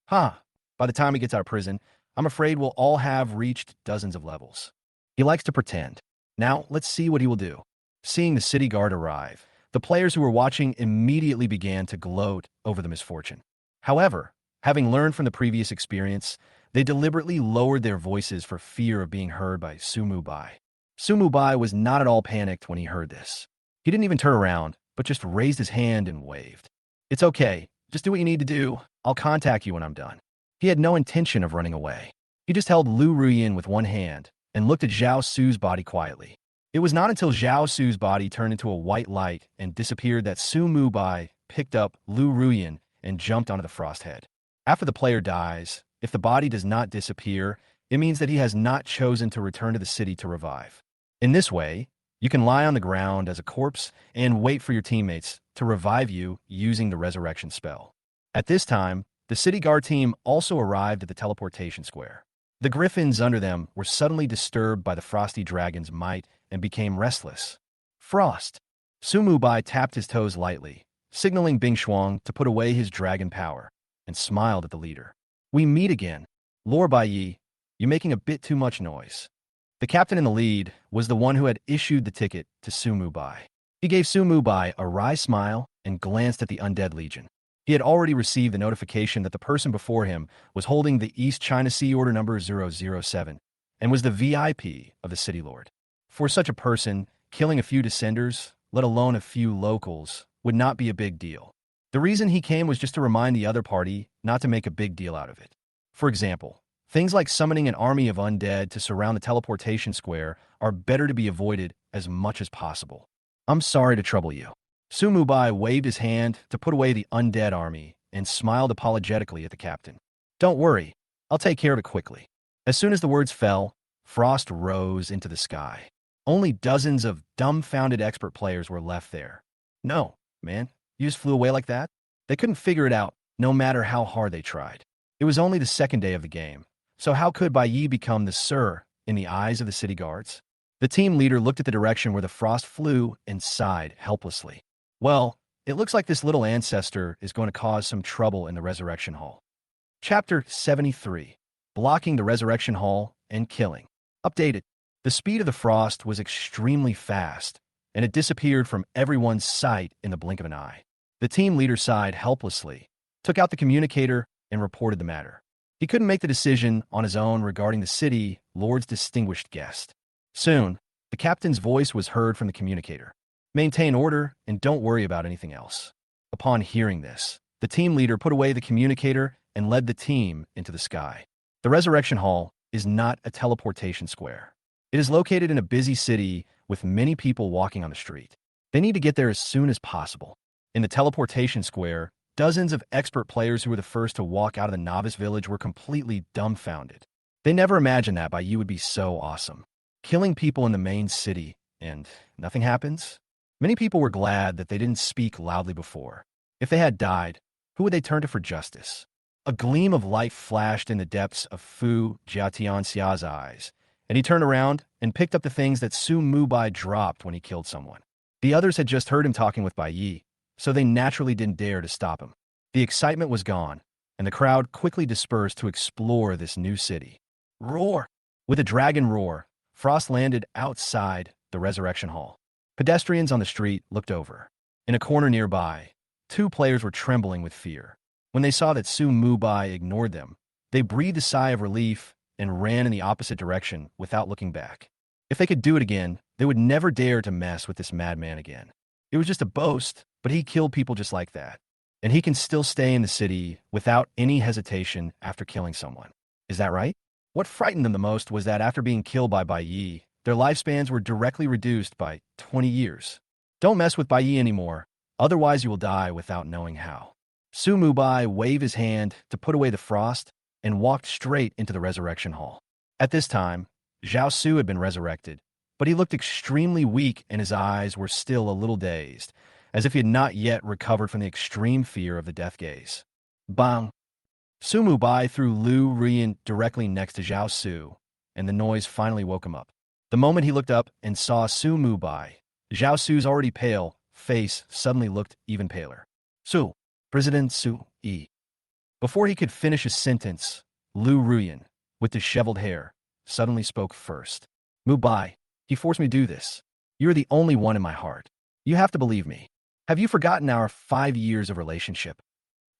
Speaker 1: By the time he gets out of prison, I'm afraid we'll all have reached dozens of levels. He likes to pretend. Now, let's see what he will do. Seeing the city guard arrive, the players who were watching immediately began to gloat over the misfortune. However, having learned from the previous experience, they deliberately lowered their voices for fear of being heard by Su Mubai. Su Mubai was not at all panicked when he heard this. He didn't even turn around, but just raised his hand and waved. It's okay. Just do what you need to do. I'll contact you when I'm done. He had no intention of running away. He just held Lu Ruyan with one hand and looked at Zhao Su's body quietly. It was not until Zhao Su's body turned into a white light and disappeared that Su Mubai picked up Lu Ruyan and jumped onto the frost head. After the player dies, if the body does not disappear, it means that he has not chosen to return to the city to revive. In this way, you can lie on the ground as a corpse and wait for your teammates to revive you using the resurrection spell. At this time, the city guard team also arrived at the teleportation square. The griffins under them were suddenly disturbed by the frosty dragon's might and became restless. Frost! Su Mubai tapped his toes lightly, signaling Bing Shuang to put away his dragon power, and smiled at the leader. We meet again. Lord Bai Yi, you're making a bit too much noise. The captain in the lead was the one who had issued the ticket to Su Mubai. He gave Su Mubai a wry smile and glanced at the undead legion. He had already received the notification that the person before him was holding the East China Sea Order number 007 and was the VIP of the city lord. For such a person, killing a few descenders, let alone a few locals, would not be a big deal. The reason he came was just to remind the other party not to make a big deal out of it. For example, things like summoning an army of undead to surround the teleportation square are better to be avoided as much as possible. I'm sorry to trouble you. Su Mubai waved his hand to put away the undead army and smiled apologetically at the captain. Don't worry, I'll take care of it quickly. As soon as the words fell, frost rose into the sky. Only dozens of dumbfounded expert players were left there. No, man, you just flew away like that? They couldn't figure it out, no matter how hard they tried. It was only the second day of the game, so how could Bai Yi become the Sir in the eyes of the city guards? The team leader looked at the direction where the frost flew and sighed helplessly. Well, it looks like this little ancestor is going to cause some trouble in the Resurrection Hall. Chapter 73. Blocking the Resurrection Hall and Killing. Updated. The speed of the frost was extremely fast, and it disappeared from everyone's sight in the blink of an eye. The team leader sighed helplessly, took out the communicator, and reported the matter. He couldn't make the decision on his own regarding the city lord's distinguished guest. Soon, the captain's voice was heard from the communicator. Maintain order and don't worry about anything else. Upon hearing this, the team leader put away the communicator and led the team into the sky. The Resurrection Hall is not a teleportation square. It is located in a busy city with many people walking on the street. They need to get there as soon as possible. In the teleportation square, dozens of expert players who were the first to walk out of the novice village were completely dumbfounded. They never imagined that Baiyi would be so awesome. Killing people in the main city, and nothing happens? Many people were glad that they didn't speak loudly before. If they had died, who would they turn to for justice? A gleam of light flashed in the depths of Fu Jiatianxia's eyes, and he turned around and picked up the things that Su Mubai dropped when he killed someone. The others had just heard him talking with Baiyi, so they naturally didn't dare to stop him. The excitement was gone, and the crowd quickly dispersed to explore this new city. Roar! With a dragon roar, Frost landed outside the Resurrection Hall. Pedestrians on the street looked over. In a corner nearby, two players were trembling with fear. When they saw that Su Mubai ignored them, they breathed a sigh of relief and ran in the opposite direction without looking back. If they could do it again, they would never dare to mess with this madman again. It was just a boast, but he killed people just like that. And he can still stay in the city without any hesitation after killing someone. Is that right? What frightened them the most was that after being killed by Baiyi, their lifespans were directly reduced by 20 years. Don't mess with Baiyi anymore, otherwise you will die without knowing how. Su Mubai waved his hand to put away the frost and walked straight into the Resurrection Hall. At this time, Zhao Su had been resurrected, but he looked extremely weak and his eyes were still a little dazed, as if he had not yet recovered from the extreme fear of the death gaze. Bang! Su Mubai threw Lu Ruyan directly next to Zhao Su, and the noise finally woke him up. The moment he looked up and saw Su Mubai, Zhao Su's already pale face suddenly looked even paler. Su, President Su Yi. Before he could finish his sentence, Lu Ruyan, with disheveled hair, suddenly spoke first. Mubai, he forced me to do this. You're the only one in my heart. You have to believe me. Have you forgotten our 5 years of relationship?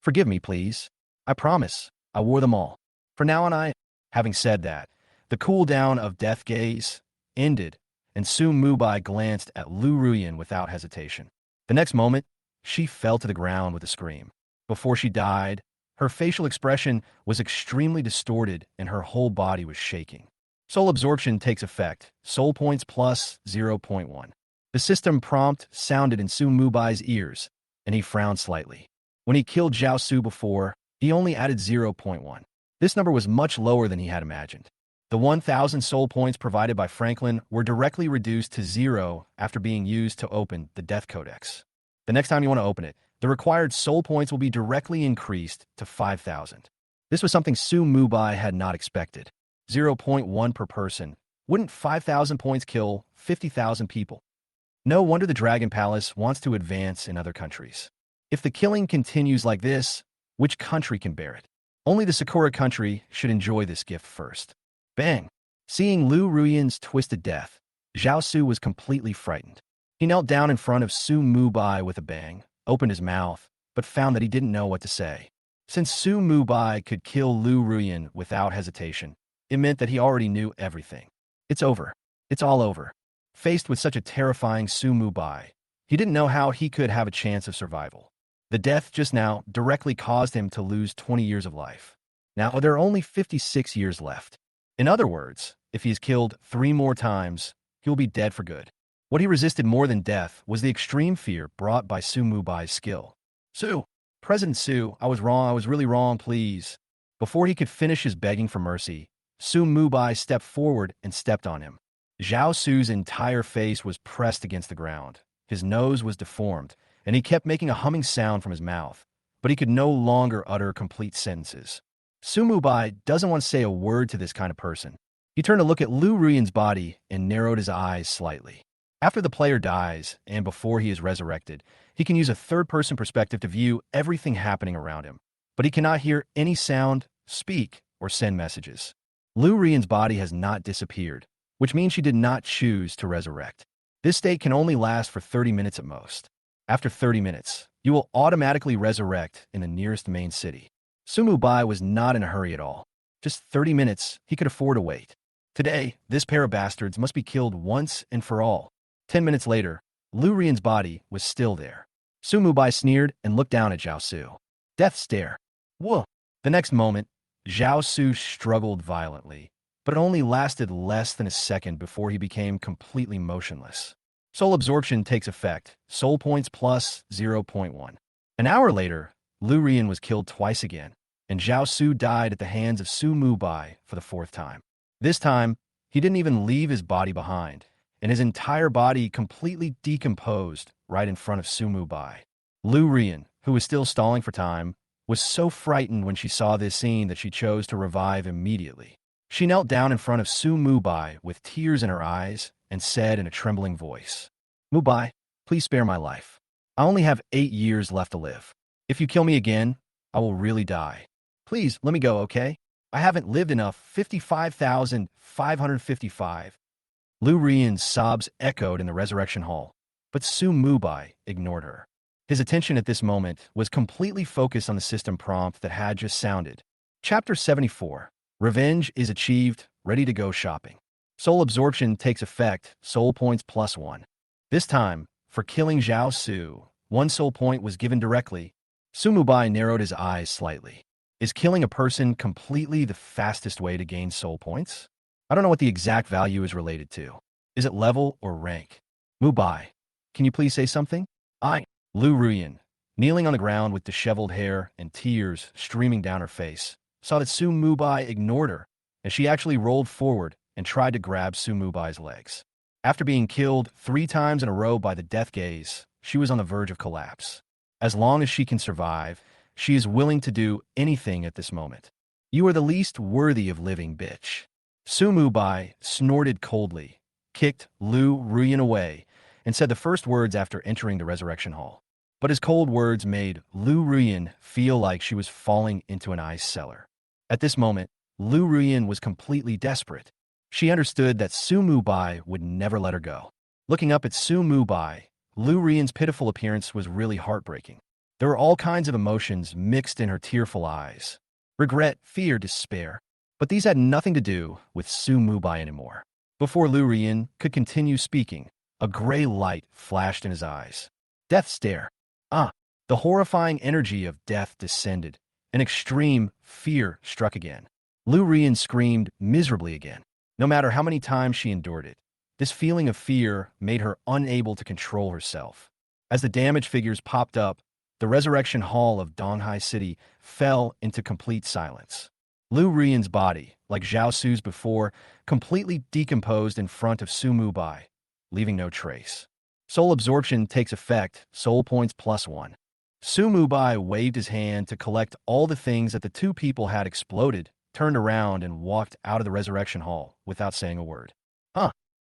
Speaker 1: Forgive me, please. I promise, I wore them all. For now on Having said that, the cool down of death gaze ended, and Su Mubai glanced at Lu Ruyan without hesitation. The next moment, she fell to the ground with a scream. Before she died, her facial expression was extremely distorted and her whole body was shaking. Soul absorption takes effect, soul points plus 0.1. The system prompt sounded in Su Mubai's ears, and he frowned slightly. When he killed Zhao Su before, he only added 0.1. This number was much lower than he had imagined. The 1,000 soul points provided by Franklin were directly reduced to 0 after being used to open the Death Codex. The next time you want to open it, the required soul points will be directly increased to 5,000. This was something Su Mubai had not expected. 0.1 per person. Wouldn't 5,000 points kill 50,000 people? No wonder the Dragon Palace wants to advance in other countries. If the killing continues like this, which country can bear it? Only the Sakura country should enjoy this gift first. Bang! Seeing Lu Ruyan's twisted death, Zhao Su was completely frightened. He knelt down in front of Su Mubai with a bang, opened his mouth, but found that he didn't know what to say. Since Su Mubai could kill Lu Ruyan without hesitation, it meant that he already knew everything. It's over. It's all over. Faced with such a terrifying Su Mubai, he didn't know how he could have a chance of survival. The death just now directly caused him to lose 20 years of life. Now there are only 56 years left. In other words, if he is killed 3 more times, he will be dead for good. What he resisted more than death was the extreme fear brought by Su Mubai's skill. Su, President Su, I was wrong, I was really wrong, please. Before he could finish his begging for mercy, Su Mubai stepped forward and stepped on him. Zhao Su's entire face was pressed against the ground. His nose was deformed, and he kept making a humming sound from his mouth, but he could no longer utter complete sentences. Su Mubai doesn't want to say a word to this kind of person. He turned to look at Lu Ruyan's body and narrowed his eyes slightly. After the player dies, and before he is resurrected, he can use a third-person perspective to view everything happening around him. But he cannot hear any sound, speak, or send messages. Lu Ruyan's body has not disappeared, which means she did not choose to resurrect. This state can only last for 30 minutes at most. After 30 minutes, you will automatically resurrect in the nearest main city. Sumu Bai was not in a hurry at all. Just 30 minutes, he could afford to wait. Today, this pair of bastards must be killed once and for all. 10 minutes later, Lu Ruyan's body was still there. Sumu Bai sneered and looked down at Zhao Su. Death stare. Whoa! The next moment, Zhao Su struggled violently, but it only lasted less than a second before he became completely motionless. Soul absorption takes effect, soul points plus 0.1. An hour later, Lu Ruyan was killed twice again, and Zhao Su died at the hands of Sumu Bai for the fourth time. This time, he didn't even leave his body behind, and his entire body completely decomposed right in front of Sumu Bai. Lu Ruyan, who was still stalling for time, was so frightened when she saw this scene that she chose to revive immediately. She knelt down in front of Sumu Bai with tears in her eyes and said in a trembling voice, Mubai, please spare my life. I only have 8 years left to live. If you kill me again, I will really die. Please, let me go, okay? I haven't lived enough. 55,555. Lu Ruyan's sobs echoed in the resurrection hall, but Sumu Bai ignored her. His attention at this moment was completely focused on the system prompt that had just sounded. Chapter 74. Revenge is achieved, ready to go shopping. Soul absorption takes effect, soul points plus 1. This time, for killing Zhao Su, 1 soul point was given directly. Sumu Bai narrowed his eyes slightly. Is killing a person completely the fastest way to gain soul points? I don't know what the exact value is related to. Is it level or rank? Mubai, can you please say something? Lu Ruyan, kneeling on the ground with disheveled hair and tears streaming down her face, saw that Sumu Bai ignored her, and she actually rolled forward and tried to grab Sumu Bai's legs. After being killed 3 times in a row by the death gaze, she was on the verge of collapse. As long as she can survive, she is willing to do anything at this moment. You are the least worthy of living, bitch. Sumu Bai snorted coldly, kicked Lu Ruyan away, and said the first words after entering the resurrection hall. But his cold words made Lu Ruyan feel like she was falling into an ice cellar. At this moment, Lu Ruyan was completely desperate. She understood that Sumu Bai would never let her go. Looking up at Sumu Bai, Lu Ruyan's pitiful appearance was really heartbreaking. There were all kinds of emotions mixed in her tearful eyes. Regret, fear, despair. But these had nothing to do with Sumu Bai anymore. Before Lu Ruyan could continue speaking, a gray light flashed in his eyes. Death stare. The horrifying energy of death descended. An extreme fear struck again. Lu Ruyan screamed miserably again. No matter how many times she endured it, this feeling of fear made her unable to control herself. As the damage figures popped up, the resurrection hall of Donghai City fell into complete silence. Lu Ruyan's body, like Zhao Su's before, completely decomposed in front of Sumu Bai, leaving no trace. Soul absorption takes effect, soul points plus 1. Sumu Bai waved his hand to collect all the things that the 2 people had exploded, turned around, and walked out of the resurrection hall without saying a word.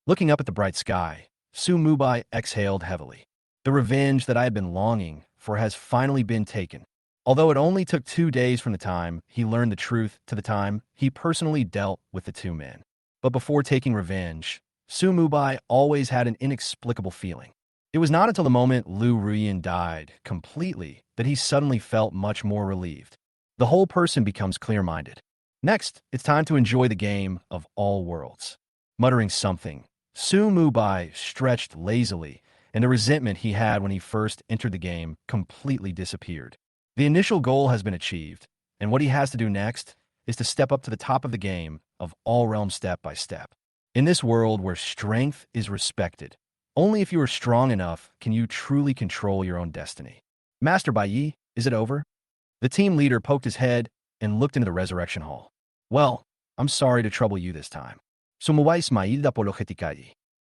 Speaker 1: Looking up at the bright sky, Sumu Bai exhaled heavily. The revenge that I had been longing for has finally been taken. Although it only took 2 days from the time he learned the truth to the time he personally dealt with the 2 men. But before taking revenge, Sumu Bai always had an inexplicable feeling. It was not until the moment Lu Ruyan died completely that he suddenly felt much more relieved. The whole person becomes clear-minded. Next, it's time to enjoy the game of all worlds. Muttering something, Sumu Bai stretched lazily, and the resentment he had when he first entered the game completely disappeared. The initial goal has been achieved, and what he has to do next is to step up to the top of the game of all realms step by step. In this world where strength is respected, only if you are strong enough can you truly control your own destiny. Master Bai, is it over? The team leader poked his head and looked into the resurrection hall. Well, I'm sorry to trouble you this time.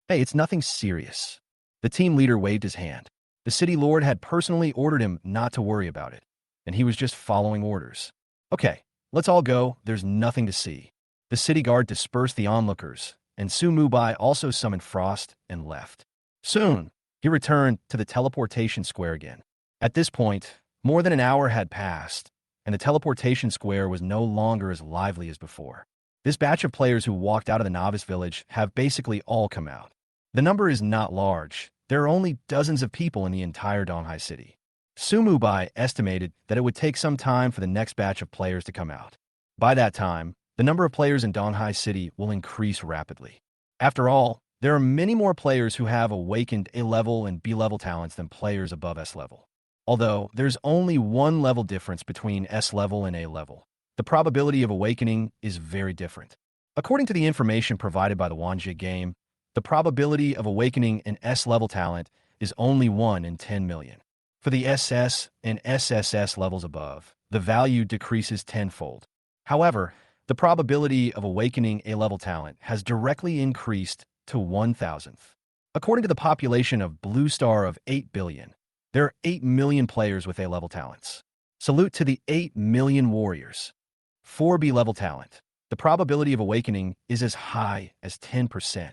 Speaker 1: Hey, it's nothing serious. The team leader waved his hand. The city lord had personally ordered him not to worry about it, and he was just following orders. Okay, let's all go, there's nothing to see. The city guard dispersed the onlookers, and Su Mubai also summoned Frost and left. Soon, he returned to the teleportation square again. At this point, more than an hour had passed, and the teleportation square was no longer as lively as before. This batch of players who walked out of the novice village have basically all come out. The number is not large. There are only dozens of people in the entire Donghai city. Su Mubai estimated that it would take some time for the next batch of players to come out. By that time, the number of players in Donghai city will increase rapidly. After all, there are many more players who have awakened A-level and B-level talents than players above S-level. Although, there's only one level difference between S-level and A-level. The probability of awakening is very different. According to the information provided by the Wanjie game, the probability of awakening an S-level talent is only 1 in 10 million. For the SS and SSS levels above, the value decreases tenfold. However, the probability of awakening A-level talent has directly increased to 1,000th. According to the population of Blue Star of 8 billion, there are 8 million players with A-level talents. Salute to the 8 million warriors. 4 B-level talent. The probability of awakening is as high as 10%.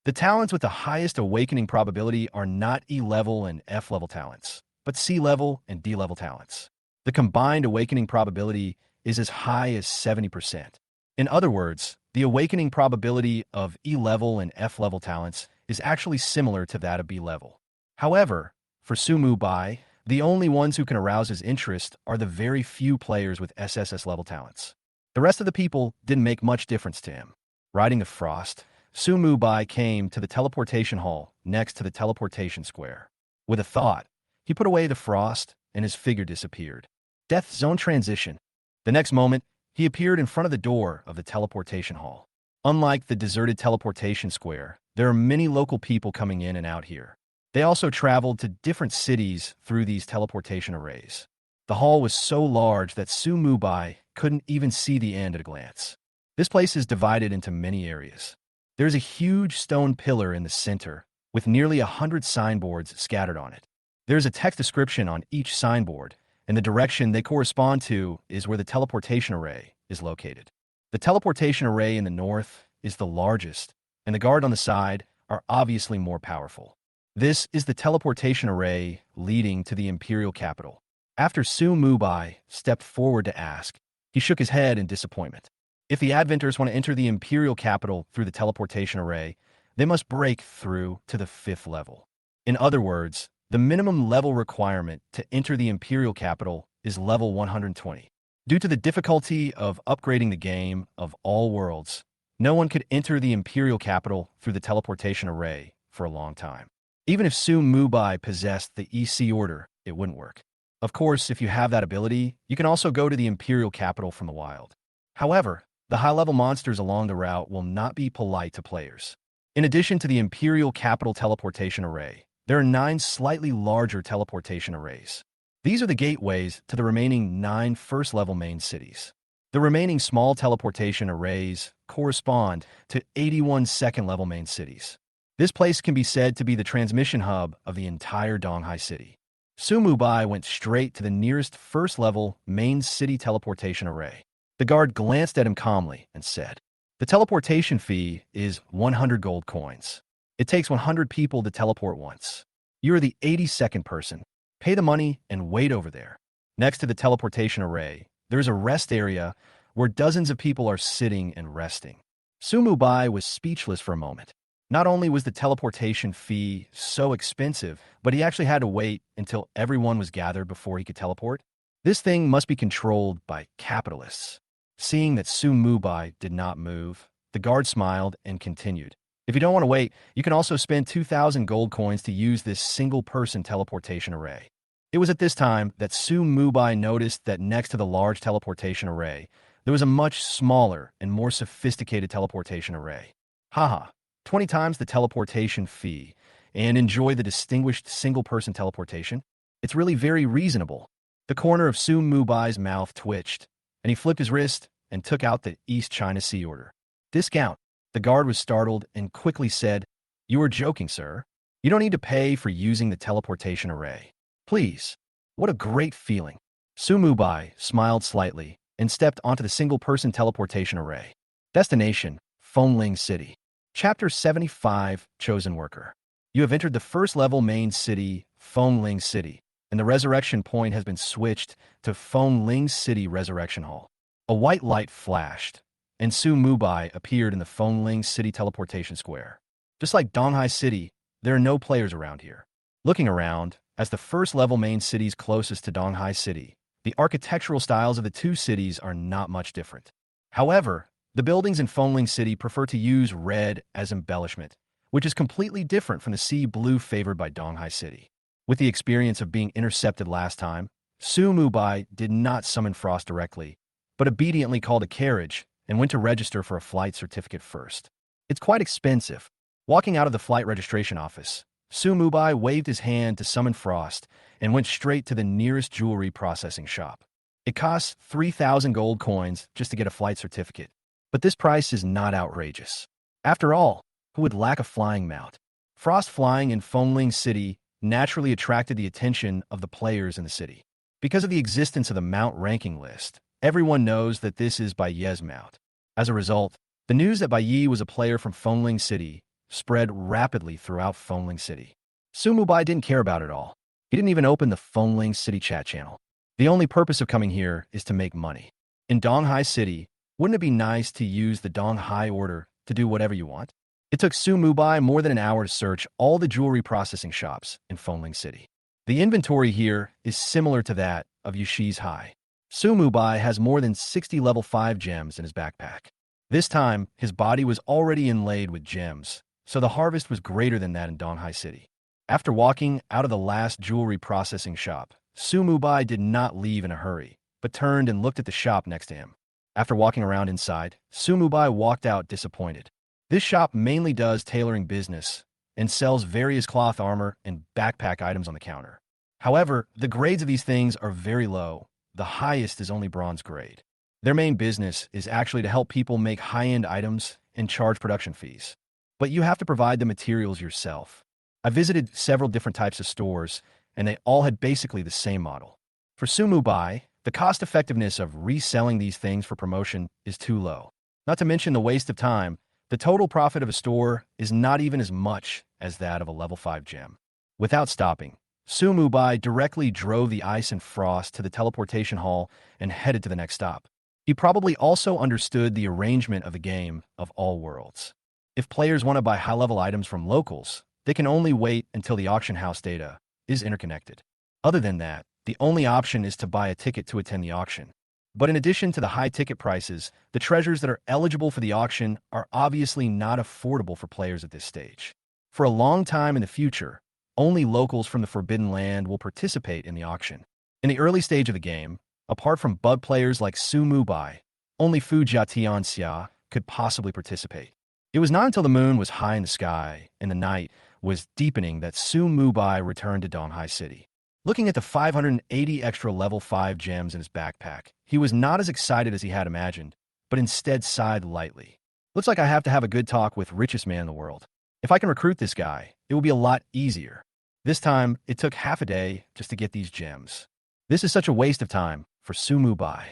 Speaker 1: The talents with the highest awakening probability are not E-level and F-level talents, but C-level and D-level talents. The combined awakening probability is as high as 70%. In other words, the awakening probability of E-level and F-level talents is actually similar to that of B-level. However, for Su Mubai, the only ones who can arouse his interest are the very few players with SSS-level talents. The rest of the people didn't make much difference to him. Riding the Frost, Su Mubai came to the teleportation hall next to the teleportation square. With a thought, he put away the Frost and his figure disappeared. Death Zone transition. The next moment, he appeared in front of the door of the teleportation hall. Unlike the deserted teleportation square, there are many local people coming in and out here. They also traveled to different cities through these teleportation arrays. The hall was so large that Su Mubai couldn't even see the end at a glance. This place is divided into many areas. There's a huge stone pillar in the center, with nearly 100 signboards scattered on it. There's a text description on each signboard, and the direction they correspond to is where the teleportation array is located. The teleportation array in the north is the largest, and the guard on the side are obviously more powerful. This is the teleportation array leading to the imperial capital. After Su Mubai stepped forward to ask, he shook his head in disappointment. If the Adventers want to enter the imperial capital through the teleportation array, they must break through to the 5th level. In other words, the minimum level requirement to enter the imperial capital is level 120. Due to the difficulty of upgrading the game of all worlds, no one could enter the imperial capital through the teleportation array for a long time. Even if Su Mubai possessed the EC order, it wouldn't work. Of course, if you have that ability, you can also go to the imperial capital from the wild. However, the high-level monsters along the route will not be polite to players. In addition to the imperial capital teleportation array, there are 9 slightly larger teleportation arrays. These are the gateways to the remaining 9 first-level main cities. The remaining small teleportation arrays correspond to 81 second-level main cities. This place can be said to be the transmission hub of the entire Donghai city. Su Mubai went straight to the nearest first-level main city teleportation array. The guard glanced at him calmly and said, "The teleportation fee is 100 gold coins. It takes 100 people to teleport once. You are the 82nd person. Pay the money and wait over there." Next to the teleportation array, there is a rest area where dozens of people are sitting and resting. Su Mubai was speechless for a moment. Not only was the teleportation fee so expensive, but he actually had to wait until everyone was gathered before he could teleport. This thing must be controlled by capitalists. Seeing that Su Mubai did not move, the guard smiled and continued. "If you don't want to wait, you can also spend 2,000 gold coins to use this single-person teleportation array." It was at this time that Su Mubai noticed that next to the large teleportation array, there was a much smaller and more sophisticated teleportation array. Haha, 20 times the teleportation fee, and enjoy the distinguished single-person teleportation? It's really very reasonable. The corner of Su Mubai's mouth twitched, and he flipped his wrist and took out the East China Sea order. "Discount." The guard was startled and quickly said, "You are joking, sir. You don't need to pay for using the teleportation array. Please." What a great feeling. Su Mubai smiled slightly and stepped onto the single-person teleportation array. Destination, Fengling City. Chapter 75, Chosen Worker. You have entered the first-level main city, Fengling City, and the resurrection point has been switched to Fengling City Resurrection Hall. A white light flashed, and Su Mubai appeared in the Fengling City teleportation square. Just like Donghai City, there are no players around here. Looking around, as the first-level main cities closest to Donghai City, the architectural styles of the two cities are not much different. However, the buildings in Fengling City prefer to use red as embellishment, which is completely different from the sea blue favored by Donghai City. With the experience of being intercepted last time, Su Mubai did not summon Frost directly, but obediently called a carriage and went to register for a flight certificate first. It's quite expensive. Walking out of the flight registration office, Su Mubai waved his hand to summon Frost and went straight to the nearest jewelry processing shop. It costs 3,000 gold coins just to get a flight certificate, but this price is not outrageous. After all, who would lack a flying mount? Frost flying in Fengling City naturally attracted the attention of the players in the city. Because of the existence of the mount ranking list, everyone knows that this is Bai Ye's mount. As a result, the news that Bai Ye was a player from Fengling City spread rapidly throughout Fengling City. Su Mubai didn't care about it all. He didn't even open the Fengling City chat channel. The only purpose of coming here is to make money. In Donghai City, wouldn't it be nice to use the Donghai order to do whatever you want? It took Su Mubai more than an hour to search all the jewelry processing shops in Fengling City. The inventory here is similar to that of Yushi's High. Su Mubai has more than 60 level 5 gems in his backpack. This time, his body was already inlaid with gems, so the harvest was greater than that in Donghai City. After walking out of the last jewelry processing shop, Su Mubai did not leave in a hurry, but turned and looked at the shop next to him. After walking around inside, Su Mubai walked out disappointed. This shop mainly does tailoring business and sells various cloth armor and backpack items on the counter. However, the grades of these things are very low. The highest is only bronze grade. Their main business is actually to help people make high-end items and charge production fees. But you have to provide the materials yourself. I visited several different types of stores, and they all had basically the same model. For Su Mubai, the cost-effectiveness of reselling these things for promotion is too low. Not to mention the waste of time, the total profit of a store is not even as much as that of a level 5 gem. Without stopping, Su Mubai directly drove the ice and frost to the teleportation hall and headed to the next stop. He probably also understood the arrangement of the game of all worlds. If players want to buy high-level items from locals, they can only wait until the auction house data is interconnected. Other than that, the only option is to buy a ticket to attend the auction. But in addition to the high ticket prices, the treasures that are eligible for the auction are obviously not affordable for players at this stage. For a long time in the future, only locals from the Forbidden Land will participate in the auction. In the early stage of the game, apart from bug players like Su Mubai, only Fu Jia Tianxia could possibly participate. It was not until the moon was high in the sky and the night was deepening that Su Mubai returned to Donghai City. Looking at the 580 extra level 5 gems in his backpack, he was not as excited as he had imagined, but instead sighed lightly. Looks like I have to have a good talk with richest man in the world. If I can recruit this guy, it will be a lot easier. This time, it took half a day just to get these gems. This is such a waste of time for Su Mubai.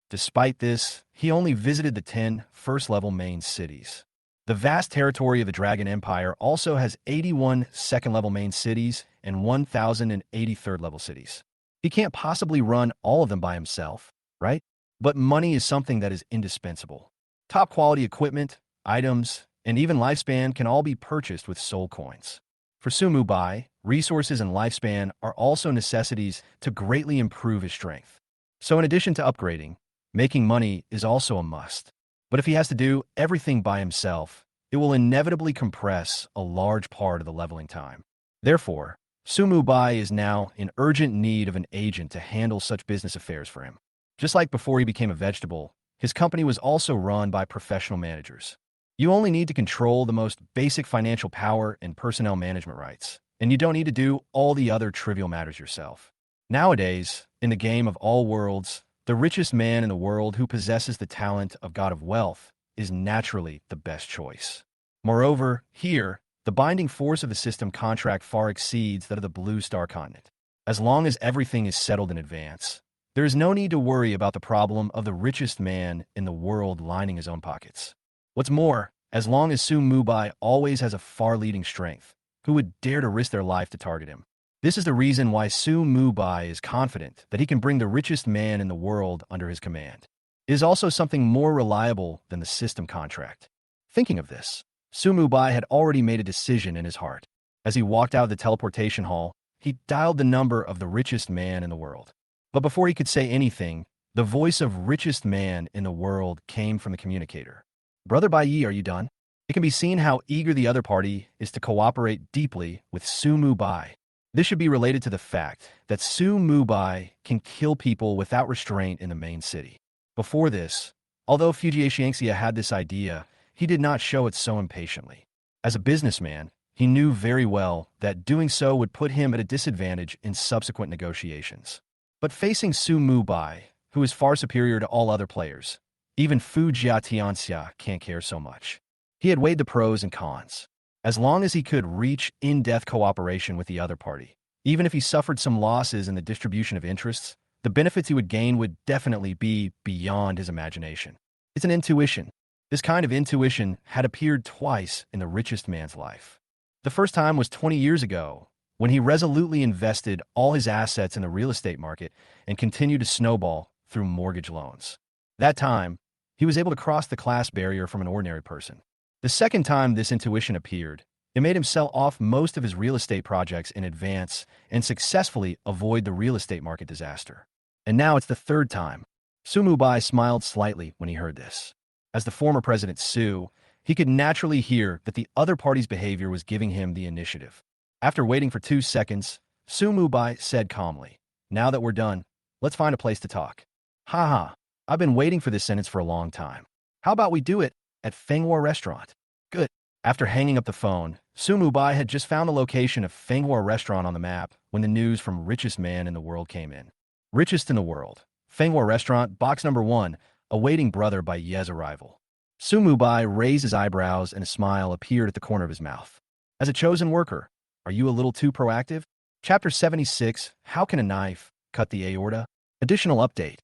Speaker 1: Despite this, he only visited the 10 first-level main cities. The vast territory of the Dragon Empire also has 81 second-level main cities and 1,080 third-level cities. He can't possibly run all of them by himself, right? But money is something that is indispensable. Top-quality equipment, items, and even lifespan can all be purchased with soul coins. For Su Mubai, resources and lifespan are also necessities to greatly improve his strength. So in addition to upgrading, making money is also a must. But if he has to do everything by himself, it will inevitably compress a large part of the leveling time. Therefore, Su Mubai is now in urgent need of an agent to handle such business affairs for him. Just like before he became a vegetable, his company was also run by professional managers. You only need to control the most basic financial power and personnel management rights, and you don't need to do all the other trivial matters yourself. Nowadays, in the game of all worlds, the richest man in the world who possesses the talent of God of Wealth is naturally the best choice. Moreover, here, the binding force of the system contract far exceeds that of the Blue Star continent. As long as everything is settled in advance, there is no need to worry about the problem of the richest man in the world lining his own pockets. What's more, as long as Su Mubai always has a far-leading strength, who would dare to risk their life to target him? This is the reason why Su Mubai is confident that he can bring the richest man in the world under his command. It is also something more reliable than the system contract. Thinking of this, Su Mubai had already made a decision in his heart. As he walked out of the teleportation hall, he dialed the number of the richest man in the world. But before he could say anything, the voice of richest man in the world came from the communicator. Brother Bai Yi, are you done? It can be seen how eager the other party is to cooperate deeply with Su Mubai. This should be related to the fact that Su Mubai can kill people without restraint in the main city. Before this, although Fujiaxiangxia had this idea, he did not show it so impatiently. As a businessman, he knew very well that doing so would put him at a disadvantage in subsequent negotiations. But facing Su Mubai, who is far superior to all other players, even Fu Jiatianxia can't care so much. He had weighed the pros and cons. As long as he could reach in-depth cooperation with the other party, even if he suffered some losses in the distribution of interests, the benefits he would gain would definitely be beyond his imagination. It's an intuition. This kind of intuition had appeared twice in the richest man's life. The first time was 20 years ago, when he resolutely invested all his assets in the real estate market and continued to snowball through mortgage loans. That time, he was able to cross the class barrier from an ordinary person. The second time this intuition appeared, it made him sell off most of his real estate projects in advance and successfully avoid the real estate market disaster. And now it's the third time. Su Mubai smiled slightly when he heard this. As the former President Su, he could naturally hear that the other party's behavior was giving him the initiative. After waiting for 2 seconds, Su Mubai said calmly, "Now that we're done, let's find a place to talk." Haha, I've been waiting for this sentence for a long time. How about we do it at Fenghua Restaurant? Good. After hanging up the phone, Su Mubai had just found the location of Fenghua Restaurant on the map when the news from richest man in the world came in. Richest in the world. Fenghua Restaurant, box number 1, awaiting brother Bai Ye's arrival. Su Mubai raised his eyebrows and a smile appeared at the corner of his mouth. As a chosen worker, are you a little too proactive? Chapter 76, How Can a Knife Cut the Aorta? Additional update.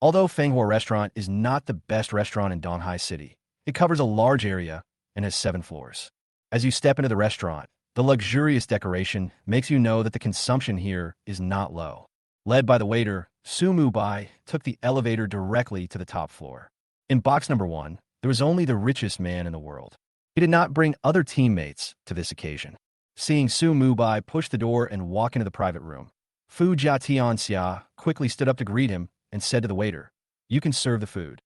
Speaker 1: Although Fenghua Restaurant is not the best restaurant in Donghai City, it covers a large area and has 7 floors. As you step into the restaurant, the luxurious decoration makes you know that the consumption here is not low. Led by the waiter, Su Mubai took the elevator directly to the top floor. In box number 1, there was only the richest man in the world. He did not bring other teammates to this occasion. Seeing Su Mubai push the door and walk into the private room, Fu Jiatianxia quickly stood up to greet him and said to the waiter, "You can serve the food.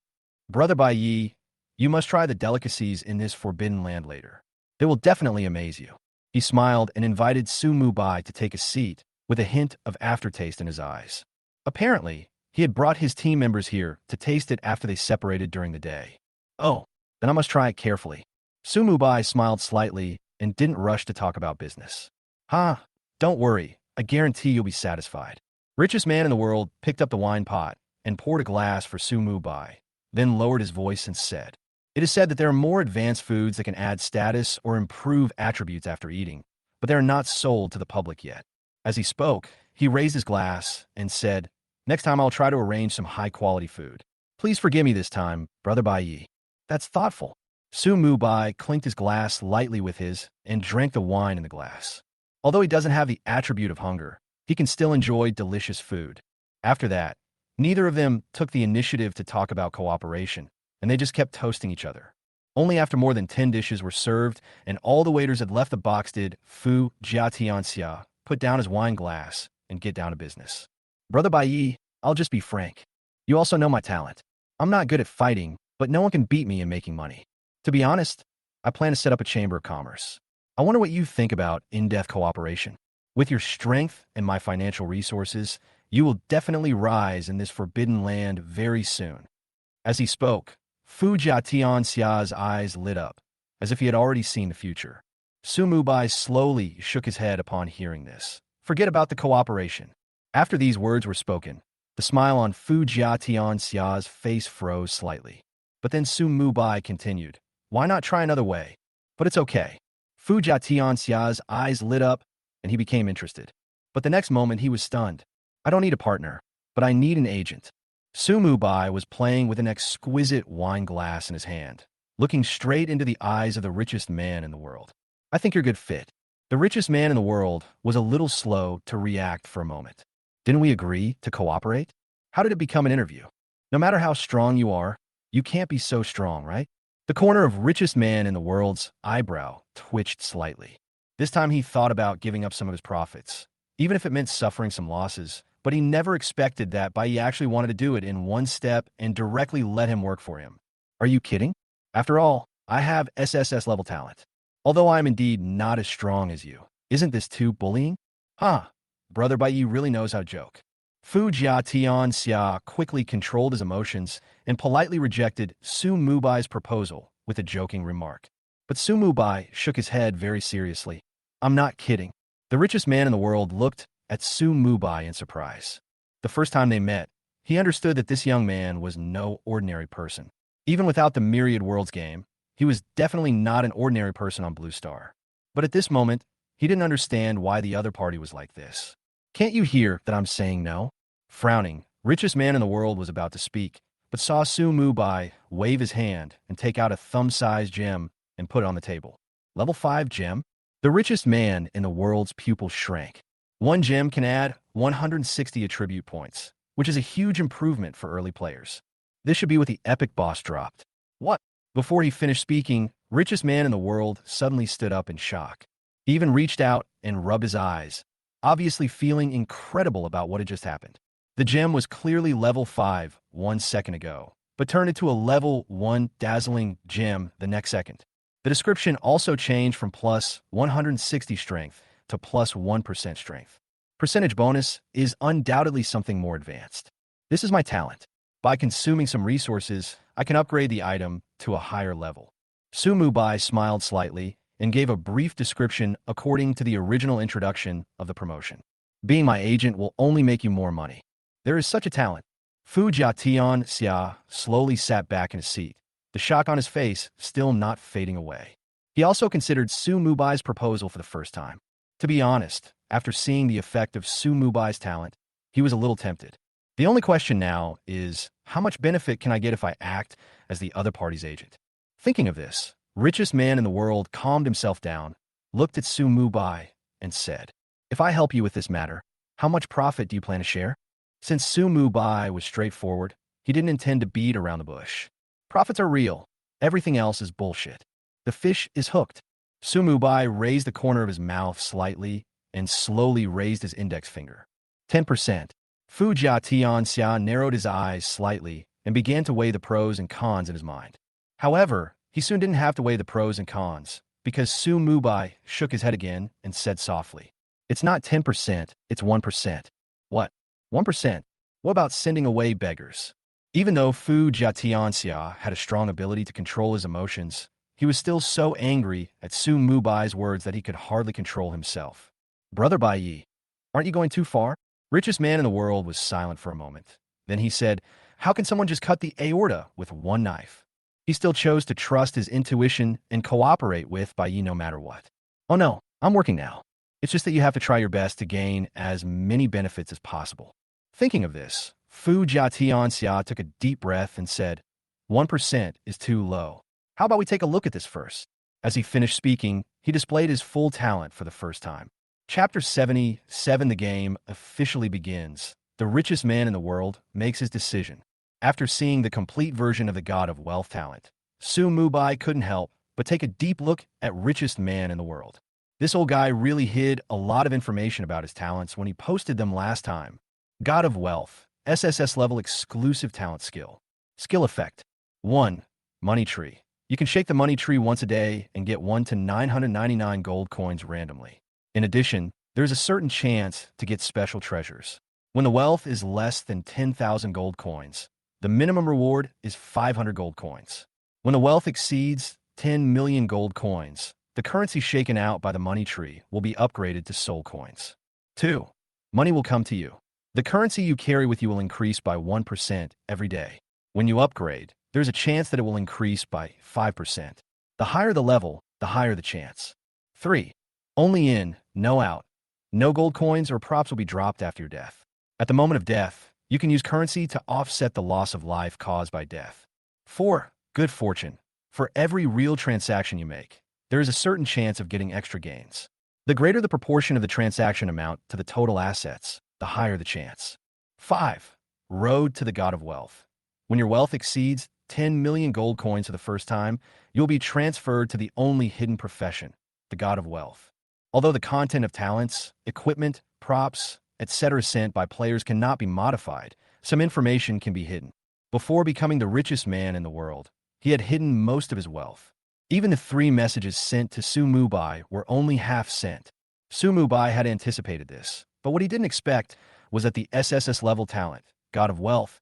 Speaker 1: Brother Bai Yi, you must try the delicacies in this forbidden land later. They will definitely amaze you." He smiled and invited Su Mubai to take a seat with a hint of aftertaste in his eyes. Apparently, he had brought his team members here to taste it after they separated during the day. Oh, then I must try it carefully. Su Mubai smiled slightly and didn't rush to talk about business. Don't worry, I guarantee you'll be satisfied. Richest man in the world picked up the wine pot and poured a glass for Su Mubai, then lowered his voice and said, "It is said that there are more advanced foods that can add status or improve attributes after eating, but they are not sold to the public yet." As he spoke, he raised his glass and said, "Next time I'll try to arrange some high-quality food. Please forgive me this time, Brother Bai Yi." That's thoughtful. Su Mubai clinked his glass lightly with his and drank the wine in the glass. Although he doesn't have the attribute of hunger, he can still enjoy delicious food. After that, neither of them took the initiative to talk about cooperation, and they just kept toasting each other. Only after more than 10 dishes were served and all the waiters had left the box did Fu Jiatianxia put down his wine glass and get down to business. "Brother Bai Yi, I'll just be frank. You also know my talent. I'm not good at fighting, but no one can beat me in making money. To be honest, I plan to set up a chamber of commerce. I wonder what you think about in-depth cooperation. With your strength and my financial resources, you will definitely rise in this forbidden land very soon." As he spoke, Fu Jiatianxia's eyes lit up, as if he had already seen the future. Su Mubai slowly shook his head upon hearing this. Forget about the cooperation. After these words were spoken, the smile on Fu Jiatianxia's face froze slightly. But then Su Mubai continued, "Why not try another way? But it's okay." Fu Jiatianxia's eyes lit up, and he became interested. But the next moment he was stunned. "I don't need a partner, but I need an agent." Su Mubai was playing with an exquisite wine glass in his hand. looking straight into the eyes of the richest man in the world. I think you're a good fit. The richest man in the world was a little slow to react for a moment. Didn't we agree to cooperate? How did it become an interview? No matter how strong you are, you can't be so strong, right? The corner of richest man in the world's eyebrow twitched slightly. This time he thought about giving up some of his profits, even if it meant suffering some losses, but he never expected that Bai Yi actually wanted to do it in one step and directly let him work for him. Are you kidding? After all, I have SSS level talent. Although I am indeed not as strong as you. Isn't this too bullying? Huh. Brother Bai Yi really knows how to joke. Fu Jia Tian Xia quickly controlled his emotions and politely rejected Su Mubai's proposal with a joking remark. But Su Mubai shook his head very seriously. I'm not kidding. The richest man in the world looked at Su Mubai in surprise. The first time they met, he understood that this young man was no ordinary person. Even without the Myriad Worlds game, he was definitely not an ordinary person on Blue Star. But at this moment, he didn't understand why the other party was like this. Can't you hear that I'm saying no? Frowning, richest man in the world was about to speak, but saw Su Mubai wave his hand and take out a thumb-sized gem and put it on the table. Level 5 gem? The richest man in the world's pupil shrank. One gem can add 160 attribute points, which is a huge improvement for early players. This should be what the epic boss dropped. What? Before he finished speaking, richest man in the world suddenly stood up in shock. He even reached out and rubbed his eyes, obviously feeling incredible about what had just happened. The gem was clearly level 5 1 second ago, but turned into a level 1 dazzling gem the next second. The description also changed from plus 160 strength to plus 1% strength. Percentage bonus is undoubtedly something more advanced. This is my talent. By consuming some resources, I can upgrade the item to a higher level. Su Mubai smiled slightly and gave a brief description according to the original introduction of the promotion. Being my agent will only make you more money. There is such a talent. Fu Jiatian Xia slowly sat back in his seat, the shock on his face still not fading away. He also considered Su Mubai's proposal for the first time. To be honest, after seeing the effect of Su Mubai's talent, he was a little tempted. The only question now is, how much benefit can I get if I act as the other party's agent? Thinking of this, richest man in the world calmed himself down, looked at Su Mubai, and said, if I help you with this matter, how much profit do you plan to share? Since Su Mubai was straightforward, he didn't intend to beat around the bush. Profits are real. Everything else is bullshit. The fish is hooked. Su Mubai raised the corner of his mouth slightly and slowly raised his index finger. 10%. Fu Jiatian Xia narrowed his eyes slightly and began to weigh the pros and cons in his mind. However, he soon didn't have to weigh the pros and cons, because Su Mubai shook his head again and said softly, it's not 10%, it's 1%. What? 1%? What about sending away beggars? Even though Fu Jiatianxia had a strong ability to control his emotions, he was still so angry at Su Mubai's words that he could hardly control himself. Brother Bai Yi, aren't you going too far? Richest man in the world was silent for a moment. Then he said, how can someone just cut the aorta with one knife? He still chose to trust his intuition and cooperate with Bai Yi no matter what. Oh no, I'm working now. It's just that you have to try your best to gain as many benefits as possible. Thinking of this, Fu Jiatianxia took a deep breath and said, 1% is too low. How about we take a look at this first? As he finished speaking, he displayed his full talent for the first time. Chapter 77, the game officially begins. The richest man in the world makes his decision. After seeing the complete version of the God of Wealth talent, Su Mubai couldn't help but take a deep look at richest man in the world. This old guy really hid a lot of information about his talents when he posted them last time. God of Wealth, SSS level exclusive talent skill. Skill effect. 1. Money tree. You can shake the money tree once a day and get 1 to 999 gold coins randomly. In addition, there is a certain chance to get special treasures. When the wealth is less than 10,000 gold coins, the minimum reward is 500 gold coins. When the wealth exceeds 10 million gold coins, the currency shaken out by the money tree will be upgraded to soul coins. 2. Money will come to you. The currency you carry with you will increase by 1% every day. When you upgrade, there's a chance that it will increase by 5%. The higher the level, the higher the chance. 3. Only in, no out. No gold coins or props will be dropped after your death. At the moment of death, you can use currency to offset the loss of life caused by death. 4. Good fortune. For every real transaction you make, there is a certain chance of getting extra gains. The greater the proportion of the transaction amount to the total assets, the higher the chance. 5. Road to the God of Wealth. When your wealth exceeds 10 million gold coins for the first time, you'll be transferred to the only hidden profession, the God of Wealth. Although the content of talents, equipment, props, etc. sent by players cannot be modified, some information can be hidden. Before becoming the richest man in the world, he had hidden most of his wealth. Even the 3 messages sent to Su Mubai were only half sent. Su Mubai had anticipated this, but what he didn't expect was that the SSS level talent, God of Wealth,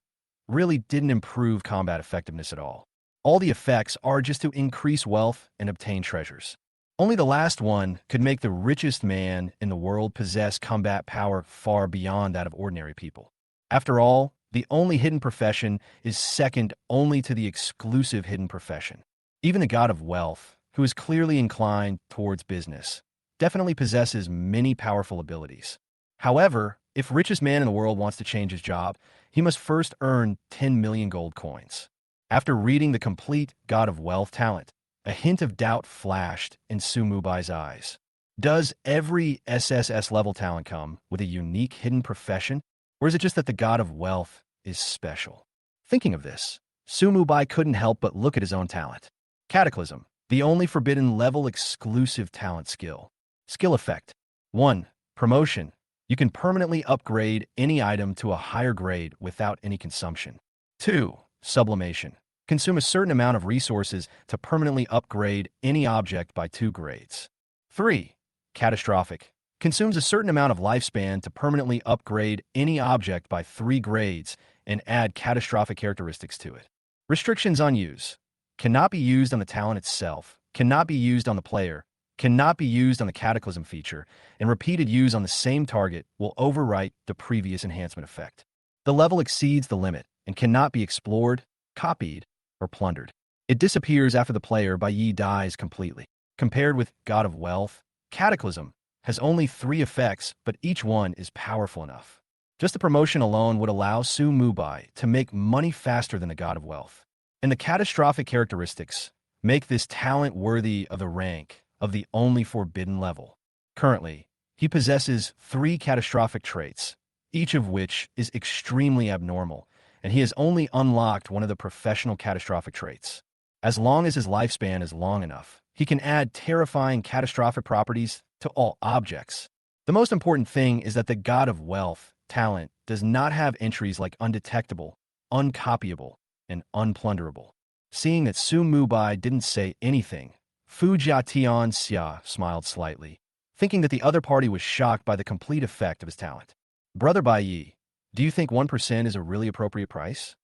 Speaker 1: really didn't improve combat effectiveness at all. All the effects are just to increase wealth and obtain treasures. Only the last one could make the richest man in the world possess combat power far beyond that of ordinary people. After all, the only hidden profession is second only to the exclusive hidden profession. Even the God of Wealth, who is clearly inclined towards business, definitely possesses many powerful abilities. However, if richest man in the world wants to change his job, he must first earn 10 million gold coins. After reading the complete God of Wealth talent, a hint of doubt flashed in Su Mubai's eyes. Does every SSS level talent come with a unique hidden profession, or is it just that the God of Wealth is special? Thinking of this, Su Mubai couldn't help but look at his own talent. Cataclysm, the only forbidden level exclusive talent skill. Skill effect. 1. Promotion. You can permanently upgrade any item to a higher grade without any consumption. 2. Sublimation. Consume a certain amount of resources to permanently upgrade any object by 2 grades. 3. Catastrophic. Consumes a certain amount of lifespan to permanently upgrade any object by 3 grades and add catastrophic characteristics to it. Restrictions on use. Cannot be used on the talent itself, cannot be used on the player, cannot be used on the Cataclysm feature, and repeated use on the same target will overwrite the previous enhancement effect. The level exceeds the limit and cannot be explored, copied, or plundered. It disappears after the player Bai Yi dies completely. Compared with God of Wealth, Cataclysm has only 3 effects, but each one is powerful enough. Just the promotion alone would allow Su Mubai to make money faster than the God of Wealth. And the catastrophic characteristics make this talent worthy of the rank of the only forbidden level. Currently, he possesses 3 catastrophic traits, each of which is extremely abnormal, and he has only unlocked one of the professional catastrophic traits. As long as his lifespan is long enough, he can add terrifying catastrophic properties to all objects. The most important thing is that the God of Wealth talent does not have entries like undetectable, uncopyable, and unplunderable. Seeing that Su Mubai didn't say anything, Fu Jiatian Xia smiled slightly, thinking that the other party was shocked by the complete effect of his talent. Brother Bai Yi, do you think 1% is a really appropriate price?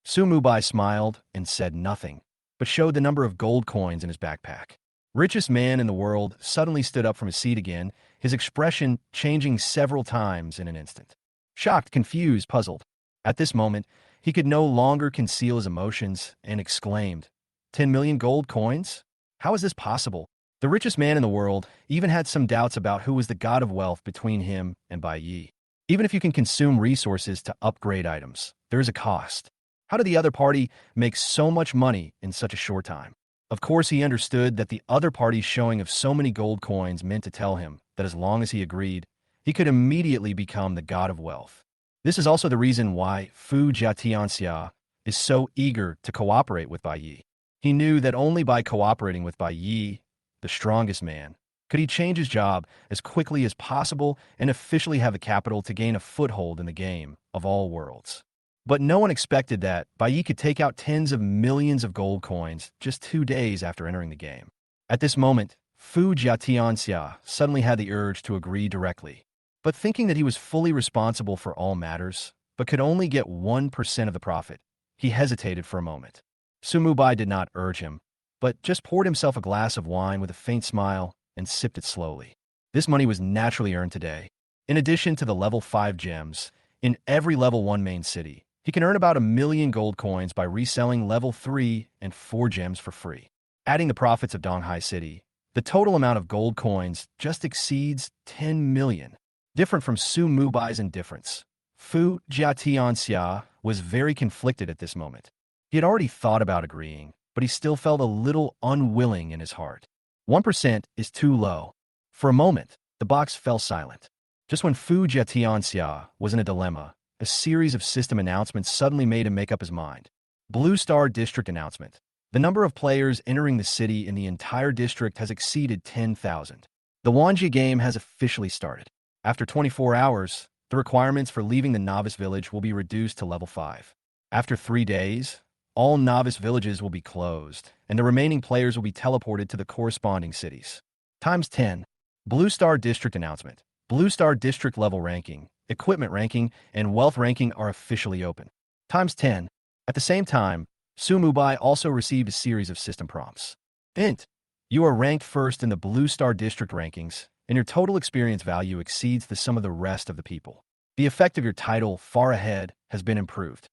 Speaker 1: Su Mubai smiled and said nothing, but showed the number of gold coins in his backpack. Richest man in the world suddenly stood up from his seat again, his expression changing several times in an instant. Shocked, confused, puzzled. At this moment, he could no longer conceal his emotions and exclaimed, 10 million gold coins? How is this possible? The richest man in the world even had some doubts about who was the God of Wealth between him and Bai Yi. Even if you can consume resources to upgrade items, there is a cost. How did the other party make so much money in such a short time? Of course, he understood that the other party's showing of so many gold coins meant to tell him that as long as he agreed, he could immediately become the God of Wealth. This is also the reason why Fu Jiatianxia is so eager to cooperate with Bai Yi. He knew that only by cooperating with Bai Yi, the strongest man, could he change his job as quickly as possible and officially have the capital to gain a foothold in the game of all worlds. But no one expected that Bai Yi could take out tens of millions of gold coins just 2 days after entering the game. At this moment, Fu Jiatianxia suddenly had the urge to agree directly. But thinking that he was fully responsible for all matters, but could only get 1% of the profit, he hesitated for a moment. Su Mubai did not urge him, but just poured himself a glass of wine with a faint smile and sipped it slowly. This money was naturally earned today. In addition to the level 5 gems, in every level 1 main city, he can earn about 1 million gold coins by reselling level 3 and 4 gems for free. Adding the profits of Donghai City, the total amount of gold coins just exceeds 10 million. Different from Su Mubai's indifference, Fu Jiatianxia was very conflicted at this moment. He had already thought about agreeing, but he still felt a little unwilling in his heart. 1% is too low. For a moment, the box fell silent. Just when Fu Jiatianxia was in a dilemma, a series of system announcements suddenly made him make up his mind. Blue Star District announcement. The number of players entering the city in the entire district has exceeded 10,000. The Wanji game has officially started. After 24 hours, the requirements for leaving the novice village will be reduced to level 5. After 3 days, all novice villages will be closed, and the remaining players will be teleported to the corresponding cities. Times 10. Blue Star District announcement. Blue Star District level ranking, equipment ranking, and wealth ranking are officially open. Times 10. At the same time, Su Mubai also received a series of system prompts. Int. You are ranked first in the Blue Star District rankings, and your total experience value exceeds the sum of the rest of the people. The effect of your title, Far Ahead, has been improved.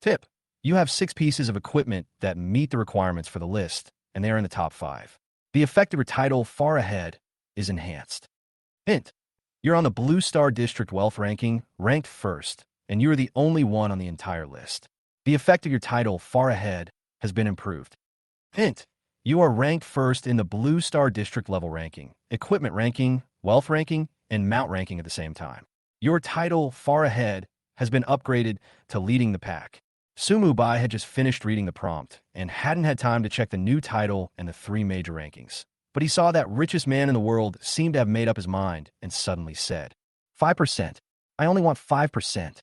Speaker 1: Tip. You have 6 pieces of equipment that meet the requirements for the list, and they are in the top 5. The effect of your title, Far Ahead, is enhanced. Hint. You're on the Blue Star District Wealth ranking, ranked first, and you are the only one on the entire list. The effect of your title, Far Ahead, has been improved. Hint. You are ranked first in the Blue Star District level ranking, equipment ranking, wealth ranking, and mount ranking at the same time. Your title, Far Ahead, has been upgraded to leading the pack. Su Mubai had just finished reading the prompt and hadn't had time to check the new title and the 3 major rankings. But he saw that richest man in the world seemed to have made up his mind and suddenly said, 5%. I only want 5%.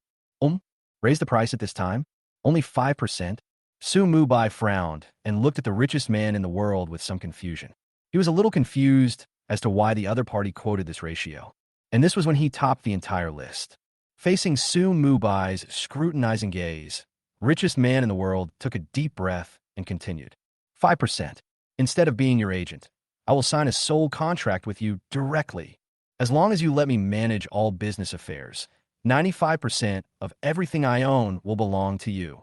Speaker 1: Raise the price at this time? Only 5%? Su Mubai frowned and looked at the richest man in the world with some confusion. He was a little confused as to why the other party quoted this ratio. And this was when he topped the entire list. Facing Su Mubai's scrutinizing gaze, richest man in the world took a deep breath and continued. 5%. Instead of being your agent, I will sign a sole contract with you directly. As long as you let me manage all business affairs, 95% of everything I own will belong to you.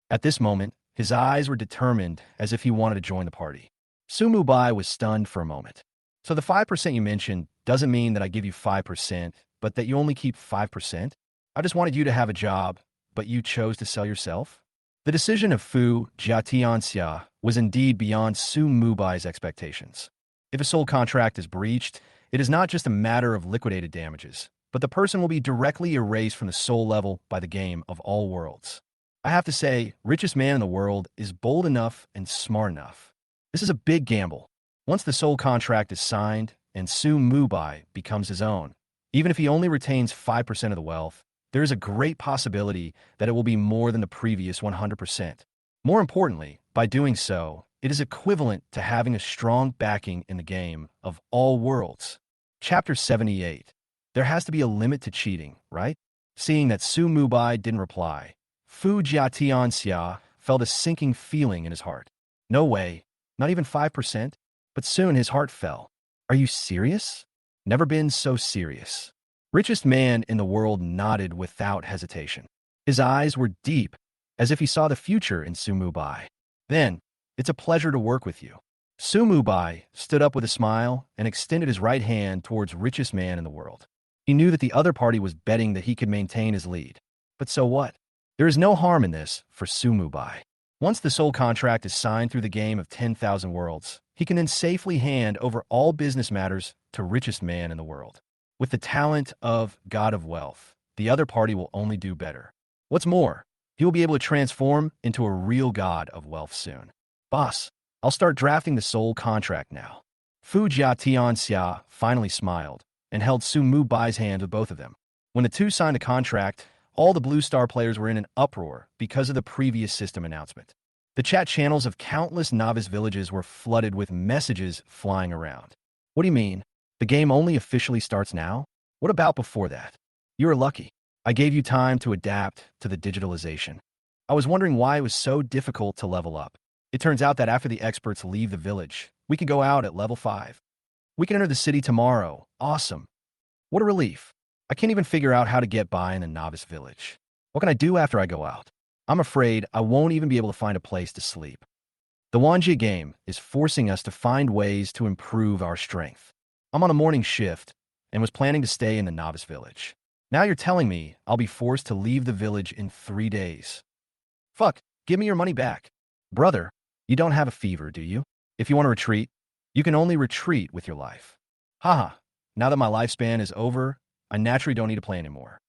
Speaker 1: At this moment, his eyes were determined as if he wanted to join the party. Su Mubai was stunned for a moment. So the 5% you mentioned doesn't mean that I give you 5%, but that you only keep 5%? I just wanted you to have a job, but you chose to sell yourself? The decision of Fu Jiatianxia was indeed beyond Su Mubai's expectations. If a soul contract is breached, it is not just a matter of liquidated damages, but the person will be directly erased from the soul level by the game of all worlds. I have to say, richest man in the world is bold enough and smart enough. This is a big gamble. Once the soul contract is signed and Su Mubai becomes his own, even if he only retains 5% of the wealth, there is a great possibility that it will be more than the previous 100%. More importantly, by doing so, it is equivalent to having a strong backing in the game of all worlds. Chapter 78. There has to be a limit to cheating, right? Seeing that Su Mubai didn't reply, Fu Jiatianxia felt a sinking feeling in his heart. No way, not even 5%? But soon his heart fell. Are you serious? Never been so serious. Richest man in the world nodded without hesitation. His eyes were deep, as if he saw the future in Su Mubai. Then, it's a pleasure to work with you. Su Mubai stood up with a smile and extended his right hand towards richest man in the world. He knew that the other party was betting that he could maintain his lead. But so what? There is no harm in this for Su Mubai. Once the soul contract is signed through the game of 10,000 worlds, he can then safely hand over all business matters to richest man in the world. With the talent of God of Wealth, the other party will only do better. What's more, he will be able to transform into a real God of Wealth soon. Boss, I'll start drafting the soul contract now. Fu Jiatianxia finally smiled and held Su Mubai's hand with both of them. When the two signed a contract, all the Blue Star players were in an uproar because of the previous system announcement. The chat channels of countless novice villages were flooded with messages flying around. What do you mean? The game only officially starts now? What about before that? You were lucky. I gave you time to adapt to the digitalization. I was wondering why it was so difficult to level up. It turns out that after the experts leave the village, we can go out at level 5. We can enter the city tomorrow. Awesome. What a relief. I can't even figure out how to get by in the novice village. What can I do after I go out? I'm afraid I won't even be able to find a place to sleep. The Wanji game is forcing us to find ways to improve our strength. I'm on a morning shift and was planning to stay in the novice village. Now you're telling me I'll be forced to leave the village in 3 days. Fuck, give me your money back. Brother, You don't have a fever, do you? If you want to retreat, you can only retreat with your life. Haha, now that my lifespan is over, I naturally don't need to play anymore.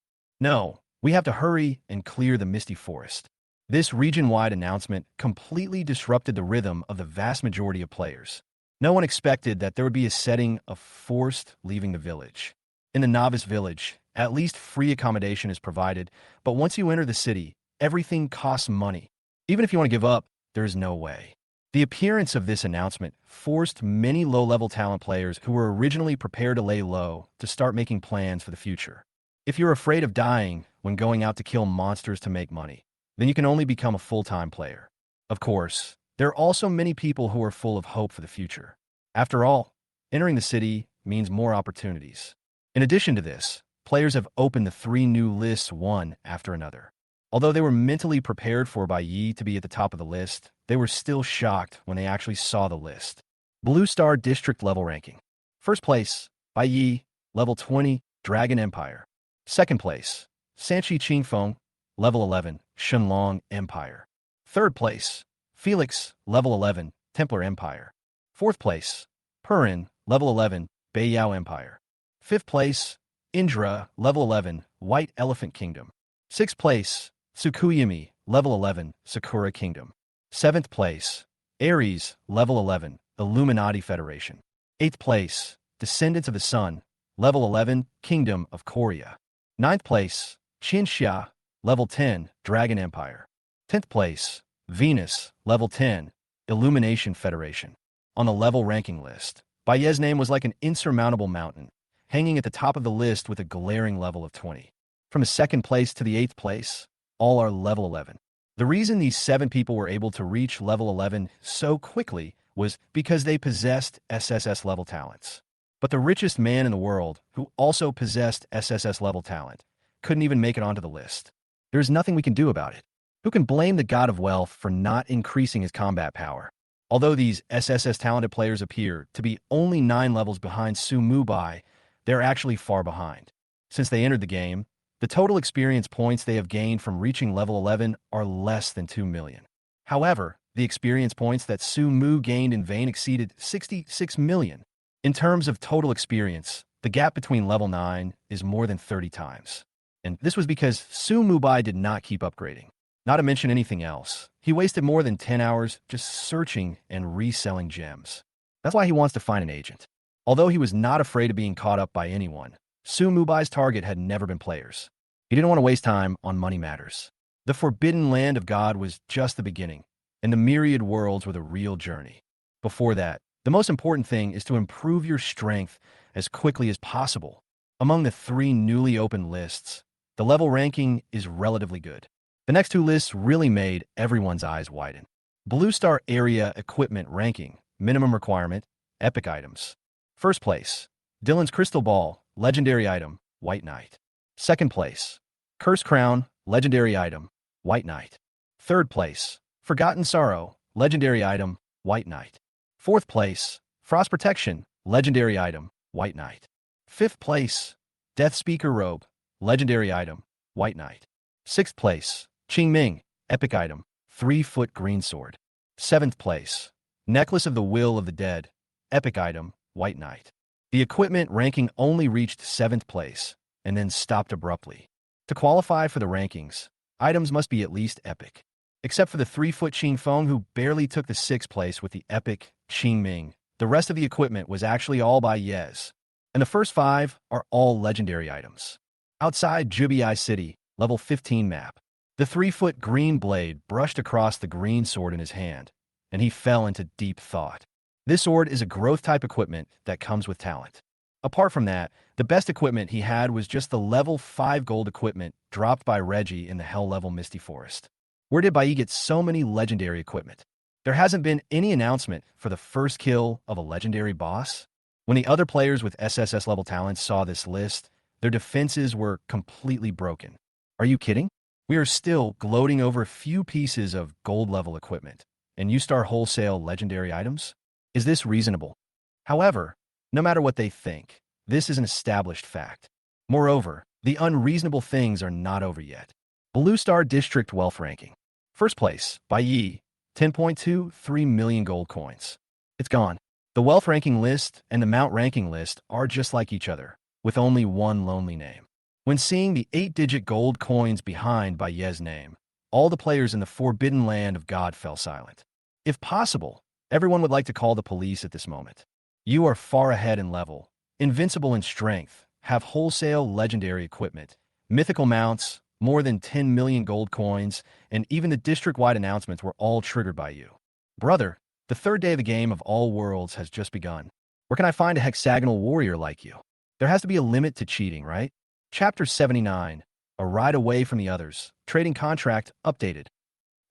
Speaker 1: No, we have to hurry and clear the misty forest. This region-wide announcement completely disrupted the rhythm of the vast majority of players. No one expected that there would be a setting of forced leaving the village. In the novice village, at least free accommodation is provided, but once you enter the city, everything costs money. Even if you want to give up, there is no way. The appearance of this announcement forced many low-level talent players who were originally prepared to lay low to start making plans for the future. If you're afraid of dying when going out to kill monsters to make money, then you can only become a full-time player. Of course, there are also many people who are full of hope for the future. After all, entering the city means more opportunities. In addition to this, players have opened the 3 new lists one after another. Although they were mentally prepared for Bai Yi to be at the top of the list, they were still shocked when they actually saw the list. Blue Star District Level Ranking. First place, Bai Yi, Level 20, Dragon Empire. Second place, Sanchi Qingfeng, Level 11, Shenlong Empire. Third place, Felix, Level 11, Templar Empire. Fourth place, Purin, Level 11, Beiyao Empire. Fifth place, Indra, Level 11, White Elephant Kingdom. Sixth place, Tsukuyami, Level 11, Sakura Kingdom. Seventh place, Ares, Level 11, Illuminati Federation. Eighth place, Descendants of the Sun, Level 11, Kingdom of Korea. Ninth place, Qinxia, Level 10, Dragon Empire. 10th place, Venus, Level 10, Illumination Federation. On the level ranking list, Baye's name was like an insurmountable mountain, hanging at the top of the list with a glaring level of 20. From the 2nd place to the 8th place, all are level 11. The reason these 7 people were able to reach level 11 so quickly was because they possessed SSS level talents. But the richest man in the world, who also possessed SSS level talent, couldn't even make it onto the list. There's nothing we can do about it. Who can blame the god of wealth for not increasing his combat power? Although these SSS talented players appear to be only 9 levels behind Su Mubai, they're actually far behind. Since they entered the game, the total experience points they have gained from reaching level 11 are less than 2 million. However, the experience points that Su Mu gained in vain exceeded 66 million. In terms of total experience, the gap between level 9 is more than 30 times. And this was because Su Mubai did not keep upgrading. Not to mention anything else, he wasted more than 10 hours just searching and reselling gems. That's why he wants to find an agent. Although he was not afraid of being caught up by anyone, Su Mubai's target had never been players. He didn't want to waste time on money matters. The forbidden land of God was just the beginning, and the myriad worlds were the real journey. Before that, the most important thing is to improve your strength as quickly as possible. Among the 3 newly opened lists, the level ranking is relatively good. The next 2 lists really made everyone's eyes widen. Blue Star Area Equipment Ranking, Minimum Requirement, Epic Items. First place, Dylan's Crystal Ball, Legendary Item, White Knight. Second place, Curse Crown, Legendary Item, White Knight. Third place, Forgotten Sorrow, Legendary Item, White Knight. Fourth place, Frost Protection, Legendary Item, White Knight. Fifth place, Death Speaker Robe, Legendary Item, White Knight. Sixth place, Qing Ming, Epic Item, 3-foot Green Sword. Seventh place, Necklace of the Will of the Dead, Epic Item, White Knight. The equipment ranking only reached 7th place, and then stopped abruptly. To qualify for the rankings, items must be at least epic. Except for the 3-foot Qing Feng, who barely took the 6th place with the epic Qing Ming, the rest of the equipment was actually all by Yez. And the first 5 are all legendary items. Outside Jubiai City, level 15 map, the 3-foot green blade brushed across the green sword in his hand, and he fell into deep thought. This sword is a growth-type equipment that comes with talent. Apart from that, the best equipment he had was just the level 5 gold equipment dropped by Reggie in the Hell-level Misty Forest. Where did Bai get so many legendary equipment? There hasn't been any announcement for the first kill of a legendary boss. When the other players with SSS level talents saw this list, their defenses were completely broken. Are you kidding? We are still gloating over a few pieces of gold-level equipment, and you start wholesale legendary items? Is this reasonable? However, no matter what they think, this is an established fact. Moreover, the unreasonable things are not over yet. Blue Star District Wealth Ranking. First place, Bai Yi, 10.23 million gold coins. It's gone. The wealth ranking list and the mount ranking list are just like each other, with only one lonely name. When seeing the 8-digit gold coins behind by Ye's name, all the players in the forbidden land of God fell silent. If possible, everyone would like to call the police at this moment. You are far ahead in level, invincible in strength, have wholesale legendary equipment, mythical mounts, more than 10 million gold coins, and even the district-wide announcements were all triggered by you. Brother, the third day of the game of all worlds has just begun. Where can I find a hexagonal warrior like you? There has to be a limit to cheating, right? Chapter 79, A Ride Away from the Others, Trading Contract Updated.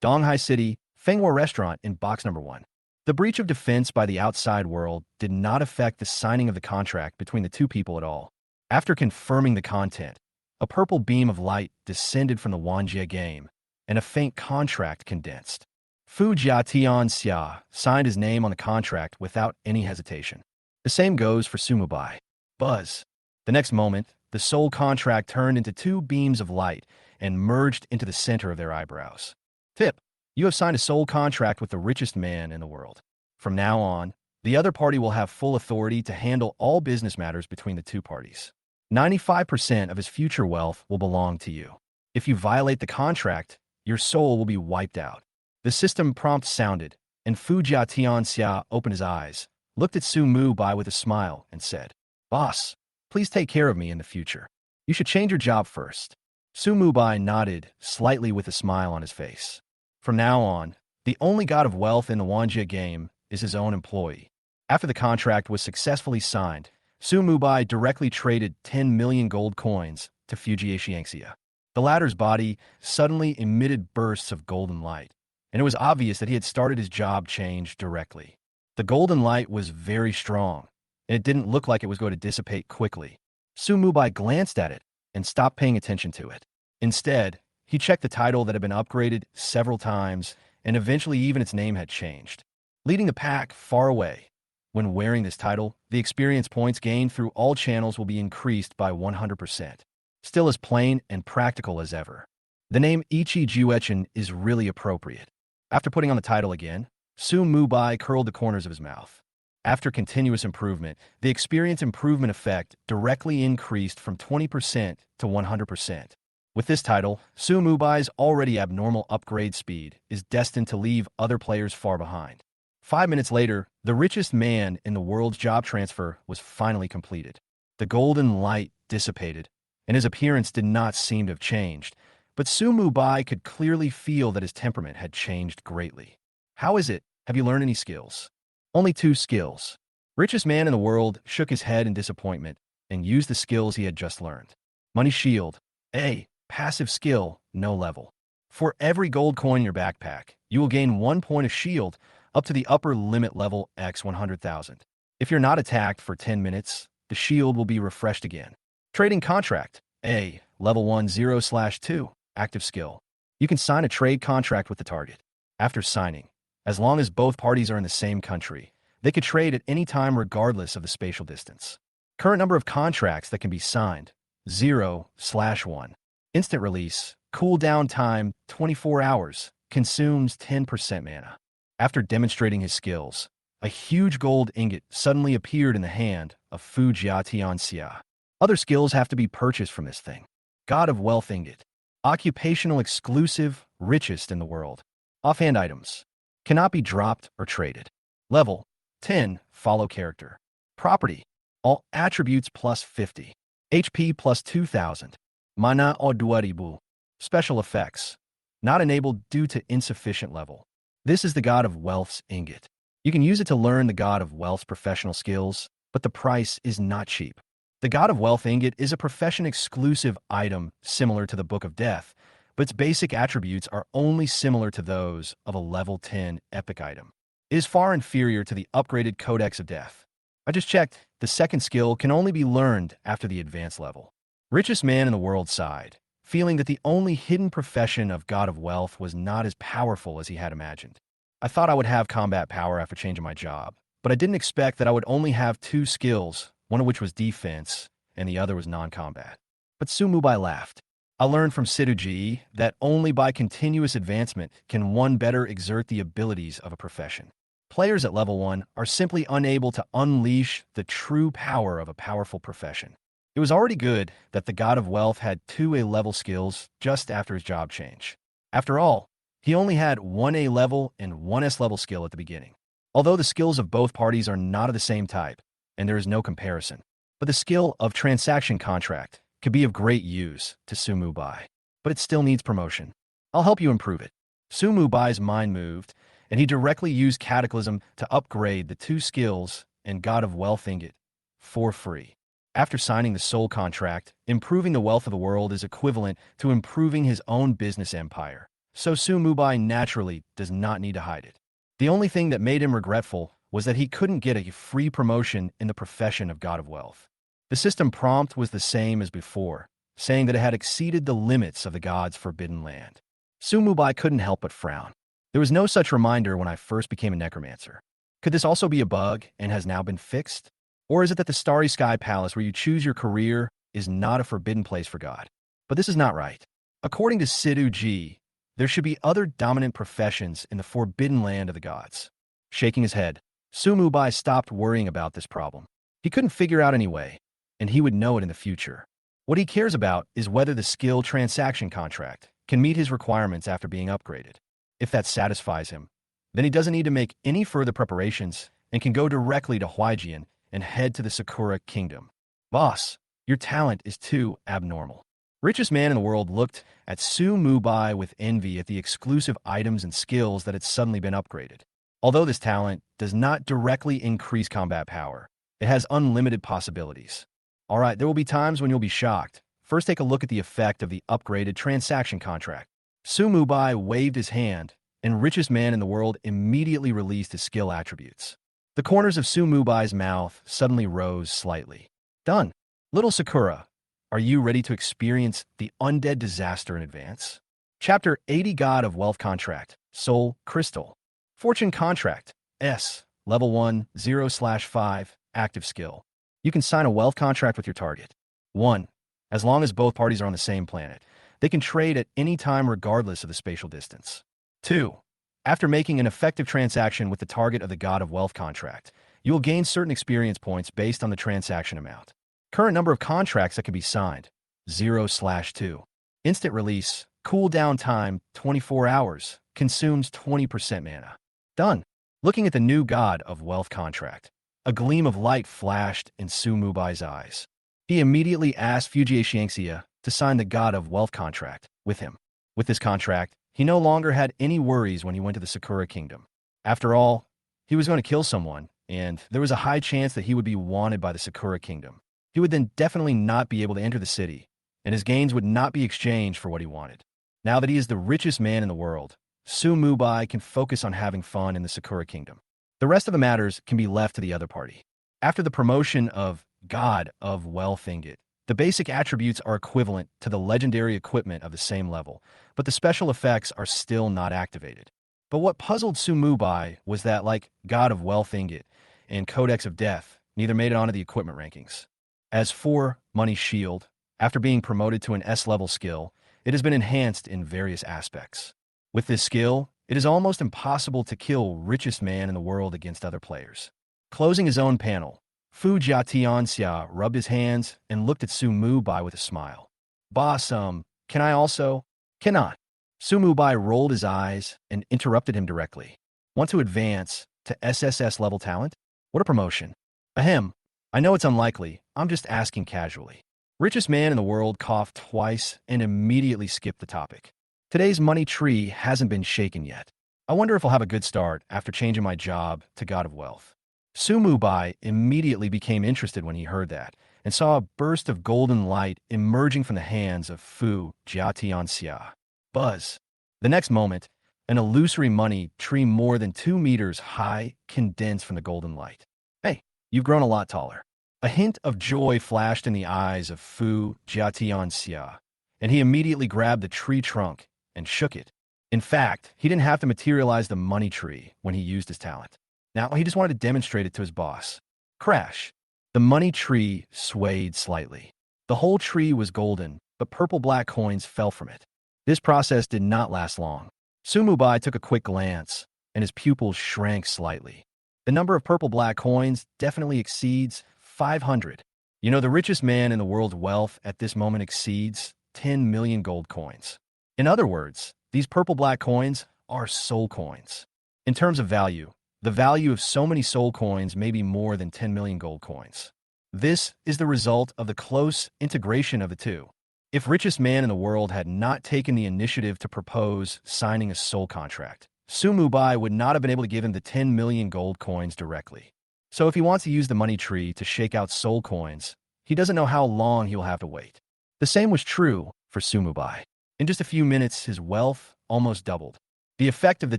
Speaker 1: Donghai City, Fenghua Restaurant in box number 1. The breach of defense by the outside world did not affect the signing of the contract between the two people at all. After confirming the content, a purple beam of light descended from the Wanjie game, and a faint contract condensed. Fu Jia Tianxia signed his name on the contract without any hesitation. The same goes for Sumubai. Buzz. The next moment, the soul contract turned into 2 beams of light and merged into the center of their eyebrows. Tip. You have signed a soul contract with the richest man in the world. From now on, the other party will have full authority to handle all business matters between the two parties. 95% of his future wealth will belong to you. If you violate the contract, your soul will be wiped out. The system prompt sounded, and Fu Jia Tianxia opened his eyes, looked at Su Mu Bai with a smile, and said, "Boss, please take care of me in the future. You should change your job first." Su Mu Bai nodded, slightly with a smile on his face. From now on, the only god of wealth in the Wanjie game is his own employee. After the contract was successfully signed, Su Mu Bai directly traded 10 million gold coins to Fujie Xiangxia. The latter's body suddenly emitted bursts of golden light, and it was obvious that he had started his job change directly. The golden light was very strong, and it didn't look like it was going to dissipate quickly. Su Mu Bai glanced at it and stopped paying attention to it. Instead, he checked the title that had been upgraded several times, and eventually even its name had changed. Leading the pack far away. When wearing this title, the experience points gained through all channels will be increased by 100%. Still as plain and practical as ever. The name Ichi Juechen is really appropriate. After putting on the title again, Su Mu Bai curled the corners of his mouth. After continuous improvement, the experience improvement effect directly increased from 20% to 100%. With this title, Su Mu Bai's already abnormal upgrade speed is destined to leave other players far behind. 5 minutes later, the richest man in the world's job transfer was finally completed. The golden light dissipated, and his appearance did not seem to have changed, but Su Mu Bai could clearly feel that his temperament had changed greatly. "How is it? Have you learned any skills?" "Only 2 skills." Richest man in the world shook his head in disappointment and used the skills he had just learned. Money Shield. A. Passive skill, no level. For every gold coin in your backpack, you will gain 1 point of shield up to the upper limit level x 100,000. If you're not attacked for 10 minutes, the shield will be refreshed again. Trading contract. A. Level 10/2. Active skill. You can sign a trade contract with the target. After signing, as long as both parties are in the same country, they could trade at any time regardless of the spatial distance. Current number of contracts that can be signed, 0/1. Instant release, cooldown time, 24 hours, consumes 10% mana. After demonstrating his skills, a huge gold ingot suddenly appeared in the hand of Fu Jia Tianxia. Other skills have to be purchased from this thing. God of Wealth Ingot. Occupational exclusive, richest in the world. Offhand items. Cannot be dropped or traded. Level 10, follow character. Property. All attributes plus 50. HP plus 2000. Mana o 2000. Special effects. Not enabled due to insufficient level. This is the God of Wealth's ingot. You can use it to learn the God of Wealth's professional skills, but the price is not cheap. The God of Wealth ingot is a profession-exclusive item similar to the Book of Death, but its basic attributes are only similar to those of a level 10 epic item. It is far inferior to the upgraded Codex of Death. I just checked, the second skill can only be learned after the advanced level. Richest man in the world sighed, feeling that the only hidden profession of God of Wealth was not as powerful as he had imagined. I thought I would have combat power after changing my job, but I didn't expect that I would only have 2 skills, one of which was defense, and the other was non-combat. But Su Mu Bai laughed. I learned from Siduji that only by continuous advancement can one better exert the abilities of a profession. Players at level 1 are simply unable to unleash the true power of a powerful profession. It was already good that the God of Wealth had 2 A-level skills just after his job change. After all, he only had 1 A-level and 1 S-level skill at the beginning. Although the skills of both parties are not of the same type, and there is no comparison, but the skill of transaction contract could be of great use to Sumu Bai, but it still needs promotion. I'll help you improve it. Sumu Bai's mind moved, and he directly used Cataclysm to upgrade the 2 skills and God of Wealth ingot for free. After signing the soul contract, improving the wealth of the world is equivalent to improving his own business empire, so Sumu Bai naturally does not need to hide it. The only thing that made him regretful was that he couldn't get a free promotion in the profession of God of Wealth. The system prompt was the same as before, saying that it had exceeded the limits of the god's forbidden land. Sumu Bai couldn't help but frown. There was no such reminder when I first became a necromancer. Could this also be a bug and has now been fixed? Or is it that the Starry Sky Palace where you choose your career is not a forbidden place for God? But this is not right. According to Sidhu Ji, there should be other dominant professions in the forbidden land of the gods. Shaking his head, Sumu Bai stopped worrying about this problem. He couldn't figure out any way, and he would know it in the future. What he cares about is whether the skill transaction contract can meet his requirements after being upgraded. If that satisfies him, then he doesn't need to make any further preparations and can go directly to Huijian and head to the Sakura Kingdom. Boss, your talent is too abnormal. Richest man in the world looked at Sumu Bai with envy at the exclusive items and skills that had suddenly been upgraded. Although this talent does not directly increase combat power, it has unlimited possibilities. All right, there will be times when you'll be shocked. First, take a look at the effect of the upgraded transaction contract. Sumu Bai waved his hand, and richest man in the world immediately released his skill attributes. The corners of Sumu Bai's mouth suddenly rose slightly. Done. Little Sakura, are you ready to experience the undead disaster in advance? Chapter 80 God of Wealth Contract, Soul Crystal. Fortune Contract, S, Level 1, 0/5, Active Skill. You can sign a wealth contract with your target. 1. As long as both parties are on the same planet, they can trade at any time regardless of the spatial distance. 2. After making an effective transaction with the target of the God of Wealth contract, you will gain certain experience points based on the transaction amount. Current number of contracts that can be signed, 0/2. Instant release, cooldown time, 24 hours, consumes 20% mana. Done. Looking at the new God of Wealth contract, a gleam of light flashed in Sumu Bai's eyes. He immediately asked Fujie Xiangxia to sign the God of Wealth contract with him. With this contract, he no longer had any worries when he went to the Sakura Kingdom. After all, he was going to kill someone, and there was a high chance that he would be wanted by the Sakura Kingdom. He would then definitely not be able to enter the city, and his gains would not be exchanged for what he wanted. Now that he is the richest man in the world, Sumu Bai can focus on having fun in the Sakura Kingdom. The rest of the matters can be left to the other party. After the promotion of God of Wealth ingot, the basic attributes are equivalent to the legendary equipment of the same level, but the special effects are still not activated. But what puzzled Sumu Bai was that, like God of Wealth ingot and Codex of Death, neither made it onto the equipment rankings. As for Money Shield, after being promoted to an S-level skill, it has been enhanced in various aspects. With this skill, it is almost impossible to kill richest man in the world against other players. Closing his own panel, Fu Jiatianxia rubbed his hands and looked at Sumu Bai with a smile. Boss, can I also? Cannot. Sumu Bai rolled his eyes and interrupted him directly. Want to advance to SSS level talent? What a promotion. Ahem. I know it's unlikely. I'm just asking casually. Richest man in the world coughed twice and immediately skipped the topic. Today's money tree hasn't been shaken yet. I wonder if I'll have a good start after changing my job to God of Wealth. Sumu Bai immediately became interested when he heard that, and saw a burst of golden light emerging from the hands of Fu Jiatianxia. Buzz. The next moment, an illusory money tree more than 2 meters high condensed from the golden light. Hey, you've grown a lot taller. A hint of joy flashed in the eyes of Fu Jiatianxia, and he immediately grabbed the tree trunk and shook it. In fact, he didn't have to materialize the money tree when he used his talent. Now, he just wanted to demonstrate it to his boss. Crash. The money tree swayed slightly. The whole tree was golden, but purple-black coins fell from it. This process did not last long. Sumubai took a quick glance, and his pupils shrank slightly. The number of purple-black coins definitely exceeds 500. You know, the richest man in the world's wealth at this moment exceeds 10 million gold coins. In other words, these purple-black coins are soul coins. In terms of value, the value of so many soul coins may be more than 10 million gold coins. This is the result of the close integration of the two. If richest man in the world had not taken the initiative to propose signing a soul contract, Sumubai would not have been able to give him the 10 million gold coins directly. So if he wants to use the money tree to shake out soul coins, he doesn't know how long he will have to wait. The same was true for Sumubai. In just a few minutes, his wealth almost doubled. The effect of the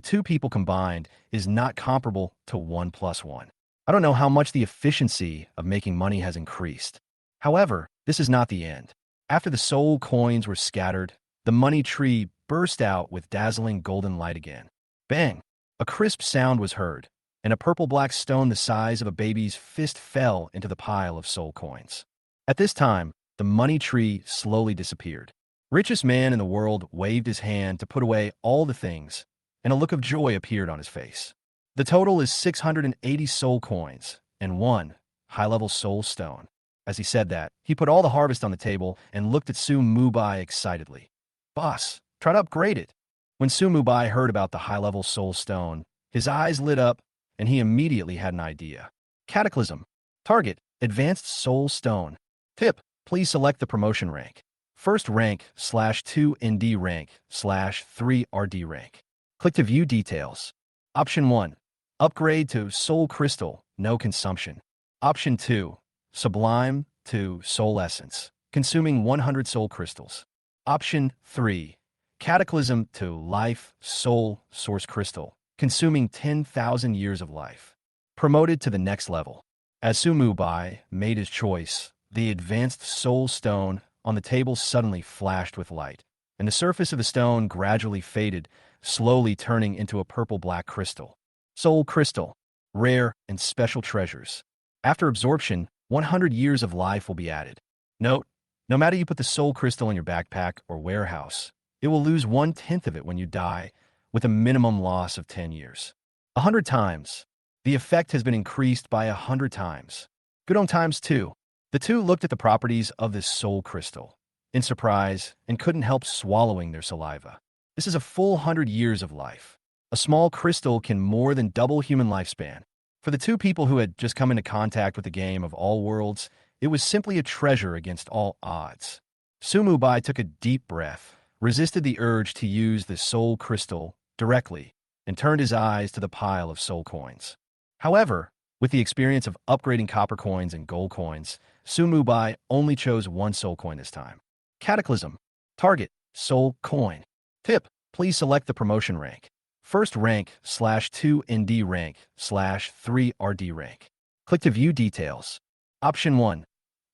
Speaker 1: two people combined is not comparable to 1 plus 1. I don't know how much the efficiency of making money has increased. However, this is not the end. After the soul coins were scattered, the money tree burst out with dazzling golden light again. Bang! A crisp sound was heard, and a purple-black stone the size of a baby's fist fell into the pile of soul coins. At this time, the money tree slowly disappeared. Richest man in the world waved his hand to put away all the things, and a look of joy appeared on his face. The total is 680 soul coins and 1 high-level soul stone. As he said that, he put all the harvest on the table and looked at Sumubai excitedly. Boss, try to upgrade it. When Sumubai heard about the high-level soul stone, his eyes lit up, and he immediately had an idea. Cataclysm. Target, advanced soul stone. Tip, please select the promotion rank. First rank /2 ND rank /3 RD rank. Click to view details. Option 1. Upgrade to Soul Crystal, no consumption. Option 2. Sublime to Soul Essence, consuming 100 soul crystals. Option 3. Cataclysm to Life Soul Source Crystal, consuming 10,000 years of life. Promoted to the next level. As Sumubai made his choice, the advanced soul stone on the table suddenly flashed with light, and the surface of the stone gradually faded, slowly turning into a purple-black crystal. Soul Crystal. Rare and special treasures. After absorption, 100 years of life will be added. Note, no matter you put the soul crystal in your backpack or warehouse, it will lose 1/10 of it when you die, with a minimum loss of 10 years. 100 times. The effect has been increased by 100 times. Good on times 2. The two looked at the properties of this soul crystal in surprise and couldn't help swallowing their saliva. This is a full 100 years of life. A small crystal can more than double human lifespan. For the two people who had just come into contact with the game of all worlds, it was simply a treasure against all odds. Sumubai took a deep breath, resisted the urge to use the soul crystal directly, and turned his eyes to the pile of soul coins. However, with the experience of upgrading copper coins and gold coins, Sumubai only chose 1 soul coin this time. Cataclysm. Target, soul coin. Tip, please select the promotion rank. First rank /2 ND rank /3 RD rank. Click to view details. Option 1.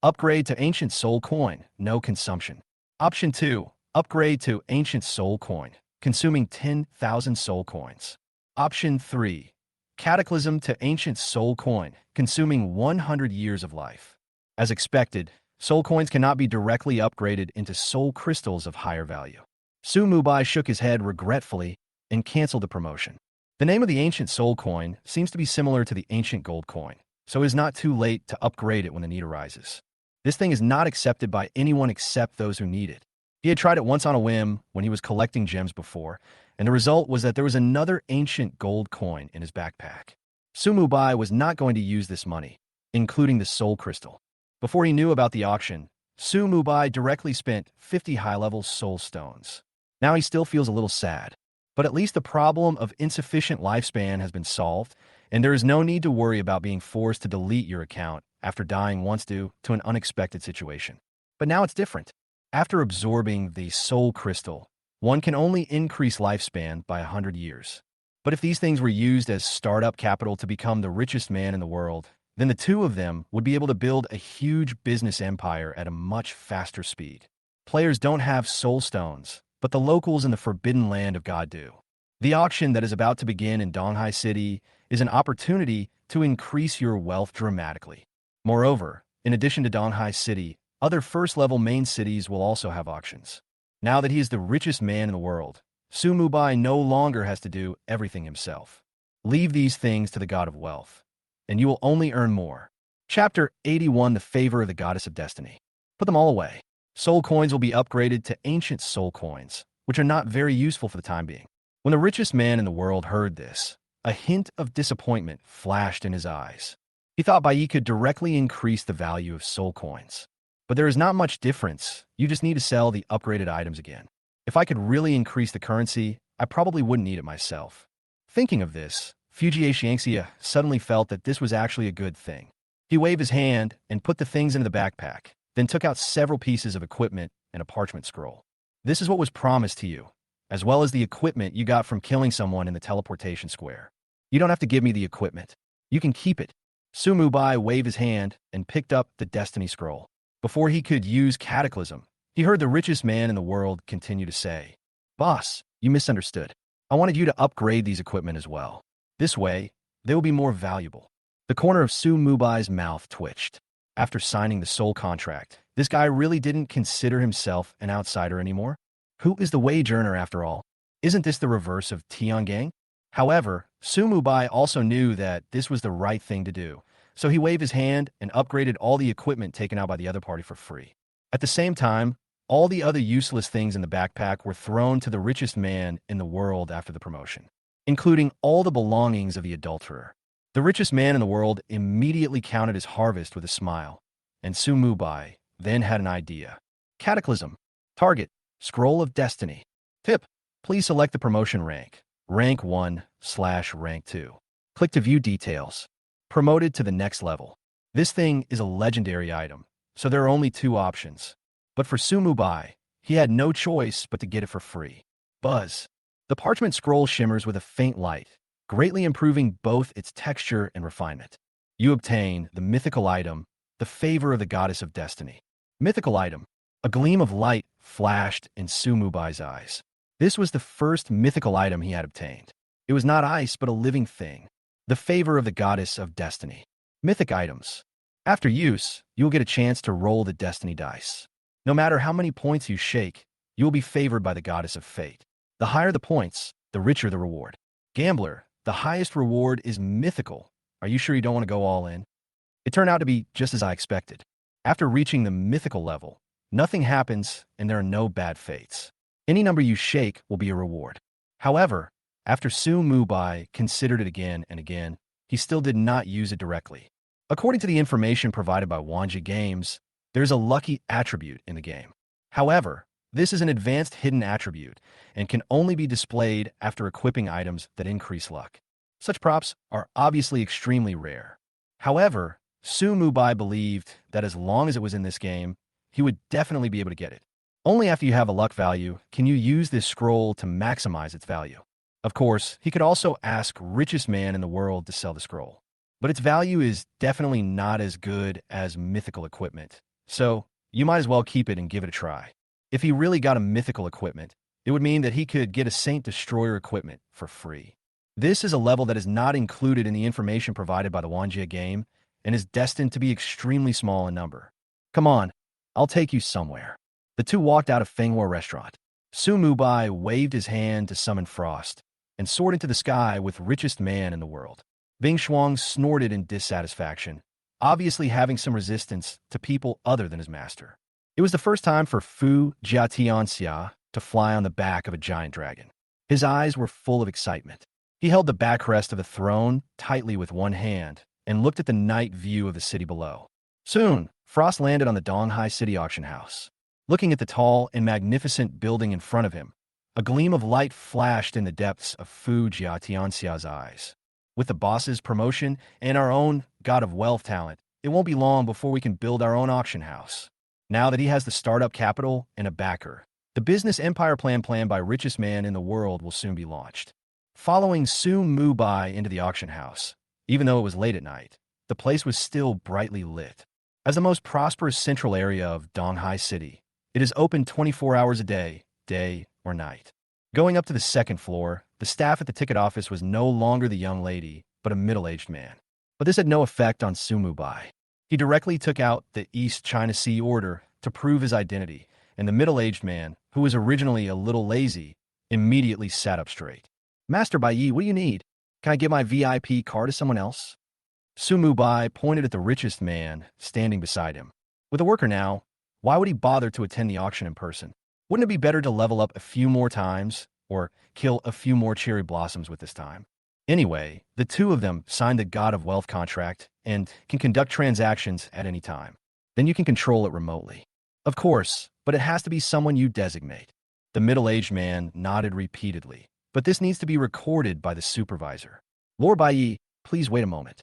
Speaker 1: Upgrade to Ancient Soul Coin, no consumption. Option 2. Upgrade to Ancient Soul Coin, consuming 10,000 soul coins. Option 3. Cataclysm to Ancient Soul Coin, consuming 100 years of life. As expected, soul coins cannot be directly upgraded into soul crystals of higher value. Sumubai shook his head regretfully and canceled the promotion. The name of the Ancient Soul Coin seems to be similar to the Ancient Gold Coin, so it is not too late to upgrade it when the need arises. This thing is not accepted by anyone except those who need it. He had tried it once on a whim when he was collecting gems before, and the result was that there was another Ancient Gold Coin in his backpack. Sumubai was not going to use this money, including the Soul Crystal. Before he knew about the auction, Sumubai directly spent 50 high-level soul stones. Now he still feels a little sad, but at least the problem of insufficient lifespan has been solved, and there is no need to worry about being forced to delete your account after dying once due to an unexpected situation. But now it's different. After absorbing the soul crystal, one can only increase lifespan by 100 years. But if these things were used as startup capital to become the richest man in the world, then the two of them would be able to build a huge business empire at a much faster speed. Players don't have soul stones, but the locals in the forbidden land of God do. The auction that is about to begin in Donghai City is an opportunity to increase your wealth dramatically. Moreover, in addition to Donghai City, Other first-level main cities will also have auctions. Now that he is the richest man in the world, Su Mubai no longer has to do everything himself. Leave these things to the god of wealth, and you will only earn more. Chapter 81: The Favor of the Goddess of Destiny. Put them all away. Soul coins will be upgraded to ancient soul coins, which are not very useful for the time being. When the richest man in the world heard this, a hint of disappointment flashed in his eyes. He thought Bai could directly increase the value of soul coins. But there is not much difference. You just need to sell the upgraded items again. If I could really increase the currency, I probably wouldn't need it myself. Thinking of this, Fuji Xiangxia suddenly felt that this was actually a good thing. He waved his hand and put the things into the backpack, then took out several pieces of equipment and a parchment scroll. This is what was promised to you, as well as the equipment you got from killing someone in the teleportation square. You don't have to give me the equipment. You can keep it. Su Mubai waved his hand and picked up the destiny scroll. Before he could use Cataclysm, he heard the richest man in the world continue to say, "Boss, you misunderstood. I wanted you to upgrade these equipment as well. This way, they will be more valuable." The corner of Su Mubai's mouth twitched. After signing the soul contract, this guy really didn't consider himself an outsider anymore. Who is the wage earner after all? Isn't this the reverse of Tiangang? However, Su Mubai also knew that this was the right thing to do, so he waved his hand and upgraded all the equipment taken out by the other party for free. At the same time, all the other useless things in the backpack were thrown to the richest man in the world after the promotion, including all the belongings of the adulterer. The richest man in the world immediately counted his harvest with a smile, and Su Mubai then had an idea. Cataclysm. Target. Scroll of Destiny. Tip. Please select the promotion rank. Rank 1/rank 2. Click to view details. Promoted to the next level. This thing is a legendary item, so there are only two options. But for Su Mubai, he had no choice but to get it for free. Buzz. The parchment scroll shimmers with a faint light, greatly improving both its texture and refinement. You obtain the mythical item, the favor of the goddess of destiny. Mythical item. A gleam of light flashed in Su Mubai's eyes. This was the first mythical item he had obtained. It was not ice, but a living thing. The favor of the goddess of destiny. Mythic items. After use, you'll get a chance to roll the destiny dice. No matter how many points you shake, you will be favored by the goddess of fate. The higher the points, the richer the reward. Gambler. The highest reward is mythical. Are you sure you don't want to go all in? It turned out to be just as I expected. After reaching the mythical level, nothing happens and there are no bad fates. Any number you shake will be a reward. However, after Su Mubai considered it again and again, he still did not use it directly. According to the information provided by Wanja Games, there's a lucky attribute in the game. However, this is an advanced hidden attribute and can only be displayed after equipping items that increase luck. Such props are obviously extremely rare. However, Su Mubai believed that as long as it was in this game, he would definitely be able to get it. Only after you have a luck value can you use this scroll to maximize its value. Of course, he could also ask richest man in the world to sell the scroll. But its value is definitely not as good as mythical equipment. So, you might as well keep it and give it a try. If he really got a mythical equipment, it would mean that he could get a Saint Destroyer equipment for free. This is a level that is not included in the information provided by the Wanjia game and is destined to be extremely small in number. Come on, I'll take you somewhere. The two walked out of Fenghua Restaurant. Su Mubai waved his hand to summon Frost and soared into the sky with richest man in the world. Bing Shuang snorted in dissatisfaction, obviously having some resistance to people other than his master. It was the first time for Fu Jiatianxia to fly on the back of a giant dragon. His eyes were full of excitement. He held the backrest of the throne tightly with one hand and looked at the night view of the city below. Soon, Frost landed on the Donghai City auction house. Looking at the tall and magnificent building in front of him, a gleam of light flashed in the depths of Fu Jiatianxia's eyes. With the boss's promotion and our own god of wealth talent, it won't be long before we can build our own auction house. Now that he has the startup capital and a backer, the business empire plan planned by richest man in the world will soon be launched. Following Su Mubai into the auction house, even though it was late at night, the place was still brightly lit. As the most prosperous central area of Donghai City, it is open 24 hours a day, day or night. Going up to the second floor, the staff at the ticket office was no longer the young lady, but a middle-aged man. But this had no effect on Su Mubai. He directly took out the East China Sea order to prove his identity, and the middle-aged man, who was originally a little lazy, immediately sat up straight. Master Bai Yi, what do you need? Can I give my VIP card to someone else? Sumu Bai pointed at the richest man standing beside him. With a worker now, why would he bother to attend the auction in person? Wouldn't it be better to level up a few more times or kill a few more cherry blossoms with this time? Anyway, the two of them signed the God of Wealth contract and can conduct transactions at any time. Then you can control it remotely. Of course, but it has to be someone you designate. The middle-aged man nodded repeatedly, but this needs to be recorded by the supervisor. Lord Bai Yi, please wait a moment.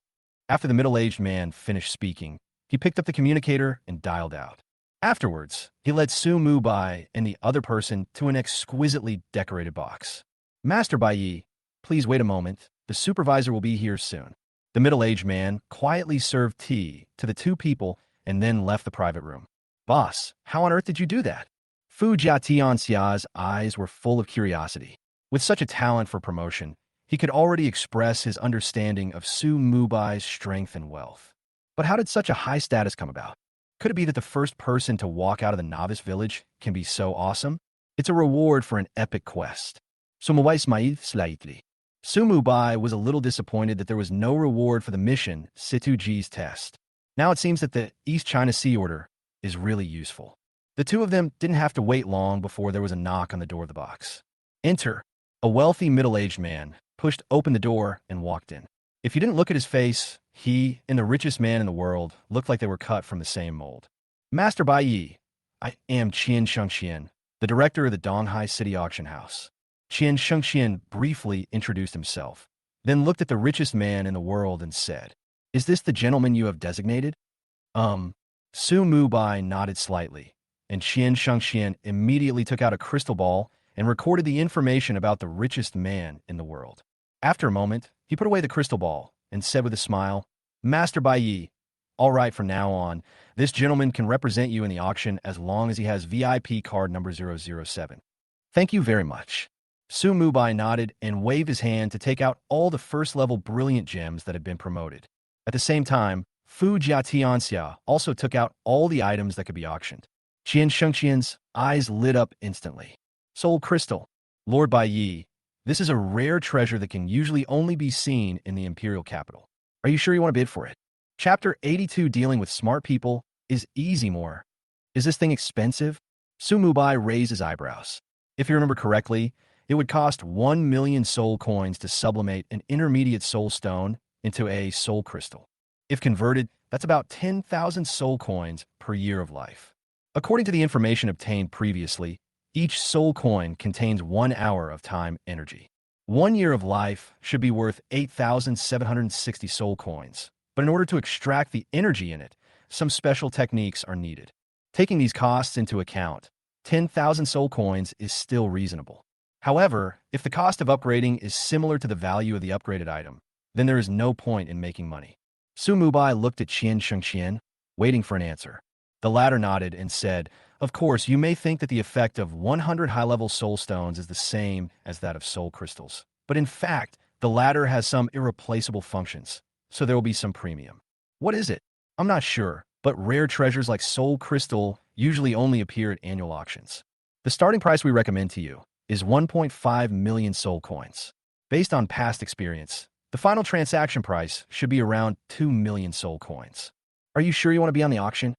Speaker 1: After the middle-aged man finished speaking, he picked up the communicator and dialed out. Afterwards, he led Su Mu Bai and the other person to an exquisitely decorated box. Master Bai Yi, please wait a moment. The supervisor will be here soon. The middle-aged man quietly served tea to the two people and then left the private room. Boss, how on earth did you do that? Fu Jiatianxia's eyes were full of curiosity. With such a talent for promotion, he could already express his understanding of Su Mubai's strength and wealth. But how did such a high status come about? Could it be that the first person to walk out of the novice village can be so awesome? It's a reward for an epic quest. Sumubai smiled slightly. Su Mubai was a little disappointed that there was no reward for the mission Situji's test. Now it seems that the East China Sea Order is really useful. The two of them didn't have to wait long before there was a knock on the door of the box. Enter. A wealthy middle-aged man pushed open the door and walked in. If you didn't look at his face, he and the richest man in the world looked like they were cut from the same mold. Master Bai Yi, I am Qian Shengxian, the director of the Donghai City Auction House. Qian Shengxian briefly introduced himself, then looked at the richest man in the world and said, Is this the gentleman you have designated? Su Mubai nodded slightly, and Qian Shengxian immediately took out a crystal ball and recorded the information about the richest man in the world. After a moment, he put away the crystal ball and said with a smile, Master Bai Yi, all right, from now on, this gentleman can represent you in the auction as long as he has VIP card number 007. Thank you very much. Su Mubai nodded and waved his hand to take out all the first-level brilliant gems that had been promoted. At the same time, Fu Jiatianxia also took out all the items that could be auctioned. Qian Shengxian's eyes lit up instantly. Soul Crystal. Lord Bai Yi, this is a rare treasure that can usually only be seen in the imperial capital. Are you sure you want to bid for it? Chapter 82 Dealing with Smart People is easy more. Is this thing expensive? Su Mubai raised his eyebrows. If you remember correctly, it would cost 1 million soul coins to sublimate an intermediate soul stone into a soul crystal. If converted, that's about 10,000 soul coins per year of life. According to the information obtained previously, each soul coin contains 1 hour of time energy. 1 year of life should be worth 8,760 soul coins, but in order to extract the energy in it, some special techniques are needed. Taking these costs into account, 10,000 soul coins is still reasonable. However, if the cost of upgrading is similar to the value of the upgraded item, then there is no point in making money. Su Mubai looked at Qian Shengxian, waiting for an answer. The latter nodded and said, Of course, you may think that the effect of 100 high-level soul stones is the same as that of soul crystals. But in fact, the latter has some irreplaceable functions, so there will be some premium. What is it? I'm not sure, but rare treasures like soul crystal usually only appear at annual auctions. The starting price we recommend to you is 1.5 million soul coins. Based on past experience, the final transaction price should be around 2 million soul coins. Are you sure you want to be on the auction?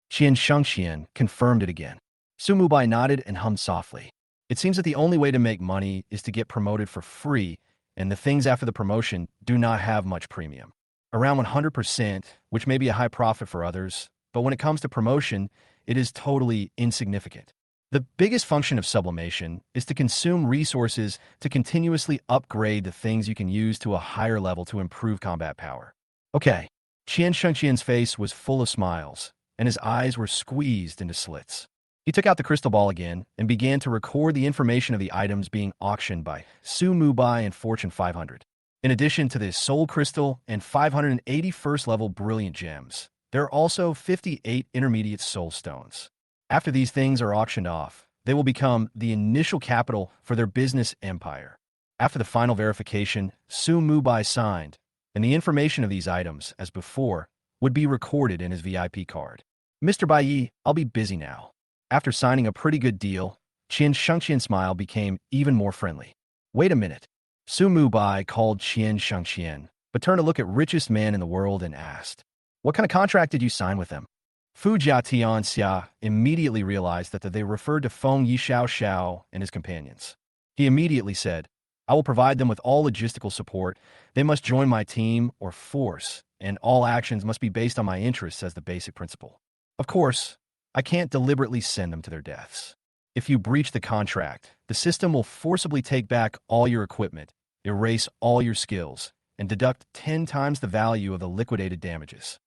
Speaker 1: Qian Shengxian confirmed it again. Su Mubai nodded and hummed softly. It seems that the only way to make money is to get promoted for free, and the things after the promotion do not have much premium. Around 100%, which may be a high profit for others, but when it comes to promotion, it is totally insignificant. The biggest function of sublimation is to consume resources to continuously upgrade the things you can use to a higher level to improve combat power. Okay, Qian Shengxian's face was full of smiles, and his eyes were squeezed into slits. He took out the crystal ball again and began to record the information of the items being auctioned by Su Mubai and Fortune 500. In addition to the soul crystal and 580 first-level brilliant gems, there are also 58 intermediate soul stones. After these things are auctioned off, they will become the initial capital for their business empire. After the final verification, Su Mubai signed, and the information of these items, as before, would be recorded in his VIP card. Mr. Bai, I'll be busy now. After signing a pretty good deal, Qian Shengqian's smile became even more friendly. Wait a minute. Su Mubai called Qian Shengqian, but turned to look at richest man in the world and asked, "What kind of contract did you sign with him?" Fu Jiatian Xia immediately realized that they referred to Feng Yishao Xiao and his companions. He immediately said, "I will provide them with all logistical support. They must join my team or force, and all actions must be based on my interests as the basic principle. Of course, I can't deliberately send them to their deaths. If you breach the contract, the system will forcibly take back all your equipment, erase all your skills, and deduct 10 times the value of the liquidated damages."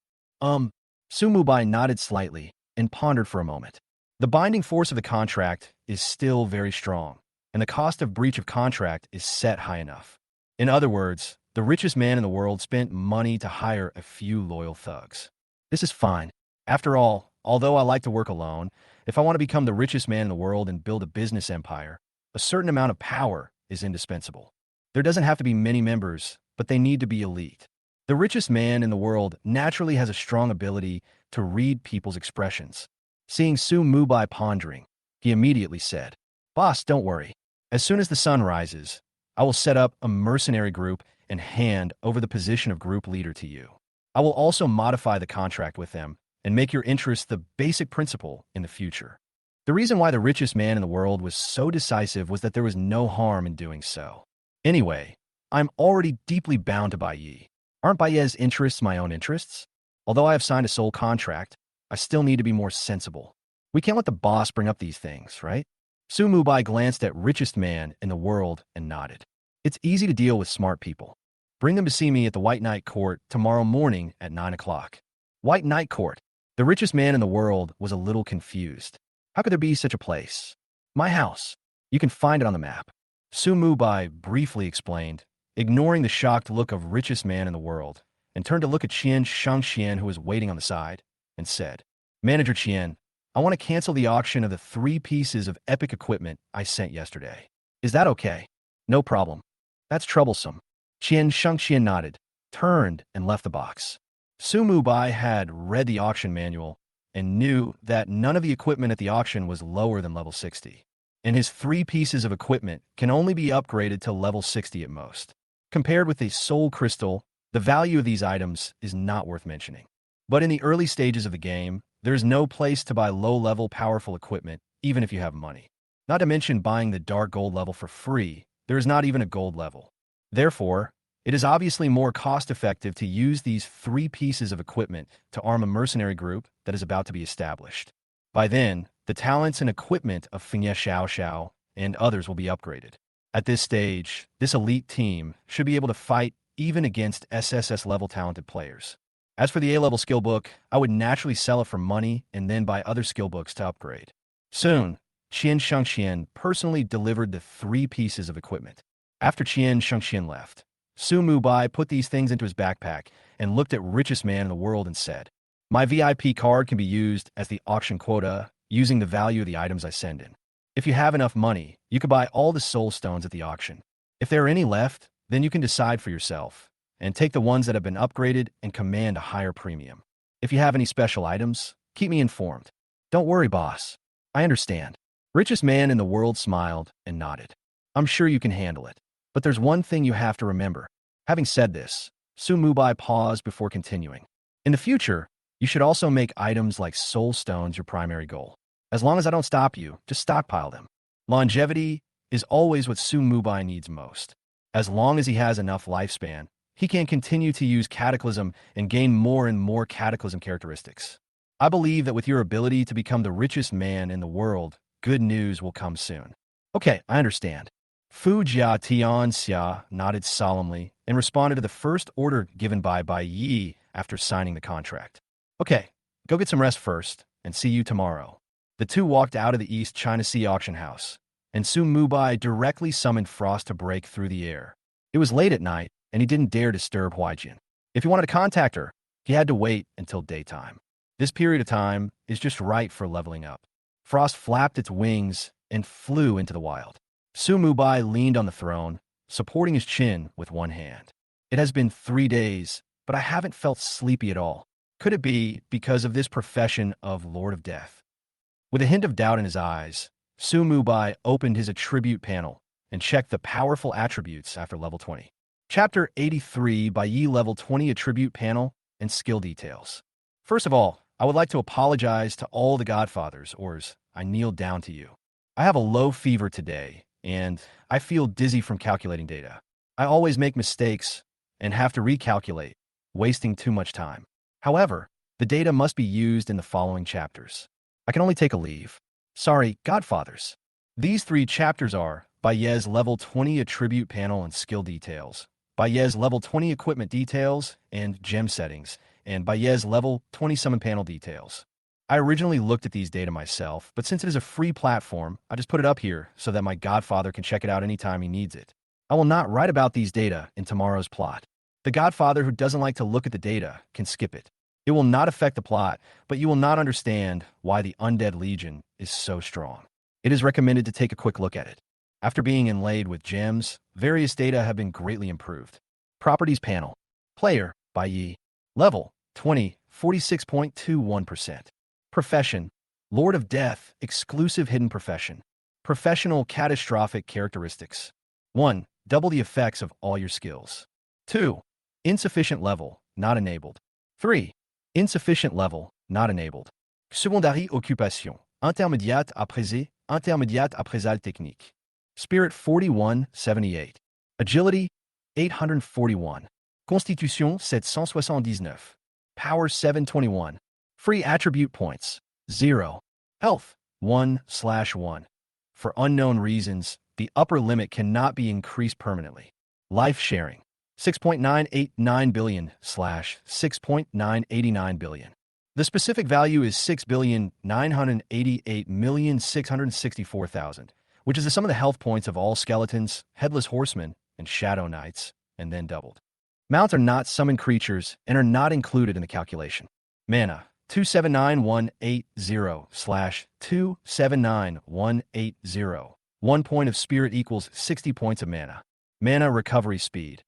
Speaker 1: Su Mubai nodded slightly and pondered for a moment. The binding force of the contract is still very strong, and the cost of breach of contract is set high enough. In other words, the richest man in the world spent money to hire a few loyal thugs. This is fine. After all, although I like to work alone, if I want to become the richest man in the world and build a business empire, a certain amount of power is indispensable. There doesn't have to be many members, but they need to be elite. The richest man in the world naturally has a strong ability to read people's expressions. Seeing Su Mubai pondering, he immediately said, "Boss, don't worry. As soon as the sun rises, I will set up a mercenary group and hand over the position of group leader to you. I will also modify the contract with them and make your interests the basic principle in the future." The reason why the richest man in the world was so decisive was that there was no harm in doing so. Anyway, I'm already deeply bound to Bai Yi. Aren't Baiye's interests my own interests? Although I have signed a sole contract, I still need to be more sensible. We can't let the boss bring up these things, right? Su Mubai glanced at richest man in the world and nodded. It's easy to deal with smart people. Bring them to see me at the White Knight Court tomorrow morning at 9 o'clock. White Knight Court. The richest man in the world was a little confused. How could there be such a place? My house. You can find it on the map. Su Mubai briefly explained, ignoring the shocked look of richest man in the world, and turned to look at Qian Shengqian, who was waiting on the side, and said, "Manager Qian, I want to cancel the auction of the 3 pieces of epic equipment I sent yesterday. Is that okay?" "No problem. That's troublesome." Qian Shengqian nodded, turned, and left the box. Su Mubai had read the auction manual and knew that none of the equipment at the auction was lower than level 60, and his 3 pieces of equipment can only be upgraded to level 60 at most. Compared with the soul crystal, the value of these items is not worth mentioning. But in the early stages of the game, there is no place to buy low-level powerful equipment, even if you have money. Not to mention buying the dark gold level for free, there is not even a gold level. Therefore, it is obviously more cost-effective to use these 3 pieces of equipment to arm a mercenary group that is about to be established. By then, the talents and equipment of Fengye Xiao Xiao and others will be upgraded. At this stage, this elite team should be able to fight even against SSS-level talented players. As for the A-level skill book, I would naturally sell it for money and then buy other skill books to upgrade. Soon, Qian Shengqian personally delivered the 3 pieces of equipment. After Qian Shengqian left, Su Mubai put these things into his backpack and looked at richest man in the world and said, "My VIP card can be used as the auction quota using the value of the items I send in. If you have enough money, you can buy all the soul stones at the auction. If there are any left, then you can decide for yourself, and take the ones that have been upgraded and command a higher premium. If you have any special items, keep me informed." "Don't worry, boss. I understand." Richest man in the world smiled and nodded. "I'm sure you can handle it. But there's one thing you have to remember." Having said this, Su Mubai paused before continuing. "In the future, you should also make items like soul stones your primary goal. As long as I don't stop you, just stockpile them. Longevity is always what Su Mubai needs most. As long as he has enough lifespan, he can continue to use Cataclysm and gain more and more Cataclysm characteristics. I believe that with your ability to become the richest man in the world, good news will come soon." "Okay, I understand." Fu Jia Tian Xia nodded solemnly and responded to the first order given by Bai Yi after signing the contract. "Okay, go get some rest first, and see you tomorrow." The two walked out of the East China Sea auction house, and Su Mubai directly summoned Frost to break through the air. It was late at night, and he didn't dare disturb Huaijin. If he wanted to contact her, he had to wait until daytime. This period of time is just right for leveling up. Frost flapped its wings and flew into the wild. Su Mubai leaned on the throne, supporting his chin with one hand. "It has been 3 days, but I haven't felt sleepy at all. Could it be because of this profession of Lord of Death? With a hint of doubt in his eyes, Su Mubai opened his attribute panel and checked the powerful attributes after level 20. Chapter 83 by Yi level 20 attribute panel and skill details. First of all, I would like to apologize to all the Godfathers, or as I kneel down to you. I have a low fever today, and I feel dizzy from calculating data. I always make mistakes and have to recalculate, wasting too much time. However, the data must be used in the following chapters. I can only take a leave. Sorry, Godfathers. These 3 chapters are Bayez level 20 attribute panel and skill details, Bayez level 20 equipment details and gem settings, and Bayez level 20 summon panel details. I originally looked at these data myself, but since it is a free platform, I just put it up here so that my Godfather can check it out anytime he needs it. I will not write about these data in tomorrow's plot. The Godfather who doesn't like to look at the data can skip it. It will not affect the plot, but you will not understand why the Undead Legion is so strong. It is recommended to take a quick look at it. After being inlaid with gems, various data have been greatly improved. Properties panel. Player, by Yi. Level, 20, 46.21%. Profession, Lord of Death, exclusive hidden profession. Professional catastrophic characteristics. 1. Double the effects of all your skills. 2. Insufficient level, not enabled. 3. Insufficient level, not enabled. Secondaire occupation, intermédiate à présal technique. Spirit 4178. Agility 841. Constitution 779. Power 721. Free attribute points 0. Health 1/1. For unknown reasons, the upper limit cannot be increased permanently. Life sharing 6.989 billion / 6.989 billion. The specific value is 6,988,664,000, which is the sum of the health points of all skeletons, headless horsemen, and shadow knights, and then doubled. Mounts are not summoned creatures and are not included in the calculation. Mana 279180 / 279180. 1 point of spirit equals 60 points of mana. Mana recovery speed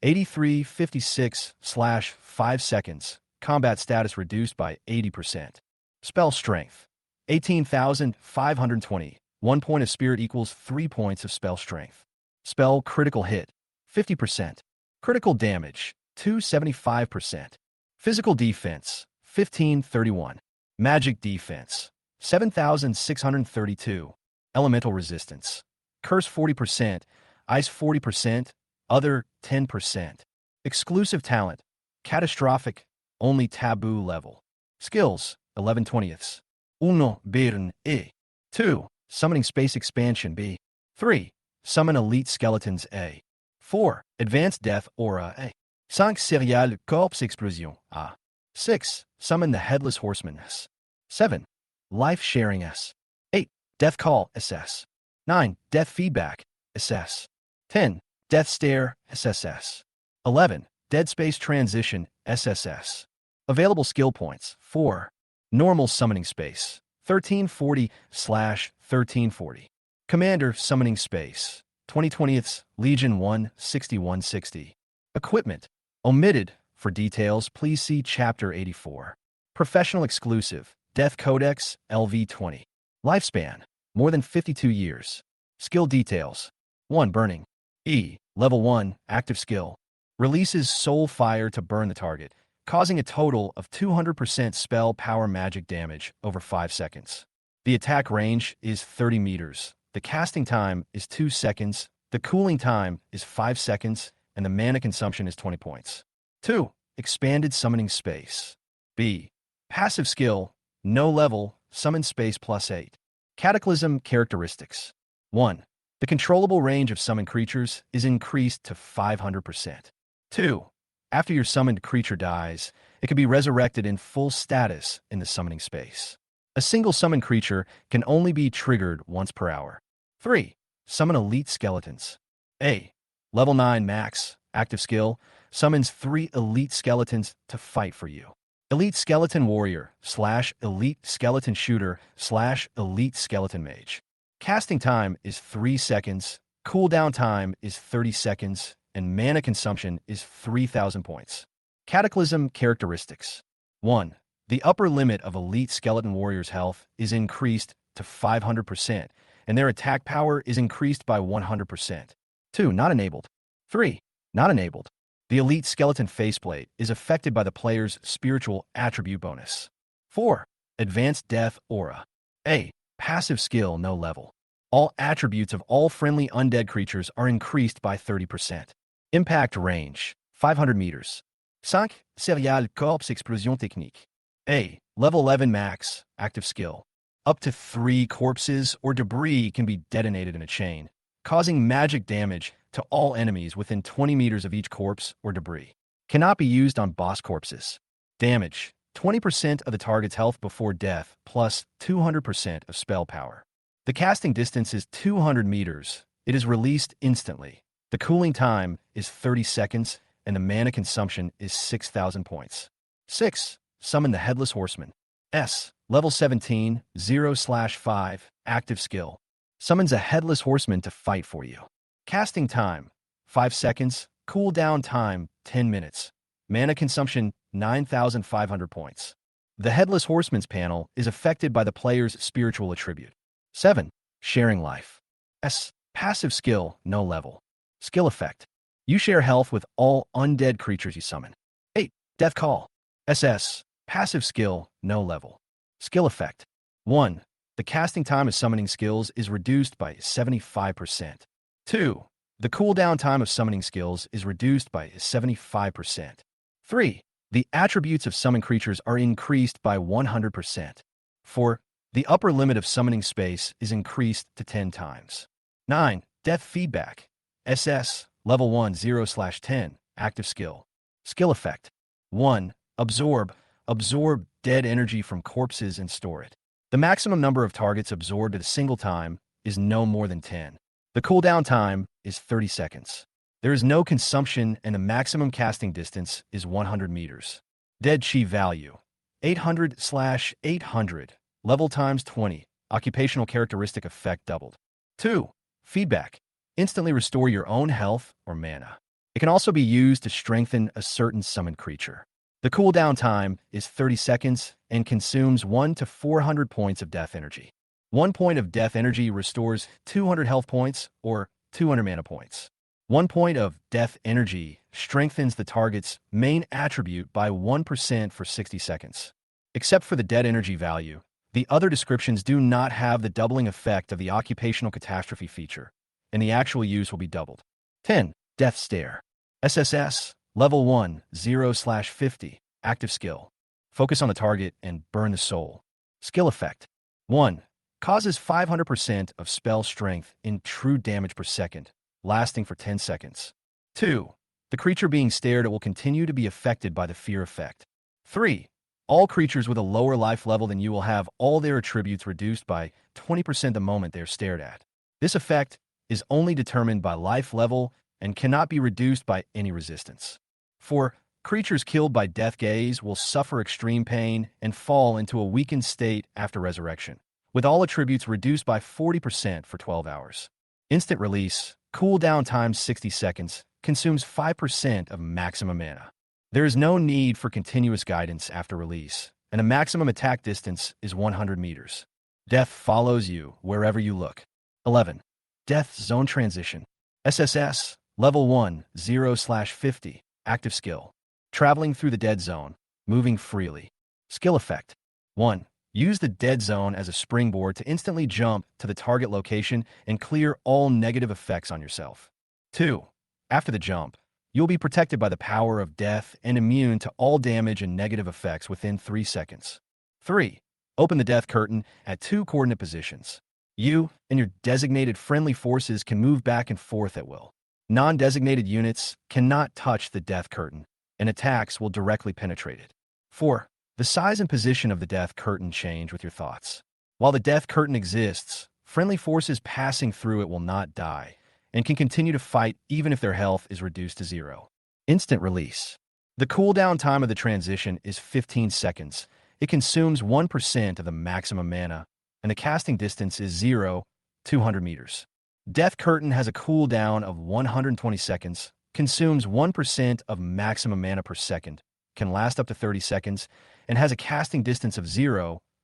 Speaker 1: 8356 / 5 seconds. Combat status reduced by 80%. Spell strength 18,520. 1 point of spirit equals 3 points of spell strength. Spell critical hit 50%. Critical damage 275%. Physical defense 1531. Magic defense 7,632. Elemental resistance. Curse 40%. Ice 40%. Other 10%. Exclusive talent. Catastrophic. Only taboo level. Skills 11/20. 1. Burn E. 2. Summoning space expansion B. 3. Summon elite skeletons A. 4. Advanced death aura A. 5. Serial corpse explosion A. 6. Summon the headless horseman S. 7. Life sharing S. 8. Death call SS. 9. Death feedback SS. 10. Death stare SSS. 11. Dead space transition SSS. Available skill points 4. Normal summoning space 1340 / 1340. Commander summoning space 20/20 Legion 1 6160. Equipment omitted. For details, please see Chapter 84. Professional exclusive Death Codex LV20. Lifespan more than 52 years. Skill details 1. Burning E. Level 1 active skill. Releases soul fire to burn the target, causing a total of 200% spell power magic damage over 5 seconds. The attack range is 30 meters. The casting time is 2 seconds. The cooling time is 5 seconds, and the mana consumption is 20 points. 2. Expanded summoning space. B. Passive skill, no level, summon space +8. Cataclysm characteristics. 1. The controllable range of summoned creatures is increased to 500%. 2. After your summoned creature dies, it can be resurrected in full status in the summoning space. A single summoned creature can only be triggered once per hour. 3. Summon elite skeletons. A. Level 9 max, active skill, summons 3 elite skeletons to fight for you. Elite skeleton warrior / elite skeleton shooter / elite skeleton mage. Casting time is 3 seconds, cooldown time is 30 seconds, and mana consumption is 3,000 points. Cataclysm characteristics. 1. The upper limit of elite skeleton warriors' health is increased to 500%, and their attack power is increased by 100%. 2. Not enabled. 3. Not enabled. The elite skeleton faceplate is affected by the player's spiritual attribute bonus. 4. Advanced death aura. A. Passive skill, no level. All attributes of all friendly undead creatures are increased by 30%. Impact range, 500 meters. 5. Serial Corps Explosion Technique. A. Level 11 max, active skill. Up to 3 corpses or debris can be detonated in a chain, causing magic damage to all enemies within 20 meters of each corpse or debris. Cannot be used on boss corpses. Damage, 20% of the target's health before death, plus 200% of spell power. The casting distance is 200 meters. It is released instantly. The cooling time is 30 seconds, and the mana consumption is 6,000 points. 6. Summon the Headless Horseman. S. Level 17, 0/5, active skill. Summons a Headless Horseman to fight for you. Casting time, 5 seconds. Cooldown time, 10 minutes. Mana consumption, 9,500 points. The Headless Horseman's panel is affected by the player's spiritual attribute. 7. Sharing life. S. Passive skill, no level. Skill effect. You share health with all undead creatures you summon. 8. Death Call. SS. Passive skill, no level. Skill effect. 1. The casting time of summoning skills is reduced by 75%. 2. The cooldown time of summoning skills is reduced by 75%. 3. The attributes of summon creatures are increased by 100%. 4. The upper limit of summoning space is increased to 10 times. 9. Death Feedback. SS. Level 1, 0/10, active skill. Skill effect. 1. Absorb. Absorb dead energy from corpses and store it. The maximum number of targets absorbed at a single time is no more than 10. The cooldown time is 30 seconds. There is no consumption, and the maximum casting distance is 100 meters. Dead Chi value, 800/800, level times 20, occupational characteristic effect doubled. 2. Feedback. Instantly restore your own health or mana. It can also be used to strengthen a certain summoned creature. The cooldown time is 30 seconds and consumes 1 to 400 points of death energy. 1 point of death energy restores 200 health points or 200 mana points. 1 point of death energy strengthens the target's main attribute by 1% for 60 seconds. Except for the dead energy value, the other descriptions do not have the doubling effect of the occupational catastrophe feature, and the actual use will be doubled. 10. Death Stare. SSS, level 1, 0/50, active skill. Focus on the target and burn the soul. Skill effect. 1. Causes 500% of spell strength in true damage per second, lasting for 10 seconds. 2. The creature being stared at will continue to be affected by the fear effect. 3. All creatures with a lower life level than you will have all their attributes reduced by 20% the moment they are stared at. This effect is only determined by life level and cannot be reduced by any resistance. 4. Creatures killed by death gaze will suffer extreme pain and fall into a weakened state after resurrection, with all attributes reduced by 40% for 12 hours. Instant release, cooldown time 60 seconds, consumes 5% of maximum mana. There is no need for continuous guidance after release, and a maximum attack distance is 100 meters. Death follows you wherever you look. 11. Death Zone Transition. SSS, level 1, 0/50, active skill. Traveling through the dead zone, moving freely. Skill effect. 1. Use the dead zone as a springboard to instantly jump to the target location and clear all negative effects on yourself. 2. After the jump, you'll be protected by the power of death and immune to all damage and negative effects within 3 seconds. 3. Open the death curtain at 2 coordinate positions. You and your designated friendly forces can move back and forth at will. Non-designated units cannot touch the death curtain, and attacks will directly penetrate it. 4. The size and position of the death curtain change with your thoughts. While the death curtain exists, friendly forces passing through it will not die, and can continue to fight even if their health is reduced to 0. Instant release. The cooldown time of the transition is 15 seconds. It consumes 1% of the maximum mana, and the casting distance is 200 meters. Death Curtain has a cooldown of 120 seconds, consumes 1% of maximum mana per second, can last up to 30 seconds, and has a casting distance of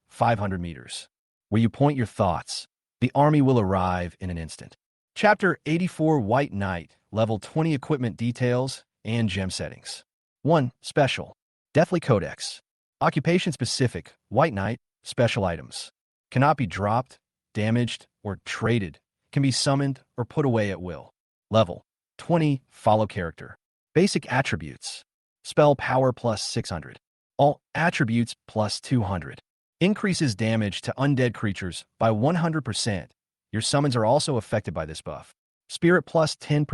Speaker 1: 500 meters. Where you point your thoughts, the army will arrive in an instant. Chapter 84 White Knight, Level 20 Equipment Details and Gem Settings. 1. Special. Deathly Codex. Occupation Specific. White Knight. Special items. Cannot be dropped, damaged, or traded. Can be summoned or put away at will. Level 20. Follow Character. Basic Attributes. Spell Power plus 600. All Attributes plus 200. Increases damage to undead creatures by 100%. Your summons are also affected by this buff. Spirit plus 10.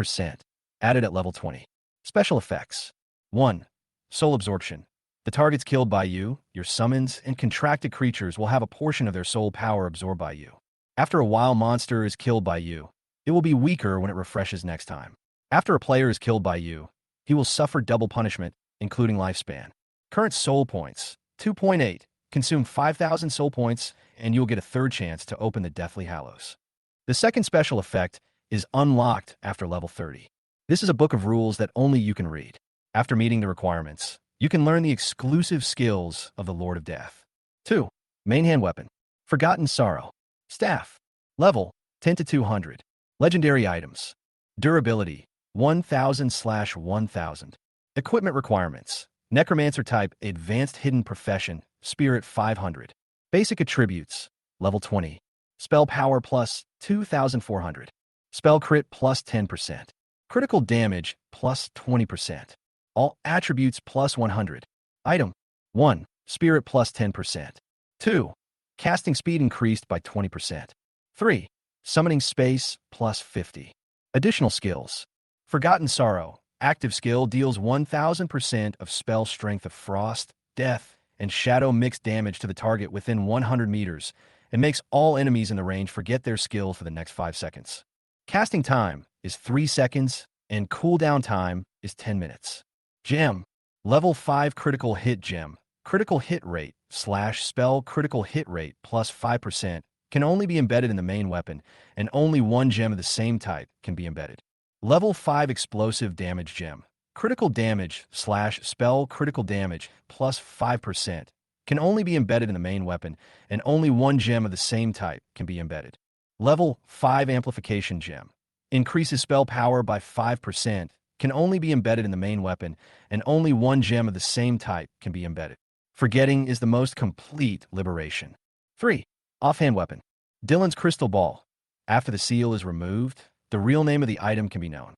Speaker 1: Added at level 20. Special Effects. 1. Soul Absorption. The targets killed by you, your summons, and contracted creatures will have a portion of their soul power absorbed by you. After a while monster is killed by you, it will be weaker when it refreshes next time. After a player is killed by you, he will suffer double punishment, including lifespan. Current soul points, 2.8. Consume 5,000 soul points, and you'll get a third chance to open the Deathly Hallows. The second special effect is unlocked after level 30. This is a book of rules that only you can read. After meeting the requirements, you can learn the exclusive skills of the Lord of Death. 2. Main hand weapon. Forgotten Sorrow. Staff. Level 10 to 200. Legendary items. Durability 1000/1000. Equipment requirements. Necromancer type Advanced Hidden Profession. Spirit 500. Basic attributes. Level 20. Spell power plus 2400. Spell crit plus 10%. Critical damage plus 20%. All attributes plus 100. Item 1. Spirit plus 10%. 2. Casting speed increased by 20%. 3. Summoning space plus 50. Additional skills. Forgotten Sorrow. Active skill deals 1000% of spell strength of frost, death, and shadow mixed damage to the target within 100 meters and makes all enemies in the range forget their skill for the next 5 seconds. Casting time is 3 seconds and cooldown time is 10 minutes. Gem. Level 5 Critical Hit Gem. Critical hit rate / spell critical hit rate plus 5% can only be embedded in the main weapon, and only one gem of the same type can be embedded. Level 5 Explosive Damage Gem. Critical damage / spell critical damage plus 5% can only be embedded in the main weapon, and only one gem of the same type can be embedded. Level 5 Amplification Gem. Increases spell power by 5%, can only be embedded in the main weapon, and only one gem of the same type can be embedded. Forgetting is the most complete liberation. 3. Offhand Weapon. Dylan's Crystal Ball. After the seal is removed, the real name of the item can be known.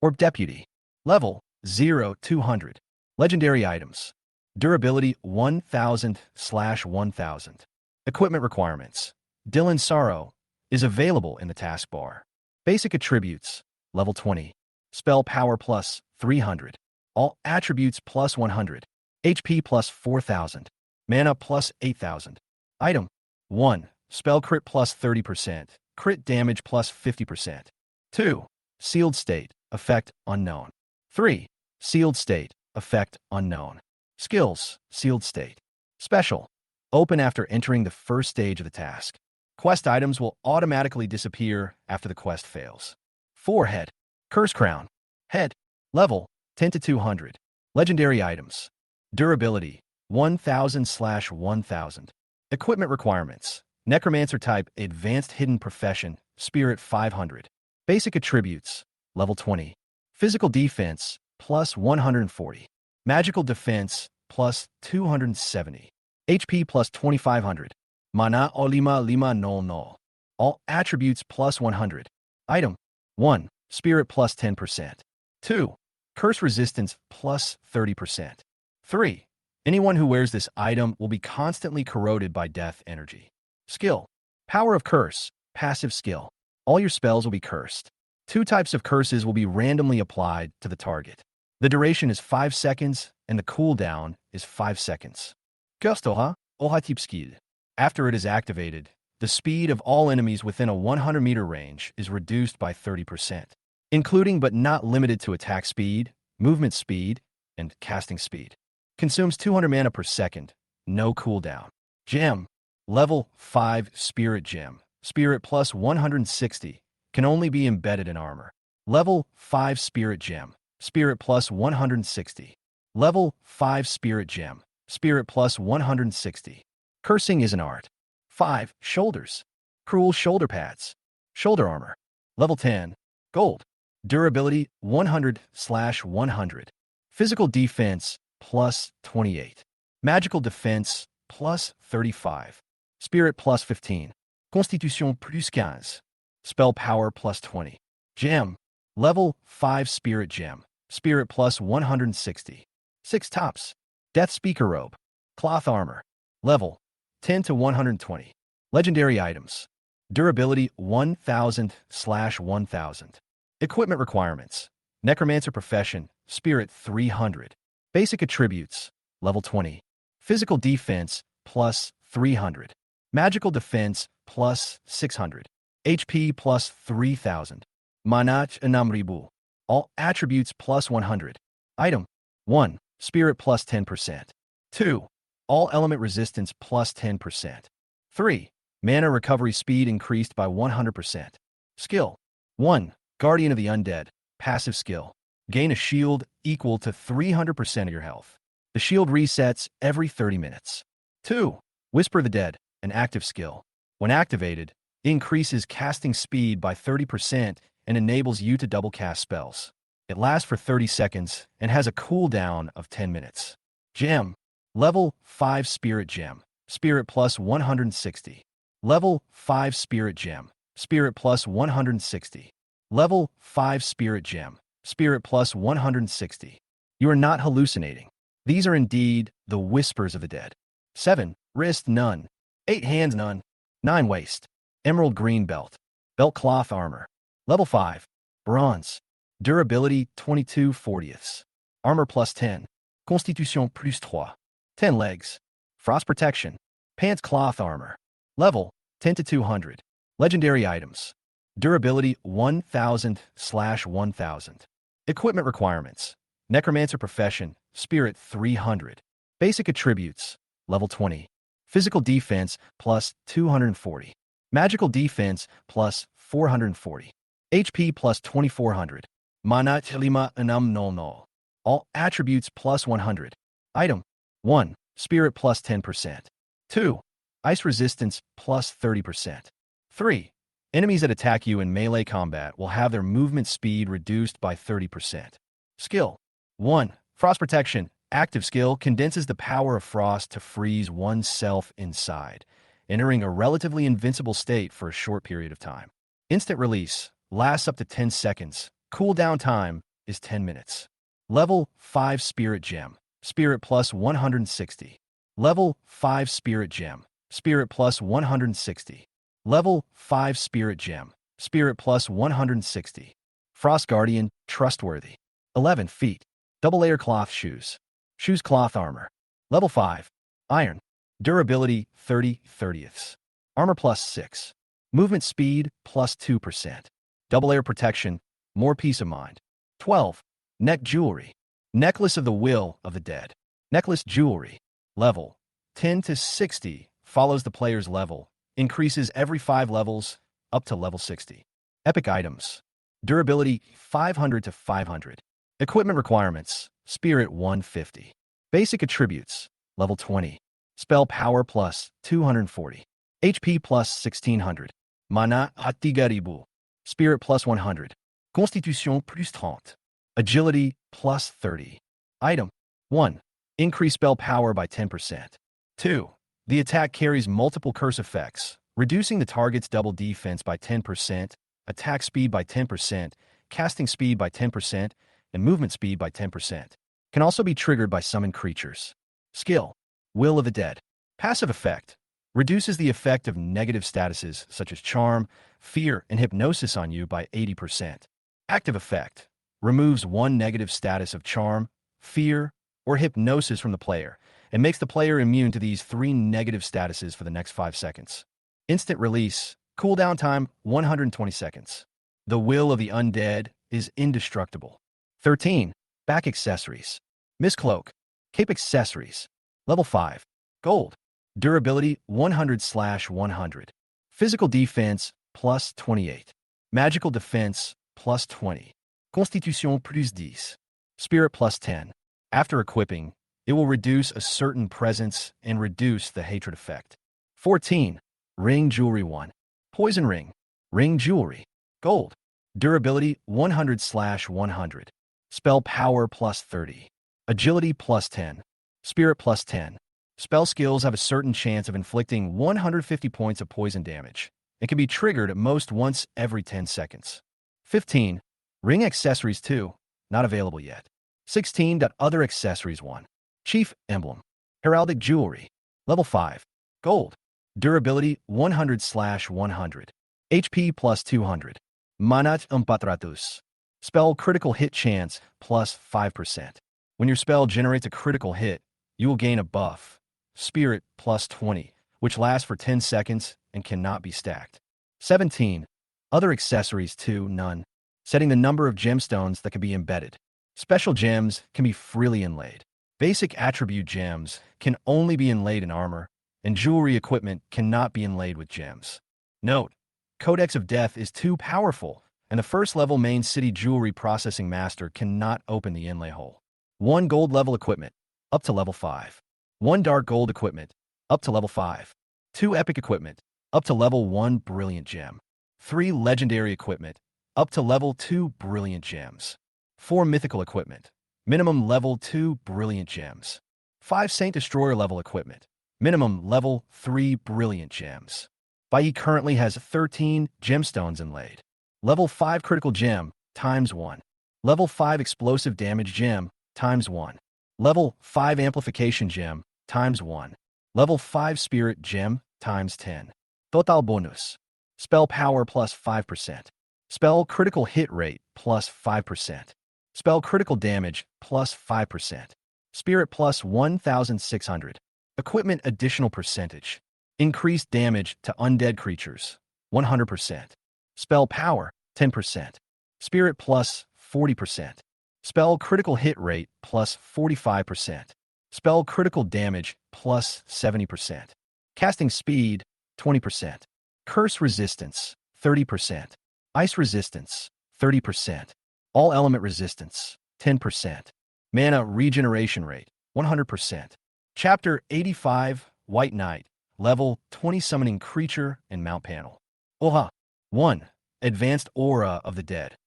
Speaker 1: Orb Deputy. Level 0-200. Legendary items. Durability 1000/1000. Equipment requirements. Dylan's Sorrow is available in the taskbar. Basic attributes. Level 20. Spell power plus 300. All attributes plus 100. HP plus 4000. Mana plus 8000. Item 1. Spell crit plus 30%. Crit damage plus 50%. 2. Sealed State. Effect unknown. 3. Sealed State. Effect unknown. Skills. Sealed State. Special. Open after entering the first stage of the task. Quest items will automatically disappear after the quest fails. 4. Head. Curse Crown. Head. Level 10 to 200. Legendary items. Durability 1000/1000. Equipment requirements. Necromancer type Advanced Hidden Profession. Spirit 500. Basic attributes. Level 20. Physical defense plus 140. Magical defense plus 270. HP plus 2500. Mana o lima lima no no. All attributes plus 100. Item 1. Spirit plus 10%. 2. Curse resistance plus 30%. 3. Anyone who wears this item will be constantly corroded by death energy. Skill. Power of Curse. Passive skill. All your spells will be cursed. 2 types of curses will be randomly applied to the target. The duration is 5 seconds, and the cooldown is 5 seconds. Gustoha, Ohatip skill. After it is activated, the speed of all enemies within a 100-meter range is reduced by 30%, including but not limited to attack speed, movement speed, and casting speed. Consumes 200 mana per second, no cooldown. Gem. Level 5 Spirit Gem. Spirit plus 160. Can only be embedded in armor. Level 5 Spirit Gem. Spirit plus 160. Level 5 Spirit Gem. Spirit plus 160. Cursing is an art. 5. Shoulders. Cruel shoulder pads. Shoulder armor. Level 10. Gold. Durability 100/100. Physical defense plus 28. Magical defense plus 35. Spirit plus 15. Constitution plus 15. Spell power plus 20. Gem. Level 5 Spirit Gem. Spirit plus 160. 6 tops. Death Speaker Robe. Cloth armor. Level 10 to 120. Legendary items. Durability 1000/1000. Equipment requirements. Necromancer Profession. Spirit 300. Basic attributes. Level 20. Physical defense plus 300. Magical defense plus 600. HP plus 3000. Manhwa Namribu. All attributes plus 100. Item 1. Spirit plus 10%. 2. All element resistance plus 10%. 3. Mana recovery speed increased by 100%. Skill 1. Guardian of the Undead. Passive skill. Gain a shield equal to 300% of your health. The shield resets every 30 minutes. 2. Whisper the Dead. An active skill. When activated, increases casting speed by 30% and enables you to double cast spells. It lasts for 30 seconds and has a cooldown of 10 minutes. Gem. Level 5 Spirit Gem. Spirit plus 160. Level 5 Spirit Gem. Spirit plus 160. Level 5 Spirit Gem. Spirit plus 160. You are not hallucinating. These are indeed the whispers of the dead. 7. Wrist none. 8 hands none. 9 waist. Emerald green belt. Belt cloth armor. Level 5. Bronze. Durability 22/40. Armor plus 10. Constitution plus 3. 10 legs. Frost protection. Pants cloth armor. Level 10 to 200. Legendary items. Durability 1000/1000. Equipment requirements. Necromancer Profession. Spirit 300. Basic attributes. Level 20. Physical defense plus 240. Magical defense plus 440. HP plus 2400. Mana Lima Anam No. All attributes plus 100. Item 1. Spirit plus 10%. 2. Ice resistance plus 30%. 3. Enemies that attack you in melee combat will have their movement speed reduced by 30%. Skill 1. Frost Protection. Active skill condenses the power of frost to freeze oneself inside, entering a relatively invincible state for a short period of time. Instant release. Lasts up to 10 seconds. Cooldown time is 10 minutes. Level 5 Spirit Gem. Spirit plus 160. Level 5 Spirit Gem. Spirit plus 160. Level 5 Spirit Gem. Spirit plus 160. Frost Guardian. Trustworthy. 11 feet. Double layer cloth shoes. Shoes cloth armor. Level 5. Iron. Durability 30/30. Armor plus 6. Movement speed plus 2%. Double layer protection. More peace of mind. 12. Neck jewelry. Necklace of the Will of the Dead. Necklace jewelry. Level 10 to 60. Follows the player's level. Increases every 5 levels up to level 60. Epic items. Durability 500 to 500. Equipment requirements. Spirit 150. Basic attributes. Level 20. Spell power plus 240. HP plus 1600. Mana Hatigaribu. Spirit plus 100. Constitution plus 30. Agility plus 30. Item 1. Increase spell power by 10%. 2. The attack carries multiple curse effects, reducing the target's double defense by 10%, attack speed by 10%, casting speed by 10%, and movement speed by 10%. Can also be triggered by summoned creatures. Skill. Will of the Dead. Passive effect. Reduces the effect of negative statuses such as charm, fear, and hypnosis on you by 80%. Active effect. Removes one negative status of charm, fear, or hypnosis from the player, and makes the player immune to these 3 negative statuses for the next 5 seconds. Instant release. Cooldown time 120 seconds. The Will of the Undead is indestructible. 13. Back accessories. Miscloak. Cape accessories. Level 5. Gold. Durability 100/100. Physical defense plus 28. Magical defense plus 20. Constitution plus 10. Spirit plus 10. After equipping, it will reduce a certain presence and reduce the hatred effect. 14. Ring Jewelry 1. Poison Ring. Ring Jewelry. Gold. Durability 100/100. Spell Power plus 30. Agility plus 10. Spirit plus 10. Spell skills have a certain chance of inflicting 150 points of poison damage. It can be triggered at most once every 10 seconds. 15. Ring Accessories 2. Not available yet. 16. Other Accessories 1. Chief Emblem. Heraldic Jewelry. Level 5. Gold. Durability 100/100. HP plus 200. Manat 400. Spell Critical Hit Chance plus 5%. When your spell generates a critical hit, you will gain a buff. Spirit plus 20, which lasts for 10 seconds and cannot be stacked. 17. Other Accessories 2. None. Setting the number of gemstones that can be embedded. Special gems can be freely inlaid. Basic attribute gems can only be inlaid in armor, and jewelry equipment cannot be inlaid with gems. Note: Codex of Death is too powerful, and the first-level main city jewelry processing master cannot open the inlay hole. 1 gold level equipment, up to level 5. 1 dark gold equipment, up to level 5. 2 epic equipment, up to level 1 brilliant gem. 3 legendary equipment, up to level 2 brilliant gems. 4 mythical equipment, minimum level 2 brilliant gems. 5 Saint Destroyer level equipment, minimum level 3 brilliant gems. Bai currently has 13 gemstones inlaid. Level 5 critical gem, times 1. Level 5 explosive damage gem, times 1. Level 5 amplification gem, times 1. Level 5 spirit gem, times 10. Total bonus. Spell power plus 5%. Spell critical hit rate plus 5%. Spell critical damage plus 5%. Spirit plus 1,600. Equipment additional percentage. Increased damage to undead creatures, 100%. Spell power, 10%. Spirit plus 40%. Spell critical hit rate plus 45%. Spell critical damage plus 70%. Casting speed, 20%. Curse resistance, 30%. Ice resistance, 30%. All element resistance, 10%. Mana regeneration rate, 100%. Chapter 85, White Knight. Level 20 Summoning Creature and Mount Panel. Oha. 1. Advanced Aura of the Dead.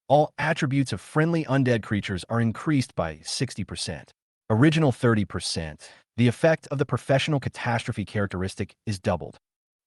Speaker 1: All attributes of friendly undead creatures are increased by 60%. Original 30%. The effect of the professional catastrophe characteristic is doubled.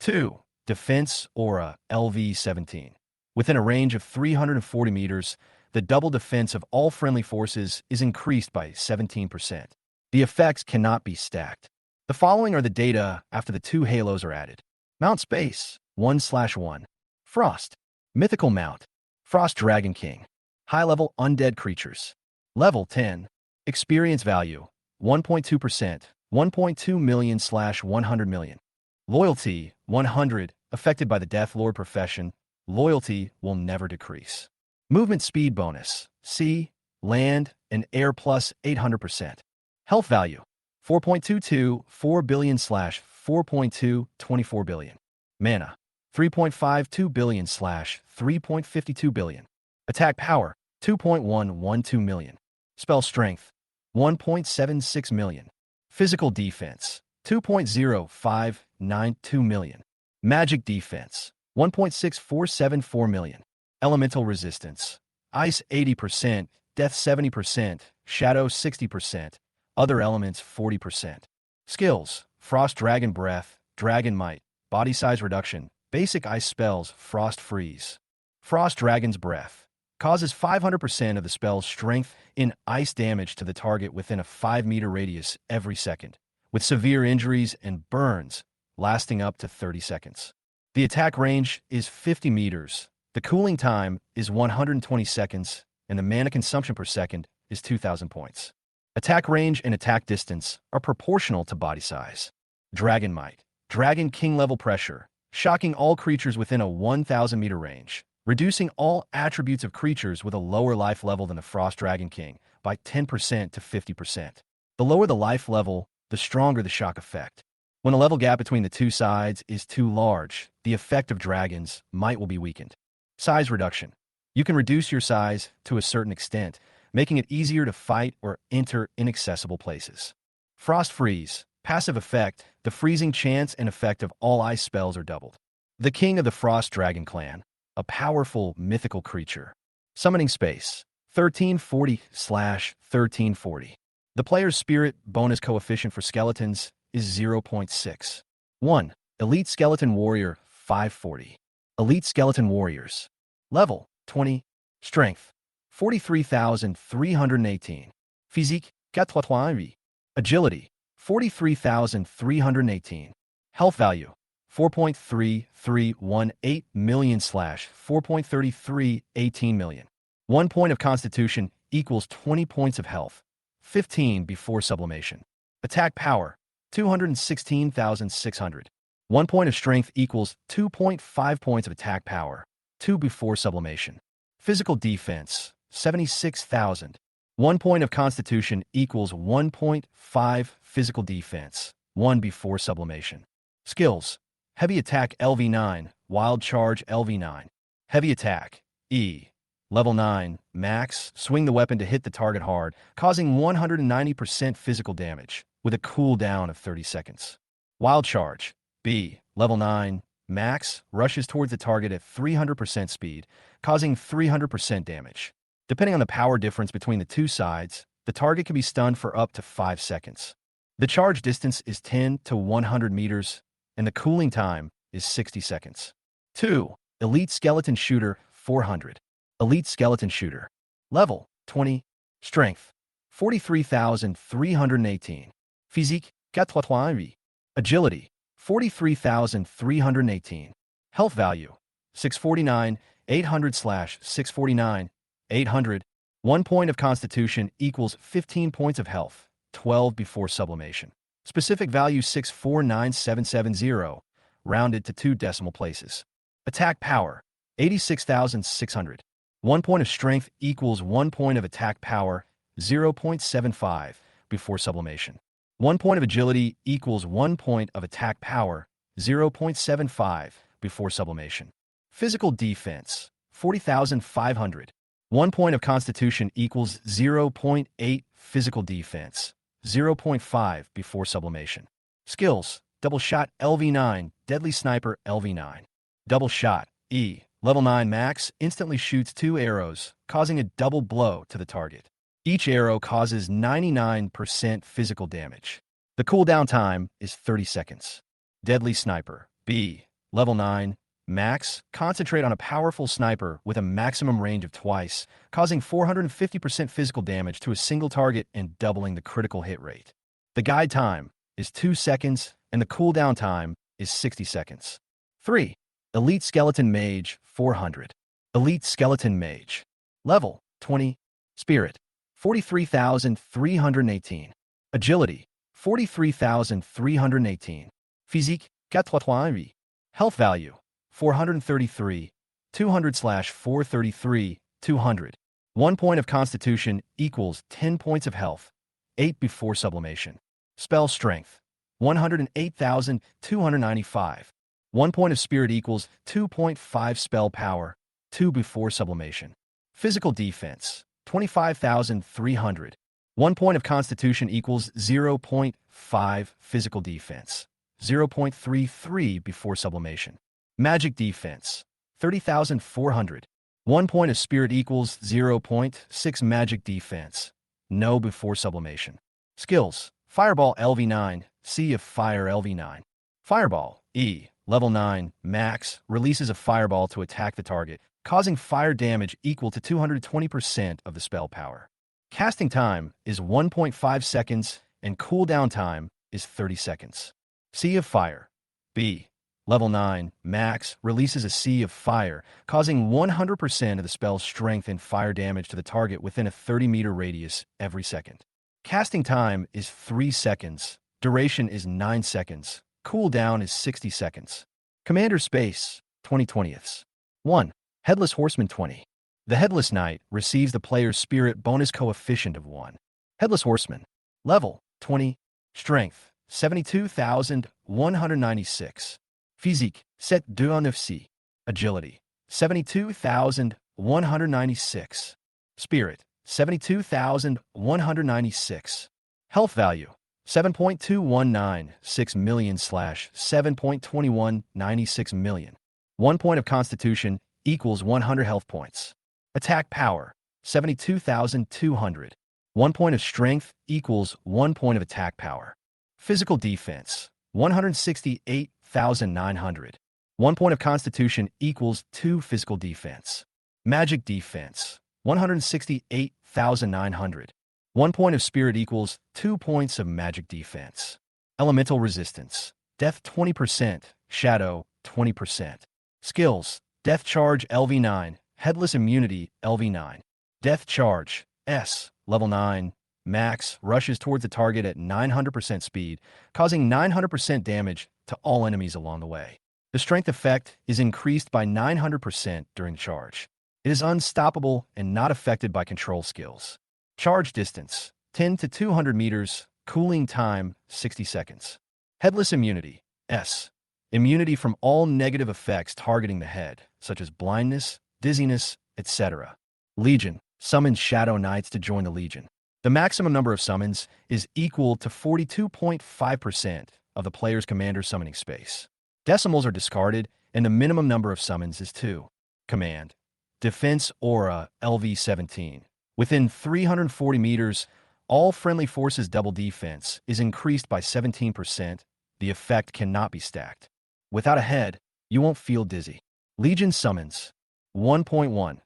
Speaker 1: 2. Defense Aura LV17. Within a range of 340 meters, the double defense of all friendly forces is increased by 17%. The effects cannot be stacked. The following are the data after the 2 halos are added. Mount Space, 1/1. Frost. Mythical Mount. Frost Dragon King. High-level undead creatures. Level 10. Experience value, 1.2%, 1.2 million/100 million. Loyalty, 100, affected by the Death Lord profession. Loyalty will never decrease. Movement speed bonus, sea, land, and air plus 800%. Health value, 4.22, 4 billion/4.2, 24 billion. Mana, 3.52 billion/3.52 billion. Attack power, 2.112 million. Spell strength, 1.76 million. Physical defense, 2.0592 million. Magic defense, 1.6474 million. Elemental resistance, ice 80%, death 70%, shadow 60%, other elements 40%. Skills, frost dragon breath, dragon might, body size reduction, basic ice spells, frost freeze. Frost dragon's breath causes 500% of the spell's strength in ice damage to the target within a 5-meter radius every second, with severe injuries and burns lasting up to 30 seconds. The attack range is 50 meters, the cooling time is 120 seconds, and the mana consumption per second is 2,000 points. Attack range and attack distance are proportional to body size. Dragon Might. Dragon King level pressure, shocking all creatures within a 1,000-meter range, reducing all attributes of creatures with a lower life level than the Frost Dragon King by 10% to 50%. The lower the life level, the stronger the shock effect. When the level gap between the two sides is too large, the effect of Dragon's Might will be weakened. Size reduction. You can reduce your size to a certain extent, making it easier to fight or enter inaccessible places. Frost Freeze. Passive effect, the freezing chance and effect of all ice spells are doubled. The King of the Frost Dragon Clan, a powerful mythical creature. Summoning Space, 1340/1340. The player's spirit bonus coefficient for skeletons is 0.6. 1. Elite Skeleton Warrior, 540. Elite Skeleton Warriors. Level, 20. Strength, 43,318. Physique, 80. Agility, 43,318. Health value, 4.3318 million/4.3318 million. 1 point of Constitution equals 20 points of health, 15 before sublimation. Attack power, 216,600. 1 point of Strength equals 2.5 points of attack power, 2 before sublimation. Physical defense, 76,000. 1 point of Constitution equals 1.5 physical defense, 1 before sublimation. Skills: Heavy Attack LV9, Wild Charge LV9. Heavy Attack, E. Level 9, Max, swing the weapon to hit the target hard, causing 190% physical damage, with a cooldown of 30 seconds. Wild Charge, B. Level 9, Max, rushes towards the target at 300% speed, causing 300% damage. Depending on the power difference between the two sides, the target can be stunned for up to 5 seconds. The charge distance is 10 to 100 meters, and the cooling time is 60 seconds. 2. Elite Skeleton Shooter, 400. Elite Skeleton Shooter. Level, 20. Strength, 43,318. Physique, 80. Agility, 43,318. Health value, 649, 800/649, 800. 1 point of Constitution equals 15 points of health, 12 before sublimation. Specific value 649770, rounded to 2 decimal places. Attack power, 86,600. 1 point of Strength equals 1 point of attack power, 0.75 before sublimation. 1 point of Agility equals 1 point of attack power, 0.75 before sublimation. Physical defense, 40,500. 1 point of Constitution equals 0.8 physical defense, 0.5 before sublimation. Skills: Double Shot LV9, Deadly Sniper LV9. Double Shot, E. Level 9 Max, instantly shoots 2 arrows, causing a double blow to the target. Each arrow causes 99% physical damage. The cooldown time is 30 seconds. Deadly Sniper, B. Level 9, Max, concentrate on a powerful sniper with a maximum range of twice, causing 450% physical damage to a single target and doubling the critical hit rate. The guide time is 2 seconds, and the cooldown time is 60 seconds. 3. Elite Skeleton Mage, 400. Elite Skeleton Mage. Level, 20. Spirit, 43,318. Agility, 43,318. Physique, 80. Health value, 433, 200/433, 200. 1 point of Constitution equals 10 points of health, 8 before sublimation. Spell Strength, 108,295. 1 point of Spirit equals 2.5 spell power, 2 before sublimation. Physical Defense, 25,300. 1 point of Constitution equals 0.5 physical defense, 0.33 before sublimation. Magic Defense, 30,400. 1 point of Spirit equals 0.6 magic defense, no before sublimation. Skills: Fireball LV9, Sea of Fire LV9. Fireball, E. Level 9, Max, releases a fireball to attack the target, causing fire damage equal to 220% of the spell power. Casting time is 1.5 seconds, and cooldown time is 30 seconds. Sea of Fire, B. Level 9, Max, releases a Sea of Fire, causing 100% of the spell's strength and fire damage to the target within a 30-meter radius every second. Casting time is 3 seconds, duration is 9 seconds, cooldown is 60 seconds. Commander Space, 20/20. 1. Headless Horseman 20. The Headless Knight receives the player's spirit bonus coefficient of 1. Headless Horseman. Level, 20. Strength, 72,196. Physique, 729. Agility, 72,196. Spirit, 72,196. Health value, 7.2196 million slash 7.2196 million. 1 point of constitution equals 100 health points. Attack power, 72,200. 1 point of strength equals 1 point of attack power. Physical defense, 168,900. 1 point of constitution equals 2 physical defense. Magic defense, 168,900. 1 point of spirit equals 2 points of magic defense. Elemental resistance, death 20%, shadow 20%. Skills, death charge LV9, headless immunity LV9. Death charge, S, level 9, max, rushes towards the target at 900% speed, causing 900% damage to all enemies along the way. The strength effect is increased by 900% during charge. It is unstoppable and not affected by control skills. Charge distance, 10 to 200 meters, cooling time, 60 seconds. Headless immunity, S. Immunity from all negative effects targeting the head, such as blindness, dizziness, etc. Legion, summons Shadow Knights to join the Legion. The maximum number of summons is equal to 42.5% of the player's commander's summoning space. Decimals are discarded, and the minimum number of summons is 2. Command. Defense Aura LV-17. Within 340 meters, all friendly forces' double defense is increased by 17%. The effect cannot be stacked. Without a head, you won't feel dizzy. Legion summons. 1.1.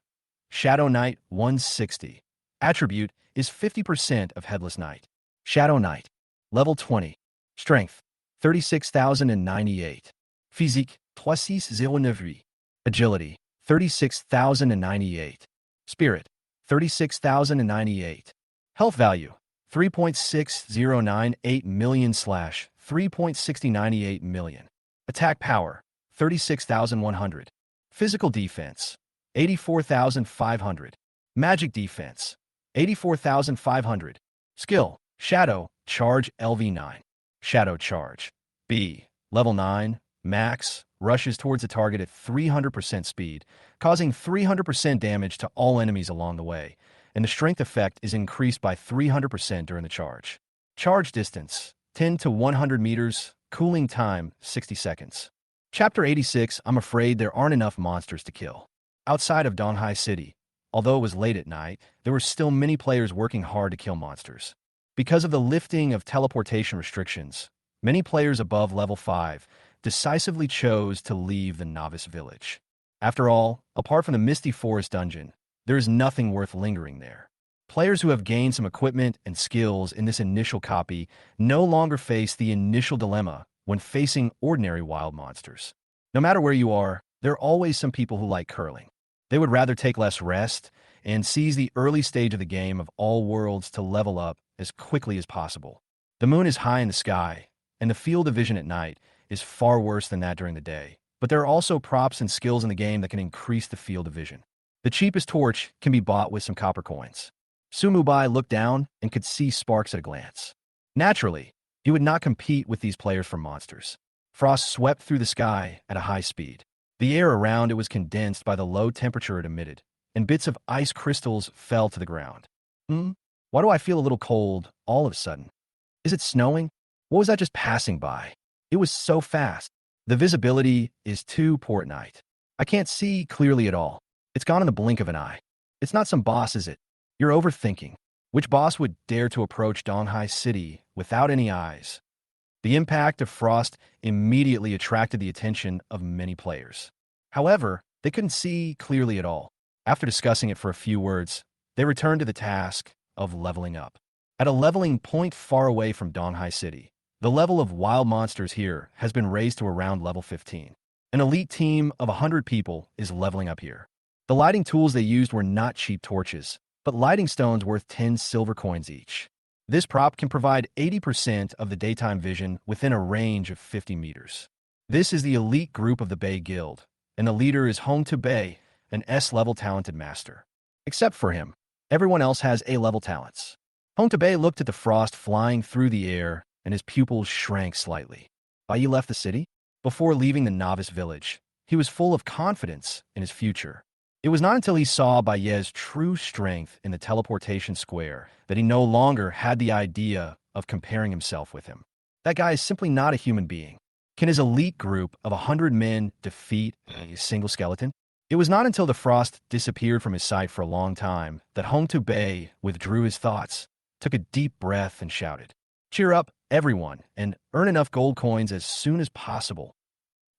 Speaker 1: Shadow Knight 160. Attribute is 50% of Headless Knight. Shadow Knight. Level 20. Strength 36,098. Physique 36,098. Agility 36,098. Spirit 36,098. Health value 3.6098 million slash 3.6098 million. Attack power 36,100. Physical defense 84,500. Magic defense 84,500. Skill Shadow Charge LV9. Shadow Charge B. Level 9. Max. Rushes towards the target at 300% speed, causing 300% damage to all enemies along the way, and the strength effect is increased by 300% during the charge. Charge distance 10 to 100 meters. Cooling time 60 seconds. Chapter 86. I'm afraid there aren't enough monsters to kill. Outside of Donghai City, although it was late at night, there were still many players working hard to kill monsters. Because of the lifting of teleportation restrictions, many players above level 5 decisively chose to leave the novice village. After all, apart from the Misty Forest dungeon, there is nothing worth lingering there. Players who have gained some equipment and skills in this initial copy no longer face the initial dilemma when facing ordinary wild monsters. No matter where you are, there are always some people who like curling. They would rather take less rest and seize the early stage of the game of all worlds to level up as quickly as possible. The moon is high in the sky, and the field of vision at night is far worse than that during the day. But there are also props and skills in the game that can increase the field of vision. The cheapest torch can be bought with some copper coins. Sumubai looked down and could see sparks at a glance. Naturally, he would not compete with these players for monsters. Frost swept through the sky at a high speed. The air around it was condensed by the low temperature it emitted, and bits of ice crystals fell to the ground. Why do I feel a little cold all of a sudden? Is it snowing? What was that just passing by? It was so fast. The visibility is too poor at night. I can't see clearly at all. It's gone in the blink of an eye. It's not some boss, is it? You're overthinking. Which boss would dare to approach Donghai City without any eyes? The impact of Frost immediately attracted the attention of many players. However, they couldn't see clearly at all. After discussing it for a few words, they returned to the task of leveling up. At a leveling point far away from Donghai City, the level of wild monsters here has been raised to around level 15. An elite team of 100 people is leveling up here. The lighting tools they used were not cheap torches, but lighting stones worth 10 silver coins each. This prop can provide 80% of the daytime vision within a range of 50 meters. This is the elite group of the Bay Guild, and the leader is Hong to Bay, an S-level talented master. Except for him, everyone else has A-level talents. Hong to Bay looked at the frost flying through the air, and his pupils shrank slightly. Bai Yi left the city? Before leaving the novice village, he was full of confidence in his future. It was not until he saw Baye's true strength in the teleportation square that he no longer had the idea of comparing himself with him. That guy is simply not a human being. Can his elite group of 100 men defeat a single skeleton? It was not until the frost disappeared from his sight for a long time that Hong Tu Bei withdrew his thoughts, took a deep breath, and shouted, "Cheer up, everyone, and earn enough gold coins as soon as possible."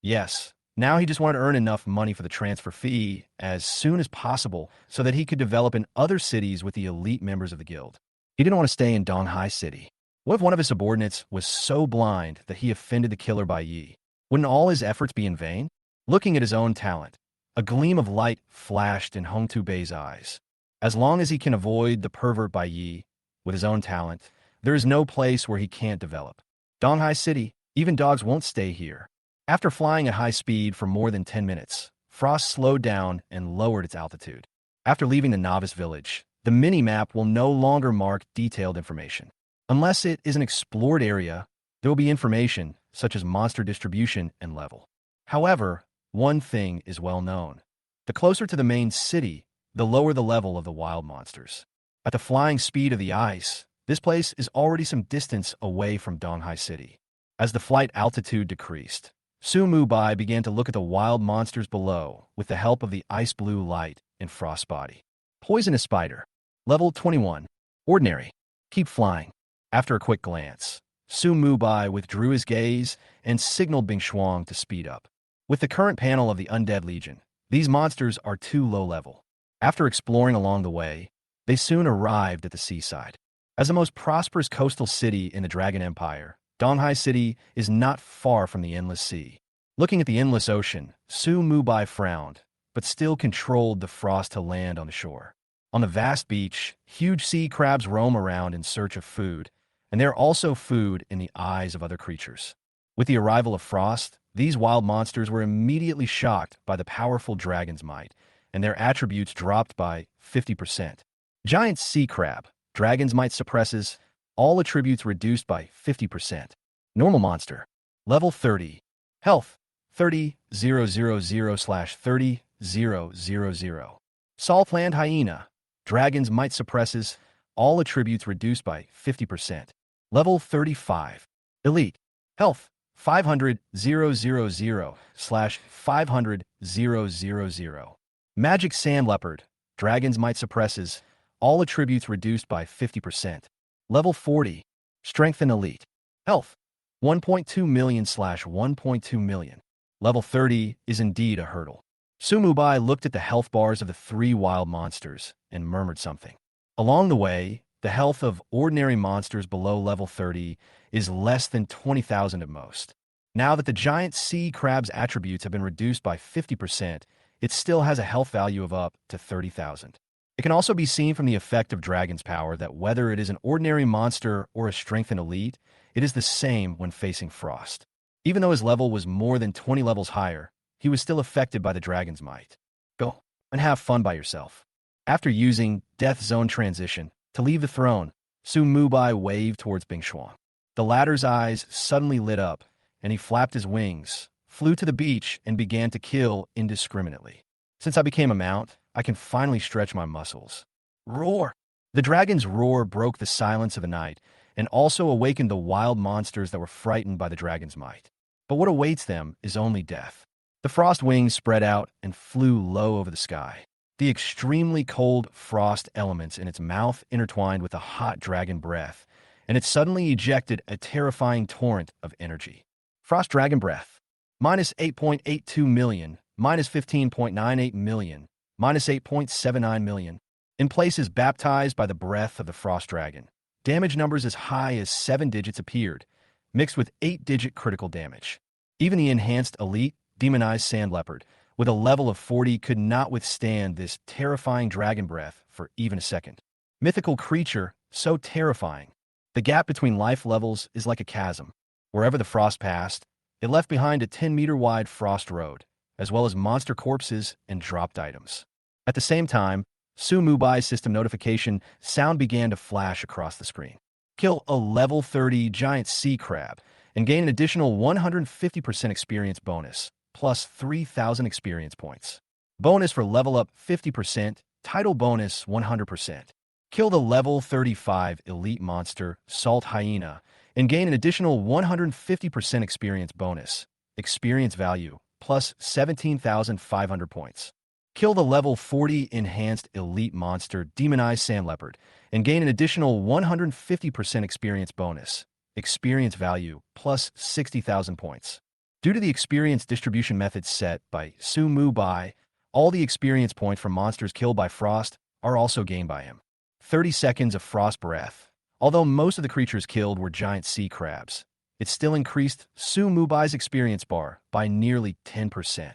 Speaker 1: Yes, now he just wanted to earn enough money for the transfer fee as soon as possible so that he could develop in other cities with the elite members of the guild. He didn't want to stay in Donghai City. What if one of his subordinates was so blind that he offended the killer Bai Yi? Wouldn't all his efforts be in vain? Looking at his own talent, a gleam of light flashed in Hong Tu Bei's eyes. As long as he can avoid the pervert Bai Yi with his own talent, there is no place where he can't develop. Donghai City, even dogs won't stay here. After flying at high speed for more than 10 minutes, Frost slowed down and lowered its altitude. After leaving the novice village, the mini-map will no longer mark detailed information. Unless it is an explored area, there will be information such as monster distribution and level. However, one thing is well known. The closer to the main city, the lower the level of the wild monsters. At the flying speed of the ice, this place is already some distance away from Donghai City. As the flight altitude decreased, Su Mu Bai began to look at the wild monsters below with the help of the ice blue light in Frost's body. Poisonous spider. Level 21. Ordinary. Keep flying. After a quick glance, Su Mu Bai withdrew his gaze and signaled Bing Shuang to speed up. With the current panel of the Undead Legion, these monsters are too low level. After exploring along the way, they soon arrived at the seaside. As the most prosperous coastal city in the Dragon Empire, Donghai City is not far from the Endless Sea. Looking at the endless ocean, Su Mu Bai frowned, but still controlled the frost to land on the shore. On the vast beach, huge sea crabs roam around in search of food, and they are also food in the eyes of other creatures. With the arrival of frost, these wild monsters were immediately shocked by the powerful dragon's might, and their attributes dropped by 50%. Giant sea crab, dragon's might suppresses, all attributes reduced by 50%. Normal monster, level 30. Health, 30,000/30,000. Saltland hyena, dragon's might suppresses, all attributes reduced by 50%. Level 35. Elite. Health, 500,000/500,000. Magic sand leopard, dragon's might suppresses, all attributes reduced by 50%. Level 40. Strength and elite. Health, 1.2 million/1.2 million. Level 30 is indeed a hurdle. Su Mu Bai looked at the health bars of the three wild monsters and murmured something. Along the way, the health of ordinary monsters below level 30 is less than 20,000 at most. Now that the giant sea crab's attributes have been reduced by 50%, it still has a health value of up to 30,000. It can also be seen from the effect of Dragon's power that whether it is an ordinary monster or a strengthened elite, it is the same when facing Frost. Even though his level was more than 20 levels higher, he was still affected by the Dragon's might. Go and have fun by yourself. After using Death Zone Transition to leave the throne, Su Mu Bai waved towards Bing Shuang. The latter's eyes suddenly lit up, and he flapped his wings, flew to the beach, and began to kill indiscriminately. Since I became a mount, I can finally stretch my muscles. Roar! The dragon's roar broke the silence of the night and also awakened the wild monsters that were frightened by the dragon's might. But what awaits them is only death. The frost wings spread out and flew low over the sky. The extremely cold frost elements in its mouth intertwined with the hot dragon breath, and it suddenly ejected a terrifying torrent of energy. Frost dragon breath. Minus 8.82 million, minus 15.98 million, minus 8.79 million. In places baptized by the breath of the frost dragon, damage numbers as high as 7 digits appeared, mixed with 8-digit critical damage. Even the enhanced elite, demonized sand leopard, with a level of 40, could not withstand this terrifying dragon breath for even a second. Mythical creature, so terrifying. The gap between life levels is like a chasm. Wherever the frost passed, it left behind a 10-meter-wide frost road, as well as monster corpses and dropped items. At the same time, Su Mu Bai's system notification sound began to flash across the screen. Kill a level 30 giant sea crab and gain an additional 150% experience bonus, plus 3,000 experience points. Bonus for level up 50%, title bonus 100%. Kill the level 35 elite monster, Salt Hyena, and gain an additional 150% experience bonus. Experience value, plus 17,500 points. Kill the level 40 enhanced elite monster, Demonized Sand Leopard, and gain an additional 150% experience bonus. Experience value, plus 60,000 points. Due to the experience distribution method set by Su Bai, all the experience points from monsters killed by Frost are also gained by him. 30 seconds of Frost Breath. Although most of the creatures killed were giant sea crabs, it still increased Su Bai's experience bar by nearly 10%.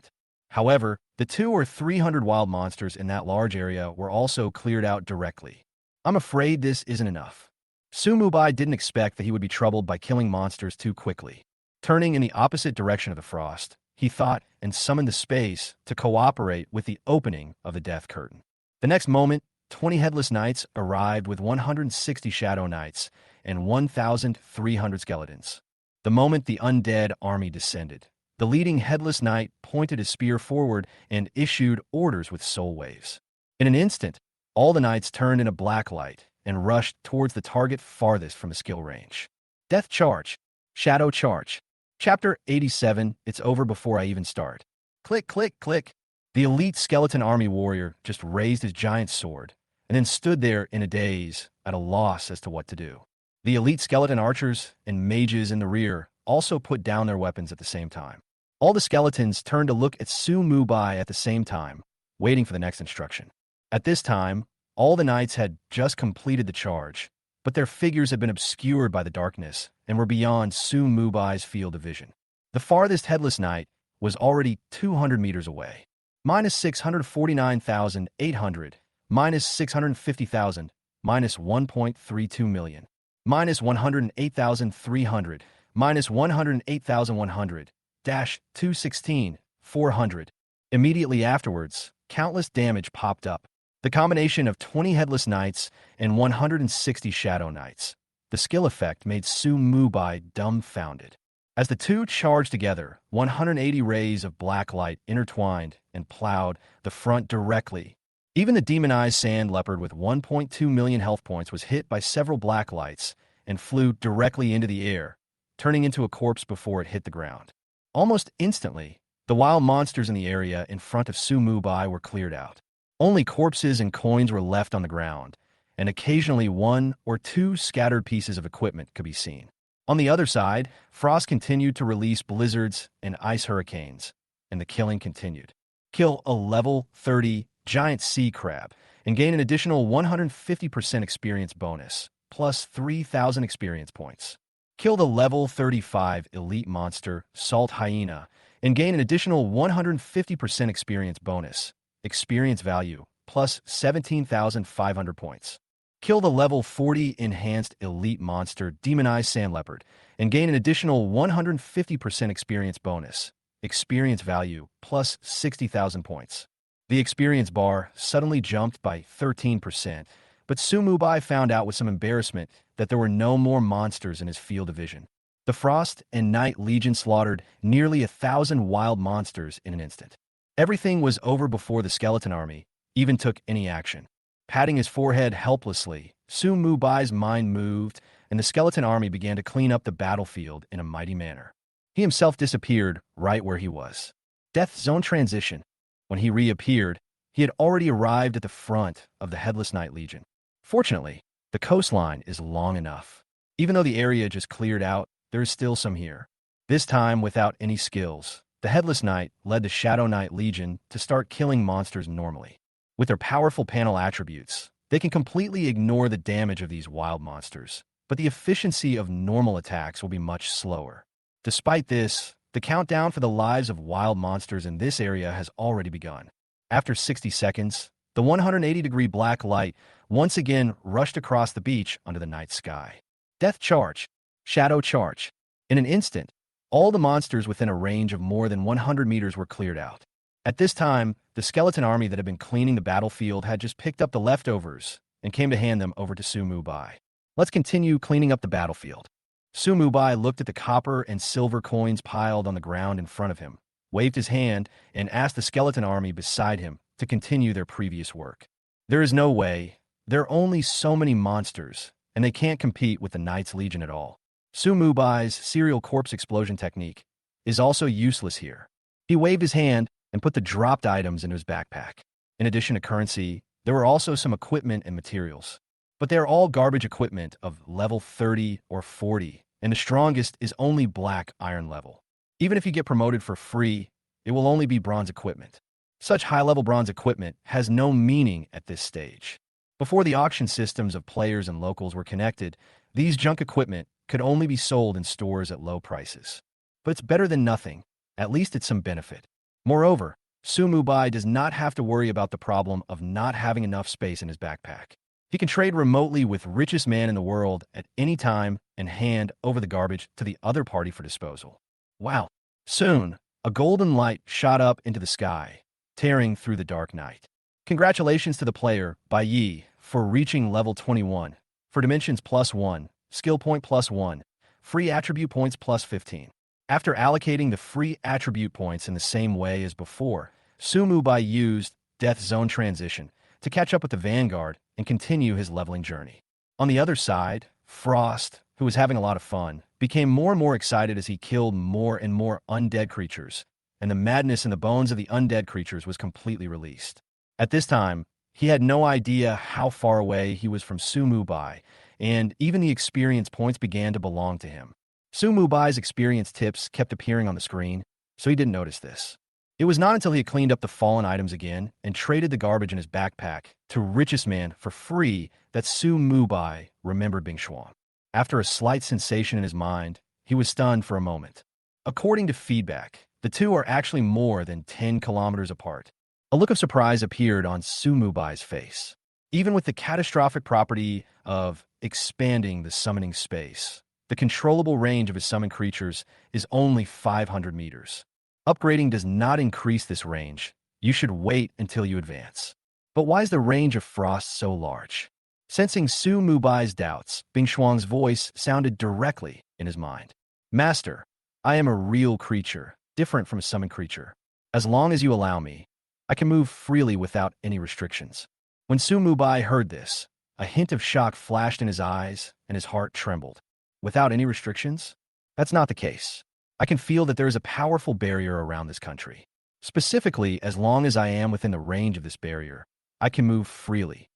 Speaker 1: However, the 200 or 300 wild monsters in that large area were also cleared out directly. I'm afraid this isn't enough. Su Bai didn't expect that he would be troubled by killing monsters too quickly. Turning in the opposite direction of the frost, he thought and summoned the space to cooperate with the opening of the death curtain. The next moment, 20 headless knights arrived with 160 shadow knights and 1,300 skeletons. The moment the undead army descended, the leading headless knight pointed his spear forward and issued orders with soul waves. In an instant, all the knights turned in a black light and rushed towards the target farthest from a skill range. Death Charge. Shadow Charge. Chapter 87, It's over before I even start. Click, click, click. The elite skeleton army warrior just raised his giant sword and then stood there in a daze, at a loss as to what to do. The elite skeleton archers and mages in the rear also put down their weapons at the same time. All the skeletons turned to look at Su Bai at the same time, waiting for the next instruction. At this time, all the knights had just completed the charge, but their figures had been obscured by the darkness and were beyond Su Bai's field of vision. The farthest headless knight was already 200 meters away. Minus 649,800, minus 650,000, minus 1.32 million, minus 108,300, minus 108,100, dash 216, 400. Immediately afterwards, countless damage popped up. The combination of 20 headless knights and 160 shadow knights. The skill effect made Su Bai dumbfounded. As the two charged together, 180 rays of black light intertwined and plowed the front directly. Even the demonized sand leopard with 1.2 million health points was hit by several black lights and flew directly into the air, turning into a corpse before it hit the ground. Almost instantly, the wild monsters in the area in front of Su Bai were cleared out. Only corpses and coins were left on the ground, and occasionally one or two scattered pieces of equipment could be seen. On the other side, Frost continued to release blizzards and ice hurricanes, and the killing continued. Kill a level 30 giant sea crab and gain an additional 150% experience bonus, plus 3,000 experience points. Kill the level 35 elite monster, Salt Hyena, and gain an additional 150% experience bonus. Experience value, plus 17,500 points. Kill the level 40 enhanced elite monster, Demonized Sand Leopard, and gain an additional 150% experience bonus. Experience value, plus 60,000 points. The experience bar suddenly jumped by 13%, but Su Bai found out with some embarrassment that there were no more monsters in his field of vision. The Frost and Night Legion slaughtered nearly 1,000 wild monsters in an instant. Everything was over before the skeleton army even took any action. Patting his forehead helplessly, Su Bai's mind moved, and the skeleton army began to clean up the battlefield in a mighty manner. He himself disappeared right where he was. Death Zone Transition. When he reappeared, he had already arrived at the front of the Headless Night Legion. Fortunately, the coastline is long enough. Even though the area just cleared out, there is still some here. This time without any skills, the Headless Knight led the Shadow Knight Legion to start killing monsters normally. With their powerful panel attributes, they can completely ignore the damage of these wild monsters, but the efficiency of normal attacks will be much slower. Despite this, the countdown for the lives of wild monsters in this area has already begun. After 60 seconds, the 180-degree black light once again rushed across the beach under the night sky. Death Charge. Shadow Charge. In an instant, all the monsters within a range of more than 100 meters were cleared out. At this time, the skeleton army that had been cleaning the battlefield had just picked up the leftovers and came to hand them over to Su Bai. Let's continue cleaning up the battlefield. Su Bai looked at the copper and silver coins piled on the ground in front of him, waved his hand, and asked the skeleton army beside him to continue their previous work. There is no way. There are only so many monsters, and they can't compete with the Knights Legion at all. Su Mubai's serial corpse explosion technique is also useless here. He waved his hand and put the dropped items into his backpack. In addition to currency, there were also some equipment and materials. But they're all garbage equipment of level 30 or 40, and the strongest is only black iron level. Even if you get promoted for free, it will only be bronze equipment. Such high-level bronze equipment has no meaning at this stage. Before the auction systems of players and locals were connected, these junk equipment could only be sold in stores at low prices. But it's better than nothing. At least it's some benefit. Moreover, Su Mubai does not have to worry about the problem of not having enough space in his backpack. He can trade remotely with richest man in the world at any time and hand over the garbage to the other party for disposal. Wow. Soon, a golden light shot up into the sky, tearing through the dark night. Congratulations to the player, Bai Yi, for reaching level 21. For dimensions +1, skill point +1, free attribute points +15. After allocating the free attribute points in the same way as before, Su Mubai used Death Zone Transition to catch up with the Vanguard and continue his leveling journey. On the other side, Frost, who was having a lot of fun, became more and more excited as he killed more and more undead creatures, and the madness in the bones of the undead creatures was completely released. At this time, he had no idea how far away he was from Su Mubai, and even the experience points began to belong to him. Su Mubai's experience tips kept appearing on the screen, so he didn't notice this. It was not until he had cleaned up the fallen items again and traded the garbage in his backpack to richest man for free that Su Mubai remembered Bing Xuan. After a slight sensation in his mind, he was stunned for a moment. According to feedback, the two are actually more than 10 kilometers apart. A look of surprise appeared on Su Mubai's face. Even with the catastrophic property of expanding the summoning space, the controllable range of his summoned creatures is only 500 meters. Upgrading does not increase this range. You should wait until you advance. But why is the range of Frost so large? Sensing Su Mubai's doubts, Bing Xuan's voice sounded directly in his mind. Master, I am a real creature, different from a summoned creature. As long as you allow me, I can move freely without any restrictions. When Su Mubai heard this, a hint of shock flashed in his eyes and his heart trembled. Without any restrictions? That's not the case. I can feel that there is a powerful barrier around this country. Specifically, as long as I am within the range of this barrier, I can move freely.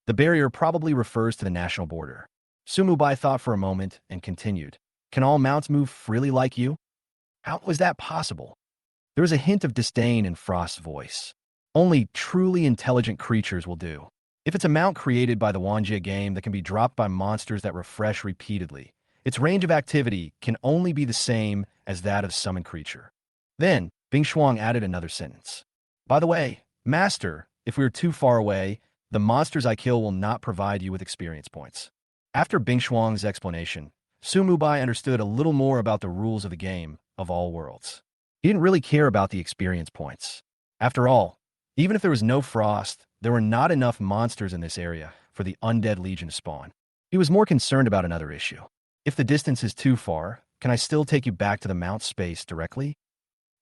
Speaker 1: The barrier probably refers to the national border. Su Mubai thought for a moment and continued. Can all mounts move freely like you? How was that possible? There was a hint of disdain in Frost's voice. Only truly intelligent creatures will do. If it's a mount created by the Wanjie game that can be dropped by monsters that refresh repeatedly, its range of activity can only be the same as that of summoned creature. Then, Bing Xuan added another sentence. By the way, Master, if we are too far away, the monsters I kill will not provide you with experience points. After Bing Xuan's explanation, Su Mubai understood a little more about the rules of the game of all worlds. He didn't really care about the experience points. After all, even if there was no Frost, there were not enough monsters in this area for the Undead Legion to spawn. He was more concerned about another issue. If the distance is too far, can I still take you back to the mount space directly?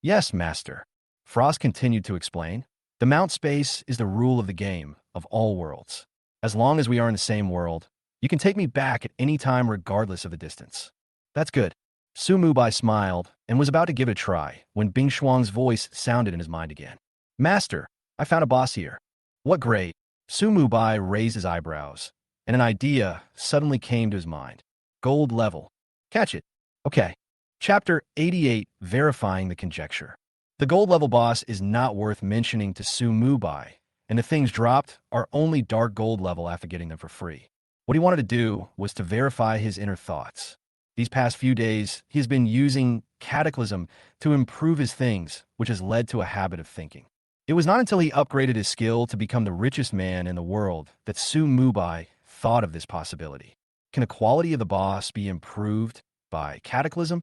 Speaker 1: Yes, Master. Frost continued to explain. The mount space is the rule of the game of all worlds. As long as we are in the same world, you can take me back at any time regardless of the distance. That's good. Su Mubai smiled and was about to give it a try when Bing Xuan's voice sounded in his mind again. Master, I found a boss here. What great. Su Mubai raised his eyebrows, and an idea suddenly came to his mind. Gold level. Catch it. Okay. Chapter 88, Verifying the Conjecture. The gold level boss is not worth mentioning to Su Mubai, and the things dropped are only dark gold level after getting them for free. What he wanted to do was to verify his inner thoughts. These past few days, he has been using Cataclysm to improve his things, which has led to a habit of thinking. It was not until he upgraded his skill to become the richest man in the world that Su Mubai thought of this possibility. Can the quality of the boss be improved by Cataclysm?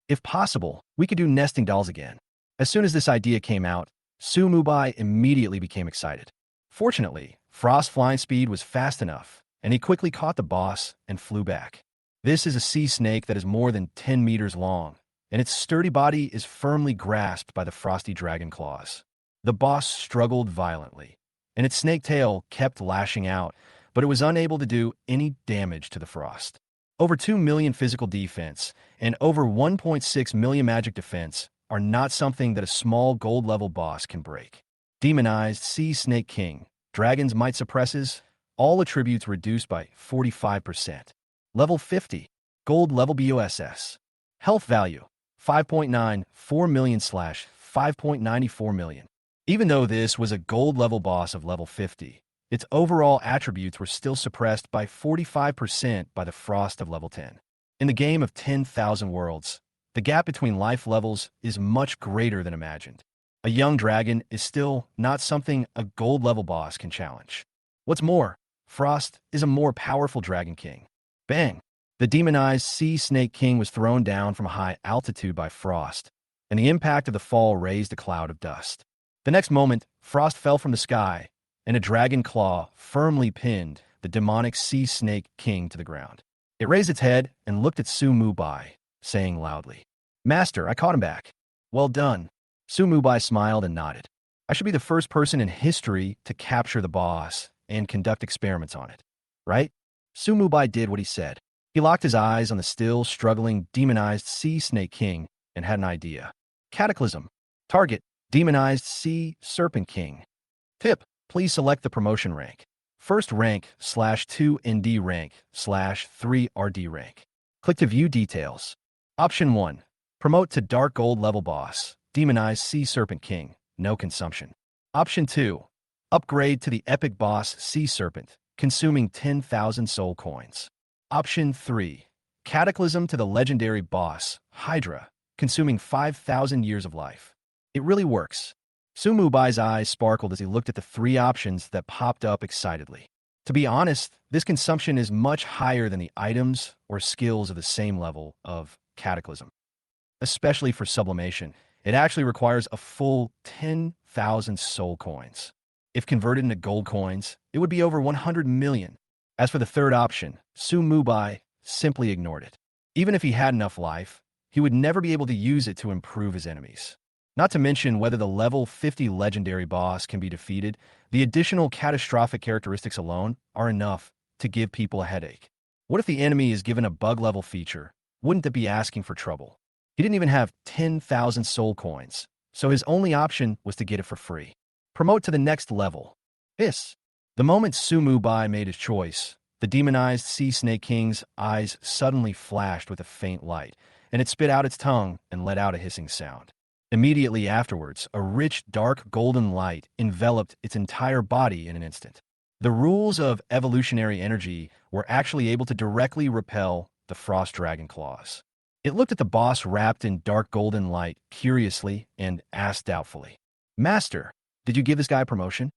Speaker 1: If possible, we could do nesting dolls again. As soon as this idea came out, Su Mubai immediately became excited. Fortunately, Frost's flying speed was fast enough, and he quickly caught the boss and flew back. This is a sea snake that is more than 10 meters long, and its sturdy body is firmly grasped by the frosty dragon claws. The boss struggled violently, and its snake tail kept lashing out, but it was unable to do any damage to the frost. Over 2 million physical defense and over 1.6 million magic defense are not something that a small gold-level boss can break. Demonized Sea Snake King. Dragon's Might suppresses all attributes reduced by 45%. Level 50. Gold level BOSS. Health value 5.94 million slash 5.94 million. Even though this was a gold level boss of level 50, its overall attributes were still suppressed by 45% by the frost of level 10. In the game of 10,000 worlds, the gap between life levels is much greater than imagined. A young dragon is still not something a gold level boss can challenge. What's more, Frost is a more powerful Dragon King. Bang! The demonized Sea Snake King was thrown down from a high altitude by Frost, and the impact of the fall raised a cloud of dust. The next moment, Frost fell from the sky, and a dragon claw firmly pinned the demonic Sea Snake King to the ground. It raised its head and looked at Su Mubai, saying loudly, "Master, I caught him back." "Well done." Su Mubai smiled and nodded. "I should be the first person in history to capture the boss and conduct experiments on it, right?" Su Mubai did what he said. He locked his eyes on the still struggling demonized Sea Snake King and had an idea. Cataclysm. Target, demonized Sea Serpent King. Tip, please select the promotion rank. First rank /2 ND rank /3 RD rank. Click to view details. Option 1. Promote to Dark Gold level boss, demonized Sea Serpent King, no consumption. Option 2. Upgrade to the epic boss Sea Serpent, consuming 10,000 soul coins. Option 3. Cataclysm to the legendary boss, Hydra, consuming 5,000 years of life. It really works. Su Mubai's eyes sparkled as he looked at the three options that popped up excitedly. To be honest, this consumption is much higher than the items or skills of the same level of Cataclysm. Especially for sublimation, it actually requires a full 10,000 soul coins. If converted into gold coins, it would be over 100 million. As for the third option, Su Mubai simply ignored it. Even if he had enough life, he would never be able to use it to improve his enemies. Not to mention whether the level 50 legendary boss can be defeated, the additional catastrophic characteristics alone are enough to give people a headache. What if the enemy is given a bug level feature? Wouldn't it be asking for trouble? He didn't even have 10,000 soul coins, so his only option was to get it for free. Promote to the next level. The moment Su Mubai made his choice, the demonized Sea Snake King's eyes suddenly flashed with a faint light, and it spit out its tongue and let out a hissing sound. Immediately afterwards, a rich, dark golden light enveloped its entire body in an instant. The rules of evolutionary energy were actually able to directly repel the frost dragon claws. It looked at the boss wrapped in dark golden light curiously and asked doubtfully, "Master, did you give this guy a promotion?"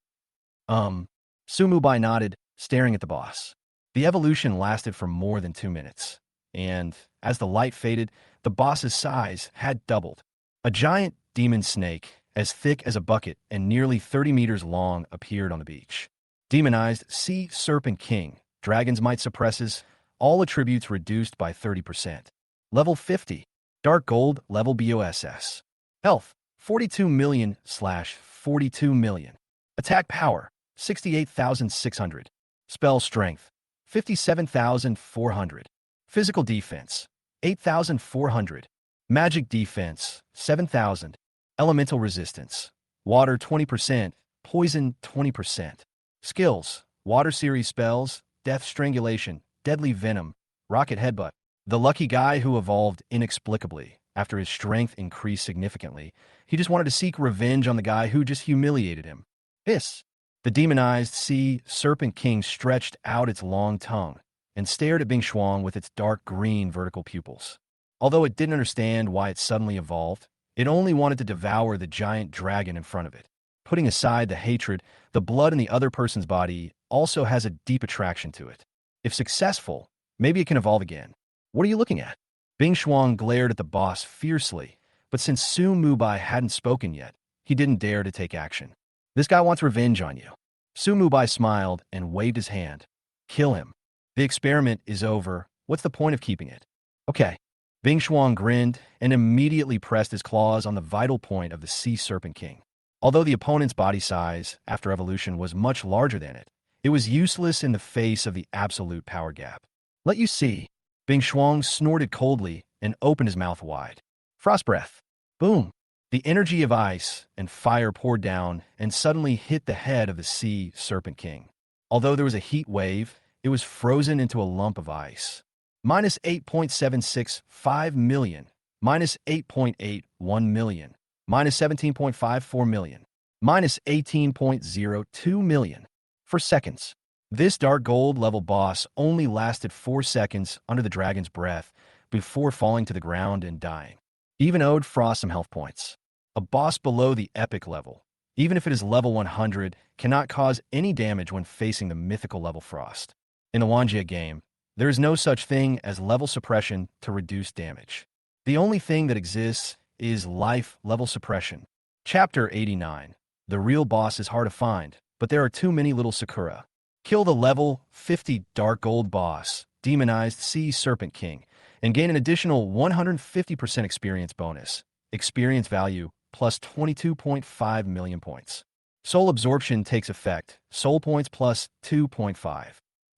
Speaker 1: Su Mubai nodded, staring at the boss. The evolution lasted for more than 2 minutes, and as the light faded, the boss's size had doubled. A giant demon snake, as thick as a bucket and nearly 30 meters long, appeared on the beach. Demonized Sea Serpent King. Dragon's Might suppresses all attributes reduced by 30%. Level 50. Dark Gold level BOSS. Health 42 million / 42 million. Attack power 68,600. Spell strength 57,400. Physical defense 8,400. Magic defense 7,000. Elemental resistance water 20%, poison 20%. Skills: water series spells, death strangulation, deadly venom, rocket headbutt. The lucky guy who evolved inexplicably after his strength increased significantly. He just wanted to seek revenge on the guy who just humiliated him. The demonized Sea Serpent King stretched out its long tongue and stared at Bing Shuang with its dark green vertical pupils. Although it didn't understand why it suddenly evolved, it only wanted to devour the giant dragon in front of it. Putting aside the hatred, the blood in the other person's body also has a deep attraction to it. If successful, maybe it can evolve again. What are you looking at? Bing Shuang glared at the boss fiercely, but since Su Mubai hadn't spoken yet, he didn't dare to take action. This guy wants revenge on you. Su Mubai smiled and waved his hand. Kill him. The experiment is over. What's the point of keeping it? Okay. Bing Shuang grinned and immediately pressed his claws on the vital point of the Sea Serpent King. Although the opponent's body size, after evolution, was much larger than it was useless in the face of the absolute power gap. Let you see. Bing Shuang snorted coldly and opened his mouth wide. Frost breath. Boom. The energy of ice and fire poured down and suddenly hit the head of the Sea Serpent King. Although there was a heat wave, it was frozen into a lump of ice. Minus 8.765 million, minus 8.81 million, minus 17.54 million, minus 18.02 million. For seconds. This dark gold level boss only lasted 4 seconds under the dragon's breath before falling to the ground and dying. Even owed Frost some health points. A boss below the epic level, even if it is level 100, cannot cause any damage when facing the mythical level Frost. In the Wanjia game, there is no such thing as level suppression to reduce damage. The only thing that exists is life level suppression. Chapter 89. The real boss is hard to find, but there are too many little Sakura. Kill the level 50 Dark Gold boss, Demonized Sea Serpent King, and gain an additional 150% experience bonus. Experience value plus 22.5 million points. Soul absorption takes effect. Soul points plus 2.5.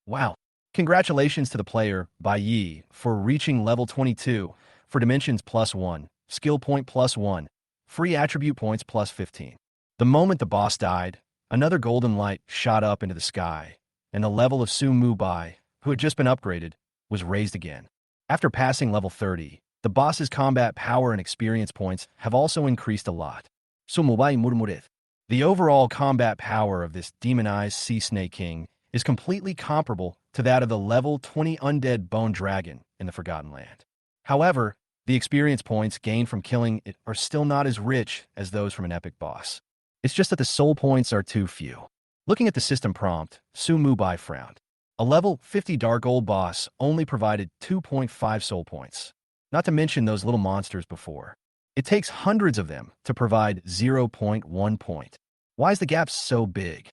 Speaker 1: Wow. Congratulations to the player, Bai Yi, for reaching level 22, for dimensions plus 1, skill point plus 1, free attribute points plus 15. The moment the boss died, another golden light shot up into the sky, and the level of Su Mu Bai, who had just been upgraded, was raised again. After passing level 30, the boss's combat power and experience points have also increased a lot. Su Mu Bai murmured. The overall combat power of this demonized Sea Snake King is completely comparable to that of the level 20 undead Bone Dragon in the Forgotten Land. However, the experience points gained from killing it are still not as rich as those from an epic boss. It's just that the soul points are too few. Looking at the system prompt, Su Mu Bai frowned. A level 50 Dark Gold boss only provided 2.5 soul points, not to mention those little monsters before. It takes hundreds of them to provide 0.1 point. Why is the gap so big?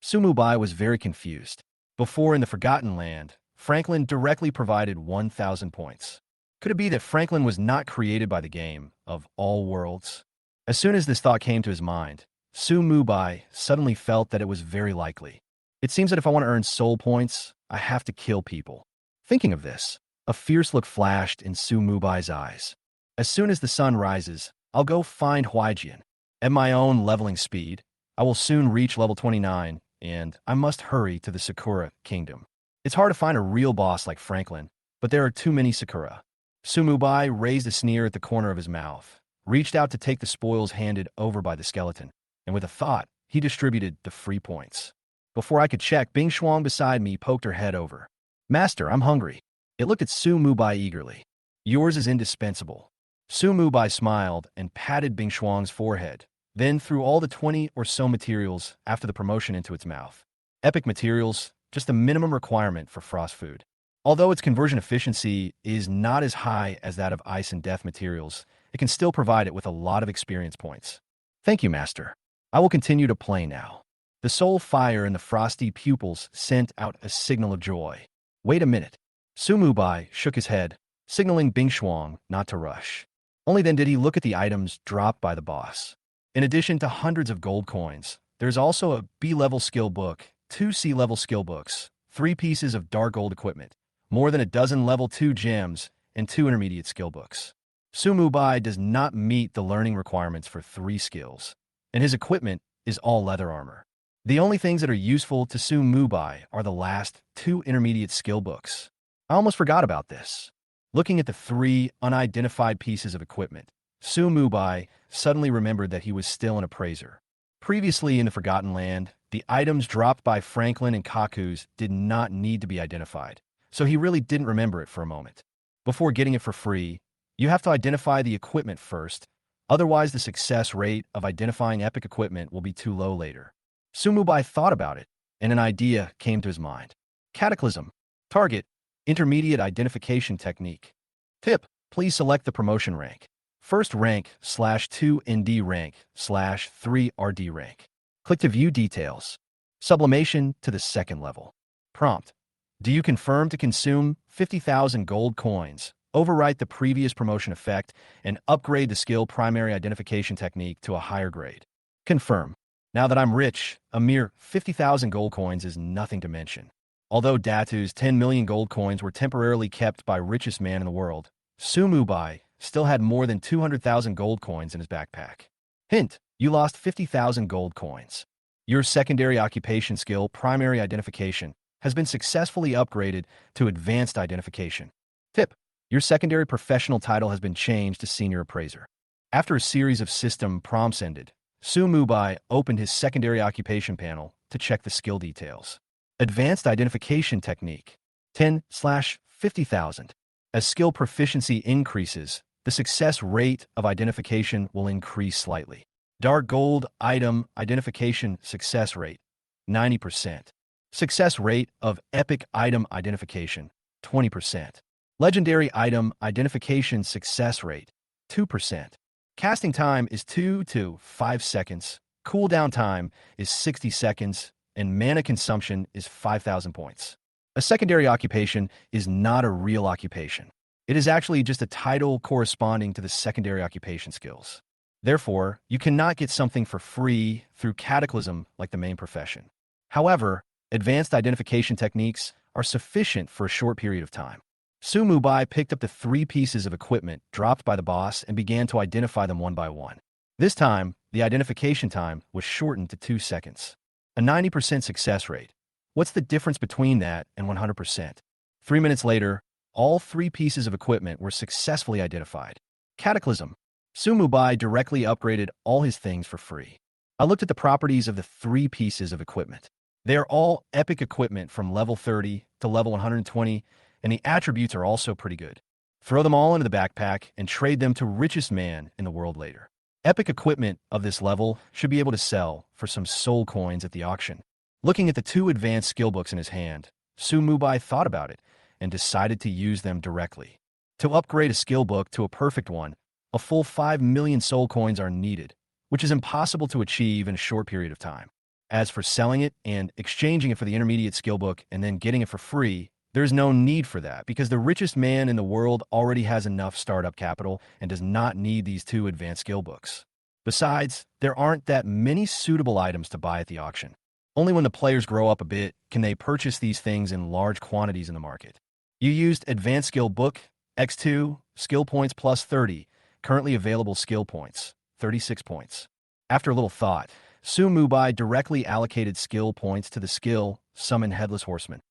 Speaker 1: Su Mu Bai was very confused. Before in the Forgotten Land, Franklin directly provided 1,000 points. Could it be that Franklin was not created by the game of all worlds? As soon as this thought came to his mind, Su Mu Bai suddenly felt that it was very likely. It seems that if I want to earn soul points, I have to kill people. Thinking of this, a fierce look flashed in Su Mu Bai's eyes. As soon as the sun rises, I'll go find Huaijian. At my own leveling speed, I will soon reach level 29, and I must hurry to the Sakura Kingdom. It's hard to find a real boss like Franklin, but there are too many Sakura. Su Mu Bai raised a sneer at the corner of his mouth, reached out to take the spoils handed over by the skeleton, and with a thought, he distributed the free points. Before I could check, Bing Shuang beside me poked her head over. Master, I'm hungry. It looked at Su Mu Bai eagerly. Yours is indispensable. Su Mu Bai smiled and patted Bing Shuang's forehead, then threw all the 20 or so materials after the promotion into its mouth. Epic materials, just the minimum requirement for frost food. Although its conversion efficiency is not as high as that of ice and death materials, it can still provide it with a lot of experience points. Thank you, Master. I will continue to play now. The soul fire in the frosty pupils sent out a signal of joy. Wait a minute. Su Mu Bai shook his head, signaling Bing Shuang not to rush. Only then did he look at the items dropped by the boss. In addition to hundreds of gold coins, there's also a B-level skill book, 2 C-level skill books, 3 pieces of dark gold equipment, more than a dozen level 2 gems, and 2 intermediate skill books. Su Mu Bai does not meet the learning requirements for 3 skills, and his equipment is all leather armor. The only things that are useful to Su Mu Bai are the last 2 intermediate skill books. I almost forgot about this. Looking at the 3 unidentified pieces of equipment, Su Mu Bai suddenly remembered that he was still an appraiser. Previously in the Forgotten Land, the items dropped by Franklin and Kaku's did not need to be identified, so he really didn't remember it for a moment. Before getting it for free, you have to identify the equipment first, otherwise the success rate of identifying epic equipment will be too low later. Su Mu Bai thought about it, and an idea came to his mind. Cataclysm. Target. Intermediate identification technique. Tip. Please select the promotion rank. First rank /2 ND rank /3 RD rank. Click to view details. Sublimation to the 2nd level. Prompt. Do you confirm to consume 50,000 gold coins overwrite the previous promotion effect, and upgrade the skill primary identification technique to a higher grade. Confirm. Now that I'm rich, a mere 50,000 gold coins is nothing to mention. Although Datu's 10 million gold coins were temporarily kept by richest man in the world, Sumubai still had more than 200,000 gold coins in his backpack. Hint, you lost 50,000 gold coins. Your secondary occupation skill, primary identification, has been successfully upgraded to advanced identification. Tip, your secondary professional title has been changed to senior appraiser. After a series of system prompts ended, Sumubai opened his secondary occupation panel to check the skill details. Advanced identification technique, 10/50,000. As skill proficiency increases, the success rate of identification will increase slightly. Dark gold item identification success rate, 90%. Success rate of epic item identification, 20%. Legendary item identification success rate, 2%. Casting time is 2 to 5 seconds, cooldown time is 60 seconds, and mana consumption is 5,000 points. A secondary occupation is not a real occupation. It is actually just a title corresponding to the secondary occupation skills. Therefore, you cannot get something for free through Cataclysm like the main profession. However, advanced identification techniques are sufficient for a short period of time. Sumubai picked up the 3 pieces of equipment dropped by the boss and began to identify them one by one. This time, the identification time was shortened to 2 seconds. A 90% success rate. What's the difference between that and 100%? 3 minutes later, all 3 pieces of equipment were successfully identified. Cataclysm. Sumubai directly upgraded all his things for free. I looked at the properties of the 3 pieces of equipment. They are all epic equipment from level 30 to level 120, and the attributes are also pretty good. Throw them all into the backpack and trade them to richest man in the world later. Epic equipment of this level should be able to sell for some soul coins at the auction. Looking at the 2 advanced skill books in his hand, Sumubai thought about it and decided to use them directly. To upgrade a skill book to a perfect one, a full 5 million soul coins are needed, which is impossible to achieve in a short period of time. As for selling it and exchanging it for the intermediate skill book and then getting it for free, there's no need for that because the richest man in the world already has enough startup capital and does not need these 2 advanced skill books. Besides, there aren't that many suitable items to buy at the auction. Only when the players grow up a bit can they purchase these things in large quantities in the market. You used Advanced Skill Book, X2, Skill Points plus 30, currently available skill points, 36 points. After a little thought, Sumubai directly allocated skill points to the skill Summon Headless Horseman.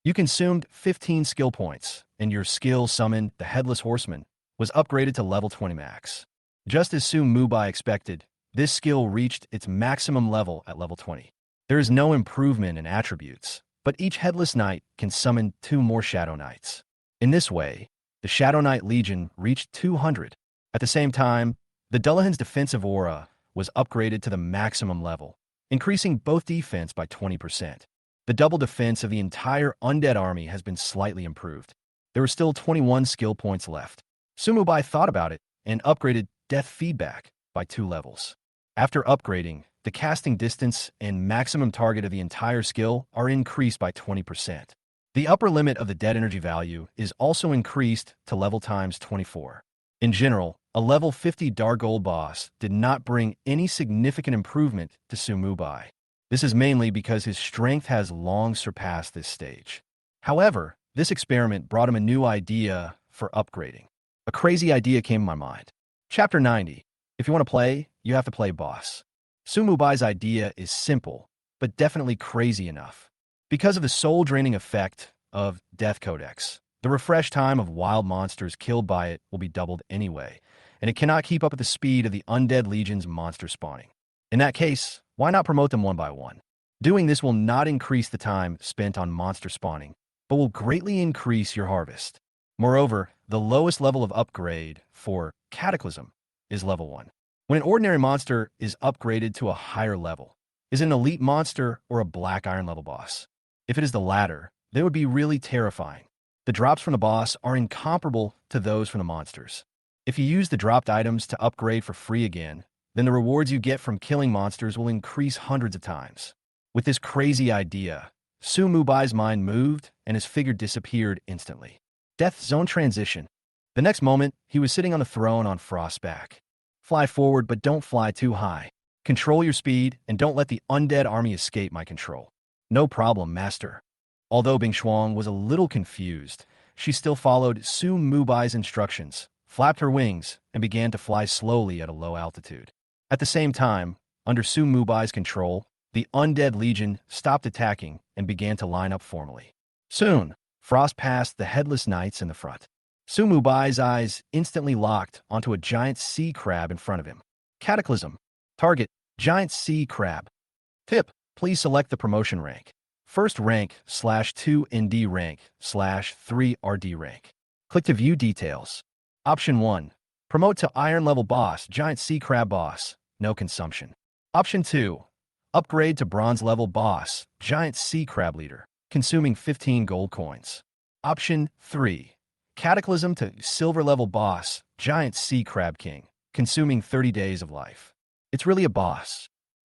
Speaker 1: You consumed 15 skill points, and your skill Summon the Headless Horseman was upgraded to level 20 max. Just as Sumubai expected, this skill reached its maximum level at level 20. There is no improvement in attributes, but each Headless Knight can summon 2 more Shadow Knights. In this way, the Shadow Knight Legion reached 200. At the same time, the Dullahan's defensive aura was upgraded to the maximum level, increasing both defense by 20%. The double defense of the entire undead army has been slightly improved. There were still 21 skill points left. Sumubai thought about it and upgraded Death Feedback by 2 levels. After upgrading, the casting distance and maximum target of the entire skill are increased by 20%. The upper limit of the dead energy value is also increased to level times 24. In general, a level 50 Dark Gold boss did not bring any significant improvement to Sumubai. This is mainly because his strength has long surpassed this stage. However, this experiment brought him a new idea for upgrading. A crazy idea came to my mind. Chapter 90. If you want to play, you have to play boss. Sumubai's idea is simple, but definitely crazy enough. Because of the soul-draining effect of Death Codex, the refresh time of wild monsters killed by it will be doubled anyway, and it cannot keep up with the speed of the Undead Legion's monster spawning. In that case, why not promote them one by one? Doing this will not increase the time spent on monster spawning, but will greatly increase your harvest. Moreover, the lowest level of upgrade for Cataclysm is level 1. When an ordinary monster is upgraded to a higher level, is it an elite monster or a black iron level boss? If it is the latter, they would be really terrifying. The drops from the boss are incomparable to those from the monsters. If you use the dropped items to upgrade for free again, then the rewards you get from killing monsters will increase hundreds of times. With this crazy idea, Sumubai's mind moved and his figure disappeared instantly. Death Zone Transition. The next moment, he was sitting on the throne on Frost's back. Fly forward, but don't fly too high. Control your speed, and don't let the undead army escape my control. No problem, master. Although Bing Shuang was a little confused, she still followed Su Mubai's instructions, flapped her wings, and began to fly slowly at a low altitude. At the same time, under Su Mubai's control, the undead legion stopped attacking and began to line up formally. Soon, Frost passed the headless knights in the front. Su Mubai's eyes instantly locked onto a giant sea crab in front of him. Cataclysm. Target, giant sea crab. Tip, please select the promotion rank. First rank /2 ND rank /3 RD rank. Click to view details. Option 1. Promote to Iron level boss, giant sea crab boss. No consumption. Option 2. Upgrade to Bronze level boss, giant sea crab leader. Consuming 15 gold coins. Option 3. Cataclysm to Silver level boss, giant sea crab king. Consuming 30 days of life. It's really a boss.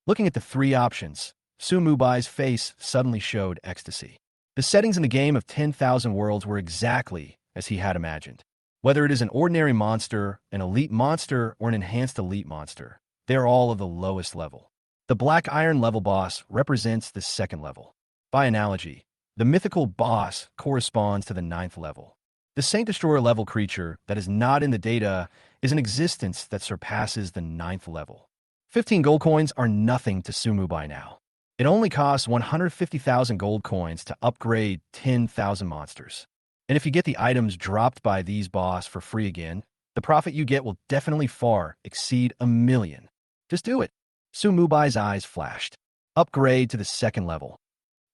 Speaker 1: Looking at the three options, Su Mubai's face suddenly showed ecstasy. The settings in the game of 10,000 worlds were exactly as he had imagined. Whether it is an ordinary monster, an elite monster, or an enhanced elite monster, they are all of the lowest level. The Black Iron level boss represents the second level. By analogy, the mythical boss corresponds to the 9th level. The Saint Destroyer level creature that is not in the data is an existence that surpasses the 9th level. 15 gold coins are nothing to Su Mubai now. It only costs 150,000 gold coins to upgrade 10,000 monsters. And if you get the items dropped by these boss for free again, the profit you get will definitely far exceed 1,000,000. Just do it. Su Mubai's eyes flashed. Upgrade to the second level.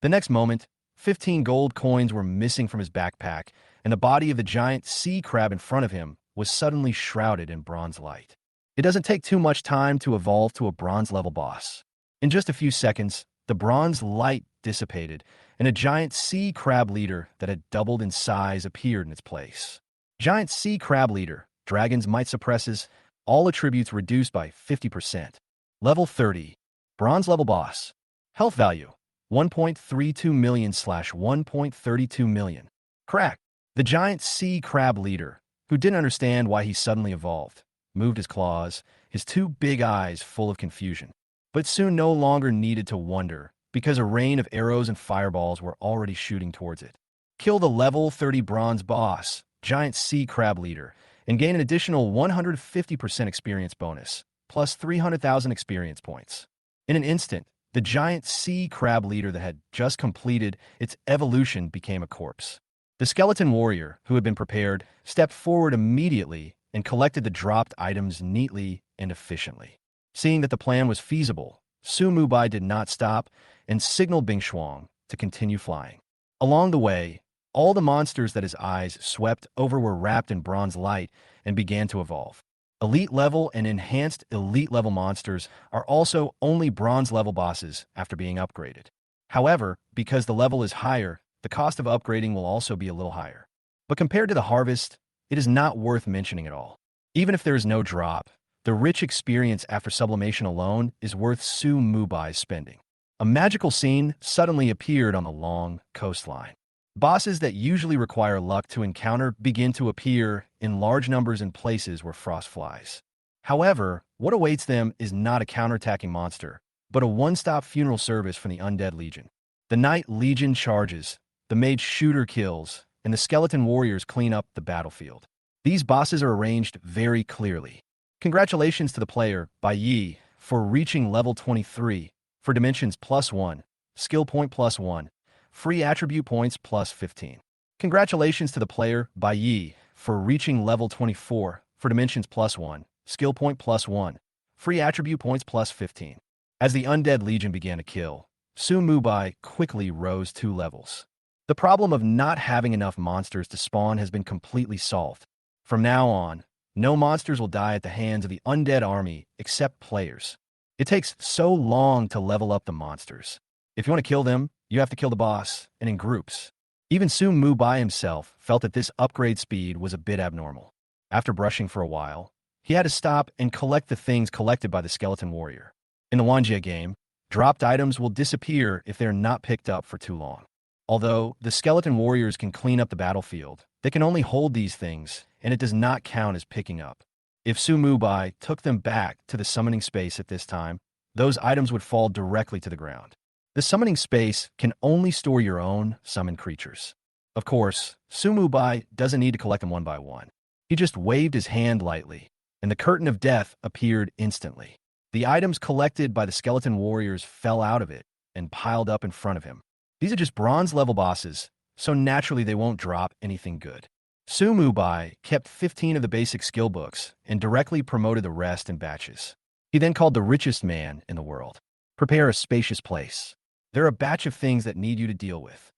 Speaker 1: The next moment, 15 gold coins were missing from his backpack, and the body of the giant sea crab in front of him was suddenly shrouded in bronze light. It doesn't take too much time to evolve to a bronze level boss. In just a few seconds, the bronze light dissipated, and a giant sea crab leader that had doubled in size appeared in its place. Giant sea crab leader, dragon's might suppresses, all attributes reduced by 50%. Level 30. Bronze level boss. Health value. 1.32 million / 1.32 million. Crack. The giant sea crab leader, who didn't understand why he suddenly evolved, moved his claws, his two big eyes full of confusion. But soon no longer needed to wonder, because a rain of arrows and fireballs were already shooting towards it. Kill the level 30 bronze boss, giant sea crab leader, and gain an additional 150% experience bonus, plus 300,000 experience points. In an instant, the giant sea crab leader that had just completed its evolution became a corpse. The skeleton warrior, who had been prepared, stepped forward immediately and collected the dropped items neatly and efficiently. Seeing that the plan was feasible, Su Mubai did not stop and signaled Bing Shuang to continue flying. Along the way, all the monsters that his eyes swept over were wrapped in bronze light and began to evolve. Elite level and enhanced elite level monsters are also only bronze level bosses after being upgraded. However, because the level is higher, the cost of upgrading will also be a little higher. But compared to the harvest, it is not worth mentioning at all. Even if there is no drop, the rich experience after sublimation alone is worth Su Mubai's spending. A magical scene suddenly appeared on the long coastline. Bosses that usually require luck to encounter begin to appear in large numbers in places where frost flies. However, what awaits them is not a counterattacking monster, but a one-stop funeral service from the Undead Legion. The Night Legion charges, the Mage Shooter kills, and the Skeleton Warriors clean up the battlefield. These bosses are arranged very clearly. Congratulations to the player, Bai Yi, for reaching level 23, for dimensions +1, skill point +1, free attribute points +15. Congratulations to the player, Bai Yi, for reaching level 24, for dimensions +1, skill point +1, free attribute points +15. As the Undead Legion began to kill, Su Mubai quickly rose 2 levels. The problem of not having enough monsters to spawn has been completely solved. From now on, no monsters will die at the hands of the undead army except players. It takes so long to level up the monsters. If you want to kill them, you have to kill the boss, and in groups. Even Su Mubai himself felt that this upgrade speed was a bit abnormal. After brushing for a while, he had to stop and collect the things collected by the Skeleton Warrior. In the Wanjie game, dropped items will disappear if they are not picked up for too long. Although the skeleton warriors can clean up the battlefield, they can only hold these things, and it does not count as picking up. If Sumubai took them back to the summoning space at this time, those items would fall directly to the ground. The summoning space can only store your own summoned creatures. Of course, Sumubai doesn't need to collect them one by one. He just waved his hand lightly, and the curtain of death appeared instantly. The items collected by the skeleton warriors fell out of it and piled up in front of him. These are just bronze-level bosses, so naturally they won't drop anything good. Sumubai kept 15 of the basic skill books and directly promoted the rest in batches. He then called the richest man in the world. Prepare a spacious place. There are a batch of things that need you to deal with.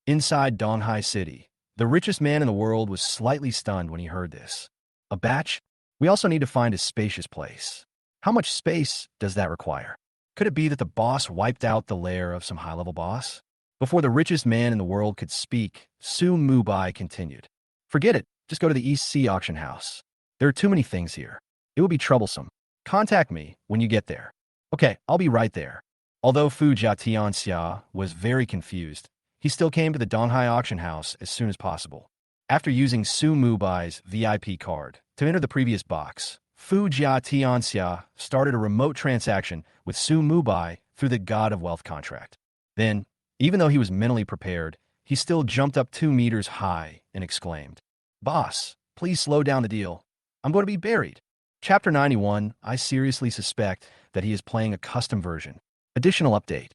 Speaker 1: Inside Donghai City, the richest man in the world was slightly stunned when he heard this. A batch? We also need to find a spacious place. How much space does that require? Could it be that the boss wiped out the lair of some high-level boss? Before the richest man in the world could speak, Sumubai continued. Forget it. Just go to the East Sea auction house. There are too many things here. It will be troublesome. Contact me when you get there. Okay, I'll be right there. Although Fu Jia Tianxia was very confused, he still came to the Donghai auction house as soon as possible. After using Su Mubai's VIP card to enter the previous box, Fu Jia Tianxia started a remote transaction with Su Mubai through the God of Wealth contract. Then, even though he was mentally prepared, he still jumped up 2 meters high and exclaimed, "Boss, please slow down the deal. I'm going to be buried." Chapter 91, I seriously suspect that he is playing a custom version. Additional update.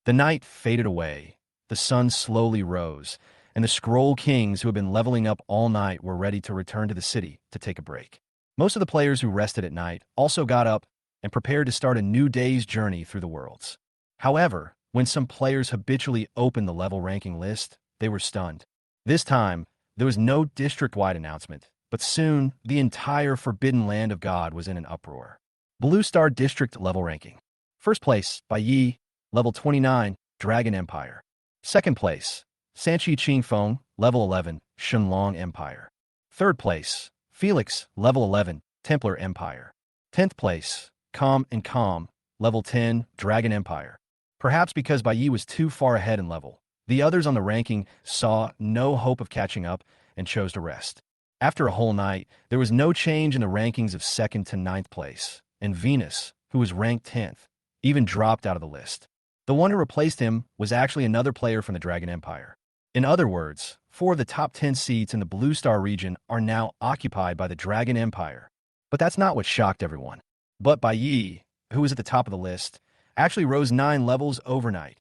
Speaker 1: The night faded away, the sun slowly rose, and the Scroll Kings who had been leveling up all night were ready to return to the city to take a break. Most of the players who rested at night also got up and prepared to start a new day's journey through the worlds. However, when some players habitually opened the level ranking list, they were stunned. This time, there was no district-wide announcement, but soon the entire Forbidden Land of God was in an uproar. Blue Star District level ranking. First place, Bai Yi, level 29, Dragon Empire. Second place, Sanchi Qingfeng, level 11, Shenlong Empire. Third place, Felix, level 11, Templar Empire. 10th place, Calm and Calm, level 10, Dragon Empire. Perhaps because Bai Yi was too far ahead in level, the others on the ranking saw no hope of catching up and chose to rest. After a whole night, there was no change in the rankings of 2nd to 9th place, and Venus, who was ranked 10th, even dropped out of the list. The one who replaced him was actually another player from the Dragon Empire. In other words, 4 of the top 10 seats in the Blue Star region are now occupied by the Dragon Empire. But that's not what shocked everyone. But Bai Yi, who was at the top of the list, actually rose 9 levels overnight.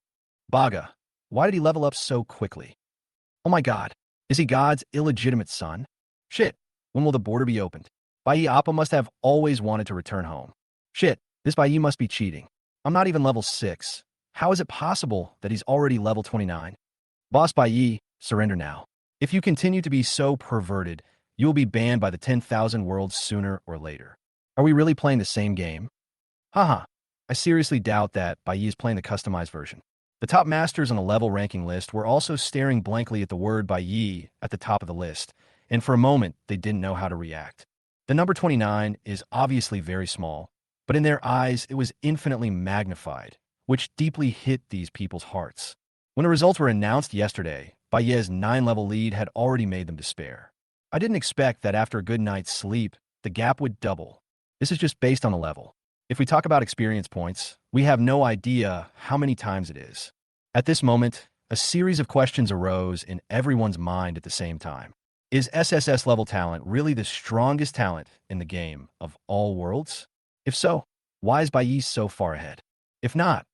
Speaker 1: Baga, why did he level up so quickly? Oh my god, is he God's illegitimate son? Shit, when will the border be opened? Bai Yi Appa must have always wanted to return home. Shit, this Bai Yi must be cheating. I'm not even level 6. How is it possible that he's already level 29? Boss Bai Yi, surrender now. If you continue to be so perverted, you will be banned by the 10,000 worlds sooner or later. Are we really playing the same game? Haha. I seriously doubt that Bai Yi is playing the customized version. The top masters on the level ranking list were also staring blankly at the word Bai Yi at the top of the list, and for a moment, they didn't know how to react. The number 29 is obviously very small, but in their eyes, it was infinitely magnified, which deeply hit these people's hearts. When the results were announced yesterday, Bai Yi's 9-level lead had already made them despair. I didn't expect that after a good night's sleep, the gap would double. This is just based on the level. If we talk about experience points, we have no idea how many times it is. At this moment, a series of questions arose in everyone's mind at the same time. Is SSS level talent really the strongest talent in the game of all worlds? If so, why is Bai Yi so far ahead? If not,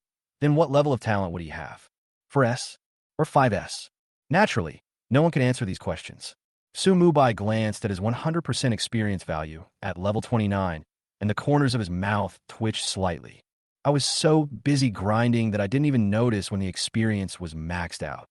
Speaker 1: then what level of talent would he have? 4S or 5S? Naturally, no one could answer these questions. Su Mubai glanced at his 100% experience value at level 29, and the corners of his mouth twitched slightly. I was so busy grinding that I didn't even notice when the experience was maxed out.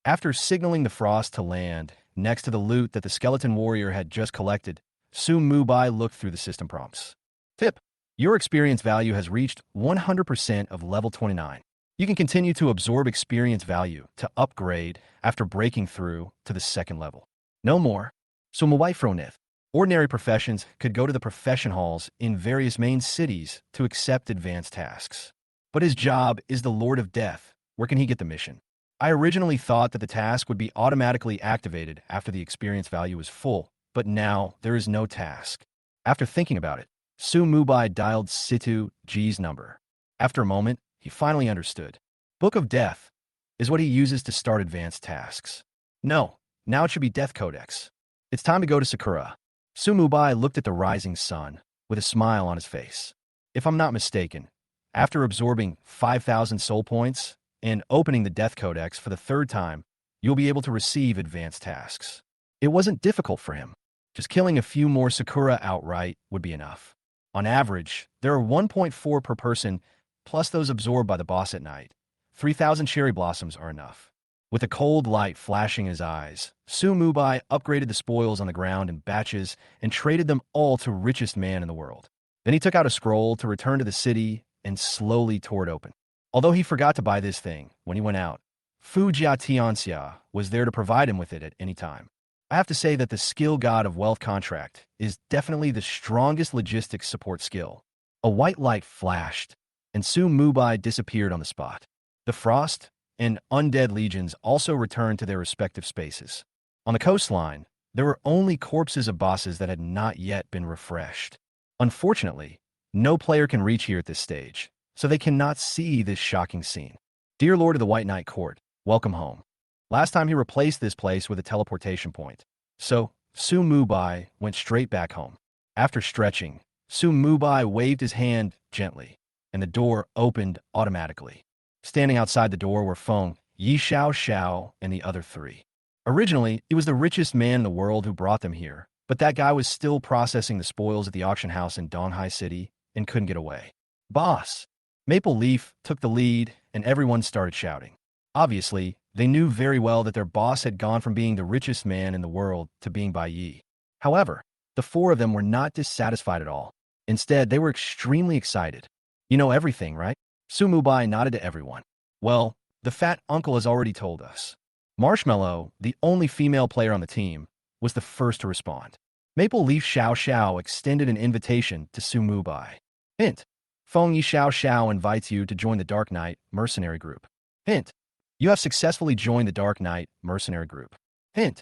Speaker 1: After signaling the frost to land next to the loot that the skeleton warrior had just collected, Su Mubai looked through the system prompts. Tip: your experience value has reached 100% of level 29. You can continue to absorb experience value to upgrade after breaking through to the 2nd level. No more. So Mwaifronith. Ordinary professions could go to the profession halls in various main cities to accept advanced tasks. But his job is the Lord of Death. Where can he get the mission? I originally thought that the task would be automatically activated after the experience value is full, but now there is no task. After thinking about it, Su Mubai dialed Situ G's number. After a moment, he finally understood. Book of Death is what he uses to start advanced tasks. No, now it should be Death Codex. It's time to go to Sakura. Su Mubai looked at the rising sun with a smile on his face. If I'm not mistaken, after absorbing 5,000 soul points and opening the Death Codex for the third time, you'll be able to receive advanced tasks. It wasn't difficult for him. Just killing a few more Sakura outright would be enough. On average, there are 1.4 per person, plus those absorbed by the boss at night. 3,000 cherry blossoms are enough. With a cold light flashing in his eyes, Su Mubai upgraded the spoils on the ground in batches and traded them all to richest man in the world. Then he took out a scroll to return to the city and slowly tore it open. Although he forgot to buy this thing when he went out, Fu Jia Tianxia was there to provide him with it at any time. I have to say that the skill god of wealth contract is definitely the strongest logistics support skill. A white light flashed, and Su Mubai disappeared on the spot. The Frost and Undead Legions also returned to their respective spaces. On the coastline, there were only corpses of bosses that had not yet been refreshed. Unfortunately, no player can reach here at this stage, so they cannot see this shocking scene. Dear Lord of the White Knight Court, welcome home. Last time he replaced this place with a teleportation point. So, Su Mubai went straight back home. After stretching, Su Mubai waved his hand gently, and the door opened automatically. Standing outside the door were Feng, Yi Xiao Xiao, and the other three. Originally, it was the richest man in the world who brought them here, but that guy was still processing the spoils at the auction house in Donghai City and couldn't get away. Boss! Maple Leaf took the lead, and everyone started shouting. Obviously, they knew very well that their boss had gone from being the richest man in the world to being Bai Yi. However, the four of them were not dissatisfied at all. Instead, they were extremely excited. You know everything, right? Su Mubai nodded to everyone. Well, the fat uncle has already told us. Marshmallow, the only female player on the team, was the first to respond. Maple Leaf Xiao Xiao extended an invitation to Su Mubai. Hint. Feng Yi Xiao Xiao invites you to join the Dark Knight mercenary group. Hint. You have successfully joined the Dark Knight mercenary group. Hint.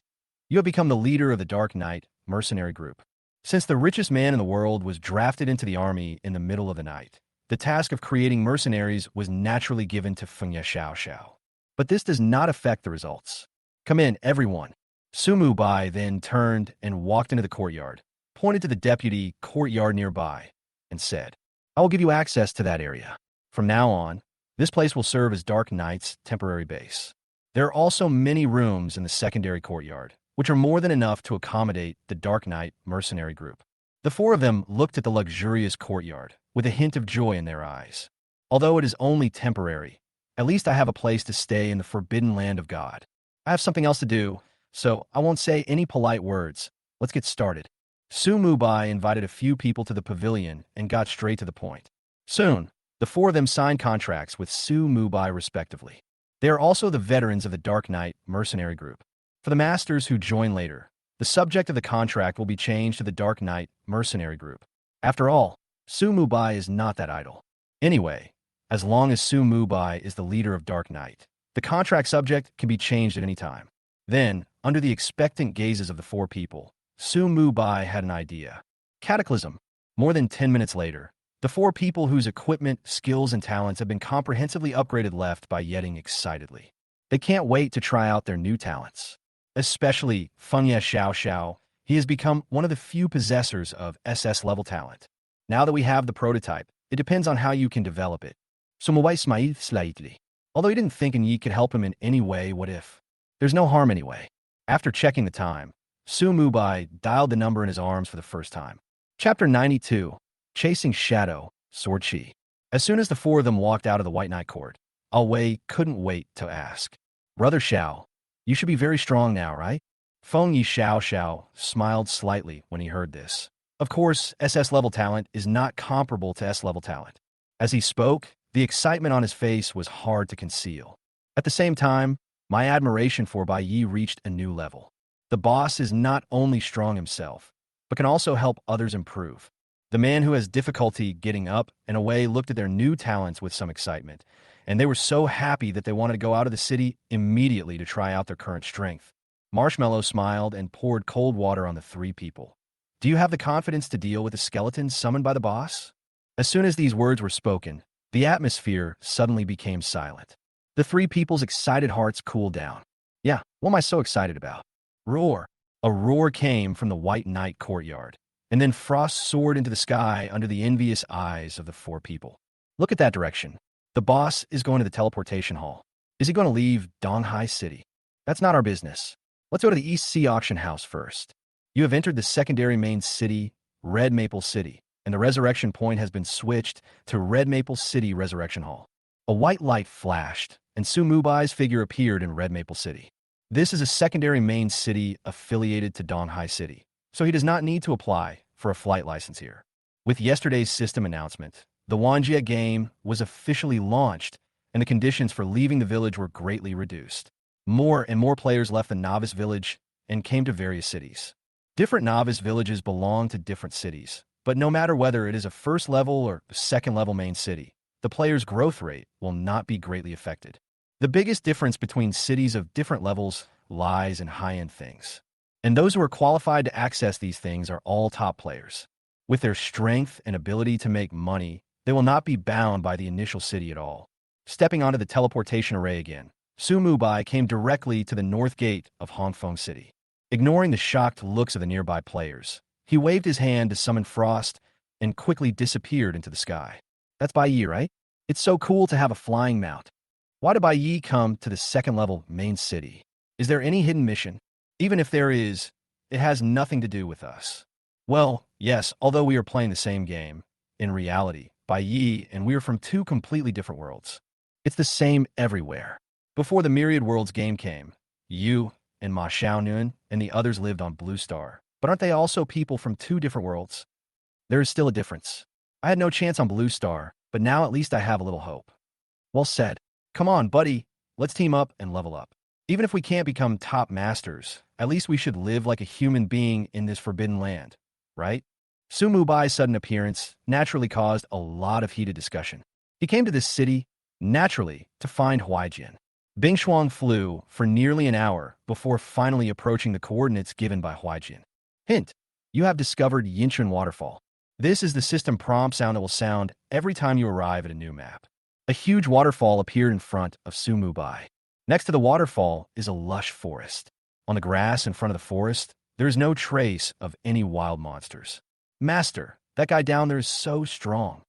Speaker 1: You have become the leader of the Dark Knight mercenary group. Since the richest man in the world was drafted into the army in the middle of the night, the task of creating mercenaries was naturally given to Feng Yi Xiao Xiao. But this does not affect the results. Come in, everyone. Su Mubai then turned and walked into the courtyard, pointed to the deputy courtyard nearby, and said, I will give you access to that area. From now on, this place will serve as Dark Knight's temporary base. There are also many rooms in the secondary courtyard, which are more than enough to accommodate the Dark Knight mercenary group. The four of them looked at the luxurious courtyard with a hint of joy in their eyes. Although it is only temporary, at least I have a place to stay in the forbidden land of God. I have something else to do, so I won't say any polite words. Let's get started. Su Mubai invited a few people to the pavilion and got straight to the point. Soon, the four of them signed contracts with Su Mubai respectively. They are also the veterans of the Dark Knight mercenary group. For the masters who join later, the subject of the contract will be changed to the Dark Knight mercenary group. After all, Su Mubai is not that idle. Anyway, as long as Su Mubai is the leader of Dark Knight, the contract subject can be changed at any time. Then, under the expectant gazes of the four people, Su Mubai had an idea. Cataclysm. More than 10 minutes later, the four people whose equipment, skills, and talents have been comprehensively upgraded left by yetting excitedly. They can't wait to try out their new talents. Especially Feng Ye Xiao Xiao, he has become one of the few possessors of SS level talent. Now that we have the prototype, it depends on how you can develop it. So Mubai smiled slightly. Although he didn't think Yi could help him in any way, what if? There's no harm anyway. After checking the time, Su Mubai dialed the number in his arms for the first time. Chapter 92. Chasing Shadow, Sword Chi. As soon as the four of them walked out of the White Knight Court, Wei couldn't wait to ask. Brother Xiao, you should be very strong now, right? Feng Yi Xiao Xiao smiled slightly when he heard this. Of course, SS level talent is not comparable to S level talent. As he spoke, the excitement on his face was hard to conceal. At the same time, my admiration for Bai Yi reached a new level. The boss is not only strong himself, but can also help others improve. The man who has difficulty getting up and away looked at their new talents with some excitement, and they were so happy that they wanted to go out of the city immediately to try out their current strength. Marshmallow smiled and poured cold water on the three people. Do you have the confidence to deal with the skeletons summoned by the boss? As soon as these words were spoken, the atmosphere suddenly became silent. The three people's excited hearts cooled down. Yeah, what am I so excited about? Roar! A roar came from the White Knight courtyard, and then frost soared into the sky under the envious eyes of the four people. Look at that direction. The boss is going to the teleportation hall. Is he going to leave Donghai City? That's not our business. Let's go to the East Sea Auction House first. You have entered the secondary main city, Red Maple City, and the resurrection point has been switched to Red Maple City Resurrection Hall. A white light flashed, and Su Mubai's figure appeared in Red Maple City. This is a secondary main city affiliated to Donghai City, so he does not need to apply for a flight license here. With yesterday's system announcement, the Wanjie game was officially launched, and the conditions for leaving the village were greatly reduced. More and more players left the novice village and came to various cities. Different novice villages belong to different cities, but no matter whether it is a first level or second level main city, the player's growth rate will not be greatly affected. The biggest difference between cities of different levels lies in high-end things. And those who are qualified to access these things are all top players. With their strength and ability to make money, they will not be bound by the initial city at all. Stepping onto the teleportation array again, Su Mubai came directly to the north gate of Hongfeng City. Ignoring the shocked looks of the nearby players, he waved his hand to summon Frost and quickly disappeared into the sky. That's Bai Yi, right? It's so cool to have a flying mount. Why did Bai Yi come to the second-level main city? Is there any hidden mission? Even if there is, it has nothing to do with us. Well, yes, although we are playing the same game, in reality, Bai Yi and we are from two completely different worlds. It's the same everywhere. Before the Myriad Worlds game came, you and Ma Xiaonun and the others lived on Blue Star. But aren't they also people from two different worlds? There is still a difference. I had no chance on Blue Star, but now at least I have a little hope. Well said. Come on, buddy. Let's team up and level up. Even if we can't become top masters, at least we should live like a human being in this forbidden land, right? Su Mubai's sudden appearance naturally caused a lot of heated discussion. He came to this city, naturally, to find Huaijin. Bing Shuang flew for nearly an hour before finally approaching the coordinates given by Huaijin. Hint, you have discovered Yinchuan Waterfall. This is the system prompt sound that will sound every time you arrive at a new map. A huge waterfall appeared in front of Su Mubai. Next to the waterfall is a lush forest. On the grass in front of the forest, there is no trace of any wild monsters. Master, that guy down there is so strong.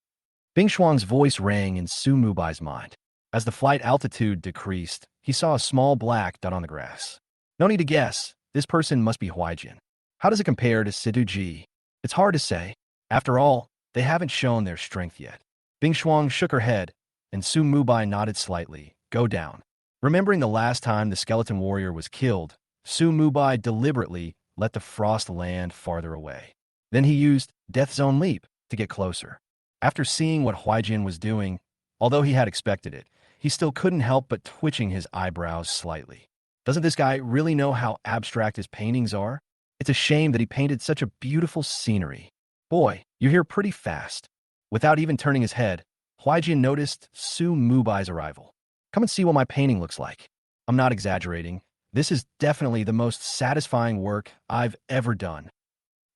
Speaker 1: Bing Shuang's voice rang in Su Mubai's mind. As the flight altitude decreased, he saw a small black dot on the grass. No need to guess, this person must be Huaijin. How does it compare to Siduji? It's hard to say. After all, they haven't shown their strength yet. Bing Shuang shook her head, and Su Mubai nodded slightly. Go down. Remembering the last time the skeleton warrior was killed, Su Mubai deliberately let the frost land farther away. Then he used Death Zone Leap to get closer. After seeing what Huaijin was doing, although he had expected it, he still couldn't help but twitching his eyebrows slightly. Doesn't this guy really know how abstract his paintings are? It's a shame that he painted such a beautiful scenery. Boy, you're here pretty fast. Without even turning his head, Huaijin noticed Su Mubai's arrival. Come and see what my painting looks like. I'm not exaggerating. This is definitely the most satisfying work I've ever done.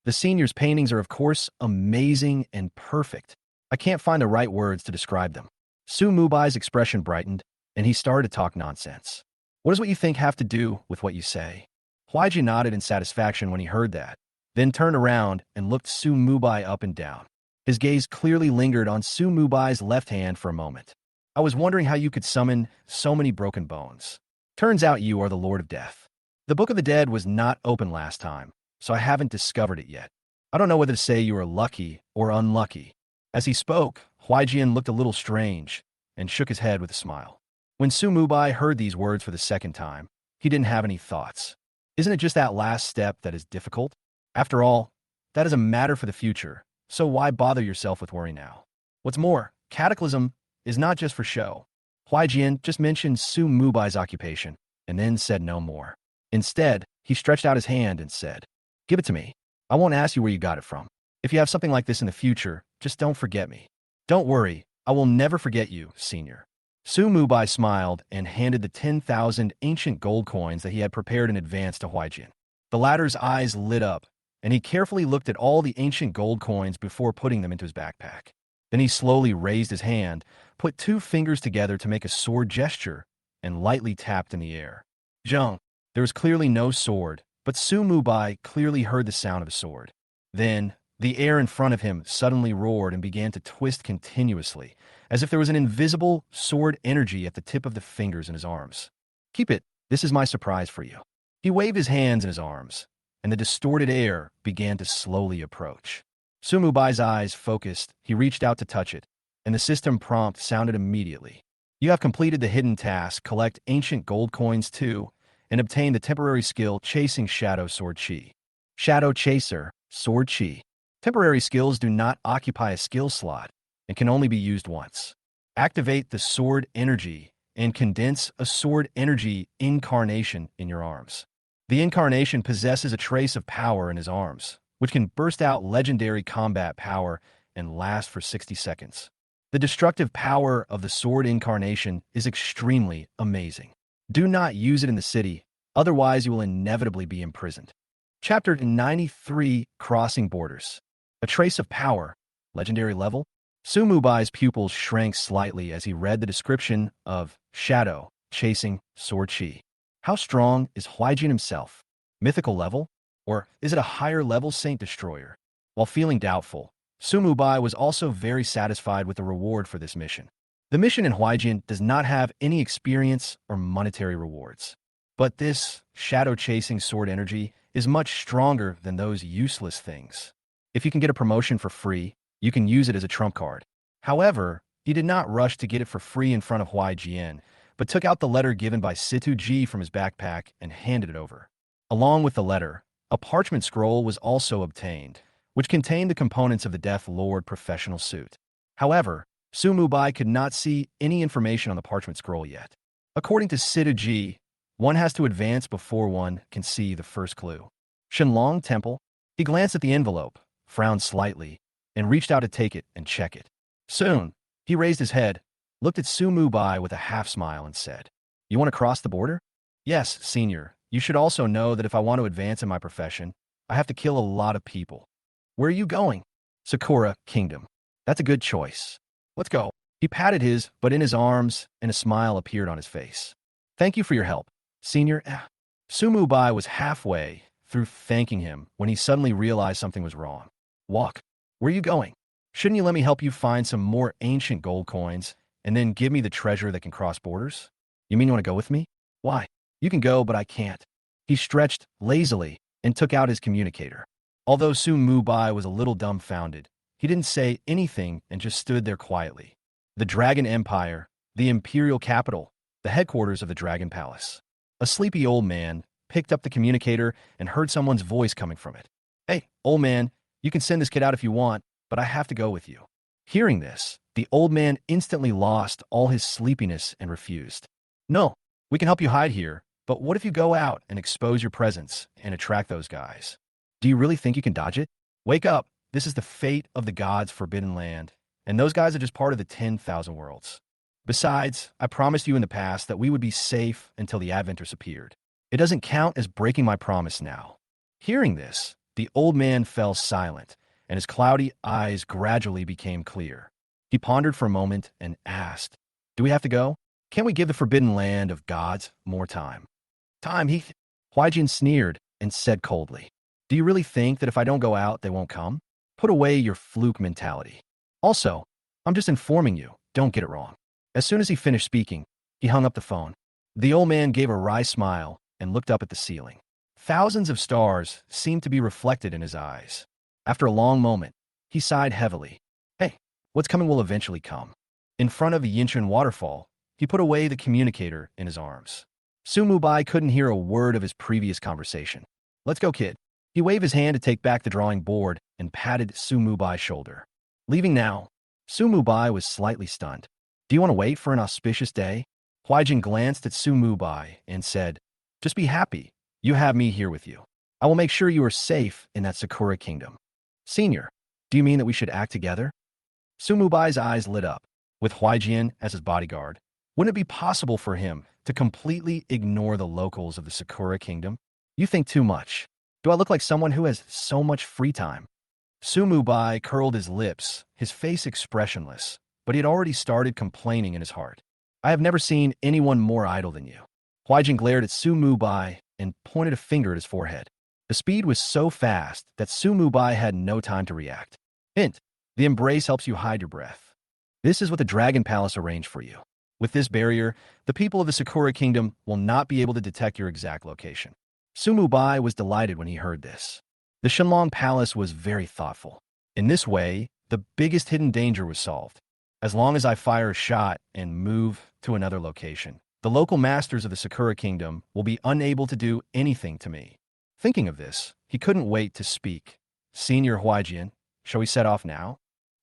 Speaker 1: The senior's paintings are, of course, amazing and perfect. I can't find the right words to describe them. Su Mubai's expression brightened, and he started to talk nonsense. What does what you think have to do with what you say? Huaijin nodded in satisfaction when he heard that, then turned around and looked Su Mubai up and down. His gaze clearly lingered on Su Mubai's left hand for a moment. I was wondering how you could summon so many broken bones. Turns out you are the Lord of Death. The Book of the Dead was not open last time, so I haven't discovered it yet. I don't know whether to say you are lucky or unlucky. As he spoke, Huaijin looked a little strange and shook his head with a smile. When Su Mubai heard these words for the second time, he didn't have any thoughts. Isn't it just that last step that is difficult? After all, that is a matter for the future, so why bother yourself with worry now? What's more, Cataclysm is not just for show. Huaijin just mentioned Su Mubai's occupation and then said no more. Instead, he stretched out his hand and said, "Give it to me. I won't ask you where you got it from. If you have something like this in the future, just don't forget me." "Don't worry, I will never forget you, senior." Su Mubai smiled and handed the 10,000 ancient gold coins that he had prepared in advance to Huaijin. The latter's eyes lit up, and he carefully looked at all the ancient gold coins before putting them into his backpack. Then he slowly raised his hand, put two fingers together to make a sword gesture, and lightly tapped in the air. Zheng. There was clearly no sword, but Su Mubai clearly heard the sound of a sword. Then, the air in front of him suddenly roared and began to twist continuously, as if there was an invisible sword energy at the tip of the fingers in his arms. Keep it, this is my surprise for you. He waved his hands in his arms, and the distorted air began to slowly approach. Su Mubai's eyes focused, he reached out to touch it, and the system prompt sounded immediately. You have completed the hidden task, collect ancient gold coins too, and obtain the temporary skill Chasing Shadow Sword Chi. Shadow Chaser, Sword Chi. Temporary skills do not occupy a skill slot and can only be used once. Activate the sword energy and condense a sword energy incarnation in your arms. The incarnation possesses a trace of power in his arms, which can burst out legendary combat power and last for 60 seconds. The destructive power of the sword incarnation is extremely amazing. Do not use it in the city, otherwise you will inevitably be imprisoned. Chapter 93, Crossing Borders. A trace of power, legendary level. Su Mubai's pupils shrank slightly as he read the description of Shadow Chasing Sword Chi. How strong is Huaijin himself? Mythical level? Or is it a higher level Saint Destroyer? While feeling doubtful, Su Mubai was also very satisfied with the reward for this mission. The mission in Huaijin does not have any experience or monetary rewards. But this shadow-chasing sword energy is much stronger than those useless things. If you can get a promotion for free, you can use it as a trump card. However, he did not rush to get it for free in front of Huaijian, but took out the letter given by Situ Ji from his backpack and handed it over. Along with the letter, a parchment scroll was also obtained, which contained the components of the Death Lord professional suit. However, Su Mubai could not see any information on the parchment scroll yet. According to Situ Ji, one has to advance before one can see the first clue. Shenlong Temple? He glanced at the envelope, frowned slightly, and reached out to take it and check it. Soon, he raised his head, looked at Su Mubai with a half-smile and said, "You want to cross the border?" "Yes, senior. You should also know that if I want to advance in my profession, I have to kill a lot of people." "Where are you going?" "Sakura Kingdom." "That's a good choice. Let's go." He patted his butt in his arms, and a smile appeared on his face. "Thank you for your help, senior." Su Mubai was halfway through thanking him when he suddenly realized something was wrong. "Walk. Where are you going? Shouldn't you let me help you find some more ancient gold coins and then give me the treasure that can cross borders?" "You mean you want to go with me?" "Why? You can go, but I can't." He stretched lazily and took out his communicator. Although Su Mubai was a little dumbfounded, he didn't say anything and just stood there quietly. The Dragon Empire, the imperial capital, the headquarters of the Dragon Palace. A sleepy old man picked up the communicator and heard someone's voice coming from it. "Hey, old man, you can send this kid out if you want, but I have to go with you." Hearing this, the old man instantly lost all his sleepiness and refused. "No, we can help you hide here, but what if you go out and expose your presence and attract those guys? Do you really think you can dodge it? Wake up, this is the fate of the gods' forbidden land, and those guys are just part of the 10,000 worlds. Besides, I promised you in the past that we would be safe until the Adventers appeared. It doesn't count as breaking my promise now." Hearing this, the old man fell silent, and his cloudy eyes gradually became clear. He pondered for a moment and asked, "Do we have to go? Can't we give the forbidden land of gods more time?" "Time, Huaijin sneered and said coldly, "Do you really think that if I don't go out, they won't come? Put away your fluke mentality. Also, I'm just informing you, don't get it wrong." As soon as he finished speaking, he hung up the phone. The old man gave a wry smile and looked up at the ceiling. Thousands of stars seemed to be reflected in his eyes. After a long moment, he sighed heavily. "Hey, what's coming will eventually come." In front of the Yinshan waterfall, he put away the communicator in his arms. Su Mubai couldn't hear a word of his previous conversation. "Let's go, kid." He waved his hand to take back the drawing board and patted Su Mubai's shoulder. Leaving now, Su Mubai was slightly stunned. "Do you want to wait for an auspicious day?" Huaijin glanced at Su Mubai and said, "Just be happy. You have me here with you. I will make sure you are safe in that Sakura Kingdom." "Senior, do you mean that we should act together?" Su Mubai's eyes lit up. With Huaijian as his bodyguard, Wouldn't it be possible for him to completely ignore the locals of the Sakura Kingdom? You think too much. Do I look like someone who has so much free time? Sumubai curled his lips, his face expressionless, but he had already started complaining in his heart. I have never seen anyone more idle than you. Huaijin glared at Sumubai and pointed a finger at his forehead. The speed was so fast that Sumubai had no time to react. Hint: the embrace helps you hide your breath. This is what the Dragon Palace arranged for you. With this barrier, the people of the Sakura Kingdom will not be able to detect your exact location. Sumubai was delighted when he heard this. The Shenlong Palace was very thoughtful. In this way, the biggest hidden danger was solved. As long as I fire a shot and move to another location, the local masters of the Sakura Kingdom will be unable to do anything to me. Thinking of this, he couldn't wait to speak. Senior Huaijin, shall we set off now?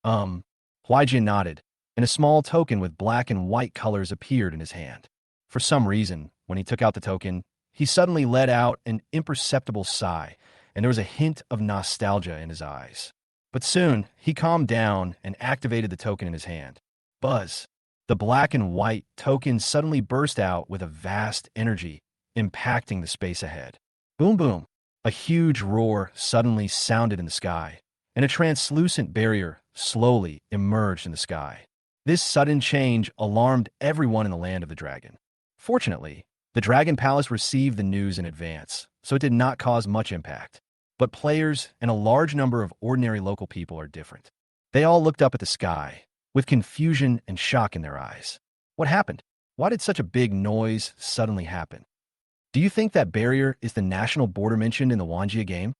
Speaker 1: Huaijin nodded, and a small token with black and white colors appeared in his hand. For some reason, when he took out the token, he suddenly let out an imperceptible sigh, and there was a hint of nostalgia in his eyes. But soon, he calmed down and activated the token in his hand. Buzz! The black and white token suddenly burst out with a vast energy, impacting the space ahead. Boom boom! A huge roar suddenly sounded in the sky, and a translucent barrier slowly emerged in the sky. This sudden change alarmed everyone in the land of the dragon. Fortunately, the Dragon Palace received the news in advance, so it did not cause much impact. But players and a large number of ordinary local people are different. They all looked up at the sky, with confusion and shock in their eyes. What happened? Why did such a big noise suddenly happen? Do you think that barrier is the national border mentioned in the Wanjia game?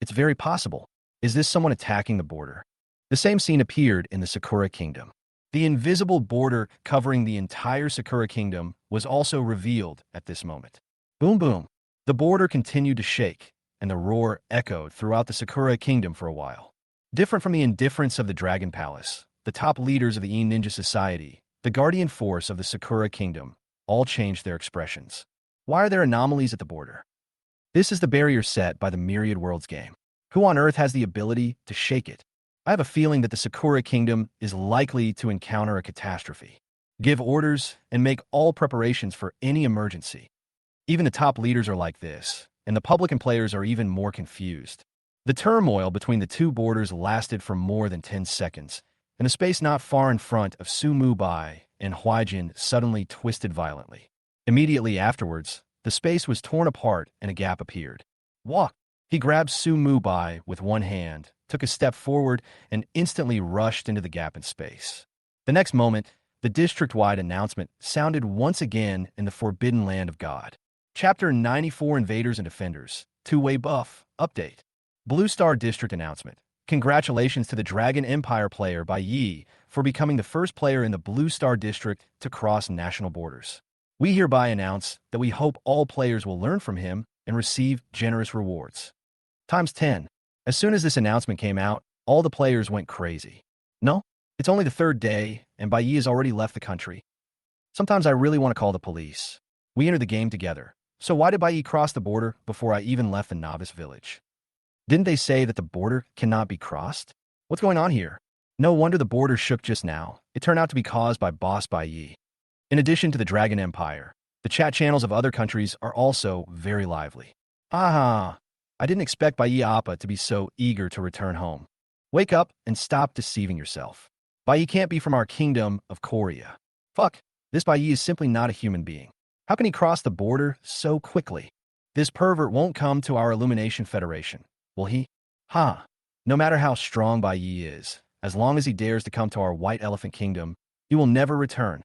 Speaker 1: It's very possible. Is this someone attacking the border? The same scene appeared in the Sakura Kingdom. The invisible border covering the entire Sakura Kingdom was also revealed at this moment. Boom boom! The border continued to shake, and the roar echoed throughout the Sakura Kingdom for a while. Different from the indifference of the Dragon Palace, the top leaders of the Ninja Society, the guardian force of the Sakura Kingdom, all changed their expressions. Why are there anomalies at the border? This is the barrier set by the Myriad Worlds game. Who on Earth has the ability to shake it? I have a feeling that the Sakura Kingdom is likely to encounter a catastrophe. Give orders and make all preparations for any emergency. Even the top leaders are like this, and the public and players are even more confused. The turmoil between the two borders lasted for more than 10 seconds, and the space not far in front of Sumubai and Huaijin suddenly twisted violently. Immediately afterwards, the space was torn apart and a gap appeared. Walk! He grabbed Sumubai with one hand, took a step forward, and instantly rushed into the gap in space. The next moment, the district-wide announcement sounded once again in the Forbidden Land of God. Chapter 94 Invaders and Defenders, Two-Way Buff, Update. Blue Star District Announcement. Congratulations to the Dragon Empire player Bai Yi for becoming the first player in the Blue Star District to cross national borders. We hereby announce that we hope all players will learn from him and receive generous rewards. Times 10. As soon as this announcement came out, all the players went crazy. No, it's only the third day, and Bai Yi has already left the country. Sometimes I really want to call the police. We entered the game together, so why did Bai Yi cross the border before I even left the novice village? Didn't they say that the border cannot be crossed? What's going on here? No wonder the border shook just now. It turned out to be caused by Boss Bai Yi. In addition to the Dragon Empire, the chat channels of other countries are also very lively. Aha! I didn't expect Bai Yi Appa to be so eager to return home. Wake up and stop deceiving yourself. Bai Yi can't be from our kingdom of Korea. Fuck, this Bai Yi is simply not a human being. How can he cross the border so quickly? This pervert won't come to our Illumination Federation, will he? Ha! No matter how strong Bai Yi is, as long as he dares to come to our White Elephant Kingdom, he will never return.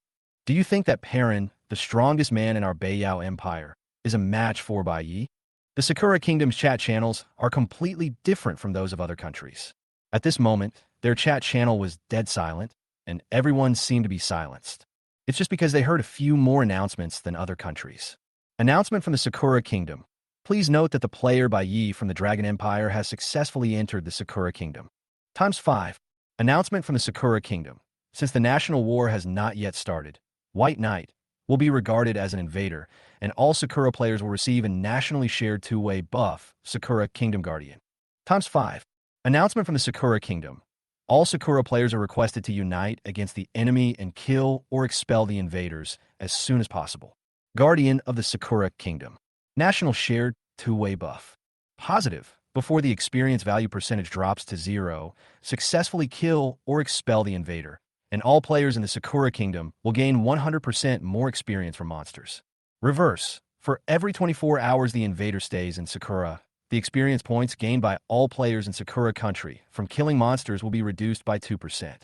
Speaker 1: Do you think that Perrin, the strongest man in our Beiyao Empire, is a match for Bai Yi? The Sakura Kingdom's chat channels are completely different from those of other countries. At this moment, their chat channel was dead silent, and everyone seemed to be silenced. It's just because they heard a few more announcements than other countries. Announcement from the Sakura Kingdom. Please note that the player Bai Yi from the Dragon Empire has successfully entered the Sakura Kingdom. Times 5. Announcement from the Sakura Kingdom. Since the national war has not yet started, White Knight will be regarded as an invader, and all Sakura players will receive a nationally shared two-way buff, Sakura Kingdom Guardian. Times 5. Announcement from the Sakura Kingdom. All Sakura players are requested to unite against the enemy and kill or expel the invaders as soon as possible. Guardian of the Sakura Kingdom. National shared two-way buff. Positive. Before the experience value percentage drops to 0, successfully kill or expel the invader, and all players in the Sakura Kingdom will gain 100% more experience from monsters. Reverse. For every 24 hours the invader stays in Sakura, the experience points gained by all players in Sakura Country from killing monsters will be reduced by 2%.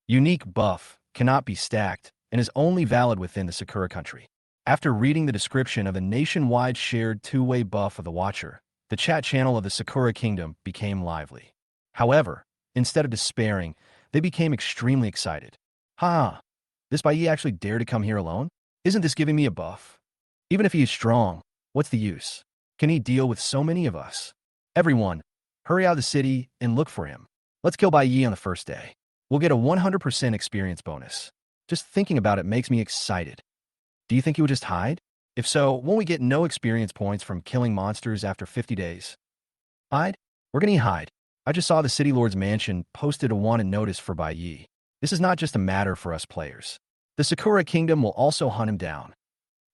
Speaker 1: Unique buff cannot be stacked and is only valid within the Sakura Country. After reading the description of the nationwide shared two-way buff of the Watcher, the chat channel of the Sakura Kingdom became lively. However, instead of despairing, they became extremely excited. This Bai Yi actually dared to come here alone? Isn't this giving me a buff? Even if he is strong, what's the use? Can he deal with so many of us? Everyone, hurry out of the city and look for him. Let's kill Bai Yi on the first day. We'll get a 100% experience bonus. Just thinking about it makes me excited. Do you think he would just hide? If so, won't we get no experience points from killing monsters after 50 days? Hide? We're gonna hide. I just saw the City Lord's mansion posted a wanted notice for Bai Yi. This is not just a matter for us players. The Sakura Kingdom will also hunt him down.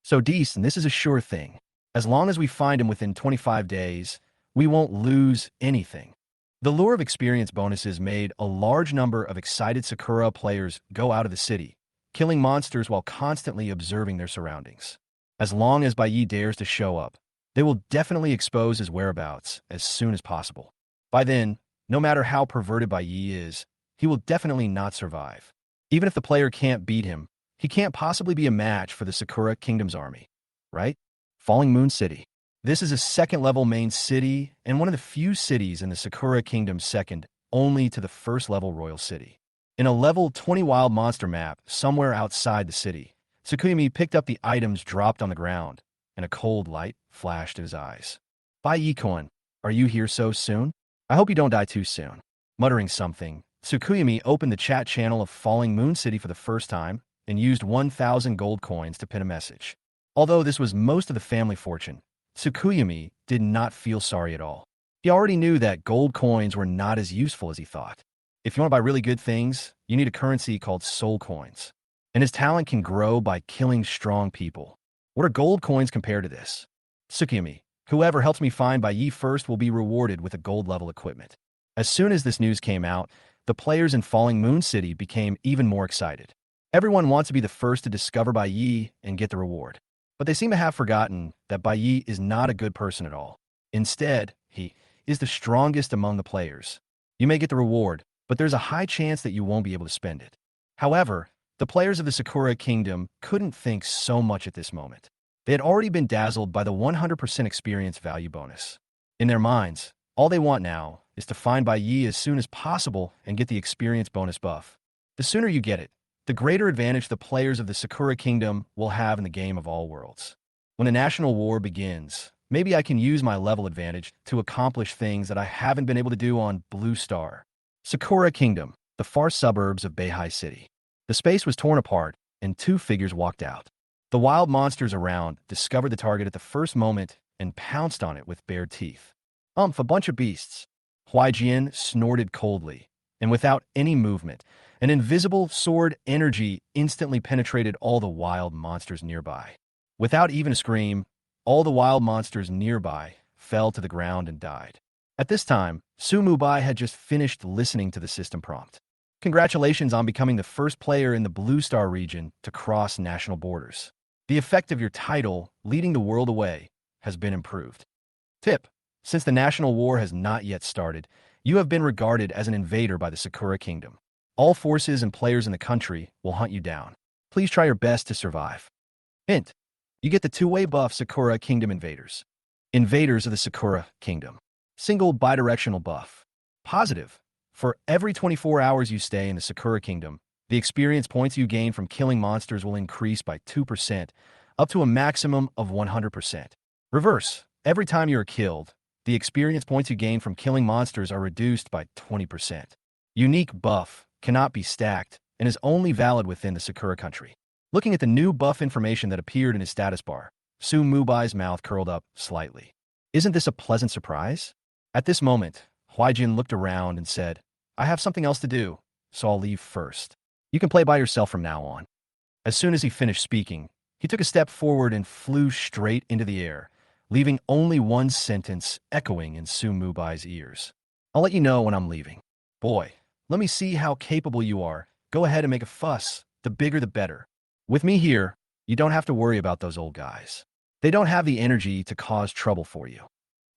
Speaker 1: So decent, this is a sure thing. As long as we find him within 25 days, we won't lose anything. The lure of experience bonuses made a large number of excited Sakura players go out of the city, killing monsters while constantly observing their surroundings. As long as Bai Yi dares to show up, they will definitely expose his whereabouts as soon as possible. By then, no matter how perverted Bai Yi is, he will definitely not survive. Even if the player can't beat him, he can't possibly be a match for the Sakura Kingdom's army, right? Falling Moon City. This is a second-level main city and one of the few cities in the Sakura Kingdom second only to the first-level royal city. In a level 20 wild monster map somewhere outside the city, Tsukuyami picked up the items dropped on the ground, and a cold light flashed in his eyes. Bai Yi-kun, are you here so soon? I hope you don't die too soon. Muttering something, Tsukuyami opened the chat channel of Falling Moon City for the first time and used 1,000 gold coins to pin a message. Although this was most of the family fortune, Tsukuyami did not feel sorry at all. He already knew that gold coins were not as useful as he thought. If you want to buy really good things, you need a currency called soul coins. And his talent can grow by killing strong people. What are gold coins compared to this? Tsukuyami, whoever helps me find Bai Yi first will be rewarded with a gold-level equipment. As soon as this news came out, the players in Falling Moon City became even more excited. Everyone wants to be the first to discover Bai Yi and get the reward. But they seem to have forgotten that Bai Yi is not a good person at all. Instead, he is the strongest among the players. You may get the reward, but there's a high chance that you won't be able to spend it. However, the players of the Sakura Kingdom couldn't think so much at this moment. They had already been dazzled by the 100% experience value bonus. In their minds, all they want now is to find Bai Yi as soon as possible and get the experience bonus buff. The sooner you get it, the greater advantage the players of the Sakura Kingdom will have in the game of all worlds. When the national war begins, maybe I can use my level advantage to accomplish things that I haven't been able to do on Blue Star. Sakura Kingdom, the far suburbs of Beihai City. The space was torn apart, and two figures walked out. The wild monsters around discovered the target at the first moment and pounced on it with bared teeth. A bunch of beasts. Huaijian snorted coldly, and without any movement, an invisible sword energy instantly penetrated all the wild monsters nearby. Without even a scream, all the wild monsters nearby fell to the ground and died. At this time, Su Mubai had just finished listening to the system prompt. Congratulations on becoming the first player in the Blue Star region to cross national borders. The effect of your title, leading the world away, has been improved. Tip: since the national war has not yet started, you have been regarded as an invader by the Sakura Kingdom. All forces and players in the country will hunt you down. Please try your best to survive. Hint: you get the two-way buff Sakura Kingdom Invaders. Invaders of the Sakura Kingdom. Single bidirectional buff. Positive: for every 24 hours you stay in the Sakura Kingdom, the experience points you gain from killing monsters will increase by 2%, up to a maximum of 100%. Reverse: every time you are killed, the experience points you gain from killing monsters are reduced by 20%. Unique buff cannot be stacked and is only valid within the Sakura country. Looking at the new buff information that appeared in his status bar, Su Mubai's mouth curled up slightly. Isn't this a pleasant surprise? At this moment, Huaijin looked around and said, I have something else to do. so I'll leave first. You can play by yourself from now on. As soon as he finished speaking, he took a step forward and flew straight into the air, leaving only one sentence echoing in Su Mubai's ears. I'll let you know when I'm leaving. Boy, let me see how capable you are. Go ahead and make a fuss. The bigger the better. With me here, you don't have to worry about those old guys. They don't have the energy to cause trouble for you.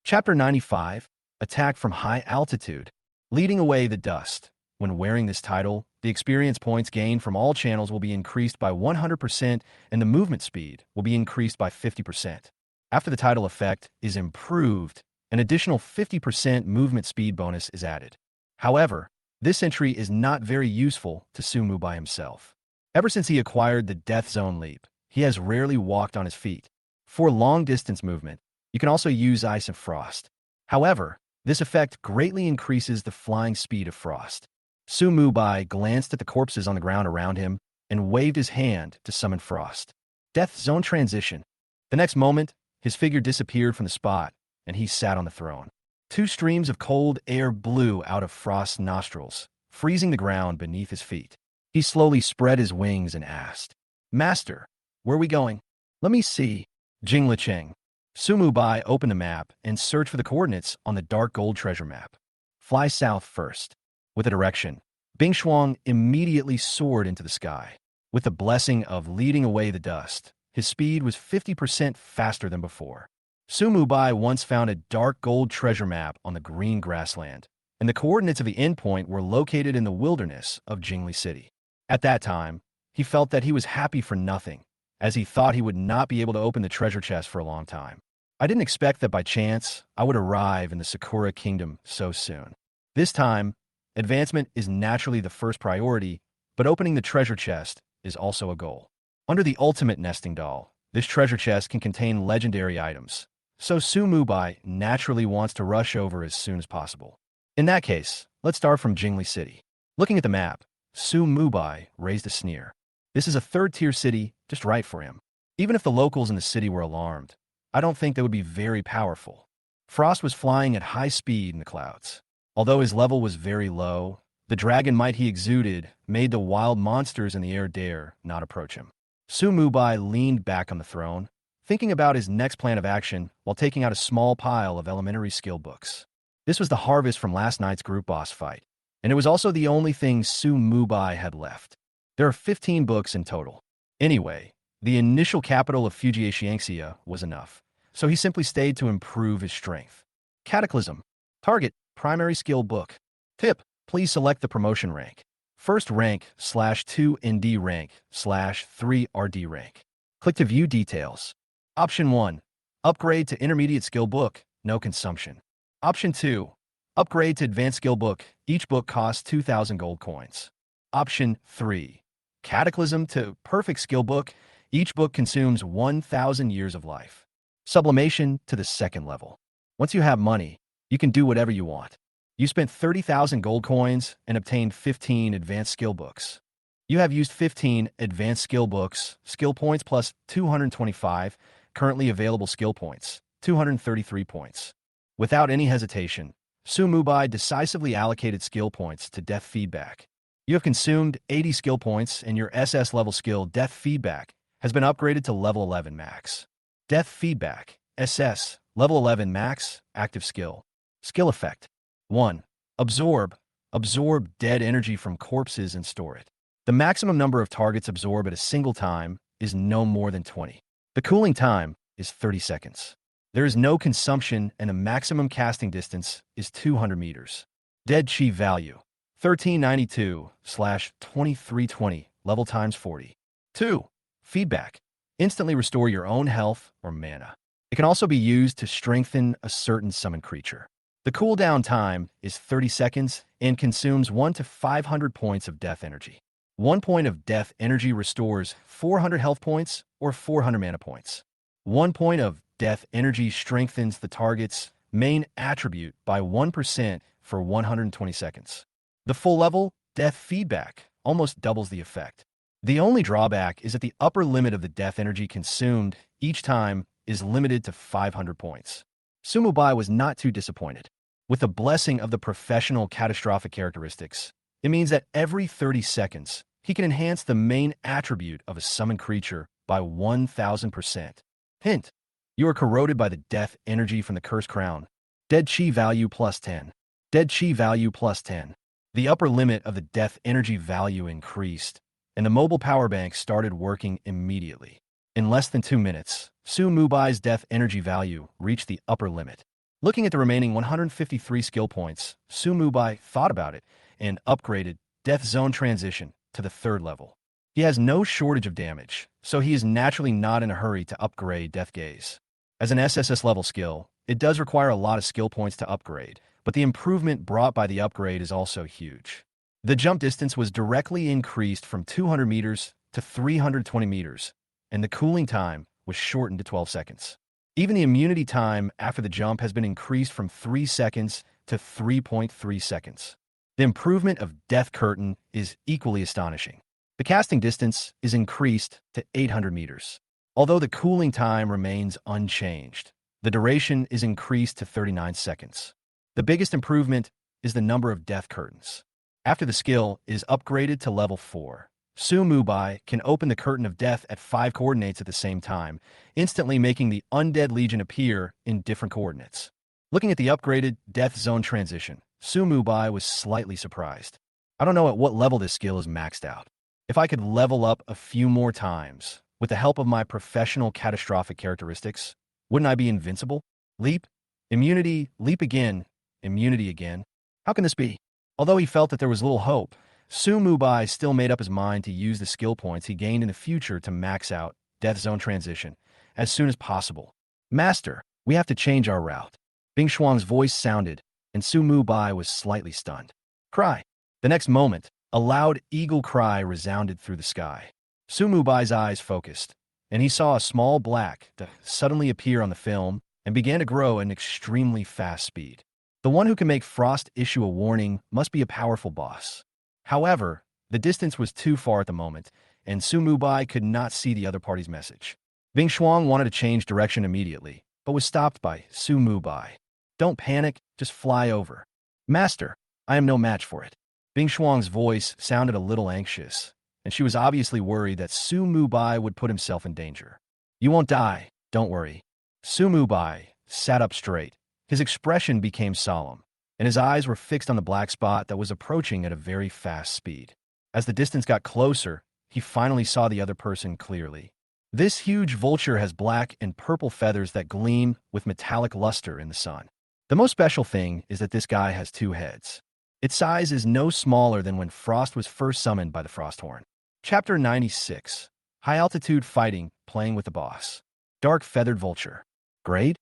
Speaker 1: Chapter 95, Attack from High Altitude. Leading away the dust. When wearing this title, the experience points gained from all channels will be increased by 100% and the movement speed will be increased by 50%. After the title effect is improved, an additional 50% movement speed bonus is added. However, this entry is not very useful to Sumu by himself. Ever since he acquired the Death Zone Leap, he has rarely walked on his feet. For long-distance movement, you can also use Ice and Frost. However, this effect greatly increases the flying speed of Frost. Su Mubai glanced at the corpses on the ground around him and waved his hand to summon Frost. Death Zone Transition. The next moment, his figure disappeared from the spot, and he sat on the throne. Two streams of cold air blew out of Frost's nostrils, freezing the ground beneath his feet. He slowly spread his wings and asked, "Master, where are we going?" "Let me see." Jing Licheng. Su Mubai opened the map and searched for the coordinates on the dark gold treasure map. "Fly south first." With a direction, Bing Shuang immediately soared into the sky. With the blessing of leading away the dust, his speed was 50% faster than before. Su Mubai once found a dark gold treasure map on the green grassland, and the coordinates of the endpoint were located in the wilderness of Jingli City. At that time, he felt that he was happy for nothing, as he thought he would not be able to open the treasure chest for a long time. I didn't expect that by chance I would arrive in the Sakura Kingdom so soon. This time, advancement is naturally the first priority, but opening the treasure chest is also a goal. Under the ultimate nesting doll, this treasure chest can contain legendary items, so Su Mubai naturally wants to rush over as soon as possible. In that case, let's start from Jingli City. Looking at the map, Su Mubai raised a sneer. This is a third-tier city just right for him. Even if the locals in the city were alarmed, I don't think they would be very powerful. Frost was flying at high speed in the clouds. Although his level was very low, the dragon might he exuded made the wild monsters in the air dare not approach him. Su Mubai leaned back on the throne, thinking about his next plan of action while taking out a small pile of elementary skill books. This was the harvest from last night's group boss fight, and it was also the only thing Su Mubai had left. There are 15 books in total. Anyway, the initial capital of Fujiaxiangxia was enough, so he simply stayed to improve his strength. Cataclysm. Target. Primary skill book. Tip. Please select the promotion rank. First rank /2 ND rank /3 RD rank. Click to view details. Option 1. Upgrade to intermediate skill book. No consumption. Option 2. Upgrade to advanced skill book. Each book costs 2,000 gold coins. Option 3. Cataclysm to perfect skill book. Each book consumes 1,000 years of life. Sublimation to the second level. Once you have money, you can do whatever you want. You spent 30,000 gold coins and obtained 15 advanced skill books. You have used 15 advanced skill books, skill points plus 225, currently available skill points, 233 points. Without any hesitation, Su Mubai decisively allocated skill points to death feedback. You have consumed 80 skill points and your SS level skill death feedback has been upgraded to level 11 max. Death feedback, SS, level 11 max, active skill. Skill effect. 1. Absorb. Absorb dead energy from corpses and store it. The maximum number of targets absorbed at a single time is no more than 20. The cooling time is 30 seconds. There is no consumption and the maximum casting distance is 200 meters. Dead chi value. 1392/2320, level times 40. 2. Feedback. Instantly restore your own health or mana. It can also be used to strengthen a certain summon creature. The cooldown time is 30 seconds and consumes 1 to 500 points of death energy. 1 point of death energy restores 400 health points or 400 mana points. 1 point of death energy strengthens the target's main attribute by 1% for 120 seconds. The full level death feedback almost doubles the effect. The only drawback is that the upper limit of the death energy consumed each time is limited to 500 points. Su Mubai was not too disappointed. With the blessing of the professional catastrophic characteristics, It means that every 30 seconds, he can enhance the main attribute of a summoned creature by 1000%. Hint: you are corroded by the death energy from the Cursed Crown. Dead Chi value plus 10. Dead Chi value plus 10. The upper limit of the death energy value increased, and the mobile power bank started working immediately. In less than 2 minutes, Su Mubai's death energy value reached the upper limit. Looking at the remaining 153 skill points, Su Mubai thought about it and upgraded Death Zone Transition to the 3rd level. He has no shortage of damage, so he is naturally not in a hurry to upgrade Death Gaze. As an SSS level skill, it does require a lot of skill points to upgrade, but the improvement brought by the upgrade is also huge. The jump distance was directly increased from 200 meters to 320 meters, and the cooling time was shortened to 12 seconds. Even the immunity time after the jump has been increased from 3 seconds to 3.3 seconds. The improvement of Death Curtain is equally astonishing. The casting distance is increased to 800 meters. Although the cooling time remains unchanged, the duration is increased to 39 seconds. The biggest improvement is the number of Death Curtains. After the skill is upgraded to level 4, Su Mubai can open the Curtain of Death at 5 coordinates at the same time, instantly making the Undead Legion appear in different coordinates. Looking at the upgraded Death Zone Transition, Su Mubai was slightly surprised. I don't know at what level this skill is maxed out. If I could level up a few more times, with the help of my professional catastrophic characteristics, wouldn't I be invincible? Leap, immunity, leap again, immunity again. How can this be? Although he felt that there was little hope, Su Mubai still made up his mind to use the skill points he gained in the future to max out Death Zone Transition as soon as possible. Master, we have to change our route. Bing Shuang's voice sounded, and Su Mubai was slightly stunned. Cry. The next moment, a loud eagle cry resounded through the sky. Su Mubai's eyes focused, and he saw a small black suddenly appear on the film and began to grow at an extremely fast speed. The one who can make Frost issue a warning must be a powerful boss. However, the distance was too far at the moment, and Su Mubai could not see the other party's message. Bing Shuang wanted to change direction immediately, but was stopped by Su Mubai. Don't panic, just fly over. Master, I am no match for it. Bing Shuang's voice sounded a little anxious, and she was obviously worried that Su Mubai would put himself in danger. You won't die, don't worry. Su Mubai sat up straight. His expression became solemn, and his eyes were fixed on the black spot that was approaching at a very fast speed. As the distance got closer, he finally saw the other person clearly. This huge vulture has black and purple feathers that gleam with metallic luster in the sun. The most special thing is that this guy has 2 heads. Its size is no smaller than when Frost was first summoned by the Frosthorn. Chapter 96. High-altitude fighting, playing with the boss. Dark Feathered Vulture. Grade?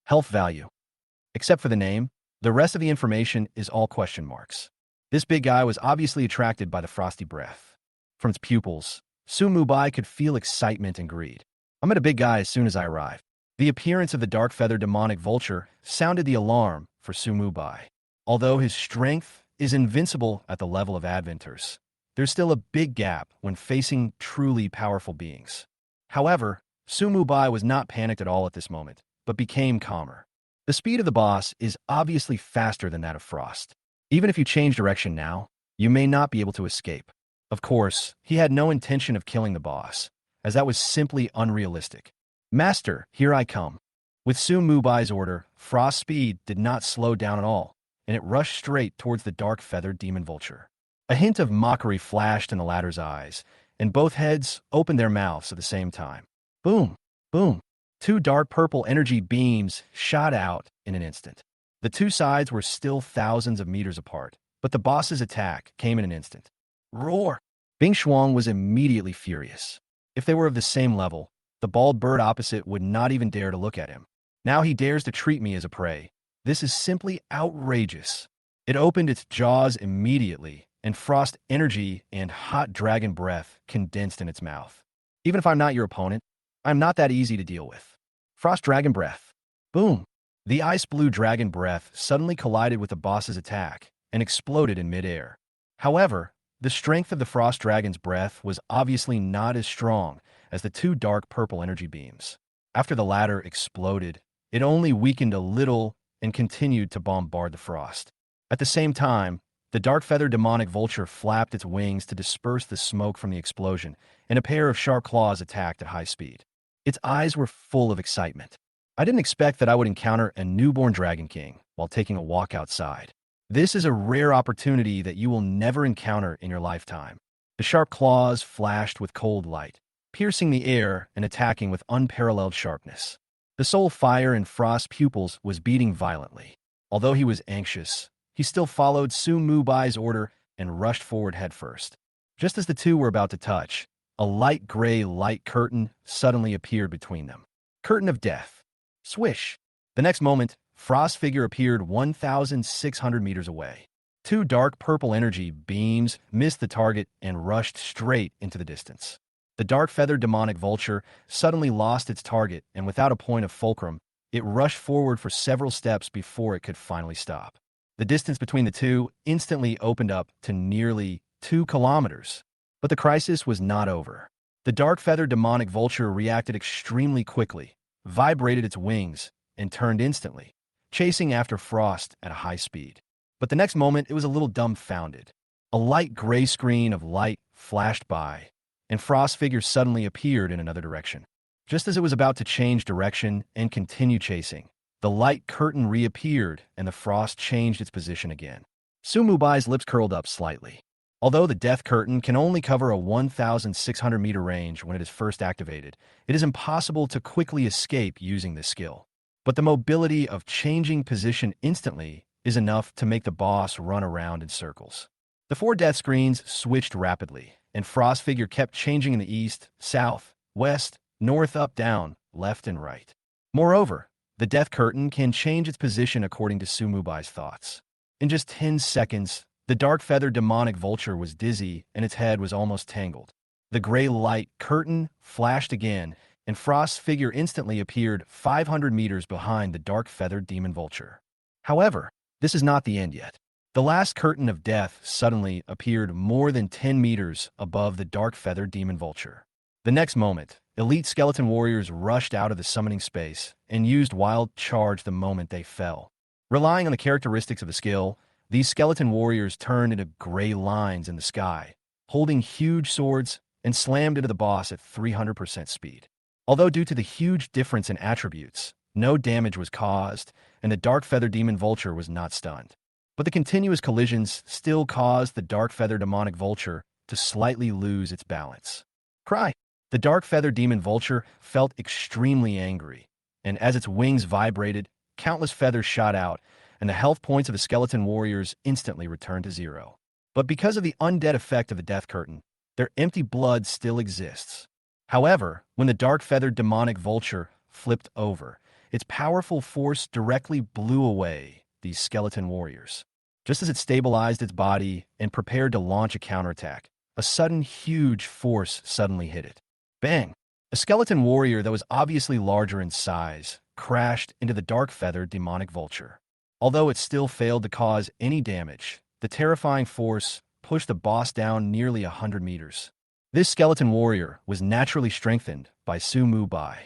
Speaker 1: Health value. Except for the name, the rest of the information is all question marks. This big guy was obviously attracted by the frosty breath. From its pupils, Su Mubai could feel excitement and greed. I met a big guy as soon as I arrived. The appearance of the dark-feathered demonic vulture sounded the alarm for Su Mubai. Although his strength is invincible at the level of Adventers, there's still a big gap when facing truly powerful beings. However, Su Mubai was not panicked at all at this moment, but became calmer. The speed of the boss is obviously faster than that of Frost. Even if you change direction now, you may not be able to escape. Of course, he had no intention of killing the boss, as that was simply unrealistic. Master, here I come. With Su Mubai's order, Frost's speed did not slow down at all, and it rushed straight towards the dark-feathered demon vulture. A hint of mockery flashed in the latter's eyes, and both heads opened their mouths at the same time. Boom! Boom! 2 dark purple energy beams shot out in an instant. The 2 sides were still thousands of meters apart, but the boss's attack came in an instant. Roar! Bing Shuang was immediately furious. If they were of the same level, the bald bird opposite would not even dare to look at him. Now he dares to treat me as a prey. This is simply outrageous. It opened its jaws immediately, and frost energy and hot dragon breath condensed in its mouth. Even if I'm not your opponent, I'm not that easy to deal with. Frost dragon breath. Boom! The ice blue dragon breath suddenly collided with the boss's attack and exploded in midair. However, the strength of the frost dragon's breath was obviously not as strong as the 2 dark purple energy beams. After the latter exploded, it only weakened a little and continued to bombard the frost. At the same time, The dark-feathered demonic vulture flapped its wings to disperse the smoke from the explosion, and a pair of sharp claws attacked at high speed. Its eyes were full of excitement. I didn't expect that I would encounter a newborn Dragon King while taking a walk outside. This is a rare opportunity that you will never encounter in your lifetime. The sharp claws flashed with cold light, piercing the air and attacking with unparalleled sharpness. The soul fire in Frost's pupils was beating violently. Although he was anxious, he still followed Su Mubai's order and rushed forward headfirst. Just as the two were about to touch, a light gray light curtain suddenly appeared between them. Curtain of death. Swish! The next moment, Frost's figure appeared 1,600 meters away. Two dark purple energy beams missed the target and rushed straight into the distance. The dark-feathered demonic vulture suddenly lost its target, and without a point of fulcrum, it rushed forward for several steps before it could finally stop. The distance between the two instantly opened up to nearly 2 kilometers. But the crisis was not over. The dark-feathered demonic vulture reacted extremely quickly, vibrated its wings, and turned instantly, chasing after Frost at a high speed. But the next moment, it was a little dumbfounded. A light gray screen of light flashed by, and Frost's figure suddenly appeared in another direction. Just as it was about to change direction and continue chasing, the light curtain reappeared and the Frost changed its position again. Su Mubai's lips curled up slightly. Although the death curtain can only cover a 1,600-meter range when it is first activated, it is impossible to quickly escape using this skill. But the mobility of changing position instantly is enough to make the boss run around in circles. The 4 death screens switched rapidly, and Frost's figure kept changing in the east, south, west, north, up, down, left, and right. Moreover, the death curtain can change its position according to Su Mubai's thoughts. In just 10 seconds, the dark-feathered demonic vulture was dizzy and its head was almost tangled. The gray light curtain flashed again, and Frost's figure instantly appeared 500 meters behind the dark-feathered demon vulture. However, this is not the end yet. The last curtain of death suddenly appeared more than 10 meters above the dark-feathered demon vulture. The next moment, elite skeleton warriors rushed out of the summoning space and used wild charge the moment they fell. Relying on the characteristics of the skill, these skeleton warriors turned into gray lines in the sky, holding huge swords, and slammed into the boss at 300% speed. Although due to the huge difference in attributes, no damage was caused, and the dark-feathered demon vulture was not stunned. But the continuous collisions still caused the dark-feathered demonic vulture to slightly lose its balance. Cry! The dark-feathered demon vulture felt extremely angry, and as its wings vibrated, countless feathers shot out, and the health points of the skeleton warriors instantly returned to 0. But because of the undead effect of the death curtain, their empty blood still exists. However, when the dark-feathered demonic vulture flipped over, its powerful force directly blew away these skeleton warriors. Just as it stabilized its body and prepared to launch a counterattack, a sudden huge force suddenly hit it. Bang! A skeleton warrior that was obviously larger in size crashed into the dark-feathered demonic vulture. Although it still failed to cause any damage, the terrifying force pushed the boss down nearly 100 meters. This skeleton warrior was naturally strengthened by Su Mubai.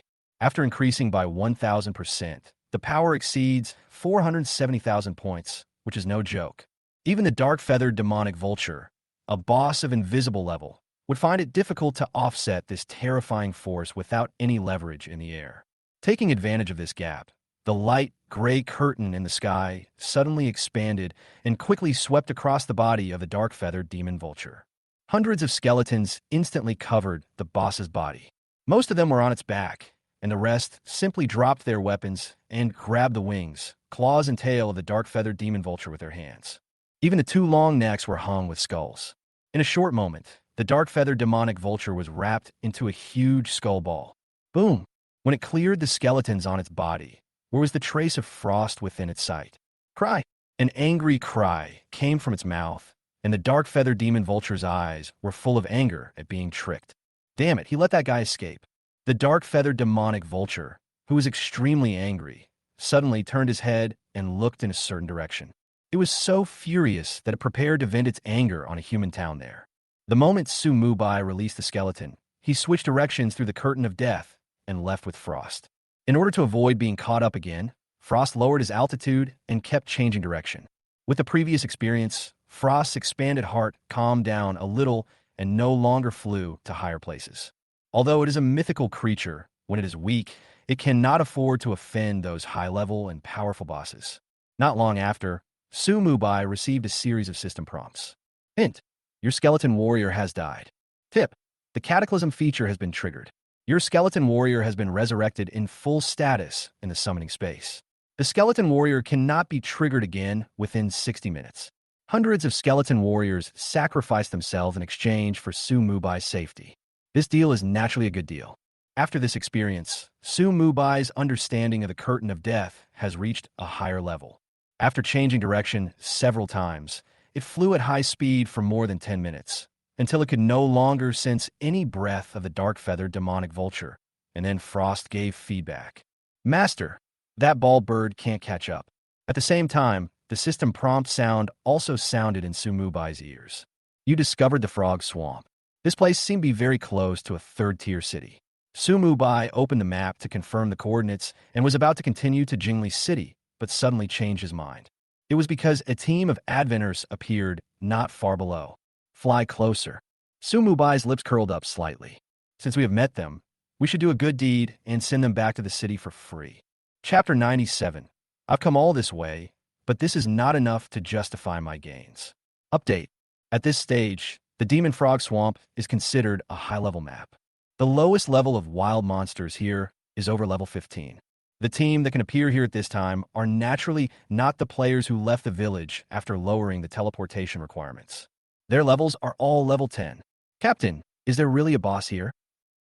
Speaker 1: After increasing by 1,000%, the power exceeds 470,000 points, which is no joke. Even the dark-feathered demonic vulture, a boss of invisible level, would find it difficult to offset this terrifying force without any leverage in the air. Taking advantage of this gap, the light gray curtain in the sky suddenly expanded and quickly swept across the body of the dark-feathered demon vulture. Hundreds of skeletons instantly covered the boss's body. Most of them were on its back, and the rest simply dropped their weapons and grabbed the wings, claws, and tail of the dark-feathered demon vulture with their hands. Even the 2 long necks were hung with skulls. In a short moment, the dark-feathered demonic vulture was wrapped into a huge skull ball. Boom! When it cleared the skeletons on its body, where was the trace of Frost within its sight? Cry! An angry cry came from its mouth, and the dark-feathered demon vulture's eyes were full of anger at being tricked. Damn it, he let that guy escape. The dark-feathered demonic vulture, who was extremely angry, suddenly turned his head and looked in a certain direction. It was so furious that it prepared to vent its anger on a human town there. The moment Su Mubai released the skeleton, he switched directions through the curtain of death and left with Frost. In order to avoid being caught up again, Frost lowered his altitude and kept changing direction. With the previous experience, Frost's expanded heart calmed down a little and no longer flew to higher places. Although it is a mythical creature, when it is weak, it cannot afford to offend those high-level and powerful bosses. Not long after, Su Mubai received a series of system prompts. Hint: your skeleton warrior has died. Tip: the Cataclysm feature has been triggered. Your skeleton warrior has been resurrected in full status in the summoning space. The skeleton warrior cannot be triggered again within 60 minutes. Hundreds of skeleton warriors sacrifice themselves in exchange for Su Mubai's safety. This deal is naturally a good deal. After this experience, Su Mubai's understanding of the Curtain of Death has reached a higher level. After changing direction several times, it flew at high speed for more than 10 minutes, until it could no longer sense any breath of the dark-feathered demonic vulture, and then Frost gave feedback. Master, that bald bird can't catch up. At the same time, the system prompt sound also sounded in Su Mubai's ears. You discovered the Frog Swamp. This place seemed to be very close to a third-tier city. Su Mubai opened the map to confirm the coordinates and was about to continue to Jingli City, but suddenly changed his mind. It was because a team of adventurers appeared not far below. Fly closer. Su Mubai's lips curled up slightly. Since we have met them, we should do a good deed and send them back to the city for free. Chapter 97. I've come all this way, but this is not enough to justify my gains. Update. At this stage, the Demon Frog Swamp is considered a high-level map. The lowest level of wild monsters here is over level 15. The team that can appear here at this time are naturally not the players who left the village after lowering the teleportation requirements. Their levels are all level 10. Captain, is there really a boss here?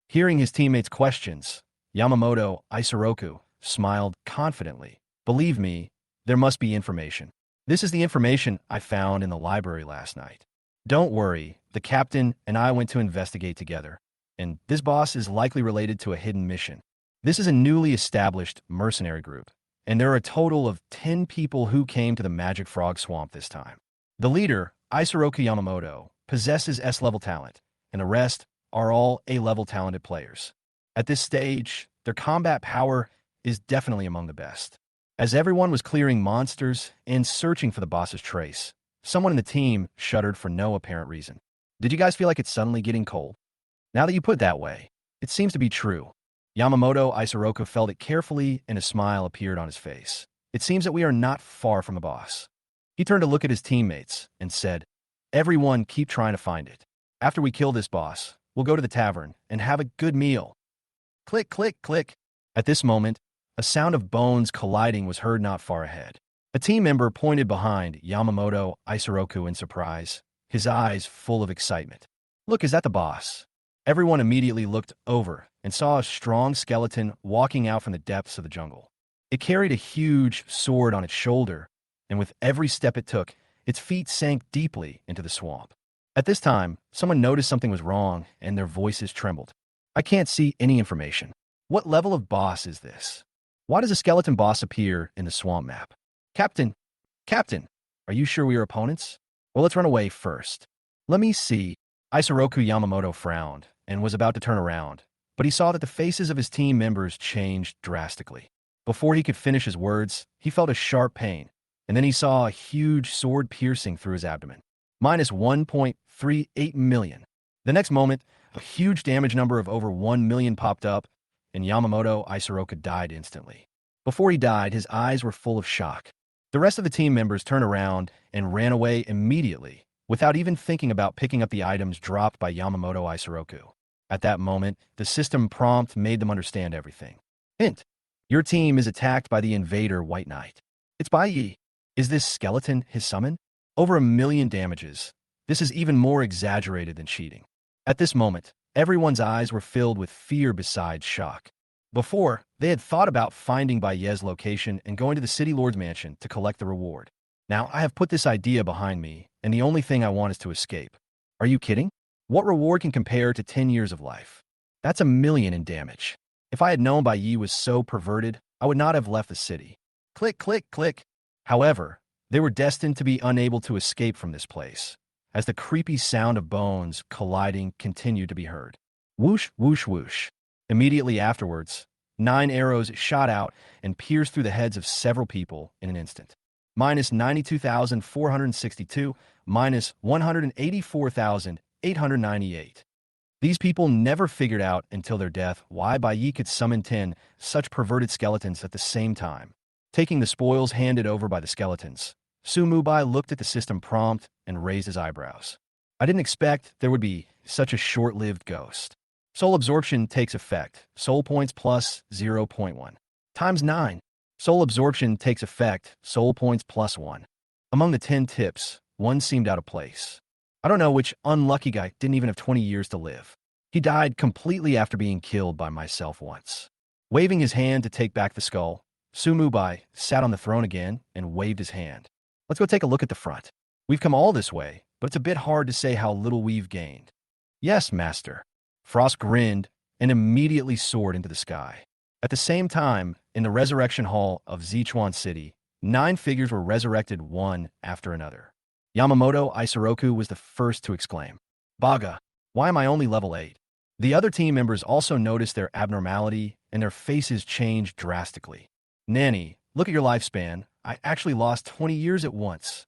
Speaker 1: Hearing his teammates' questions, Yamamoto Isoroku smiled confidently. Believe me, there must be information. This is the information I found in the library last night. Don't worry, the captain and I went to investigate together, and this boss is likely related to a hidden mission. This is a newly established mercenary group, and there are a total of 10 people who came to the Magic Frog Swamp this time. The leader, Isoroku Yamamoto, possesses S-level talent, and the rest are all A-level talented players. At this stage, their combat power is definitely among the best. As everyone was clearing monsters and searching for the boss's trace, someone in the team shuddered for no apparent reason. Did you guys feel like it's suddenly getting cold? Now that you put it that way, it seems to be true. Yamamoto Isoroku felt it carefully and a smile appeared on his face. It seems that we are not far from the boss. He turned to look at his teammates and said, everyone keep trying to find it. After we kill this boss, we'll go to the tavern and have a good meal. Click, click, click. At this moment, a sound of bones colliding was heard not far ahead. A team member pointed behind Yamamoto Isoroku in surprise, his eyes full of excitement. Look, is that the boss? Everyone immediately looked over and saw a strong skeleton walking out from the depths of the jungle. It carried a huge sword on its shoulder, and with every step it took, its feet sank deeply into the swamp. At this time, someone noticed something was wrong, and their voices trembled. I can't see any information. What level of boss is this? Why does a skeleton boss appear in the swamp map? Captain, are you sure we are opponents? Well, let's run away first. Let me see. Isoroku Yamamoto frowned and was about to turn around, but he saw that the faces of his team members changed drastically. Before he could finish his words, he felt a sharp pain, and then he saw a huge sword piercing through his abdomen. Minus 1.38 million. The next moment, a huge damage number of over 1 million popped up, and Yamamoto Isoroku died instantly. Before he died, his eyes were full of shock. The rest of the team members turned around and ran away immediately, without even thinking about picking up the items dropped by Yamamoto Isoroku. At that moment, the system prompt made them understand everything. Hint: your team is attacked by the invader White Knight. It's Bai Yi. Is this skeleton his summon? Over 1 million damages. This is even more exaggerated than cheating. At this moment, everyone's eyes were filled with fear besides shock. Before, they had thought about finding Bai Ye's location and going to the City Lord's mansion to collect the reward. Now, I have put this idea behind me, and the only thing I want is to escape. Are you kidding? What reward can compare to 10 years of life? That's 1 million in damage. If I had known Bai Yi was so perverted, I would not have left the city. Click, click, click. However, they were destined to be unable to escape from this place, as the creepy sound of bones colliding continued to be heard. Whoosh, whoosh, whoosh. Immediately afterwards, 9 arrows shot out and pierced through the heads of several people in an instant. Minus 92,462, minus 184,898. These people never figured out until their death why Bai Yi could summon 10 such perverted skeletons at the same time. Taking the spoils handed over by the skeletons, Su Mubai looked at the system prompt and raised his eyebrows. I didn't expect there would be such a short-lived ghost. Soul absorption takes effect. Soul points plus 0.1. Times 9. Soul absorption takes effect. Soul points plus 1. Among the 10 tips, one seemed out of place. I don't know which unlucky guy didn't even have 20 years to live. He died completely after being killed by myself once. Waving his hand to take back the skull, Su Mubai sat on the throne again and waved his hand. Let's go take a look at the front. We've come all this way, but it's a bit hard to say how little we've gained. Yes, master. Frost grinned and immediately soared into the sky. At the same time, in the resurrection hall of Sichuan City, 9 figures were resurrected one after another. Yamamoto Isoroku was the first to exclaim, "Baga, why am I only level 8? The other team members also noticed their abnormality and their faces changed drastically. Nanny, look at your lifespan. I actually lost 20 years at once.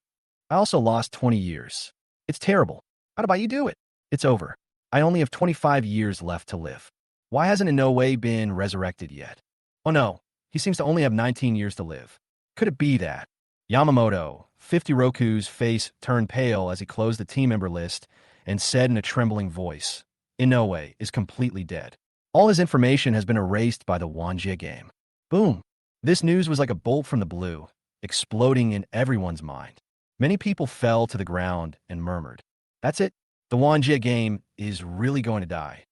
Speaker 1: I also lost 20 years. It's terrible. How did you do it? It's over. I only have 25 years left to live. Why hasn't Inoue been resurrected yet? Oh no, he seems to only have 19 years to live. Could it be that?" Yamamoto, 50 Roku's face turned pale as he closed the team member list and said in a trembling voice, "Inoue is completely dead. All his information has been erased by the Wanjie game." Boom! This news was like a bolt from the blue, exploding in everyone's mind. Many people fell to the ground and murmured, "That's it. The Wanjie game is really going to die.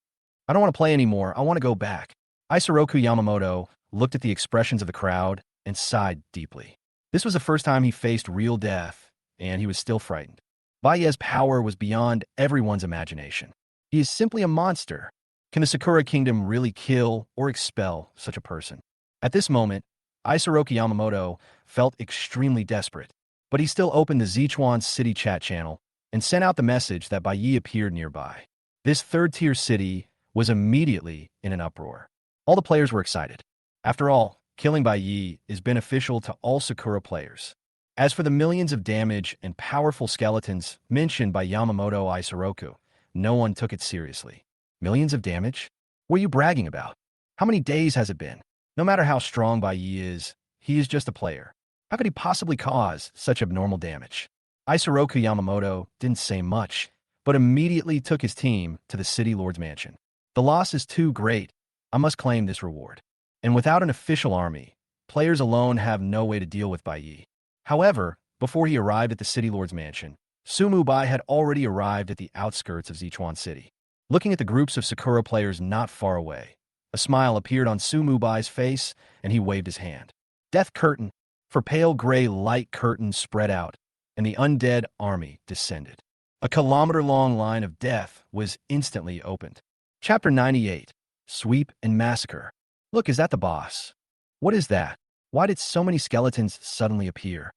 Speaker 1: I don't want to play anymore. I want to go back." Isoroku Yamamoto looked at the expressions of the crowd and sighed deeply. This was the first time he faced real death, and he was still frightened. Baiye's power was beyond everyone's imagination. He is simply a monster. Can the Sakura Kingdom really kill or expel such a person? At this moment, Isoroku Yamamoto felt extremely desperate, but he still opened the Sichuan City chat channel and sent out the message that Baiyi appeared nearby. This third-tier city was immediately in an uproar. All the players were excited. After all, killing Baiyi is beneficial to all Sakura players. As for the millions of damage and powerful skeletons mentioned by Yamamoto Isoroku, no one took it seriously. Millions of damage? What are you bragging about? How many days has it been? No matter how strong Baiyi is, he is just a player. How could he possibly cause such abnormal damage? Isoroku Yamamoto didn't say much, but immediately took his team to the city lord's mansion. The loss is too great. I must claim this reward. And without an official army, players alone have no way to deal with Baiyi. However, before he arrived at the city lord's mansion, Su Mubai had already arrived at the outskirts of Sichuan City. Looking at the groups of Sakura players not far away, a smile appeared on Su Mubai's face, and he waved his hand. Death curtain, for pale gray light curtain spread out, and the undead army descended. A kilometer-long line of death was instantly opened. Chapter 98, Sweep and Massacre. Look, is that the boss? What is that? Why did so many skeletons suddenly appear?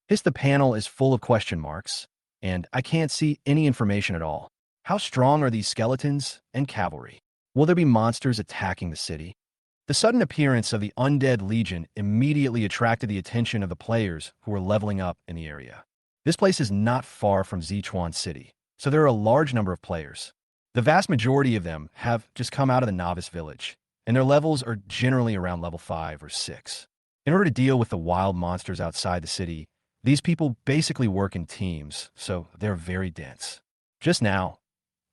Speaker 1: The panel is full of question marks, and I can't see any information at all. How strong are these skeletons and cavalry? Will there be monsters attacking the city? The sudden appearance of the Undead Legion immediately attracted the attention of the players who were leveling up in the area. This place is not far from Sichuan City, so there are a large number of players. The vast majority of them have just come out of the novice village, and their levels are generally around level 5 or 6. In order to deal with the wild monsters outside the city, these people basically work in teams, so they're very dense. Just now,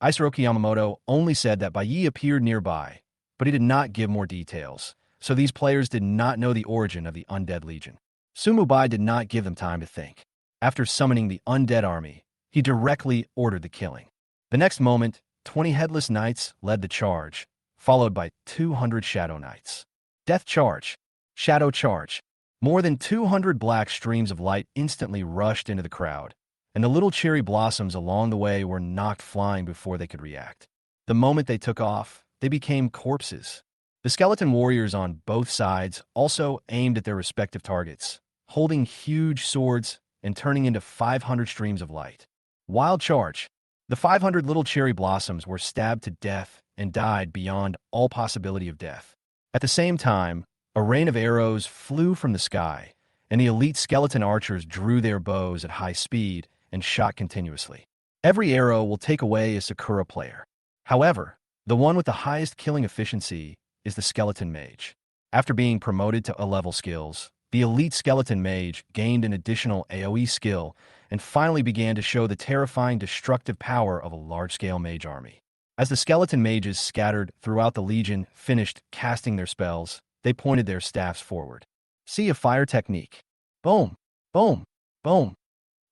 Speaker 1: Isoroku Yamamoto only said that Baiyi appeared nearby, but he did not give more details, so these players did not know the origin of the Undead Legion. Su Mubai did not give them time to think. After summoning the undead army, he directly ordered the killing. The next moment, 20 headless knights led the charge, followed by 200 shadow knights. Death charge. Shadow charge. More than 200 black streams of light instantly rushed into the crowd, and the little cherry blossoms along the way were knocked flying before they could react. The moment they took off, they became corpses. The skeleton warriors on both sides also aimed at their respective targets, holding huge swords and turning into 500 streams of light. Wild charge. The 500 little cherry blossoms were stabbed to death and died beyond all possibility of death. At the same time, a rain of arrows flew from the sky, and the elite skeleton archers drew their bows at high speed and shot continuously. Every arrow will take away a Sakura player. However, the one with the highest killing efficiency is the Skeleton Mage. After being promoted to A-level skills, the elite Skeleton Mage gained an additional AoE skill and finally began to show the terrifying destructive power of a large-scale mage army. As the Skeleton Mages scattered throughout the Legion finished casting their spells, they pointed their staffs forward. Sea of Fire technique. Boom, boom, boom.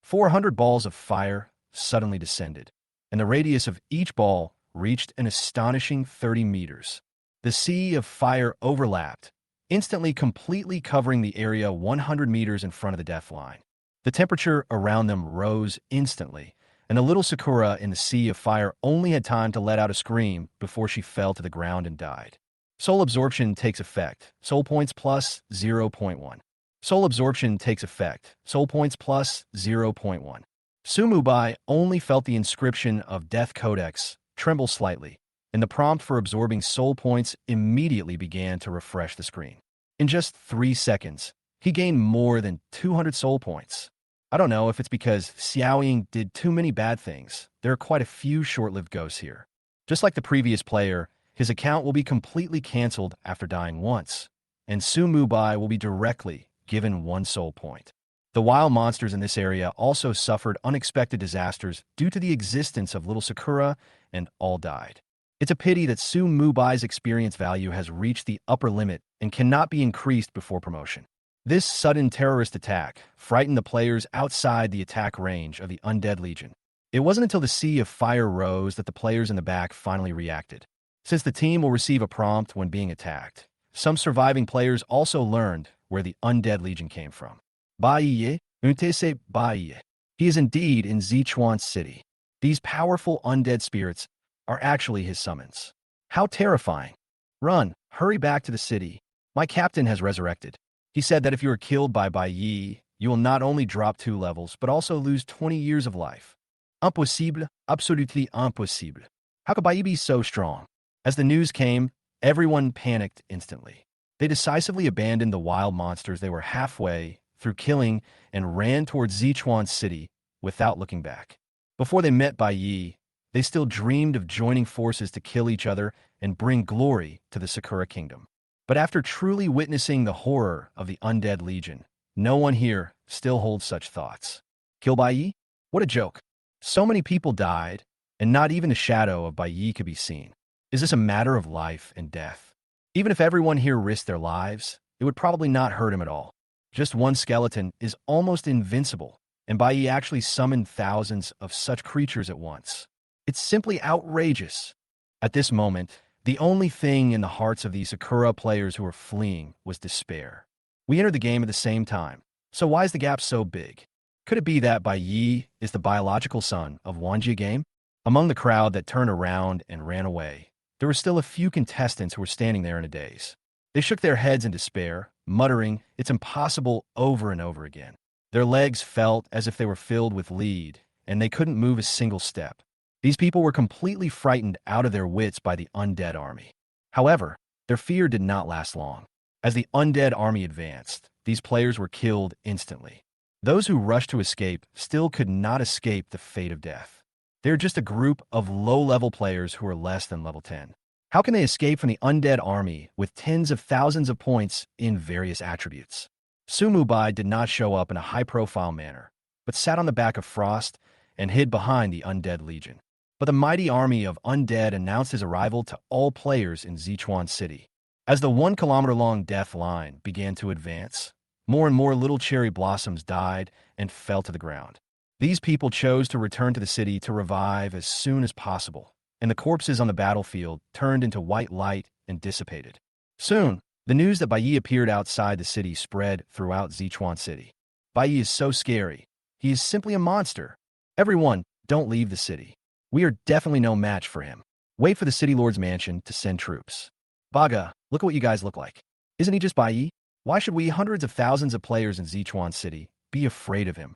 Speaker 1: 400 balls of fire suddenly descended, and the radius of each ball reached an astonishing 30 meters. The Sea of Fire overlapped, instantly completely covering the area 100 meters in front of the death line. The temperature around them rose instantly, and the little Sakura in the Sea of Fire only had time to let out a scream before she fell to the ground and died. Soul absorption takes effect. Soul points plus 0.1. Soul absorption takes effect. Soul points plus 0.1. Sumubai only felt the inscription of Death Codex tremble slightly, and the prompt for absorbing soul points immediately began to refresh the screen. In just 3 seconds, he gained more than 200 soul points. I don't know if it's because Xiaoying did too many bad things. There are quite a few short-lived ghosts here. Just like the previous player, his account will be completely cancelled after dying once, and Sumubai will be directly given 1 soul point. The wild monsters in this area also suffered unexpected disasters due to the existence of little Sakura, and all died. It's a pity that Sumubai's experience value has reached the upper limit and cannot be increased before promotion. This sudden terrorist attack frightened the players outside the attack range of the Undead Legion. It wasn't until the Sea of Fire rose that the players in the back finally reacted. Since the team will receive a prompt when being attacked, some surviving players also learned where the Undead Legion came from. Baiye, Untese Baiye. He is indeed in Sichuan City. These powerful undead spirits are actually his summons. How terrifying. Run, hurry back to the city. My captain has resurrected. He said that if you are killed by Baiyi, you will not only drop 2 levels, but also lose 20 years of life. Impossible, absolutely impossible. How could Baiyi be so strong? As the news came, everyone panicked instantly. They decisively abandoned the wild monsters they were halfway through killing and ran towards Sichuan City without looking back. Before they met Baiyi, they still dreamed of joining forces to kill each other and bring glory to the Sakura Kingdom. But after truly witnessing the horror of the Undead Legion, no one here still holds such thoughts. Kill Baiyi? What a joke. So many people died, and not even the shadow of Baiyi could be seen. Is this a matter of life and death? Even if everyone here risked their lives, it would probably not hurt him at all. Just one skeleton is almost invincible, and Baiyi actually summoned thousands of such creatures at once. It's simply outrageous. At this moment, the only thing in the hearts of these Sakura players who were fleeing was despair. We entered the game at the same time, so why is the gap so big? Could it be that Baiyi is the biological son of Wanjie Game? Among the crowd that turned around and ran away, there were still a few contestants who were standing there in a daze. They shook their heads in despair, muttering, "It's impossible," over and over again. Their legs felt as if they were filled with lead, and they couldn't move a single step. These people were completely frightened out of their wits by the undead army. However, their fear did not last long. As the undead army advanced, these players were killed instantly. Those who rushed to escape still could not escape the fate of death. They're just a group of low-level players who are less than level 10. How can they escape from the undead army with tens of thousands of points in various attributes? Sumubai did not show up in a high-profile manner, but sat on the back of Frost and hid behind the Undead Legion. But the mighty army of undead announced his arrival to all players in Sichuan City. As the 1-kilometer-long death line began to advance, more and more little cherry blossoms died and fell to the ground. These people chose to return to the city to revive as soon as possible, and the corpses on the battlefield turned into white light and dissipated. Soon, the news that Baiyi appeared outside the city spread throughout Sichuan City. Baiyi is so scary. He is simply a monster. Everyone, don't leave the city. We are definitely no match for him. Wait for the City Lord's mansion to send troops. Baga, look at what you guys look like. Isn't he just Baiyi? Why should we, hundreds of thousands of players in Sichuan City, be afraid of him?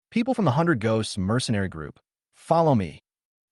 Speaker 1: People from the 100 Ghosts mercenary group, follow me.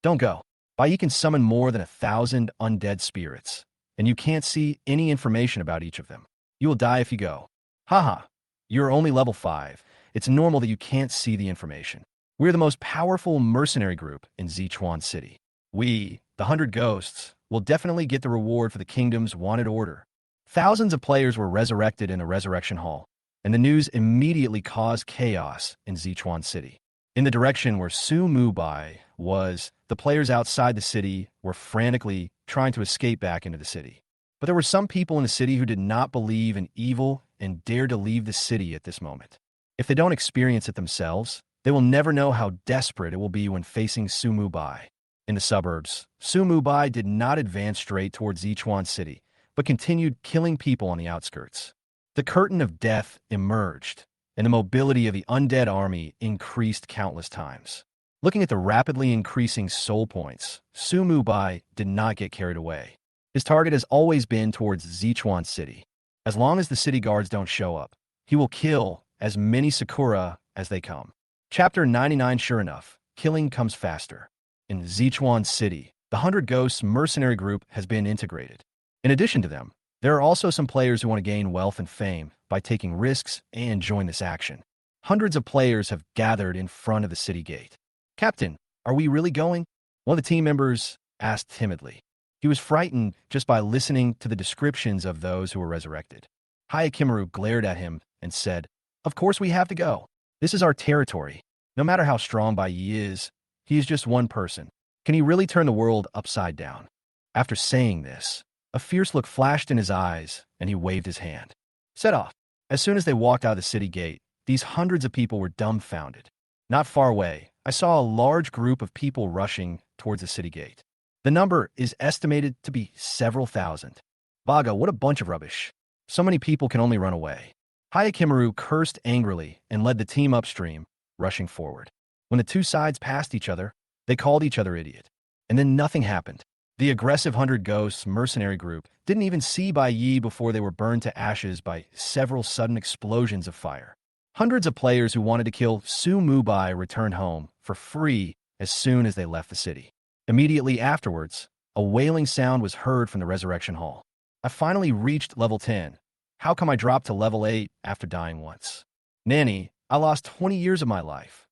Speaker 1: Don't go. Baiyi can summon more than 1,000 undead spirits, and you can't see any information about each of them. You will die if you go. Haha, you're only level 5. It's normal that you can't see the information. We're the most powerful mercenary group in Sichuan City. We, the 100 Ghosts, will definitely get the reward for the kingdom's wanted order. Thousands of players were resurrected in a resurrection hall, and the news immediately caused chaos in Sichuan City. In the direction where Su Mubai was, the players outside the city were frantically trying to escape back into the city. But there were some people in the city who did not believe in evil and dared to leave the city at this moment. If they don't experience it themselves, they will never know how desperate it will be when facing Su Mubai. In the suburbs, Su Mubai did not advance straight towards Sichuan City, but continued killing people on the outskirts. The curtain of death emerged, and the mobility of the undead army increased countless times. Looking at the rapidly increasing soul points, Su Mubai did not get carried away. His target has always been towards Sichuan City. As long as the city guards don't show up, he will kill as many Sakura as they come. Chapter 99. Sure enough, killing comes faster. In Sichuan City, the 100 Ghosts mercenary group has been integrated. In addition to them, there are also some players who want to gain wealth and fame by taking risks and join this action. Hundreds of players have gathered in front of the city gate. "Captain, are we really going?" one of the team members asked timidly. He was frightened just by listening to the descriptions of those who were resurrected. Hayakimaru glared at him and said, "Of course we have to go. This is our territory. No matter how strong Bai Yi is, he is just one person. Can he really turn the world upside down?" After saying this, a fierce look flashed in his eyes, and he waved his hand. Set off. As soon as they walked out of the city gate, these hundreds of people were dumbfounded. Not far away, I saw a large group of people rushing towards the city gate. The number is estimated to be several thousand. Vaga, what a bunch of rubbish. So many people can only run away. Hayakimaru cursed angrily and led the team upstream, rushing forward. When the two sides passed each other, they called each other idiot. And then nothing happened. The aggressive 100 Ghosts mercenary group didn't even see Bai Yi before they were burned to ashes by several sudden explosions of fire. Hundreds of players who wanted to kill Su Mubai returned home for free as soon as they left the city. Immediately afterwards, a wailing sound was heard from the resurrection hall. I finally reached level 10. How come I dropped to level 8 after dying once? Nanny, I lost 20 years of my life.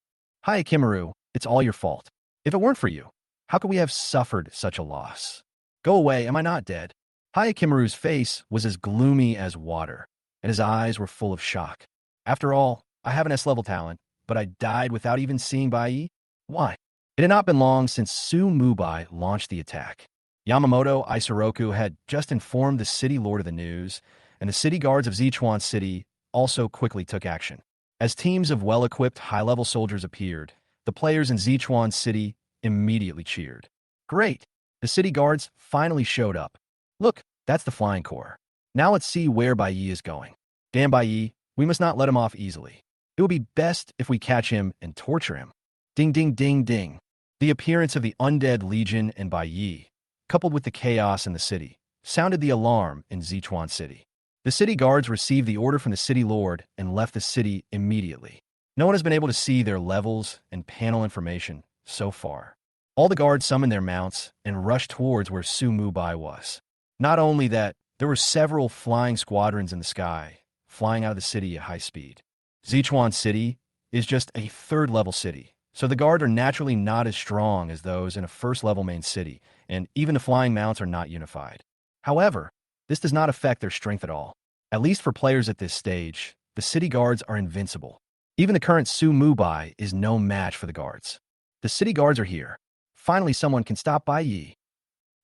Speaker 1: Hayakimaru, it's all your fault. If it weren't for you, how could we have suffered such a loss? Go away, am I not dead? Hayakimaru's face was as gloomy as water, and his eyes were full of shock. After all, I have an S-level talent, but I died without even seeing Bai Yi? Why? It had not been long since Su Mubai launched the attack. Yamamoto Isoroku had just informed the city lord of the news, and the city guards of Sichuan City also quickly took action. As teams of well-equipped high-level soldiers appeared, the players in Sichuan City immediately cheered. Great! The city guards finally showed up. Look, that's the flying corps. Now let's see where Bai Yi is going. Damn Bai Yi, we must not let him off easily. It would be best if we catch him and torture him. Ding ding ding ding. The appearance of the undead legion and Bai Yi, coupled with the chaos in the city, sounded the alarm in Sichuan City. The city guards received the order from the city lord and left the city immediately. No one has been able to see their levels and panel information so far. All the guards summoned their mounts and rushed towards where Su Mubai was. Not only that, there were several flying squadrons in the sky, flying out of the city at high speed. Sichuan City is just a third-level city, so the guard are naturally not as strong as those in a first-level main city, and even the flying mounts are not unified. However, this does not affect their strength at all. At least for players at this stage, the city guards are invincible. Even the current Su Mubai is no match for the guards. The city guards are here. Finally, someone can stop Bai Yi.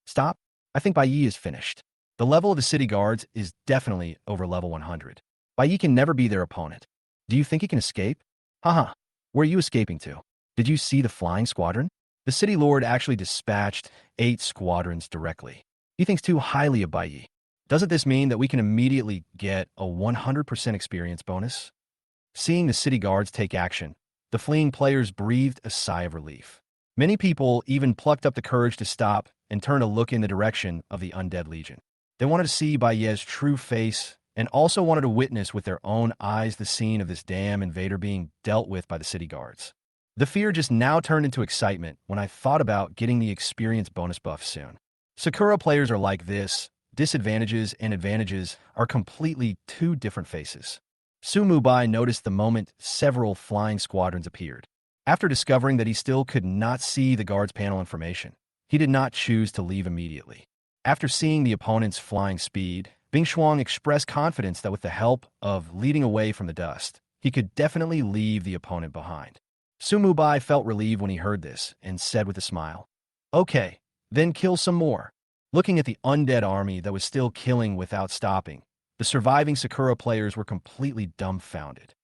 Speaker 1: Stop? I think Bai Yi is finished. The level of the city guards is definitely over level 100. Bai Yi can never be their opponent. Do you think he can escape? Haha, where are you escaping to? Did you see the flying squadron? The city lord actually dispatched 8 squadrons directly. He thinks too highly of Bai Yi. Doesn't this mean that we can immediately get a 100% experience bonus? Seeing the city guards take action, the fleeing players breathed a sigh of relief. Many people even plucked up the courage to stop and turn to look in the direction of the undead legion. They wanted to see Bai Yi's true face and also wanted to witness with their own eyes the scene of this damn invader being dealt with by the city guards. The fear just now turned into excitement when I thought about getting the experience bonus buff soon. Sakura players are like this. Disadvantages and advantages are completely two different faces. Su Mubai noticed the moment several flying squadrons appeared. After discovering that he still could not see the guard's panel information, he did not choose to leave immediately. After seeing the opponent's flying speed, Bing Shuang expressed confidence that with the help of leading away from the dust, he could definitely leave the opponent behind. Su Mubai felt relieved when he heard this and said with a smile, "Okay, then kill some more." Looking at the undead army that was still killing without stopping, the surviving Sakura players were completely dumbfounded.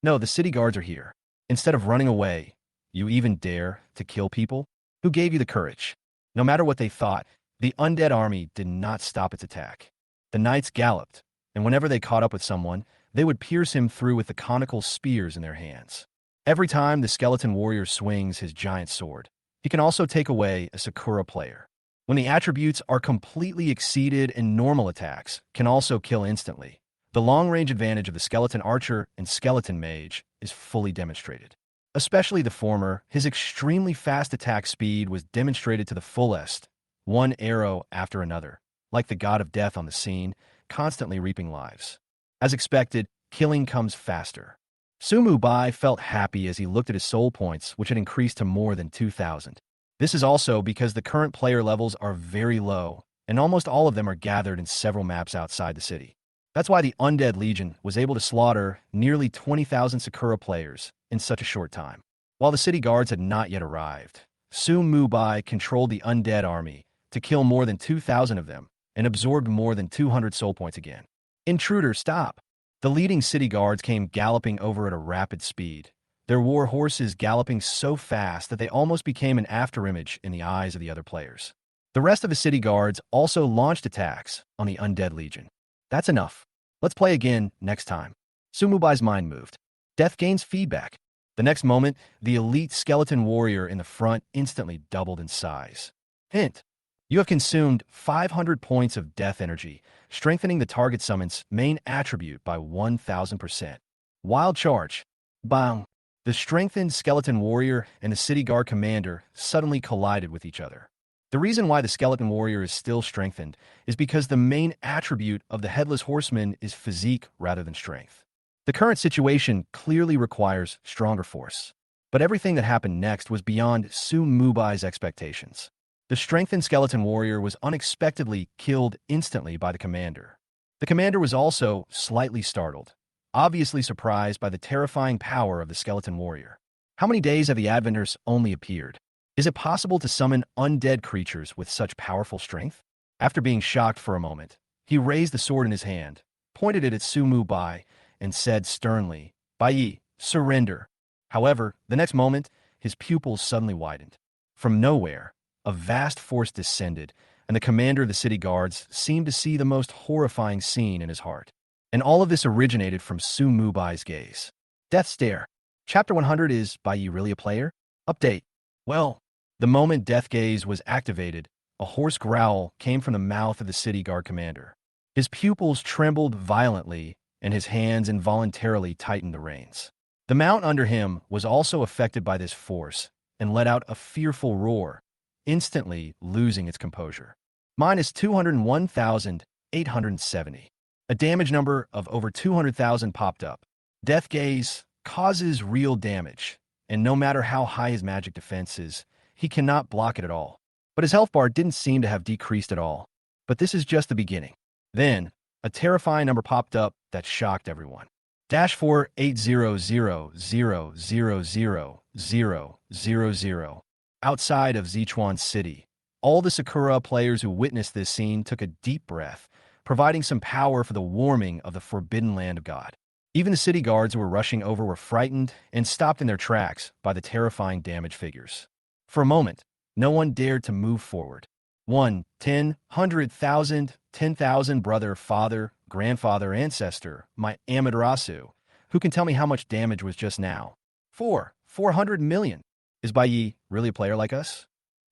Speaker 1: "No, the city guards are here. Instead of running away, you even dare to kill people? Who gave you the courage?" No matter what they thought, the undead army did not stop its attack. The knights galloped, and whenever they caught up with someone, they would pierce him through with the conical spears in their hands. Every time the skeleton warrior swings his giant sword, he can also take away a Sakura player. When the attributes are completely exceeded and normal attacks can also kill instantly, the long-range advantage of the skeleton archer and skeleton mage is fully demonstrated. Especially the former, his extremely fast attack speed was demonstrated to the fullest, one arrow after another, like the god of death on the scene, constantly reaping lives. As expected, killing comes faster. Sumu Bai felt happy as he looked at his soul points, which had increased to more than 2,000. This is also because the current player levels are very low, and almost all of them are gathered in several maps outside the city. That's why the Undead Legion was able to slaughter nearly 20,000 Sakura players in such a short time. While the city guards had not yet arrived, Su Mubai controlled the undead army to kill more than 2,000 of them and absorbed more than 200 soul points again. "Intruder, stop!" The leading city guards came galloping over at a rapid speed, their war horses galloping so fast that they almost became an afterimage in the eyes of the other players. The rest of the city guards also launched attacks on the Undead Legion. "That's enough. Let's play again next time." Sumubai's mind moved. Death gains feedback. The next moment, the elite skeleton warrior in the front instantly doubled in size. Hint: you have consumed 500 points of death energy, strengthening the target summon's main attribute by 1,000%. Wild charge. Bang! The strengthened skeleton warrior and the city guard commander suddenly collided with each other. The reason why the skeleton warrior is still strengthened is because the main attribute of the headless horseman is physique rather than strength. The current situation clearly requires stronger force. But everything that happened next was beyond Su Mubai's expectations. The strengthened skeleton warrior was unexpectedly killed instantly by the commander. The commander was also slightly startled, obviously surprised by the terrifying power of the skeleton warrior. How many days have the Adventers only appeared? Is it possible to summon undead creatures with such powerful strength? After being shocked for a moment, he raised the sword in his hand, pointed it at Su Mubai, and said sternly, "Bai, surrender." However, the next moment, his pupils suddenly widened. From nowhere, a vast force descended, and the commander of the city guards seemed to see the most horrifying scene in his heart. And all of this originated from Su Mubai's gaze. Death Stare. Chapter 100 is Bai really a player? Update. Well, the moment Death Gaze was activated, a hoarse growl came from the mouth of the city guard commander. His pupils trembled violently, and his hands involuntarily tightened the reins. The mount under him was also affected by this force and let out a fearful roar, instantly losing its composure. Minus 201,870. A damage number of over 200,000 popped up. Death Gaze causes real damage, and no matter how high his magic defense is, he cannot block it at all. But his health bar didn't seem to have decreased at all. But this is just the beginning. Then, a terrifying number popped up that shocked everyone. -48000000000. Outside of Zichuan City, all the Sakura players who witnessed this scene took a deep breath, providing some power for the warming of the forbidden land of God. Even the city guards who were rushing over were frightened and stopped in their tracks by the terrifying damage figures. For a moment, no one dared to move forward. 1, 10, 100,000, 10,000 brother, father, grandfather, ancestor, my Amaterasu. Who can tell me how much damage was just now? 400 million. Is Bai really a player like us?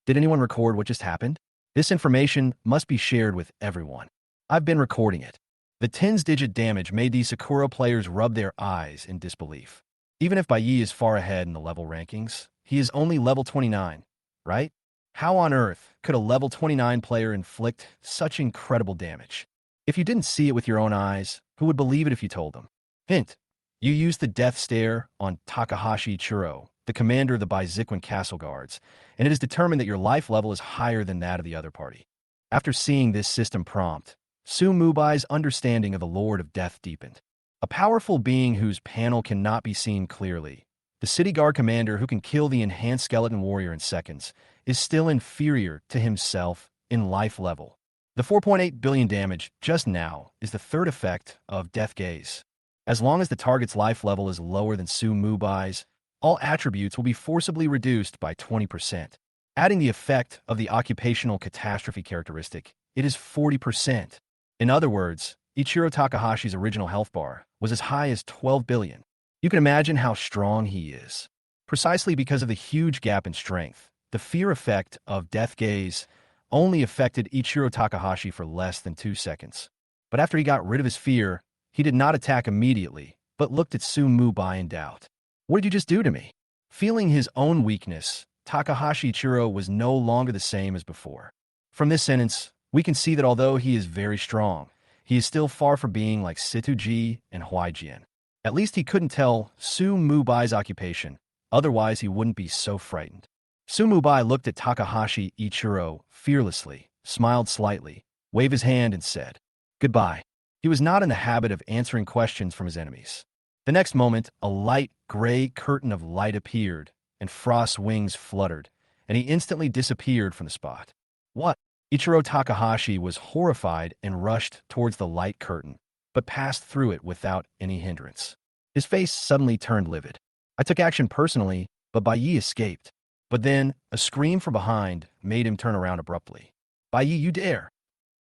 Speaker 1: Did anyone record what just happened? This information must be shared with everyone. I've been recording it. The 10's-digit damage made these Sakura players rub their eyes in disbelief. Even if Bai is far ahead in the level rankings, he is only level 29, right? How on earth could a level 29 player inflict such incredible damage? If you didn't see it with your own eyes, who would believe it if you told them? Hint: you used the death stare on Takahashi Churro, the commander of the Baiziquan Castle Guards, and it is determined that your life level is higher than that of the other party. After seeing this system prompt, Su Mubai's understanding of the Lord of Death deepened. A powerful being whose panel cannot be seen clearly, the city guard commander who can kill the enhanced skeleton warrior in seconds, is still inferior to himself in life level. The 4.8 billion damage just now is the third effect of Death Gaze. As long as the target's life level is lower than Su Mubai's, all attributes will be forcibly reduced by 20%. Adding the effect of the occupational catastrophe characteristic, it is 40%. In other words, Ichiro Takahashi's original health bar was as high as 12 billion. You can imagine how strong he is. Precisely because of the huge gap in strength, the fear effect of Death Gaze only affected Ichiro Takahashi for less than 2 seconds. But after he got rid of his fear, he did not attack immediately, but looked at Su Mubai in doubt. "What did you just do to me?" Feeling his own weakness, Takahashi Ichiro was no longer the same as before. From this sentence, we can see that although he is very strong, he is still far from being like Situji and Huaijian. At least he couldn't tell Su Mubai's occupation, otherwise he wouldn't be so frightened. Su Mubai looked at Takahashi Ichiro fearlessly, smiled slightly, waved his hand and said, "Goodbye." He was not in the habit of answering questions from his enemies. The next moment, a light gray curtain of light appeared, and Frost's wings fluttered, and he instantly disappeared from the spot. "What?" Ichiro Takahashi was horrified and rushed towards the light curtain, but passed through it without any hindrance. His face suddenly turned livid. "I took action personally, but Bai Yi escaped." But then, a scream from behind made him turn around abruptly. "Bai Yi, you dare!"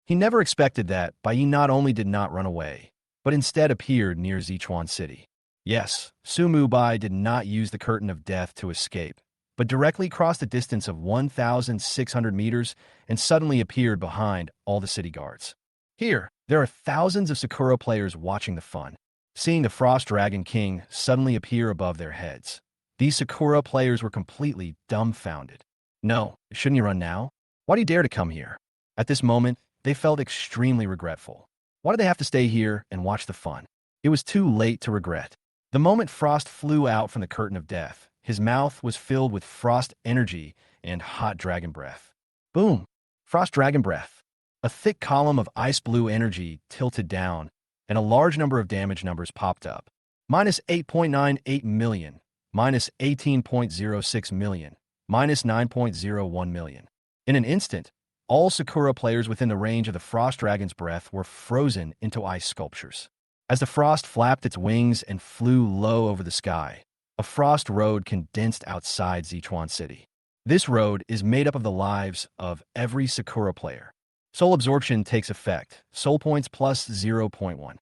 Speaker 1: He never expected that Bai Yi not only did not run away, but instead appeared near Sichuan City. Yes, Su Mubai did not use the curtain of death to escape, but directly crossed a distance of 1,600 meters and suddenly appeared behind all the city guards. Here, there are thousands of Sakura players watching the fun, seeing the Frost Dragon King suddenly appear above their heads. These Sakura players were completely dumbfounded. "No, shouldn't you run now? Why do you dare to come here?" At this moment, they felt extremely regretful. Why did they have to stay here and watch the fun? It was too late to regret. The moment Frost flew out from the curtain of death, his mouth was filled with frost energy and hot dragon breath. Boom! Frost dragon breath. A thick column of ice blue energy tilted down, and a large number of damage numbers popped up. Minus 8.98 million, minus 18.06 million, minus 9.01 million. In an instant, all Sakura players within the range of the Frost Dragon's breath were frozen into ice sculptures. As the frost flapped its wings and flew low over the sky, a frost road condensed outside Sichuan City. This road is made up of the lives of every Sakura player. Soul absorption takes effect, soul points plus 0.1.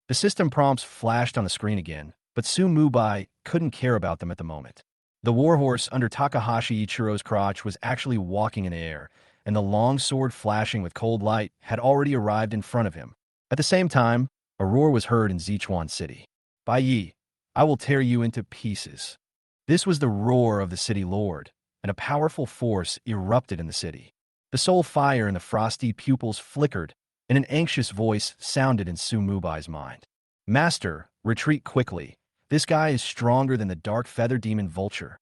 Speaker 1: The system prompts flashed on the screen again, but Su Mubai couldn't care about them at the moment. The warhorse under Takahashi Ichiro's crotch was actually walking in the air, and the long sword flashing with cold light had already arrived in front of him. At the same time, a roar was heard in Sichuan City. "Bai Yi, I will tear you into pieces." This was the roar of the city lord, and a powerful force erupted in the city. The soul fire in the frosty pupils flickered, and an anxious voice sounded in Su Mubai's mind. "Master, retreat quickly. This guy is stronger than the dark feather demon vulture."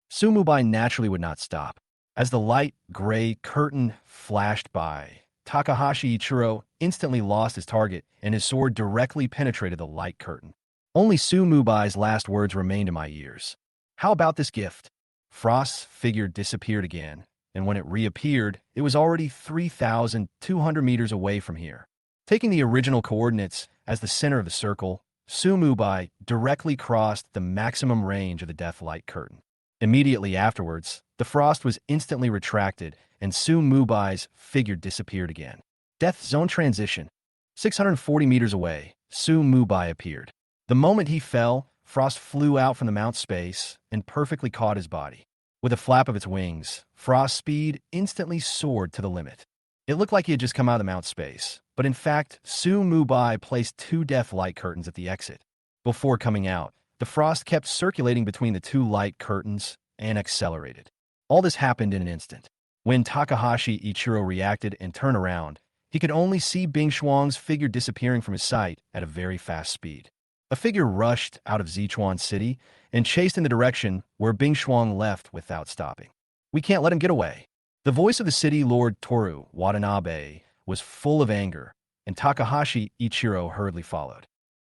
Speaker 1: Su Mubai naturally would not stop. As the light gray curtain flashed by, Takahashi Ichiro instantly lost his target, and his sword directly penetrated the light curtain. Only Su Mubai's last words remained in my ears. "How about this gift?" Frost's figure disappeared again, and when it reappeared, it was already 3,200 meters away from here. Taking the original coordinates as the center of the circle, Su Mubai directly crossed the maximum range of the death light curtain. Immediately afterwards, the frost was instantly retracted, and Su Mubai's figure disappeared again. Death zone transition. 640 meters away, Su Mubai appeared. The moment he fell, Frost flew out from the mount space and perfectly caught his body. With a flap of its wings, Frost's speed instantly soared to the limit. It looked like he had just come out of the mount space, but in fact, Su Mubai placed 2 death light curtains at the exit. Before coming out, the frost kept circulating between the 2 light curtains and accelerated. All this happened in an instant. When Takahashi Ichiro reacted and turned around, he could only see Bing Shuang's figure disappearing from his sight at a very fast speed. A figure rushed out of Zichuan City and chased in the direction where Bing Shuang left without stopping. We can't let him get away. The voice of the city lord Toru Watanabe was full of anger, and Takahashi Ichiro hurriedly followed.